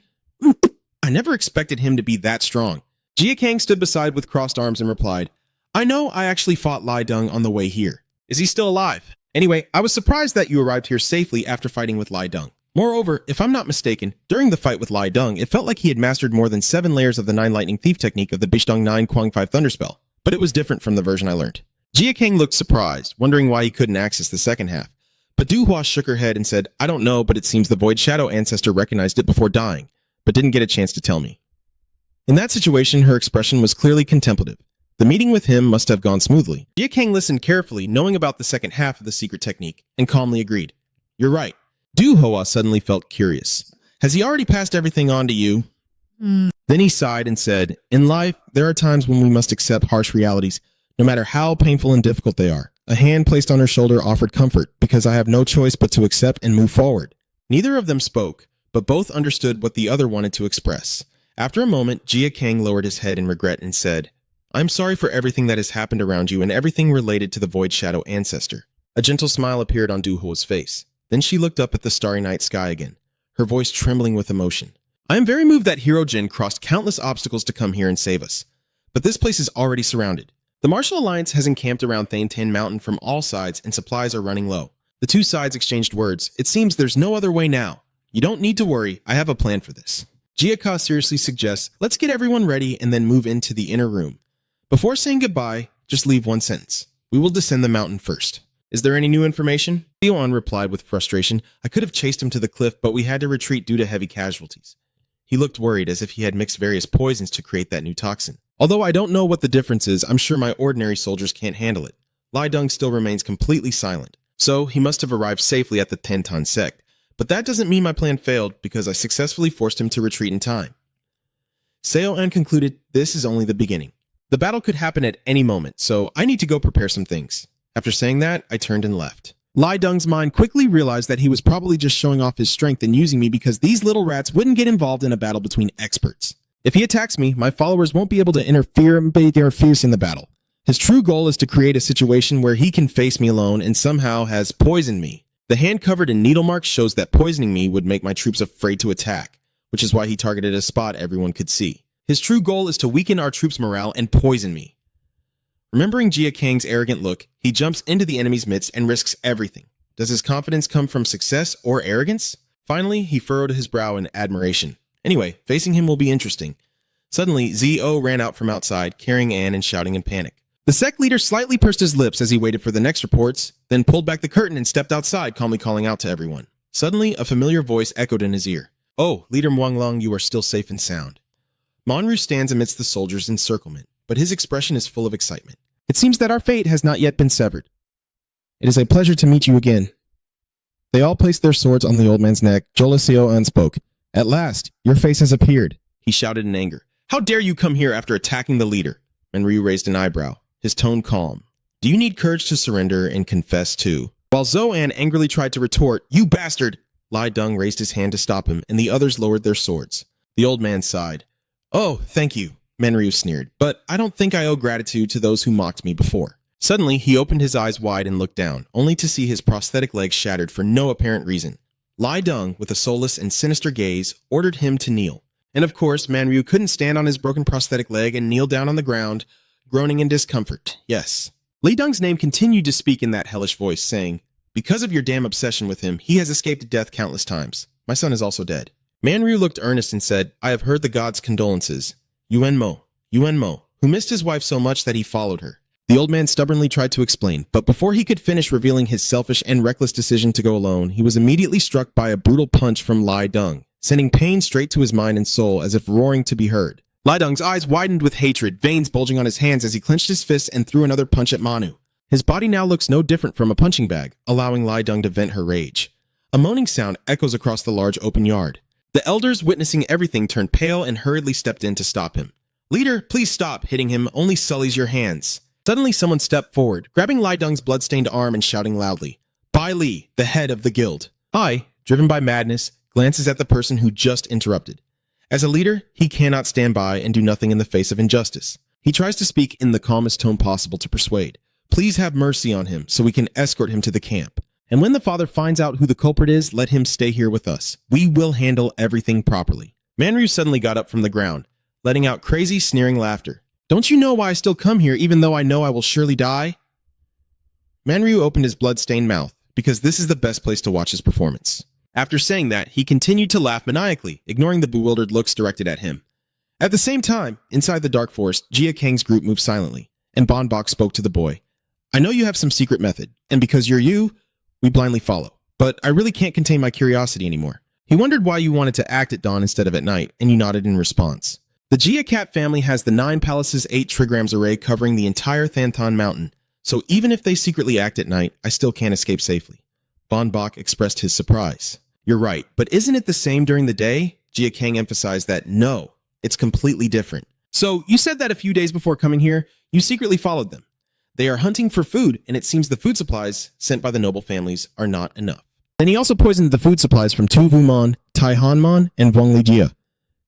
I never expected him to be that strong. Jin Gang stood beside with crossed arms and replied, I know I actually fought Li Deng on the way here. Is he still alive? Anyway, I was surprised that you arrived here safely after fighting with Li Deng. Moreover, if I'm not mistaken, during the fight with Li Deng, it felt like he had mastered more than 7 layers of the 9 Lightning Thief technique of the Bishdong 9 Quang 5 Thunderspell, but it was different from the version I learned. Jin Gang looked surprised, wondering why he couldn't access the second half. But Du Hua shook her head and said, I don't know, but it seems the Void Shadow ancestor recognized it before dying, but didn't get a chance to tell me. In that situation, her expression was clearly contemplative. The meeting with him must have gone smoothly. Jin Gang listened carefully, knowing about the second half of the secret technique, and calmly agreed. You're right. Du Hua suddenly felt curious. Has he already passed everything on to you? Then he sighed and said, In life, there are times when we must accept harsh realities, no matter how painful and difficult they are. A hand placed on her shoulder offered comfort, because I have no choice but to accept and move forward. Neither of them spoke, but both understood what the other wanted to express. After a moment, Jin Gang lowered his head in regret and said, I'm sorry for everything that has happened around you and everything related to the Void Shadow ancestor. A gentle smile appeared on Du Hua's face. Then she looked up at the starry night sky again, her voice trembling with emotion. I am very moved that Hero Jin crossed countless obstacles to come here and save us. But this place is already surrounded. The Martial Alliance has encamped around Thane Tan Mountain from all sides and supplies are running low. The two sides exchanged words. It seems there's no other way now. You don't need to worry, I have a plan for this. Jiaka seriously suggests, let's get everyone ready and then move into the inner room. Before saying goodbye, just leave one sentence. We will descend the mountain first. Is there any new information? Theon replied with frustration. I could have chased him to the cliff, but we had to retreat due to heavy casualties. He looked worried as if he had mixed various poisons to create that new toxin. Although I don't know what the difference is, I'm sure my ordinary soldiers can't handle it. Li Deng still remains completely silent. So he must have arrived safely at the Tentan sect. But that doesn't mean my plan failed because I successfully forced him to retreat in time. Seo-an concluded, this is only the beginning. The battle could happen at any moment, so I need to go prepare some things. After saying that, I turned and left. Li Deng's mind quickly realized that he was probably just showing off his strength and using me because these little rats wouldn't get involved in a battle between experts. If he attacks me, my followers won't be able to interfere and be fierce in the battle. His true goal is to create a situation where he can face me alone and somehow has poisoned me. The hand covered in needle marks shows that poisoning me would make my troops afraid to attack, which is why he targeted a spot everyone could see. His true goal is to weaken our troops' morale and poison me. Remembering Jin Gang's arrogant look, he jumps into the enemy's midst and risks everything. Does his confidence come from success or arrogance? Finally, he furrowed his brow in admiration. Anyway, facing him will be interesting. Suddenly, Z.O. ran out from outside, carrying Anne and shouting in panic. The sect leader slightly pursed his lips as he waited for the next reports, then pulled back the curtain and stepped outside, calmly calling out to everyone. Suddenly, a familiar voice echoed in his ear. Oh, Leader Muanglong, you are still safe and sound. Manhwa stands amidst the soldiers' encirclement, but his expression is full of excitement. It seems that our fate has not yet been severed. It is a pleasure to meet you again. They all placed their swords on the old man's neck. Jolaseo spoke. At last, your face has appeared, he shouted in anger. How dare you come here after attacking the leader? Manryu raised an eyebrow, his tone calm. Do you need courage to surrender and confess too? While Zoan angrily tried to retort, you bastard! Li Deng raised his hand to stop him, and the others lowered their swords. The old man sighed. Oh, thank you, Manryu sneered, but I don't think I owe gratitude to those who mocked me before. Suddenly, he opened his eyes wide and looked down, only to see his prosthetic leg shattered for no apparent reason. Li Deng, with a soulless and sinister gaze, ordered him to kneel. And of course, Manryu couldn't stand on his broken prosthetic leg and kneel down on the ground, groaning in discomfort. Yes. Li Deng's name continued to speak in that hellish voice, saying, because of your damn obsession with him, he has escaped death countless times. My son is also dead. Manryu looked earnest and said, I have heard the gods' condolences. Yuan Mo, who missed his wife so much that he followed her. The old man stubbornly tried to explain, but before he could finish revealing his selfish and reckless decision to go alone, he was immediately struck by a brutal punch from Li Deng, sending pain straight to his mind and soul as if roaring to be heard. Li Deng's eyes widened with hatred, veins bulging on his hands as he clenched his fists and threw another punch at Manu. His body now looks no different from a punching bag, allowing Li Deng to vent her rage. A moaning sound echoes across the large open yard. The elders, witnessing everything, turned pale and hurriedly stepped in to stop him. Leader, please stop. Hitting him only sullies your hands. Suddenly, someone stepped forward, grabbing Li Deng's blood-stained arm and shouting loudly, Bai Li, the head of the guild. I, driven by madness, glances at the person who just interrupted. As a leader, he cannot stand by and do nothing in the face of injustice. He tries to speak in the calmest tone possible to persuade. Please have mercy on him so we can escort him to the camp. And when the father finds out who the culprit is, let him stay here with us. We will handle everything properly. Manryu suddenly got up from the ground, letting out crazy, sneering laughter. Don't you know why I still come here even though I know I will surely die? Manryu opened his blood-stained mouth because this is the best place to watch his performance. After saying that, he continued to laugh maniacally, ignoring the bewildered looks directed at him. At the same time, inside the dark forest, Jia Kang's group moved silently, and Bon Bok spoke to the boy. I know you have some secret method, and because you're you, we blindly follow. But I really can't contain my curiosity anymore. He wondered why you wanted to act at dawn instead of at night, and you nodded in response. The Jia Cat family has the 9 Palaces 8 trigrams array covering the entire Thanthan Mountain, so even if they secretly act at night, I still can't escape safely. Bon Bok expressed his surprise. You're right, but isn't it the same during the day? Jia Kang emphasized that no, it's completely different. So, you said that a few days before coming here, you secretly followed them. They are hunting for food, and it seems the food supplies sent by the noble families are not enough. Then he also poisoned the food supplies from Tu Vumon, Tai Hanmon, and Vong Lijia.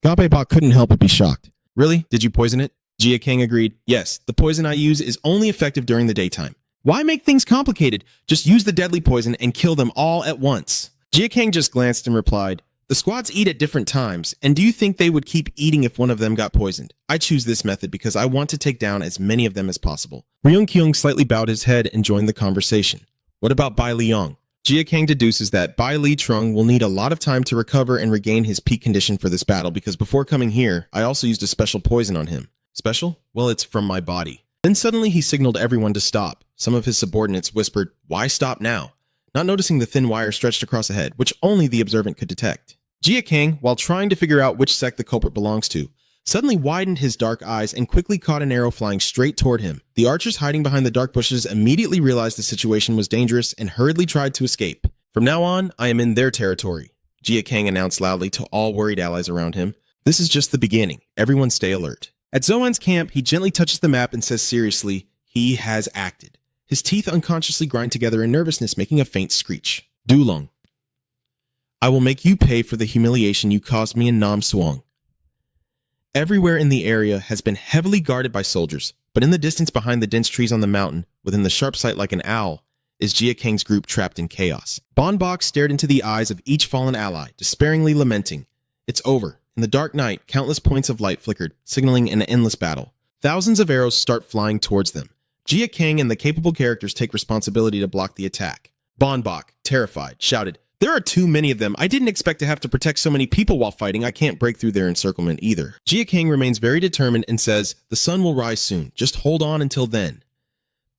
Gabe Bok couldn't help but be shocked. Really? Did you poison it? Jia Kang agreed. Yes, the poison I use is only effective during the daytime. Why make things complicated? Just use the deadly poison and kill them all at once. Jia Kang just glanced and replied, the squads eat at different times, and do you think they would keep eating if one of them got poisoned? I choose this method because I want to take down as many of them as possible. Ryung Kyung slightly bowed his head and joined the conversation. What about Bai Liang? Jia Kang deduces that Bai Li Trung will need a lot of time to recover and regain his peak condition for this battle because before coming here, I also used a special poison on him. Special? Well, it's from my body. Then suddenly he signaled everyone to stop. Some of his subordinates whispered, why stop now? Not noticing the thin wire stretched across ahead, which only the observant could detect. Jia Kang, while trying to figure out which sect the culprit belongs to, suddenly widened his dark eyes and quickly caught an arrow flying straight toward him. The archers hiding behind the dark bushes immediately realized the situation was dangerous and hurriedly tried to escape. From now on, I am in their territory, Jia Kang announced loudly to all worried allies around him. This is just the beginning. Everyone stay alert. At Zoan's camp, he gently touches the map and says seriously, he has acted. His teeth unconsciously grind together in nervousness, making a faint screech. Dulong. I will make you pay for the humiliation you caused me in Nam Suang. Everywhere in the area has been heavily guarded by soldiers, but in the distance behind the dense trees on the mountain, within the sharp sight like an owl, is Jia Kang's group trapped in chaos. Bon Bok stared into the eyes of each fallen ally, despairingly lamenting. It's over. In the dark night, countless points of light flickered, signaling an endless battle. Thousands of arrows start flying towards them. Jia Kang and the capable characters take responsibility to block the attack. Bon Bok, terrified, shouted, there are too many of them. I didn't expect to have to protect so many people while fighting. I can't break through their encirclement either. Jia Kang remains very determined and says, the sun will rise soon. Just hold on until then.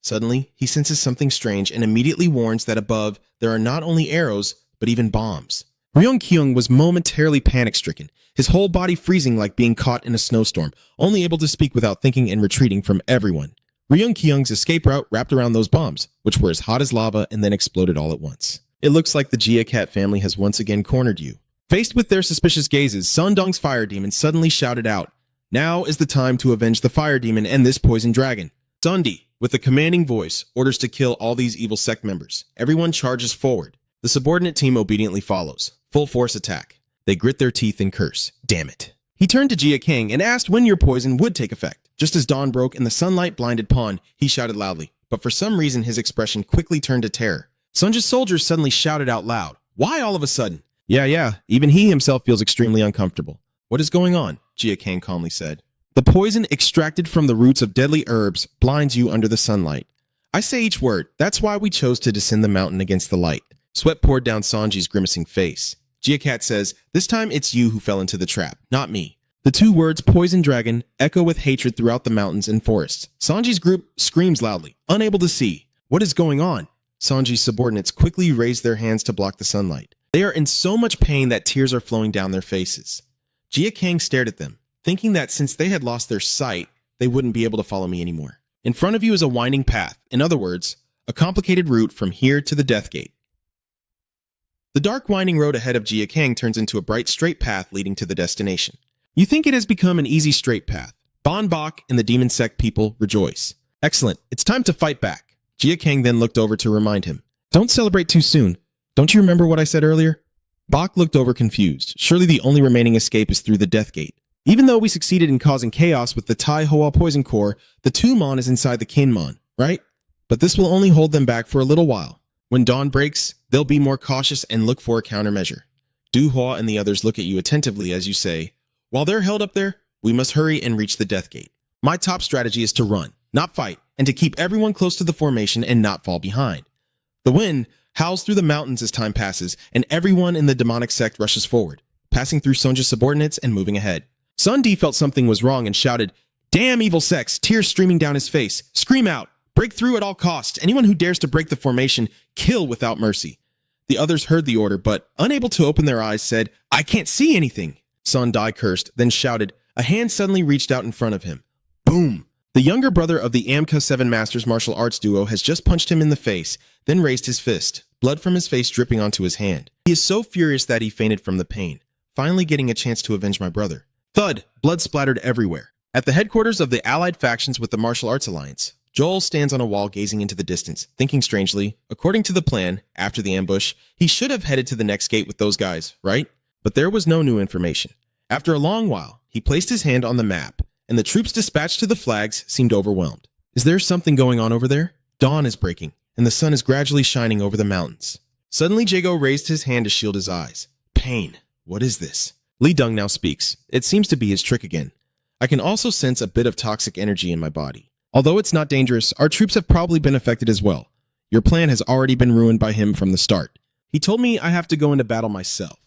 Suddenly, he senses something strange and immediately warns that above, there are not only arrows, but even bombs. Ryung Kyung was momentarily panic-stricken, his whole body freezing like being caught in a snowstorm, only able to speak without thinking and retreating from everyone. Ryung Kyung's escape route wrapped around those bombs, which were as hot as lava and then exploded all at once. It looks like the Jia Cat family has once again cornered you. Faced with their suspicious gazes, Sundong's fire demon suddenly shouted out, now is the time to avenge the fire demon and this poison dragon. Sundi, with a commanding voice, orders to kill all these evil sect members. Everyone charges forward. The subordinate team obediently follows. Full force attack. They grit their teeth and curse. Damn it. He turned to Jia Kang and asked when your poison would take effect. Just as dawn broke and the sunlight blinded Pawn, he shouted loudly, but for some reason his expression quickly turned to terror. Sunja's soldiers suddenly shouted out loud. Why all of a sudden? Yeah, even he himself feels extremely uncomfortable. What is going on? Jia Kang calmly said. The poison extracted from the roots of deadly herbs blinds you under the sunlight. I say each word. That's why we chose to descend the mountain against the light. Sweat poured down Sanji's grimacing face. Jia Cat says, this time it's you who fell into the trap, not me. The two words poison dragon echo with hatred throughout the mountains and forests. Sanji's group screams loudly, unable to see. What is going on? Sanji's subordinates quickly raise their hands to block the sunlight. They are in so much pain that tears are flowing down their faces. Jia Kang stared at them, thinking that since they had lost their sight, they wouldn't be able to follow me anymore. In front of you is a winding path, in other words, a complicated route from here to the Death Gate. The dark winding road ahead of Jia Kang turns into a bright straight path leading to the destination. You think it has become an easy straight path. Bon Bok and the Demon Sect people rejoice. Excellent, it's time to fight back. Jia Kang then looked over to remind him. Don't celebrate too soon. Don't you remember what I said earlier? Bok looked over confused. Surely the only remaining escape is through the Death Gate. Even though we succeeded in causing chaos with the Tai Hoa poison core, the Tu Mon is inside the Kin Mon, right? but this will only hold them back for a little while. When dawn breaks, they'll be more cautious and look for a countermeasure. Du Hua and the others look at you attentively as you say, while they're held up there, we must hurry and reach the death gate. My top strategy is to run, not fight, and to keep everyone close to the formation and not fall behind. The wind howls through the mountains as time passes, and everyone in the demonic sect rushes forward, passing through Sonja's subordinates and moving ahead. Sun Di felt something was wrong and shouted, "Damn evil sects," tears streaming down his face. "Scream out! Break through at all costs! Anyone who dares to break the formation, kill without mercy." The others heard the order, but, unable to open their eyes, said, "I can't see anything." Sun Di cursed, then shouted. A hand suddenly reached out in front of him. Boom! The younger brother of the Amka 7 Masters martial arts duo has just punched him in the face, then raised his fist, blood from his face dripping onto his hand. He is so furious that he fainted from the pain, finally getting a chance to avenge my brother. Thud! Blood splattered everywhere. At the headquarters of the allied factions with the Martial Arts Alliance, Joel stands on a wall gazing into the distance, thinking strangely. According to the plan, after the ambush, he should have headed to the next gate with those guys, right? But there was no new information. After a long while, he placed his hand on the map, and the troops dispatched to the flags seemed overwhelmed. Is there something going on over there? Dawn is breaking, and the sun is gradually shining over the mountains. Suddenly, Jago raised his hand to shield his eyes. Pain. What is this? Li Deng now speaks. It seems to be his trick again. I can also sense a bit of toxic energy in my body. Although it's not dangerous, our troops have probably been affected as well. Your plan has already been ruined by him from the start. He told me I have to go into battle myself.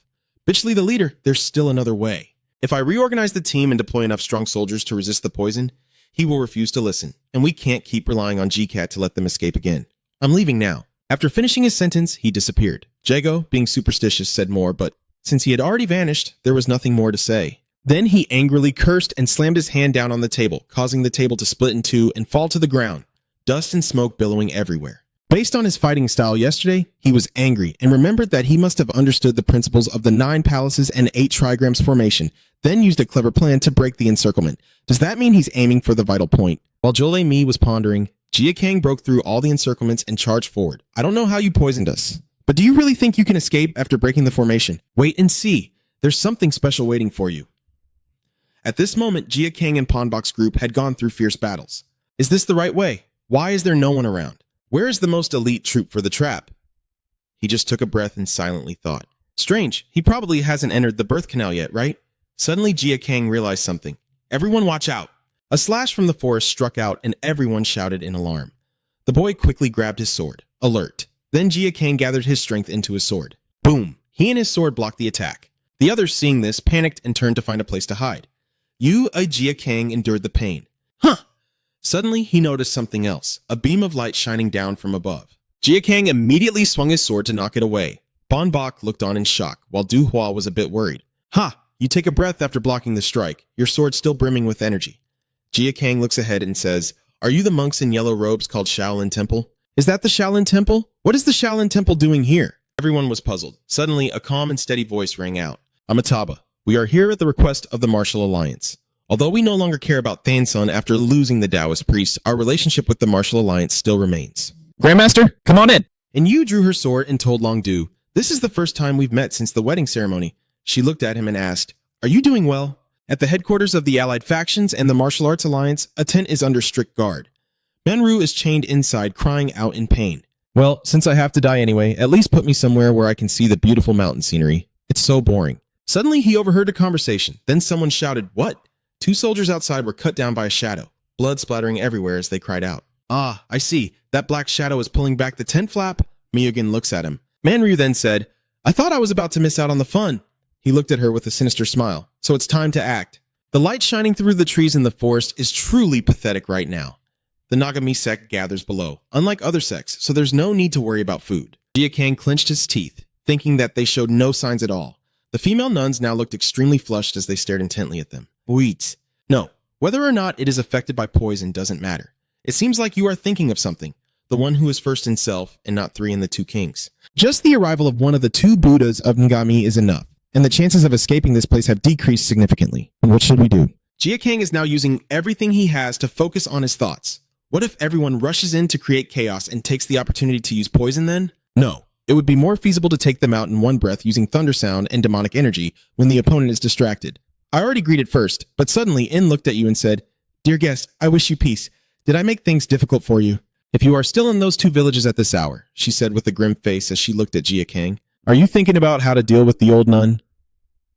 Bitchley the leader, there's still another way. If I reorganize the team and deploy enough strong soldiers to resist the poison, he will refuse to listen, and we can't keep relying on GCAT to let them escape again. I'm leaving now. After finishing his sentence, he disappeared. Jago, being superstitious, said more, but since he had already vanished, there was nothing more to say. Then he angrily cursed and slammed his hand down on the table, causing the table to split in two and fall to the ground, dust and smoke billowing everywhere. Based on his fighting style yesterday, he was angry and remembered that he must have understood the principles of the 9 palaces and 8 trigrams formation, then used a clever plan to break the encirclement. Does that mean he's aiming for the vital point? While Jole Mi was pondering, Jia Kang broke through all the encirclements and charged forward. I don't know how you poisoned us, but do you really think you can escape after breaking the formation? Wait and see. There's something special waiting for you. At this moment, Jia Kang and Ponbok's group had gone through fierce battles. Is this the right way? Why is there no one around? Where is the most elite troop for the trap? He just took a breath and silently thought. Strange, he probably hasn't entered the birth canal yet, right? Suddenly, Jia Kang realized something. Everyone watch out! A slash from the forest struck out and everyone shouted in alarm. The boy quickly grabbed his sword, alert. Then Jia Kang gathered his strength into his sword. Boom! He and his sword blocked the attack. The others, seeing this, panicked and turned to find a place to hide. Jia Kang endured the pain. Huh! Suddenly, he noticed something else, a beam of light shining down from above. Jia Kang immediately swung his sword to knock it away. Bon Bok looked on in shock, while Du Hua was a bit worried. Ha! You take a breath after blocking the strike, your sword still brimming with energy. Jia Kang looks ahead and says, Are you the monks in yellow robes called Shaolin Temple? Is that the Shaolin Temple? What is the Shaolin Temple doing here? Everyone was puzzled. Suddenly, a calm and steady voice rang out. Amitabha, we are here at the request of the Martial Alliance. Although we no longer care about Thansun after losing the Taoist priest, our relationship with the Martial Alliance still remains. Grandmaster, come on in. And Yu drew her sword and told Long Du, This is the first time we've met since the wedding ceremony. She looked at him and asked, Are you doing well? At the headquarters of the Allied factions and the Martial Arts Alliance, a tent is under strict guard. Manru is chained inside, crying out in pain. Well, since I have to die anyway, at least put me somewhere where I can see the beautiful mountain scenery. It's so boring. Suddenly, he overheard a conversation. Then someone shouted, What? 2 soldiers outside were cut down by a shadow, blood splattering everywhere as they cried out. Ah, I see. That black shadow is pulling back the tent flap. Miyugen looks at him. Manryu then said, I thought I was about to miss out on the fun. He looked at her with a sinister smile. So it's time to act. The light shining through the trees in the forest is truly pathetic right now. The Nagami sect gathers below, unlike other sects, so there's no need to worry about food. Jia Kang clenched his teeth, thinking that they showed no signs at all. The female nuns now looked extremely flushed as they stared intently at them. Wait. No, whether or not it is affected by poison doesn't matter. It seems like you are thinking of something, the one who is first in self and not 3 in the 2 kings. Just the arrival of one of the 2 Buddhas of Ngami is enough, and the chances of escaping this place have decreased significantly. And what should we do? Jia Kang is now using everything he has to focus on his thoughts. What if everyone rushes in to create chaos and takes the opportunity to use poison then? No. It would be more feasible to take them out in one breath using thunder sound and demonic energy when the opponent is distracted. I already greeted first, but suddenly In looked at you and said, Dear guest, I wish you peace. Did I make things difficult for you? If you are still in those 2 villages at this hour, she said with a grim face as she looked at Jia Kang, are you thinking about how to deal with the old nun?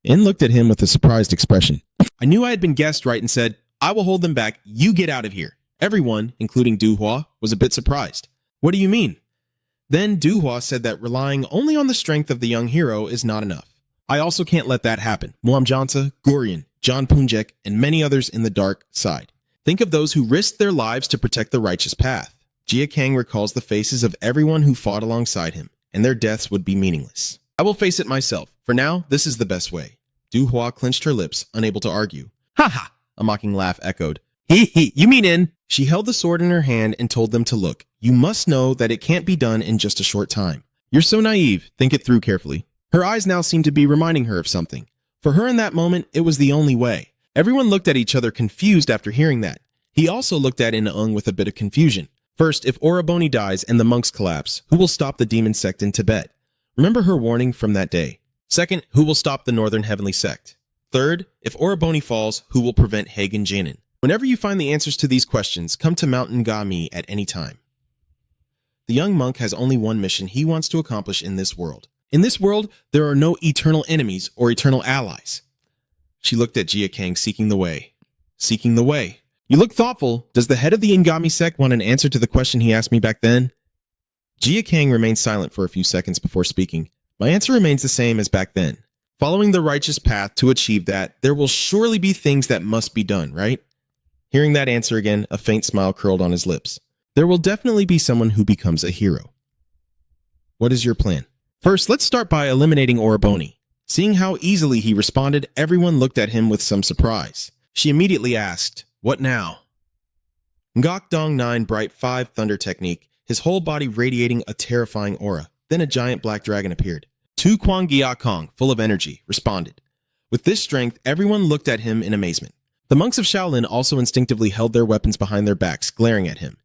In looked at him with a surprised expression. I knew I had been guessed right and said, I will hold them back. You get out of here. Everyone, including Du Hua, was a bit surprised. What do you mean? Then Du Hua said that relying only on the strength of the young hero is not enough. I also can't let that happen. Muamjansa, Gurian, John Punjek, and many others in the dark side. Think of those who risked their lives to protect the righteous path. Jia Kang recalls the faces of everyone who fought alongside him, and their deaths would be meaningless. I will face it myself. For now, this is the best way. Du Hua clenched her lips, unable to argue. Ha ha! A mocking laugh echoed. Hee hee, you mean in? She held the sword in her hand and told them to look. You must know that it can't be done in just a short time. You're so naive. Think it through carefully. Her eyes now seemed to be reminding her of something. For her in that moment, it was the only way. Everyone looked at each other confused after hearing that. He also looked at In-Ung with a bit of confusion. First, if Oraboni dies and the monks collapse, who will stop the demon sect in Tibet? Remember her warning from that day. Second, who will stop the Northern Heavenly Sect? Third, if Oraboni falls, who will prevent Hagen Jinin? Whenever you find the answers to these questions, come to Mount Ngami at any time. The young monk has only one mission he wants to accomplish in this world. In this world, there are no eternal enemies or eternal allies. She looked at Jia Kang, seeking the way. Seeking the way. You look thoughtful. Does the head of the Ngami sect want an answer to the question he asked me back then? Jia Kang remained silent for a few seconds before speaking. My answer remains the same as back then. Following the righteous path to achieve that, there will surely be things that must be done, right? Hearing that answer again, a faint smile curled on his lips. There will definitely be someone who becomes a hero. What is your plan? First, let's start by eliminating Oraboni. Seeing how easily he responded, everyone looked at him with some surprise. She immediately asked, what now? Ngok Dong 9 Bright 5 Thunder Technique, his whole body radiating a terrifying aura. Then a giant black dragon appeared. Tu Kwang Gia Kong, full of energy, responded. With this strength, everyone looked at him in amazement. The monks of Shaolin also instinctively held their weapons behind their backs, glaring at him.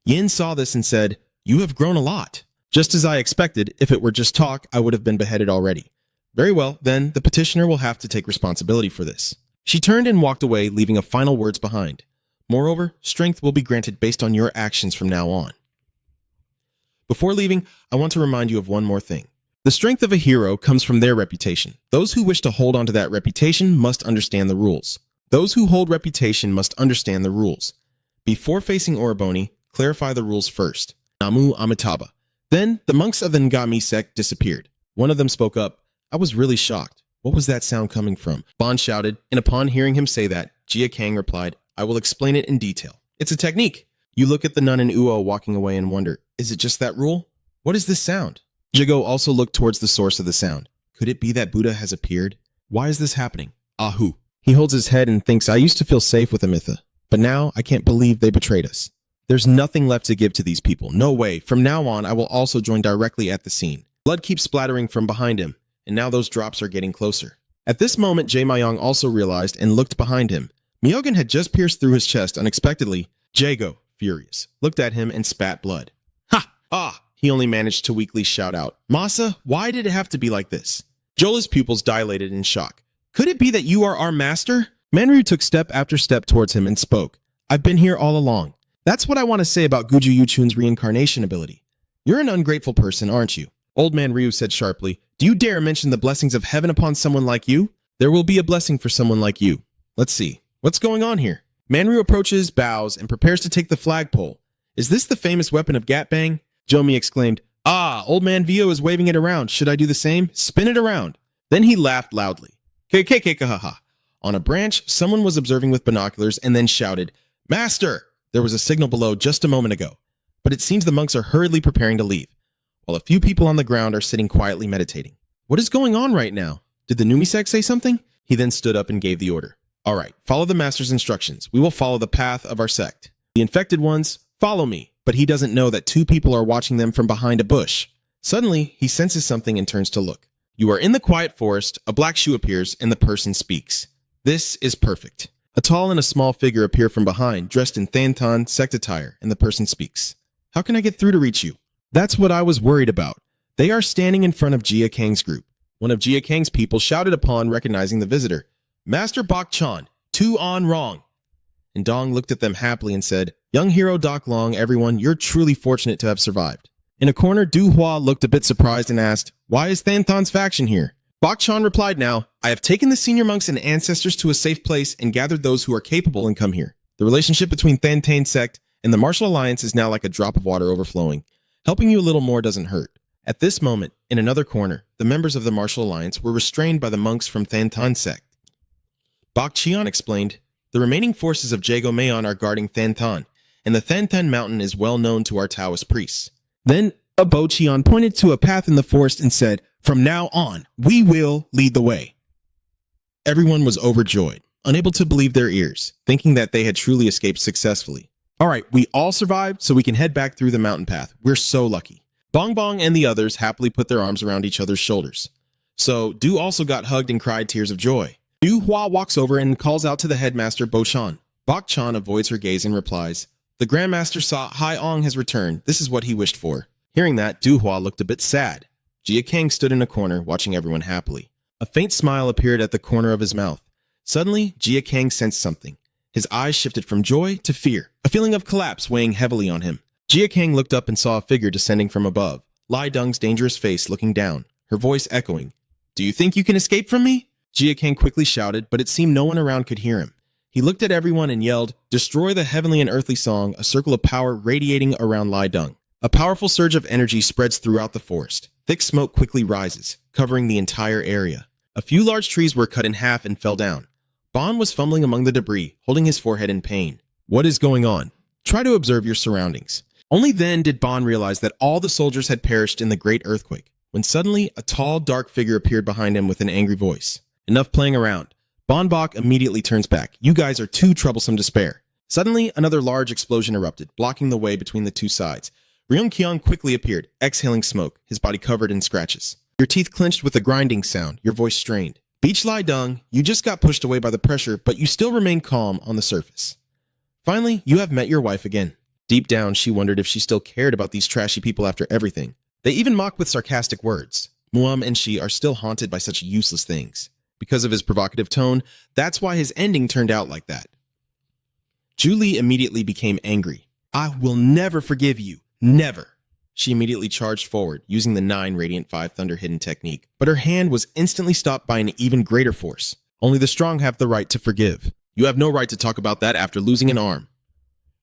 Yin saw this and said, you have grown a lot. Just as I expected, if it were just talk, I would have been beheaded already. Very well, then the petitioner will have to take responsibility for this. She turned and walked away, leaving a final words behind. Moreover, strength will be granted based on your actions from now on. Before leaving, I want to remind you of one more thing. The strength of a hero comes from their reputation. Those who wish to hold on to that reputation must understand the rules. Those who hold reputation must understand the rules. Before facing Oraboni, clarify the rules first. Namu Amitabha. Then, the monks of the Ngami sect disappeared. One of them spoke up. I was really shocked. What was that sound coming from? Bon shouted, and upon hearing him say that, Jia Kang replied, I will explain it in detail. It's a technique. You look at the nun and Uo walking away and wonder, is it just that rule? What is this sound? Jigo also looked towards the source of the sound. Could it be that Buddha has appeared? Why is this happening? Ahu. He holds his head and thinks, I used to feel safe with Amitha, but now I can't believe they betrayed us. There's nothing left to give to these people. No way. From now on, I will also join directly at the scene. Blood keeps splattering from behind him, and now those drops are getting closer. At this moment, Jae Mayong also realized and looked behind him. Myogen had just pierced through his chest unexpectedly. Jago, furious, looked at him and spat blood. Ha! Ah! He only managed to weakly shout out, Masa, why did it have to be like this? Jola's pupils dilated in shock. Could it be that you are our master? Manryu took step after step towards him and spoke. I've been here all along. That's what I want to say about Guju Yuchun's reincarnation ability. You're an ungrateful person, aren't you? Old man Ryu said sharply, do you dare mention the blessings of heaven upon someone like you? There will be a blessing for someone like you. Let's see. What's going on here? Manryu approaches, bows, and prepares to take the flagpole. Is this the famous weapon of Gatbang? Jomi exclaimed, Ah, old man Vio is waving it around. Should I do the same? Spin it around. Then he laughed loudly. Kekekekahaha. On a branch, someone was observing with binoculars and then shouted, Master! There was a signal below just a moment ago, but it seems the monks are hurriedly preparing to leave, while a few people on the ground are sitting quietly meditating. What is going on right now? Did the Numi sect say something? He then stood up and gave the order. All right, follow the master's instructions. We will follow the path of our sect. The infected ones, follow me, but he doesn't know that 2 people are watching them from behind a bush. Suddenly, he senses something and turns to look. You are in the quiet forest, a black shoe appears, and the person speaks. This is perfect. A tall and a small figure appear from behind, dressed in Thantan sect attire, and the person speaks. How can I get through to reach you? That's what I was worried about. They are standing in front of Jia Kang's group. One of Jia Kang's people shouted upon recognizing the visitor. Master Bak Chan, 2 on wrong. and Dong looked at them happily and said, "Young hero Doc Long, everyone, you're truly fortunate to have survived." In a corner, Du Hua looked a bit surprised and asked, "Why is Thanthan's faction here?" Bak Chan replied, "Now, I have taken the senior monks and ancestors to a safe place and gathered those who are capable and come here. The relationship between Thanthan sect and the Martial Alliance is now like a drop of water overflowing. Helping you a little more doesn't hurt." At this moment, in another corner, the members of the Martial Alliance were restrained by the monks from Thanthan sect. Bak Chian explained, "The remaining forces of Jago Mayon are guarding Thanthan, and the Thanthan mountain is well known to our Taoist priests." Then, Abo Chian pointed to a path in the forest and said, "From now on, we will lead the way." Everyone was overjoyed, unable to believe their ears, thinking that they had truly escaped successfully. "All right, we all survived, so we can head back through the mountain path. We're so lucky." Bong Bong and the others happily put their arms around each other's shoulders. So, Du also got hugged and cried tears of joy. Du Hua walks over and calls out to the headmaster Bo Chan. Bak Chan avoids her gaze and replies, "The Grandmaster saw Hai Ong has returned. This is what he wished for." Hearing that, Du Hua looked a bit sad. Jia Kang stood in a corner, watching everyone happily. A faint smile appeared at the corner of his mouth. Suddenly, Jia Kang sensed something. His eyes shifted from joy to fear, a feeling of collapse weighing heavily on him. Jia Kang looked up and saw a figure descending from above, Lai Dung's dangerous face looking down, her voice echoing, "Do you think you can escape from me?" Jia Kang quickly shouted, but it seemed no one around could hear him. He looked at everyone and yelled, "Destroy the heavenly and earthly song," a circle of power radiating around Lai Dung. A powerful surge of energy spreads throughout the forest. Thick smoke quickly rises, covering the entire area. A few large trees were cut in half and fell down. Bon was fumbling among the debris, holding his forehead in pain. What is going on? Try to observe your surroundings. Only then did Bon realize that all the soldiers had perished in the great earthquake, when suddenly a tall, dark figure appeared behind him with an angry voice. Enough playing around. Bon Bok immediately turns back. "You guys are too troublesome to spare." Suddenly, another large explosion erupted, blocking the way between the two sides. Ryung Kyung quickly appeared, exhaling smoke, his body covered in scratches. Your teeth clenched with a grinding sound, your voice strained. "Beach Lai Dung, you just got pushed away by the pressure, but you still remain calm on the surface. Finally, you have met your wife again." Deep down, she wondered if she still cared about these trashy people after everything. They even mocked with sarcastic words. Muam and she are still haunted by such useless things. Because of his provocative tone, that's why his ending turned out like that. Julie immediately became angry. "I will never forgive you. Never." She immediately charged forward, using the 9 Radiant 5 Thunder Hidden technique. But her hand was instantly stopped by an even greater force. Only the strong have the right to forgive. You have no right to talk about that after losing an arm.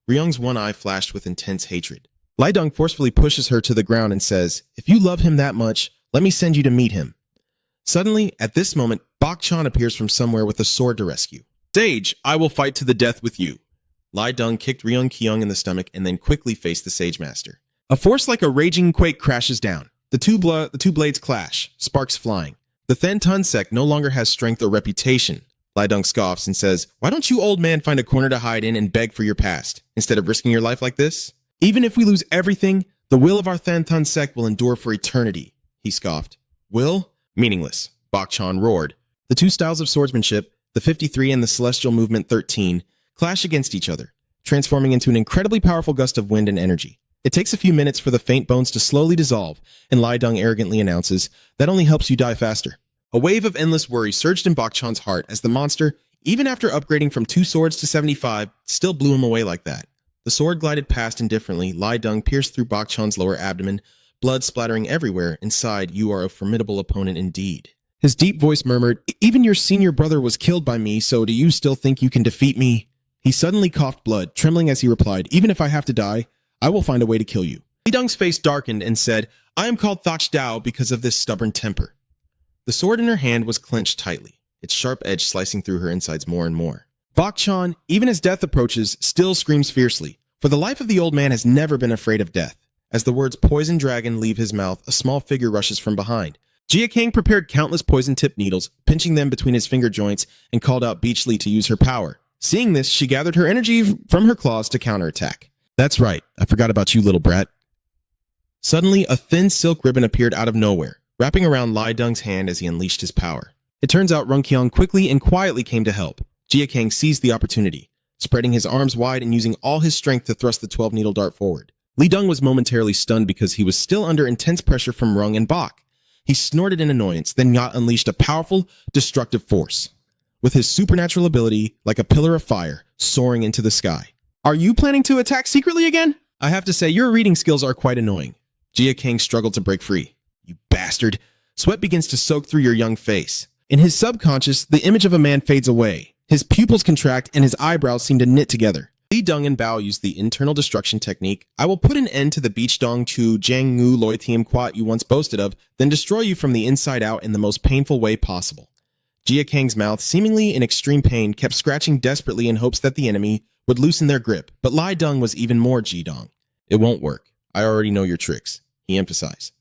Ryung's one eye flashed with intense hatred. Lai Dung forcefully pushes her to the ground and says, "If you love him that much, let me send you to meet him." Suddenly, at this moment, Bak Chan appears from somewhere with a sword to rescue. "Sage, I will fight to the death with you." Lai Dung kicked Ryung Kyung in the stomach and then quickly faced the Sage Master. A force like a raging quake crashes down. The two blades clash, sparks flying. The Thanthan sect no longer has strength or reputation. Lai Dung scoffs and says, "Why don't you old man find a corner to hide in and beg for your past, instead of risking your life like this? Even if we lose everything, the will of our Thanthan sect will endure for eternity," he scoffed. "Will? Meaningless," Bak Chan roared. The two styles of swordsmanship, the 53 and the Celestial Movement 13, clash against each other, transforming into an incredibly powerful gust of wind and energy. It takes a few minutes for the faint bones to slowly dissolve, and Lai Dung arrogantly announces, "That only helps you die faster." A wave of endless worry surged in Bak Chan's heart as the monster, even after upgrading from 2 swords to 75, still blew him away like that. The sword glided past indifferently. Lai Dung pierced through Bak Chan's lower abdomen, blood splattering everywhere. Inside, "You are a formidable opponent indeed." His deep voice murmured, "Even your senior brother was killed by me, so do you still think you can defeat me?" He suddenly coughed blood, trembling as he replied, "Even if I have to die, I will find a way to kill you." Lai Dung's face darkened and said, "I am called Thach Dao because of this stubborn temper." The sword in her hand was clenched tightly, its sharp edge slicing through her insides more and more. Bak Chan, even as death approaches, still screams fiercely, for the life of the old man has never been afraid of death. As the words "poison dragon" leave his mouth, a small figure rushes from behind. Jia Kang prepared countless poison-tipped needles, pinching them between his finger joints, and called out Beach Lee to use her power. Seeing this, she gathered her energy from her claws to counterattack. "That's right, I forgot about you, little brat." Suddenly, a thin silk ribbon appeared out of nowhere, wrapping around Lai Dung's hand as he unleashed his power. It turns out Rung Kyung quickly and quietly came to help. Jia Kang seized the opportunity, spreading his arms wide and using all his strength to thrust the 12-needle dart forward. Li Dung was momentarily stunned because he was still under intense pressure from Rung and Bak. He snorted in annoyance, then Yacht unleashed a powerful, destructive force. With his supernatural ability, like a pillar of fire, soaring into the sky. Are you planning to attack secretly again? I have to say, your reading skills are quite annoying. Jin Gang struggled to break free. You bastard. Sweat begins to soak through your young face. In his subconscious, the image of a man fades away. His pupils contract and his eyebrows seem to knit together. Li Deng and Bao used the internal destruction technique. I will put an end to the Beach Dong Chu Jiang Ngu Loi Thiem Quat you once boasted of, then destroy you from the inside out in the most painful way possible. Jin Gang's mouth, seemingly in extreme pain, kept scratching desperately in hopes that the enemy would loosen their grip, but Li Deng was even more Ji-dong. It won't work. I already know your tricks, he emphasized.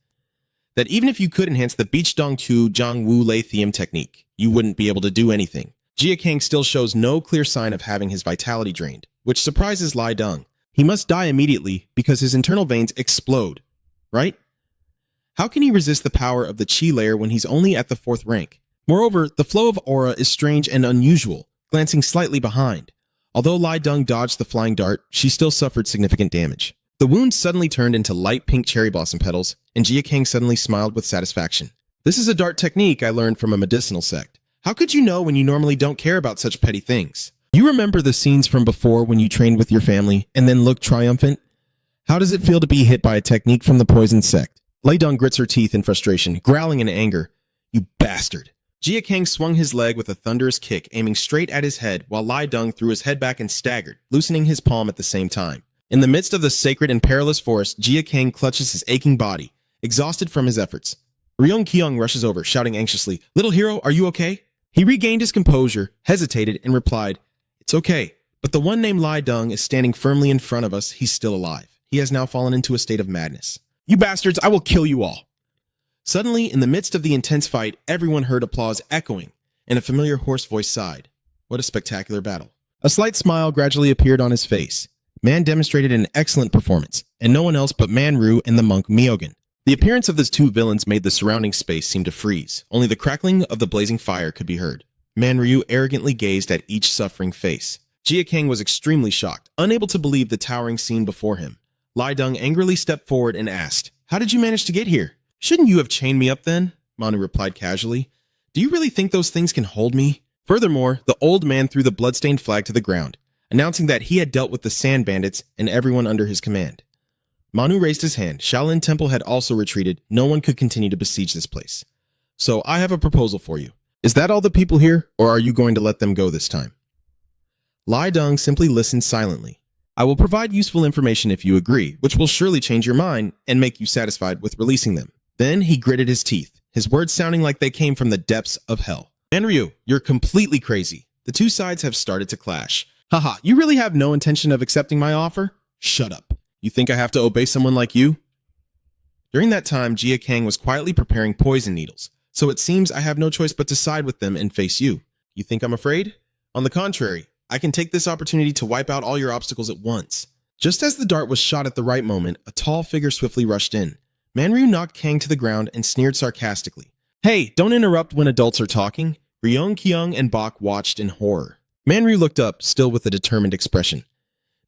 That even if you could enhance the Beach Dong Chu Jiang Wu Lei Thiem technique, you wouldn't be able to do anything. Jin Gang still shows no clear sign of having his vitality drained, which surprises Li Deng. He must die immediately because his internal veins explode, right? How can he resist the power of the Qi layer when he's only at the 4th rank? Moreover, the flow of aura is strange and unusual, glancing slightly behind. Although Li Deng dodged the flying dart, she still suffered significant damage. The wound suddenly turned into light pink cherry blossom petals, and Jin Gang suddenly smiled with satisfaction. This is a dart technique I learned from a medicinal sect. How could you know when you normally don't care about such petty things? You remember the scenes from before when you trained with your family and then looked triumphant? How does it feel to be hit by a technique from the poison sect? Li Deng grits her teeth in frustration, growling in anger. You bastard. Jin Gang swung his leg with a thunderous kick, aiming straight at his head, while Li Deng threw his head back and staggered, loosening his palm at the same time. In the midst of the sacred and perilous forest, Jin Gang clutches his aching body, exhausted from his efforts. Ryong Kyung rushes over, shouting anxiously, "Little hero, are you okay?" He regained his composure, hesitated, and replied, "It's okay, but the one named Li Deng is standing firmly in front of us. He's still alive. He has now fallen into a state of madness. You bastards, I will kill you all." Suddenly, in the midst of the intense fight, everyone heard applause echoing, and a familiar hoarse voice sighed. What a spectacular battle. A slight smile gradually appeared on his face. Man demonstrated an excellent performance, and no one else but Man-Ru and the monk Myogen. The appearance of the two villains made the surrounding space seem to freeze. Only the crackling of the blazing fire could be heard. Man-Ryu arrogantly gazed at each suffering face. Jin Gang was extremely shocked, unable to believe the towering scene before him. Li Deng angrily stepped forward and asked, "How did you manage to get here?" "Shouldn't you have chained me up then?" Manu replied casually. "Do you really think those things can hold me?" Furthermore, the old man threw the bloodstained flag to the ground, announcing that he had dealt with the sand bandits and everyone under his command. Manu raised his hand. Shaolin Temple had also retreated. No one could continue to besiege this place. "So I have a proposal for you. Is that all the people here, or are you going to let them go this time?" Li Deng simply listened silently. "I will provide useful information if you agree, which will surely change your mind and make you satisfied with releasing them." Then he gritted his teeth, his words sounding like they came from the depths of hell. "Manryu, you're completely crazy. The two sides have started to clash. Haha, you really have no intention of accepting my offer? Shut up. You think I have to obey someone like you?" During that time, Jin Gang was quietly preparing poison needles, so it seems I have no choice but to side with them and face you. You think I'm afraid? On the contrary, I can take this opportunity to wipe out all your obstacles at once. Just as the dart was shot at the right moment, a tall figure swiftly rushed in. Manryu knocked Kang to the ground and sneered sarcastically. "Hey, don't interrupt when adults are talking." Ryong Kyung and Bok watched in horror. Manryu looked up, still with a determined expression.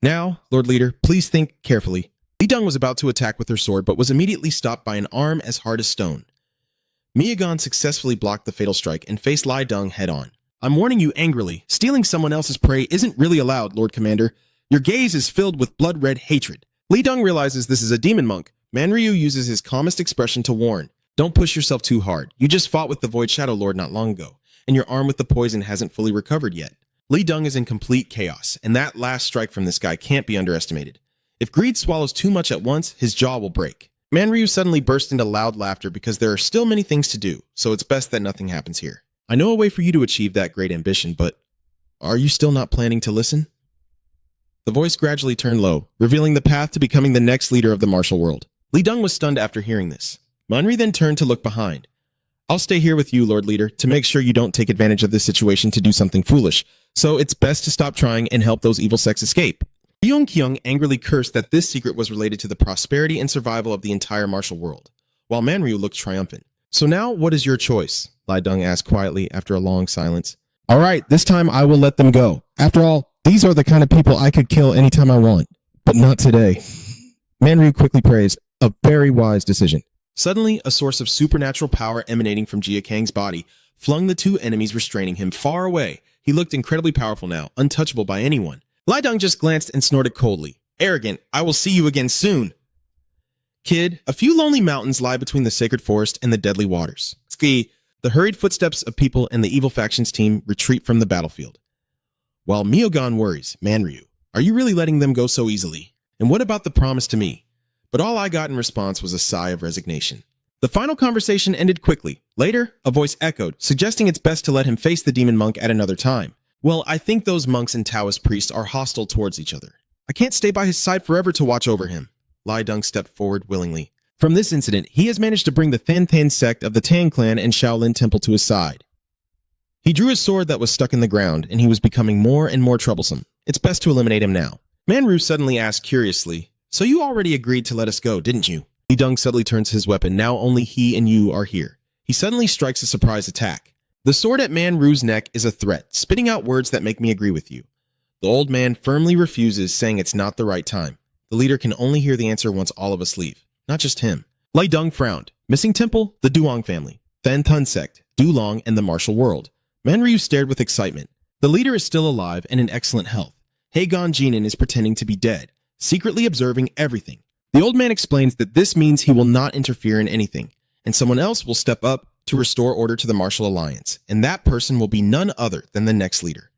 "Now, Lord Leader, please think carefully." Li Deng was about to attack with her sword, but was immediately stopped by an arm as hard as stone. Miyagon successfully blocked the fatal strike and faced Li Deng head-on. "I'm warning you angrily. Stealing someone else's prey isn't really allowed, Lord Commander. Your gaze is filled with blood-red hatred." Li Deng realizes this is a demon monk. Manryu uses his calmest expression to warn. "Don't push yourself too hard. You just fought with the Void Shadow Lord not long ago, and your arm with the poison hasn't fully recovered yet. Li Deng is in complete chaos, and that last strike from this guy can't be underestimated. If greed swallows too much at once, his jaw will break." Manryu suddenly burst into loud laughter because there are still many things to do, so it's best that nothing happens here. "I know a way for you to achieve that great ambition, but are you still not planning to listen?" The voice gradually turned low, revealing the path to becoming the next leader of the martial world. Li Deng was stunned after hearing this. Manri then turned to look behind. "I'll stay here with you, Lord Leader, to make sure you don't take advantage of this situation to do something foolish, so it's best to stop trying and help those evil sects escape." Ryong Kyung angrily cursed that this secret was related to the prosperity and survival of the entire martial world, while Manryu looked triumphant. "So now, what is your choice?" Li Deng asked quietly after a long silence. "All right, this time I will let them go. After all, these are the kind of people I could kill anytime I want, but not today." Manryu quickly praised, "A very wise decision." Suddenly, a source of supernatural power emanating from Jin Gang's body flung the two enemies restraining him far away. He looked incredibly powerful now, untouchable by anyone. Lai Deng just glanced and snorted coldly. Arrogant, I will see you again soon. Kid, a few lonely mountains lie between the sacred forest and the deadly waters. Ski, the hurried footsteps of people and the evil factions team retreat from the battlefield. While Myogan worries, Manryu, are you really letting them go so easily? And what about the promise to me? But all I got in response was a sigh of resignation. The final conversation ended quickly. Later, a voice echoed, suggesting it's best to let him face the demon monk at another time. Well, I think those monks and Taoist priests are hostile towards each other. I can't stay by his side forever to watch over him. Lai Deng stepped forward willingly. From this incident, he has managed to bring the Than sect of the Tang clan and Shaolin Temple to his side. He drew his sword that was stuck in the ground, and he was becoming more and more troublesome. It's best to eliminate him now. Manryu suddenly asked curiously, so you already agreed to let us go, didn't you? Li Deng suddenly turns his weapon. Now only he and you are here. He suddenly strikes a surprise attack. The sword at Manryu's neck is a threat, spitting out words that make me agree with you. The old man firmly refuses, saying it's not the right time. The leader can only hear the answer once all of us leave, not just him. Lai Deng frowned. Missing temple, the Duong family, Than sect, Dulong, and the martial world. Manryu stared with excitement. The leader is still alive and in excellent health. Haegon Jinan is pretending to be dead, secretly observing everything. The old man explains that this means he will not interfere in anything, and someone else will step up to restore order to the martial alliance, and that person will be none other than the next leader.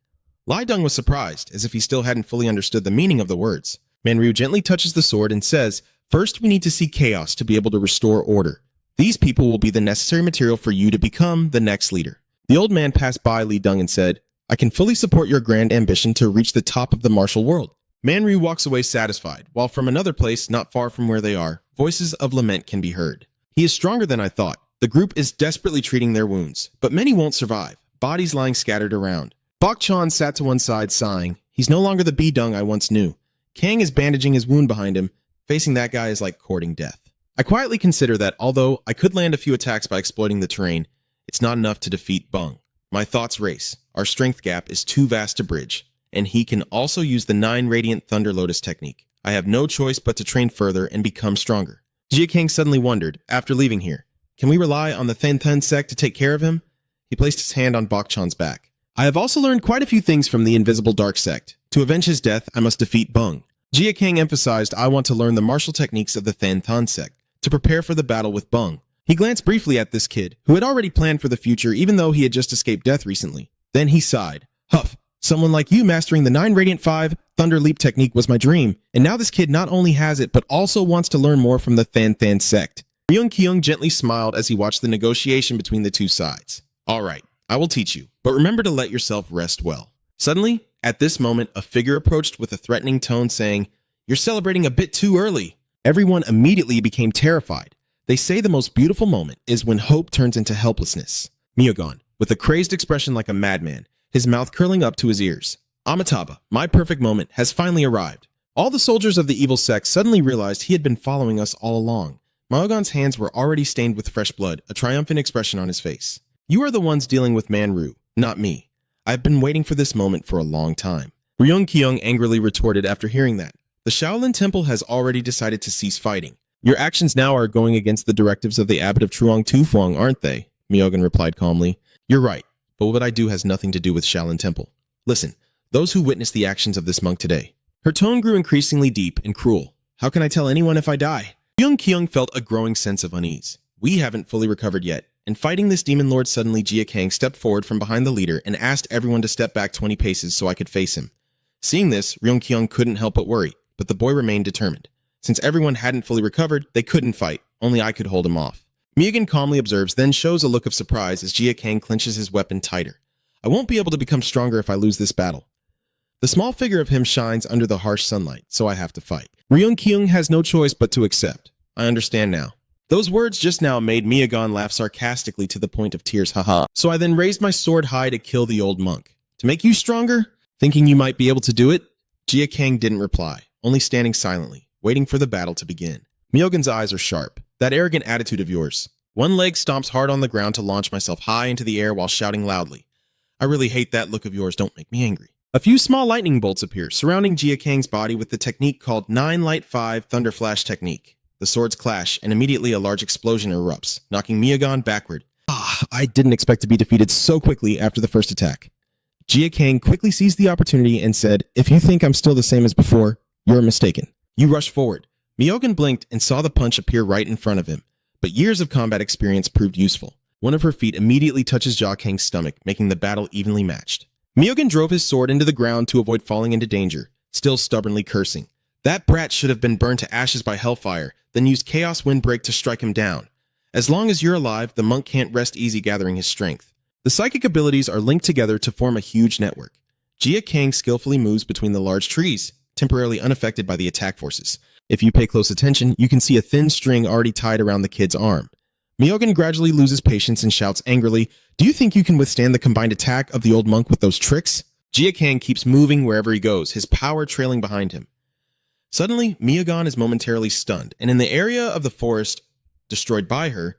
Lai Deng was surprised, as if he still hadn't fully understood the meaning of the words. Manryu gently touches the sword and says, first we need to see chaos to be able to restore order. These people will be the necessary material for you to become the next leader. The old man passed by Li Deng and said, I can fully support your grand ambition to reach the top of the martial world. Manryu walks away satisfied, while from another place, not far from where they are, voices of lament can be heard. He is stronger than I thought. The group is desperately treating their wounds, but many won't survive, bodies lying scattered around. Bok Chan sat to one side, sighing. He's no longer the Bidung I once knew. Kang is bandaging his wound behind him. Facing that guy is like courting death. I quietly consider that, although I could land a few attacks by exploiting the terrain, it's not enough to defeat Bung. My thoughts race. Our strength gap is too vast to bridge. And he can also use the 9 Radiant Thunder Lotus technique. I have no choice but to train further and become stronger. Jia Kang suddenly wondered, after leaving here, can we rely on the Than sect to take care of him? He placed his hand on Bok Chan's back. I have also learned quite a few things from the invisible dark sect. To avenge his death, I must defeat Bung. Jia Kang emphasized I want to learn the martial techniques of the Than sect to prepare for the battle with Bung. He glanced briefly at this kid, who had already planned for the future even though he had just escaped death recently. Then he sighed. Huff. Someone like you mastering the 9 Radiant 5 Thunder Leap technique was my dream, and now this kid not only has it, but also wants to learn more from the Than sect. Ryung Kyung gently smiled as he watched the negotiation between the two sides. All right, I will teach you, but remember to let yourself rest well. Suddenly, at this moment, a figure approached with a threatening tone saying, You're celebrating a bit too early. Everyone immediately became terrified. They say the most beautiful moment is when hope turns into helplessness. Myogan, with a crazed expression like a madman, his mouth curling up to his ears. Amitabha, my perfect moment, has finally arrived. All the soldiers of the evil sect suddenly realized he had been following us all along. Myogan's hands were already stained with fresh blood, a triumphant expression on his face. You are the ones dealing with Manryu, not me. I have been waiting for this moment for a long time. Ryung Kyung angrily retorted after hearing that. The Shaolin Temple has already decided to cease fighting. Your actions now are going against the directives of the abbot of Truong Tufuang, aren't they? Myogan replied calmly. You're right. But what I do has nothing to do with Shaolin Temple. Listen, those who witnessed the actions of this monk today. Her tone grew increasingly deep and cruel. How can I tell anyone if I die? Ryung Kyung felt a growing sense of unease. We haven't fully recovered yet, and fighting this demon lord suddenly Jia Kang stepped forward from behind the leader and asked everyone to step back 20 paces so I could face him. Seeing this, Ryung Kyung couldn't help but worry, but the boy remained determined. Since everyone hadn't fully recovered, they couldn't fight. Only I could hold him off. Myogan calmly observes, then shows a look of surprise as Jia Kang clenches his weapon tighter. I won't be able to become stronger if I lose this battle. The small figure of him shines under the harsh sunlight, so I have to fight. Ryung Kyung has no choice but to accept. I understand now. Those words just now made Myogan laugh sarcastically to the point of tears, haha. So I then raised my sword high to kill the old monk. To make you stronger? Thinking you might be able to do it? Jia Kang didn't reply, only standing silently, waiting for the battle to begin. Myogan's eyes are sharp. That arrogant attitude of yours. One leg stomps hard on the ground to launch myself high into the air while shouting loudly. I really hate that look of yours, don't make me angry. A few small lightning bolts appear, surrounding Jia Kang's body with the technique called 9 Light 5 Thunder Flash technique. The swords clash, and immediately a large explosion erupts, knocking Myogan backward. I didn't expect to be defeated so quickly after the first attack. Jia Kang quickly seized the opportunity and said, "If you think I'm still the same as before, you're mistaken." You rushed forward. Myogan blinked and saw the punch appear right in front of him, but years of combat experience proved useful. One of her feet immediately touches Jia Kang's stomach, making the battle evenly matched. Myogan drove his sword into the ground to avoid falling into danger, still stubbornly cursing. That brat should have been burned to ashes by hellfire, then used Chaos Windbreak to strike him down. As long as you're alive, the monk can't rest easy gathering his strength. The psychic abilities are linked together to form a huge network. Jia Kang skillfully moves between the large trees, temporarily unaffected by the attack forces. If you pay close attention, you can see a thin string already tied around the kid's arm. Myogan gradually loses patience and shouts angrily, "Do you think you can withstand the combined attack of the old monk with those tricks?" Jia Kang keeps moving wherever he goes, his power trailing behind him. Suddenly, Myogan is momentarily stunned, and in the area of the forest destroyed by her,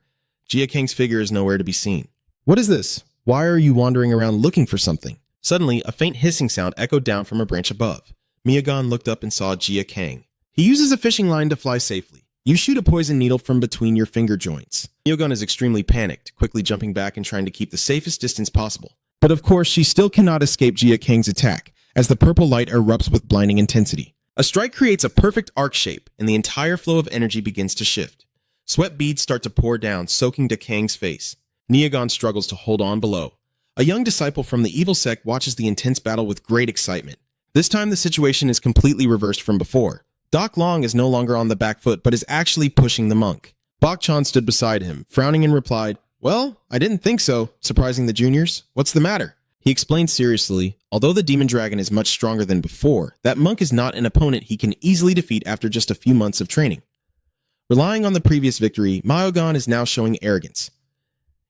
Jia Kang's figure is nowhere to be seen. "What is this? Why are you wandering around looking for something?" Suddenly, a faint hissing sound echoed down from a branch above. Myogan looked up and saw Jia Kang. He uses a fishing line to fly safely. You shoot a poison needle from between your finger joints. Myogan is extremely panicked, quickly jumping back and trying to keep the safest distance possible. But of course, she still cannot escape Jia Kang's attack, as the purple light erupts with blinding intensity. A strike creates a perfect arc shape, and the entire flow of energy begins to shift. Sweat beads start to pour down, soaking to Kang's face. Myogan struggles to hold on below. A young disciple from the evil sect watches the intense battle with great excitement. This time, the situation is completely reversed from before. Doc Long is no longer on the back foot, but is actually pushing the monk. Bok Chan stood beside him, frowning and replied, "Well, I didn't think so," surprising the juniors. "What's the matter?" He explained seriously, although the demon dragon is much stronger than before, that monk is not an opponent he can easily defeat after just a few months of training. Relying on the previous victory, Myogan is now showing arrogance,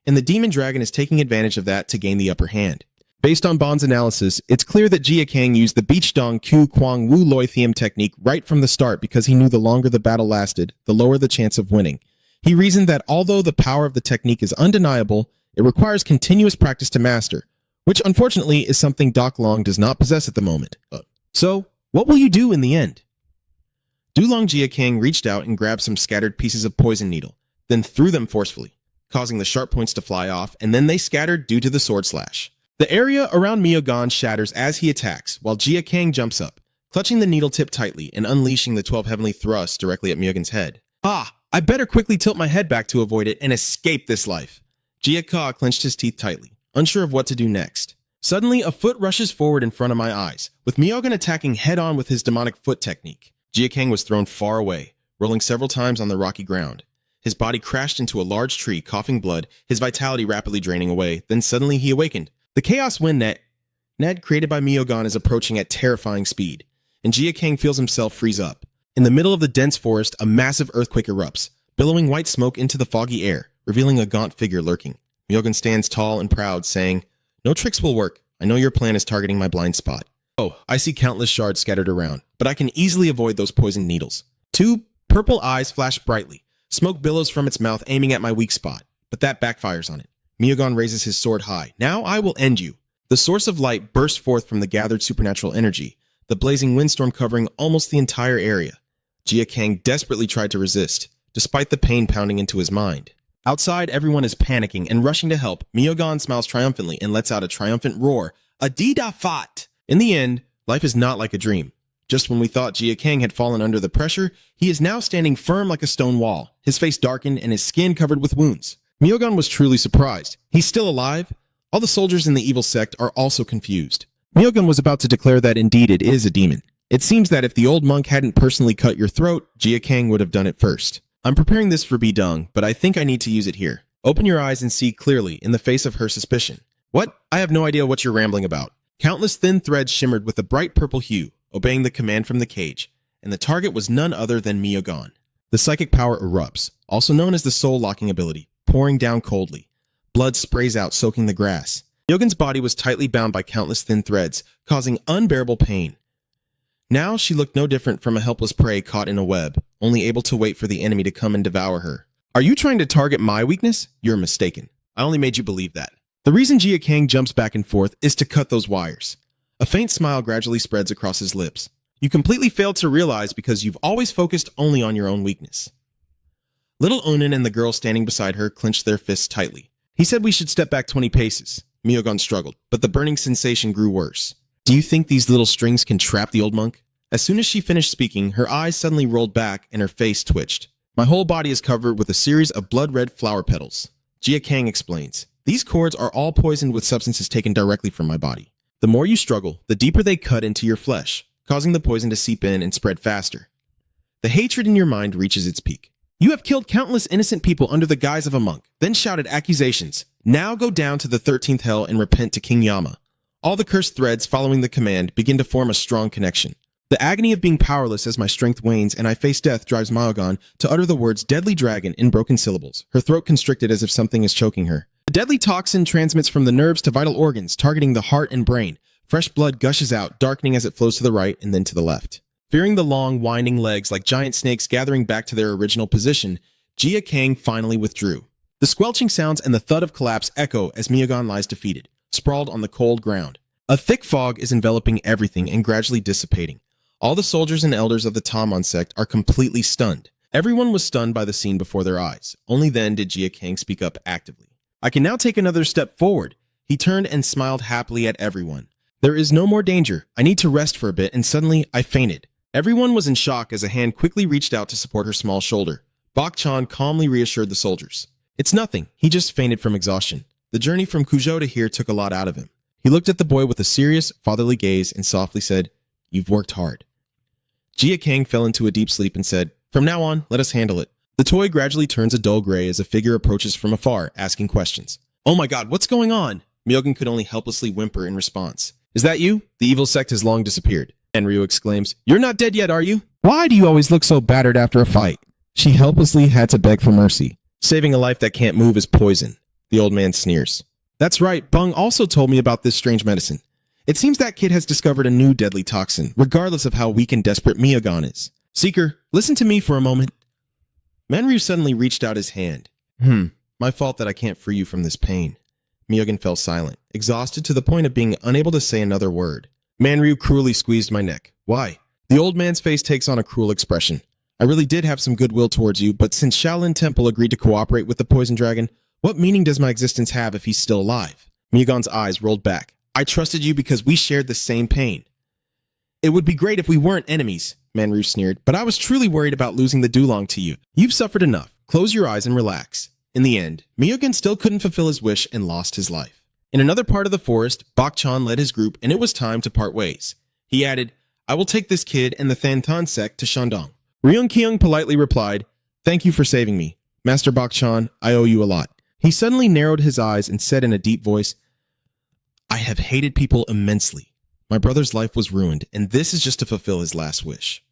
and the demon dragon is taking advantage of that to gain the upper hand. Based on Bond's analysis, it's clear that Jia Kang used the Beach Dong Q Kwang Wu Loi Thiem technique right from the start because he knew the longer the battle lasted, the lower the chance of winning. He reasoned that although the power of the technique is undeniable, it requires continuous practice to master, which unfortunately is something Doc Long does not possess at the moment. So, what will you do in the end? Dulong Jia Kang reached out and grabbed some scattered pieces of poison needle, then threw them forcefully, causing the sharp points to fly off, and then they scattered due to the sword slash. The area around Myogan shatters as he attacks, while Jia Kang jumps up, clutching the needle tip tightly and unleashing the 12 heavenly thrusts directly at Myogan's head. "Ah, I better quickly tilt my head back to avoid it and escape this life." Jia Ka clenched his teeth tightly, unsure of what to do next. Suddenly, a foot rushes forward in front of my eyes, with Myogan attacking head-on with his demonic foot technique. Jia Kang was thrown far away, rolling several times on the rocky ground. His body crashed into a large tree, coughing blood, his vitality rapidly draining away. Then suddenly he awakened. The Chaos Wind net created by Myogan is approaching at terrifying speed, and Jia Kang feels himself freeze up. In the middle of the dense forest, a massive earthquake erupts, billowing white smoke into the foggy air, revealing a gaunt figure lurking. Myogan stands tall and proud, saying, "No tricks will work. I know your plan is targeting my blind spot. Oh, I see countless shards scattered around, but I can easily avoid those poisoned needles." Two purple eyes flash brightly. Smoke billows from its mouth, aiming at my weak spot, but that backfires on it. Myogan raises his sword high. "Now I will end you." The source of light bursts forth from the gathered supernatural energy, the blazing windstorm covering almost the entire area. Jia Kang desperately tried to resist, despite the pain pounding into his mind. Outside, everyone is panicking and rushing to help. Myogan smiles triumphantly and lets out a triumphant roar. "Adida Fat!" In the end, life is not like a dream. Just when we thought Jia Kang had fallen under the pressure, he is now standing firm like a stone wall, his face darkened and his skin covered with wounds. Myogan was truly surprised. He's still alive? All the soldiers in the evil sect are also confused. Myogan was about to declare that indeed it is a demon. It seems that if the old monk hadn't personally cut your throat, Jia Kang would have done it first. I'm preparing this for Bidong, but I think I need to use it here. Open your eyes and see clearly in the face of her suspicion. What? I have no idea what you're rambling about. Countless thin threads shimmered with a bright purple hue, obeying the command from the cage, and the target was none other than Myogan. The psychic power erupts, also known as the soul-locking ability, pouring down coldly. Blood sprays out, soaking the grass. Myogan's body was tightly bound by countless thin threads, causing unbearable pain. Now she looked no different from a helpless prey caught in a web, only able to wait for the enemy to come and devour her. Are you trying to target my weakness? You're mistaken. I only made you believe that. The reason Jia Kang jumps back and forth is to cut those wires. A faint smile gradually spreads across his lips. You completely failed to realize because you've always focused only on your own weakness. Little Onan and the girl standing beside her clenched their fists tightly. He said we should step back 20 paces. Myogon struggled, but the burning sensation grew worse. Do you think these little strings can trap the old monk? As soon as she finished speaking, her eyes suddenly rolled back and her face twitched. My whole body is covered with a series of blood-red flower petals. Jin Gang explains. These cords are all poisoned with substances taken directly from my body. The more you struggle, the deeper they cut into your flesh, causing the poison to seep in and spread faster. The hatred in your mind reaches its peak. You have killed countless innocent people under the guise of a monk, then shouted accusations. Now go down to the 13th hell and repent to King Yama. All the cursed threads following the command begin to form a strong connection. The agony of being powerless as my strength wanes and I face death drives Myogon to utter the words deadly dragon in broken syllables, her throat constricted as if something is choking her. The deadly toxin transmits from the nerves to vital organs, targeting the heart and brain. Fresh blood gushes out, darkening as it flows to the right and then to the left. Fearing the long, winding legs like giant snakes gathering back to their original position, Jin Gang finally withdrew. The squelching sounds and the thud of collapse echo as Myogon lies defeated, sprawled on the cold ground. A thick fog is enveloping everything and gradually dissipating. All the soldiers and elders of the Tamon sect are completely stunned. Everyone was stunned by the scene before their eyes. Only then did Jin Gang speak up actively. I can now take another step forward. He turned and smiled happily at everyone. There is no more danger. I need to rest for a bit, and suddenly I fainted. Everyone was in shock as a hand quickly reached out to support her small shoulder. Bak-chan calmly reassured the soldiers. It's nothing. He just fainted from exhaustion. The journey from Kuzhou to here took a lot out of him. He looked at the boy with a serious, fatherly gaze and softly said, You've worked hard. Jin Gang fell into a deep sleep and said, From now on, let us handle it. The toy gradually turns a dull gray as a figure approaches from afar, asking questions. Oh my god, what's going on? Myogon could only helplessly whimper in response. Is that you? The evil sect has long disappeared. Manryu exclaims, You're not dead yet, are you? Why do you always look so battered after a fight? She helplessly had to beg for mercy. Saving a life that can't move is poison. The old man sneers. That's right, Bung also told me about this strange medicine. It seems that kid has discovered a new deadly toxin, regardless of how weak and desperate Myogon is. Seeker, listen to me for a moment. Manryu suddenly reached out his hand. My fault that I can't free you from this pain. Myogon fell silent, exhausted to the point of being unable to say another word. Manryu cruelly squeezed my neck. Why? The old man's face takes on a cruel expression. I really did have some goodwill towards you, but since Shaolin Temple agreed to cooperate with the poison dragon, what meaning does my existence have if he's still alive? Myogon's eyes rolled back. I trusted you because we shared the same pain. It would be great if we weren't enemies, Manryu sneered, but I was truly worried about losing the Dulong to you. You've suffered enough. Close your eyes and relax. In the end, Myogon still couldn't fulfill his wish and lost his life. In another part of the forest, Bak-chan led his group and it was time to part ways. He added, I will take this kid and the Thantan sect to Shandong. Ryung-kyung politely replied, Thank you for saving me. Master Bak-chan, I owe you a lot. He suddenly narrowed his eyes and said in a deep voice, I have hated people immensely. My brother's life was ruined, and this is just to fulfill his last wish.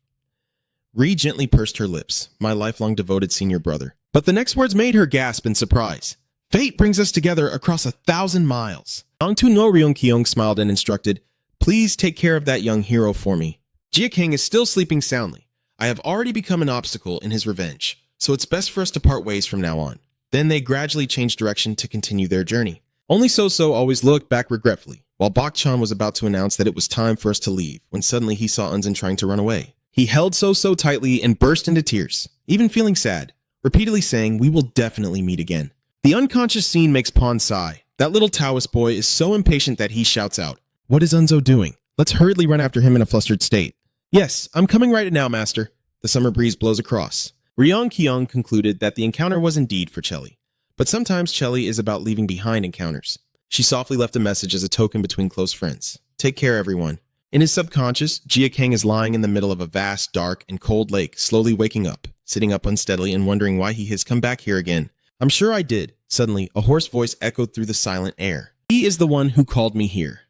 Ree gently pursed her lips, my lifelong devoted senior brother. But the next words made her gasp in surprise. Fate brings us together across 1,000 miles. Angtu no Ryung-kyung smiled and instructed, Please take care of that young hero for me. Jin Gang is still sleeping soundly. I have already become an obstacle in his revenge, so it's best for us to part ways from now on. Then they gradually changed direction to continue their journey. Only So-So always looked back regretfully, while Bak-chan was about to announce that it was time for us to leave, when suddenly he saw Unzen trying to run away. He held So-So tightly and burst into tears, even feeling sad, repeatedly saying, We will definitely meet again. The unconscious scene makes Pon sigh. That little Taoist boy is so impatient that he shouts out, What is Unzo doing? Let's hurriedly run after him in a flustered state. Yes, I'm coming right now, master. The summer breeze blows across. Ryung-kyung concluded that the encounter was indeed for Chelly. But sometimes Chelly is about leaving behind encounters. She softly left a message as a token between close friends. Take care, everyone. In his subconscious, Jin Gang is lying in the middle of a vast, dark, and cold lake, slowly waking up, sitting up unsteadily and wondering why he has come back here again. I'm sure I did. Suddenly, a hoarse voice echoed through the silent air. He is the one who called me here.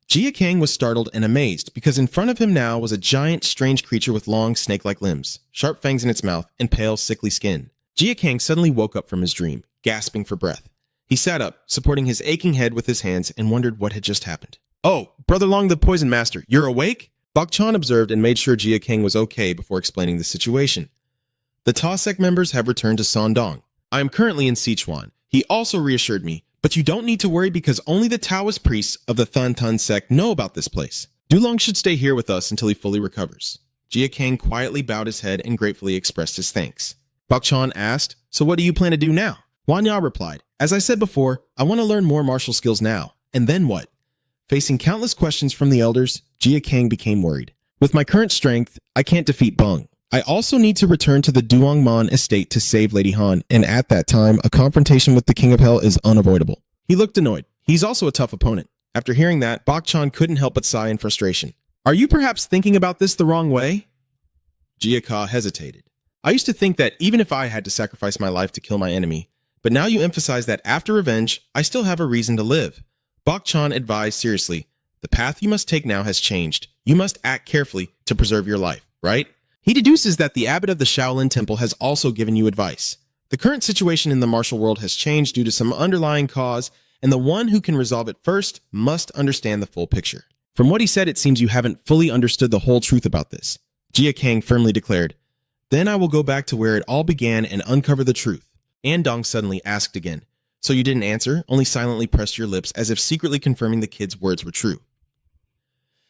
Jin Gang was startled and amazed because in front of him now was a giant, strange creature with long, snake-like limbs, sharp fangs in its mouth, and pale, sickly skin. Jin Gang suddenly woke up from his dream, gasping for breath. He sat up, supporting his aching head with his hands, and wondered what had just happened. Oh, Brother Long the Poison Master, you're awake? Bak-chan observed and made sure Jin Gang was okay before explaining the situation. The Ta sect members have returned to Shandong. I am currently in Sichuan. He also reassured me, but you don't need to worry because only the Taoist priests of the Thantan sect know about this place. Dulong should stay here with us until he fully recovers. Jin Gang quietly bowed his head and gratefully expressed his thanks. Bak-chan asked, So what do you plan to do now? Wanya replied, "As I said before, I want to learn more martial skills now. And then what?" Facing countless questions from the elders, Jia Kang became worried. "With my current strength, I can't defeat Bung. I also need to return to the Duongmon estate to save Lady Han, and at that time, a confrontation with the King of Hell is unavoidable." He looked annoyed. He's also a tough opponent. After hearing that, Bok Chan couldn't help but sigh in frustration. "Are you perhaps thinking about this the wrong way?" Jia Ka hesitated. "I used to think that even if I had to sacrifice my life to kill my enemy, but now you emphasize that after revenge, I still have a reason to live." Bok Chan advised seriously, "The path you must take now has changed. You must act carefully to preserve your life, right?" He deduces that the abbot of the Shaolin Temple has also given you advice. The current situation in the martial world has changed due to some underlying cause, and the one who can resolve it first must understand the full picture. From what he said, it seems you haven't fully understood the whole truth about this. Jia Kang firmly declared, "Then I will go back to where it all began and uncover the truth." Andong suddenly asked again, "So you didn't answer, only silently pressed your lips as if secretly confirming the kid's words were true?"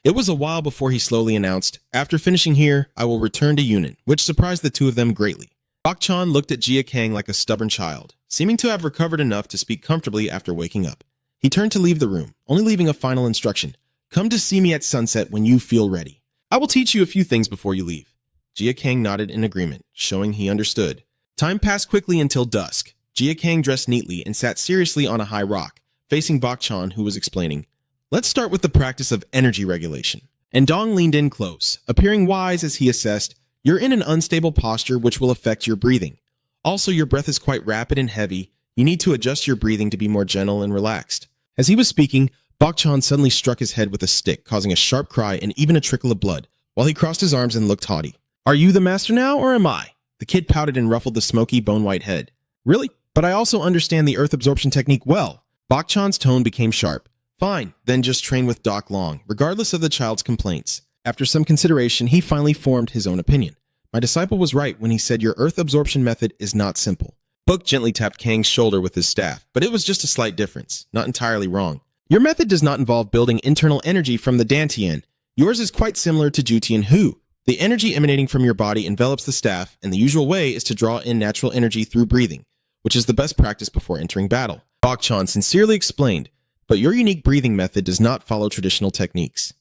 It was a while before he slowly announced, "After finishing here, I will return to Yunnan," which surprised the two of them greatly. Bok Chan looked at Jia Kang like a stubborn child, seeming to have recovered enough to speak comfortably after waking up. He turned to leave the room, only leaving a final instruction: "Come to see me at sunset when you feel ready. I will teach you a few things before you leave." Jia Kang nodded in agreement, showing he understood. Time passed quickly until dusk. Jia Kang dressed neatly and sat seriously on a high rock, facing Bok Chan, who was explaining, "Let's start with the practice of energy regulation." And Dong leaned in close, appearing wise as he assessed, "You're in an unstable posture which will affect your breathing. Also, your breath is quite rapid and heavy. You need to adjust your breathing to be more gentle and relaxed." As he was speaking, Bok Chan suddenly struck his head with a stick, causing a sharp cry and even a trickle of blood, while he crossed his arms and looked haughty. "Are you the master now, or am I?" The kid pouted and ruffled the smoky, bone-white head. "Really? But I also understand the earth absorption technique well." Bok Chan's tone became sharp. "Fine, then just train with Doc Long, regardless of the child's complaints." After some consideration, he finally formed his own opinion. "My disciple was right when he said your earth absorption method is not simple." Book gently tapped Kang's shoulder with his staff, but it was just a slight difference, not entirely wrong. "Your method does not involve building internal energy from the Dantian. Yours is quite similar to Jutian Hu. The energy emanating from your body envelops the staff, and the usual way is to draw in natural energy through breathing, which is the best practice before entering battle." Bok Chan sincerely explained, "But your unique breathing method does not follow traditional techniques.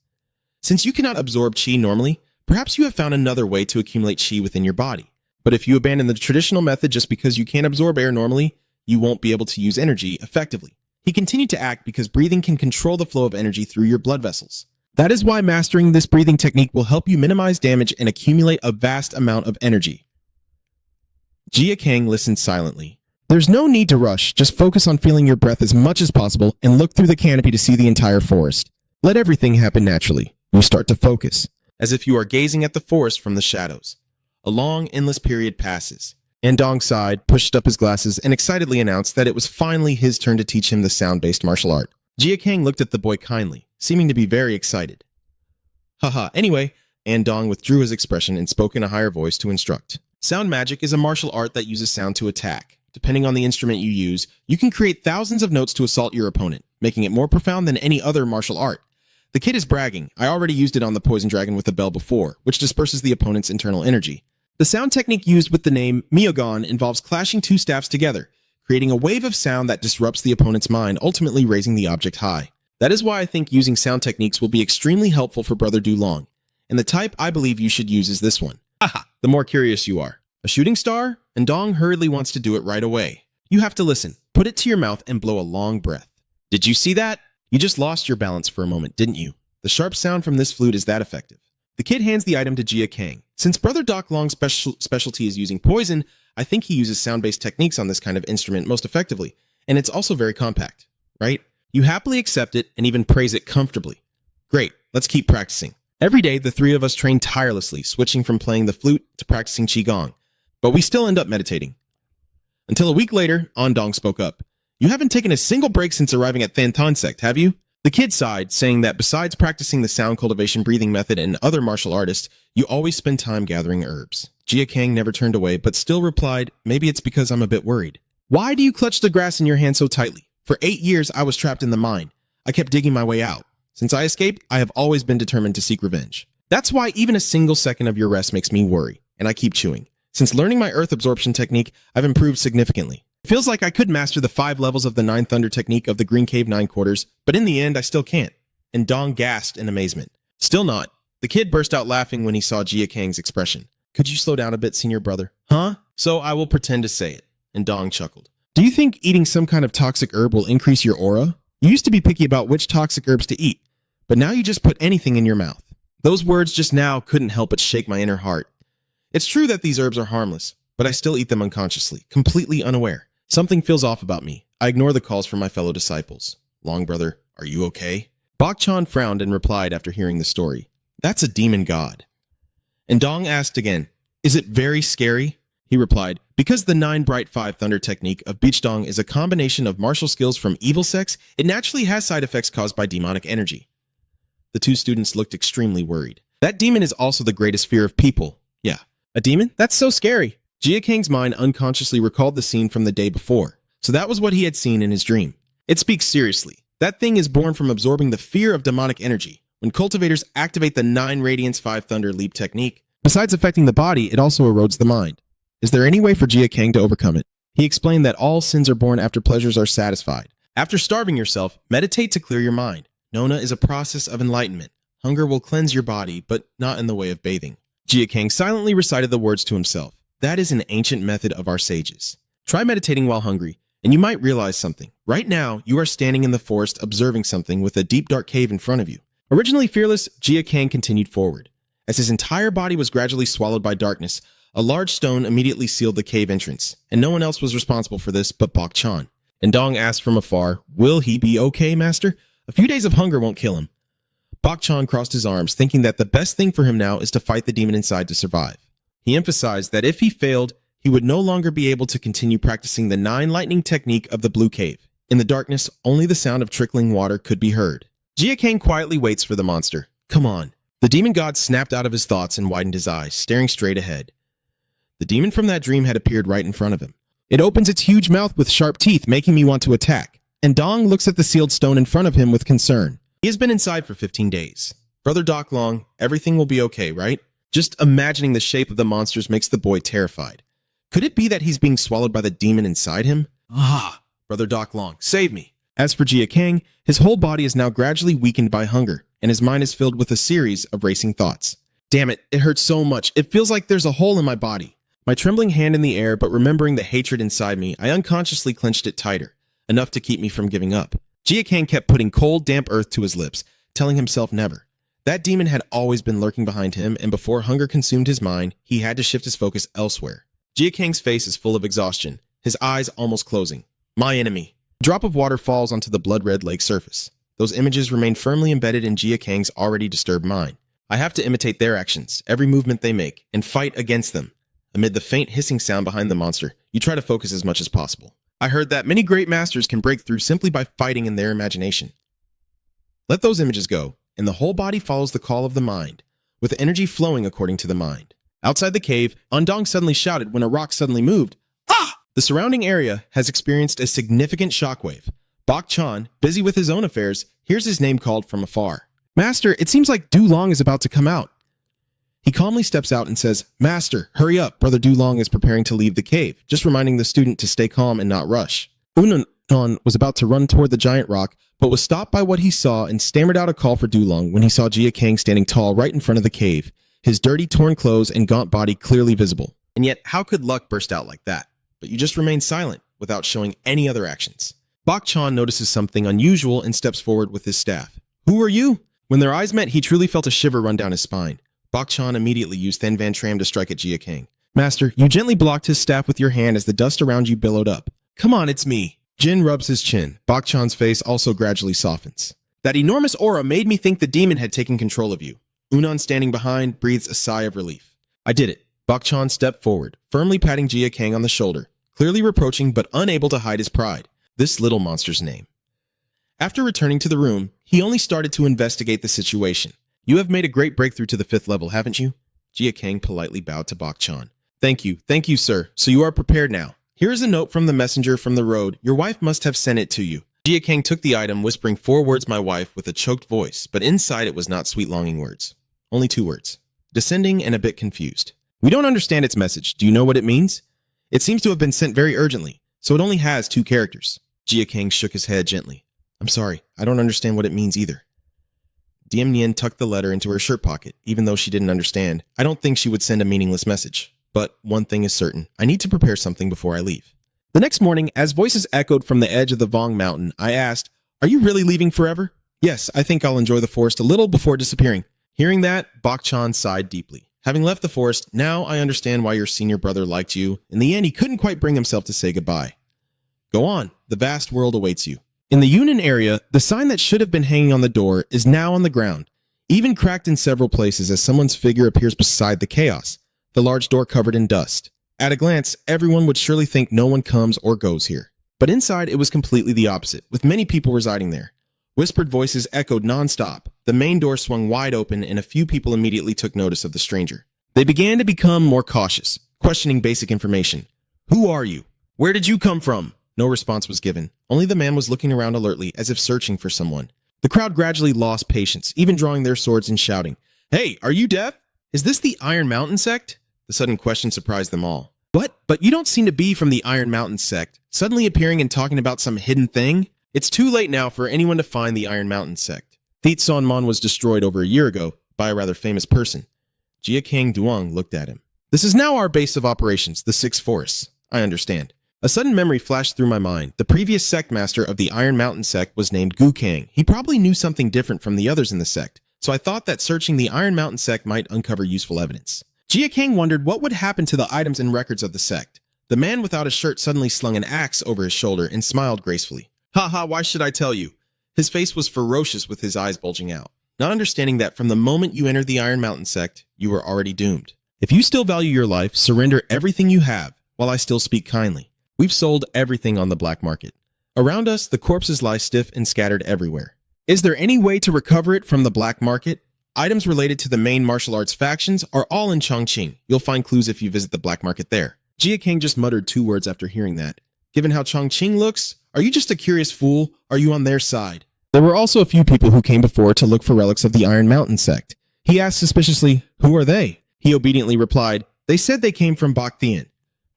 Since you cannot absorb qi normally, perhaps you have found another way to accumulate qi within your body. But if you abandon the traditional method just because you can't absorb air normally, you won't be able to use energy effectively." He continued to act because breathing can control the flow of energy through your blood vessels. "That is why mastering this breathing technique will help you minimize damage and accumulate a vast amount of energy." Jia Kang listened silently. "There's no need to rush. Just focus on feeling your breath as much as possible and look through the canopy to see the entire forest. Let everything happen naturally. You start to focus, as if you are gazing at the forest from the shadows. A long, endless period passes." Andong sighed, pushed up his glasses, and excitedly announced that it was finally his turn to teach him the sound-based martial art. Jia Kang looked at the boy kindly, seeming to be very excited. "Haha, anyway," Andong withdrew his expression and spoke in a higher voice to instruct. "Sound magic is a martial art that uses sound to attack. Depending on the instrument you use, you can create thousands of notes to assault your opponent, making it more profound than any other martial art. The kid is bragging. I already used it on the poison dragon with a bell before, which disperses the opponent's internal energy. The sound technique used with the name Myogon involves clashing two staffs together, creating a wave of sound that disrupts the opponent's mind, ultimately raising the object high. That is why I think using sound techniques will be extremely helpful for Brother Dulong, and the type I believe you should use is this one. Haha, the more curious you are. A shooting star? And Dong hurriedly wants to do it right away. You have to listen, put it to your mouth, and blow a long breath. Did you see that? You just lost your balance for a moment, didn't you? The sharp sound from this flute is that effective." The kid hands the item to Jia Kang. Since Brother Doc Long's specialty is using poison, I think he uses sound-based techniques on this kind of instrument most effectively, and it's also very compact, right? You happily accept it and even praise it comfortably. Great, let's keep practicing. Every day, the three of us train tirelessly, switching from playing the flute to practicing Qigong, but we still end up meditating. Until a week later, Andong spoke up. "You haven't taken a single break since arriving at Thantan sect, have you?" The kid sighed, saying that besides practicing the sound cultivation breathing method and other martial artists, you always spend time gathering herbs. Jia Kang never turned away, but still replied, "Maybe it's because I'm a bit worried." "Why do you clutch the grass in your hand so tightly? For 8 years, I was trapped in the mine. I kept digging my way out. Since I escaped, I have always been determined to seek revenge. That's why even a single second of your rest makes me worry, and I keep chewing. Since learning my earth absorption technique, I've improved significantly. Feels like I could master the 5 levels of the 9 Thunder technique of the Green Cave 9 quarters, but in the end, I still can't. And Dong gasped in amazement. Still not. The kid burst out laughing when he saw Jia Kang's expression. Could you slow down a bit, senior brother? Huh? So I will pretend to say it. And Dong chuckled. Do you think eating some kind of toxic herb will increase your aura? You used to be picky about which toxic herbs to eat, but now you just put anything in your mouth. Those words just now couldn't help but shake my inner heart. It's true that these herbs are harmless, but I still eat them unconsciously, completely unaware. Something feels off about me. I ignore the calls from my fellow disciples. Long brother, are you okay? Bok Chan frowned and replied after hearing the story. That's a demon god. And Dong asked again, is it very scary? He replied, because the 9 Bright 5 Thunder technique of Beachdong is a combination of martial skills from evil sects, it naturally has side effects caused by demonic energy. The 2 students looked extremely worried. That demon is also the greatest fear of people. Yeah, a demon? That's so scary. Jia Kang's mind unconsciously recalled the scene from the day before, so that was what he had seen in his dream. It speaks seriously. That thing is born from absorbing the fear of demonic energy. When cultivators activate the 9 Radiance 5 Thunder Leap technique, besides affecting the body, it also erodes the mind. Is there any way for Jia Kang to overcome it? He explained that all sins are born after pleasures are satisfied. After starving yourself, meditate to clear your mind. Nona is a process of enlightenment. Hunger will cleanse your body, but not in the way of bathing. Jia Kang silently recited the words to himself. That is an ancient method of our sages. Try meditating while hungry, and you might realize something. Right now, you are standing in the forest observing something with a deep dark cave in front of you. Originally fearless, Jia Kang continued forward. As his entire body was gradually swallowed by darkness, a large stone immediately sealed the cave entrance, and no one else was responsible for this but Bok Chan. And Dong asked from afar, will he be okay, master? A few days of hunger won't kill him. Bok Chan crossed his arms, thinking that the best thing for him now is to fight the demon inside to survive. He emphasized that if he failed, he would no longer be able to continue practicing the 9 lightning technique of the blue cave. In the darkness, only the sound of trickling water could be heard. Jia Kang quietly waits for the monster. Come on. The demon god snapped out of his thoughts and widened his eyes, staring straight ahead. The demon from that dream had appeared right in front of him. It opens its huge mouth with sharp teeth, making me want to attack. And Dong looks at the sealed stone in front of him with concern. He has been inside for 15 days. Brother Doc Long, everything will be okay, right? Just imagining the shape of the monsters makes the boy terrified. Could it be that he's being swallowed by the demon inside him? Ah, Brother Doc Long, save me. As for Jia Kang, his whole body is now gradually weakened by hunger, and his mind is filled with a series of racing thoughts. Damn it, it hurts so much. It feels like there's a hole in my body. My trembling hand in the air, but remembering the hatred inside me, I unconsciously clenched it tighter, enough to keep me from giving up. Jia Kang kept putting cold, damp earth to his lips, telling himself never. That demon had always been lurking behind him, and before hunger consumed his mind, he had to shift his focus elsewhere. Jia Kang's face is full of exhaustion, his eyes almost closing. My enemy. A drop of water falls onto the blood-red lake surface. Those images remain firmly embedded in Jia Kang's already disturbed mind. I have to imitate their actions, every movement they make, and fight against them. Amid the faint hissing sound behind the monster, you try to focus as much as possible. I heard that many great masters can break through simply by fighting in their imagination. Let those images go, and the whole body follows the call of the mind, with energy flowing according to the mind. Outside the cave, Undong suddenly shouted when a rock suddenly moved. Ah! The surrounding area has experienced a significant shockwave. Bok Chan, busy with his own affairs, hears his name called from afar. Master, it seems like Du Long is about to come out. He calmly steps out and says, Master, hurry up, Brother Du Long is preparing to leave the cave, just reminding the student to stay calm and not rush. Unanon was about to run toward the giant rock, but was stopped by what he saw and stammered out a call for Du Long when he saw Jia Kang standing tall right in front of the cave, his dirty, torn clothes and gaunt body clearly visible. And yet, how could luck burst out like that? But you just remain silent, without showing any other actions. Bok Chan notices something unusual and steps forward with his staff. Who are you? When their eyes met, he truly felt a shiver run down his spine. Bok Chan immediately used Thin Van Tram to strike at Jia Kang. Master, you gently blocked his staff with your hand as the dust around you billowed up. Come on, it's me. Jin rubs his chin. Bok Chan's face also gradually softens. That enormous aura made me think the demon had taken control of you. Unan, standing behind, breathes a sigh of relief. I did it. Bok Chan stepped forward, firmly patting Jia Kang on the shoulder, clearly reproaching but unable to hide his pride. This little monster's name. After returning to the room, he only started to investigate the situation. You have made a great breakthrough to the 5th level, haven't you? Jia Kang politely bowed to Bok Chan. Thank you, sir. So you are prepared now. Here is a note from the messenger from the road. Your wife must have sent it to you. Jia Kang took the item, whispering 4 words, my wife, with a choked voice, but inside it was not sweet longing words. Only 2 words. Descending and a bit confused. We don't understand its message. Do you know what it means? It seems to have been sent very urgently, so it only has 2 characters. Jia King shook his head gently. I'm sorry, I don't understand what it means either. Diem Nien tucked the letter into her shirt pocket. Even though she didn't understand, I don't think she would send a meaningless message. But one thing is certain, I need to prepare something before I leave. The next morning, as voices echoed from the edge of the Vong Mountain, I asked, Are you really leaving forever? Yes, I think I'll enjoy the forest a little before disappearing. Hearing that, Bak Chan sighed deeply. Having left the forest, now I understand why your senior brother liked you. In the end, he couldn't quite bring himself to say goodbye. Go on, the vast world awaits you. In the Yunnan area, the sign that should have been hanging on the door is now on the ground, even cracked in several places as someone's figure appears beside the chaos, the large door covered in dust. At a glance, everyone would surely think no one comes or goes here. But inside, it was completely the opposite, with many people residing there. Whispered voices echoed non-stop. The main door swung wide open, and a few people immediately took notice of the stranger. They began to become more cautious, questioning basic information. Who are you? Where did you come from? No response was given. Only the man was looking around alertly, as if searching for someone. The crowd gradually lost patience, even drawing their swords and shouting, Hey, are you deaf? Is this the Iron Mountain sect? The sudden question surprised them all. What? But you don't seem to be from the Iron Mountain sect. Suddenly appearing and talking about some hidden thing? It's too late now for anyone to find the Iron Mountain sect. Thiet Son Mon was destroyed over a year ago by a rather famous person. Jia King Duong looked at him. This is now our base of operations, the 6th Forest. I understand. A sudden memory flashed through my mind. The previous sect master of the Iron Mountain sect was named Gu Kang. He probably knew something different from the others in the sect, so I thought that searching the Iron Mountain sect might uncover useful evidence. Jia King wondered what would happen to the items and records of the sect. The man without a shirt suddenly slung an axe over his shoulder and smiled gracefully. Haha, why should I tell you? His face was ferocious with his eyes bulging out, not understanding that from the moment you entered the Iron Mountain sect, you were already doomed. If you still value your life, surrender everything you have, while I still speak kindly. We've sold everything on the black market. Around us, the corpses lie stiff and scattered everywhere. Is there any way to recover it from the black market? Items related to the main martial arts factions are all in Chongqing. You'll find clues if you visit the black market there. Jia King just muttered 2 words after hearing that. Given how Chongqing looks, are you just a curious fool? Are you on their side? There were also a few people who came before to look for relics of the Iron Mountain sect. He asked suspiciously, Who are they? He obediently replied, They said they came from Bakthian.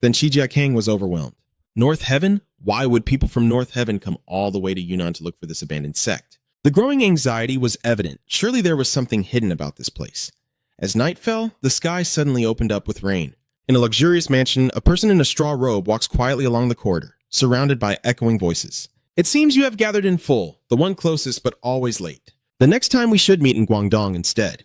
Then Jia King was overwhelmed. North Heaven? Why would people from North Heaven come all the way to Yunnan to look for this abandoned sect? The growing anxiety was evident. Surely there was something hidden about this place. As night fell, the sky suddenly opened up with rain. In a luxurious mansion, a person in a straw robe walks quietly along the corridor, surrounded by echoing voices. It seems you have gathered in full, the one closest but always late. The next time we should meet in Guangdong instead.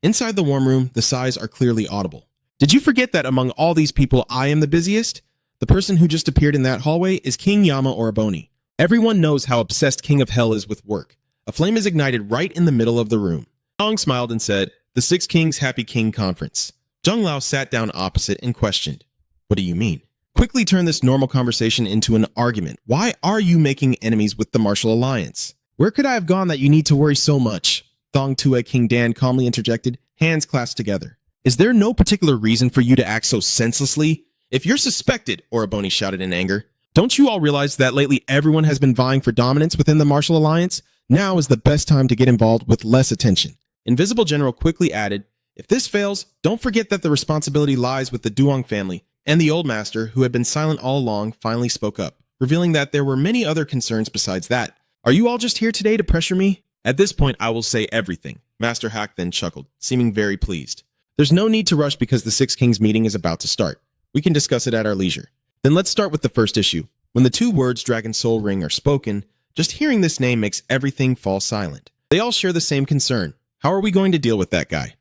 Inside the warm room, the sighs are clearly audible. Did you forget that among all these people, I am the busiest? The person who just appeared in that hallway is King Yama Oraboni. Everyone knows how obsessed King of Hell is with work. A flame is ignited right in the middle of the room. Dong smiled and said, The 6 Kings Happy King Conference. Zheng Lao sat down opposite and questioned, What do you mean? Quickly turn this normal conversation into an argument. Why are you making enemies with the Martial Alliance? Where could I have gone that you need to worry so much? Thong Tue King Dan calmly interjected, hands clasped together. Is there no particular reason for you to act so senselessly? If you're suspected, Oraboni shouted in anger, don't you all realize that lately everyone has been vying for dominance within the Martial Alliance? Now is the best time to get involved with less attention. Invisible General quickly added, If this fails, don't forget that the responsibility lies with the Duong family, and the old master, who had been silent all along, finally spoke up, revealing that there were many other concerns besides that. Are you all just here today to pressure me? At this point, I will say everything. Master Hack then chuckled, seeming very pleased. There's no need to rush because the 6 Kings meeting is about to start. We can discuss it at our leisure. Then let's start with the first issue. When the 2 words Dragon Soul Ring are spoken, just hearing this name makes everything fall silent. They all share the same concern. How are we going to deal with that guy?